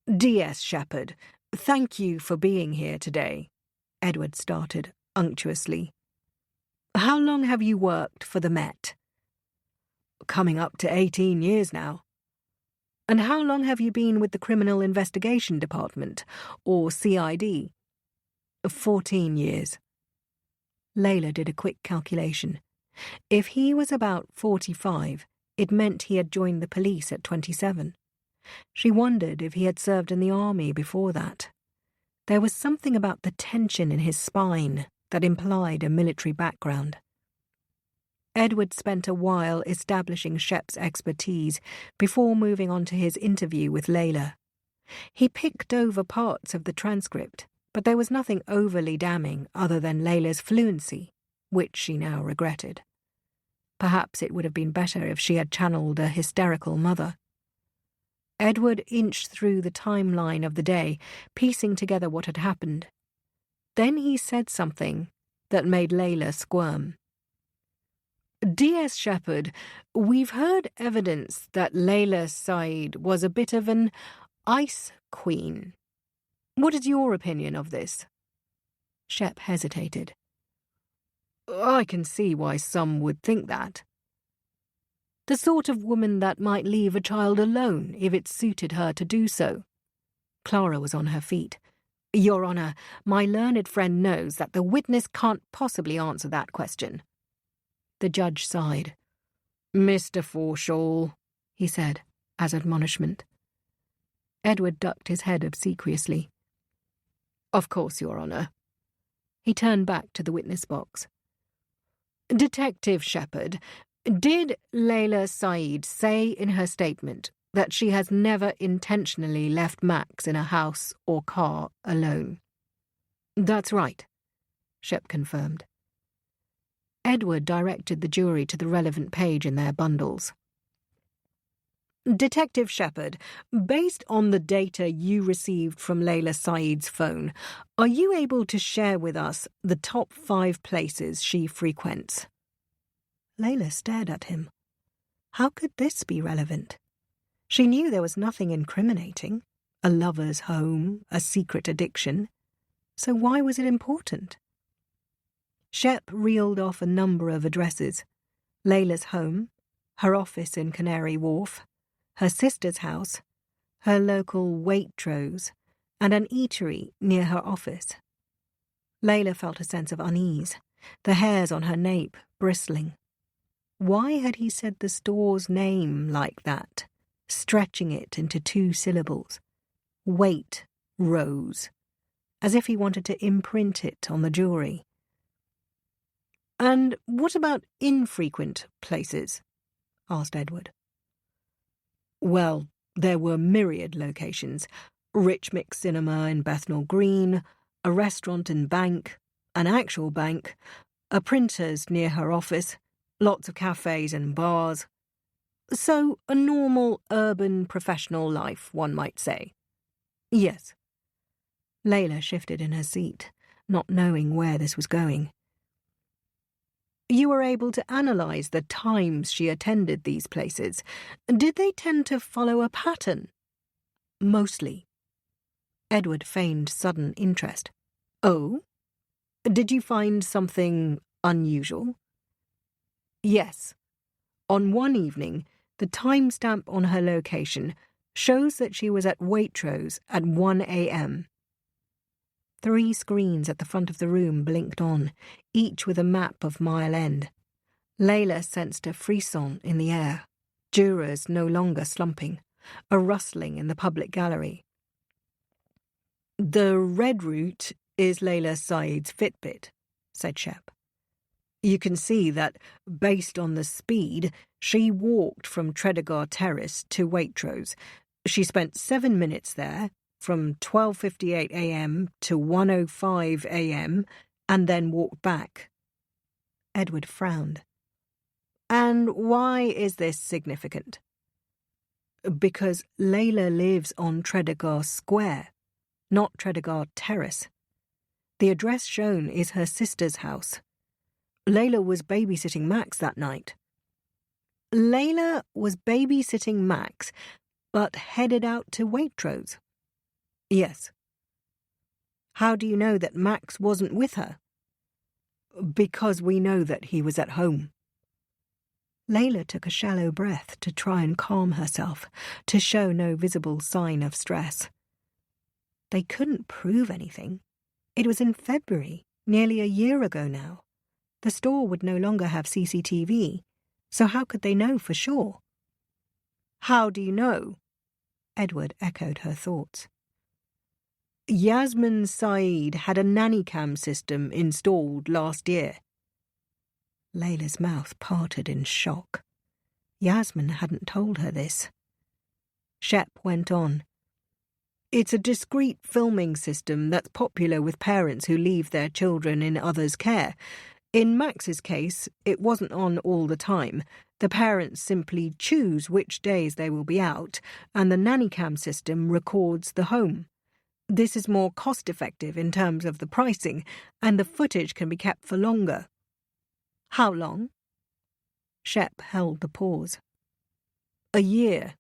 "D.S. Shepherd, thank you for being here today," Edward started unctuously. "How long have you worked for the Met?" "Coming up to 18 years now." "And how long have you been with the Criminal Investigation Department, or CID?" 14 years. Layla did a quick calculation. If he was about 45, it meant he had joined the police at 27. She wondered if he had served in the army before that. There was something about the tension in his spine that implied a military background. Edward spent a while establishing Shep's expertise before moving on to his interview with Layla. He picked over parts of the transcript, but there was nothing overly damning other than Layla's fluency, which she now regretted. Perhaps it would have been better if she had channeled a hysterical mother. Edward inched through the timeline of the day, piecing together what had happened. Then he said something that made Layla squirm. "D.S. Shepherd, we've heard evidence that Layla Said was a bit of an ice queen. What is your opinion of this?" Shep hesitated. "I can see why some would think that. The sort of woman that might leave a child alone if it suited her to do so." Clara was on her feet. "Your Honour, my learned friend knows that the witness can't possibly answer that question." The judge sighed. "Mr. Forshaw," he said, as admonishment. Edward ducked his head obsequiously. "Of course, Your Honour." He turned back to the witness box. "Detective Shepherd, did Layla Said say in her statement that she has never intentionally left Max in a house or car alone?" "That's right," Shep confirmed. Edward directed the jury to the relevant page in their bundles. "Detective Shepherd, based on the data you received from Layla Said's phone, are you able to share with us the top 5 places she frequents?" Layla stared at him. How could this be relevant? She knew there was nothing incriminating, a lover's home, a secret addiction. So why was it important? Shep reeled off a number of addresses. Layla's home, her office in Canary Wharf, her sister's house, her local Waitrose, and an eatery near her office. Layla felt a sense of unease, the hairs on her nape bristling. Why had he said the store's name like that, stretching it into 2 syllables? Waitrose, as if he wanted to imprint it on the jury. "And what about infrequent places?" asked Edward. "Well, there were myriad locations. Rich Mix Cinema in Bethnal Green, a restaurant and bank, an actual bank, a printer's near her office, lots of cafes and bars. So a normal urban professional life, one might say." "Yes." Layla shifted in her seat, not knowing where this was going. "You were able to analyse the times she attended these places. Did they tend to follow a pattern?" "Mostly." Edward feigned sudden interest. "Oh? Did you find something unusual?" "Yes. On one evening, the timestamp on her location shows that she was at Waitrose at 1 a.m. 3 screens at the front of the room blinked on, each with a map of Mile End. Layla sensed a frisson in the air, jurors no longer slumping, a rustling in the public gallery. "The red route is Layla Saeed's Fitbit," said Shep. "You can see that, based on the speed, she walked from Tredegar Terrace to Waitrose. She spent 7 minutes there, from 12:58 a.m. to 1:05 a.m., and then walked back." Edward frowned. "And why is this significant?" "Because Layla lives on Tredegar Square, not Tredegar Terrace. The address shown is her sister's house. Layla was babysitting Max that night." "Layla was babysitting Max, but headed out to Waitrose?" "Yes." "How do you know that Max wasn't with her?" "Because we know that he was at home." Layla took a shallow breath to try and calm herself, to show no visible sign of stress. They couldn't prove anything. It was in February, nearly a year ago now. The store would no longer have CCTV, so how could they know for sure? "How do you know?" Edward echoed her thoughts. "Yasmin Saeed had a nanny cam system installed last year." Layla's mouth parted in shock. Yasmin hadn't told her this. Shep went on. "It's a discreet filming system that's popular with parents who leave their children in others' care. In Max's case, it wasn't on all the time. The parents simply choose which days they will be out, and the nanny cam system records the home. This is more cost-effective in terms of the pricing, and the footage can be kept for longer." "How long?" Shep held the pause. "A year."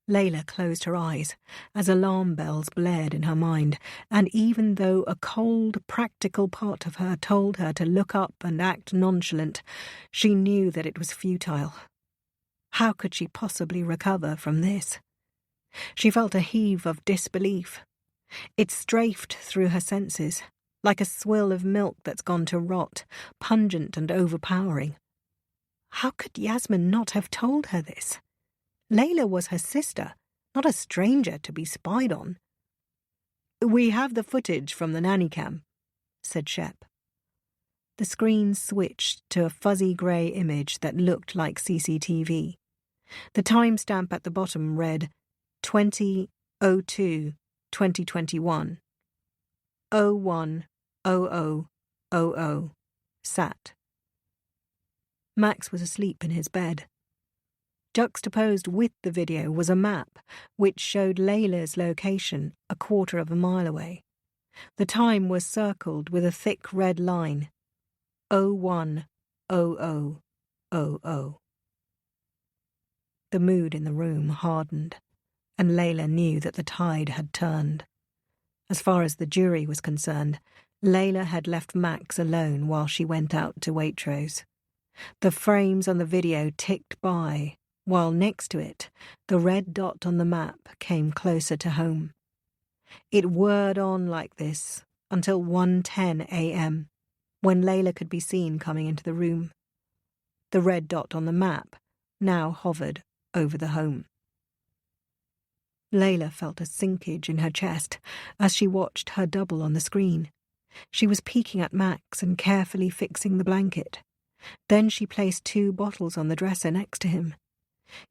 Layla closed her eyes as alarm bells blared in her mind, and even though a cold, practical part of her told her to look up and act nonchalant, she knew that it was futile. How could she possibly recover from this? She felt a heave of disbelief. It strafed through her senses, like a swill of milk that's gone to rot, pungent and overpowering. How could Yasmin not have told her this? Layla was her sister, not a stranger to be spied on. "We have the footage from the nanny cam," said Shep. The screen switched to a fuzzy grey image that looked like CCTV. The timestamp at the bottom read 20:02/2021, 01:00:00, sat. Max was asleep in his bed. Juxtaposed with the video was a map which showed Layla's location a quarter of a mile away. The time was circled with a thick red line, 01:00:00. The mood in the room hardened, and Layla knew that the tide had turned. As far as the jury was concerned, Layla had left Max alone while she went out to Waitrose. The frames on the video ticked by, while next to it, the red dot on the map came closer to home. It whirred on like this until 1:10 a.m., when Layla could be seen coming into the room. The red dot on the map now hovered over the home. Layla felt a sinkage in her chest as she watched her double on the screen. She was peeking at Max and carefully fixing the blanket. Then she placed 2 bottles on the dresser next to him.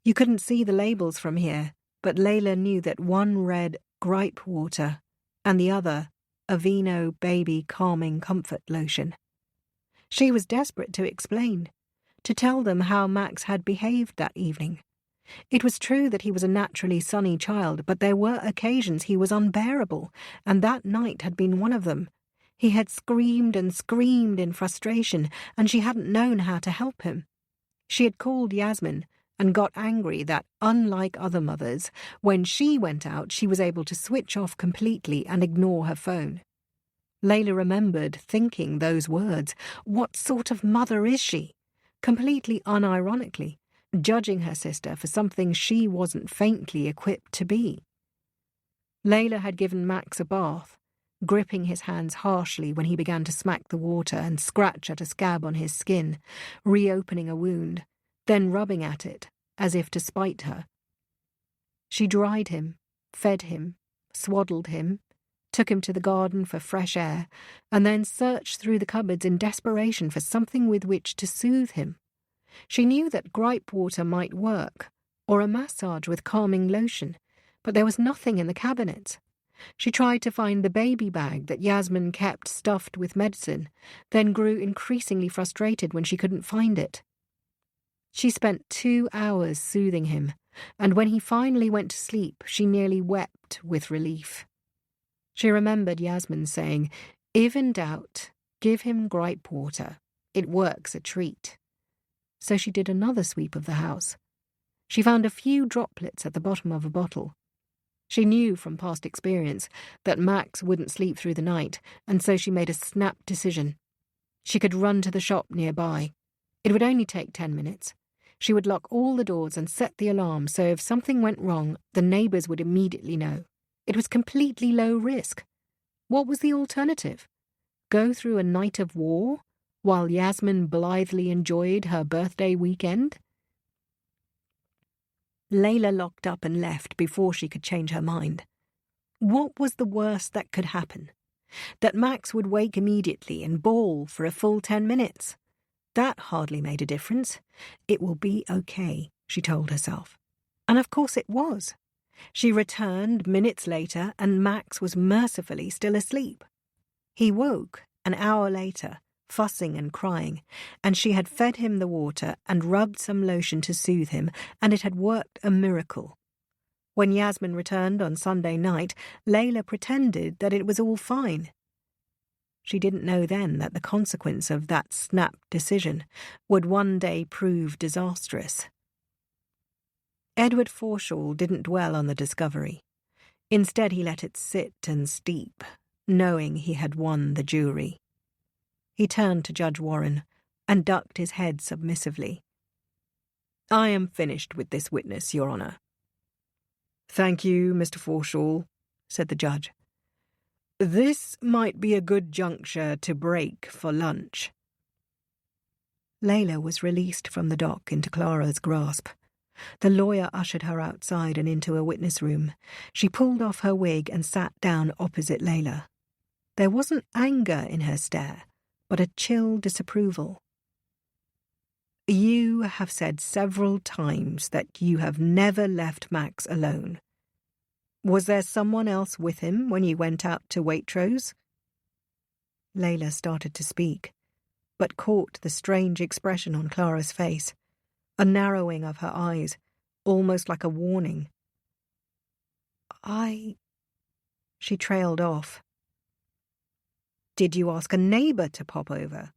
You couldn't see the labels from here, but Layla knew that one read gripe water and the other Aveeno baby calming comfort lotion. She was desperate to explain, to tell them how Max had behaved that evening. It was true that he was a naturally sunny child, but there were occasions he was unbearable, and that night had been one of them. He had screamed and screamed in frustration, and she hadn't known how to help him. She had called Yasmin and got angry that, unlike other mothers, when she went out she was able to switch off completely and ignore her phone. Layla remembered thinking those words, "What sort of mother is she?" completely unironically, judging her sister for something she wasn't faintly equipped to be. Layla had given Max a bath, gripping his hands harshly when he began to smack the water and scratch at a scab on his skin, reopening a wound, then rubbing at it, as if to spite her. She dried him, fed him, swaddled him, took him to the garden for fresh air, and then searched through the cupboards in desperation for something with which to soothe him. She knew that gripe water might work, or a massage with calming lotion, but there was nothing in the cabinets. She tried to find the baby bag that Yasmin kept stuffed with medicine, then grew increasingly frustrated when she couldn't find it. She spent 2 hours soothing him, and when he finally went to sleep, she nearly wept with relief. She remembered Yasmin saying, "If in doubt, give him gripe water. It works a treat." So she did another sweep of the house. She found a few droplets at the bottom of a bottle. She knew from past experience that Max wouldn't sleep through the night, and so she made a snap decision. She could run to the shop nearby. It would only take 10 minutes. She would lock all the doors and set the alarm so if something went wrong, the neighbours would immediately know. It was completely low risk. What was the alternative? Go through a night of war while Yasmin blithely enjoyed her birthday weekend? Layla locked up and left before she could change her mind. What was the worst that could happen? That Max would wake immediately and bawl for a full 10 minutes? That hardly made a difference. It will be okay, she told herself. And of course it was. She returned minutes later and Max was mercifully still asleep. He woke an hour later, fussing and crying, and she had fed him the water and rubbed some lotion to soothe him, and it had worked a miracle. When Yasmin returned on Sunday night, Layla pretended that it was all fine. She didn't know then that the consequence of that snap decision would one day prove disastrous. Edward Forshaw didn't dwell on the discovery. Instead, he let it sit and steep, knowing he had won the jury. He turned to Judge Warren and ducked his head submissively. "I am finished with this witness, Your Honour." "Thank you, Mr. Forshaw," said the judge. "This might be a good juncture to break for lunch." Layla was released from the dock into Clara's grasp. The lawyer ushered her outside and into a witness room. She pulled off her wig and sat down opposite Layla. There wasn't anger in her stare, but a chill disapproval. "You have said several times that you have never left Max alone. Was there someone else with him when you went out to Waitrose?" Layla started to speak, but caught the strange expression on Clara's face, a narrowing of her eyes, almost like a warning. She trailed off. "Did you ask a neighbour to pop over?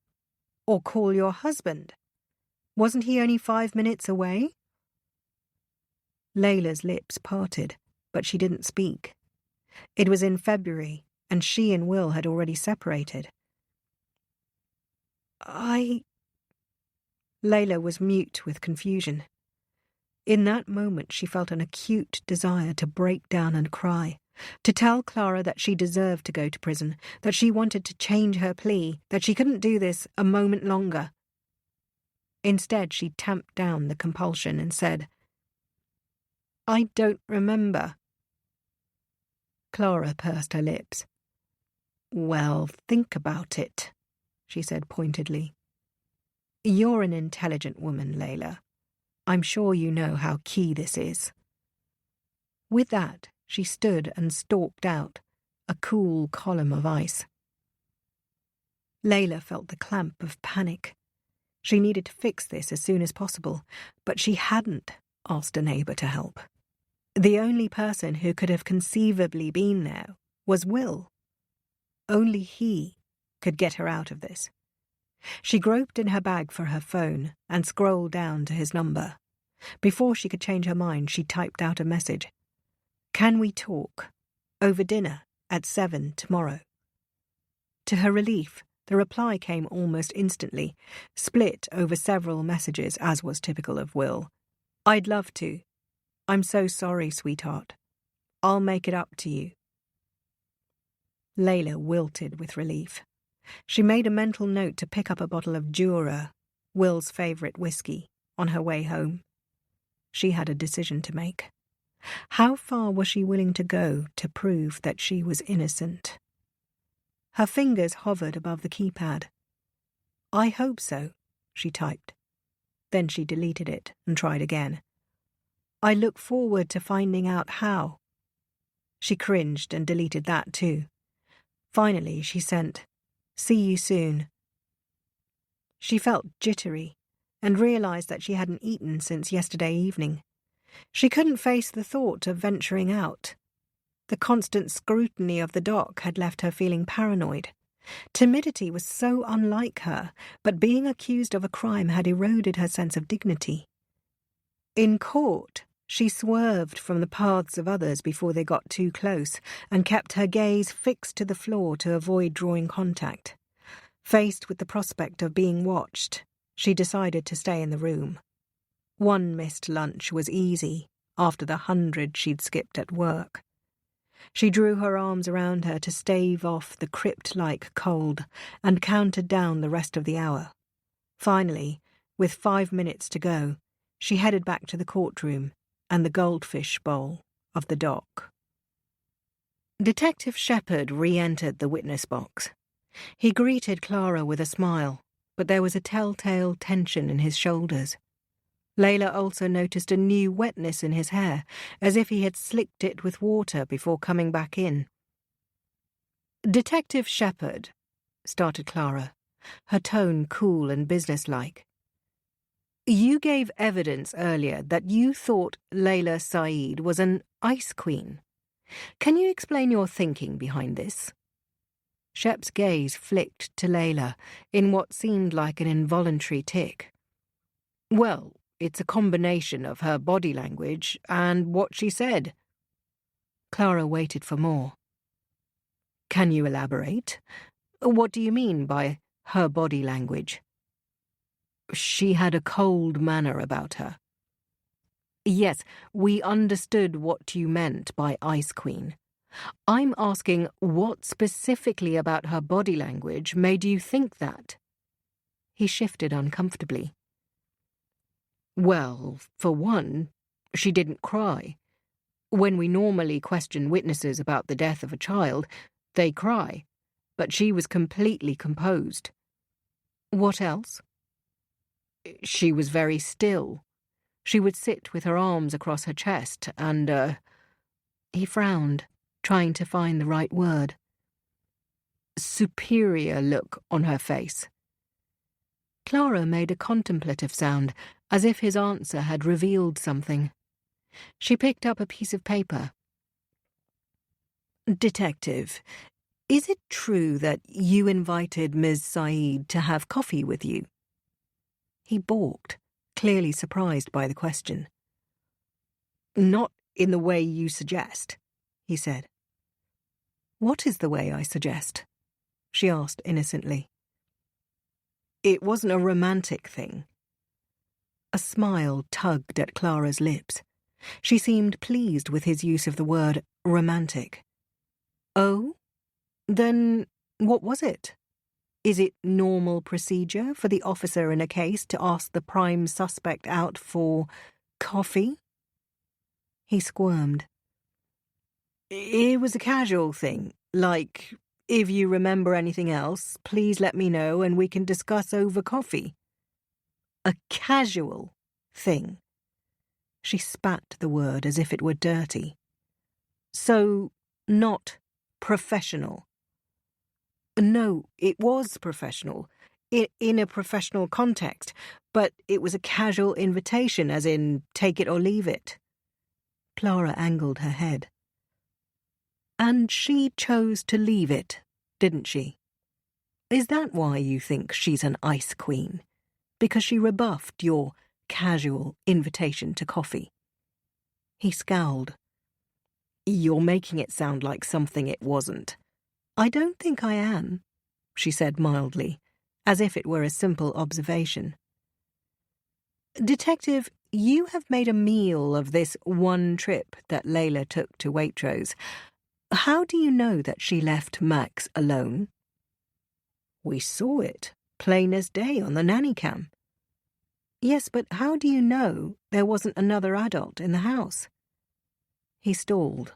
Or call your husband? Wasn't he only 5 minutes away?" Layla's lips parted, but she didn't speak. It was in February, and she and Will had already separated. Layla was mute with confusion. In that moment she felt an acute desire to break down and cry, to tell Clara that she deserved to go to prison, that she wanted to change her plea, that she couldn't do this a moment longer. Instead, she tamped down the compulsion and said, "I don't remember." Clara pursed her lips. "Well, think about it," she said pointedly. "You're an intelligent woman, Layla. I'm sure you know how key this is." With that, she stood and stalked out, a cool column of ice. Layla felt the clamp of panic. She needed to fix this as soon as possible, but she hadn't asked a neighbour to help. The only person who could have conceivably been there was Will. Only he could get her out of this. She groped in her bag for her phone and scrolled down to his number. Before she could change her mind, she typed out a message. "Can we talk? Over dinner at 7 tomorrow." To her relief, the reply came almost instantly, split over several messages, as was typical of Will, I'd love to. I'm so sorry, sweetheart. I'll make it up to you. Layla wilted with relief. She made a mental note to pick up a bottle of Jura, Will's favourite whiskey, on her way home. She had a decision to make. How far was she willing to go to prove that she was innocent? Her fingers hovered above the keypad. I hope so, she typed. Then she deleted it and tried again. I look forward to finding out how. She cringed and deleted that too. Finally, she sent, see you soon. She felt jittery and realised that she hadn't eaten since yesterday evening. She couldn't face the thought of venturing out. The constant scrutiny of the dock had left her feeling paranoid. Timidity was so unlike her, but being accused of a crime had eroded her sense of dignity. In court, she swerved from the paths of others before they got too close and kept her gaze fixed to the floor to avoid drawing contact. Faced with the prospect of being watched, she decided to stay in the room. One missed lunch was easy after the 100 she'd skipped at work. She drew her arms around her to stave off the crypt-like cold and counted down the rest of the hour. Finally, with 5 minutes to go, she headed back to the courtroom and the goldfish bowl of the dock. Detective Shepherd re-entered the witness box. He greeted Clara with a smile, but there was a telltale tension in his shoulders. Layla also noticed a new wetness in his hair, as if he had slicked it with water before coming back in. Detective Shepherd, started Clara, her tone cool and businesslike. You gave evidence earlier that you thought Layla Saeed was an ice queen. Can you explain your thinking behind this? Shep's gaze flicked to Layla in what seemed like an involuntary tick. Well, it's a combination of her body language and what she said. Clara waited for more. Can you elaborate? What do you mean by her body language? She had a cold manner about her. Yes, we understood what you meant by Ice Queen. I'm asking what specifically about her body language made you think that? He shifted uncomfortably. Well, for one, she didn't cry. When we normally question witnesses about the death of a child, they cry, but she was completely composed. What else? She was very still. She would sit with her arms across her chest and, He frowned, trying to find the right word. Superior look on her face. Clara made a contemplative sound, as if his answer had revealed something. She picked up a piece of paper. Detective, is it true that you invited Ms. Saeed to have coffee with you? He balked, clearly surprised by the question. Not in the way you suggest, he said. What is the way I suggest? She asked innocently. It wasn't a romantic thing. A smile tugged at Clara's lips. She seemed pleased with his use of the word romantic. Oh? Then what was it? Is it normal procedure for the officer in a case to ask the prime suspect out for coffee? He squirmed. It was a casual thing, like, if you remember anything else, please let me know and we can discuss over coffee. A casual thing. She spat the word as if it were dirty. So, not professional. No, it was professional, in a professional context, but it was a casual invitation, as in, take it or leave it. Clara angled her head. And she chose to leave it, didn't she? Is that why you think she's an ice queen? Because she rebuffed your casual invitation to coffee? He scowled. You're making it sound like something it wasn't. I don't think I am, she said mildly, as if it were a simple observation. Detective, you have made a meal of this one trip that Layla took to Waitrose. How do you know that she left Max alone? We saw it, plain as day, on the nanny cam. Yes, but how do you know there wasn't another adult in the house? He stalled.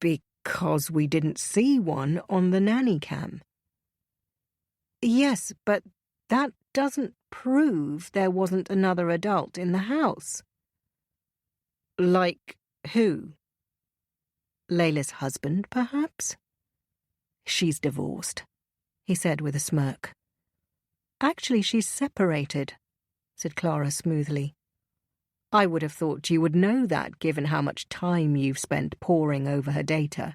Because we didn't see one on the nanny cam. Yes, but that doesn't prove there wasn't another adult in the house. Like who? Layla's husband, perhaps? She's divorced, he said with a smirk. Actually, she's separated, said Clara smoothly. I would have thought you would know that, given how much time you've spent poring over her data.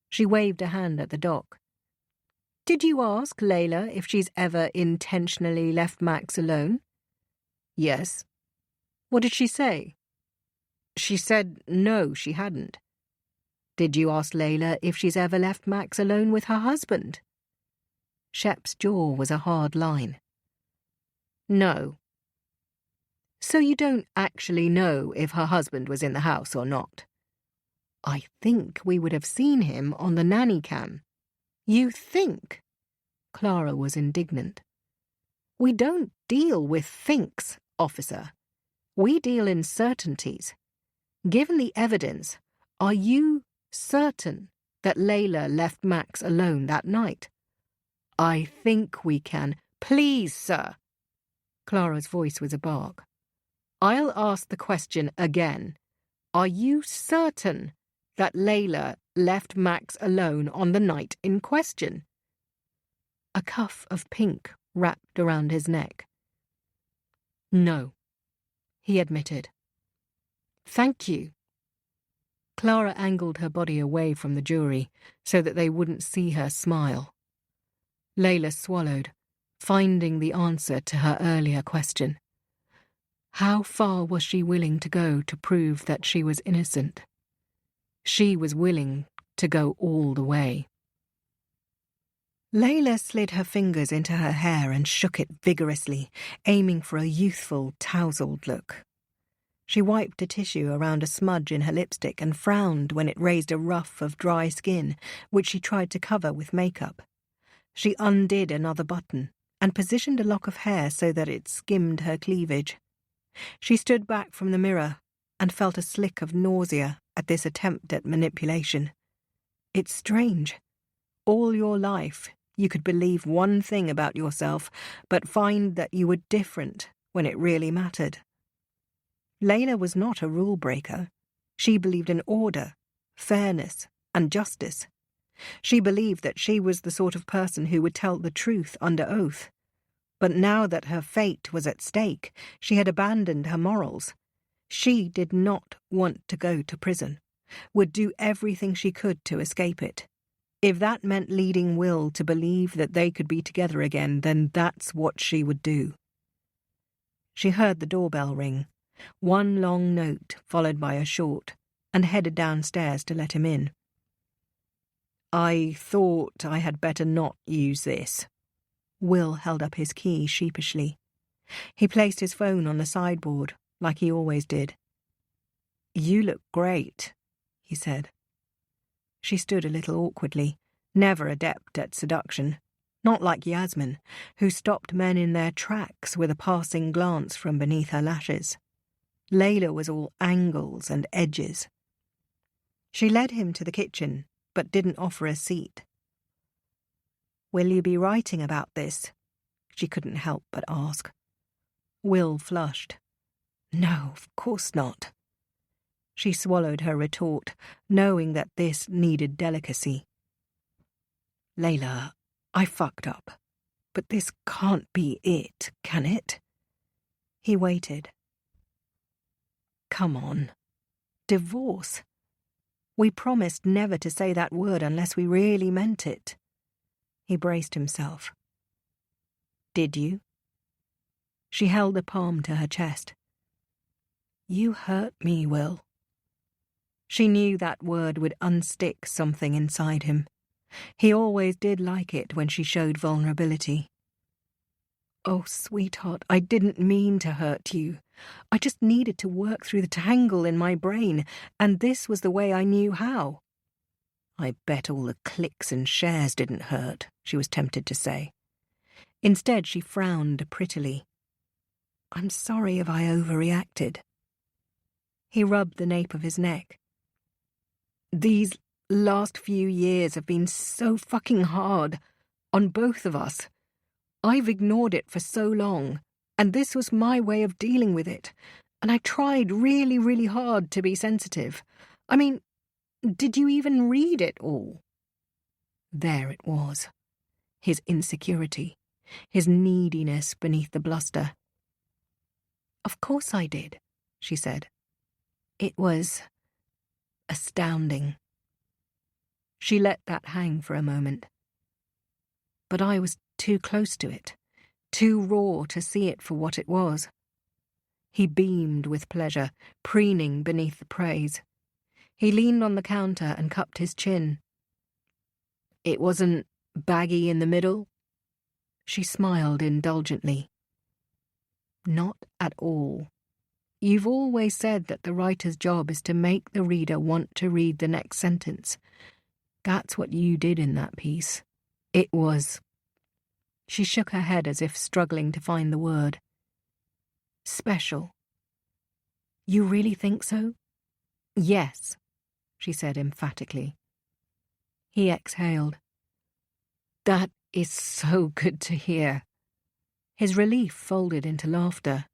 She waved a hand at the dock. Did you ask Layla if she's ever intentionally left Max alone? Yes. What did she say? She said no, she hadn't. Did you ask Layla if she's ever left Max alone with her husband? Shep's jaw was a hard line. No. So you don't actually know if her husband was in the house or not? I think we would have seen him on the nanny cam. You think? Clara was indignant. We don't deal with thinks, officer. We deal in certainties. Given the evidence, are you certain that Layla left Max alone that night? I think we can. Please, sir. Clara's voice was a bark. I'll ask the question again. Are you certain that Layla left Max alone on the night in question? A cuff of pink wrapped around his neck. No, he admitted. Thank you. Clara angled her body away from the jury so that they wouldn't see her smile. Layla swallowed, finding the answer to her earlier question. How far was she willing to go to prove that she was innocent? She was willing to go all the way. Layla slid her fingers into her hair and shook it vigorously, aiming for a youthful, tousled look. She wiped a tissue around a smudge in her lipstick and frowned when it raised a ruff of dry skin, which she tried to cover with makeup. She undid another button and positioned a lock of hair so that it skimmed her cleavage. She stood back from the mirror and felt a slick of nausea at this attempt at manipulation. It's strange. All your life, you could believe one thing about yourself, but find that you were different when it really mattered. Layla was not a rule breaker. She believed in order, fairness, and justice. She believed that she was the sort of person who would tell the truth under oath. But now that her fate was at stake, she had abandoned her morals. She did not want to go to prison, would do everything she could to escape it. If that meant leading Will to believe that they could be together again, then that's what she would do. She heard the doorbell ring, one long note followed by a short, and headed downstairs to let him in. I thought I had better not use this. Will held up his key sheepishly. He placed his phone on the sideboard, like he always did. You look great, he said. She stood a little awkwardly, never adept at seduction, not like Yasmin, who stopped men in their tracks with a passing glance from beneath her lashes. Layla was all angles and edges. She led him to the kitchen, but didn't offer a seat. Will you be writing about this? She couldn't help but ask. Will flushed. No, of course not. She swallowed her retort, knowing that this needed delicacy. Layla, I fucked up, but this can't be it, can it? He waited. Come on. Divorce. We promised never to say that word unless we really meant it. He braced himself. Did you? She held a palm to her chest. You hurt me, Will. She knew that word would unstick something inside him. He always did like it when she showed vulnerability. Oh, sweetheart, I didn't mean to hurt you. I just needed to work through the tangle in my brain, and this was the way I knew how. I bet all the clicks and shares didn't hurt, she was tempted to say. Instead, she frowned prettily. I'm sorry if I overreacted. He rubbed the nape of his neck. These last few years have been so fucking hard on both of us. I've ignored it for so long, and this was my way of dealing with it, and I tried really, really hard to be sensitive. I mean, did you even read it all? There it was. His insecurity, his neediness beneath the bluster. Of course I did, she said. It was astounding. She let that hang for a moment. But I was too close to it, too raw to see it for what it was. He beamed with pleasure, preening beneath the praise. He leaned on the counter and cupped his chin. It wasn't baggy in the middle? She smiled indulgently. Not at all. You've always said that the writer's job is to make the reader want to read the next sentence. That's what you did in that piece. It was... She shook her head as if struggling to find the word. Special. You really think so? Yes, she said emphatically. He exhaled. That is so good to hear. His relief folded into laughter.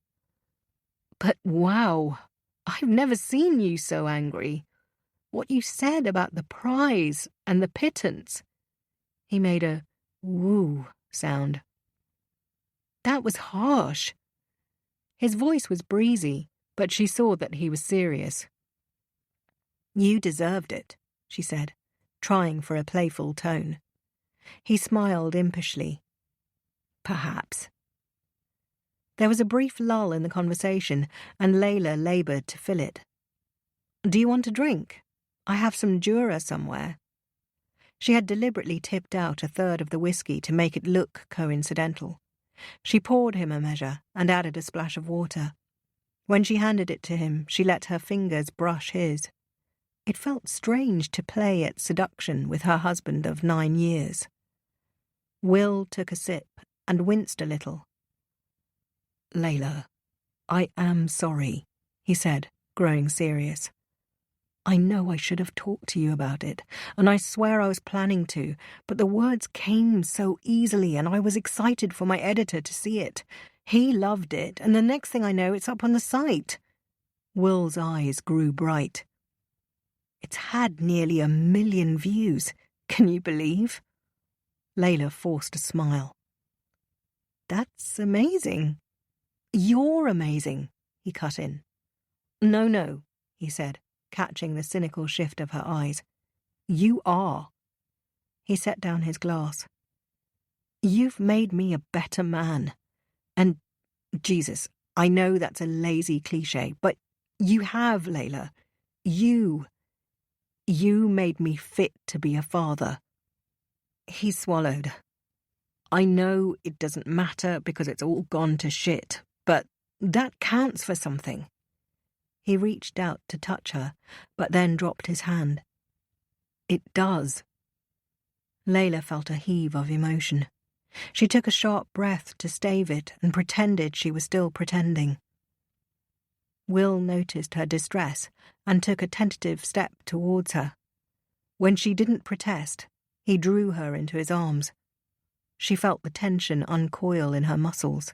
But wow, I've never seen you so angry. What you said about the prize and the pittance. He made a woo sound. That was harsh. His voice was breezy, but she saw that he was serious. You deserved it, she said, trying for a playful tone. He smiled impishly. Perhaps. There was a brief lull in the conversation, and Layla laboured to fill it. Do you want a drink? I have some Jura somewhere. She had deliberately tipped out a third of the whiskey to make it look coincidental. She poured him a measure and added a splash of water. When she handed it to him, she let her fingers brush his. It felt strange to play at seduction with her husband of 9 years. Will took a sip and winced a little. Layla, I am sorry, he said, growing serious. I know I should have talked to you about it, and I swear I was planning to, but the words came so easily and I was excited for my editor to see it. He loved it, and the next thing I know, it's up on the site. Will's eyes grew bright. It's had nearly 1 million views. Can you believe? Layla forced a smile. That's amazing. You're amazing, he cut in. No, he said, catching the cynical shift of her eyes. You are. He set down his glass. You've made me a better man. And, Jesus, I know that's a lazy cliché, but you have, Layla. You made me fit to be a father. He swallowed. I know it doesn't matter because it's all gone to shit, but that counts for something. He reached out to touch her, but then dropped his hand. It does. Layla felt a heave of emotion. She took a sharp breath to stave it and pretended she was still pretending. Will noticed her distress and took a tentative step towards her. When she didn't protest, he drew her into his arms. She felt the tension uncoil in her muscles.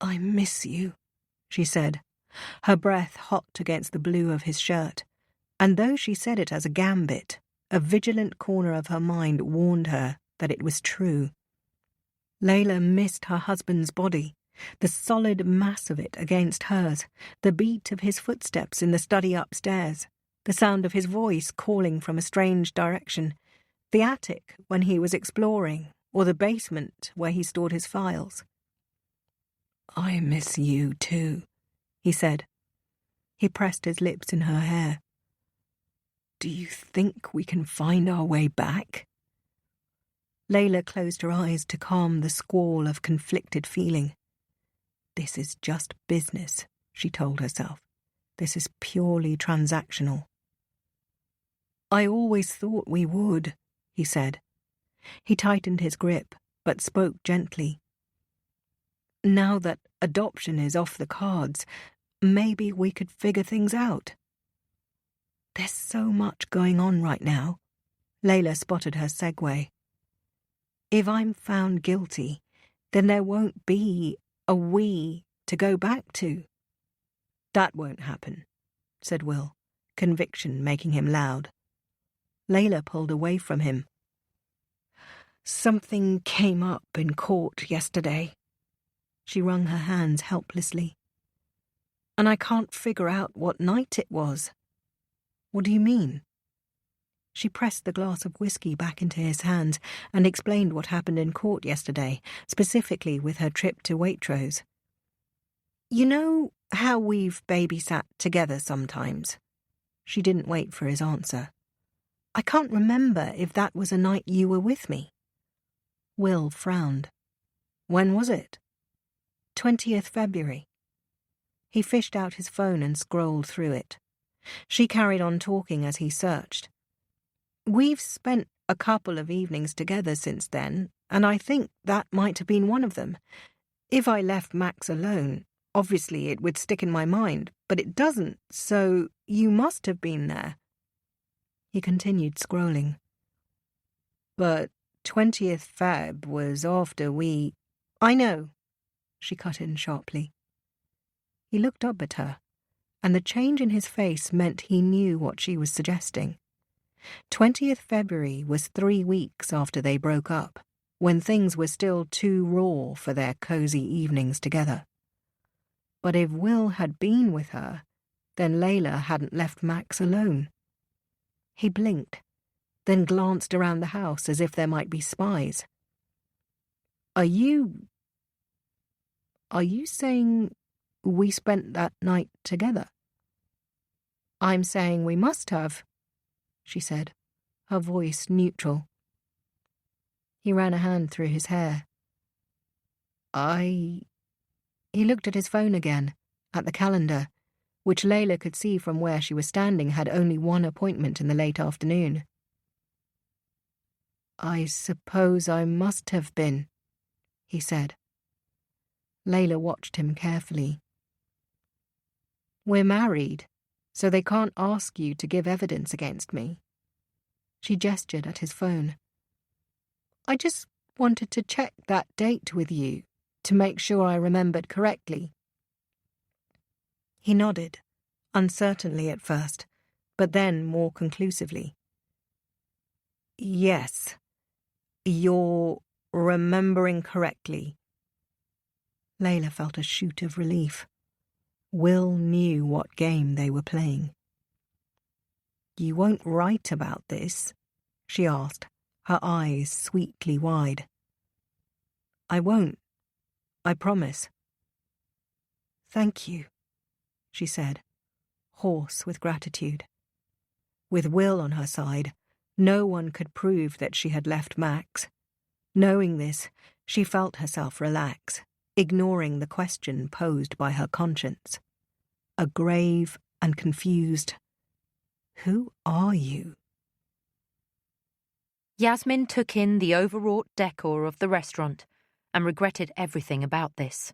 I miss you, she said, her breath hot against the blue of his shirt, and though she said it as a gambit, a vigilant corner of her mind warned her that it was true. Layla missed her husband's body, the solid mass of it against hers, the beat of his footsteps in the study upstairs, the sound of his voice calling from a strange direction, the attic when he was exploring, or the basement where he stored his files. I miss you too, he said. He pressed his lips in her hair. Do you think we can find our way back? Layla closed her eyes to calm the squall of conflicted feeling. This is just business, she told herself. This is purely transactional. I always thought we would, he said. He tightened his grip, but spoke gently. Now that adoption is off the cards, maybe we could figure things out. There's so much going on right now. Layla spotted her segue. If I'm found guilty, then there won't be a we to go back to. That won't happen, said Will, conviction making him loud. Layla pulled away from him. Something came up in court yesterday. She wrung her hands helplessly. And I can't figure out what night it was. What do you mean? She pressed the glass of whiskey back into his hands and explained what happened in court yesterday, specifically with her trip to Waitrose. You know how we've babysat together sometimes? She didn't wait for his answer. I can't remember if that was a night you were with me. Will frowned. When was it? 20th February. He fished out his phone and scrolled through it. She carried on talking as he searched. We've spent a couple of evenings together since then, and I think that might have been one of them. If I left Max alone, obviously it would stick in my mind, but it doesn't, so you must have been there. He continued scrolling. But 20th Feb was after we... I know, she cut in sharply. He looked up at her, and the change in his face meant he knew what she was suggesting. 20th February was 3 weeks after they broke up, when things were still too raw for their cosy evenings together. But if Will had been with her, then Layla hadn't left Max alone. He blinked, then glanced around the house as if there might be spies. Are you saying we spent that night together? I'm saying we must have, she said, her voice neutral. He ran a hand through his hair. He looked at his phone again, at the calendar, which Layla could see from where she was standing had only one appointment in the late afternoon. I suppose I must have been, he said. Layla watched him carefully. We're married, so they can't ask you to give evidence against me. She gestured at his phone. I just wanted to check that date with you, to make sure I remembered correctly. He nodded, uncertainly at first, but then more conclusively. Yes, you're remembering correctly. Layla felt a shoot of relief. Will knew what game they were playing. You won't write about this? She asked, her eyes sweetly wide. I won't. I promise. Thank you, she said, hoarse with gratitude. With Will on her side, no one could prove that she had left Max. Knowing this, she felt herself relax, ignoring the question posed by her conscience. A grave and confused, "Who are you?" Yasmin took in the overwrought decor of the restaurant and regretted everything about this.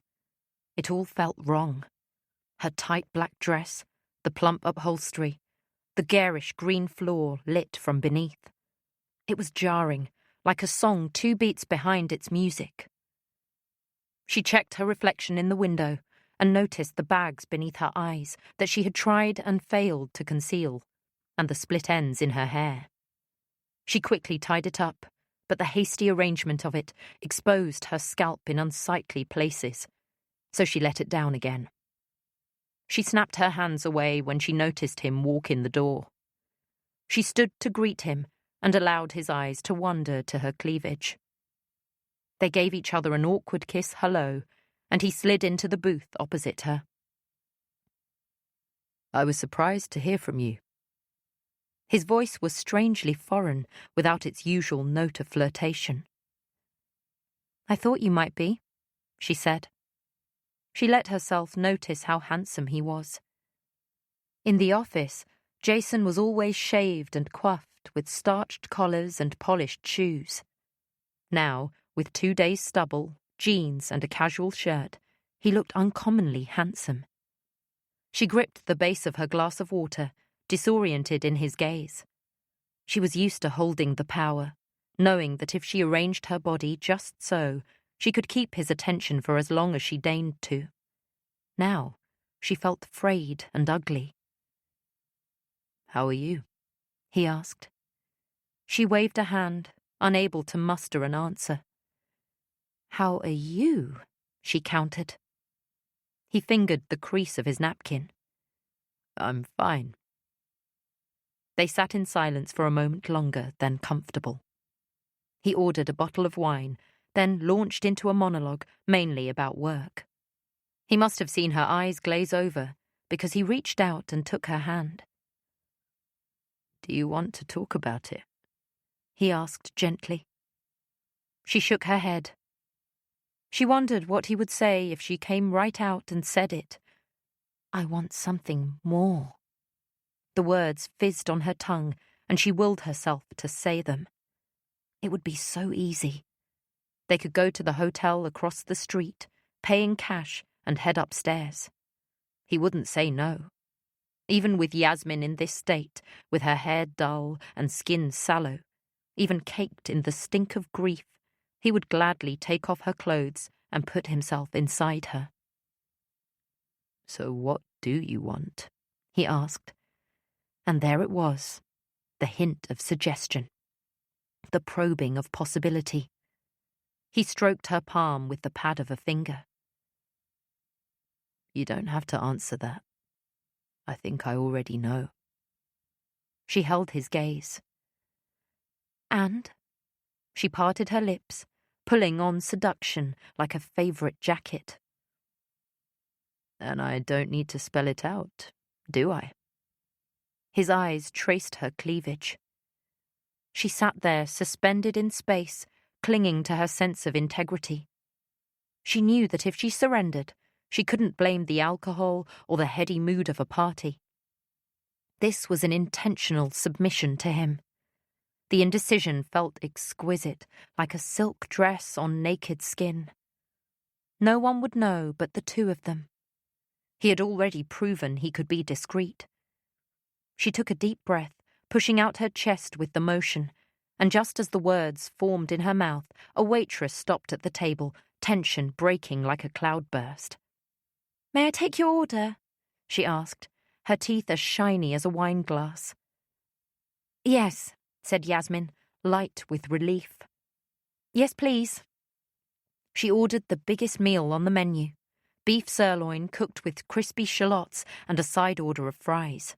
It all felt wrong. Her tight black dress, the plump upholstery, the garish green floor lit from beneath. It was jarring, like a song 2 beats behind its music. She checked her reflection in the window and noticed the bags beneath her eyes that she had tried and failed to conceal, and the split ends in her hair. She quickly tied it up, but the hasty arrangement of it exposed her scalp in unsightly places, so she let it down again. She snapped her hands away when she noticed him walk in the door. She stood to greet him and allowed his eyes to wander to her cleavage. They gave each other an awkward kiss hello, and he slid into the booth opposite her. I was surprised to hear from you. His voice was strangely foreign, without its usual note of flirtation. "I thought you might be," she said. She let herself notice how handsome he was. In the office, Jason was always shaved and coiffed with starched collars and polished shoes. Now, with 2 days' stubble, jeans and a casual shirt, he looked uncommonly handsome. She gripped the base of her glass of water, disoriented in his gaze. She was used to holding the power, knowing that if she arranged her body just so, she could keep his attention for as long as she deigned to. Now, she felt frayed and ugly. "How are you?" he asked. She waved a hand, unable to muster an answer. "How are you?" she countered. He fingered the crease of his napkin. "I'm fine." They sat in silence for a moment longer than comfortable. He ordered a bottle of wine, then launched into a monologue, mainly about work. He must have seen her eyes glaze over, because he reached out and took her hand. "Do you want to talk about it?" he asked gently. She shook her head. She wondered what he would say if she came right out and said it. "I want something more." The words fizzed on her tongue, and she willed herself to say them. It would be so easy. They could go to the hotel across the street, pay in cash, and head upstairs. He wouldn't say no. Even with Yasmin in this state, with her hair dull and skin sallow, even caked in the stink of grief, he would gladly take off her clothes and put himself inside her. "So what do you want?" he asked. And there it was, the hint of suggestion, the probing of possibility. He stroked her palm with the pad of a finger. "You don't have to answer that. I think I already know." She held his gaze. "And?" She parted her lips, pulling on seduction like a favourite jacket. "And I don't need to spell it out, do I?" His eyes traced her cleavage. She sat there suspended in space, clinging to her sense of integrity. She knew that if she surrendered, she couldn't blame the alcohol or the heady mood of a party. This was an intentional submission to him. The indecision felt exquisite, like a silk dress on naked skin. No one would know but the two of them. He had already proven he could be discreet. She took a deep breath, pushing out her chest with the motion, and just as the words formed in her mouth, a waitress stopped at the table, tension breaking like a cloudburst. "May I take your order?" she asked, her teeth as shiny as a wine glass. "Yes," said Yasmin, light with relief. "Yes, please." She ordered the biggest meal on the menu, beef sirloin cooked with crispy shallots and a side order of fries.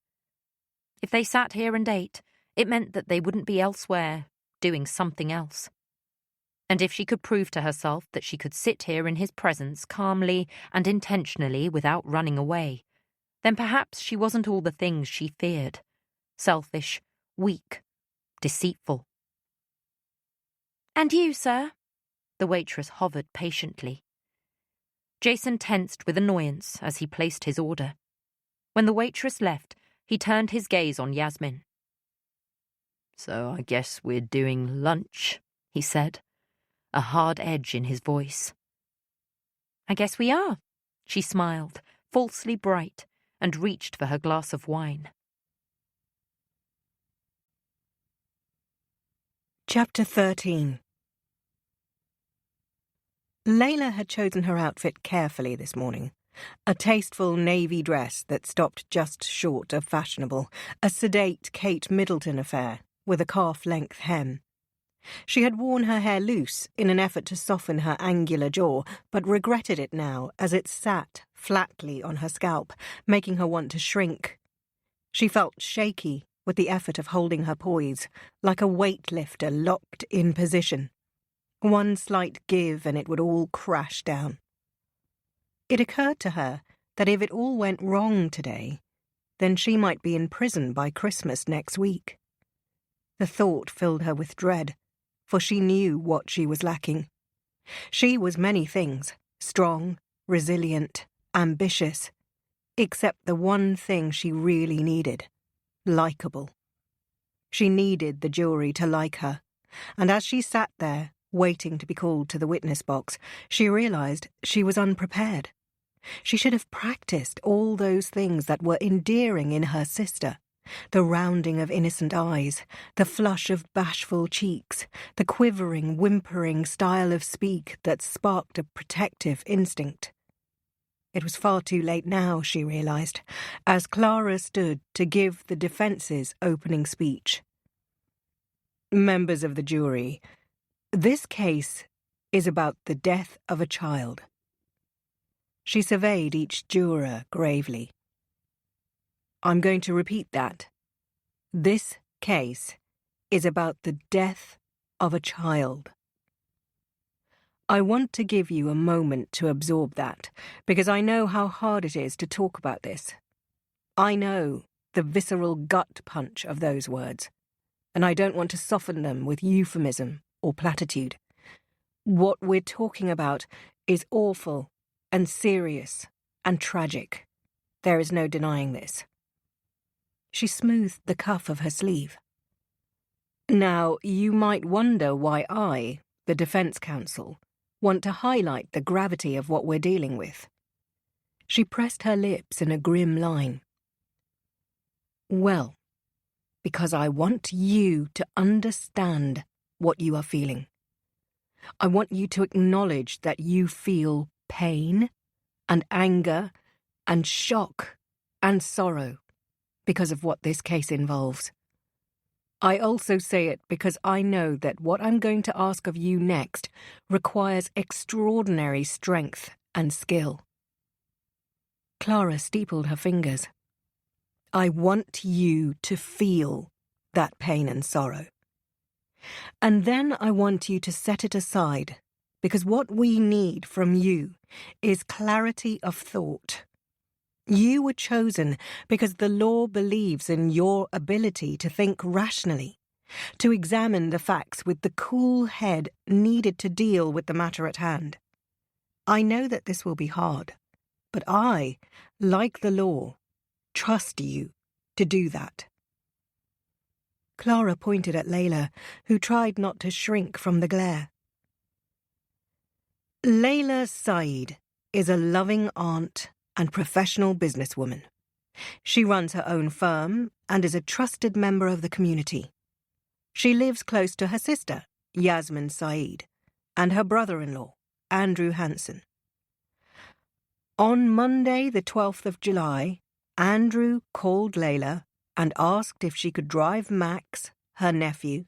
If they sat here and ate, it meant that they wouldn't be elsewhere, doing something else. And if she could prove to herself that she could sit here in his presence calmly and intentionally without running away, then perhaps she wasn't all the things she feared. Selfish, weak, deceitful. "And you, sir?" The waitress hovered patiently. Jason tensed with annoyance as he placed his order. When the waitress left, he turned his gaze on Yasmin. "So I guess we're doing lunch," he said, a hard edge in his voice. "I guess we are," she smiled, falsely bright, and reached for her glass of wine. Chapter 13. Layla had chosen her outfit carefully this morning. A tasteful navy dress that stopped just short of fashionable, a sedate Kate Middleton affair with a calf-length hem. She had worn her hair loose in an effort to soften her angular jaw, but regretted it now as it sat flatly on her scalp, making her want to shrink. She felt shaky with the effort of holding her poise, like a weightlifter locked in position. One slight give and it would all crash down. It occurred to her that if it all went wrong today, then she might be in prison by Christmas next week. The thought filled her with dread, for she knew what she was lacking. She was many things, strong, resilient, ambitious, except the one thing she really needed, likeable. She needed the jury to like her, and as she sat there, waiting to be called to the witness box, she realized she was unprepared. She should have practiced all those things that were endearing in her sister. The rounding of innocent eyes, the flush of bashful cheeks, the quivering, whimpering style of speak that sparked a protective instinct. It was far too late now, she realized, as Clara stood to give the defense's opening speech. Members of the jury, this case is about the death of a child. She surveyed each juror gravely. I'm going to repeat that. This case is about the death of a child. I want to give you a moment to absorb that, because I know how hard it is to talk about this. I know the visceral gut punch of those words, and I don't want to soften them with euphemism or platitude. What we're talking about is awful and serious and tragic. There is no denying this. She smoothed the cuff of her sleeve. Now, you might wonder why I, the defense counsel, want to highlight the gravity of what we're dealing with. She pressed her lips in a grim line. Well, because I want you to understand what you are feeling. I want you to acknowledge that you feel pain and anger and shock and sorrow because of what this case involves. I also say it because I know that what I'm going to ask of you next requires extraordinary strength and skill. Clara steepled her fingers. I want you to feel that pain and sorrow. And then I want you to set it aside, because what we need from you is clarity of thought. You were chosen because the law believes in your ability to think rationally, to examine the facts with the cool head needed to deal with the matter at hand. I know that this will be hard, but I, like the law, trust you to do that. Clara pointed at Layla, who tried not to shrink from the glare. Layla Saeed is a loving aunt and professional businesswoman. She runs her own firm and is a trusted member of the community. She lives close to her sister, Yasmin Saeed, and her brother-in-law, Andrew Hansen. On Monday, the 12th of July, Andrew called Layla and asked if she could drive Max, her nephew,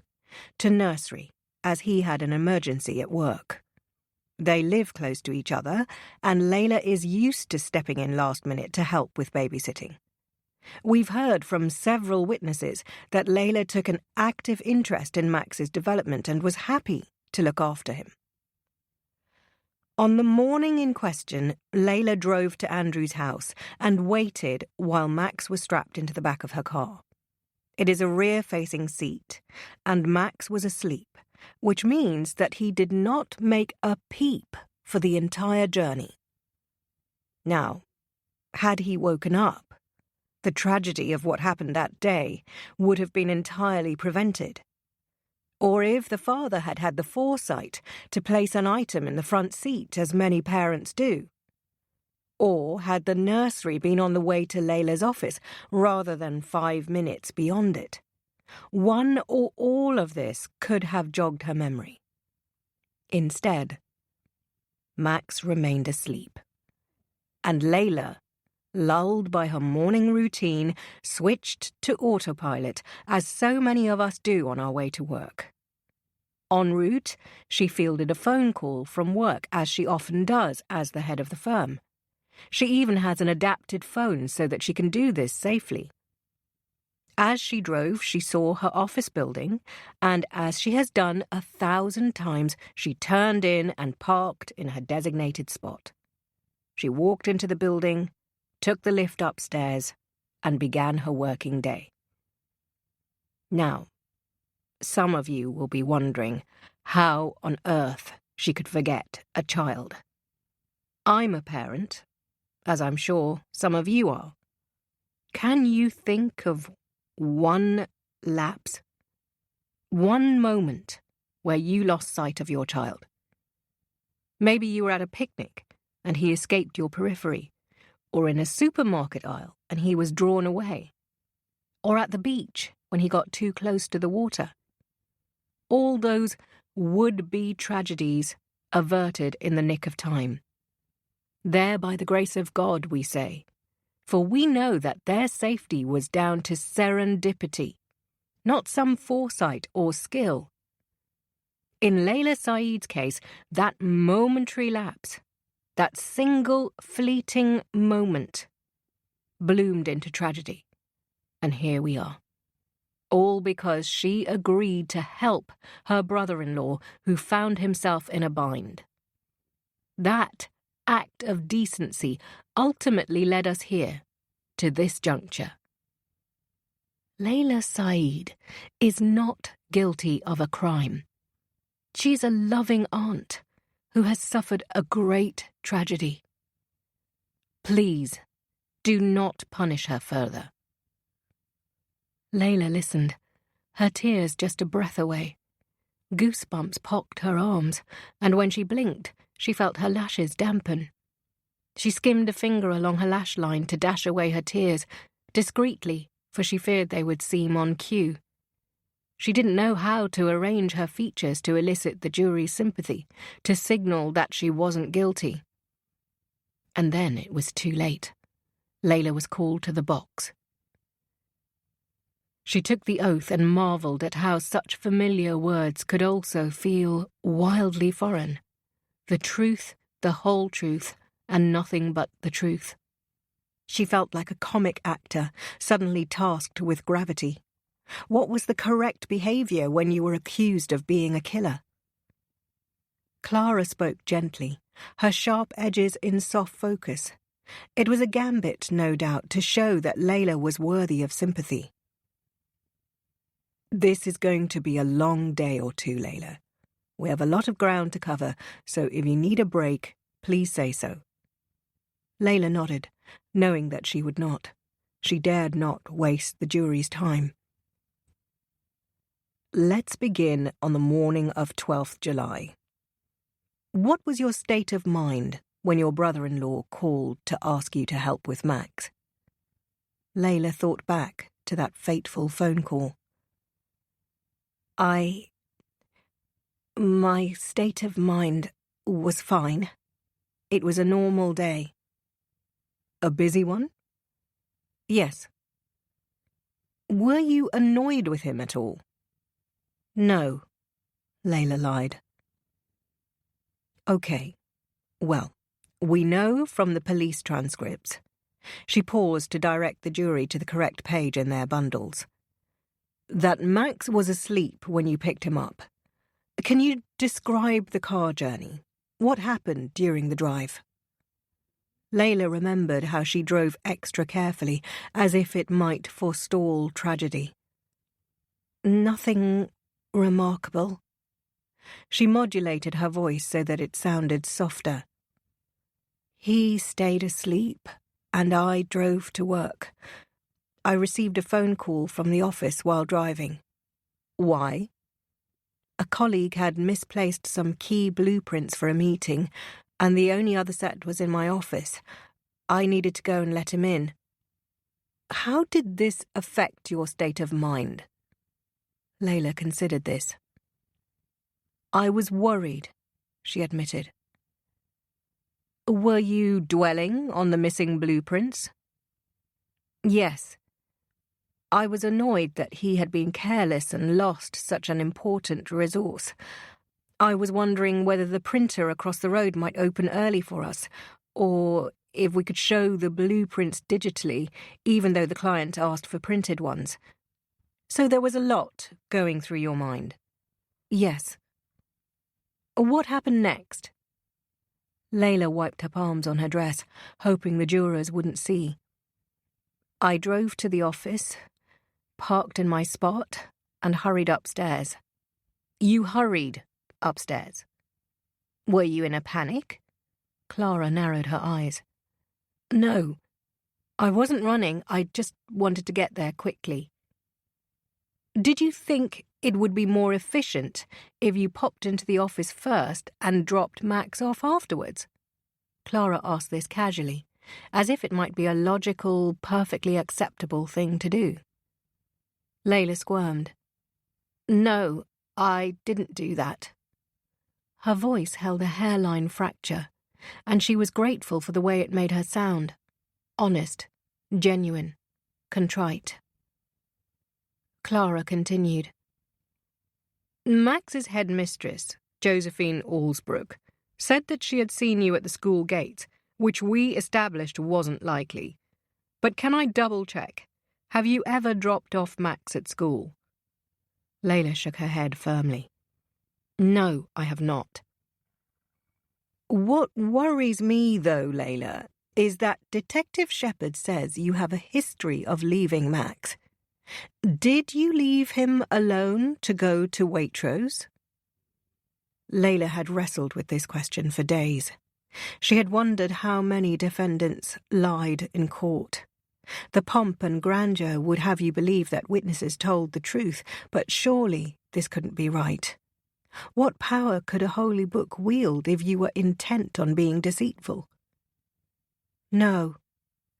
to nursery, as he had an emergency at work. They live close to each other, and Layla is used to stepping in last minute to help with babysitting. We've heard from several witnesses that Layla took an active interest in Max's development and was happy to look after him. On the morning in question, Layla drove to Andrew's house and waited while Max was strapped into the back of her car. It is a rear-facing seat, and Max was asleep, which means that he did not make a peep for the entire journey. Now, had he woken up, the tragedy of what happened that day would have been entirely prevented. Or if the father had had the foresight to place an item in the front seat, as many parents do. Or had the nursery been on the way to Layla's office rather than 5 minutes beyond it. One or all of this could have jogged her memory. Instead, Max remained asleep. And Layla, lulled by her morning routine, switched to autopilot, as so many of us do on our way to work. En route, she fielded a phone call from work, as she often does as the head of the firm. She even has an adapted phone so that she can do this safely. As she drove, she saw her office building, and as she has done 1,000 times, she turned in and parked in her designated spot. She walked into the building, took the lift upstairs, and began her working day. Now, some of you will be wondering how on earth she could forget a child. I'm a parent, as I'm sure some of you are. Can you think of one lapse, one moment where you lost sight of your child? Maybe you were at a picnic and he escaped your periphery, or in a supermarket aisle and he was drawn away, or at the beach when he got too close to the water. All those would-be tragedies averted in the nick of time. There by the grace of God, we say, for we know that their safety was down to serendipity, not some foresight or skill. In Layla Saeed's case, that momentary lapse, that single fleeting moment, bloomed into tragedy. And here we are. All because she agreed to help her brother-in-law who found himself in a bind. That act of decency ultimately led us here, to this juncture. Layla Saeed is not guilty of a crime. She's a loving aunt who has suffered a great tragedy. Please, do not punish her further. Layla listened, her tears just a breath away. Goosebumps pocked her arms, and when she blinked, she felt her lashes dampen. She skimmed a finger along her lash line to dash away her tears, discreetly, for she feared they would seem on cue. She didn't know how to arrange her features to elicit the jury's sympathy, to signal that she wasn't guilty. And then it was too late. Layla was called to the box. She took the oath and marvelled at how such familiar words could also feel wildly foreign. The truth, the whole truth, and nothing but the truth. She felt like a comic actor suddenly tasked with gravity. What was the correct behaviour when you were accused of being a killer? Clara spoke gently, her sharp edges in soft focus. It was a gambit, no doubt, to show that Layla was worthy of sympathy. This is going to be a long day or two, Layla. We have a lot of ground to cover, so if you need a break, please say so. Layla nodded, knowing that she would not. She dared not waste the jury's time. Let's begin on the morning of 12th July. What was your state of mind when your brother-in-law called to ask you to help with Max? Layla thought back to that fateful phone call. My state of mind was fine. It was a normal day. A busy one? Yes. Were you annoyed with him at all? No, Layla lied. Okay. Well, we know from the police transcripts. She paused to direct the jury to the correct page in their bundles. That Max was asleep when you picked him up. Can you describe the car journey? What happened during the drive? Layla remembered how she drove extra carefully, as if it might forestall tragedy. Nothing remarkable. She modulated her voice so that it sounded softer. He stayed asleep, and I drove to work. I received a phone call from the office while driving. Why? A colleague had misplaced some key blueprints for a meeting, and the only other set was in my office. I needed to go and let him in. How did this affect your state of mind? Layla considered this. I was worried, she admitted. Were you dwelling on the missing blueprints? Yes. I was annoyed that he had been careless and lost such an important resource. I was wondering whether the printer across the road might open early for us, or if we could show the blueprints digitally, even though the client asked for printed ones. So there was a lot going through your mind. Yes. What happened next? Layla wiped her palms on her dress, hoping the jurors wouldn't see. I drove to the office, parked in my spot, and hurried upstairs. You hurried upstairs? Were you in a panic? Clara narrowed her eyes. No. I wasn't running, I just wanted to get there quickly. Did you think it would be more efficient if you popped into the office first and dropped Max off afterwards? Clara asked this casually, as if it might be a logical, perfectly acceptable thing to do. Layla squirmed. No, I didn't do that. Her voice held a hairline fracture, and she was grateful for the way it made her sound. Honest, genuine, contrite. Clara continued. Max's headmistress, Josephine Allsbrook, said that she had seen you at the school gate, which we established wasn't likely. But can I double-check? Have you ever dropped off Max at school? Layla shook her head firmly. No, I have not. What worries me, though, Layla, is that Detective Shepard says you have a history of leaving Max. Did you leave him alone to go to Waitrose? Layla had wrestled with this question for days. She had wondered how many defendants lied in court. The pomp and grandeur would have you believe that witnesses told the truth, but surely this couldn't be right. What power could a holy book wield if you were intent on being deceitful? No,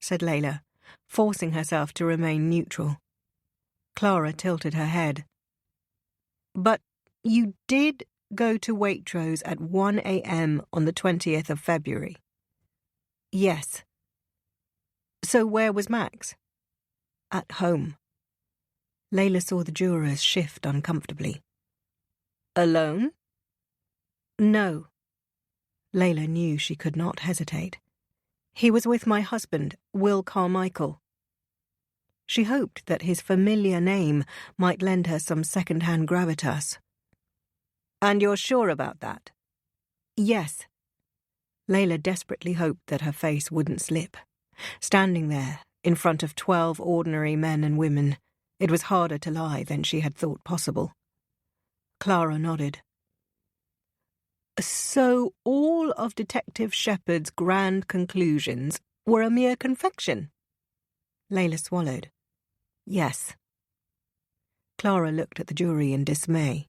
said Layla, forcing herself to remain neutral. Clara tilted her head. But you did go to Waitrose at 1 a.m. on the 20th of February. Yes. So where was Max? At home. Layla saw the jurors shift uncomfortably. Alone? No. Layla knew she could not hesitate. He was with my husband, Will Carmichael. She hoped that his familiar name might lend her some second-hand gravitas. And you're sure about that? Yes. Layla desperately hoped that her face wouldn't slip. Standing there, in front of 12 ordinary men and women, it was harder to lie than she had thought possible. Clara nodded. So all of Detective Shepard's grand conclusions were a mere confection? Layla swallowed. Yes. Clara looked at the jury in dismay.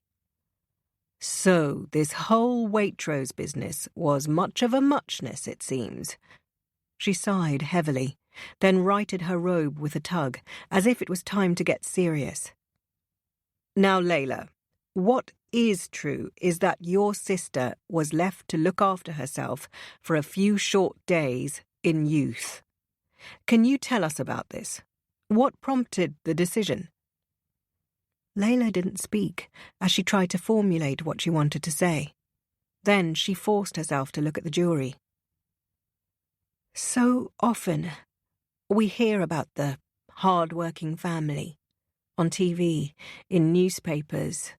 So this whole Waitrose business was much of a muchness, it seems. She sighed heavily, then righted her robe with a tug, as if it was time to get serious. Now, Layla, what is true is that your sister was left to look after herself for a few short days in youth. Can you tell us about this? What prompted the decision? Layla didn't speak as she tried to formulate what she wanted to say. Then she forced herself to look at the jury. So often we hear about the hard-working family on TV, in newspapers,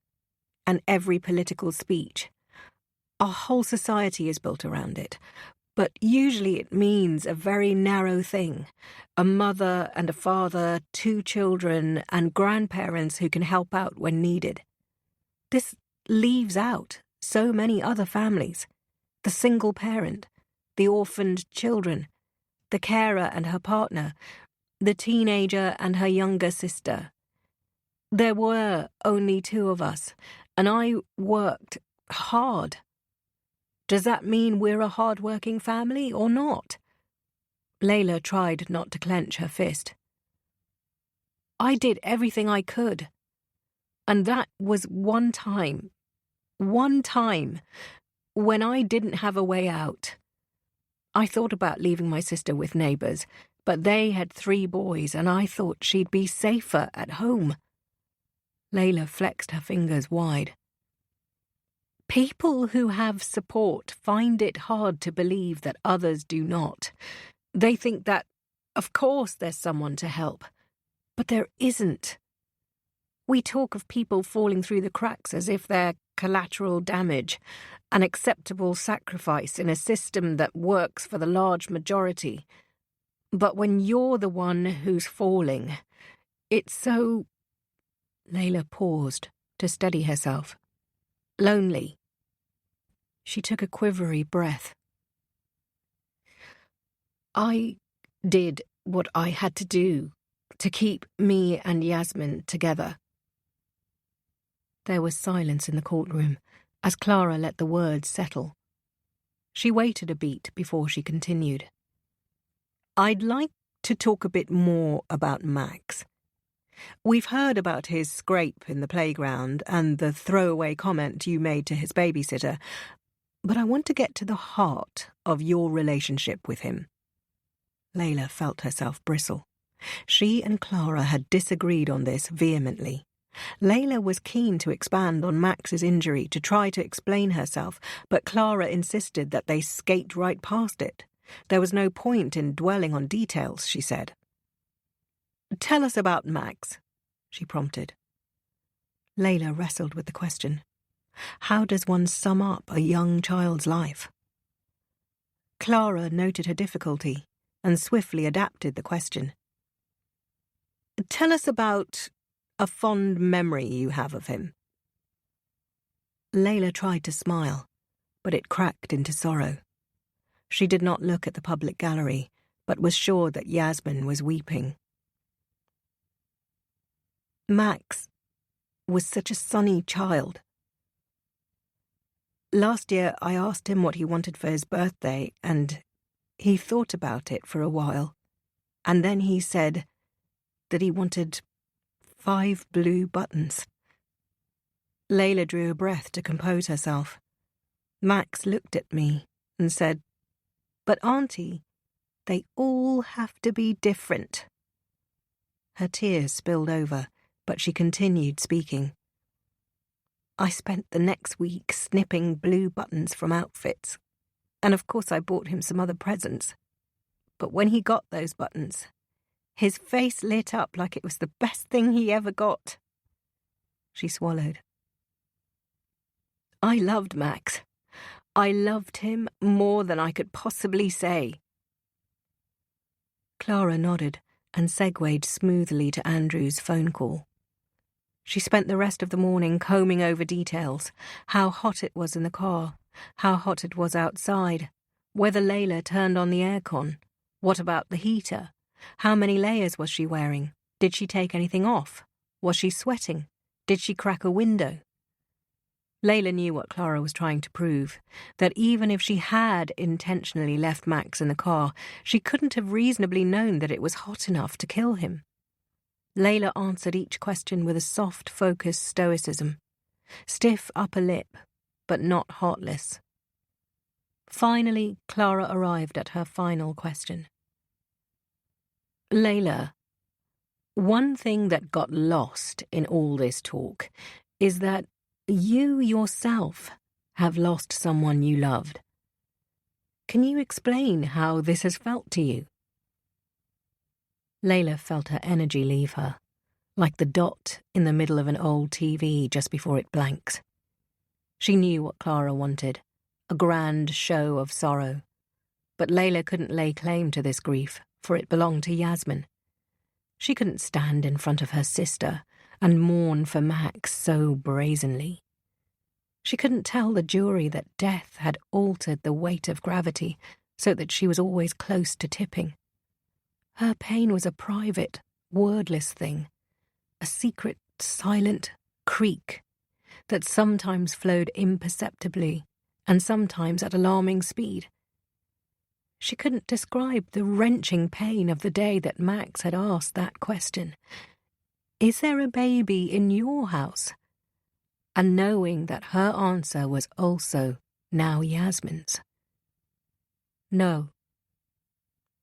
and every political speech. Our whole society is built around it, but usually it means a very narrow thing. A mother and a father, 2 children, and grandparents who can help out when needed. This leaves out so many other families. The single parent, the orphaned children, the carer and her partner, the teenager and her younger sister. There were only 2 of us, and I worked hard. Does that mean we're a hard-working family or not? Layla tried not to clench her fist. I did everything I could. And that was one time, when I didn't have a way out. I thought about leaving my sister with neighbours, but they had 3 boys, and I thought she'd be safer at home. Layla flexed her fingers wide. People who have support find it hard to believe that others do not. They think that, of course, there's someone to help, but there isn't. We talk of people falling through the cracks as if they're collateral damage, an acceptable sacrifice in a system that works for the large majority. But when you're the one who's falling, it's so... Layla paused to steady herself. Lonely. She took a quivery breath. I did what I had to do to keep me and Yasmin together. There was silence in the courtroom as Clara let the words settle. She waited a beat before she continued. I'd like to talk a bit more about Max. We've heard about his scrape in the playground and the throwaway comment you made to his babysitter, but I want to get to the heart of your relationship with him. Layla felt herself bristle. She and Clara had disagreed on this vehemently. Layla was keen to expand on Max's injury to try to explain herself, but Clara insisted that they skate right past it. There was no point in dwelling on details, she said. Tell us about Max, she prompted. Layla wrestled with the question. How does one sum up a young child's life? Clara noted her difficulty and swiftly adapted the question. Tell us about a fond memory you have of him. Layla tried to smile, but it cracked into sorrow. She did not look at the public gallery, but was sure that Yasmin was weeping. Max was such a sunny child. Last year I asked him what he wanted for his birthday, and he thought about it for a while, and then he said that he wanted 5 blue buttons. Layla drew a breath to compose herself. Max looked at me and said, But Auntie, they all have to be different. Her tears spilled over, but she continued speaking. I spent the next week snipping blue buttons from outfits, and of course I bought him some other presents. But when he got those buttons, his face lit up like it was the best thing he ever got. She swallowed. I loved Max. I loved him more than I could possibly say. Clara nodded and segued smoothly to Andrew's phone call. She spent the rest of the morning combing over details, how hot it was in the car, how hot it was outside, whether Layla turned on the aircon, what about the heater, how many layers was she wearing, did she take anything off, was she sweating, did she crack a window? Layla knew what Clara was trying to prove, that even if she had intentionally left Max in the car, she couldn't have reasonably known that it was hot enough to kill him. Layla answered each question with a soft, focused stoicism. Stiff upper lip, but not heartless. Finally, Clara arrived at her final question. Layla, one thing that got lost in all this talk is that you yourself have lost someone you loved. Can you explain how this has felt to you? Layla felt her energy leave her, like the dot in the middle of an old TV just before it blanks. She knew what Clara wanted, a grand show of sorrow. But Layla couldn't lay claim to this grief, for it belonged to Yasmin. She couldn't stand in front of her sister and mourn for Max so brazenly. She couldn't tell the jury that death had altered the weight of gravity so that she was always close to tipping. Her pain was a private, wordless thing, a secret, silent creak that sometimes flowed imperceptibly and sometimes at alarming speed. She couldn't describe the wrenching pain of the day that Max had asked that question. Is there a baby in your house? And knowing that her answer was also now Yasmin's. No.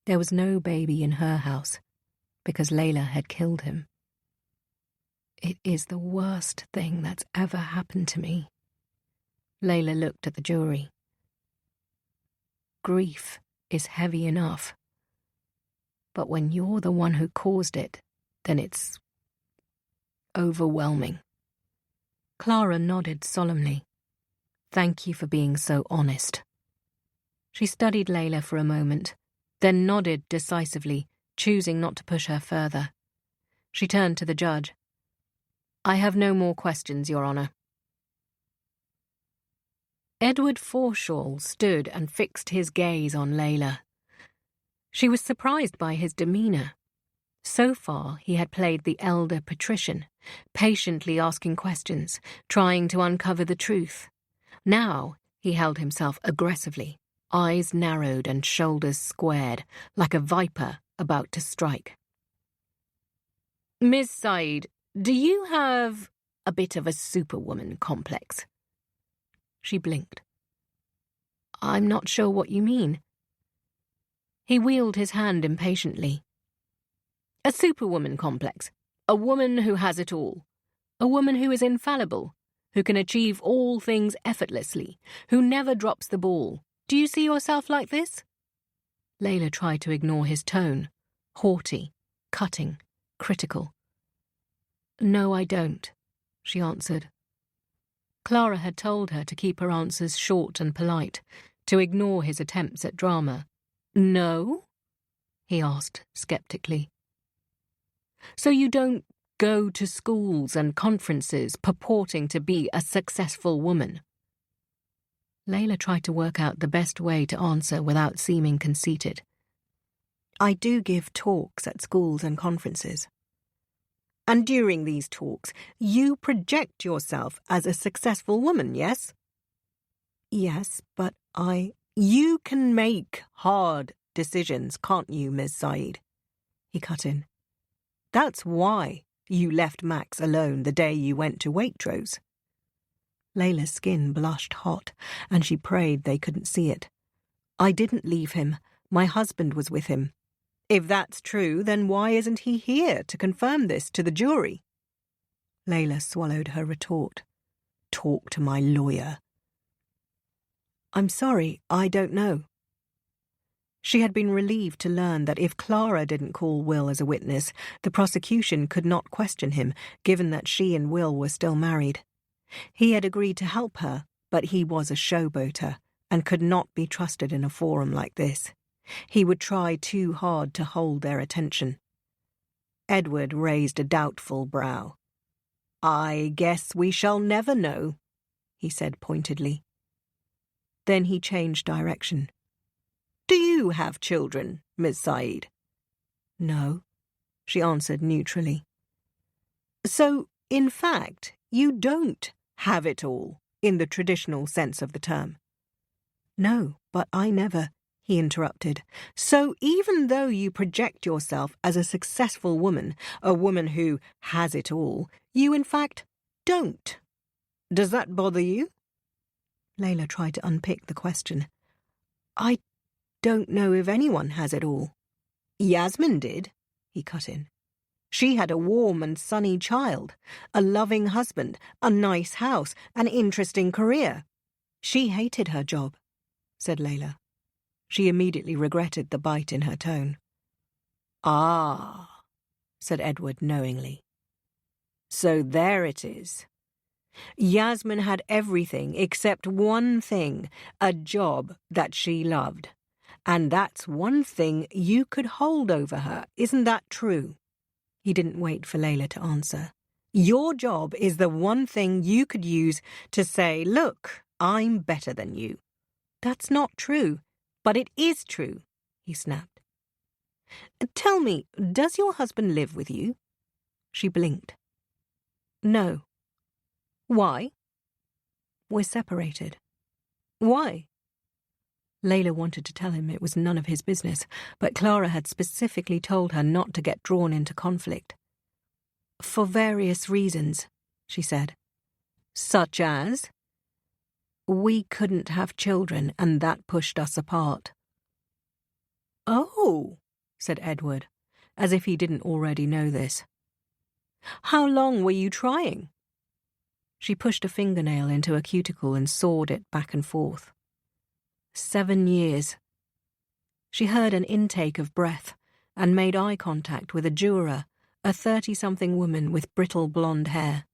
There was no baby in her house, because Layla had killed him. It is the worst thing that's ever happened to me. Layla looked at the jury. Grief is heavy enough. But when you're the one who caused it, then it's overwhelming. Clara nodded solemnly. Thank you for being so honest. She studied Layla for a moment, then nodded decisively, choosing not to push her further. She turned to the judge. I have no more questions, Your Honour. Edward Forshaw stood and fixed his gaze on Layla. She was surprised by his demeanour. So far he had played the elder patrician, patiently asking questions, trying to uncover the truth. Now he held himself aggressively, eyes narrowed and shoulders squared, like a viper about to strike. "Miss Said, do you have a bit of a superwoman complex?" She blinked. "I'm not sure what you mean." He wheeled his hand impatiently. "A superwoman complex. A woman who has it all. A woman who is infallible, who can achieve all things effortlessly, who never drops the ball. Do you see yourself like this?" Layla tried to ignore his tone, haughty, cutting, critical. "No, I don't," she answered. Clara had told her to keep her answers short and polite, to ignore his attempts at drama. "No?" he asked skeptically. "So you don't go to schools and conferences purporting to be a successful woman?" Layla tried to work out the best way to answer without seeming conceited. "I do give talks at schools and conferences. And during these talks, you project yourself as a successful woman, yes?" "Yes, but You can make hard decisions, can't you, Ms. Said?" he cut in. "That's why you left Max alone the day you went to Waitrose." Layla's skin blushed hot, and she prayed they couldn't see it. "I didn't leave him. My husband was with him. If that's true, then why isn't he here to confirm this to the jury?" Layla swallowed her retort. "Talk to my lawyer." "I'm sorry, I don't know." She had been relieved to learn that if Clara didn't call Will as a witness, the prosecution could not question him, given that she and Will were still married. He had agreed to help her, but he was a showboater and could not be trusted in a forum like this. He would try too hard to hold their attention. Edward raised a doubtful brow. "I guess we shall never know," he said pointedly. Then he changed direction. "Do you have children, Miss Said?" "No," she answered neutrally. "So, in fact, you don't have it all, in the traditional sense of the term?" "No, but I never," he interrupted. "So even though you project yourself as a successful woman, a woman who has it all, you in fact don't. Does that bother you?" Layla tried to unpick the question. "I don't know if anyone has it all." "Yasmin did," he cut in. "She had a warm and sunny child, a loving husband, a nice house, an interesting career." "She hated her job," said Layla. She immediately regretted the bite in her tone. "Ah," said Edward knowingly. "So there it is. Yasmin had everything except one thing, a job that she loved. And that's one thing you could hold over her, isn't that true?" He didn't wait for Layla to answer. "Your job is the one thing you could use to say, 'Look, I'm better than you.'" "That's not true." "But it is true," he snapped. "Tell me, does your husband live with you?" She blinked. "No." "Why?" "We're separated." "Why?" Layla wanted to tell him it was none of his business, but Clara had specifically told her not to get drawn into conflict. "For various reasons," she said. "Such as?" "We couldn't have children, and that pushed us apart." "Oh," said Edward, as if he didn't already know this. "How long were you trying?" She pushed a fingernail into a cuticle and sawed it back and forth. 7 years. She heard an intake of breath and made eye contact with a juror, a 30-something woman with brittle blonde hair.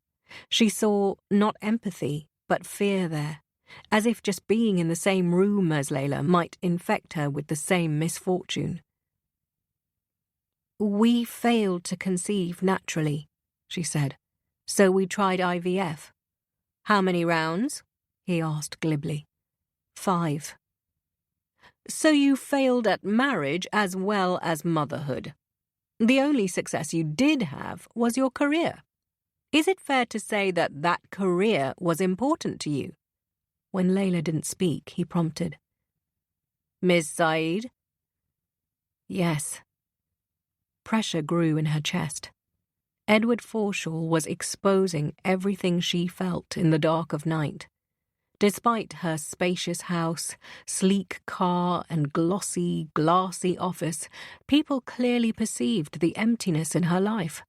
She saw not empathy, but fear there, as if just being in the same room as Layla might infect her with the same misfortune. "We failed to conceive naturally," she said, "so we tried IVF." "How many rounds?" he asked glibly. 5. So you failed at marriage as well as motherhood. The only success you did have was your career. Is it fair to say that that career was important to you? When Layla didn't speak, he prompted. Ms. Saeed? Yes. Pressure grew in her chest. Edward Forshaw was exposing everything she felt in the dark of night. Despite her spacious house, sleek car, and glossy, glassy office, people clearly perceived the emptiness in her life.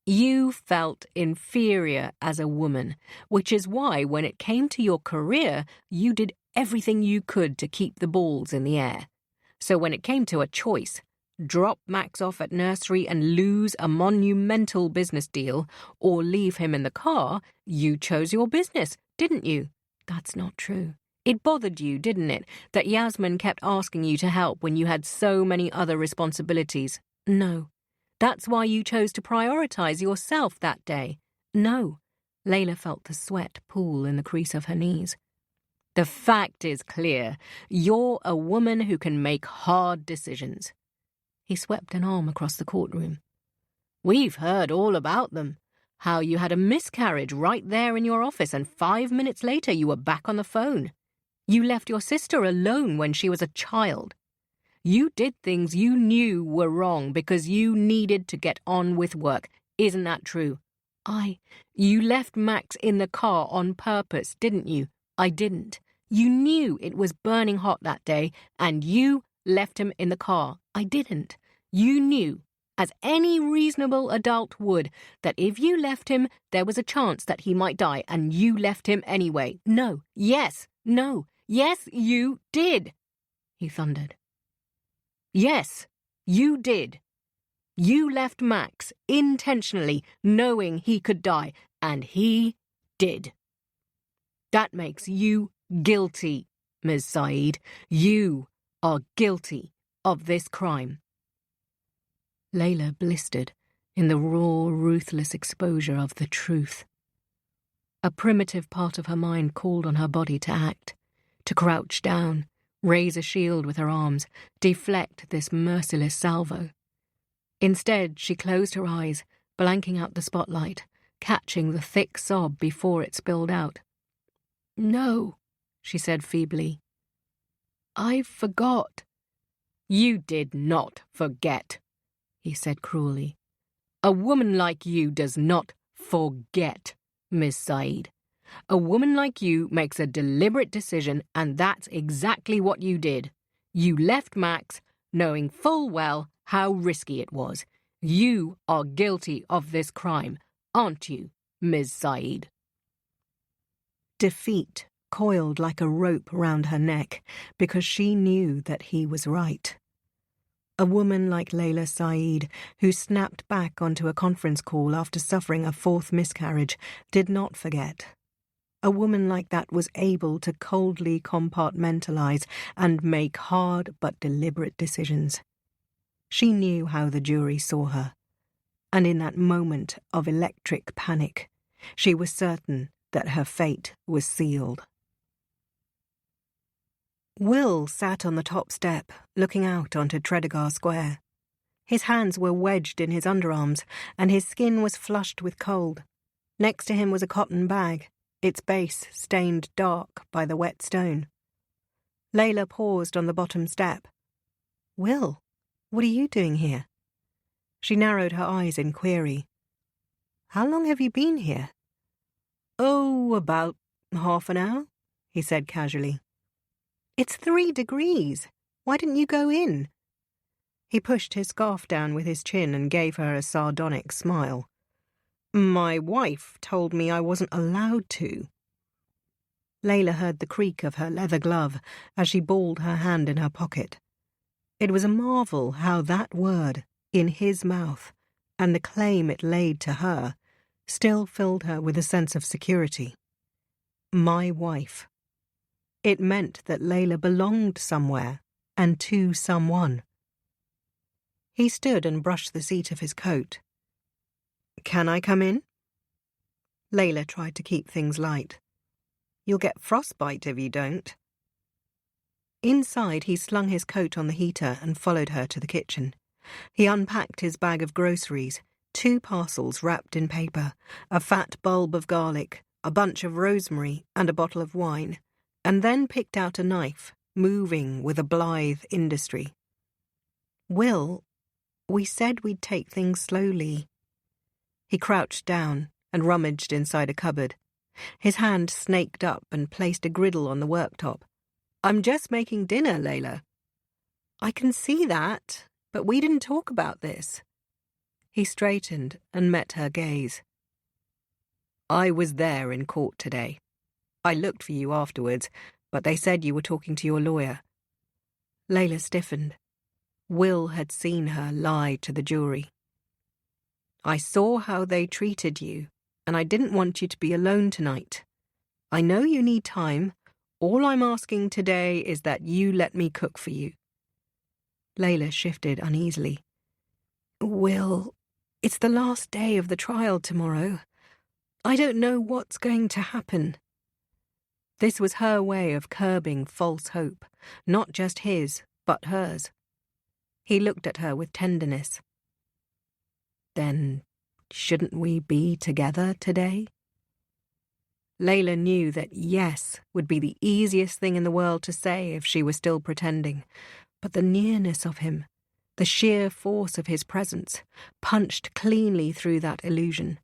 You felt inferior as a woman, which is why when it came to your career, you did everything you could to keep the balls in the air. So when it came to a choice, drop Max off at nursery and lose a monumental business deal, or leave him in the car, you chose your business, didn't you? That's not true. It bothered you, didn't it, that Yasmin kept asking you to help when you had so many other responsibilities? No. That's why you chose to prioritize yourself that day. No. Layla felt the sweat pool in the crease of her knees. The fact is clear. You're a woman who can make hard decisions. He swept an arm across the courtroom. We've heard all about them. How you had a miscarriage right there in your office and 5 minutes later you were back on the phone. You left your sister alone when she was a child. You did things you knew were wrong because you needed to get on with work. Isn't that true? You left Max in the car on purpose, didn't you? I didn't. You knew it was burning hot that day and you left him in the car. I didn't. You knew, as any reasonable adult would, that if you left him, there was a chance that he might die, and you left him anyway. No, yes, no, yes, you did, he thundered. Yes, you did. You left Max intentionally, knowing he could die, and he did. That makes you guilty, Ms. Saeed. You are guilty of this crime. Layla blistered in the raw, ruthless exposure of the truth. A primitive part of her mind called on her body to act, to crouch down, raise a shield with her arms, deflect this merciless salvo. Instead, she closed her eyes, blanking out the spotlight, catching the thick sob before it spilled out. No, she said feebly. I forgot. You did not forget, he said cruelly. A woman like you does not forget, Miss Saeed. A woman like you makes a deliberate decision, and that's exactly what you did. You left Max, knowing full well how risky it was. You are guilty of this crime, aren't you, Ms. Saeed? Defeat coiled like a rope round her neck because she knew that he was right. A woman like Layla Saeed, who snapped back onto a conference call after suffering a 4th miscarriage, did not forget. A woman like that was able to coldly compartmentalize and make hard but deliberate decisions. She knew how the jury saw her, and in that moment of electric panic, she was certain that her fate was sealed. Will sat on the top step, looking out onto Tredegar Square. His hands were wedged in his underarms, and his skin was flushed with cold. Next to him was a cotton bag, its base stained dark by the wet stone. Layla paused on the bottom step. Will, what are you doing here? She narrowed her eyes in query. How long have you been here? Oh, about half an hour, he said casually. It's 3 degrees. Why didn't you go in? He pushed his scarf down with his chin and gave her a sardonic smile. My wife told me I wasn't allowed to. Layla heard the creak of her leather glove as she balled her hand in her pocket. It was a marvel how that word, in his mouth, and the claim it laid to her, still filled her with a sense of security. My wife. It meant that Layla belonged somewhere, and to someone. He stood and brushed the seat of his coat. Can I come in? Layla tried to keep things light. You'll get frostbite if you don't. Inside, he slung his coat on the heater and followed her to the kitchen. He unpacked his bag of groceries, 2 parcels wrapped in paper, a fat bulb of garlic, a bunch of rosemary, and a bottle of wine, and then picked out a knife, moving with a blithe industry. Will, we said we'd take things slowly. He crouched down and rummaged inside a cupboard. His hand snaked up and placed a griddle on the worktop. I'm just making dinner, Layla. I can see that, but we didn't talk about this. He straightened and met her gaze. I was there in court today. I looked for you afterwards, but they said you were talking to your lawyer. Layla stiffened. Will had seen her lie to the jury. I saw how they treated you, and I didn't want you to be alone tonight. I know you need time. All I'm asking today is that you let me cook for you. Layla shifted uneasily. Will, it's the last day of the trial tomorrow. I don't know what's going to happen. This was her way of curbing false hope, not just his, but hers. He looked at her with tenderness. Then, shouldn't we be together today? Layla knew that yes would be the easiest thing in the world to say if she were still pretending, but the nearness of him, the sheer force of his presence, punched cleanly through that illusion.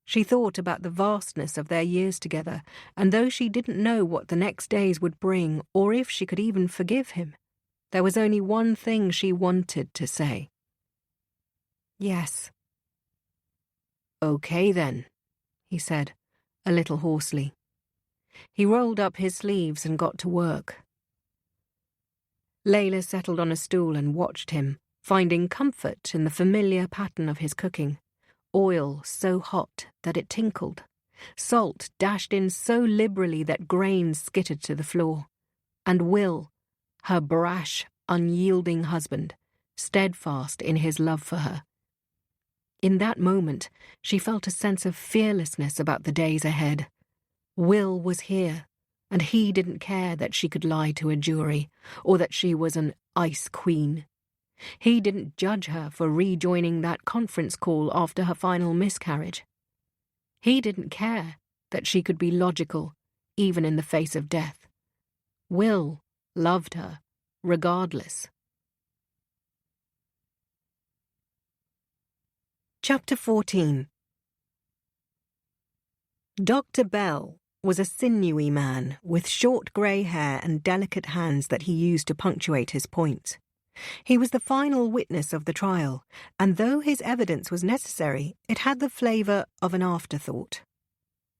She thought about the vastness of their years together, and though she didn't know what the next days would bring or if she could even forgive him, there was only one thing she wanted to say. Yes. Okay then, he said, a little hoarsely. He rolled up his sleeves and got to work. Layla settled on a stool and watched him, finding comfort in the familiar pattern of his cooking. Oil so hot that it tinkled. Salt dashed in so liberally that grains skittered to the floor. And Will, her brash, unyielding husband, steadfast in his love for her. In that moment, she felt a sense of fearlessness about the days ahead. Will was here, and he didn't care that she could lie to a jury, or that she was an ice queen. He didn't judge her for rejoining that conference call after her final miscarriage. He didn't care that she could be logical, even in the face of death. Will loved her, regardless. Chapter 14. Dr. Bell was a sinewy man with short grey hair and delicate hands that he used to punctuate his points. He was the final witness of the trial, and though his evidence was necessary, it had the flavour of an afterthought.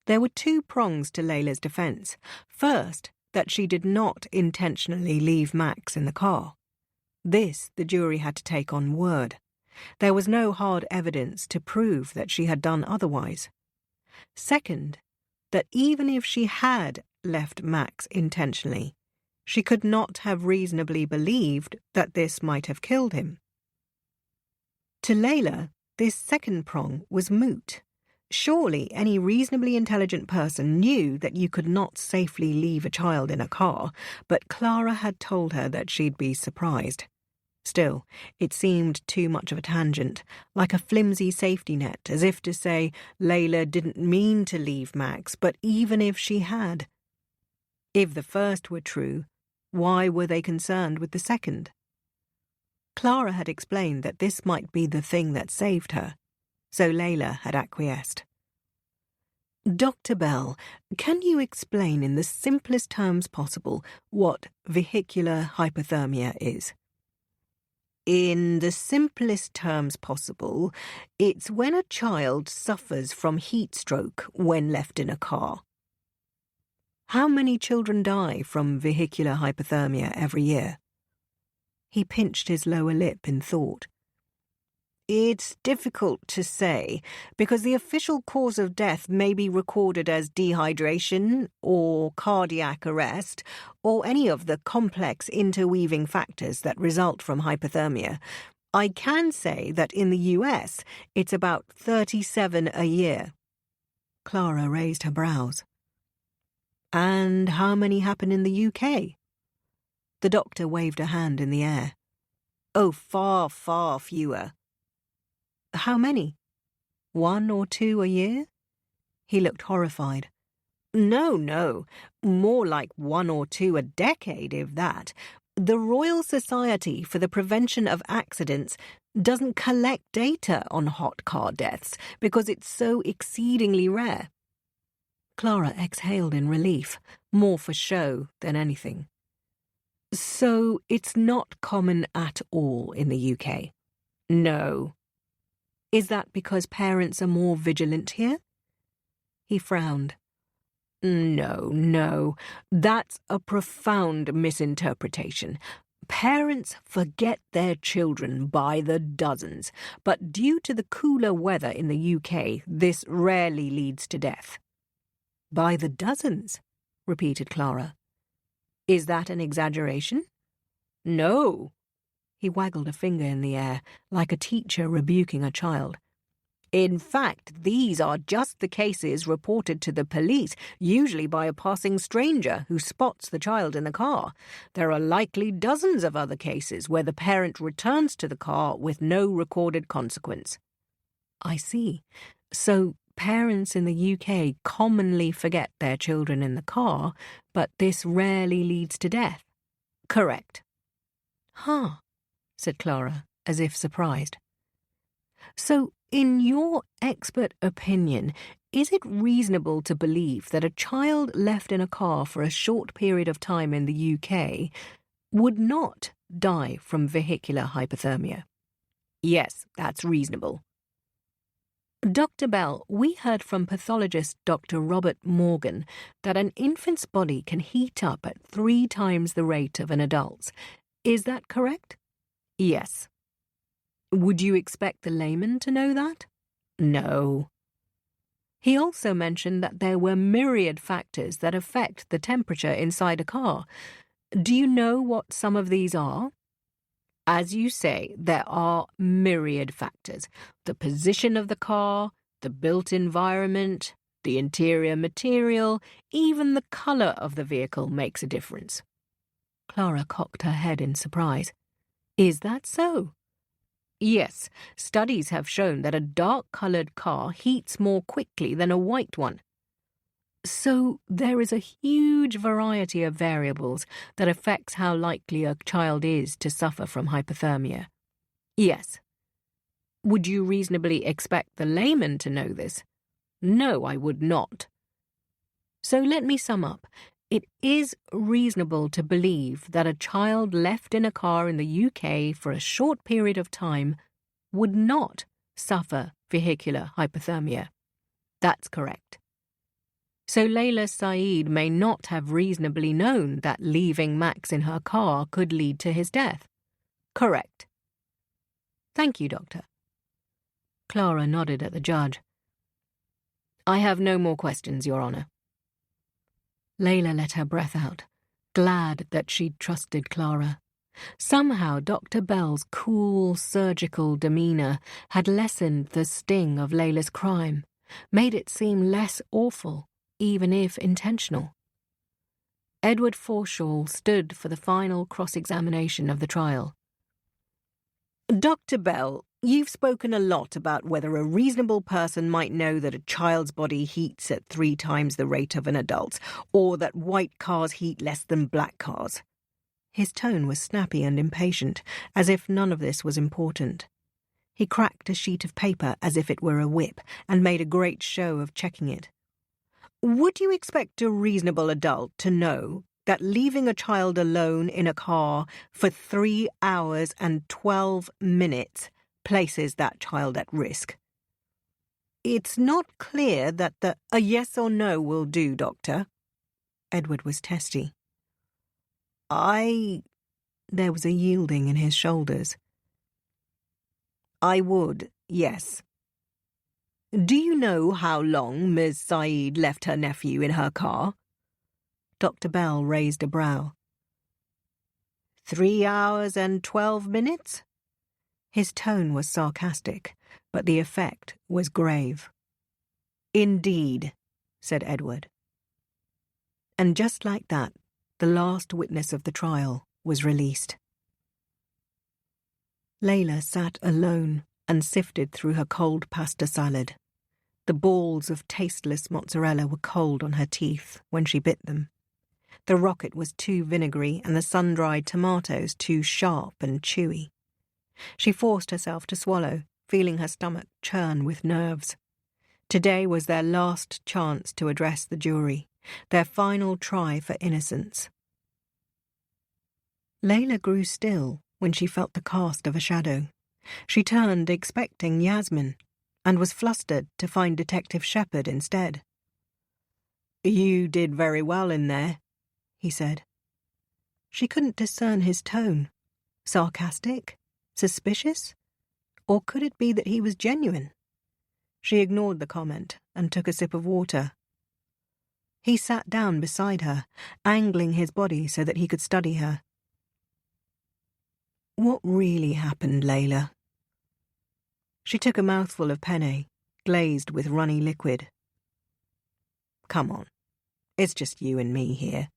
There were 2 prongs to Layla's defence. First, that she did not intentionally leave Max in the car. This the jury had to take on word. There was no hard evidence to prove that she had done otherwise. Second, that even if she had left Max intentionally, she could not have reasonably believed that this might have killed him. To Layla, this second prong was moot. Surely any reasonably intelligent person knew that you could not safely leave a child in a car, but Clara had told her that she'd be surprised. Still, it seemed too much of a tangent, like a flimsy safety net, as if to say Layla didn't mean to leave Max, but even if she had. If the first were true, why were they concerned with the second? Clara had explained that this might be the thing that saved her, so Layla had acquiesced. Dr. Bell, can you explain in the simplest terms possible what vehicular hypothermia is? In the simplest terms possible, it's when a child suffers from heat stroke when left in a car. How many children die from vehicular hypothermia every year? He pinched his lower lip in thought. It's difficult to say, because the official cause of death may be recorded as dehydration or cardiac arrest or any of the complex interweaving factors that result from hypothermia. I can say that in the US, it's about 37 a year. Clara raised her brows. And how many happen in the UK? The doctor waved a hand in the air. Oh, far, far fewer. How many? 1 or 2 a year? He looked horrified. No, more like 1 or 2 a decade, if that. The Royal Society for the Prevention of Accidents doesn't collect data on hot car deaths because it's so exceedingly rare. Clara exhaled in relief, more for show than anything. So it's not common at all in the UK? No. Is that because parents are more vigilant here? He frowned. No. That's a profound misinterpretation. Parents forget their children by the dozens, but due to the cooler weather in the UK, this rarely leads to death. By the dozens, repeated Clara. Is that an exaggeration? No. He waggled a finger in the air, like a teacher rebuking a child. In fact, these are just the cases reported to the police, usually by a passing stranger who spots the child in the car. There are likely dozens of other cases where the parent returns to the car with no recorded consequence. I see. So parents in the UK commonly forget their children in the car, but this rarely leads to death. Correct. Huh, said Clara, as if surprised. So, in your expert opinion, is it reasonable to believe that a child left in a car for a short period of time in the UK would not die from vehicular hypothermia? Yes, that's reasonable. Dr. Bell, we heard from pathologist Dr. Robert Morgan that an infant's body can heat up at 3 times the rate of an adult's. Is that correct? Yes. Would you expect the layman to know that? No. He also mentioned that there were myriad factors that affect the temperature inside a car. Do you know what some of these are? As you say, there are myriad factors. The position of the car, the built environment, the interior material, even the colour of the vehicle makes a difference. Clara cocked her head in surprise. Is that so? Yes, studies have shown that a dark-coloured car heats more quickly than a white one. So there is a huge variety of variables that affects how likely a child is to suffer from hypothermia. Yes. Would you reasonably expect the layman to know this? No, I would not. So let me sum up. It is reasonable to believe that a child left in a car in the UK for a short period of time would not suffer vehicular hypothermia. That's correct. So Layla Saeed may not have reasonably known that leaving Max in her car could lead to his death. Correct. Thank you, Doctor. Clara nodded at the judge. I have no more questions, Your Honour. Layla let her breath out, glad that she'd trusted Clara. Somehow Dr. Bell's cool, surgical demeanour had lessened the sting of Layla's crime, made it seem less awful, even if intentional. Edward Forshaw stood for the final cross-examination of the trial. Dr. Bell, you've spoken a lot about whether a reasonable person might know that a child's body heats at 3 times the rate of an adult's, or that white cars heat less than black cars. His tone was snappy and impatient, as if none of this was important. He cracked a sheet of paper as if it were a whip, and made a great show of checking it. Would you expect a reasonable adult to know that leaving a child alone in a car for 3 hours and 12 minutes places that child at risk? It's not clear that a yes or no will do, Doctor. Edward was testy. There was a yielding in his shoulders. I would, yes. Do you know how long Ms. Saeed left her nephew in her car? Dr. Bell raised a brow. 3 hours and 12 minutes? His tone was sarcastic, but the effect was grave. Indeed, said Edward. And just like that, the last witness of the trial was released. Layla sat alone and sifted through her cold pasta salad. The balls of tasteless mozzarella were cold on her teeth when she bit them. The rocket was too vinegary and the sun-dried tomatoes too sharp and chewy. She forced herself to swallow, feeling her stomach churn with nerves. Today was their last chance to address the jury, their final try for innocence. Layla grew still when she felt the cast of a shadow. She turned expecting Yasmin, and was flustered to find Detective Shepherd instead. "You did very well in there," he said. She couldn't discern his tone. Sarcastic? Suspicious? Or could it be that he was genuine? She ignored the comment and took a sip of water. He sat down beside her, angling his body so that he could study her. "What really happened, Layla?" She took a mouthful of penne, glazed with runny liquid. "Come on, it's just you and me here."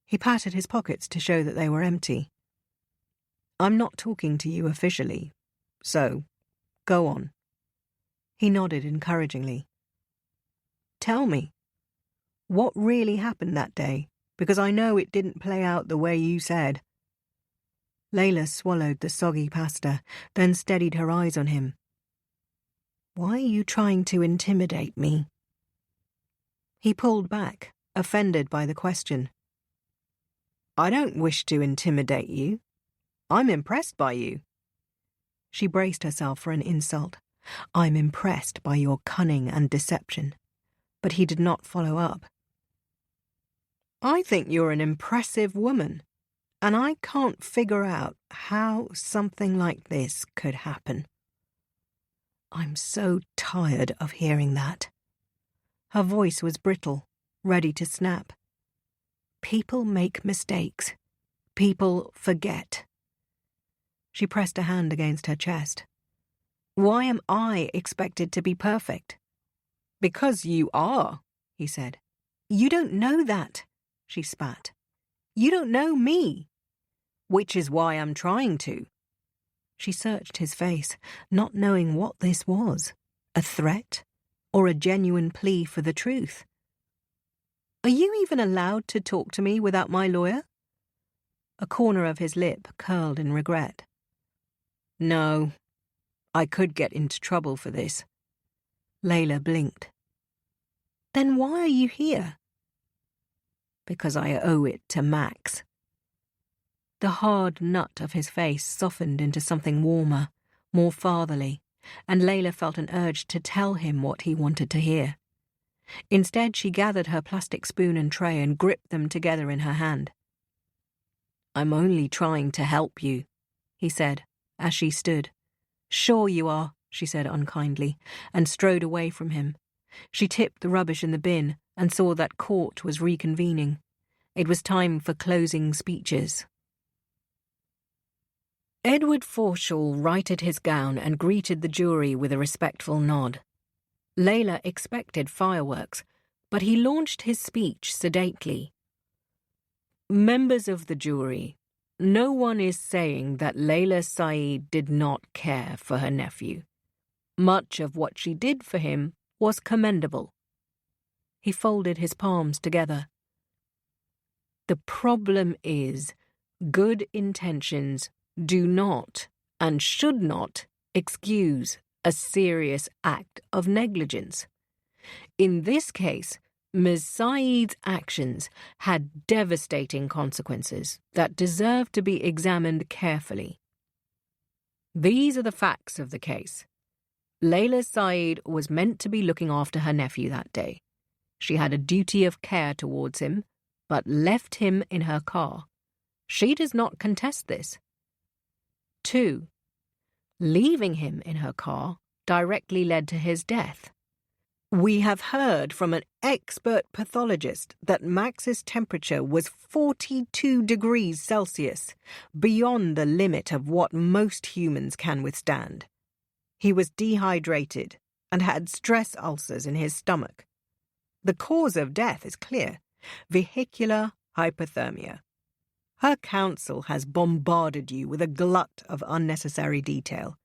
He patted his pockets to show that they were empty. "I'm not talking to you officially, so go on." He nodded encouragingly. "Tell me, what really happened that day? Because I know it didn't play out the way you said." Layla swallowed the soggy pasta, then steadied her eyes on him. "Why are you trying to intimidate me?" He pulled back, offended by the question. "I don't wish to intimidate you. I'm impressed by you." She braced herself for an insult. "I'm impressed by your cunning and deception." But he did not follow up. "I think you're an impressive woman, and I can't figure out how something like this could happen." "I'm so tired of hearing that." Her voice was brittle, ready to snap. "People make mistakes. People forget." She pressed a hand against her chest. "Why am I expected to be perfect?" "Because you are," he said. "You don't know that," she spat. "You don't know me." "Which is why I'm trying to." She searched his face, not knowing what this was, a threat or a genuine plea for the truth. "Are you even allowed to talk to me without my lawyer?" A corner of his lip curled in regret. "No, I could get into trouble for this." Layla blinked. "Then why are you here?" "Because I owe it to Max." The hard nut of his face softened into something warmer, more fatherly, and Layla felt an urge to tell him what he wanted to hear. Instead, she gathered her plastic spoon and tray and gripped them together in her hand. "I'm only trying to help you," he said, as she stood. "Sure you are," she said unkindly, and strode away from him. She tipped the rubbish in the bin and saw that court was reconvening. It was time for closing speeches. Edward Forshall righted his gown and greeted the jury with a respectful nod. Layla expected fireworks, but he launched his speech sedately. "Members of the jury, no one is saying that Layla Saeed did not care for her nephew. Much of what she did for him was commendable." He folded his palms together. "The problem is, good intentions do not and should not excuse a serious act of negligence. In this case, Ms. Saeed's actions had devastating consequences that deserve to be examined carefully. These are the facts of the case. Layla Saeed was meant to be looking after her nephew that day. She had a duty of care towards him, but left him in her car. She does not contest this. 2. Leaving him in her car directly led to his death. We have heard from an expert pathologist that Max's temperature was 42 degrees Celsius, beyond the limit of what most humans can withstand. He was dehydrated and had stress ulcers in his stomach. The cause of death is clear. Vehicular hypothermia. Her counsel has bombarded you with a glut of unnecessary detail.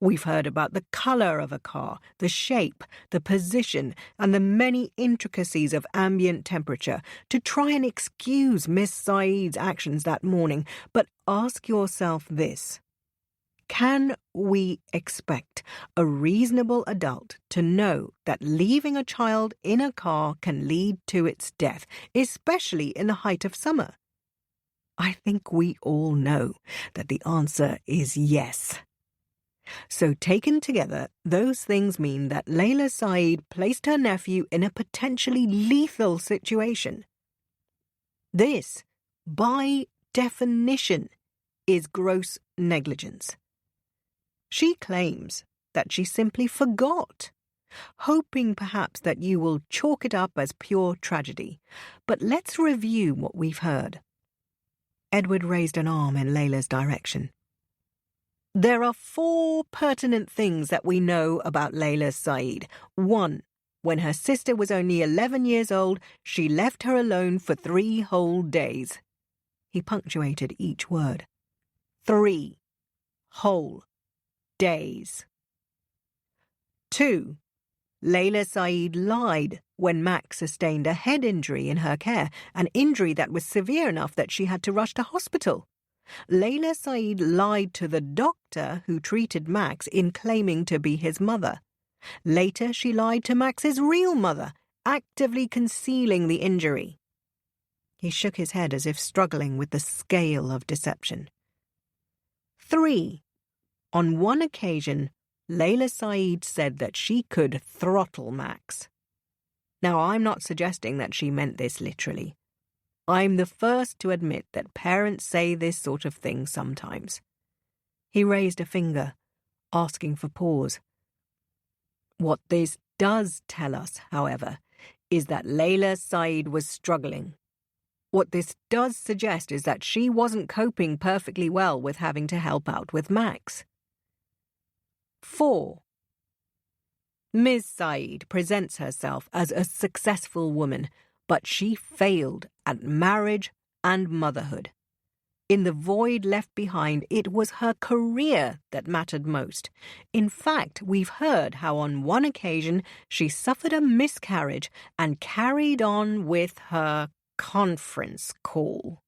We've heard about the colour of a car, the shape, the position, and the many intricacies of ambient temperature to try and excuse Miss Saeed's actions that morning. But ask yourself this. Can we expect a reasonable adult to know that leaving a child in a car can lead to its death, especially in the height of summer? I think we all know that the answer is yes. So taken together, those things mean that Layla Saeed placed her nephew in a potentially lethal situation. This, by definition, is gross negligence. She claims that she simply forgot, hoping perhaps that you will chalk it up as pure tragedy. But let's review what we've heard. Edward raised an arm in Layla's direction. There are 4 pertinent things that we know about Layla Saeed. 1. When her sister was only 11 years old, she left her alone for 3 whole days. He punctuated each word. 3 whole days. 2. Layla Saeed lied when Max sustained a head injury in her care, an injury that was severe enough that she had to rush to hospital. Layla Saeed lied to the doctor who treated Max in claiming to be his mother. Later, she lied to Max's real mother, actively concealing the injury. He shook his head as if struggling with the scale of deception. 3. On one occasion, Layla Saeed said that she could throttle Max. Now, I'm not suggesting that she meant this literally. I'm the first to admit that parents say this sort of thing sometimes. He raised a finger, asking for pause. What this does tell us, however, is that Layla Saeed was struggling. What this does suggest is that she wasn't coping perfectly well with having to help out with Max. 4. Ms. Saeed presents herself as a successful woman, but she failed at marriage and motherhood. In the void left behind, it was her career that mattered most. In fact, we've heard how on one occasion she suffered a miscarriage and carried on with her conference call.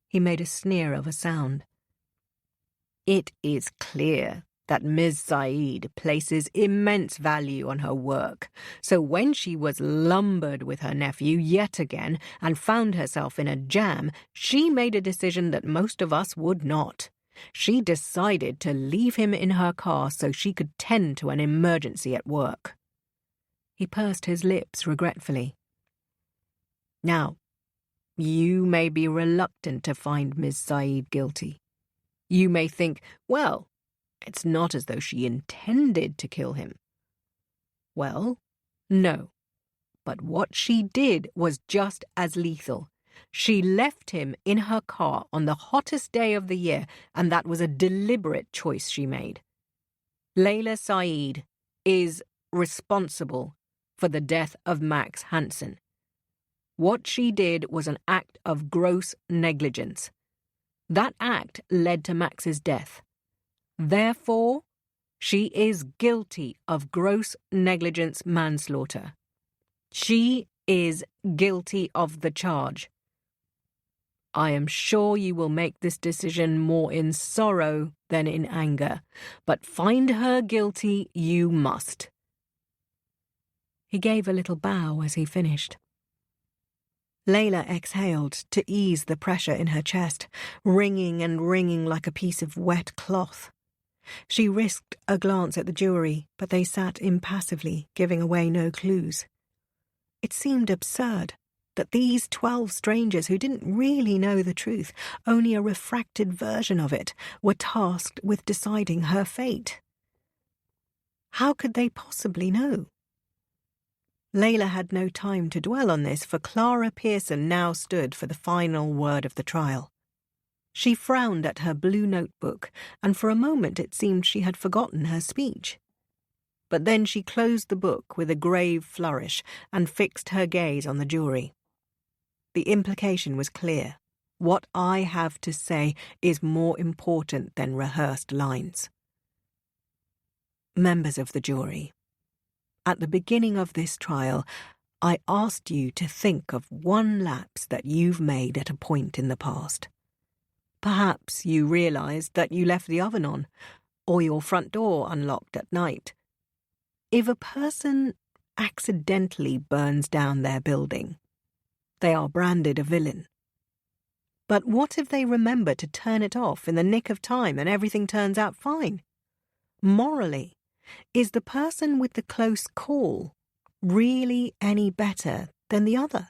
He made a sneer of a sound. It is clear that Ms. Saeed places immense value on her work, so when she was lumbered with her nephew yet again and found herself in a jam, she made a decision that most of us would not. She decided to leave him in her car so she could tend to an emergency at work. He pursed his lips regretfully. Now, you may be reluctant to find Ms. Saeed guilty. You may think, well, it's not as though she intended to kill him. Well, no. But what she did was just as lethal. She left him in her car on the hottest day of the year, and that was a deliberate choice she made. Layla Saeed is responsible for the death of Max Hansen. What she did was an act of gross negligence. That act led to Max's death. Therefore, she is guilty of gross negligence manslaughter. She is guilty of the charge. I am sure you will make this decision more in sorrow than in anger, but find her guilty you must. He gave a little bow as he finished. Layla exhaled to ease the pressure in her chest, ringing and ringing like a piece of wet cloth. She risked a glance at the jury, but they sat impassively, giving away no clues. It seemed absurd that these 12 strangers who didn't really know the truth, only a refracted version of it, were tasked with deciding her fate. How could they possibly know? Layla had no time to dwell on this, for Clara Pearson now stood for the final word of the trial. She frowned at her blue notebook, and for a moment it seemed she had forgotten her speech. But then she closed the book with a grave flourish and fixed her gaze on the jury. The implication was clear. What I have to say is more important than rehearsed lines. Members of the jury, at the beginning of this trial, I asked you to think of one lapse that you've made at a point in the past. Perhaps you realized that you left the oven on, or your front door unlocked at night. If a person accidentally burns down their building, they are branded a villain. But what if they remember to turn it off in the nick of time and everything turns out fine? Morally, is the person with the close call really any better than the other?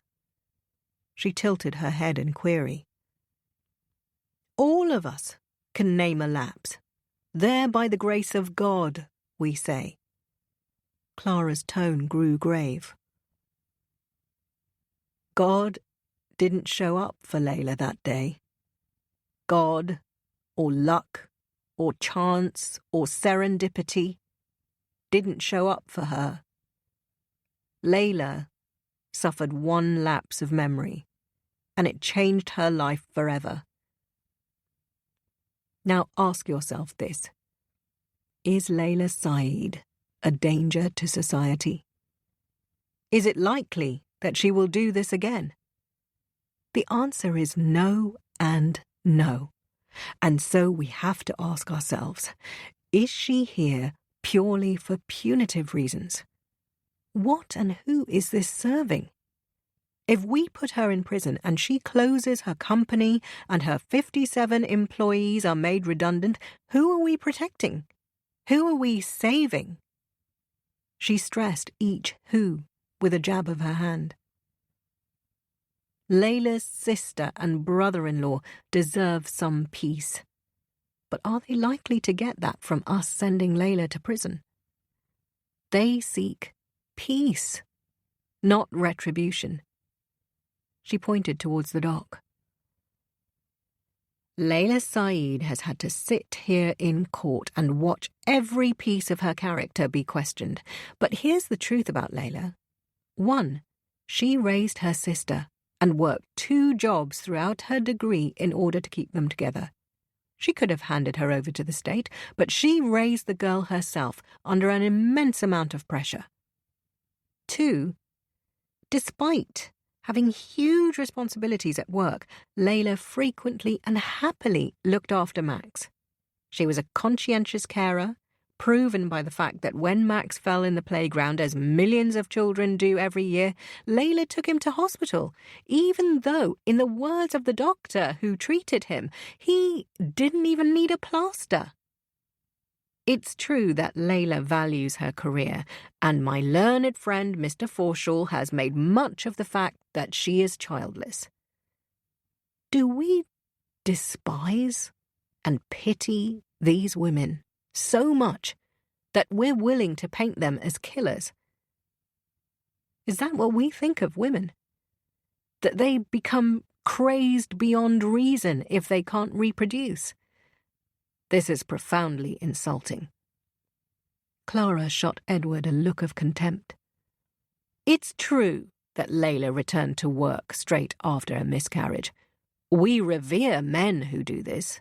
She tilted her head in query. All of us can name a lapse. There by the grace of God, we say. Clara's tone grew grave. God didn't show up for Layla that day. God, or luck, or chance, or serendipity, didn't show up for her. Layla suffered one lapse of memory, and it changed her life forever. Now ask yourself this. Is Layla Saeed a danger to society? Is it likely that she will do this again? The answer is no and no. And so we have to ask ourselves, is she here purely for punitive reasons? What and who is this serving? If we put her in prison and she closes her company and her 57 employees are made redundant, who are we protecting? Who are we saving? She stressed each who with a jab of her hand. Layla's sister and brother-in-law deserve some peace. But are they likely to get that from us sending Layla to prison? They seek peace, not retribution. She pointed towards the dock. Layla Saeed has had to sit here in court and watch every piece of her character be questioned. But here's the truth about Layla. 1, she raised her sister and worked 2 jobs throughout her degree in order to keep them together. She could have handed her over to the state, but she raised the girl herself under an immense amount of pressure. 2, despite having huge responsibilities at work, Layla frequently and happily looked after Max. She was a conscientious carer, proven by the fact that when Max fell in the playground, as millions of children do every year, Layla took him to hospital, even though, in the words of the doctor who treated him, he didn't even need a plaster. It's true that Layla values her career, and my learned friend Mr. Forshaw has made much of the fact that she is childless. Do we despise and pity these women so much that we're willing to paint them as killers? Is that what we think of women? That they become crazed beyond reason if they can't reproduce? This is profoundly insulting. Clara shot Edward a look of contempt. It's true that Layla returned to work straight after a miscarriage. We revere men who do this.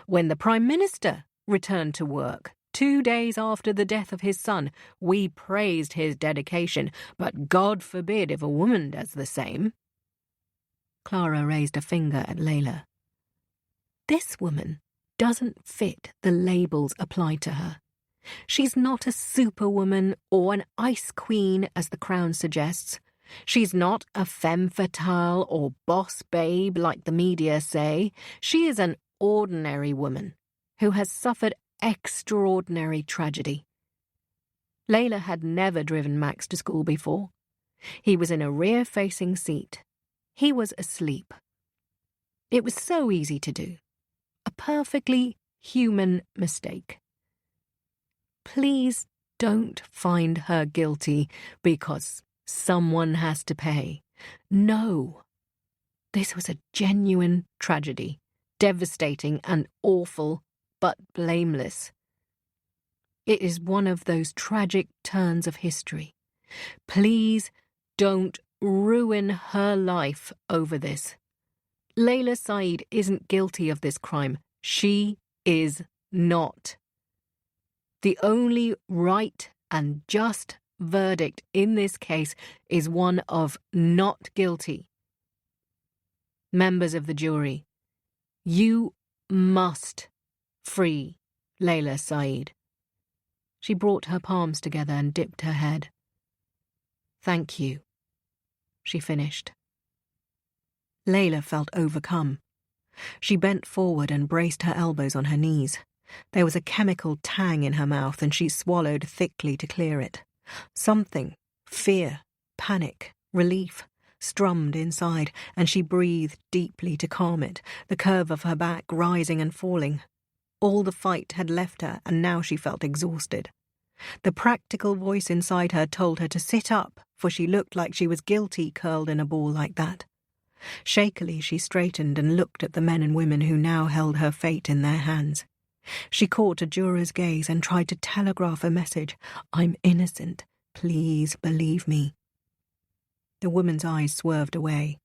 When the Prime Minister returned to work 2 days after the death of his son, we praised his dedication, but God forbid if a woman does the same. Clara raised a finger at Layla. This woman doesn't fit the labels applied to her. She's not a superwoman or an ice queen, as the Crown suggests. She's not a femme fatale or boss babe like the media say. She is an ordinary woman who has suffered extraordinary tragedy. Layla had never driven Max to school before. He was in a rear-facing seat. He was asleep. It was so easy to do. A perfectly human mistake. Please don't find her guilty because someone has to pay. No. This was a genuine tragedy, devastating and awful, but blameless. It is one of those tragic turns of history. Please don't ruin her life over this. Layla Saeed isn't guilty of this crime. She is not. The only right and just verdict in this case is one of not guilty. Members of the jury, you must free Layla Saeed. She brought her palms together and dipped her head. Thank you, she finished. Layla felt overcome. She bent forward and braced her elbows on her knees. There was a chemical tang in her mouth, and she swallowed thickly to clear it. Something, fear, panic, relief, strummed inside, and she breathed deeply to calm it, the curve of her back rising and falling. All the fight had left her, and now she felt exhausted. The practical voice inside her told her to sit up, for she looked like she was guilty curled in a ball like that. Shakily she straightened and looked at the men and women who now held her fate in their hands. She caught a juror's gaze and tried to telegraph a message. I'm innocent. Please believe me. The woman's eyes swerved away,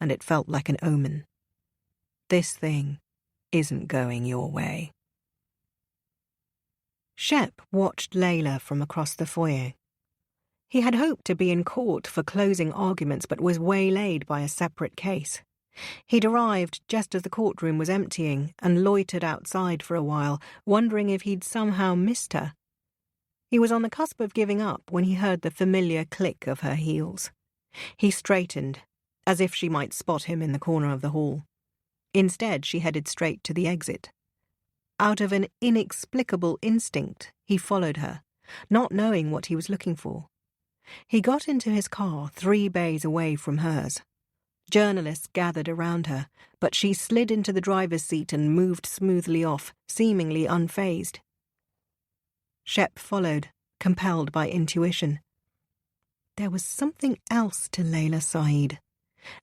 and it felt like an omen. This thing isn't going your way. Shep watched Layla from across the foyer. He had hoped to be in court for closing arguments, but was waylaid by a separate case. He'd arrived just as the courtroom was emptying and loitered outside for a while, wondering if he'd somehow missed her. He was on the cusp of giving up when he heard the familiar click of her heels. He straightened, as if she might spot him in the corner of the hall. Instead, she headed straight to the exit. Out of an inexplicable instinct, he followed her, not knowing what he was looking for. He got into his car 3 bays away from hers. Journalists gathered around her, but she slid into the driver's seat and moved smoothly off, seemingly unfazed. Shep followed, compelled by intuition. There was something else to Layla Saeed,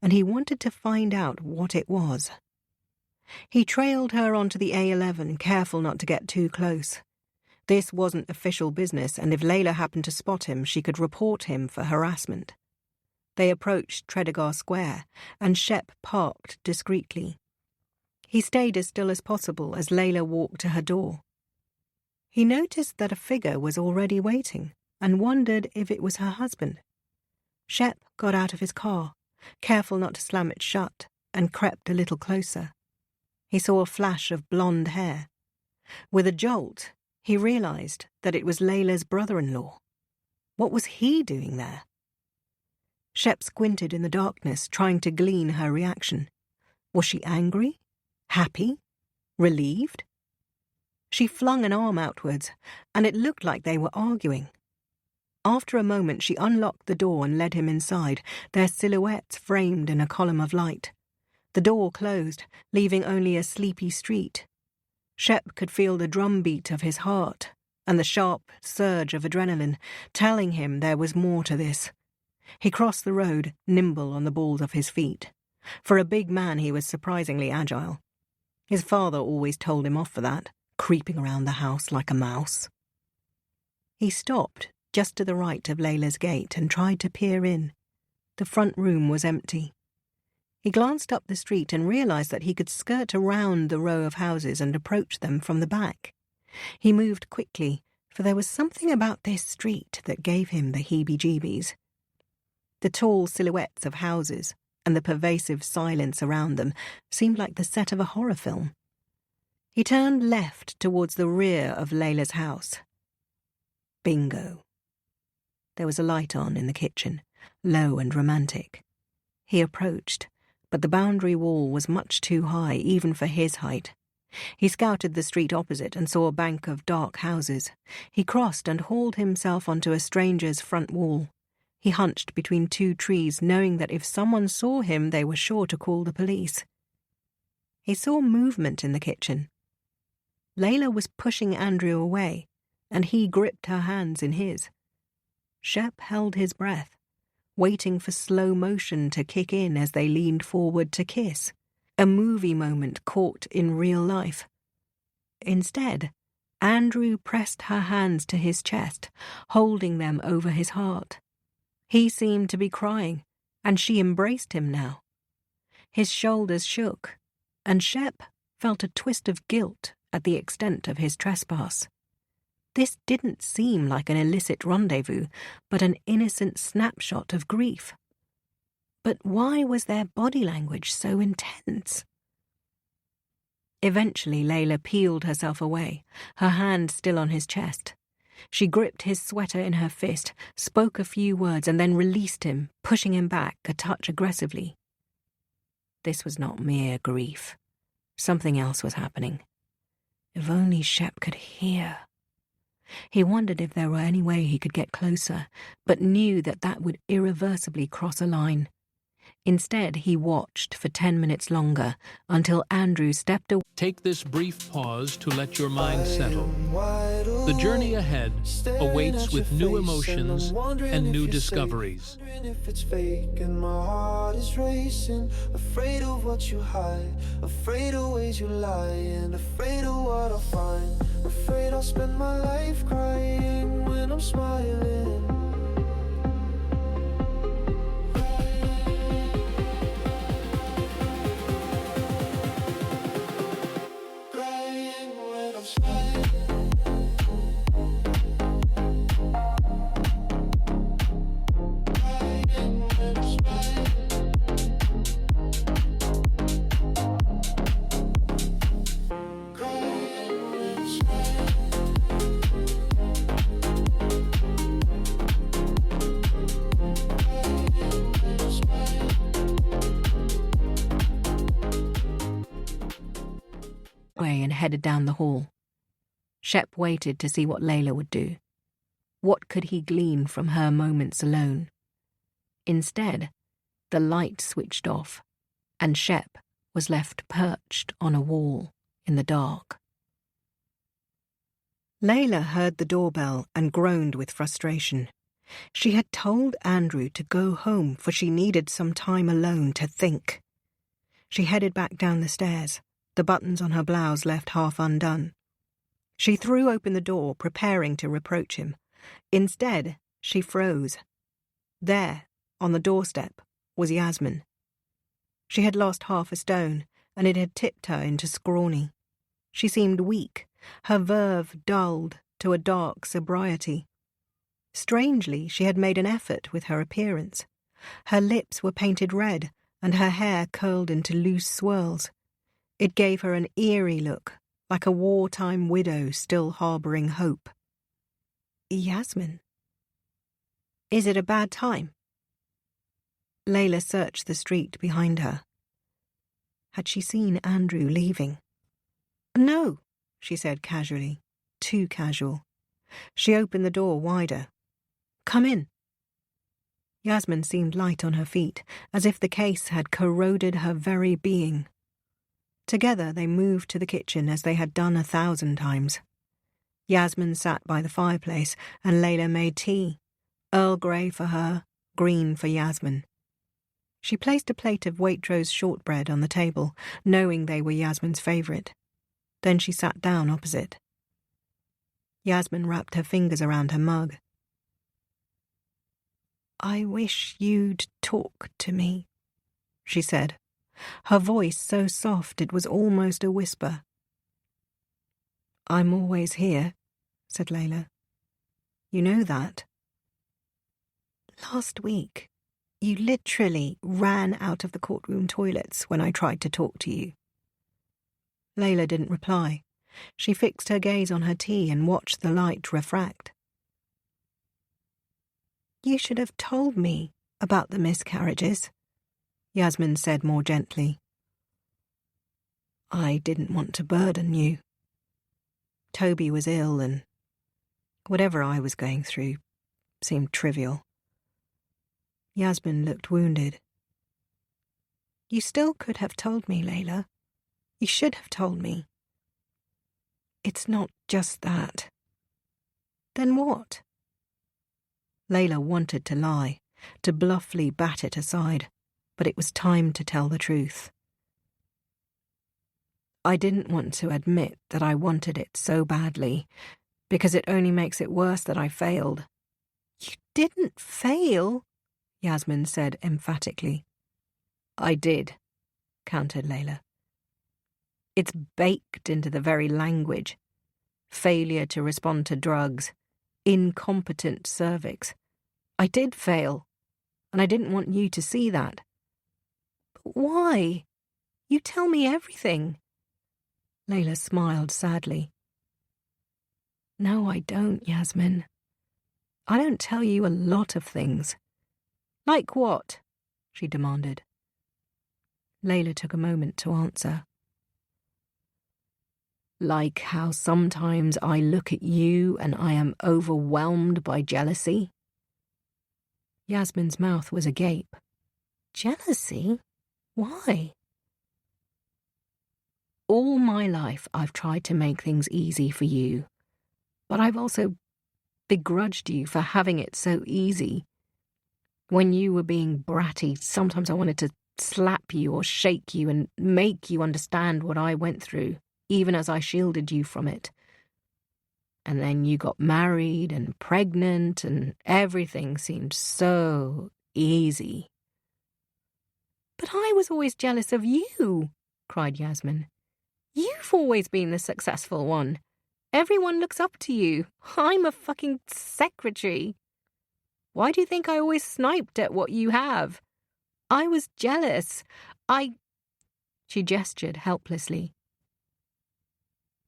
and he wanted to find out what it was. He trailed her onto the A11, careful not to get too close. This wasn't official business, and if Layla happened to spot him, she could report him for harassment. They approached Tredegar Square, and Shep parked discreetly. He stayed as still as possible as Layla walked to her door. He noticed that a figure was already waiting, and wondered if it was her husband. Shep got out of his car, careful not to slam it shut, and crept a little closer. He saw a flash of blonde hair. With a jolt, he realized that it was Layla's brother-in-law. What was he doing there? Shep squinted in the darkness, trying to glean her reaction. Was she angry? Happy? Relieved? She flung an arm outwards, and it looked like they were arguing. After a moment, she unlocked the door and led him inside, their silhouettes framed in a column of light. The door closed, leaving only a sleepy street. Shep could feel the drumbeat of his heart and the sharp surge of adrenaline, telling him there was more to this. He crossed the road, nimble on the balls of his feet. For a big man, he was surprisingly agile. His father always told him off for that, creeping around the house like a mouse. He stopped just to the right of Layla's gate and tried to peer in. The front room was empty. He glanced up the street and realized that he could skirt around the row of houses and approach them from the back. He moved quickly, for there was something about this street that gave him the heebie-jeebies. The tall silhouettes of houses and the pervasive silence around them seemed like the set of a horror film. He turned left towards the rear of Layla's house. Bingo. There was a light on in the kitchen, low and romantic. He approached, but the boundary wall was much too high, even for his height. He scouted the street opposite and saw a bank of dark houses. He crossed and hauled himself onto a stranger's front wall. He hunched between 2 trees, knowing that if someone saw him, they were sure to call the police. He saw movement in the kitchen. Layla was pushing Andrew away, and he gripped her hands in his. Shep held his breath, waiting for slow motion to kick in as they leaned forward to kiss, a movie moment caught in real life. Instead, Andrew pressed her hands to his chest, holding them over his heart. He seemed to be crying, and she embraced him now. His shoulders shook, and Shep felt a twist of guilt at the extent of his trespass. This didn't seem like an illicit rendezvous, but an innocent snapshot of grief. But why was their body language so intense? Eventually, Layla peeled herself away, her hand still on his chest. She gripped his sweater in her fist, spoke a few words, and then released him, pushing him back a touch aggressively. This was not mere grief. Something else was happening. If only Shep could hear. He wondered if there were any way he could get closer, but knew that that would irreversibly cross a line. Instead, he watched for 10 minutes longer, until Andrew stepped away. Take this brief pause to let your mind settle. The journey ahead awaits with new emotions and new discoveries. If it's fake and my heart is racing, afraid of what you hide, afraid of ways you lie, and afraid of what I'll find, afraid I'll spend my life crying when I'm smiling. And headed down the hall. Shep waited to see what Layla would do. What could he glean from her moments alone? Instead, the light switched off, and Shep was left perched on a wall in the dark. Layla heard the doorbell and groaned with frustration. She had told Andrew to go home, for she needed some time alone to think. She headed back down the stairs, the buttons on her blouse left half undone. She threw open the door, preparing to reproach him. Instead, she froze. There, on the doorstep, was Yasmin. She had lost half a stone, and it had tipped her into scrawny. She seemed weak, her verve dulled to a dark sobriety. Strangely, she had made an effort with her appearance. Her lips were painted red, and her hair curled into loose swirls. It gave her an eerie look, like a wartime widow still harbouring hope. Yasmin. Is it a bad time? Layla searched the street behind her. Had she seen Andrew leaving? No, she said casually, too casual. She opened the door wider. Come in. Yasmin seemed light on her feet, as if the case had corroded her very being. Together they moved to the kitchen as they had done 1,000 times. Yasmin sat by the fireplace, and Layla made tea. Earl Grey for her, green for Yasmin. She placed a plate of Waitrose shortbread on the table, knowing they were Yasmin's favourite. Then she sat down opposite. Yasmin wrapped her fingers around her mug. I wish you'd talk to me, she said, her voice so soft it was almost a whisper. I'm always here, said Layla. You know that. Last week, you literally ran out of the courtroom toilets when I tried to talk to you. Layla didn't reply. She fixed her gaze on her tea and watched the light refract. You should have told me about the miscarriages, Yasmin said more gently. I didn't want to burden you. Toby was ill, and whatever I was going through seemed trivial. Yasmin looked wounded. You still could have told me, Layla. You should have told me. It's not just that. Then what? Layla wanted to lie, to bluffly bat it aside, but it was time to tell the truth. I didn't want to admit that I wanted it so badly, because it only makes it worse that I failed. You didn't fail, Yasmin said emphatically. I did, countered Layla. It's baked into the very language. Failure to respond to drugs. Incompetent cervix. I did fail, and I didn't want you to see that. But why? You tell me everything. Layla smiled sadly. No, I don't, Yasmin. I don't tell you a lot of things. Like what? She demanded. Layla took a moment to answer. Like how sometimes I look at you and I am overwhelmed by jealousy? Yasmin's mouth was agape. Jealousy? Why? All my life I've tried to make things easy for you, but I've also begrudged you for having it so easy. When you were being bratty, sometimes I wanted to slap you or shake you and make you understand what I went through, even as I shielded you from it. And then you got married and pregnant and everything seemed so easy. But I was always jealous of you, cried Yasmin. You've always been the successful one. Everyone looks up to you. I'm a fucking secretary. Why do you think I always sniped at what you have? I was jealous. She gestured helplessly.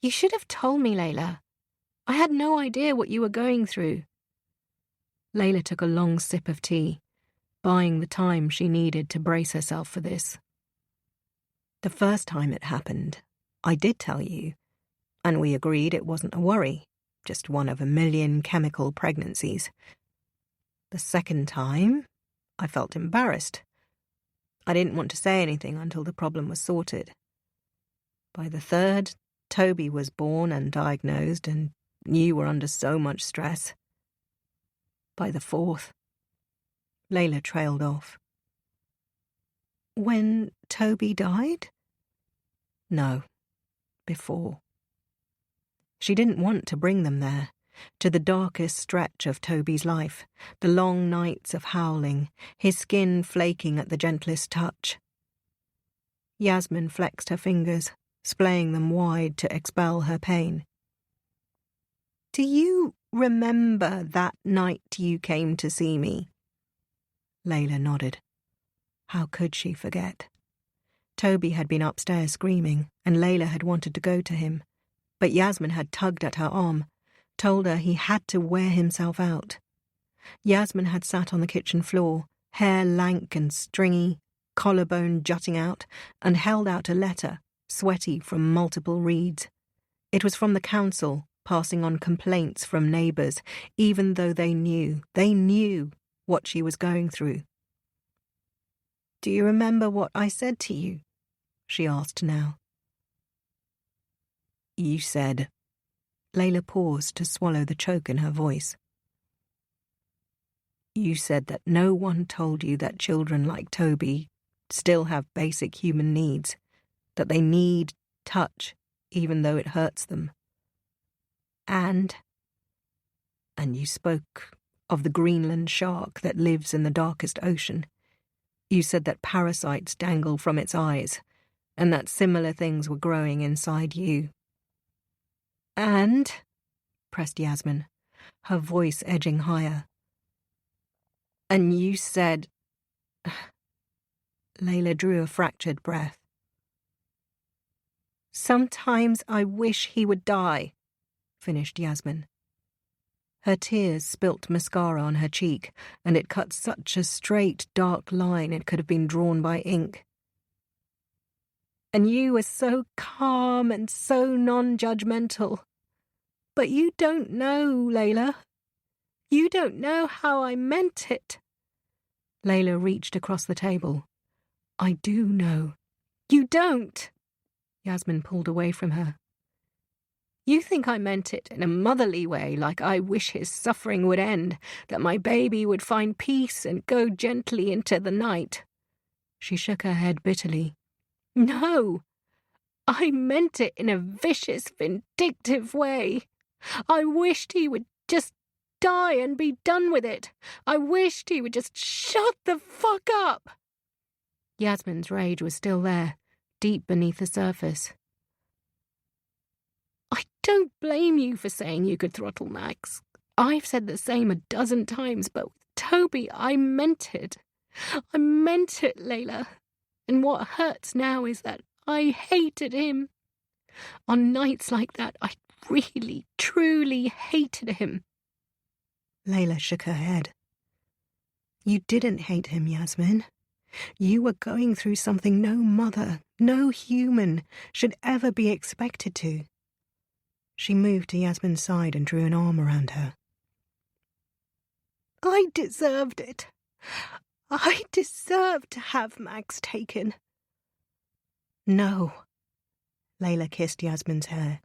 You should have told me, Layla. I had no idea what you were going through. Layla took a long sip of tea, buying the time she needed to brace herself for this. The first time it happened, I did tell you, and we agreed it wasn't a worry, just one of a million chemical pregnancies. The second time, I felt embarrassed. I didn't want to say anything until the problem was sorted. By the third, Toby was born and diagnosed, and you were under so much stress. By the fourth, Layla trailed off. When Toby died? No, before. She didn't want to bring them there, to the darkest stretch of Toby's life, the long nights of howling, his skin flaking at the gentlest touch. Yasmin flexed her fingers, splaying them wide to expel her pain. Do you remember that night you came to see me? Layla nodded. How could she forget? Toby had been upstairs screaming, and Layla had wanted to go to him, but Yasmin had tugged at her arm, told her he had to wear himself out. Yasmin had sat on the kitchen floor, hair lank and stringy, collarbone jutting out, and held out a letter, sweaty from multiple reads. It was from the council, passing on complaints from neighbours, even though they knew what she was going through. Do you remember what I said to you? She asked now. You said... Layla paused to swallow the choke in her voice. You said that no one told you that children like Toby still have basic human needs, that they need touch even though it hurts them. And you spoke of the Greenland shark that lives in the darkest ocean. You said that parasites dangle from its eyes, and that similar things were growing inside you. And, pressed Yasmin, her voice edging higher. And you said... Layla drew a fractured breath. Sometimes I wish he would die, finished Yasmin. Her tears spilt mascara on her cheek, and it cut such a straight, dark line it could have been drawn by ink. And you were so calm and so non-judgmental. But you don't know, Layla. You don't know how I meant it. Layla reached across the table. I do know. You don't. Yasmin pulled away from her. You think I meant it in a motherly way, like I wish his suffering would end, that my baby would find peace and go gently into the night. She shook her head bitterly. No, I meant it in a vicious, vindictive way. I wished he would just die and be done with it. I wished he would just shut the fuck up. Yasmin's rage was still there, deep beneath the surface. I don't blame you for saying you could throttle Max. I've said the same a dozen times, but with Toby, I meant it. I meant it, Layla. And what hurts now is that I hated him. On nights like that, I really, truly hated him. Layla shook her head. You didn't hate him, Yasmin. You were going through something no mother, no human, should ever be expected to. She moved to Yasmin's side and drew an arm around her. I deserved it. I deserved to have Max taken. No. Layla kissed Yasmin's hair.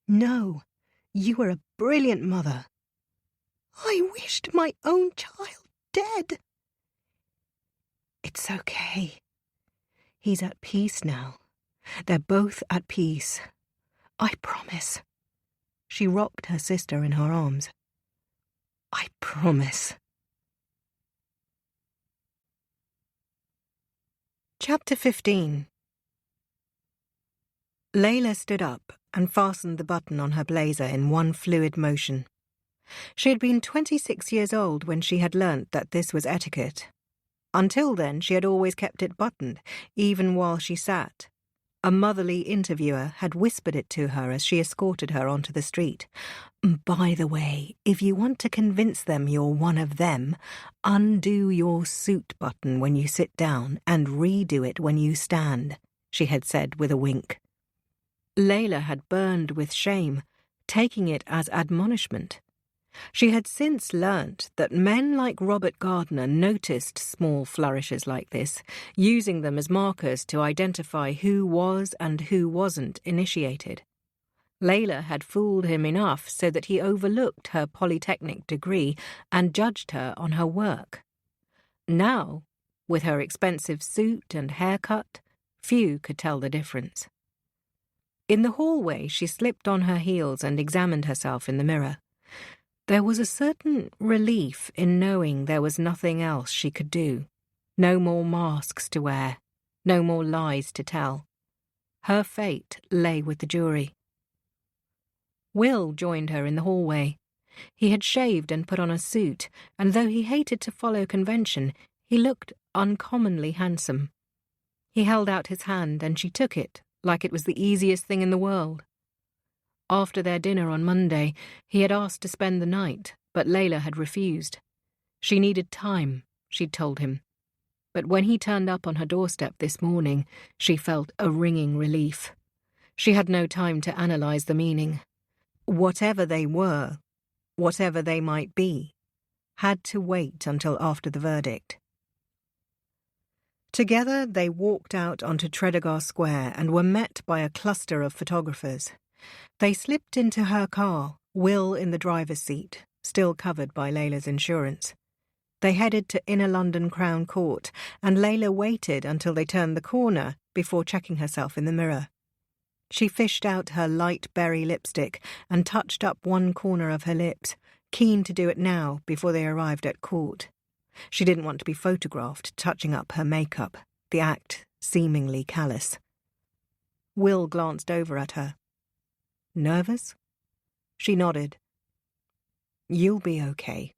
No, you were a brilliant mother. I wished my own child dead. It's okay. He's at peace now. They're both at peace. I promise. She rocked her sister in her arms. I promise. Chapter 15. Layla stood up and fastened the button on her blazer in one fluid motion. She had been 26 years old when she had learnt that this was etiquette. Until then, she had always kept it buttoned, even while she sat. A motherly interviewer had whispered it to her as she escorted her onto the street. By the way, if you want to convince them you're one of them, undo your suit button when you sit down and redo it when you stand, she had said with a wink. Layla had burned with shame, taking it as admonishment. She had since learnt that men like Robert Gardner noticed small flourishes like this, using them as markers to identify who was and who wasn't initiated. Layla had fooled him enough so that he overlooked her polytechnic degree and judged her on her work. Now, with her expensive suit and haircut, few could tell the difference. In the hallway, she slipped on her heels and examined herself in the mirror. There was a certain relief in knowing there was nothing else she could do. No more masks to wear, no more lies to tell. Her fate lay with the jury. Will joined her in the hallway. He had shaved and put on a suit, and though he hated to follow convention, he looked uncommonly handsome. He held out his hand and she took it like it was the easiest thing in the world. After their dinner on Monday, he had asked to spend the night, but Layla had refused. She needed time, she'd told him. But when he turned up on her doorstep this morning, she felt a ringing relief. She had no time to analyse the meaning. Whatever they were, whatever they might be, had to wait until after the verdict. Together they walked out onto Tredegar Square and were met by a cluster of photographers. They slipped into her car, Will in the driver's seat, still covered by Layla's insurance. They headed to Inner London Crown Court, and Layla waited until they turned the corner before checking herself in the mirror. She fished out her light berry lipstick and touched up one corner of her lips, keen to do it now before they arrived at court. She didn't want to be photographed touching up her makeup, the act seemingly callous. Will glanced over at her. Nervous? She nodded. You'll be okay.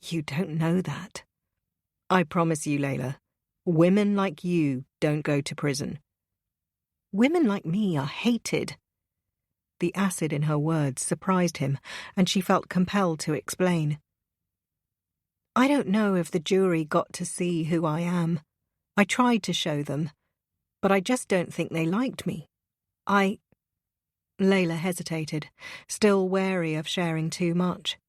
You don't know that. I promise you, Layla, women like you don't go to prison. Women like me are hated. The acid in her words surprised him, and she felt compelled to explain. I don't know if the jury got to see who I am. I tried to show them, but I just don't think they liked me. Layla hesitated, still wary of sharing too much.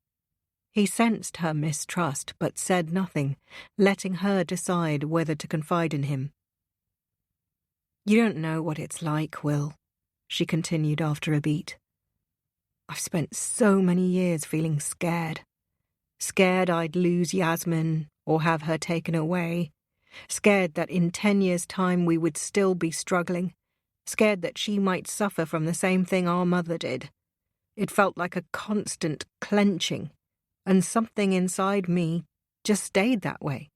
He sensed her mistrust, but said nothing, letting her decide whether to confide in him. You don't know what it's like, Will, she continued after a beat. I've spent so many years feeling scared. Scared I'd lose Yasmin or have her taken away. Scared that in 10 years' time we would still be struggling. Scared that she might suffer from the same thing our mother did. It felt like a constant clenching, and something inside me just stayed that way,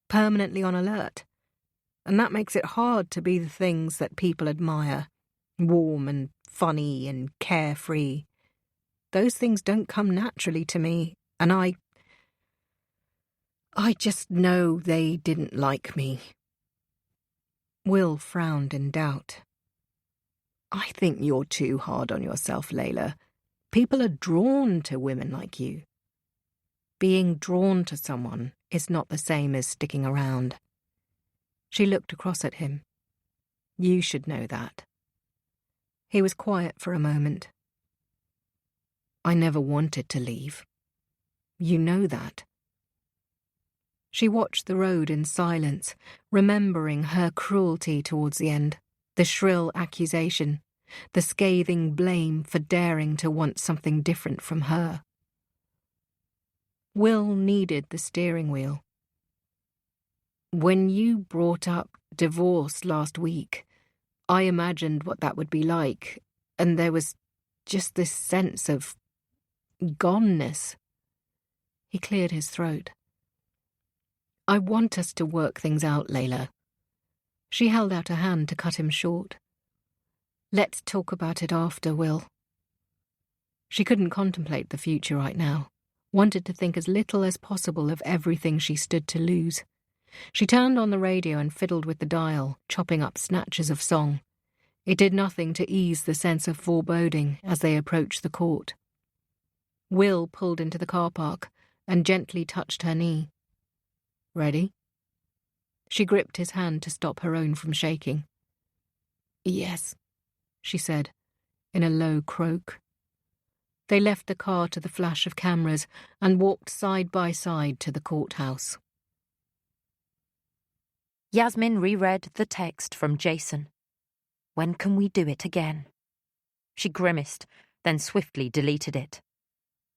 permanently on alert. And that makes it hard to be the things that people admire, warm and funny and carefree. Those things don't come naturally to me, and I just know they didn't like me. Will frowned in doubt. I think you're too hard on yourself, Layla. People are drawn to women like you. Being drawn to someone is not the same as sticking around. She looked across at him. You should know that. He was quiet for a moment. I never wanted to leave. You know that. She watched the road in silence, remembering her cruelty towards the end, the shrill accusation, the scathing blame for daring to want something different from her. Will needed the steering wheel. When you brought up divorce last week, I imagined what that would be like, and there was just this sense of goneness. He cleared his throat. I want us to work things out, Layla. She held out a hand to cut him short. Let's talk about it after, Will. She couldn't contemplate the future right now, wanted to think as little as possible of everything she stood to lose. She turned on the radio and fiddled with the dial, chopping up snatches of song. It did nothing to ease the sense of foreboding as they approached the court. Will pulled into the car park and gently touched her knee. Ready? She gripped his hand to stop her own from shaking. Yes, she said, in a low croak. They left the car to the flash of cameras and walked side by side to the courthouse. Yasmin reread the text from Jason. When can we do it again? She grimaced, then swiftly deleted it.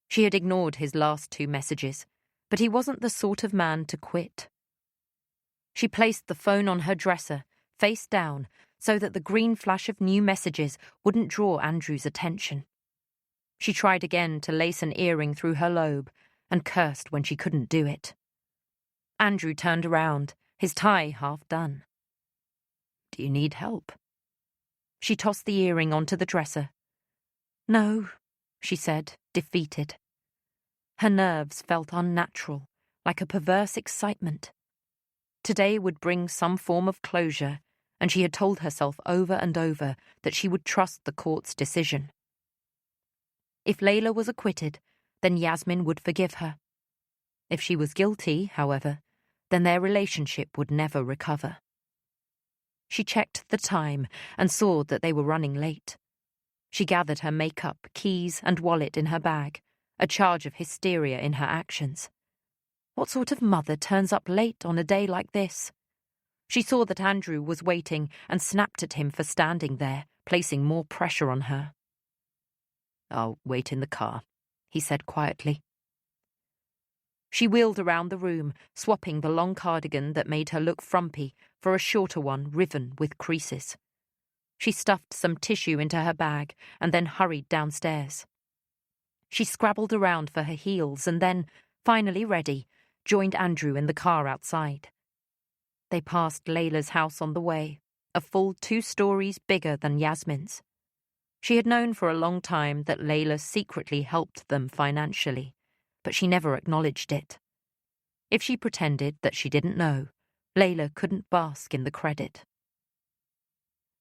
She had ignored his last 2 messages, but he wasn't the sort of man to quit. She placed the phone on her dresser, face down, so that the green flash of new messages wouldn't draw Andrew's attention. She tried again to lace an earring through her lobe and cursed when she couldn't do it. Andrew turned around, his tie half done. Do you need help? She tossed the earring onto the dresser. No, she said, defeated. Her nerves felt unnatural, like a perverse excitement. Today would bring some form of closure, and she had told herself over and over that she would trust the court's decision. If Layla was acquitted, then Yasmin would forgive her. If she was guilty, however, then their relationship would never recover. She checked the time and saw that they were running late. She gathered her makeup, keys, and wallet in her bag, a charge of hysteria in her actions. What sort of mother turns up late on a day like this? She saw that Andrew was waiting and snapped at him for standing there, placing more pressure on her. I'll wait in the car, he said quietly. She wheeled around the room, swapping the long cardigan that made her look frumpy for a shorter one riven with creases. She stuffed some tissue into her bag and then hurried downstairs. She scrabbled around for her heels and then, finally ready, joined Andrew in the car outside. They passed Layla's house on the way, a full 2 stories bigger than Yasmin's. She had known for a long time that Layla secretly helped them financially, but she never acknowledged it. If she pretended that she didn't know, Layla couldn't bask in the credit.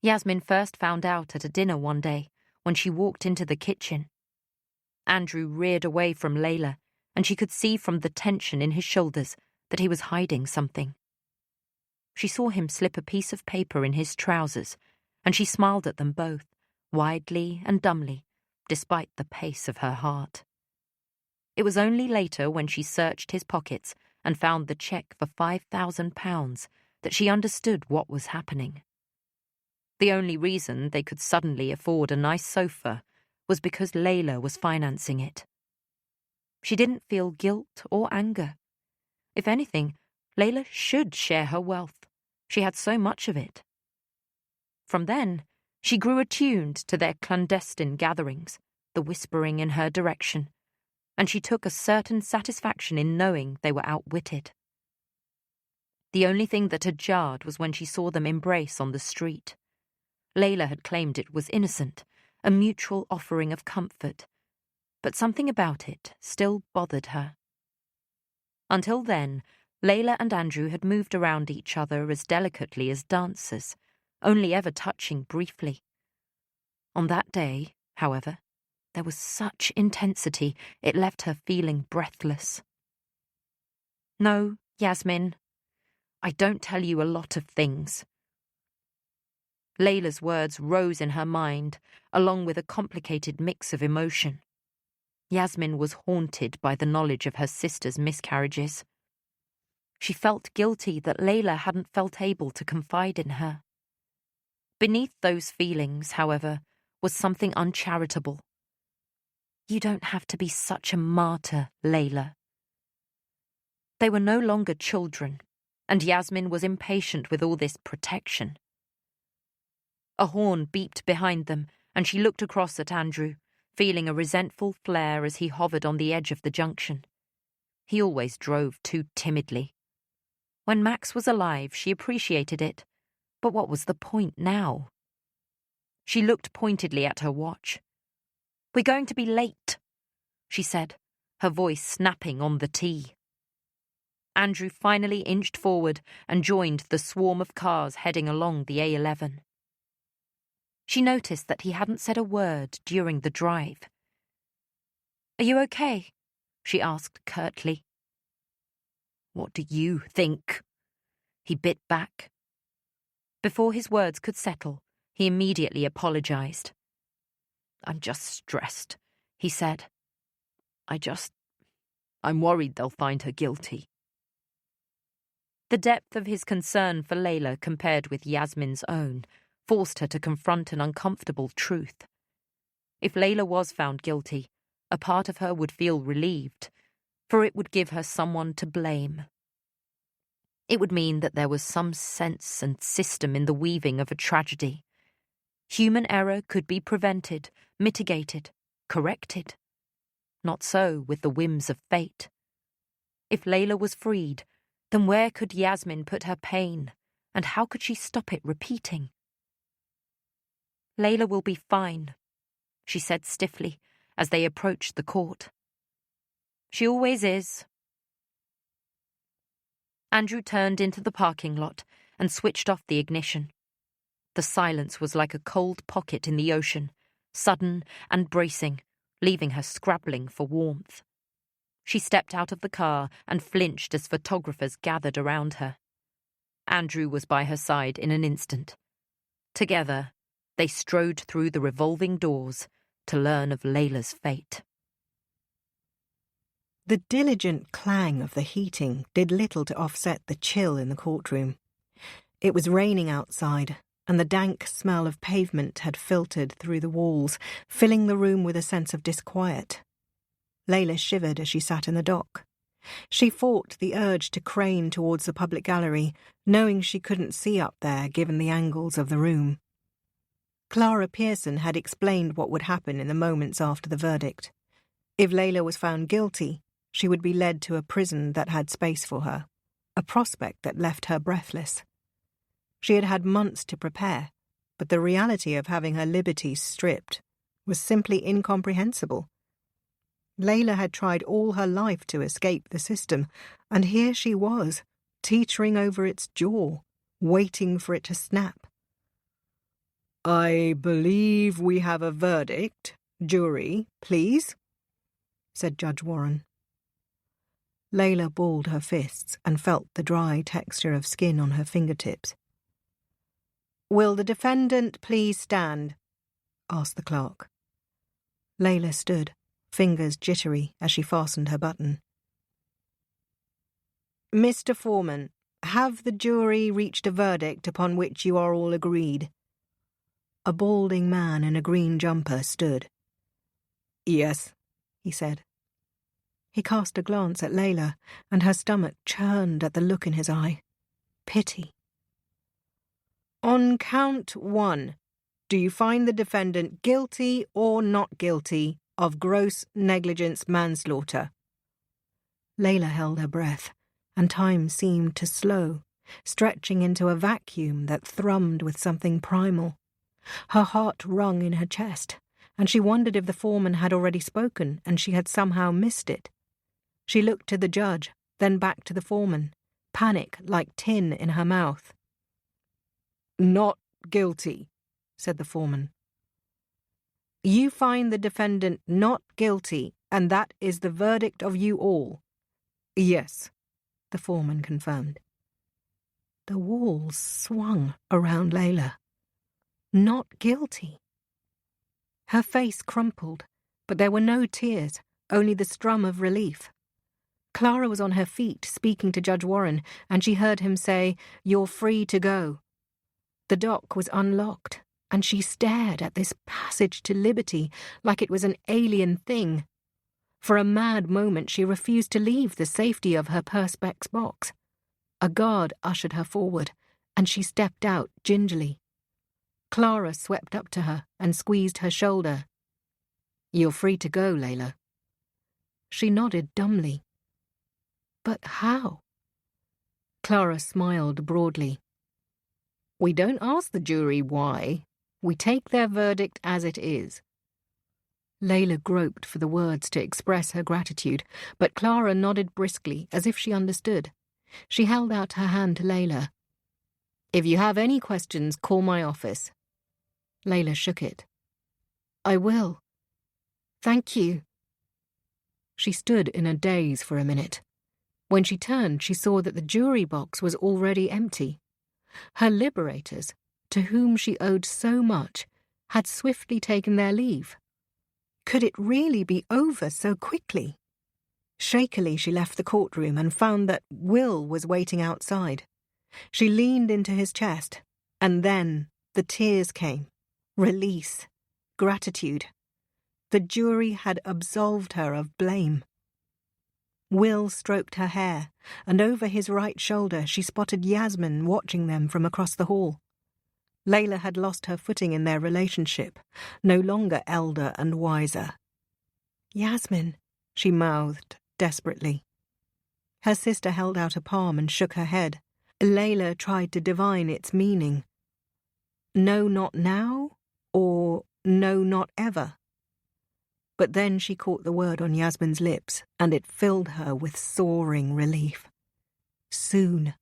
Yasmin first found out at a dinner one day when she walked into the kitchen. Andrew reared away from Layla, and she could see from the tension in his shoulders that he was hiding something. She saw him slip a piece of paper in his trousers, and she smiled at them both, widely and dumbly, despite the pace of her heart. It was only later, when she searched his pockets and found the cheque for £5,000, that she understood what was happening. The only reason they could suddenly afford a nice sofa was because Layla was financing it. She didn't feel guilt or anger. If anything, Layla should share her wealth. She had so much of it. From then, she grew attuned to their clandestine gatherings, the whispering in her direction, and she took a certain satisfaction in knowing they were outwitted. The only thing that had jarred was when she saw them embrace on the street. Layla had claimed it was innocent, a mutual offering of comfort, but something about it still bothered her. Until then, Layla and Andrew had moved around each other as delicately as dancers, only ever touching briefly. On that day, however, there was such intensity it left her feeling breathless. "No, Yasmin, I don't tell you a lot of things." Layla's words rose in her mind, along with a complicated mix of emotion. Yasmin was haunted by the knowledge of her sister's miscarriages. She felt guilty that Layla hadn't felt able to confide in her. Beneath those feelings, however, was something uncharitable. "You don't have to be such a martyr, Layla." They were no longer children, and Yasmin was impatient with all this protection. A horn beeped behind them, and she looked across at Andrew, feeling a resentful flare as he hovered on the edge of the junction. He always drove too timidly. When Max was alive, she appreciated it, but what was the point now? She looked pointedly at her watch. "We're going to be late," she said, her voice snapping on the T. Andrew finally inched forward and joined the swarm of cars heading along the A11. She noticed that he hadn't said a word during the drive. "Are you okay?" she asked curtly. "What do you think?" He bit back. Before his words could settle, he immediately apologized. "I'm just stressed," he said. I'm worried they'll find her guilty." The depth of his concern for Layla compared with Yasmin's own forced her to confront an uncomfortable truth. If Layla was found guilty, a part of her would feel relieved, for it would give her someone to blame. It would mean that there was some sense and system in the weaving of a tragedy. Human error could be prevented, mitigated, corrected. Not so with the whims of fate. If Layla was freed, then where could Yasmin put her pain, and how could she stop it repeating? "Layla will be fine," she said stiffly as they approached the court. "She always is." Andrew turned into the parking lot and switched off the ignition. The silence was like a cold pocket in the ocean, sudden and bracing, leaving her scrabbling for warmth. She stepped out of the car and flinched as photographers gathered around her. Andrew was by her side in an instant. Together, they strode through the revolving doors to learn of Layla's fate. The diligent clang of the heating did little to offset the chill in the courtroom. It was raining outside, and the dank smell of pavement had filtered through the walls, filling the room with a sense of disquiet. Layla shivered as she sat in the dock. She fought the urge to crane towards the public gallery, knowing she couldn't see up there given the angles of the room. Clara Pearson had explained what would happen in the moments after the verdict. If Layla was found guilty, she would be led to a prison that had space for her, a prospect that left her breathless. She had had months to prepare, but the reality of having her liberty stripped was simply incomprehensible. Layla had tried all her life to escape the system, and here she was, teetering over its jaw, waiting for it to snap. "I believe we have a verdict. Jury, please," said Judge Warren. Layla balled her fists and felt the dry texture of skin on her fingertips. "Will the defendant please stand?" asked the clerk. Layla stood, fingers jittery as she fastened her button. "Mr. Foreman, have the jury reached a verdict upon which you are all agreed?" A balding man in a green jumper stood. "Yes," he said. He cast a glance at Layla, and her stomach churned at the look in his eye. Pity. "On count 1, do you find the defendant guilty or not guilty of gross negligence manslaughter." Layla held her breath, and time seemed to slow, stretching into a vacuum that thrummed with something primal. Her heart wrung in her chest, and she wondered if the foreman had already spoken and she had somehow missed it. She looked to the judge, then back to the foreman, panic like tin in her mouth. "Not guilty," said the foreman. "You find the defendant not guilty, and that is the verdict of you all?" "Yes," the foreman confirmed. The walls swung around Layla. Not guilty. Her face crumpled, but there were no tears, only the strum of relief. Clara was on her feet, speaking to Judge Warren, and she heard him say, "You're free to go." The dock was unlocked, and she stared at this passage to liberty like it was an alien thing. For a mad moment she refused to leave the safety of her perspex box. A guard ushered her forward, and she stepped out gingerly. Clara swept up to her and squeezed her shoulder. "You're free to go, Layla." She nodded dumbly. But how? Clara smiled broadly. "We don't ask the jury why. We take their verdict as it is." Layla groped for the words to express her gratitude, but Clara nodded briskly, as if she understood. She held out her hand to Layla. "If you have any questions, call my office." Layla shook it. "I will. Thank you." She stood in a daze for a minute. When she turned, she saw that the jury box was already empty. Her liberators, to whom she owed so much, had swiftly taken their leave. Could it really be over so quickly? Shakily she left the courtroom and found that Will was waiting outside. She leaned into his chest, and then the tears came. Release. Gratitude. The jury had absolved her of blame. Will stroked her hair, and over his right shoulder she spotted Yasmin watching them from across the hall. Layla had lost her footing in their relationship, no longer elder and wiser. "Yasmin," she mouthed desperately. Her sister held out a palm and shook her head. Layla tried to divine its meaning. No, not now, or no, not ever. But then she caught the word on Yasmin's lips, and it filled her with soaring relief. Soon.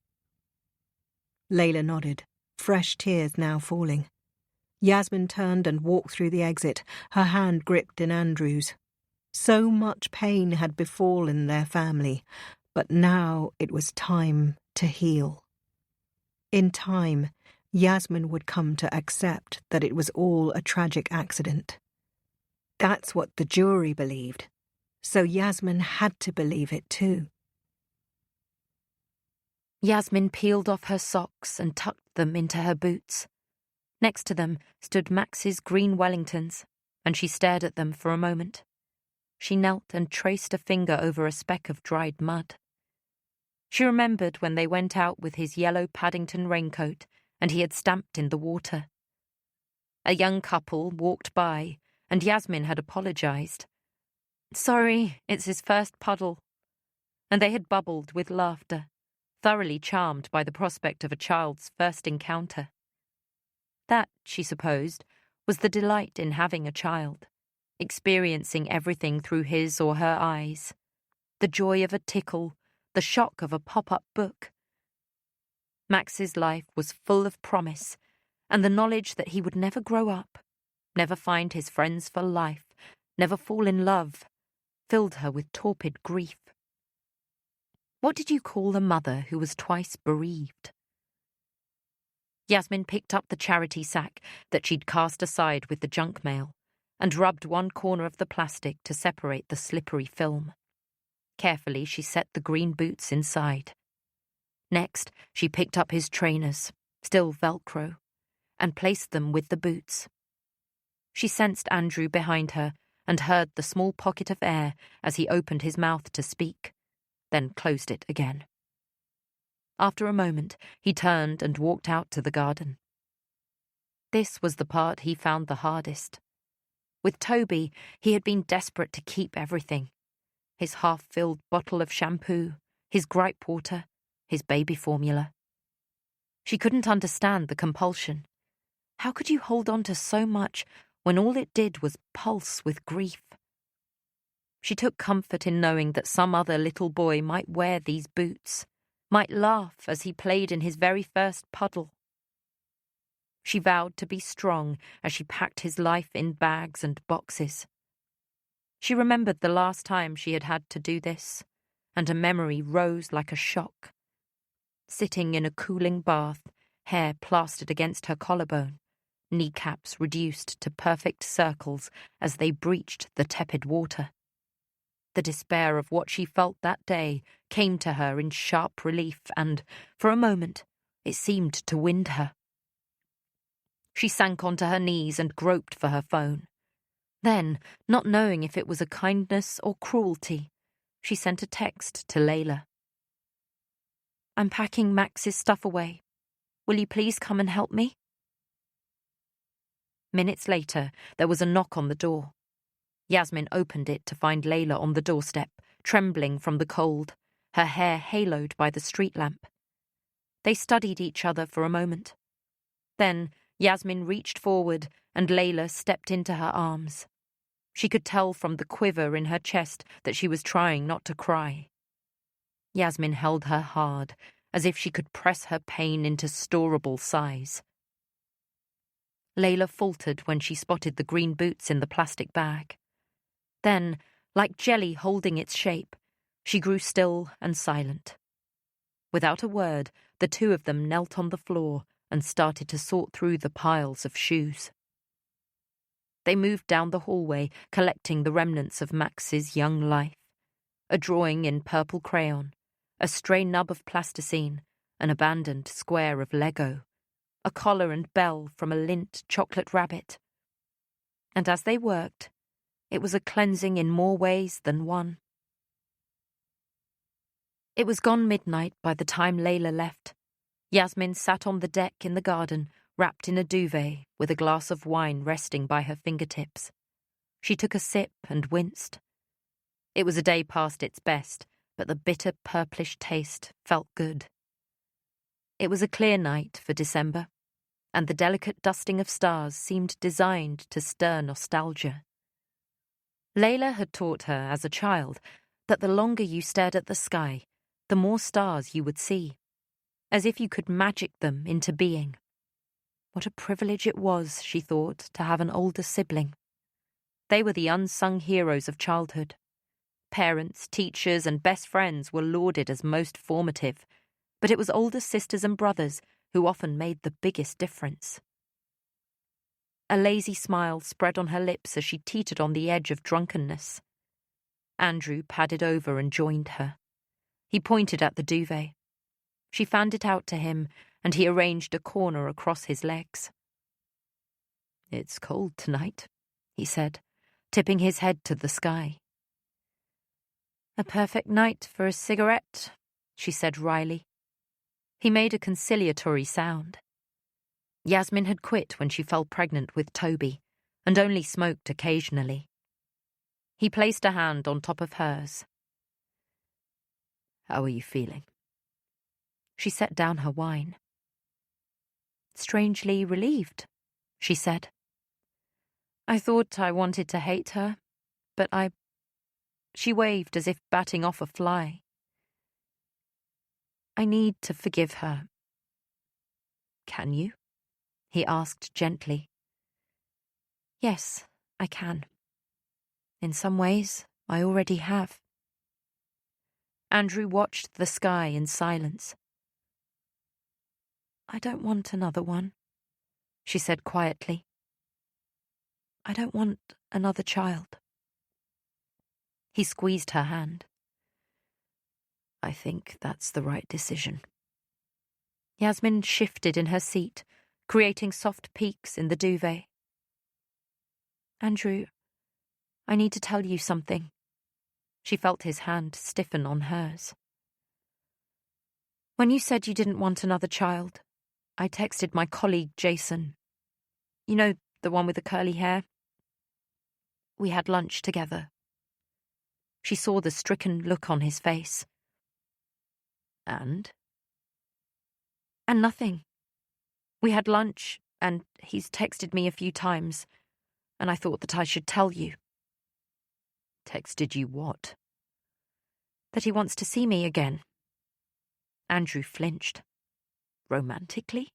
Layla nodded, fresh tears now falling. Yasmin turned and walked through the exit, her hand gripped in Andrew's. So much pain had befallen their family, but now it was time to heal. In time, Yasmin would come to accept that it was all a tragic accident. That's what the jury believed, so Yasmin had to believe it too. Yasmin peeled off her socks and tucked them into her boots. Next to them stood Max's green Wellingtons, and she stared at them for a moment. She knelt and traced a finger over a speck of dried mud. She remembered when they went out with his yellow Paddington raincoat and he had stamped in the water. A young couple walked by, and Yasmin had apologised. "Sorry, it's his first puddle." And they had bubbled with laughter, thoroughly charmed by the prospect of a child's first encounter. That, she supposed, was the delight in having a child, experiencing everything through his or her eyes. The joy of a tickle, the shock of a pop-up book. Max's life was full of promise, and the knowledge that he would never grow up, never find his friends for life, never fall in love, filled her with torpid grief. What did you call a mother who was twice bereaved? Yasmin picked up the charity sack that she'd cast aside with the junk mail and rubbed one corner of the plastic to separate the slippery film. Carefully, she set the green boots inside. Next, she picked up his trainers, still Velcro, and placed them with the boots. She sensed Andrew behind her and heard the small pocket of air as he opened his mouth to speak, then closed it again. After a moment, he turned and walked out to the garden. This was the part he found the hardest. With Toby, he had been desperate to keep everything. His half-filled bottle of shampoo, his gripe water, his baby formula. She couldn't understand the compulsion. How could you hold on to so much when all it did was pulse with grief? She took comfort in knowing that some other little boy might wear these boots, might laugh as he played in his very first puddle. She vowed to be strong as she packed his life in bags and boxes. She remembered the last time she had had to do this, and a memory rose like a shock. Sitting in a cooling bath, hair plastered against her collarbone, kneecaps reduced to perfect circles as they breached the tepid water. The despair of what she felt that day came to her in sharp relief and, for a moment, it seemed to wind her. She sank onto her knees and groped for her phone. Then, not knowing if it was a kindness or cruelty, she sent a text to Layla. "I'm packing Max's stuff away. Will you please come and help me?" Minutes later, there was a knock on the door. Yasmin opened it to find Layla on the doorstep, trembling from the cold, her hair haloed by the street lamp. They studied each other for a moment. Then Yasmin reached forward and Layla stepped into her arms. She could tell from the quiver in her chest that she was trying not to cry. Yasmin held her hard, as if she could press her pain into storable size. Layla faltered when she spotted the green boots in the plastic bag. Then, like jelly holding its shape, she grew still and silent. Without a word, the two of them knelt on the floor and started to sort through the piles of shoes. They moved down the hallway, collecting the remnants of Max's young life. A drawing in purple crayon, a stray nub of plasticine, an abandoned square of Lego, a collar and bell from a lint chocolate rabbit. And as they worked, it was a cleansing in more ways than one. It was gone midnight by the time Layla left. Yasmin sat on the deck in the garden, wrapped in a duvet, with a glass of wine resting by her fingertips. She took a sip and winced. It was a day past its best, but the bitter purplish taste felt good. It was a clear night for December, and the delicate dusting of stars seemed designed to stir nostalgia. Layla had taught her as a child that the longer you stared at the sky, the more stars you would see, as if you could magic them into being. What a privilege it was, she thought, to have an older sibling. They were the unsung heroes of childhood. Parents, teachers, and best friends were lauded as most formative, but it was older sisters and brothers who often made the biggest difference. A lazy smile spread on her lips as she teetered on the edge of drunkenness. Andrew padded over and joined her. He pointed at the duvet. She fanned it out to him, and he arranged a corner across his legs. "It's cold tonight," he said, tipping his head to the sky. "A perfect night for a cigarette," she said wryly. He made a conciliatory sound. Yasmin had quit when she fell pregnant with Toby, and only smoked occasionally. He placed a hand on top of hers. "How are you feeling?" She set down her wine. "Strangely relieved," she said. "I thought I wanted to hate her, but She waved as if batting off a fly. "I need to forgive her." "Can you?" he asked gently. "Yes, I can. In some ways, I already have." Andrew watched the sky in silence. "I don't want another one," she said quietly. "I don't want another child." He squeezed her hand. "I think that's the right decision." Yasmin shifted in her seat, creating soft peaks in the duvet. "Andrew, I need to tell you something." She felt his hand stiffen on hers. "When you said you didn't want another child, I texted my colleague Jason. You know, the one with the curly hair? We had lunch together. She saw the stricken look on his face. And nothing. We had lunch, and he's texted me a few times, and I thought that I should tell you. Texted you what? That he wants to see me again. Andrew flinched. Romantically?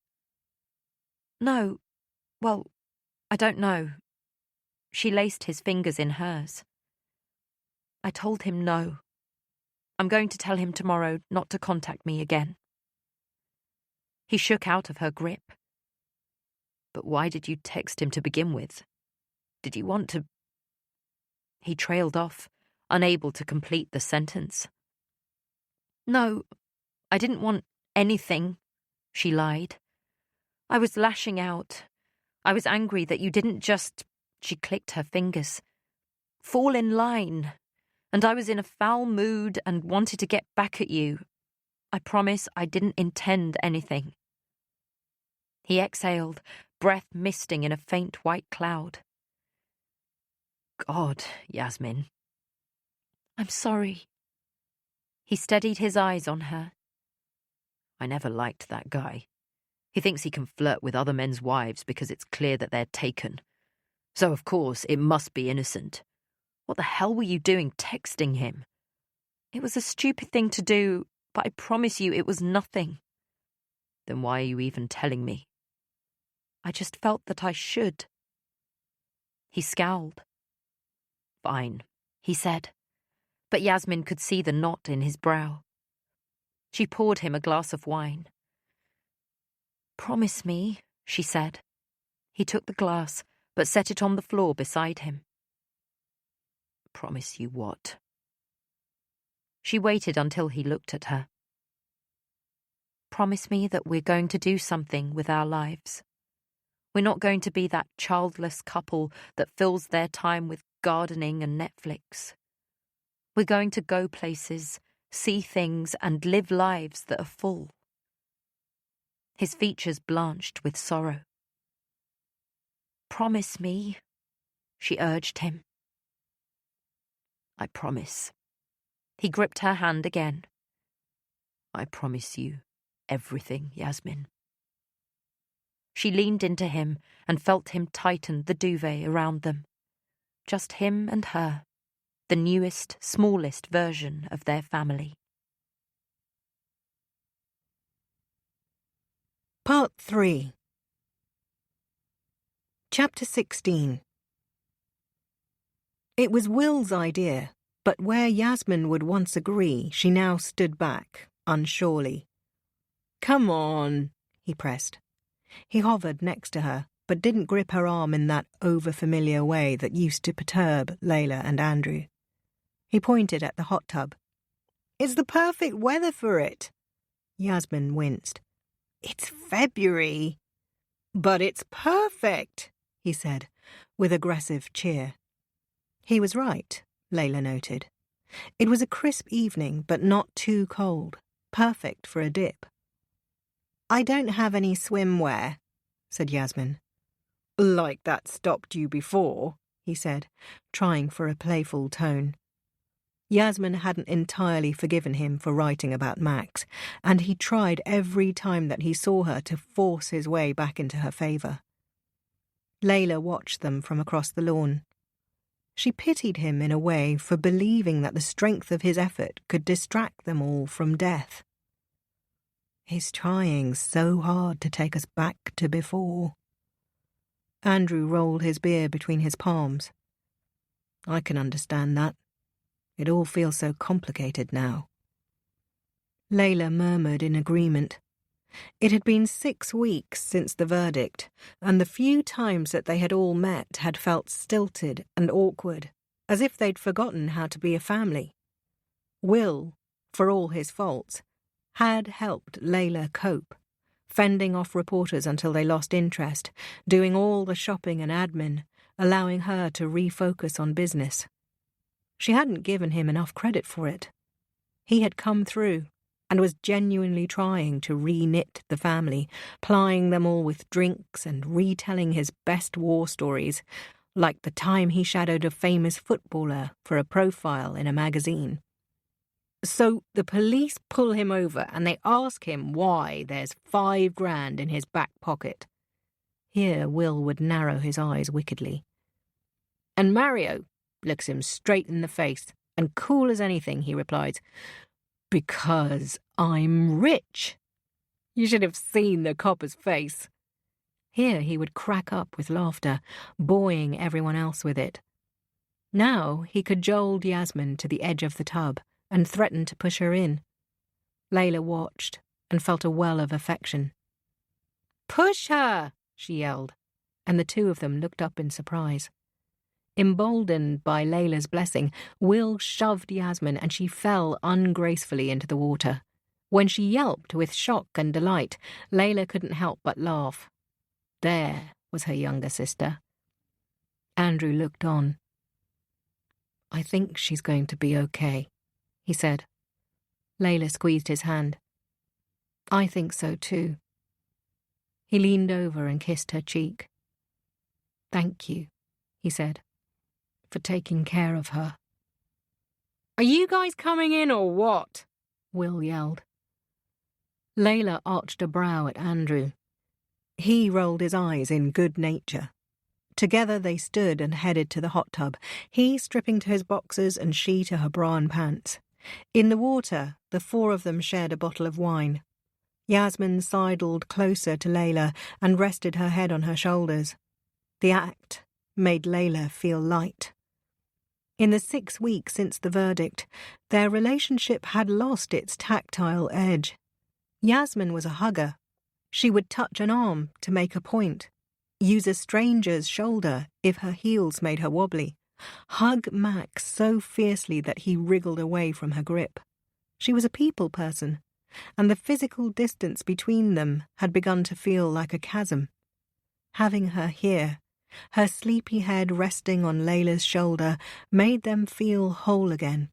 No. Well, I don't know. She laced his fingers in hers. I told him no. I'm going to tell him tomorrow not to contact me again. He shook out of her grip. But why did you text him to begin with? Did you want to... He trailed off, unable to complete the sentence. No, I didn't want anything, she lied. I was lashing out. I was angry that you didn't just, she clicked her fingers, fall in line. And I was in a foul mood and wanted to get back at you. I promise I didn't intend anything. He exhaled, breath misting in a faint white cloud. God, Yasmin. I'm sorry. He steadied his eyes on her. I never liked that guy. He thinks he can flirt with other men's wives because it's clear that they're taken. So, of course, it must be innocent. What the hell were you doing texting him? It was a stupid thing to do, but I promise you it was nothing. Then why are you even telling me? I just felt that I should. He scowled. Fine, he said, but Yasmin could see the knot in his brow. She poured him a glass of wine. Promise me, she said. He took the glass, but set it on the floor beside him. Promise you what? She waited until he looked at her. Promise me that we're going to do something with our lives. We're not going to be that childless couple that fills their time with gardening and Netflix. We're going to go places, see things, and live lives that are full. His features blanched with sorrow. Promise me, she urged him. I promise. He gripped her hand again. I promise you everything, Yasmin. She leaned into him and felt him tighten the duvet around them. Just him and her, the newest, smallest version of their family. Part 3. Chapter 16. It was Will's idea, but where Yasmin would once agree, she now stood back, unsurely. Come on, he pressed. He hovered next to her, but didn't grip her arm in that over-familiar way that used to perturb Layla and Andrew. He pointed at the hot tub. It's the perfect weather for it. Yasmin winced. It's February. But it's perfect, he said, with aggressive cheer. He was right, Layla noted. It was a crisp evening, but not too cold, perfect for a dip. I don't have any swimwear, said Yasmin. Like that stopped you before, he said, trying for a playful tone. Yasmin hadn't entirely forgiven him for writing about Max, and he tried every time that he saw her to force his way back into her favour. Layla watched them from across the lawn. She pitied him in a way for believing that the strength of his effort could distract them all from death. He's trying so hard to take us back to before. Andrew rolled his beer between his palms. I can understand that. It all feels so complicated now. Layla murmured in agreement. It had been 6 weeks since the verdict, and the few times that they had all met had felt stilted and awkward, as if they'd forgotten how to be a family. Will, for all his faults, had helped Layla cope, fending off reporters until they lost interest, doing all the shopping and admin, allowing her to refocus on business. She hadn't given him enough credit for it. He had come through and was genuinely trying to re-knit the family, plying them all with drinks and retelling his best war stories, like the time he shadowed a famous footballer for a profile in a magazine. So the police pull him over and they ask him why there's $5,000 in his back pocket. Here Will would narrow his eyes wickedly. And Mario looks him straight in the face, and cool as anything, he replies, "Because I'm rich." You should have seen the copper's face. Here he would crack up with laughter, buoying everyone else with it. Now he cajoled Yasmin to the edge of the tub and threatened to push her in. Layla watched and felt a well of affection. "Push her!" she yelled, and the two of them looked up in surprise. Emboldened by Layla's blessing, Will shoved Yasmin and she fell ungracefully into the water. When she yelped with shock and delight, Layla couldn't help but laugh. There was her younger sister. Andrew looked on. "I think she's going to be okay," he said. Layla squeezed his hand. "I think so too." He leaned over and kissed her cheek. "Thank you," he said, "for taking care of her." "Are you guys coming in or what?" Will yelled. Layla arched a brow at Andrew. He rolled his eyes in good nature. Together they stood and headed to the hot tub, he stripping to his boxers and she to her bra and pants. In the water, the four of them shared a bottle of wine. Yasmin sidled closer to Layla and rested her head on her shoulders. The act made Layla feel light. In the 6 weeks since the verdict, their relationship had lost its tactile edge. Yasmin was a hugger. She would touch an arm to make a point, use a stranger's shoulder if her heels made her wobbly, hug Max so fiercely that he wriggled away from her grip. She was a people person, and the physical distance between them had begun to feel like a chasm. Having her here, her sleepy head resting on Layla's shoulder, made them feel whole again.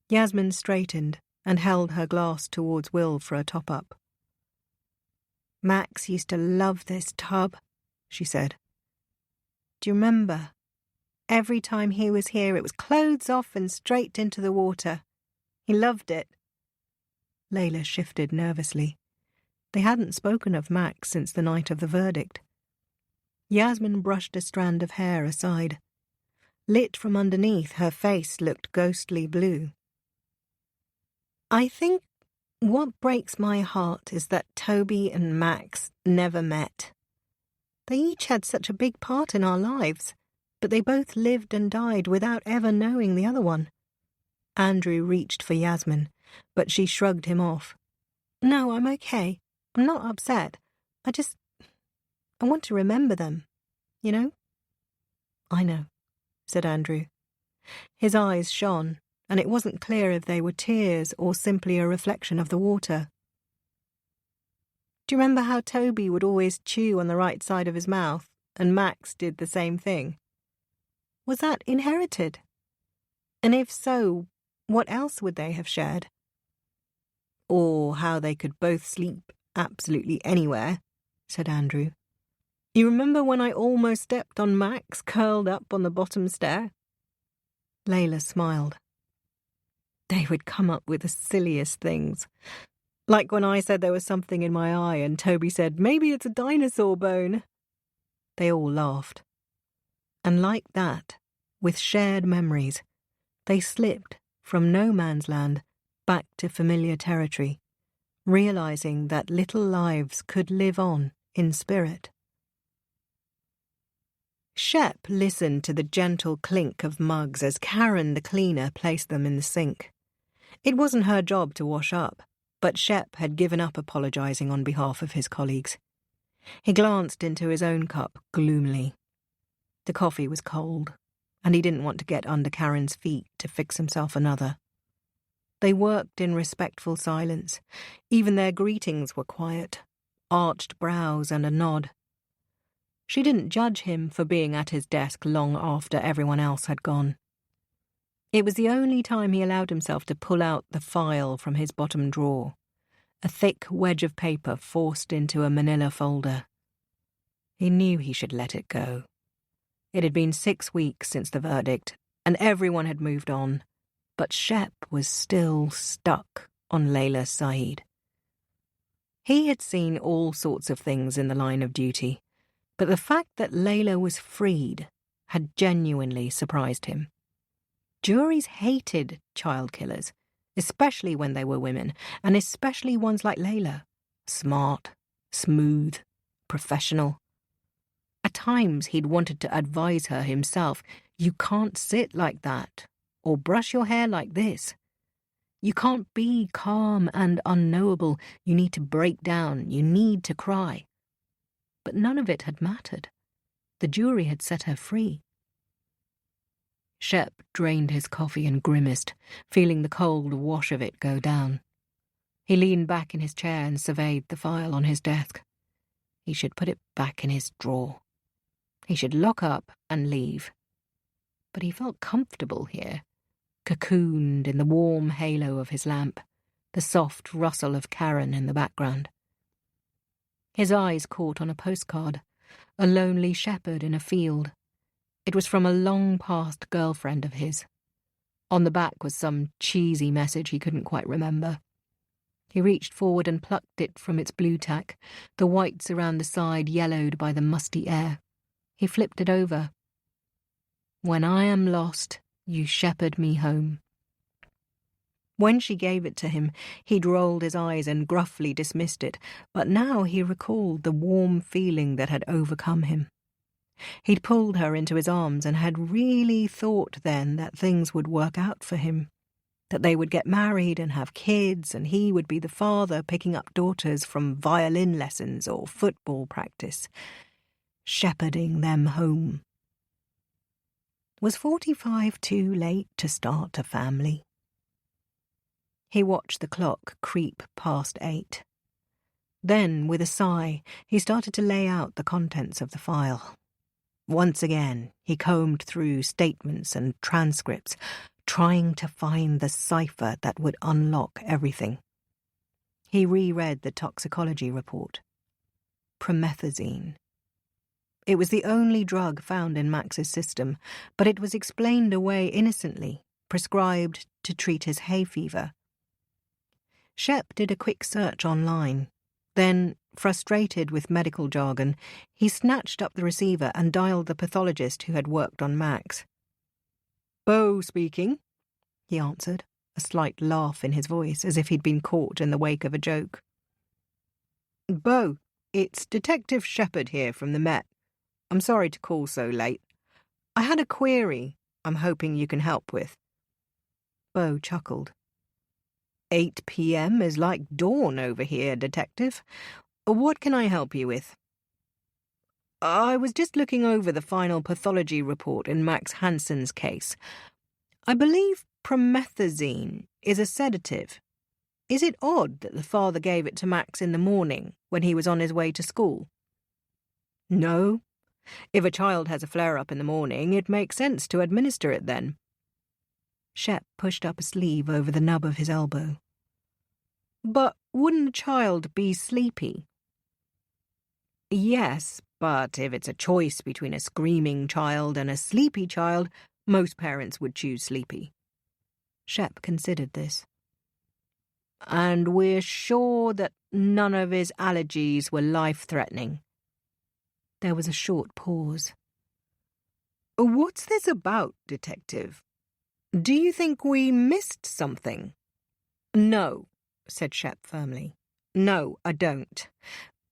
Yasmin straightened and held her glass towards Will for a top-up. "Max used to love this tub," she said. "Do you remember? Every time he was here, it was clothes off and straight into the water. He loved it." Layla shifted nervously. They hadn't spoken of Max since the night of the verdict. Yasmin brushed a strand of hair aside. Lit from underneath, her face looked ghostly blue. "I think what breaks my heart is that Toby and Max never met. They each had such a big part in our lives, but they both lived and died without ever knowing the other one." Andrew reached for Yasmin, but she shrugged him off. "No, I'm okay. I'm not upset. I want to remember them, you know?" "I know," said Andrew. His eyes shone, and it wasn't clear if they were tears or simply a reflection of the water. "Do you remember how Toby would always chew on the right side of his mouth, and Max did the same thing? Was that inherited? And if so, what else would they have shared? Or how they could both sleep absolutely anywhere," said Andrew. "You remember when I almost stepped on Max curled up on the bottom stair?" Layla smiled. They would come up with the silliest things. Like when I said there was something in my eye and Toby said, "Maybe it's a dinosaur bone." They all laughed. And like that, with shared memories, they slipped from no man's land back to familiar territory, realizing that little lives could live on in spirit. Shep listened to the gentle clink of mugs as Karen, the cleaner, placed them in the sink. It wasn't her job to wash up, but Shep had given up apologizing on behalf of his colleagues. He glanced into his own cup gloomily. The coffee was cold, and he didn't want to get under Karen's feet to fix himself another. They worked in respectful silence. Even their greetings were quiet, arched brows and a nod. She didn't judge him for being at his desk long after everyone else had gone. It was the only time he allowed himself to pull out the file from his bottom drawer, a thick wedge of paper forced into a manila folder. He knew he should let it go. It had been 6 weeks since the verdict, and everyone had moved on, but Shep was still stuck on Layla Saeed. He had seen all sorts of things in the line of duty, but the fact that Layla was freed had genuinely surprised him. Juries hated child killers, especially when they were women, and especially ones like Layla. Smart, smooth, professional. At times he'd wanted to advise her himself, "You can't sit like that, or brush your hair like this. You can't be calm and unknowable. You need to break down. You need to cry." But none of it had mattered. The jury had set her free. Shep drained his coffee and grimaced, feeling the cold wash of it go down. He leaned back in his chair and surveyed the file on his desk. He should put it back in his drawer. He should lock up and leave. But he felt comfortable here, cocooned in the warm halo of his lamp, the soft rustle of Karen in the background. His eyes caught on a postcard, a lonely shepherd in a field. It was from a long-past girlfriend of his. On the back was some cheesy message he couldn't quite remember. He reached forward and plucked it from its blue tack, the whites around the side yellowed by the musty air. He flipped it over. "When I am lost, you shepherd me home." When she gave it to him, he'd rolled his eyes and gruffly dismissed it, but now he recalled the warm feeling that had overcome him. He'd pulled her into his arms and had really thought then that things would work out for him, that they would get married and have kids, and he would be the father picking up daughters from violin lessons or football practice, shepherding them home. Was 45 too late to start a family? He watched the clock creep past 8. Then, with a sigh, he started to lay out the contents of the file. Once again, he combed through statements and transcripts, trying to find the cipher that would unlock everything. He reread the toxicology report. Promethazine. It was the only drug found in Max's system, but it was explained away innocently, prescribed to treat his hay fever. Shep did a quick search online. Then, frustrated with medical jargon, he snatched up the receiver and dialed the pathologist who had worked on Max. "Beau speaking," he answered, a slight laugh in his voice, as if he'd been caught in the wake of a joke. "Beau, it's Detective Shepherd here from the Met. I'm sorry to call so late. I had a query I'm hoping you can help with." Beau chuckled. 8 p.m. is like dawn over here, Detective. What can I help you with? I was just looking over the final pathology report in Max Hansen's case. I believe promethazine is a sedative. Is it odd that the father gave it to Max in the morning when he was on his way to school? No. If a child has a flare-up in the morning, it makes sense to administer it then. Shep pushed up a sleeve over the nub of his elbow. But wouldn't a child be sleepy? Yes, but if it's a choice between a screaming child and a sleepy child, most parents would choose sleepy. Shep considered this. And we're sure that none of his allergies were life-threatening. There was a short pause. What's this about, Detective? Do you think we missed something? No, said Shep firmly. No, I don't.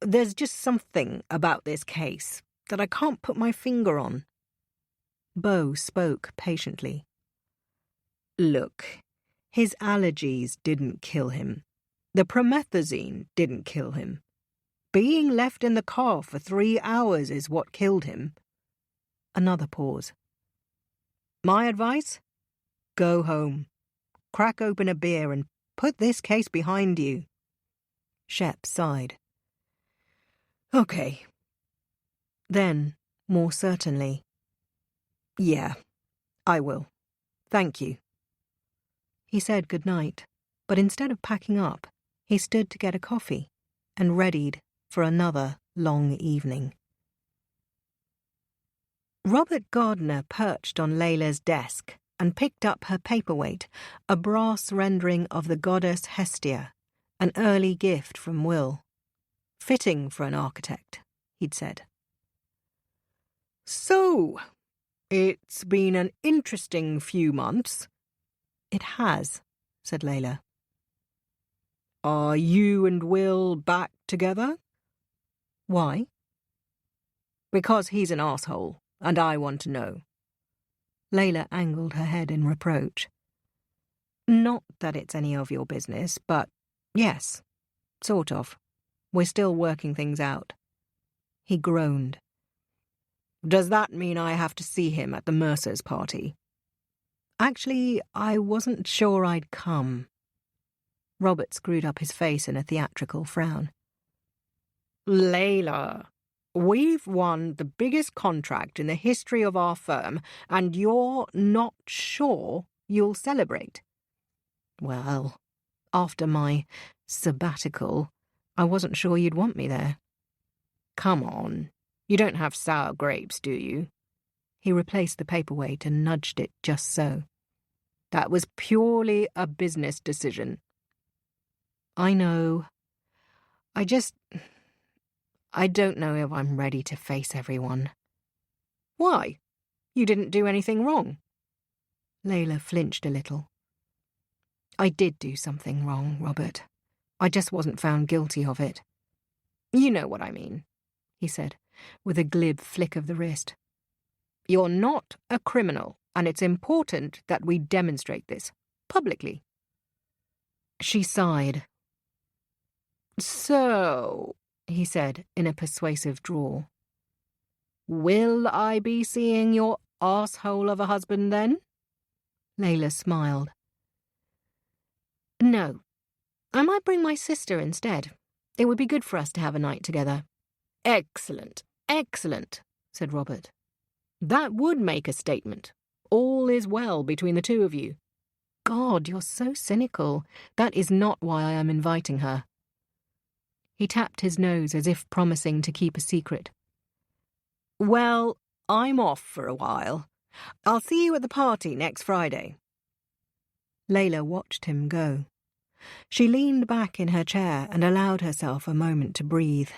There's just something about this case that I can't put my finger on. Beau spoke patiently. Look, his allergies didn't kill him. The promethazine didn't kill him. Being left in the car for 3 hours is what killed him. Another pause. My advice? Go home. Crack open a beer and put this case behind you. Shep sighed. Okay. Then, more certainly. Yeah, I will. Thank you. He said good night, but instead of packing up, he stood to get a coffee and readied for another long evening. Robert Gardner perched on Layla's desk and picked up her paperweight, a brass rendering of the goddess Hestia, an early gift from Will. Fitting for an architect, he'd said. So, it's been an interesting few months. It has, said Layla. Are you and Will back together? Why? Because he's an arsehole, and I want to know. Layla angled her head in reproach. Not that it's any of your business, but yes, sort of. We're still working things out. He groaned. Does that mean I have to see him at the Mercer's party? Actually, I wasn't sure I'd come. Robert screwed up his face in a theatrical frown. Layla, we've won the biggest contract in the history of our firm, and you're not sure you'll celebrate. Well, after my sabbatical, I wasn't sure you'd want me there. Come on, you don't have sour grapes, do you? He replaced the paperweight and nudged it just so. That was purely a business decision. I know. I don't know if I'm ready to face everyone. Why? You didn't do anything wrong. Layla flinched a little. I did do something wrong, Robert. I just wasn't found guilty of it. You know what I mean, he said, with a glib flick of the wrist. You're not a criminal, and it's important that we demonstrate this, publicly. She sighed. So, he said in a persuasive drawl, will I be seeing your arsehole of a husband then? Layla smiled. No. I might bring my sister instead. It would be good for us to have a night together. Excellent, excellent, said Robert. That would make a statement. All is well between the two of you. God, you're so cynical. That is not why I am inviting her. He tapped his nose as if promising to keep a secret. Well, I'm off for a while. I'll see you at the party next Friday. Layla watched him go. She leaned back in her chair and allowed herself a moment to breathe.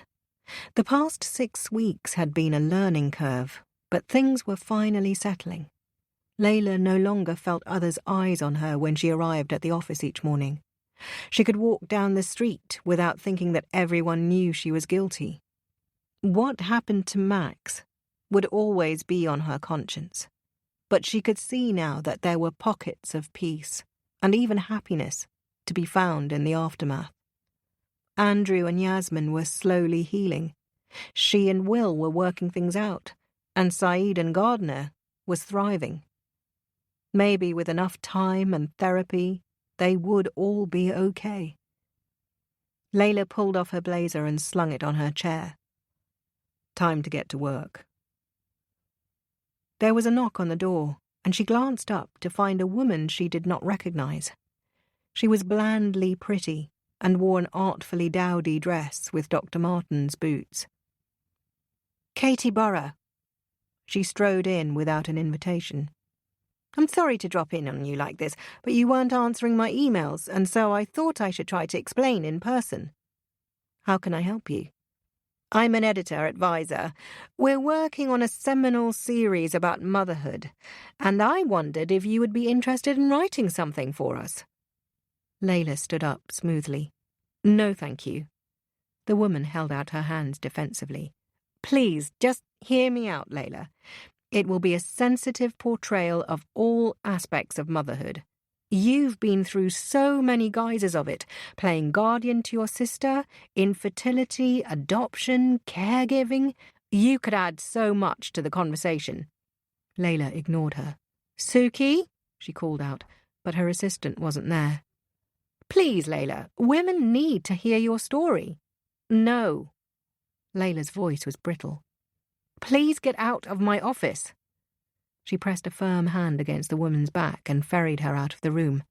The past 6 weeks had been a learning curve, but things were finally settling. Layla no longer felt others' eyes on her when she arrived at the office each morning. She could walk down the street without thinking that everyone knew she was guilty. What happened to Max would always be on her conscience, but she could see now that there were pockets of peace, and even happiness, to be found in the aftermath. Andrew and Yasmin were slowly healing. She and Will were working things out, and Saeed and Gardner was thriving. Maybe with enough time and therapy, they would all be okay. Layla pulled off her blazer and slung it on her chair. Time to get to work. There was a knock on the door, and she glanced up to find a woman she did not recognize. She was blandly pretty and wore an artfully dowdy dress with Dr. Martin's boots. Katie Burrough. She strode in without an invitation. I'm sorry to drop in on you like this, but you weren't answering my emails, and so I thought I should try to explain in person. How can I help you? I'm an editor at Visor. We're working on a seminal series about motherhood, and I wondered if you would be interested in writing something for us. Layla stood up smoothly. No, thank you. The woman held out her hands defensively. Please, just hear me out, Layla. It will be a sensitive portrayal of all aspects of motherhood. You've been through so many guises of it, playing guardian to your sister, infertility, adoption, caregiving. You could add so much to the conversation. Layla ignored her. Suki, she called out, but her assistant wasn't there. Please, Layla, women need to hear your story. No. Layla's voice was brittle. Please get out of my office. She pressed a firm hand against the woman's back and ferried her out of the room.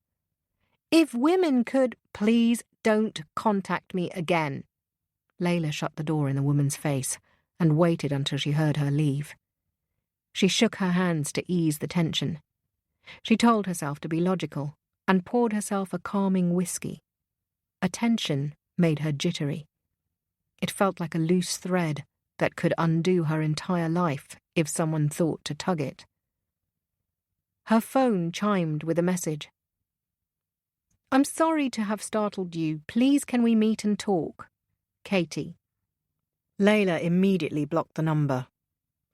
If women could, please don't contact me again. Layla shut the door in the woman's face and waited until she heard her leave. She shook her hands to ease the tension. She told herself to be logical and poured herself a calming whiskey. Attention made her jittery. It felt like a loose thread that could undo her entire life if someone thought to tug it. Her phone chimed with a message. "I'm sorry to have startled you. Please can we meet and talk? Katie." Layla immediately blocked the number.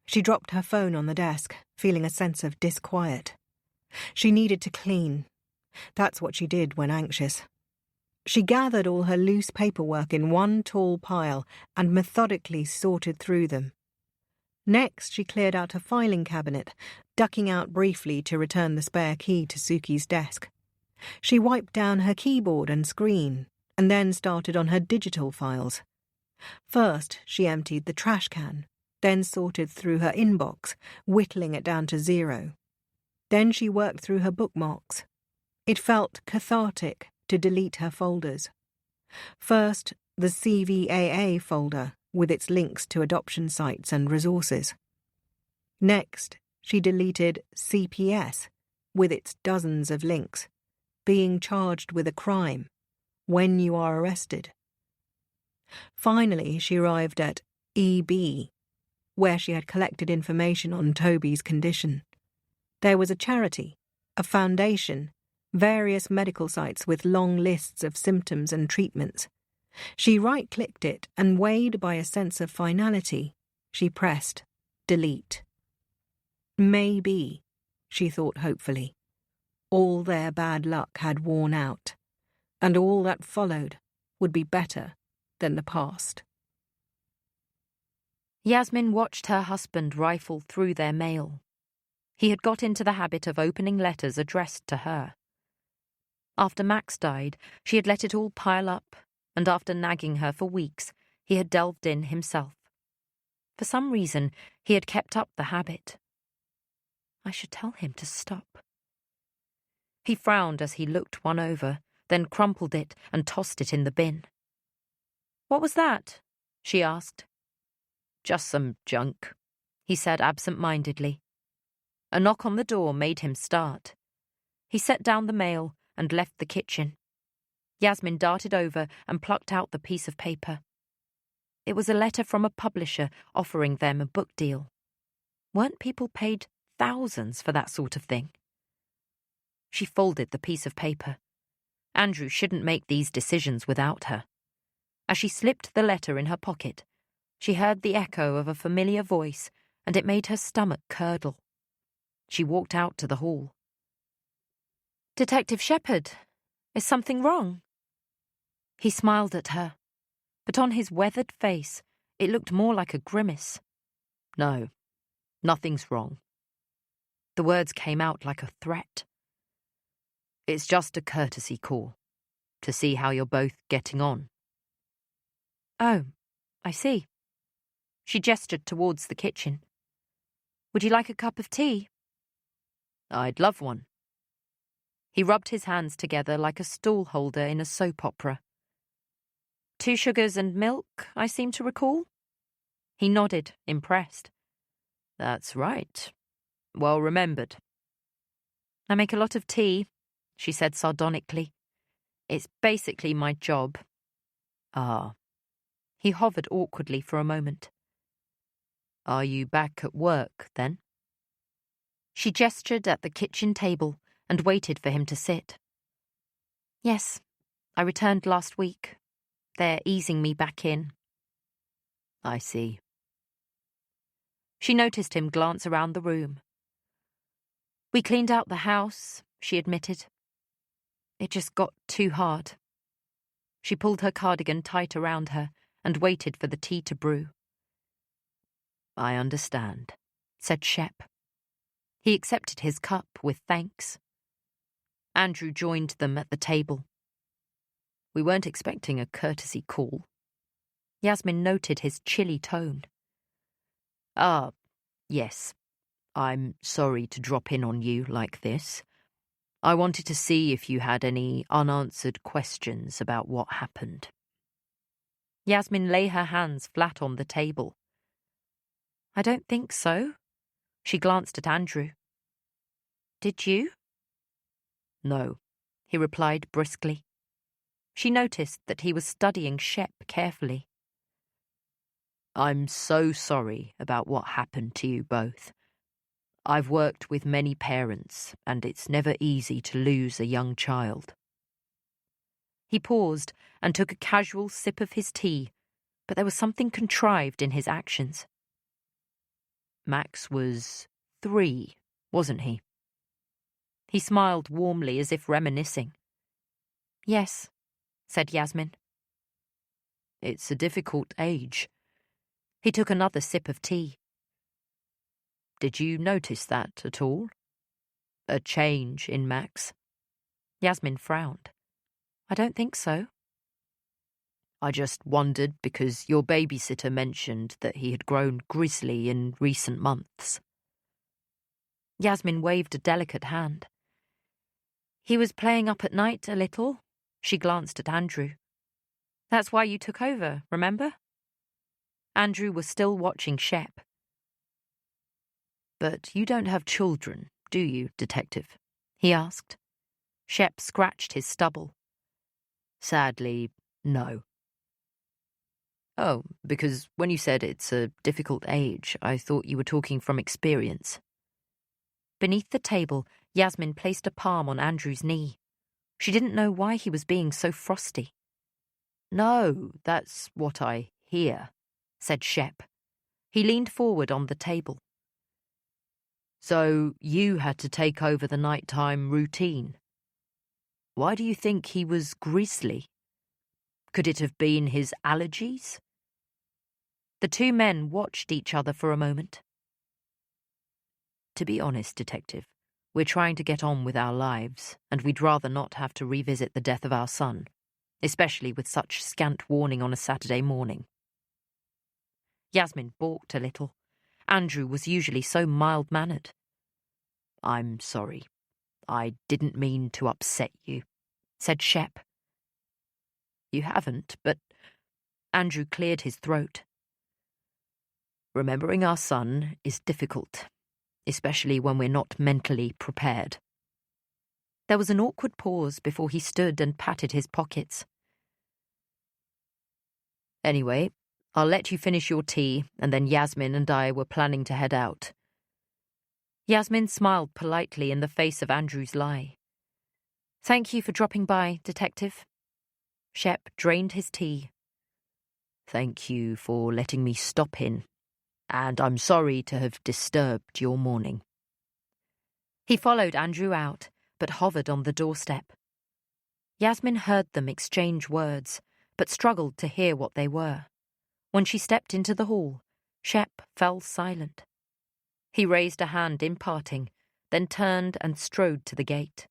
She dropped her phone on the desk, feeling a sense of disquiet. She needed to clean. That's what she did when anxious. She gathered all her loose paperwork in one tall pile and methodically sorted through them. Next, she cleared out her filing cabinet, ducking out briefly to return the spare key to Suki's desk. She wiped down her keyboard and screen, and then started on her digital files. First, she emptied the trash can, then sorted through her inbox, whittling it down to 0. Then she worked through her bookmarks. It felt cathartic to delete her folders. First, the CVAA folder with its links to adoption sites and resources. Next, she deleted CPS with its dozens of links. Being charged with a crime, when you are arrested. Finally, she arrived at EB, where she had collected information on Toby's condition. There was a charity, a foundation, various medical sites with long lists of symptoms and treatments. She right-clicked it and, weighed by a sense of finality, she pressed delete. Maybe, she thought hopefully, all their bad luck had worn out, and all that followed would be better than the past. Yasmin watched her husband rifle through their mail. He had got into the habit of opening letters addressed to her. After Max died, she had let it all pile up, and after nagging her for weeks, he had delved in himself. For some reason, he had kept up the habit. I should tell him to stop. He frowned as he looked one over, then crumpled it and tossed it in the bin. "What was that?" she asked. "Just some junk," he said absent-mindedly. A knock on the door made him start. He set down the mail and left the kitchen. Yasmin darted over and plucked out the piece of paper. It was a letter from a publisher offering them a book deal. Weren't people paid thousands for that sort of thing? She folded the piece of paper. Andrew shouldn't make these decisions without her. As she slipped the letter in her pocket, she heard the echo of a familiar voice, and it made her stomach curdle. She walked out to the hall. "Detective Shepherd, is something wrong?" He smiled at her, but on his weathered face it looked more like a grimace. "No, nothing's wrong." The words came out like a threat. "It's just a courtesy call, to see how you're both getting on." "Oh, I see." She gestured towards the kitchen. "Would you like a cup of tea?" "I'd love one." He rubbed his hands together like a stool holder in a soap opera. "2 sugars and milk, I seem to recall?" He nodded, impressed. "That's right. Well remembered." "I make a lot of tea," she said sardonically. "It's basically my job." "Ah." He hovered awkwardly for a moment. "Are you back at work, then?" She gestured at the kitchen table and waited for him to sit. "Yes, I returned last week. They're easing me back in." "I see." She noticed him glance around the room. "We cleaned out the house," she admitted. "It just got too hard." She pulled her cardigan tight around her and waited for the tea to brew. "I understand," said Shep. He accepted his cup with thanks. Andrew joined them at the table. "We weren't expecting a courtesy call." Yasmin noted his chilly tone. "Ah, yes. I'm sorry to drop in on you like this. I wanted to see if you had any unanswered questions about what happened." Yasmin lay her hands flat on the table. "I don't think so. She glanced at Andrew. Did you? No, he replied briskly. She noticed that he was studying Shep carefully. I'm so sorry about what happened to you both. I've worked with many parents, and it's never easy to lose a young child. He paused and took a casual sip of his tea, but there was something contrived in his actions. Max was 3, wasn't he? He smiled warmly as if reminiscing. Yes, said Yasmin. It's a difficult age. He took another sip of tea. Did you notice that at all? A change in Max? Yasmin frowned. I don't think so. I just wondered because your babysitter mentioned that he had grown grisly in recent months. Yasmin waved a delicate hand. He was playing up at night a little. She glanced at Andrew. That's why you took over, remember? Andrew was still watching Shep. But you don't have children, do you, Detective? He asked. Shep scratched his stubble. Sadly, no. Oh, because when you said it's a difficult age, I thought you were talking from experience. Beneath the table, Yasmin placed a palm on Andrew's knee. She didn't know why he was being so frosty. No, that's what I hear, said Shep. He leaned forward on the table. So you had to take over the nighttime routine. Why do you think he was grisly? Could it have been his allergies? The two men watched each other for a moment. To be honest, Detective, we're trying to get on with our lives, and we'd rather not have to revisit the death of our son, especially with such scant warning on a Saturday morning. Yasmin balked a little. Andrew was usually so mild-mannered. I'm sorry. I didn't mean to upset you, said Shep. You haven't, but... Andrew cleared his throat. Remembering our son is difficult, especially when we're not mentally prepared. There was an awkward pause before he stood and patted his pockets. Anyway, I'll let you finish your tea, and then Yasmin and I were planning to head out. Yasmin smiled politely in the face of Andrew's lie. Thank you for dropping by, Detective. Shep drained his tea. Thank you for letting me stop in, and I'm sorry to have disturbed your morning. He followed Andrew out, but hovered on the doorstep. Yasmin heard them exchange words, but struggled to hear what they were. When she stepped into the hall, Shep fell silent. He raised a hand in parting, then turned and strode to the gate.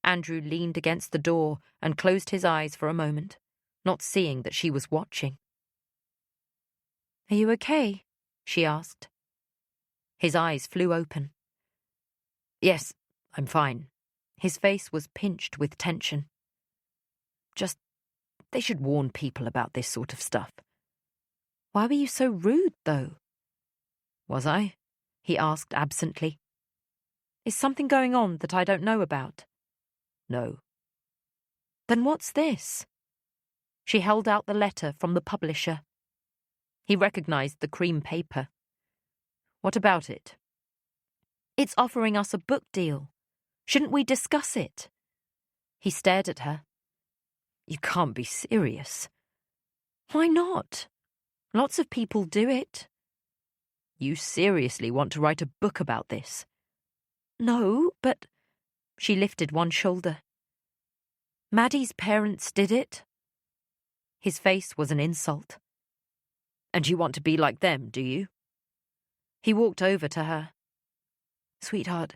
Andrew leaned against the door and closed his eyes for a moment, not seeing that she was watching. Are you okay? She asked. His eyes flew open. Yes, I'm fine. His face was pinched with tension. Just, they should warn people about this sort of stuff. Why were you so rude, though? Was I? He asked absently. Is something going on that I don't know about? No. Then what's this? She held out the letter from the publisher. He recognized the cream paper. What about it? It's offering us a book deal. Shouldn't we discuss it? He stared at her. You can't be serious. Why not? Lots of people do it. You seriously want to write a book about this? No, but... She lifted one shoulder. Maddie's parents did it. His face was an insult. And you want to be like them, do you? He walked over to her. Sweetheart,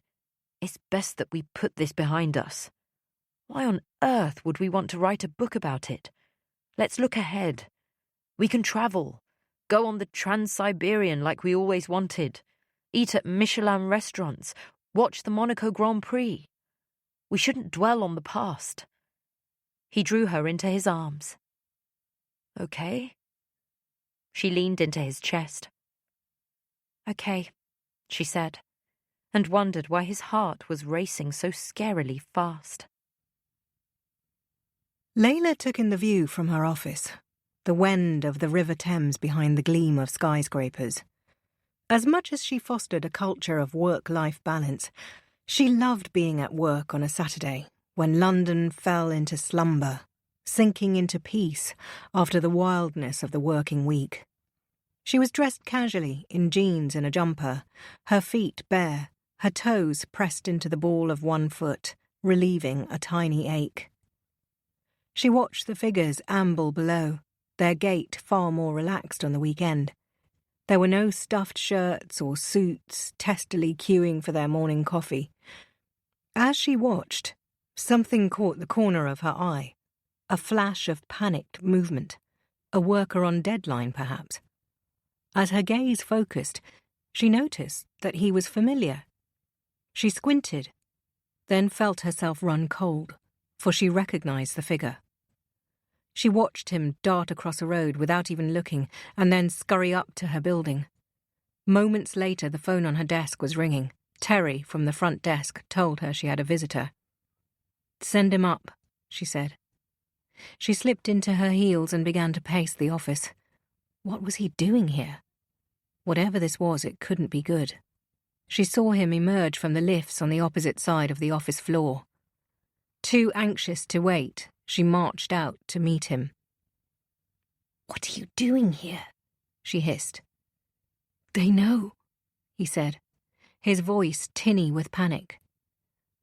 it's best that we put this behind us. Why on earth would we want to write a book about it? Let's look ahead. We can travel, go on the Trans-Siberian like we always wanted, eat at Michelin restaurants, watch the Monaco Grand Prix. We shouldn't dwell on the past. He drew her into his arms. Okay. She leaned into his chest. Okay, she said, and wondered why his heart was racing so scarily fast. Layla took in the view from her office, the wend of the River Thames behind the gleam of skyscrapers. As much as she fostered a culture of work-life balance, she loved being at work on a Saturday when London fell into slumber, sinking into peace after the wildness of the working week. She was dressed casually in jeans and a jumper, her feet bare, her toes pressed into the ball of one foot, relieving a tiny ache. She watched the figures amble below, their gait far more relaxed on the weekend. There were no stuffed shirts or suits testily queuing for their morning coffee. As she watched, something caught the corner of her eye, a flash of panicked movement, a worker on deadline perhaps. As her gaze focused, she noticed that he was familiar. She squinted, then felt herself run cold, for she recognized the figure. She watched him dart across a road without even looking and then scurry up to her building. Moments later, the phone on her desk was ringing. Terry, from the front desk, told her she had a visitor. "Send him up," she said. She slipped into her heels and began to pace the office. What was he doing here? Whatever this was, it couldn't be good. She saw him emerge from the lifts on the opposite side of the office floor. Too anxious to wait, she marched out to meet him. "What are you doing here?" she hissed. "They know," he said, his voice tinny with panic.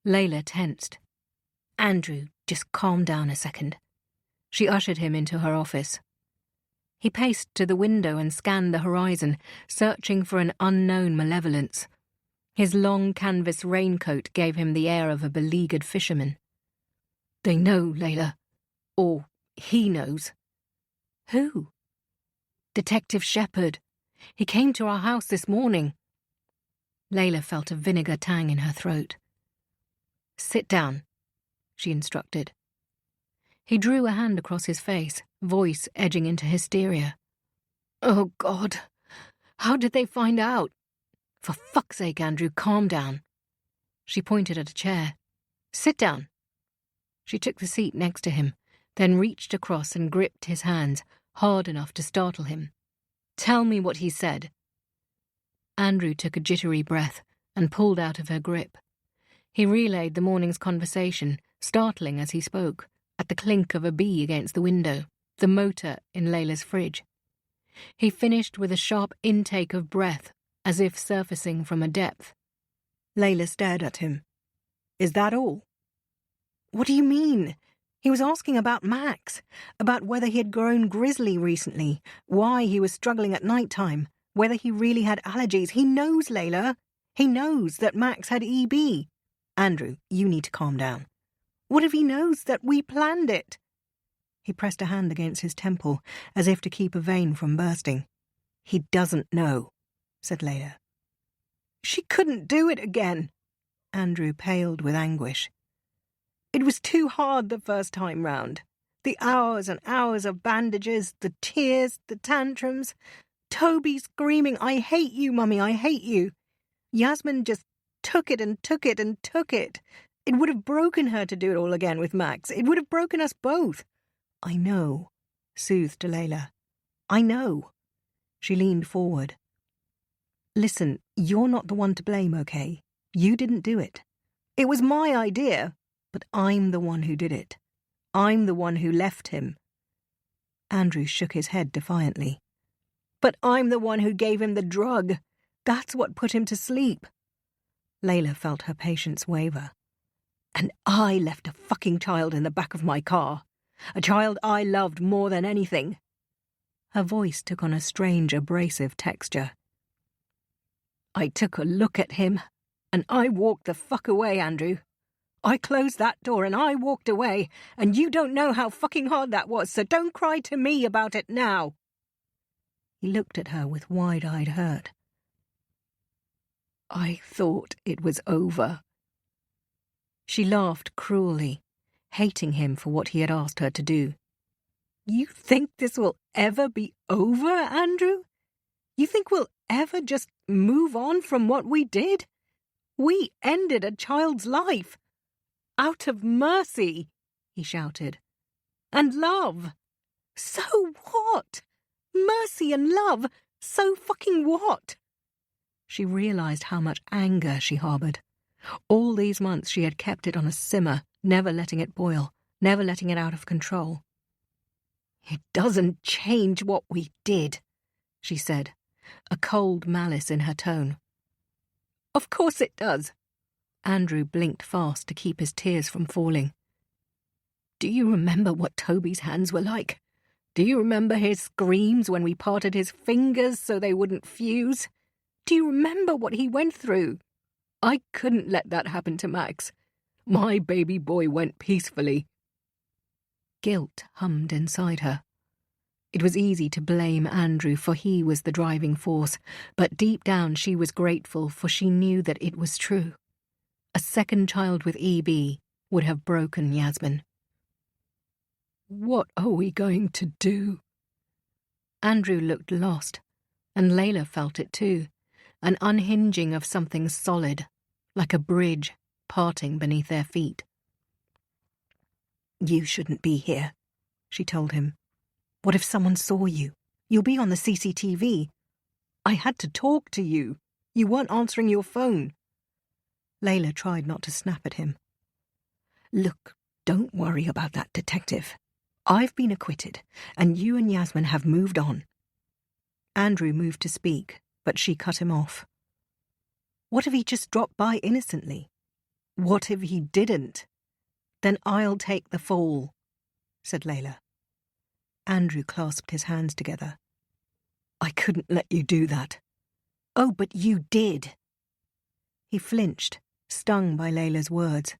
Layla tensed. "Andrew, just calm down a second." She ushered him into her office. He paced to the window and scanned the horizon, searching for an unknown malevolence. His long canvas raincoat gave him the air of a beleaguered fisherman. "They know, Layla. Or he knows." "Who?" "Detective Shepherd. He came to our house this morning." Layla felt a vinegar tang in her throat. "Sit down," she instructed. He drew a hand across his face, voice edging into hysteria. "Oh, God. How did they find out? For fuck's sake, Andrew, calm down." She pointed at a chair. "Sit down." She took the seat next to him, then reached across and gripped his hands, hard enough to startle him. "Tell me what he said." Andrew took a jittery breath and pulled out of her grip. He relayed the morning's conversation, startling as he spoke, at the clink of a bee against the window, the motor in Layla's fridge. He finished with a sharp intake of breath, as if surfacing from a depth. Layla stared at him. "Is that all?" "What do you mean?" He was asking about Max, about whether he had grown grizzly recently, why he was struggling at night time, whether he really had allergies. He knows, Layla. He knows that Max had EB. Andrew, you need to calm down. What if he knows that we planned it? He pressed a hand against his temple, as if to keep a vein from bursting. He doesn't know, said Layla. She couldn't do it again. Andrew paled with anguish. It was too hard the first time round. The hours and hours of bandages, the tears, the tantrums. Toby screaming, I hate you, Mummy, I hate you. Yasmin just took it and took it and took it. It would have broken her to do it all again with Max. It would have broken us both. I know, soothed Layla. I know. She leaned forward. Listen, you're not the one to blame, okay? You didn't do it. It was my idea, but I'm the one who did it. I'm the one who left him. Andrew shook his head defiantly. But I'm the one who gave him the drug. That's what put him to sleep. Layla felt her patience waver. And I left a fucking child in the back of my car. A child I loved more than anything. Her voice took on a strange, abrasive texture. I took a look at him, and I walked the fuck away, Andrew. I closed that door and I walked away, and you don't know how fucking hard that was, so don't cry to me about it now. He looked at her with wide-eyed hurt. I thought it was over. She laughed cruelly, hating him for what he had asked her to do. You think this will ever be over, Andrew? You think we'll ever just move on from what we did? We ended a child's life. Out of mercy, he shouted. And love. So what? Mercy and love. So fucking what? She realized how much anger she harbored. All these months she had kept it on a simmer, never letting it boil, never letting it out of control. It doesn't change what we did, she said, a cold malice in her tone. Of course it does. Andrew blinked fast to keep his tears from falling. Do you remember what Toby's hands were like? Do you remember his screams when we parted his fingers so they wouldn't fuse? Do you remember what he went through? I couldn't let that happen to Max. My baby boy went peacefully. Guilt hummed inside her. It was easy to blame Andrew, for he was the driving force, but deep down she was grateful, for she knew that it was true. A second child with EB would have broken Yasmin. What are we going to do? Andrew looked lost, and Layla felt it too, an unhinging of something solid, like a bridge parting beneath their feet. You shouldn't be here, she told him. What if someone saw you? You'll be on the CCTV. I had to talk to you. You weren't answering your phone. Layla tried not to snap at him. Look, don't worry about that, detective. I've been acquitted, and you and Yasmin have moved on. Andrew moved to speak, but she cut him off. What if he just dropped by innocently? What if he didn't? Then I'll take the fall, said Layla. Andrew clasped his hands together. I couldn't let you do that. Oh, but you did. He flinched, stung by Layla's words.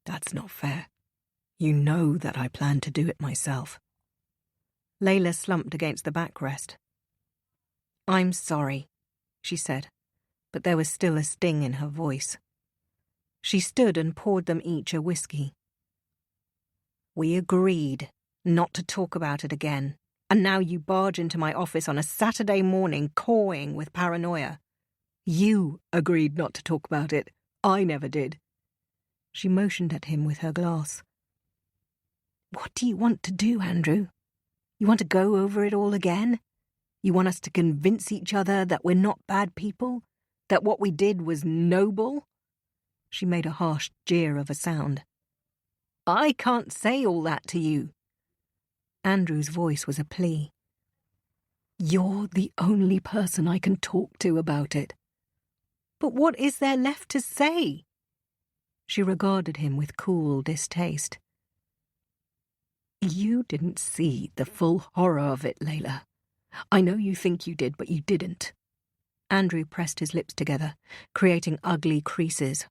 That's not fair. You know that I planned to do it myself. Layla slumped against the backrest. I'm sorry, she said, but there was still a sting in her voice. She stood and poured them each a whiskey. We agreed not to talk about it again, and now you barge into my office on a Saturday morning cawing with paranoia. You agreed not to talk about it. I never did. She motioned at him with her glass. What do you want to do, Andrew? You want to go over it all again? You want us to convince each other that we're not bad people? That what we did was noble? She made a harsh jeer of a sound. I can't say all that to you. Andrew's voice was a plea. You're the only person I can talk to about it. But what is there left to say? She regarded him with cool distaste. You didn't see the full horror of it, Layla. I know you think you did, but you didn't. Andrew pressed his lips together, creating ugly creases.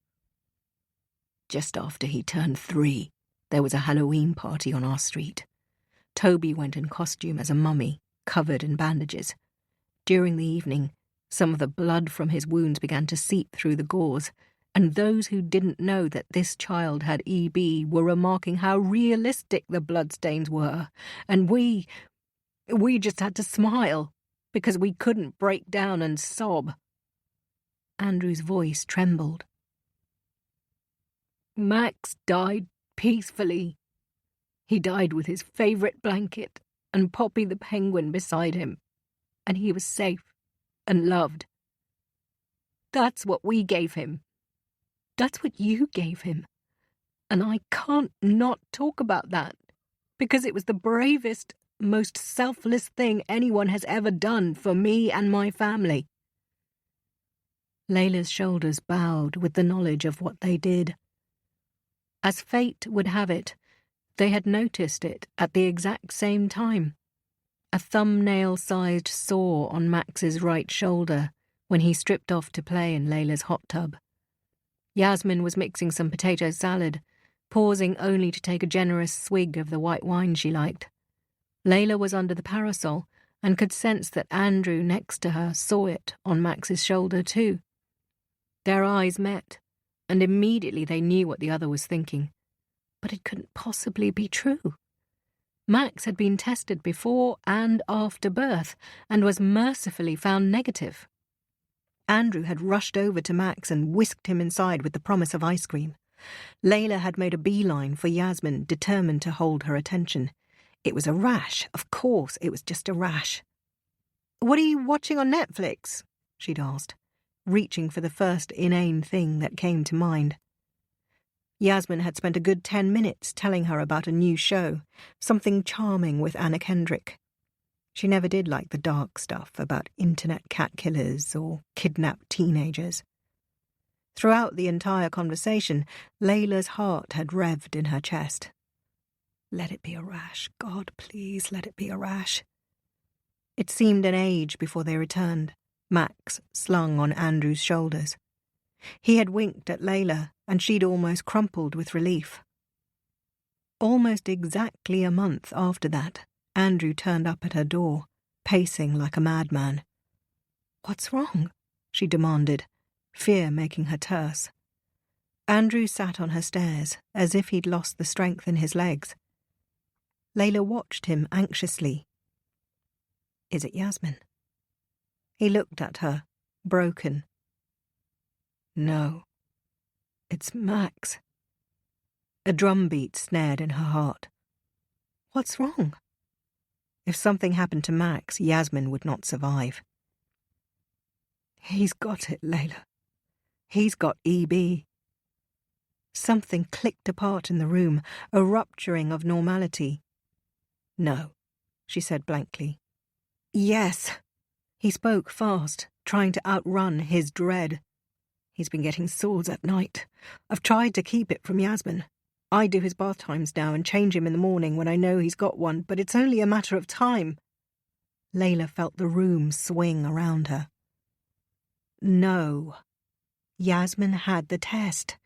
Just after he turned 3, there was a Halloween party on our street. Toby went in costume as a mummy, covered in bandages. During the evening, some of the blood from his wounds began to seep through the gauze, and those who didn't know that this child had EB were remarking how realistic the bloodstains were, and we just had to smile, because we couldn't break down and sob. Andrew's voice trembled. Max died peacefully. He died with his favourite blanket and Poppy the penguin beside him, and he was safe and loved. That's what we gave him. That's what you gave him. And I can't not talk about that, because it was the bravest, most selfless thing anyone has ever done for me and my family. Layla's shoulders bowed with the knowledge of what they did. As fate would have it, they had noticed it at the exact same time. A thumbnail-sized sore on Max's right shoulder when he stripped off to play in Layla's hot tub. Yasmin was mixing some potato salad, pausing only to take a generous swig of the white wine she liked. Layla was under the parasol and could sense that Andrew next to her saw it on Max's shoulder too. Their eyes met, and immediately they knew what the other was thinking. But it couldn't possibly be true. Max had been tested before and after birth and was mercifully found negative. Andrew had rushed over to Max and whisked him inside with the promise of ice cream. Layla had made a beeline for Yasmin, determined to hold her attention. It was a rash. Of course, it was just a rash. "What are you watching on Netflix?" she'd asked, reaching for the first inane thing that came to mind. Yasmin had spent a good 10 minutes telling her about a new show, something charming with Anna Kendrick. She never did like the dark stuff about internet cat killers or kidnapped teenagers. Throughout the entire conversation, Layla's heart had revved in her chest. Let it be a rash. God, please, let it be a rash. It seemed an age before they returned, Max slung on Andrew's shoulders. He had winked at Layla, and she'd almost crumpled with relief. Almost exactly a month after that, Andrew turned up at her door, pacing like a madman. "What's wrong?" she demanded, fear making her terse. Andrew sat on her stairs, as if he'd lost the strength in his legs. Layla watched him anxiously. "Is it Yasmin?" He looked at her, broken. "No, it's Max." A drumbeat snared in her heart. "What's wrong?" If something happened to Max, Yasmin would not survive. "He's got it, Layla. He's got EB." Something clicked apart in the room, a rupturing of normality. "No," she said blankly. "Yes." He spoke fast, trying to outrun his dread. "He's been getting sores at night. I've tried to keep it from Yasmin. I do his bath times now and change him in the morning when I know he's got one, but it's only a matter of time." Layla felt the room swing around her. No. Yasmin had the test.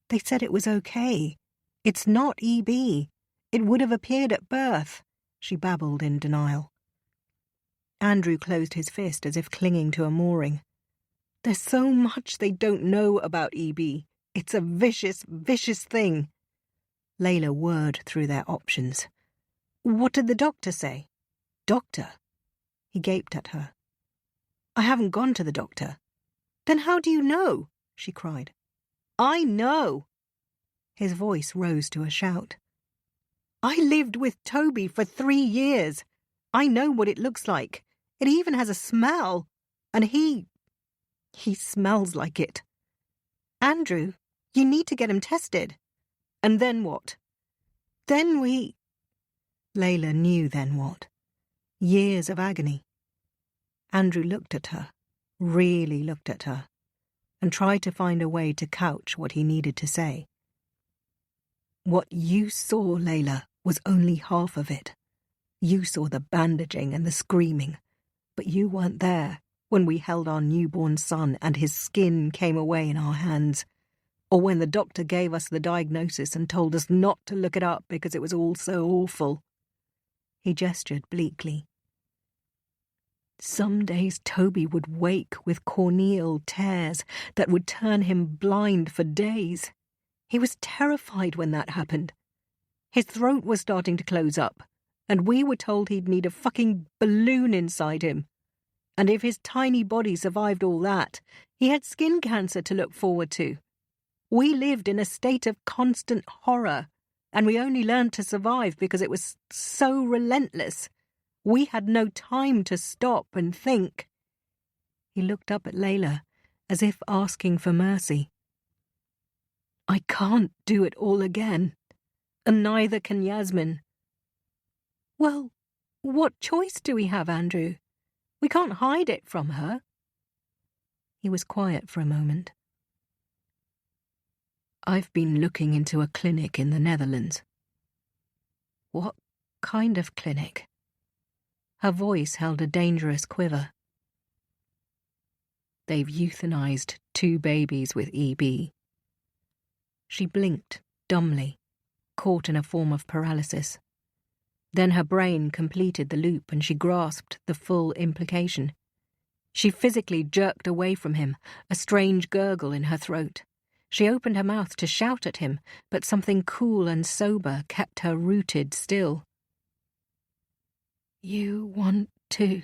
They said it was okay. "It's not EB. It would have appeared at birth," she babbled in denial. Andrew closed his fist as if clinging to a mooring. "There's so much they don't know about EB. It's a vicious, vicious thing." Layla whirred through their options. "What did the doctor say?" "Doctor?" He gaped at her. "I haven't gone to the doctor." "Then how do you know?" she cried. "I know." His voice rose to a shout. "I lived with Toby for 3 years. I know what it looks like. It even has a smell. And he smells like it. Andrew, you need to get him tested." "And then what?" "Then we—" Layla knew then what. Years of agony. Andrew looked at her, really looked at her, and tried to find a way to couch what he needed to say. "What you saw, Layla, was only half of it. You saw the bandaging and the screaming, but you weren't there when we held our newborn son and his skin came away in our hands, or when the doctor gave us the diagnosis and told us not to look it up because it was all so awful." He gestured bleakly. "Some days Toby would wake with corneal tears that would turn him blind for days. He was terrified when that happened. His throat was starting to close up, and we were told he'd need a fucking balloon inside him. And if his tiny body survived all that, he had skin cancer to look forward to. We lived in a state of constant horror, and we only learned to survive because it was so relentless. We had no time to stop and think." He looked up at Layla, as if asking for mercy. "I can't do it all again, and neither can Yasmin." "Well, what choice do we have, Andrew? We can't hide it from her." He was quiet for a moment. "I've been looking into a clinic in the Netherlands." "What kind of clinic?" Her voice held a dangerous quiver. "They've euthanized 2 babies with EB." She blinked dumbly, caught in a form of paralysis. Then her brain completed the loop and she grasped the full implication. She physically jerked away from him, a strange gurgle in her throat. She opened her mouth to shout at him, but something cool and sober kept her rooted still. You want to...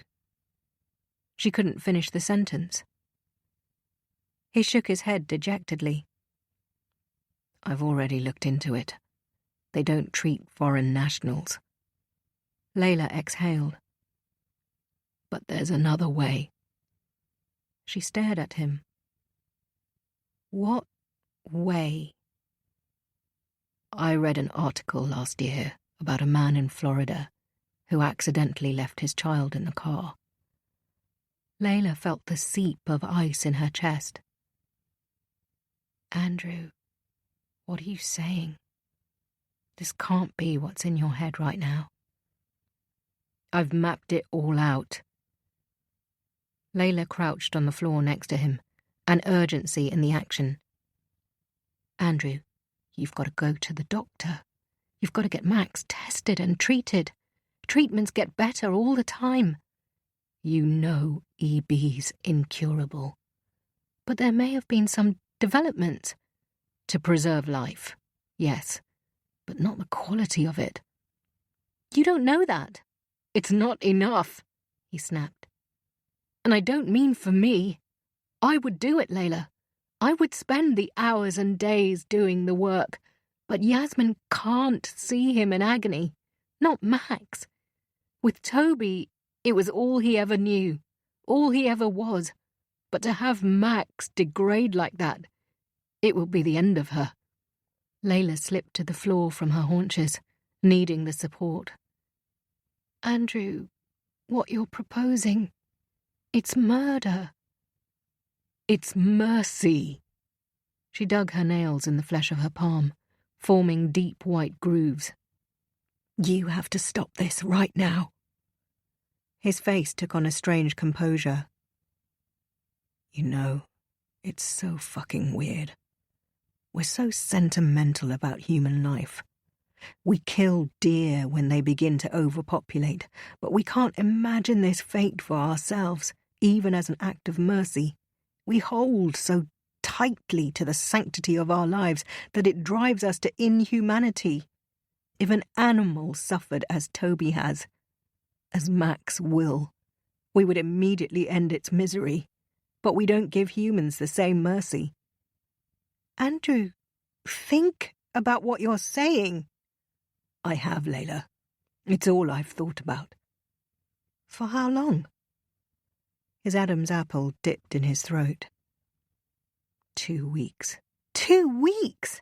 She couldn't finish the sentence. He shook his head dejectedly. I've already looked into it. They don't treat foreign nationals. Layla exhaled. But there's another way. She stared at him. What way? I read an article last year about a man in Florida who accidentally left his child in the car. Layla felt the seep of ice in her chest. Andrew, what are you saying? This can't be what's in your head right now. I've mapped it all out. Layla crouched on the floor next to him, an urgency in the action. Andrew, you've got to go to the doctor. You've got to get Max tested and treated. Treatments get better all the time. You know EB's incurable. But there may have been some developments to preserve life, yes, but not the quality of it. You don't know that. It's not enough, he snapped. And I don't mean for me. I would do it, Layla. I would spend the hours and days doing the work, but Yasmin can't see him in agony. Not Max. With Toby, it was all he ever knew, all he ever was. But to have Max degrade like that, it will be the end of her. Layla slipped to the floor from her haunches, needing the support. Andrew, what you're proposing, it's murder. It's mercy. She dug her nails in the flesh of her palm, forming deep white grooves. You have to stop this right now. His face took on a strange composure. You know, it's so fucking weird. We're so sentimental about human life. We kill deer when they begin to overpopulate, but we can't imagine this fate for ourselves, even as an act of mercy. We hold so tightly to the sanctity of our lives that it drives us to inhumanity. If an animal suffered as Toby has, as Max will, we would immediately end its misery. But we don't give humans the same mercy. Andrew, think about what you're saying. I have, Layla. It's all I've thought about. For how long? His Adam's apple dipped in his throat. 2 weeks. 2 weeks?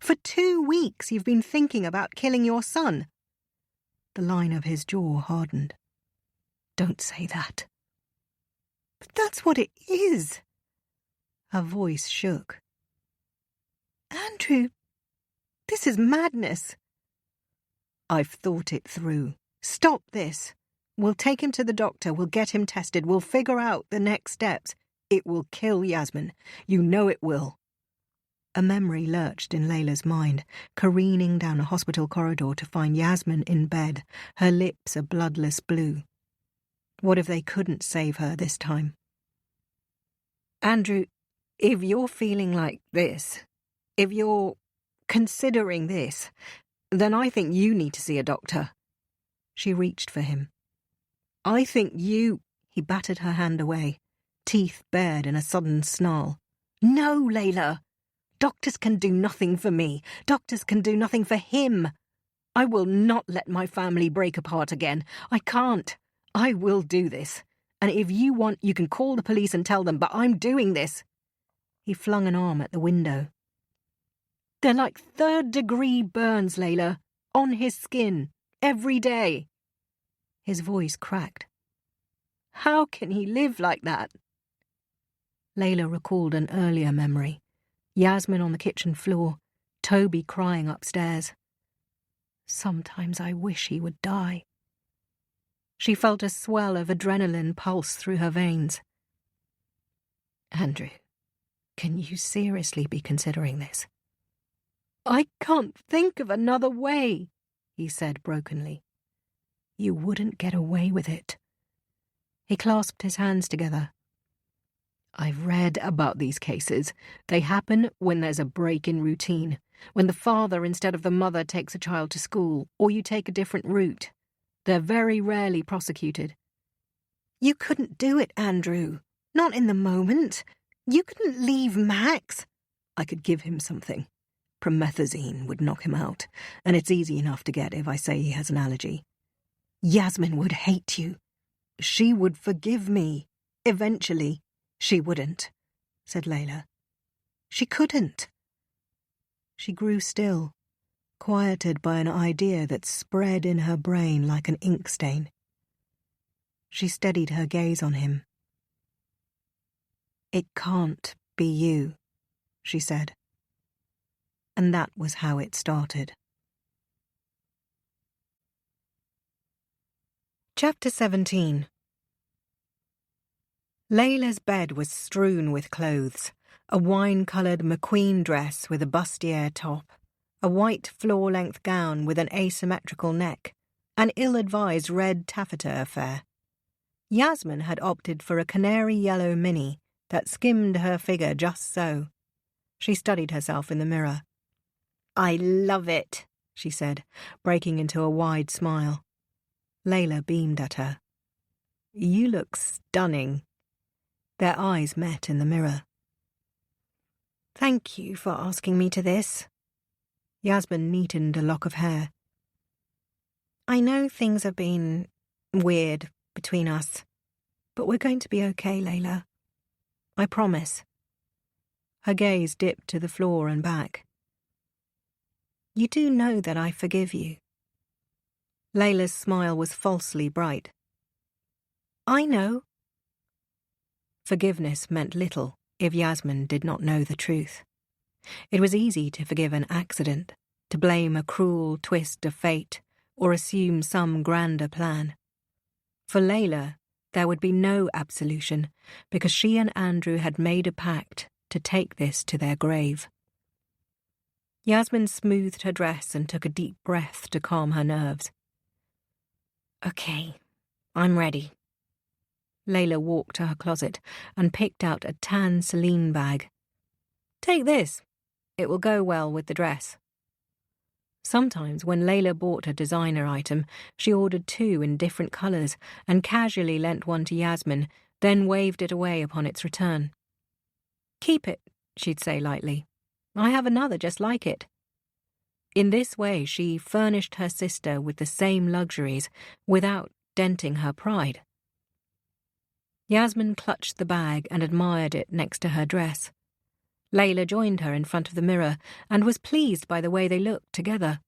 For 2 weeks you've been thinking about killing your son? The line of his jaw hardened. Don't say that. But that's what it is. Her voice shook. Andrew, this is madness. I've thought it through. Stop this. We'll take him to the doctor. We'll get him tested. We'll figure out the next steps. It will kill Yasmin. You know it will. A memory lurched in Layla's mind, careening down a hospital corridor to find Yasmin in bed, her lips a bloodless blue. What if they couldn't save her this time? Andrew, if you're feeling like this, if you're considering this, then I think you need to see a doctor. She reached for him. I think you... He battered her hand away, teeth bared in a sudden snarl. No, Layla. Doctors can do nothing for me. Doctors can do nothing for him. I will not let my family break apart again. I can't. I will do this. And if you want, you can call the police and tell them, but I'm doing this. He flung an arm at the window. They're like third-degree burns, Layla, on his skin, every day. His voice cracked. How can he live like that? Layla recalled an earlier memory. Yasmin on the kitchen floor, Toby crying upstairs. Sometimes I wish he would die. She felt a swell of adrenaline pulse through her veins. Andrew, can you seriously be considering this? I can't think of another way, he said brokenly. You wouldn't get away with it. He clasped his hands together. I've read about these cases. They happen when there's a break in routine, when the father instead of the mother takes a child to school, or you take a different route. They're very rarely prosecuted. You couldn't do it, Andrew. Not in the moment. You couldn't leave Max. I could give him something. Promethazine would knock him out, and it's easy enough to get if I say he has an allergy. Yasmin would hate you. She would forgive me. Eventually. She wouldn't, said Layla. She couldn't. She grew still, quieted by an idea that spread in her brain like an ink stain. She steadied her gaze on him. It can't be you, she said. And that was how it started. Chapter 17. Layla's bed was strewn with clothes, a wine-coloured McQueen dress with a bustier top, a white floor-length gown with an asymmetrical neck, an ill-advised red taffeta affair. Yasmin had opted for a canary-yellow mini that skimmed her figure just so. She studied herself in the mirror. "I love it," she said, breaking into a wide smile. Layla beamed at her. "You look stunning." Their eyes met in the mirror. "Thank you for asking me to this." Yasmin neatened a lock of hair. "I know things have been weird between us, but we're going to be okay, Layla. I promise." Her gaze dipped to the floor and back. "You do know that I forgive you." Layla's smile was falsely bright. "I know." Forgiveness meant little if Yasmin did not know the truth. It was easy to forgive an accident, to blame a cruel twist of fate, or assume some grander plan. For Layla, there would be no absolution, because she and Andrew had made a pact to take this to their grave. Yasmin smoothed her dress and took a deep breath to calm her nerves. "Okay, I'm ready." Layla walked to her closet and picked out a tan Celine bag. "Take this. It will go well with the dress." Sometimes when Layla bought a designer item, she ordered two in different colours and casually lent one to Yasmin, then waved it away upon its return. "Keep it," she'd say lightly. "I have another just like it." In this way she furnished her sister with the same luxuries without denting her pride. Yasmin clutched the bag and admired it next to her dress. Layla joined her in front of the mirror and was pleased by the way they looked together.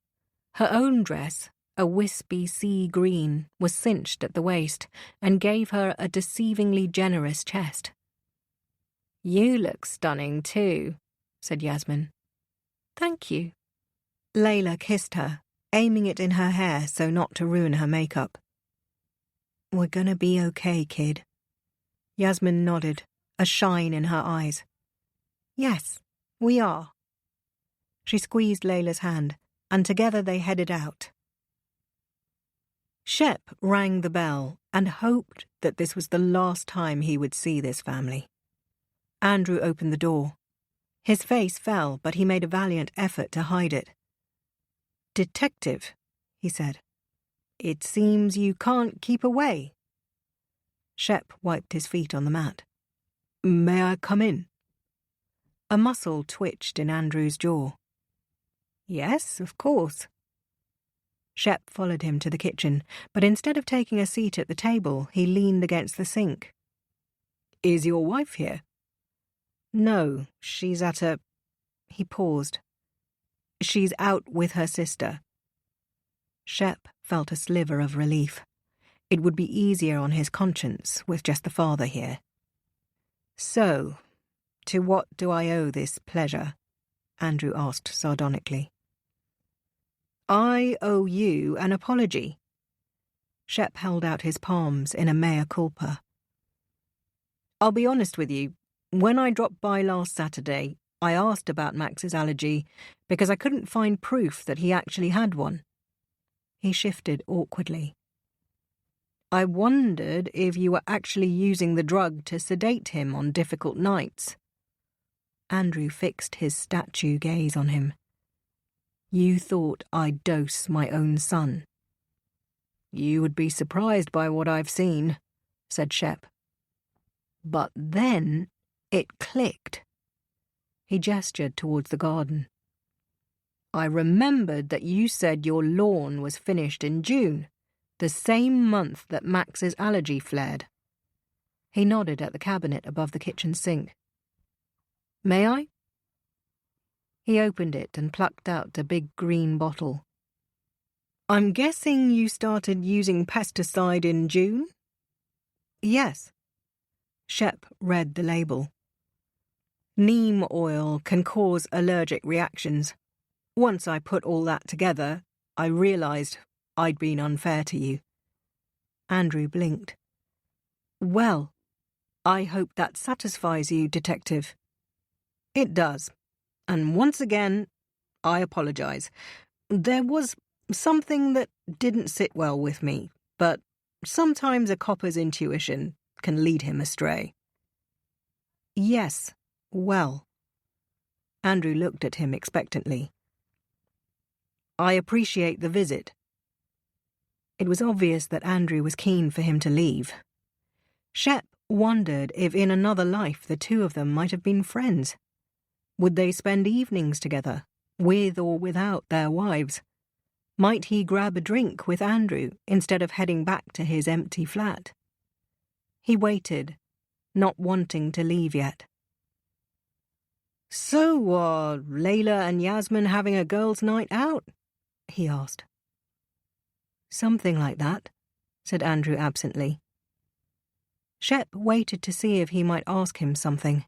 Her own dress, a wispy sea green, was cinched at the waist and gave her a deceivingly generous chest. "You look stunning too," said Yasmin. "Thank you." Layla kissed her, aiming it in her hair so not to ruin her makeup. "We're gonna be okay, kid." Yasmin nodded, a shine in her eyes. "Yes, we are." She squeezed Layla's hand, and together they headed out. Shep rang the bell and hoped that this was the last time he would see this family. Andrew opened the door. His face fell, but he made a valiant effort to hide it. "Detective," he said, "it seems you can't keep away." Shep wiped his feet on the mat. "May I come in?" A muscle twitched in Andrew's jaw. "Yes, of course." Shep followed him to the kitchen, but instead of taking a seat at the table, he leaned against the sink. "Is your wife here?" "No, she's at a—" He paused. "She's out with her sister." Shep felt a sliver of relief. It would be easier on his conscience with just the father here. "So, to what do I owe this pleasure?" Andrew asked sardonically. "I owe you an apology." Shep held out his palms in a mea culpa. "I'll be honest with you. When I dropped by last Saturday, I asked about Max's allergy because I couldn't find proof that he actually had one." He shifted awkwardly. "I wondered if you were actually using the drug to sedate him on difficult nights." Andrew fixed his statue gaze on him. "You thought I'd dose my own son." You would be surprised by what I've seen, said Shep. But then it clicked. He gestured towards the garden. I remembered that you said your lawn was finished in June, the same month that Max's allergy flared. He nodded at the cabinet above the kitchen sink. May I? He opened it and plucked out a big green bottle. I'm guessing you started using pesticide in June? Yes. Shep read the label. Neem oil can cause allergic reactions. Once I put all that together, I realised I'd been unfair to you. Andrew blinked. Well, I hope that satisfies you, Detective. It does. And once again, I apologise. There was something that didn't sit well with me, but sometimes a copper's intuition can lead him astray. Yes, well. Andrew looked at him expectantly. I appreciate the visit. It was obvious that Andrew was keen for him to leave. Shep wondered if in another life the two of them might have been friends. Would they spend evenings together, with or without their wives? Might he grab a drink with Andrew instead of heading back to his empty flat? He waited, not wanting to leave yet. So are Layla and Yasmin having a girls' night out? He asked. Something like that, said Andrew absently. Shep waited to see if he might ask him something.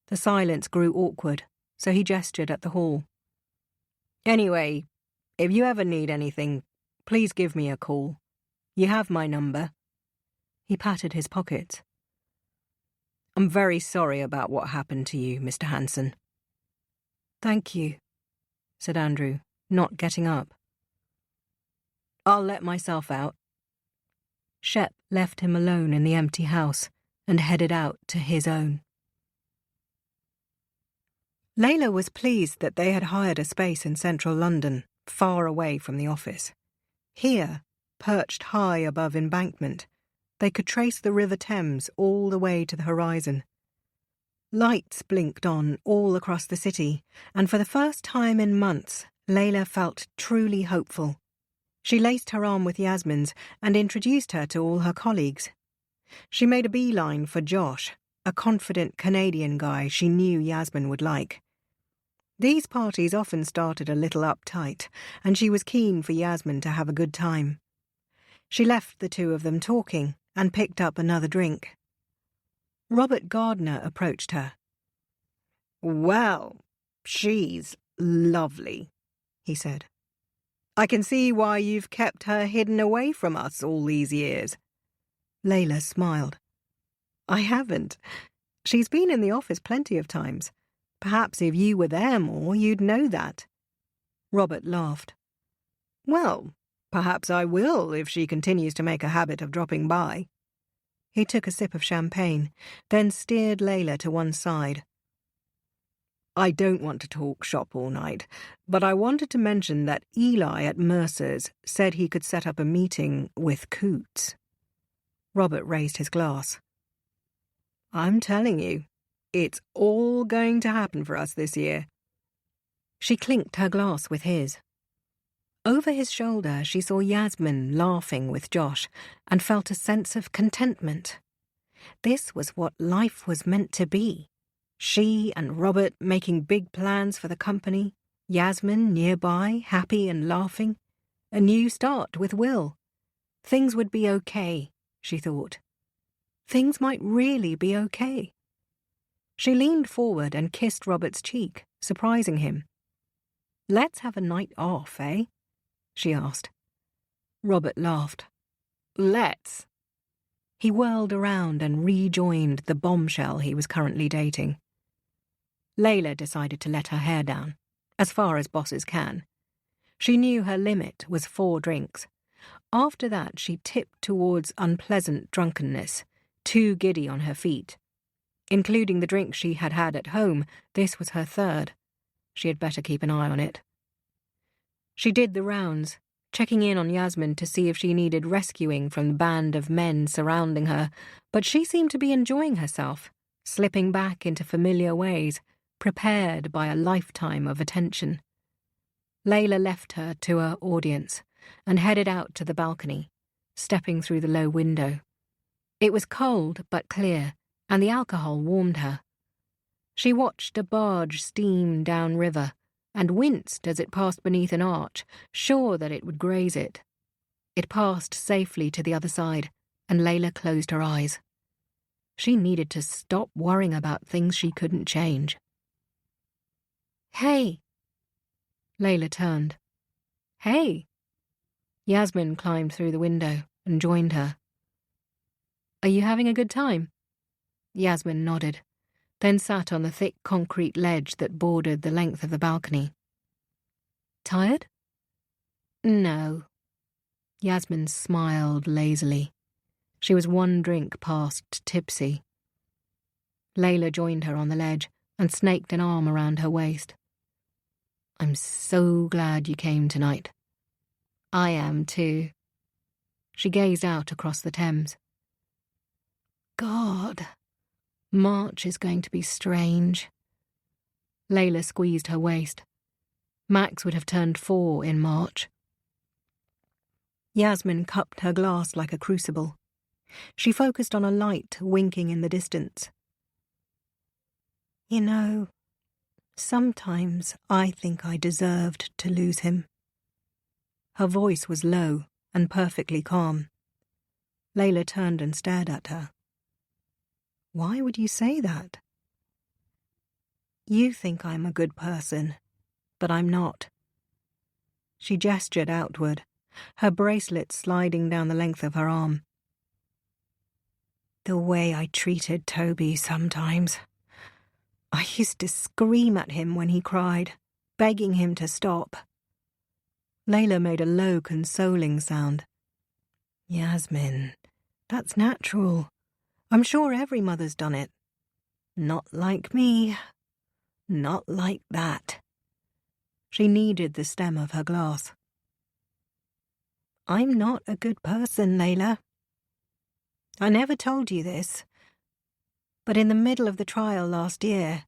The silence grew awkward, so he gestured at the hall. Anyway, if you ever need anything, please give me a call. You have my number. He patted his pockets. I'm very sorry about what happened to you, Mr. Hanson. Thank you, said Andrew, not getting up. I'll let myself out. Shep left him alone in the empty house and headed out to his own. Layla was pleased that they had hired a space in central London, far away from the office. Here, perched high above Embankment, they could trace the River Thames all the way to the horizon. Lights blinked on all across the city, and for the first time in months, Layla felt truly hopeful. She laced her arm with Yasmin's and introduced her to all her colleagues. She made a beeline for Josh, a confident Canadian guy she knew Yasmin would like. These parties often started a little uptight, and she was keen for Yasmin to have a good time. She left the two of them talking and picked up another drink. Robert Gardner approached her. Well, she's lovely, he said. I can see why you've kept her hidden away from us all these years. Layla smiled. I haven't. She's been in the office plenty of times. Perhaps if you were there more, you'd know that. Robert laughed. Well, perhaps I will if she continues to make a habit of dropping by. He took a sip of champagne, then steered Layla to one side. I don't want to talk shop all night, but I wanted to mention that Eli at Mercer's said he could set up a meeting with Coots. Robert raised his glass. I'm telling you, it's all going to happen for us this year. She clinked her glass with his. Over his shoulder, she saw Yasmin laughing with Josh and felt a sense of contentment. This was what life was meant to be. She and Robert making big plans for the company, Yasmin nearby, happy and laughing. A new start with Will. Things would be okay, she thought. Things might really be okay. She leaned forward and kissed Robert's cheek, surprising him. Let's have a night off, eh? She asked. Robert laughed. Let's. He whirled around and rejoined the bombshell he was currently dating. Layla decided to let her hair down, as far as bosses can. She knew her limit was 4 drinks. After that, she tipped towards unpleasant drunkenness, too giddy on her feet. Including the drink she had had at home, this was her 3rd. She had better keep an eye on it. She did the rounds, checking in on Yasmin to see if she needed rescuing from the band of men surrounding her, but she seemed to be enjoying herself, slipping back into familiar ways, prepared by a lifetime of attention. Layla left her to her audience and headed out to the balcony, stepping through the low window. It was cold but clear, and the alcohol warmed her. She watched a barge steam downriver and winced as it passed beneath an arch, sure that it would graze it. It passed safely to the other side, and Layla closed her eyes. She needed to stop worrying about things she couldn't change. "Hey!" Layla turned. "Hey!" Yasmin climbed through the window and joined her. "Are you having a good time?" Yasmin nodded, then sat on the thick concrete ledge that bordered the length of the balcony. "Tired?" "No." Yasmin smiled lazily. She was one drink past tipsy. Layla joined her on the ledge and snaked an arm around her waist. "I'm so glad you came tonight." "I am too." She gazed out across the Thames. "God, March is going to be strange." Layla squeezed her waist. Max would have turned 4 in March. Yasmin cupped her glass like a crucible. She focused on a light winking in the distance. "You know, sometimes I think I deserved to lose him." Her voice was low and perfectly calm. Layla turned and stared at her. "Why would you say that?" "You think I'm a good person, but I'm not." She gestured outward, her bracelet sliding down the length of her arm. "The way I treated Toby sometimes. I used to scream at him when he cried, begging him to stop." Layla made a low, consoling sound. "Yasmin, that's natural. I'm sure every mother's done it. Not like me. Not like that." She kneaded the stem of her glass. "I'm not a good person, Layla. I never told you this, but in the middle of the trial last year,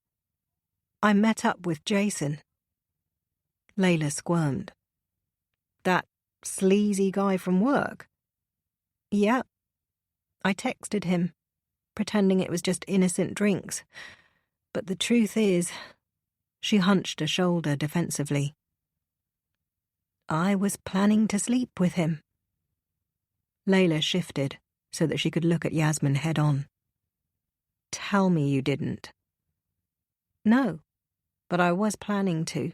I met up with Jason." Layla squirmed. "That sleazy guy from work?" "Yeah. I texted him, pretending it was just innocent drinks. But the truth is," she hunched a shoulder defensively, "I was planning to sleep with him." Layla shifted so that she could look at Yasmin head on. "Tell me you didn't." "No, but I was planning to.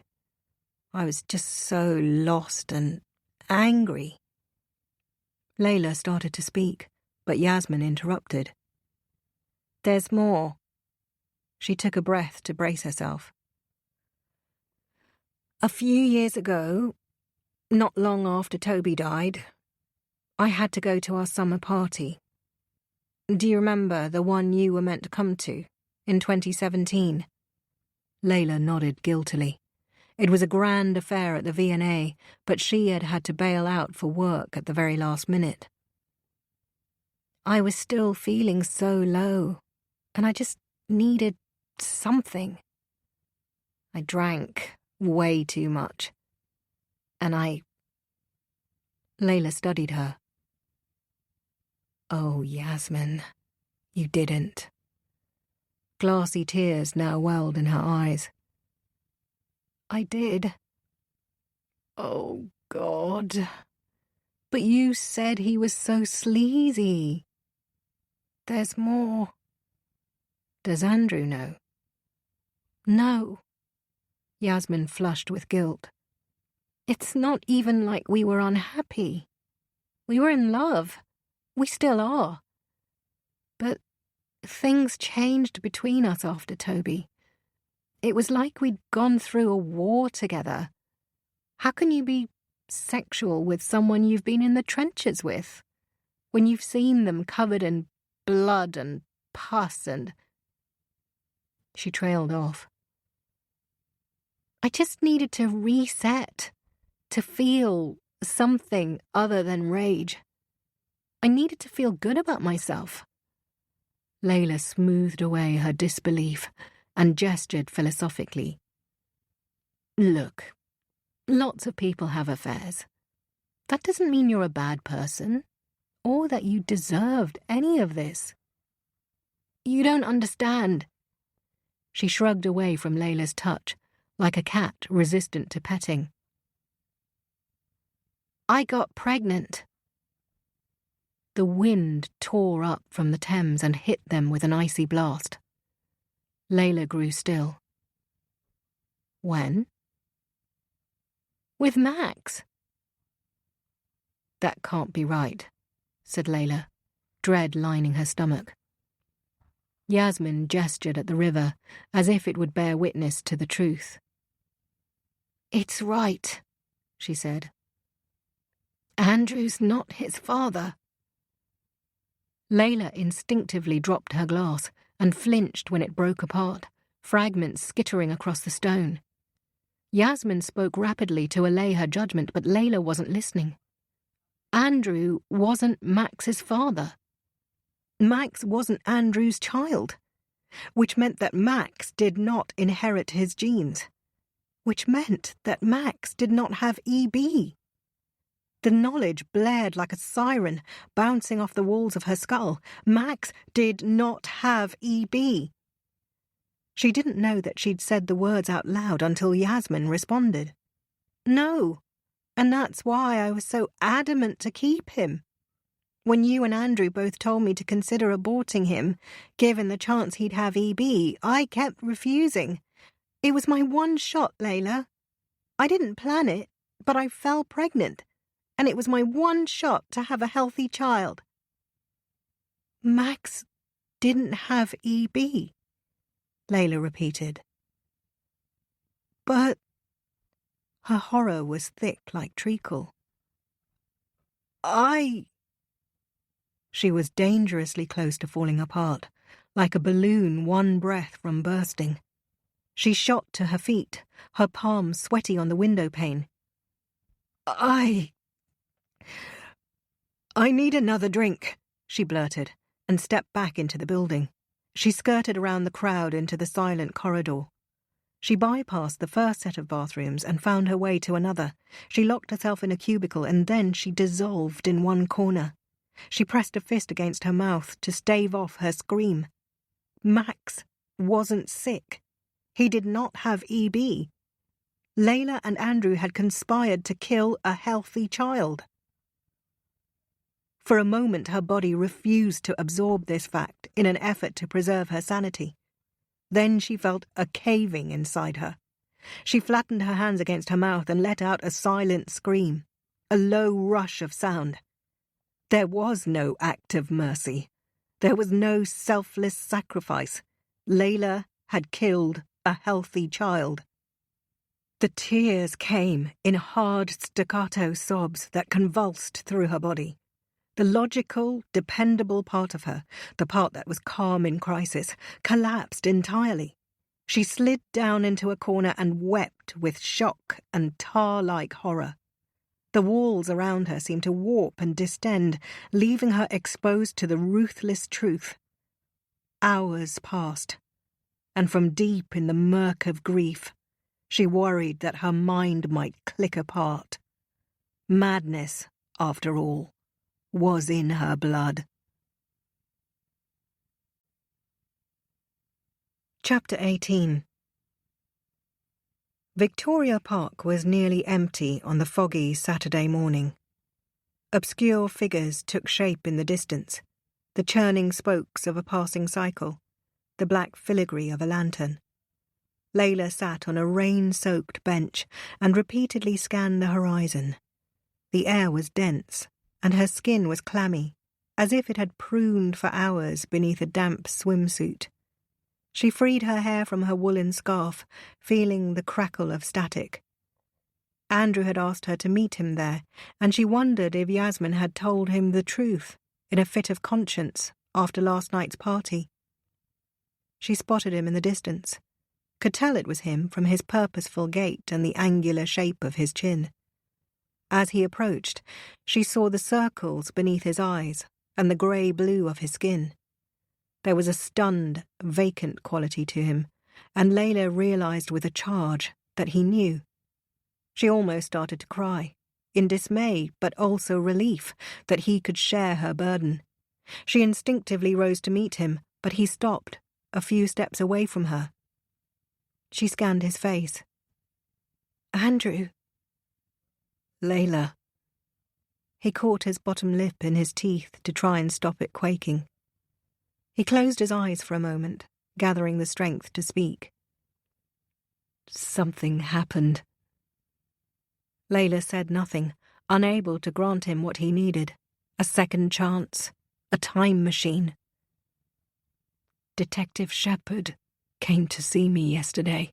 I was just so lost and angry." Layla started to speak, but Yasmin interrupted. "There's more." She took a breath to brace herself. "A few years ago, not long after Toby died, I had to go to our summer party. Do you remember the one you were meant to come to, in 2017? Layla nodded guiltily. It was a grand affair at the V&A, but she had had to bail out for work at the very last minute. "I was still feeling so low, and I just needed something. I drank way too much, and Layla studied her. "Oh, Yasmin, you didn't." Glassy tears now welled in her eyes. "I did." "Oh, God. But you said he was so sleazy." "There's more." "Does Andrew know?" "No." Yasmin flushed with guilt. "It's not even like we were unhappy. We were in love. We still are. But things changed between us after Toby. It was like we'd gone through a war together. How can you be sexual with someone you've been in the trenches with, when you've seen them covered in blood and pus and—" She trailed off. "I just needed to reset, to feel something other than rage. I needed to feel good about myself. Layla smoothed away her disbelief and gestured philosophically. Look, lots of people have affairs. That doesn't mean you're a bad person, or that you deserved any of this. You don't understand. She shrugged away from Layla's touch, like a cat resistant to petting. I got pregnant. The wind tore up from the Thames and hit them with an icy blast. Layla grew still. When? With Max. That can't be right, said Layla, dread lining her stomach. Yasmin gestured at the river, as if it would bear witness to the truth. It's right, she said. Andrew's not his father. Layla instinctively dropped her glass and flinched when it broke apart, fragments skittering across the stone. Yasmin spoke rapidly to allay her judgment, but Layla wasn't listening. Andrew wasn't Max's father. Max wasn't Andrew's child, which meant that Max did not inherit his genes, which meant that Max did not have EB. The knowledge blared like a siren bouncing off the walls of her skull. Max did not have EB. She didn't know that she'd said the words out loud until Yasmin responded. No, and that's why I was so adamant to keep him. When you and Andrew both told me to consider aborting him, given the chance he'd have EB, I kept refusing. It was my one shot, Layla. I didn't plan it, but I fell pregnant, and it was my one shot to have a healthy child. Max didn't have EB, Layla repeated. But her horror was thick like treacle. She was dangerously close to falling apart, like a balloon one breath from bursting. She shot to her feet, her palms sweaty on the window pane. I need another drink, she blurted, and stepped back into the building. She skirted around the crowd into the silent corridor. She bypassed the first set of bathrooms and found her way to another. She locked herself in a cubicle, and then she dissolved in one corner. She pressed a fist against her mouth to stave off her scream. Max wasn't sick. He did not have EB. Layla and Andrew had conspired to kill a healthy child. For a moment, her body refused to absorb this fact in an effort to preserve her sanity. Then she felt a caving inside her. She flattened her hands against her mouth and let out a silent scream, a low rush of sound. There was no act of mercy. There was no selfless sacrifice. Layla had killed a healthy child. The tears came in hard staccato sobs that convulsed through her body. The logical, dependable part of her, the part that was calm in crisis, collapsed entirely. She slid down into a corner and wept with shock and tar-like horror. The walls around her seemed to warp and distend, leaving her exposed to the ruthless truth. Hours passed, and from deep in the murk of grief, she worried that her mind might click apart. Madness, after all, was in her blood. Chapter 18. Victoria Park was nearly empty on the foggy Saturday morning. Obscure figures took shape in the distance, the churning spokes of a passing cycle, the black filigree of a lantern. Layla sat on a rain-soaked bench and repeatedly scanned the horizon. The air was dense, and her skin was clammy, as if it had pruned for hours beneath a damp swimsuit. She freed her hair from her woolen scarf, feeling the crackle of static. Andrew had asked her to meet him there, and she wondered if Yasmin had told him the truth, in a fit of conscience, after last night's party. She spotted him in the distance, could tell it was him from his purposeful gait and the angular shape of his chin. As he approached, she saw the circles beneath his eyes and the grey blue of his skin. There was a stunned, vacant quality to him, and Layla realised with a charge that he knew. She almost started to cry, in dismay but also relief that he could share her burden. She instinctively rose to meet him, but he stopped, a few steps away from her. She scanned his face. "Andrew." "Layla." He caught his bottom lip in his teeth to try and stop it quaking. He closed his eyes for a moment, gathering the strength to speak. "Something happened." Layla said nothing, unable to grant him what he needed. A second chance. A time machine. "Detective Shepard came to see me yesterday."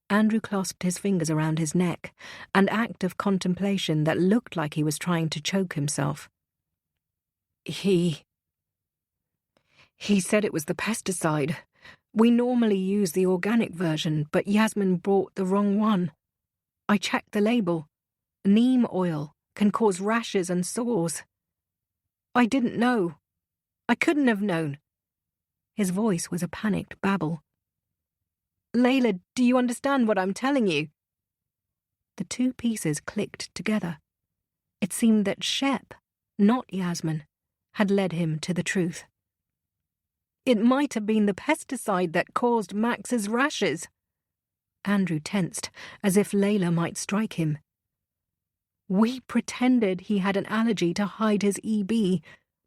Andrew clasped his fingers around his neck, an act of contemplation that looked like he was trying to choke himself. He said it was the pesticide. We normally use the organic version, but Yasmin brought the wrong one. I checked the label. Neem oil can cause rashes and sores. I didn't know. I couldn't have known. His voice was a panicked babble. "Layla, do you understand what I'm telling you?" The two pieces clicked together. It seemed that Shep, not Yasmin, had led him to the truth. It might have been the pesticide that caused Max's rashes. Andrew tensed, as if Layla might strike him. We pretended he had an allergy to hide his EB,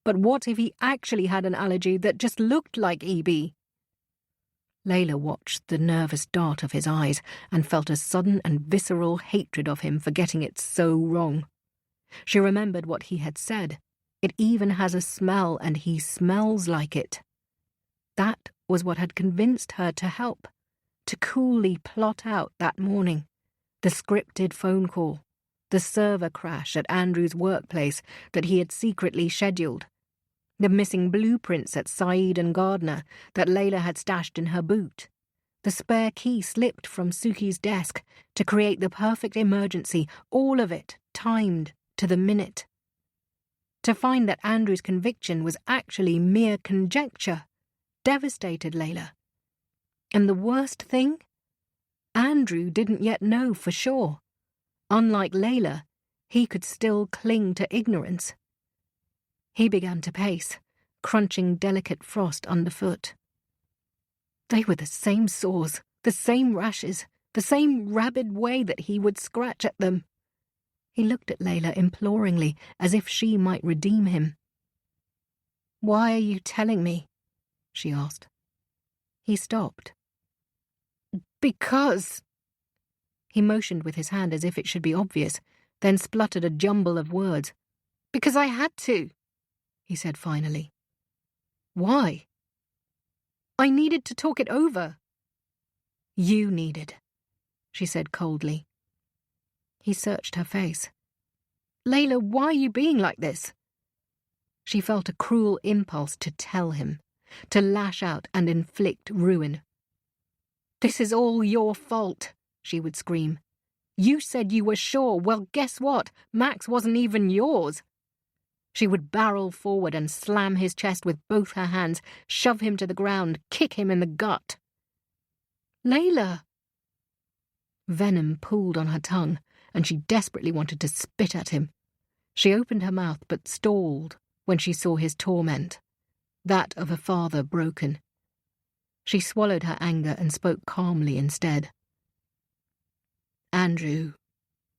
but what if he actually had an allergy that just looked like EB? Layla watched the nervous dart of his eyes and felt a sudden and visceral hatred of him for getting it so wrong. She remembered what he had said. It even has a smell, and he smells like it. That was what had convinced her to help, to coolly plot out that morning. The scripted phone call, the server crash at Andrew's workplace that he had secretly scheduled, the missing blueprints at Saeed and Gardner that Layla had stashed in her boot, the spare key slipped from Suki's desk to create the perfect emergency, all of it timed to the minute. To find that Andrew's conviction was actually mere conjecture devastated Layla. And the worst thing? Andrew didn't yet know for sure. Unlike Layla, he could still cling to ignorance. He began to pace, crunching delicate frost underfoot. They were the same sores, the same rashes, the same rabid way that he would scratch at them. He looked at Layla imploringly, as if she might redeem him. "Why are you telling me?" she asked. He stopped. "Because..." He motioned with his hand as if it should be obvious, then spluttered a jumble of words. "Because I had to," he said finally. "Why?" "I needed to talk it over." "You needed," she said coldly. He searched her face. "Layla, why are you being like this?" She felt a cruel impulse to tell him, to lash out and inflict ruin. "This is all your fault," she would scream. "You said you were sure. Well, guess what? Max wasn't even yours." She would barrel forward and slam his chest with both her hands, shove him to the ground, kick him in the gut. "Layla!" Venom pooled on her tongue, and she desperately wanted to spit at him. She opened her mouth but stalled when she saw his torment, that of a father broken. She swallowed her anger and spoke calmly instead. "Andrew,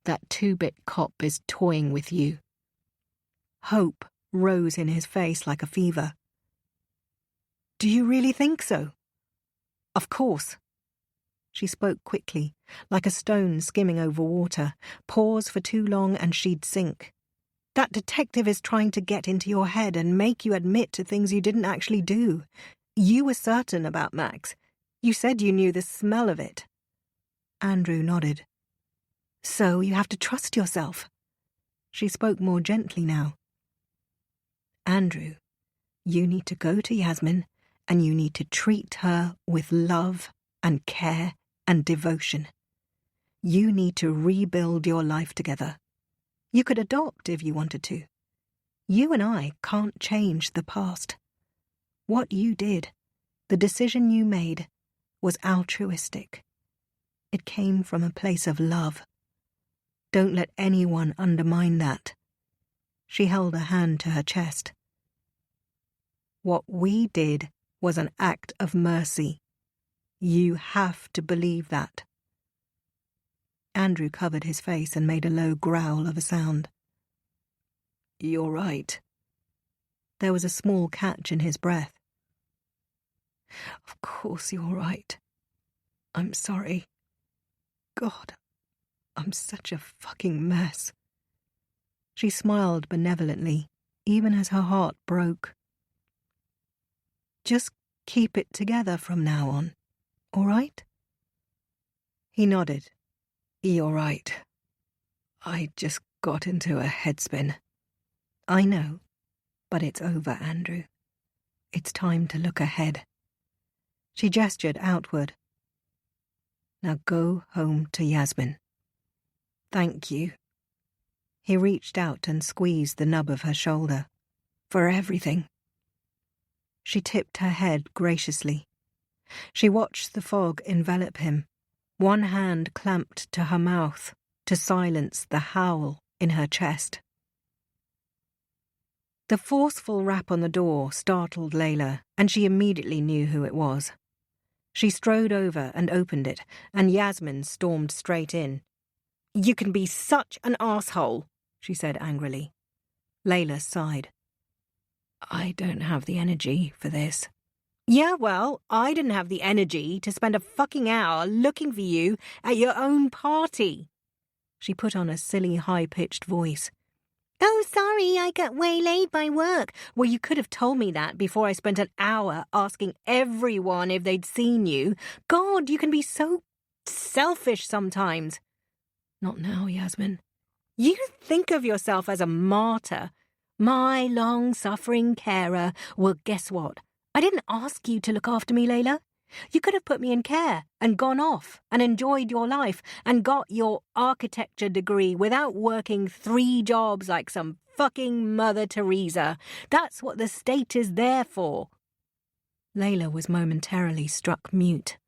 that two-bit cop is toying with you." Hope rose in his face like a fever. "Do you really think so?" "Of course." She spoke quickly, like a stone skimming over water. Pause for too long and she'd sink. "That detective is trying to get into your head and make you admit to things you didn't actually do. You were certain about Max. You said you knew the smell of it." Andrew nodded. "So you have to trust yourself." She spoke more gently now. "Andrew, you need to go to Yasmin and you need to treat her with love and care and devotion. You need to rebuild your life together. You could adopt if you wanted to. You and I can't change the past. What you did, the decision you made, was altruistic. It came from a place of love. Don't let anyone undermine that. She held a hand to her chest. What we did was an act of mercy. You have to believe that. Andrew covered his face and made a low growl of a sound. You're right. There was a small catch in his breath. Of course you're right. I'm sorry. God, I'm such a fucking mess. She smiled benevolently, even as her heart broke. Just keep it together from now on, all right? He nodded. You're right. I just got into a headspin. I know, but it's over, Andrew. It's time to look ahead. She gestured outward. Now go home to Yasmin. Thank you. He reached out and squeezed the nub of her shoulder. For everything. She tipped her head graciously. She watched the fog envelop him, one hand clamped to her mouth to silence the howl in her chest. The forceful rap on the door startled Layla, and she immediately knew who it was. She strode over and opened it, and Yasmin stormed straight in. You can be such an asshole, she said angrily. Layla sighed. I don't have the energy for this. Yeah, well, I didn't have the energy to spend a fucking hour looking for you at your own party. She put on a silly high-pitched voice. Oh, sorry, I got waylaid by work. Well, you could have told me that before I spent an hour asking everyone if they'd seen you. God, you can be so selfish sometimes. Not now, Yasmin. You think of yourself as a martyr. My long-suffering carer. Well, guess what? I didn't ask you to look after me, Layla. You could have put me in care and gone off and enjoyed your life and got your architecture degree without working 3 jobs like some fucking Mother Teresa. That's what the state is there for. Layla was momentarily struck mute.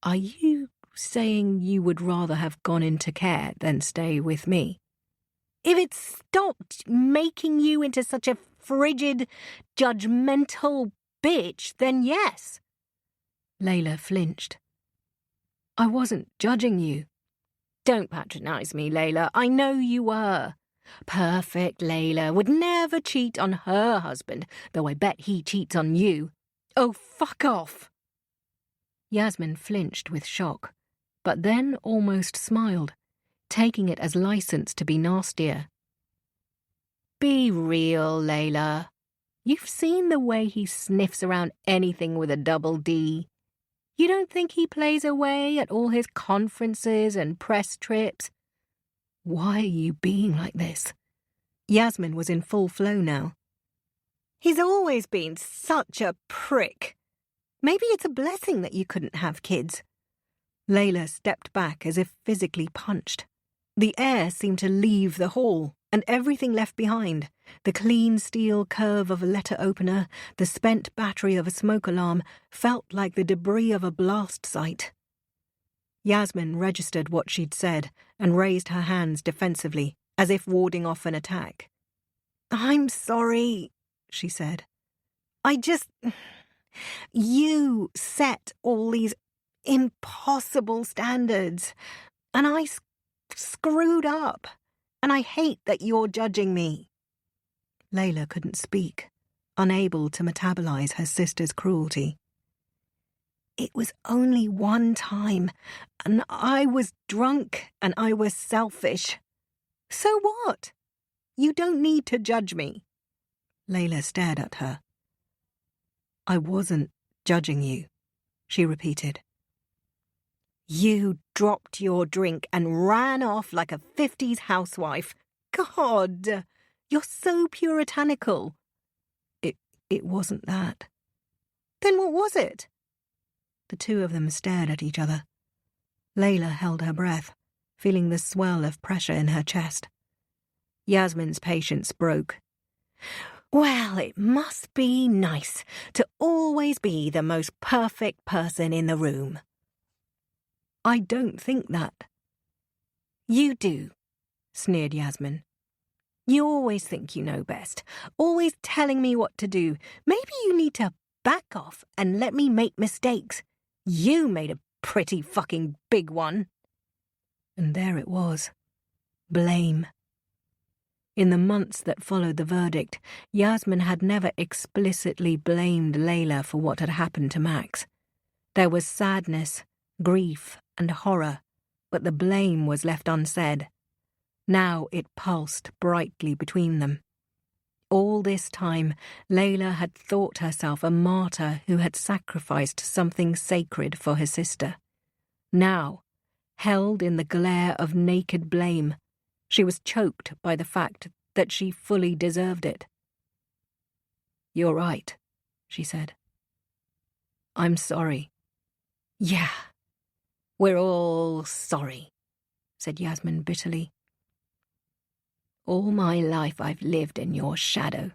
Are you saying you would rather have gone into care than stay with me? If it stopped making you into such a frigid, judgmental bitch, then yes. Layla flinched. I wasn't judging you. Don't patronize me, Layla. I know you were. Perfect Layla would never cheat on her husband, though I bet he cheats on you. Oh, fuck off. Yasmin flinched with shock, but then almost smiled, taking it as license to be nastier. Be real, Layla. You've seen the way he sniffs around anything with a double D. You don't think he plays away at all his conferences and press trips? Why are you being like this? Yasmin was in full flow now. He's always been such a prick. Maybe it's a blessing that you couldn't have kids. Layla stepped back as if physically punched. The air seemed to leave the hall, and everything left behind, the clean steel curve of a letter opener, the spent battery of a smoke alarm, felt like the debris of a blast site. Yasmin registered what she'd said and raised her hands defensively, as if warding off an attack. I'm sorry, she said. You set all these impossible standards, and I screwed up, and I hate that you're judging me. Layla couldn't speak, unable to metabolize her sister's cruelty. It was only one time, and I was drunk, and I was selfish. So what? You don't need to judge me. Layla stared at her. I wasn't judging you, she repeated. You dropped your drink and ran off like a 50s housewife. God, you're so puritanical. It wasn't that. Then what was it? The two of them stared at each other. Layla held her breath, feeling the swell of pressure in her chest. Yasmin's patience broke. Well, it must be nice to always be the most perfect person in the room. I don't think that. You do, sneered Yasmin. You always think you know best, always telling me what to do. Maybe you need to back off and let me make mistakes. You made a pretty fucking big one. And there it was. Blame. In the months that followed the verdict, Yasmin had never explicitly blamed Layla for what had happened to Max. There was sadness, grief, and horror, but the blame was left unsaid. Now it pulsed brightly between them. All this time, Layla had thought herself a martyr who had sacrificed something sacred for her sister. Now, held in the glare of naked blame, she was choked by the fact that she fully deserved it. "You're right," she said. "I'm sorry." "Yeah, we're all sorry," said Yasmin bitterly. "All my life I've lived in your shadow.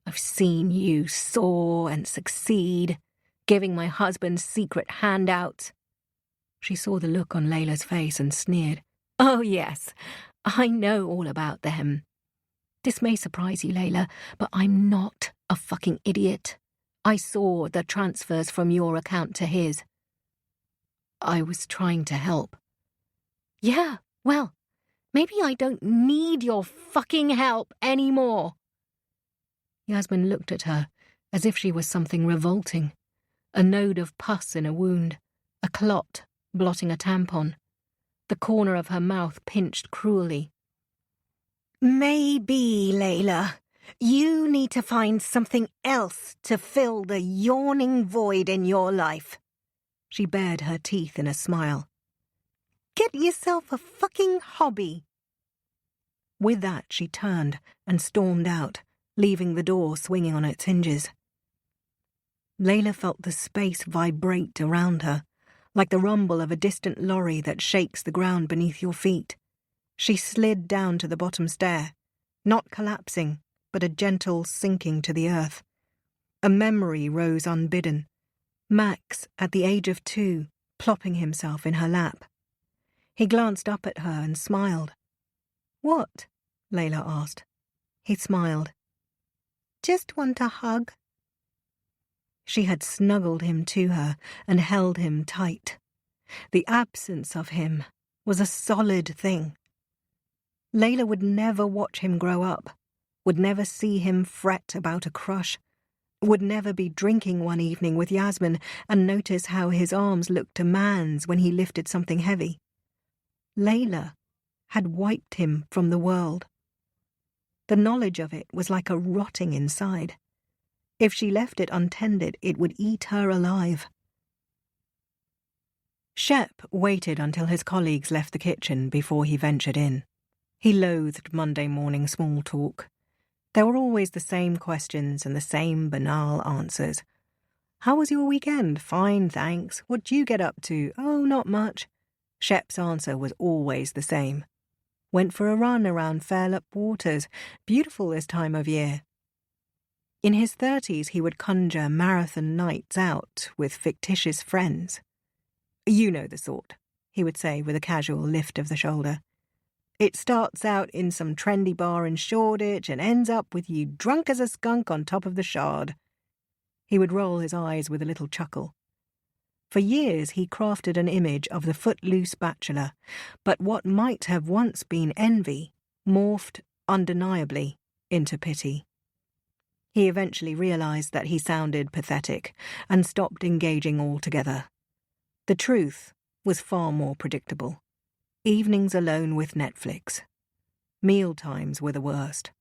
I've seen you soar and succeed, giving my husband secret handouts." She saw the look on Layla's face and sneered. "Oh, yes, I know all about them. This may surprise you, Layla, but I'm not a fucking idiot. I saw the transfers from your account to his." "I was trying to help." "Yeah, well, maybe I don't need your fucking help anymore." Yasmin looked at her as if she was something revolting. A node of pus in a wound, a clot blotting a tampon. The corner of her mouth pinched cruelly. "Maybe, Layla, you need to find something else to fill the yawning void in your life." She bared her teeth in a smile. "Get yourself a fucking hobby." With that, she turned and stormed out, leaving the door swinging on its hinges. Layla felt the space vibrate around her, like the rumble of a distant lorry that shakes the ground beneath your feet. She slid down to the bottom stair, not collapsing, but a gentle sinking to the earth. A memory rose unbidden. Max, at the age of 2, plopping himself in her lap. He glanced up at her and smiled. "What?" Layla asked. He smiled. "Just want a hug." She had snuggled him to her and held him tight. The absence of him was a solid thing. Layla would never watch him grow up, would never see him fret about a crush, would never be drinking one evening with Yasmin and notice how his arms looked a man's when he lifted something heavy. Layla had wiped him from the world. The knowledge of it was like a rotting inside. If she left it untended, it would eat her alive. Shep waited until his colleagues left the kitchen before he ventured in. He loathed Monday morning small talk. There were always the same questions and the same banal answers. "How was your weekend?" "Fine, thanks." "What'd you get up to?" "Oh, not much." Shep's answer was always the same. "Went for a run around Fairlop Waters. Beautiful this time of year." In his 30s, he would conjure marathon nights out with fictitious friends. "You know the sort," he would say with a casual lift of the shoulder. "It starts out in some trendy bar in Shoreditch and ends up with you drunk as a skunk on top of the Shard." He would roll his eyes with a little chuckle. For years he crafted an image of the footloose bachelor, but what might have once been envy morphed undeniably into pity. He eventually realized that he sounded pathetic and stopped engaging altogether. The truth was far more predictable. Evenings alone with Netflix. Mealtimes were the worst.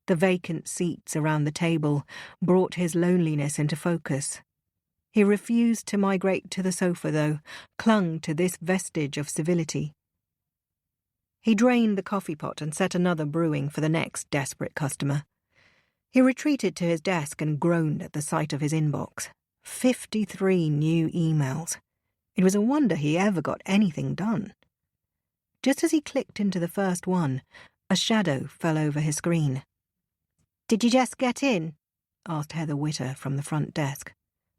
The vacant seats around the table brought his loneliness into focus. He refused to migrate to the sofa, though, clung to this vestige of civility. He drained the coffee pot and set another brewing for the next desperate customer. He retreated to his desk and groaned at the sight of his inbox. 53 new emails. It was a wonder he ever got anything done. Just as he clicked into the first one, a shadow fell over his screen. "Did you just get in?" asked Heather Witter from the front desk.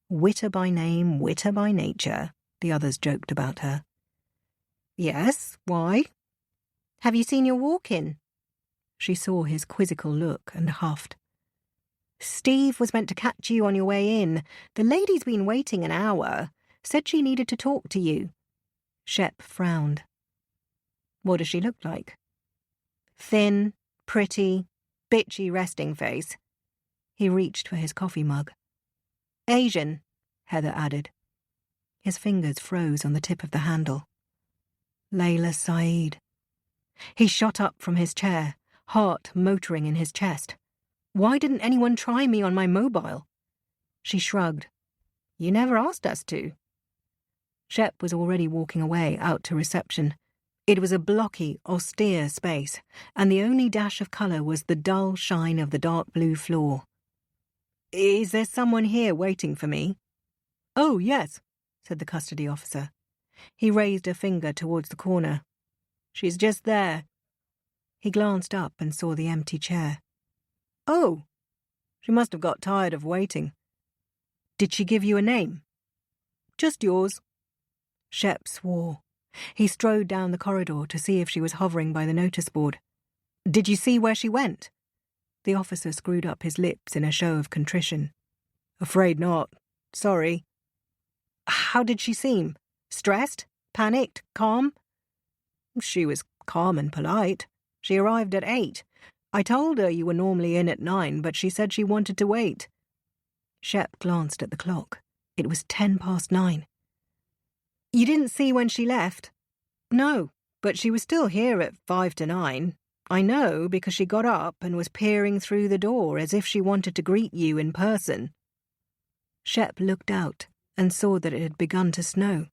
Witter by name, Witter by nature, the others joked about her. "Yes, why?" "Have you seen your walk-in?" She saw his quizzical look and huffed. "Steve was meant to catch you on your way in. The lady's been waiting an hour. Said she needed to talk to you." Shep frowned. "What does she look like?" "Thin, pretty, bitchy resting face." He reached for his coffee mug. "Asian," Heather added. His fingers froze on the tip of the handle. Layla Saeed. He shot up from his chair, heart motoring in his chest. "Why didn't anyone try me on my mobile?" She shrugged. "You never asked us to." Shep was already walking away out to reception. It was a blocky, austere space, and the only dash of colour was the dull shine of the dark blue floor. "Is there someone here waiting for me?" "Oh, yes," said the custody officer. He raised a finger towards the corner. "She's just there." He glanced up and saw the empty chair. "Oh, she must have got tired of waiting." "Did she give you a name?" "Just yours." Shep swore. He strode down the corridor to see if she was hovering by the notice board. "Did you see where she went?" The officer screwed up his lips in a show of contrition. "Afraid not. Sorry." "How did she seem? Stressed? Panicked? Calm?" "She was calm and polite. She arrived at 8. I told her you were normally in at 9, but she said she wanted to wait." Shep glanced at the clock. It was 9:10. "You didn't see when she left?" "No, but she was still here at 5 to 9. I know because she got up and was peering through the door as if she wanted to greet you in person." Shep looked out and saw that it had begun to snow.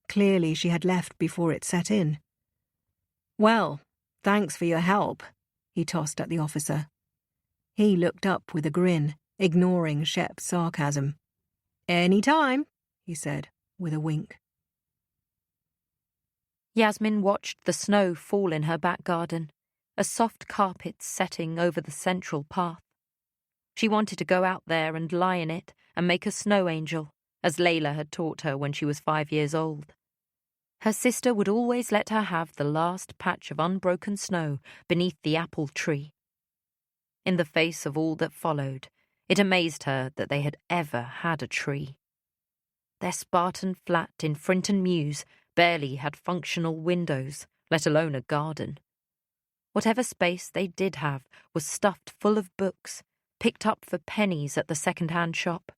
Clearly she had left before it set in. "Well, thanks for your help," he tossed at the officer. He looked up with a grin, ignoring Shep's sarcasm. "Any time," he said, with a wink. Yasmin watched the snow fall in her back garden, a soft carpet setting over the central path. She wanted to go out there and lie in it and make a snow angel, as Layla had taught her when she was 5 years old. Her sister would always let her have the last patch of unbroken snow beneath the apple tree. In the face of all that followed, it amazed her that they had ever had a tree. Their Spartan flat in Frinton Mews barely had functional windows, let alone a garden. Whatever space they did have was stuffed full of books, picked up for pennies at the second-hand shop.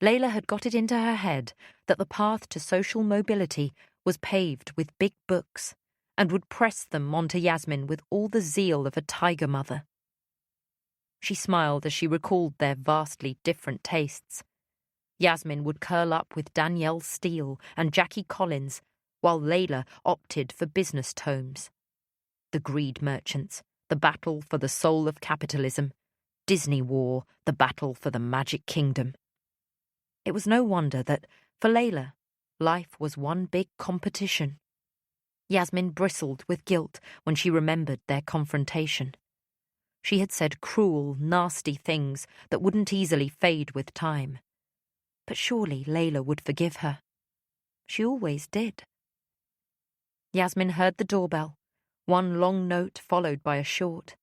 Layla had got it into her head that the path to social mobility was paved with big books, and would press them onto Yasmin with all the zeal of a tiger mother. She smiled as she recalled their vastly different tastes. Yasmin would curl up with Danielle Steele and Jackie Collins, while Layla opted for business tomes. The Greed Merchants, The Battle for the Soul of Capitalism, Disney War, The Battle for the Magic Kingdom. It was no wonder that, for Layla, life was one big competition. Yasmin bristled with guilt when she remembered their confrontation. She had said cruel, nasty things that wouldn't easily fade with time. But surely Layla would forgive her. She always did. Yasmin heard the doorbell, one long note followed by a short.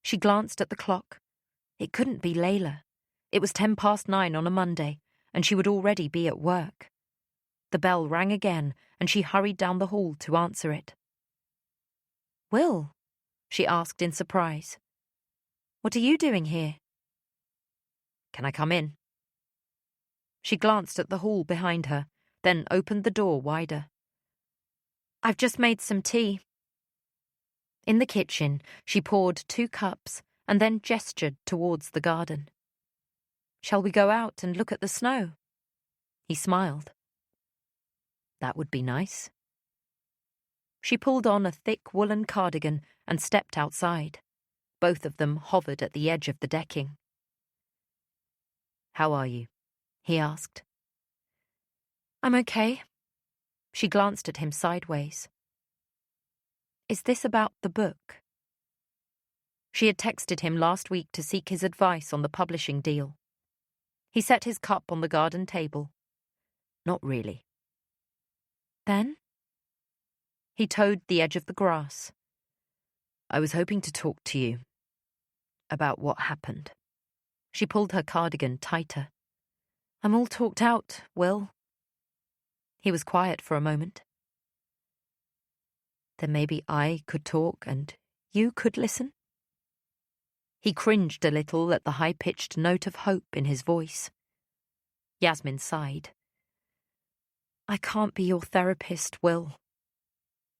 She glanced at the clock. It couldn't be Layla. It was 9:10 on a Monday, and she would already be at work. The bell rang again, and she hurried down the hall to answer it. "Will?" she asked in surprise. "What are you doing here?" "Can I come in?" She glanced at the hall behind her, then opened the door wider. "I've just made some tea." In the kitchen, she poured 2 cups and then gestured towards the garden. "Shall we go out and look at the snow?" He smiled. "That would be nice." She pulled on a thick woolen cardigan and stepped outside. Both of them hovered at the edge of the decking. "How are you?" he asked. "I'm okay." She glanced at him sideways. Is this about the book? She had texted him last week to seek his advice on the publishing deal. He set his cup on the garden table. Not really. Then? He toed the edge of the grass. I was hoping to talk to you about what happened. She pulled her cardigan tighter. I'm all talked out, Will. He was quiet for a moment. Then maybe I could talk and you could listen? He cringed a little at the high-pitched note of hope in his voice. Yasmin sighed. I can't be your therapist, Will.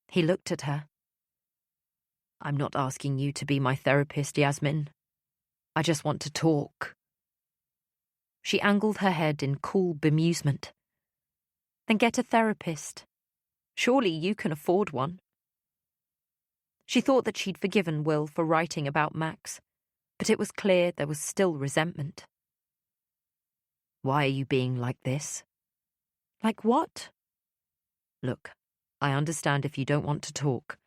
He looked at her. I'm not asking you to be my therapist, Yasmin. I just want to talk. She angled her head in cool bemusement. Then get a therapist. Surely you can afford one. She thought that she'd forgiven Will for writing about Max, but it was clear there was still resentment. Why are you being like this? Like what? Look, I understand if you don't want to talk,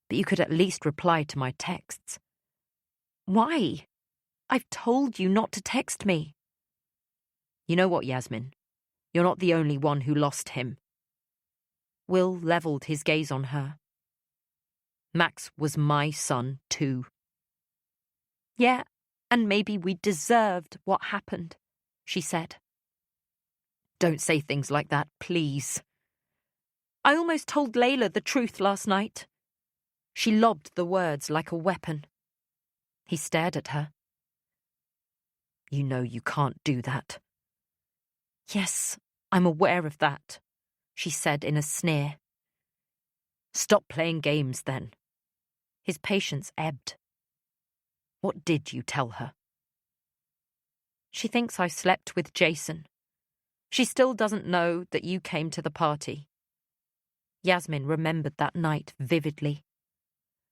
but you could at least reply to my texts. Why? I've told you not to text me. You know what, Yasmin? You're not the only one who lost him. Will levelled his gaze on her. Max was my son, too. Yeah, and maybe we deserved what happened, she said. Don't say things like that, please. I almost told Layla the truth last night. She lobbed the words like a weapon. He stared at her. You know you can't do that. Yes, I'm aware of that, she said in a sneer. Stop playing games, then. His patience ebbed. What did you tell her? She thinks I slept with Jason. She still doesn't know that you came to the party. Yasmin remembered that night vividly.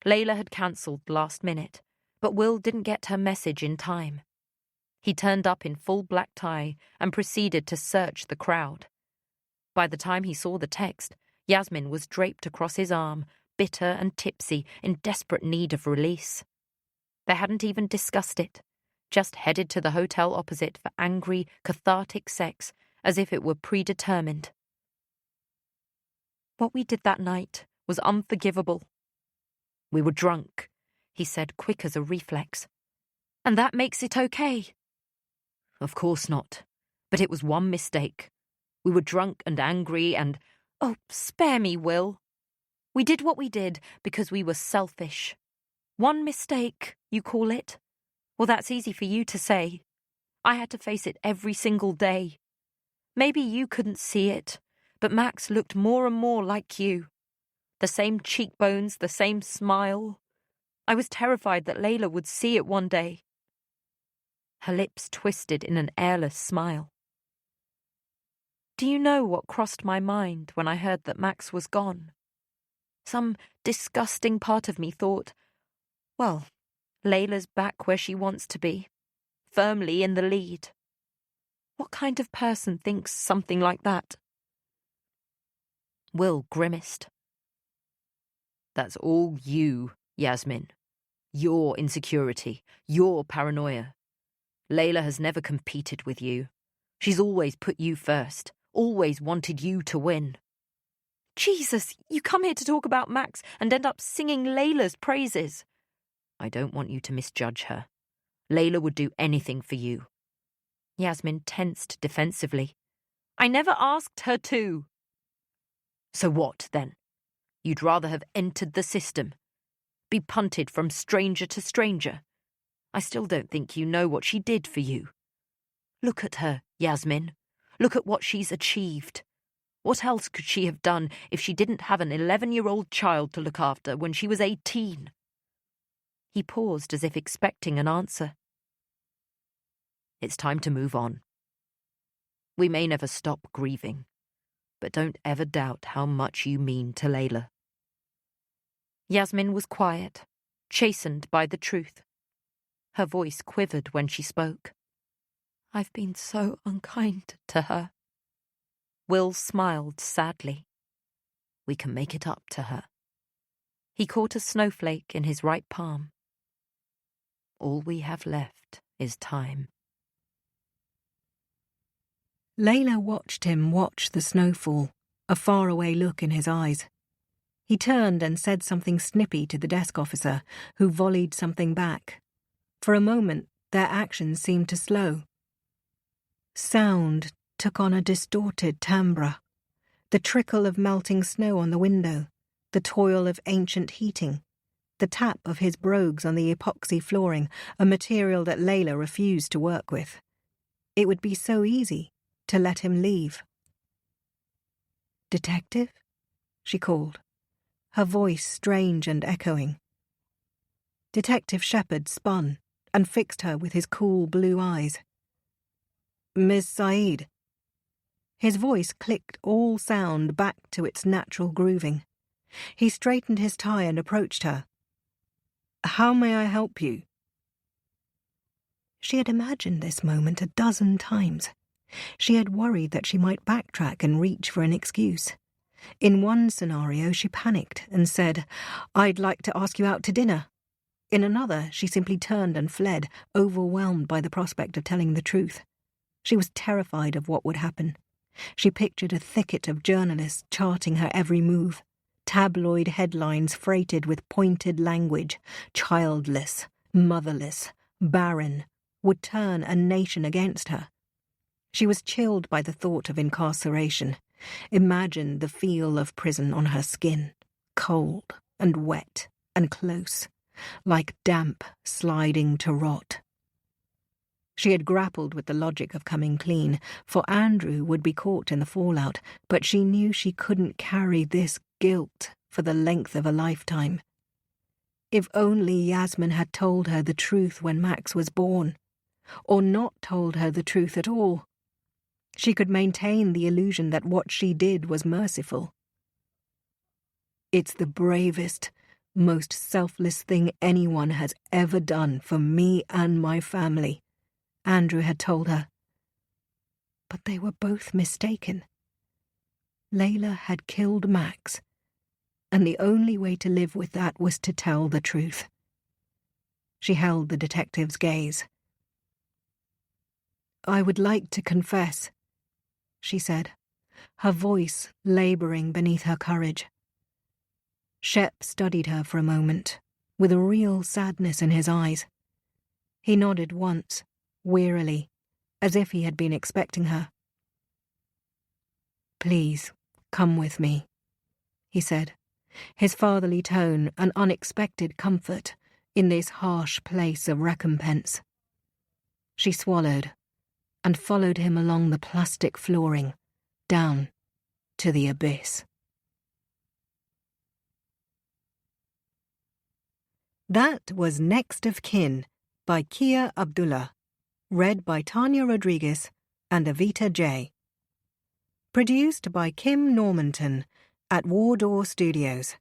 Layla had cancelled last minute, but Will didn't get her message in time. He turned up in full black tie and proceeded to search the crowd. By the time he saw the text, Yasmin was draped across his arm, bitter and tipsy, in desperate need of release. They hadn't even discussed it, just headed to the hotel opposite for angry, cathartic sex, as if it were predetermined. What we did that night was unforgivable. We were drunk, he said, quick as a reflex. And that makes it okay. Of course not, but it was one mistake. We were drunk and angry and... Oh, spare me, Will. We did what we did because we were selfish. One mistake, you call it? Well, that's easy for you to say. I had to face it every single day. Maybe you couldn't see it, but Max looked more and more like you. The same cheekbones, the same smile. I was terrified that Layla would see it one day. Her lips twisted in an airless smile. Do you know what crossed my mind when I heard that Max was gone? Some disgusting part of me thought, well, Layla's back where she wants to be, firmly in the lead. What kind of person thinks something like that? Will grimaced. That's all you, Yasmin. Your insecurity, your paranoia. Layla has never competed with you. She's always put you first, always wanted you to win. Jesus, you come here to talk about Max and end up singing Layla's praises. I don't want you to misjudge her. Layla would do anything for you. Yasmin tensed defensively. I never asked her to. So what, then? You'd rather have entered the system? Be punted from stranger to stranger? I still don't think you know what she did for you. Look at her, Yasmin. Look at what she's achieved. What else could she have done if she didn't have an 11-year-old child to look after when she was 18? He paused as if expecting an answer. It's time to move on. We may never stop grieving, but don't ever doubt how much you mean to Layla. Yasmin was quiet, chastened by the truth. Her voice quivered when she spoke. I've been so unkind to her. Will smiled sadly. We can make it up to her. He caught a snowflake in his right palm. All we have left is time. Layla watched him watch the snowfall, a faraway look in his eyes. He turned and said something snippy to the desk officer, who volleyed something back. For a moment, their actions seemed to slow. Sound took on a distorted timbre. The trickle of melting snow on the window, the toil of ancient heating, the tap of his brogues on the epoxy flooring, a material that Layla refused to work with. It would be so easy to let him leave. "Detective?" she called, her voice strange and echoing. Detective Shepherd spun and fixed her with his cool blue eyes. "Miss Saeed." His voice clicked all sound back to its natural grooving. He straightened his tie and approached her. "How may I help you?" She had imagined this moment a dozen times. She had worried that she might backtrack and reach for an excuse. In one scenario, she panicked and said, "I'd like to ask you out to dinner." In another, she simply turned and fled, overwhelmed by the prospect of telling the truth. She was terrified of what would happen. She pictured a thicket of journalists charting her every move, tabloid headlines freighted with pointed language, childless, motherless, barren, would turn a nation against her. She was chilled by the thought of incarceration, imagined the feel of prison on her skin, cold and wet and close, like damp sliding to rot. She had grappled with the logic of coming clean, for Andrew would be caught in the fallout, but she knew she couldn't carry this guilt for the length of a lifetime. If only Yasmin had told her the truth when Max was born, or not told her the truth at all. She could maintain the illusion that what she did was merciful. "It's the bravest, most selfless thing anyone has ever done for me and my family," Andrew had told her. But they were both mistaken. Layla had killed Max, and the only way to live with that was to tell the truth. She held the detective's gaze. "I would like to confess," she said, her voice labouring beneath her courage. Shep studied her for a moment, with a real sadness in his eyes. He nodded once, wearily, as if he had been expecting her. "Please, come with me," he said, his fatherly tone an unexpected comfort in this harsh place of recompense. She swallowed and followed him along the plastic flooring, down to the abyss. That was Next of Kin by Kia Abdullah, read by Tanya Rodriguez and Avita J. Produced by Kim Normanton at Wardour Studios,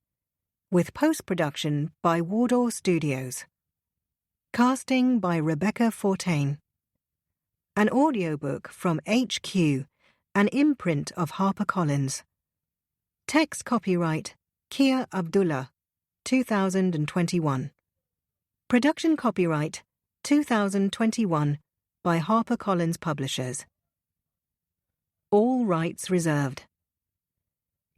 with post-production by Wardour Studios. Casting by Rebecca Fortain. An audiobook from HQ, an imprint of HarperCollins. Text copyright Kia Abdullah, 2021. Production copyright 2021 by HarperCollins Publishers. All rights reserved.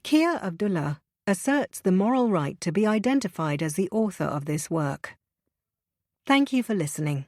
Kia Abdullah asserts the moral right to be identified as the author of this work. Thank you for listening.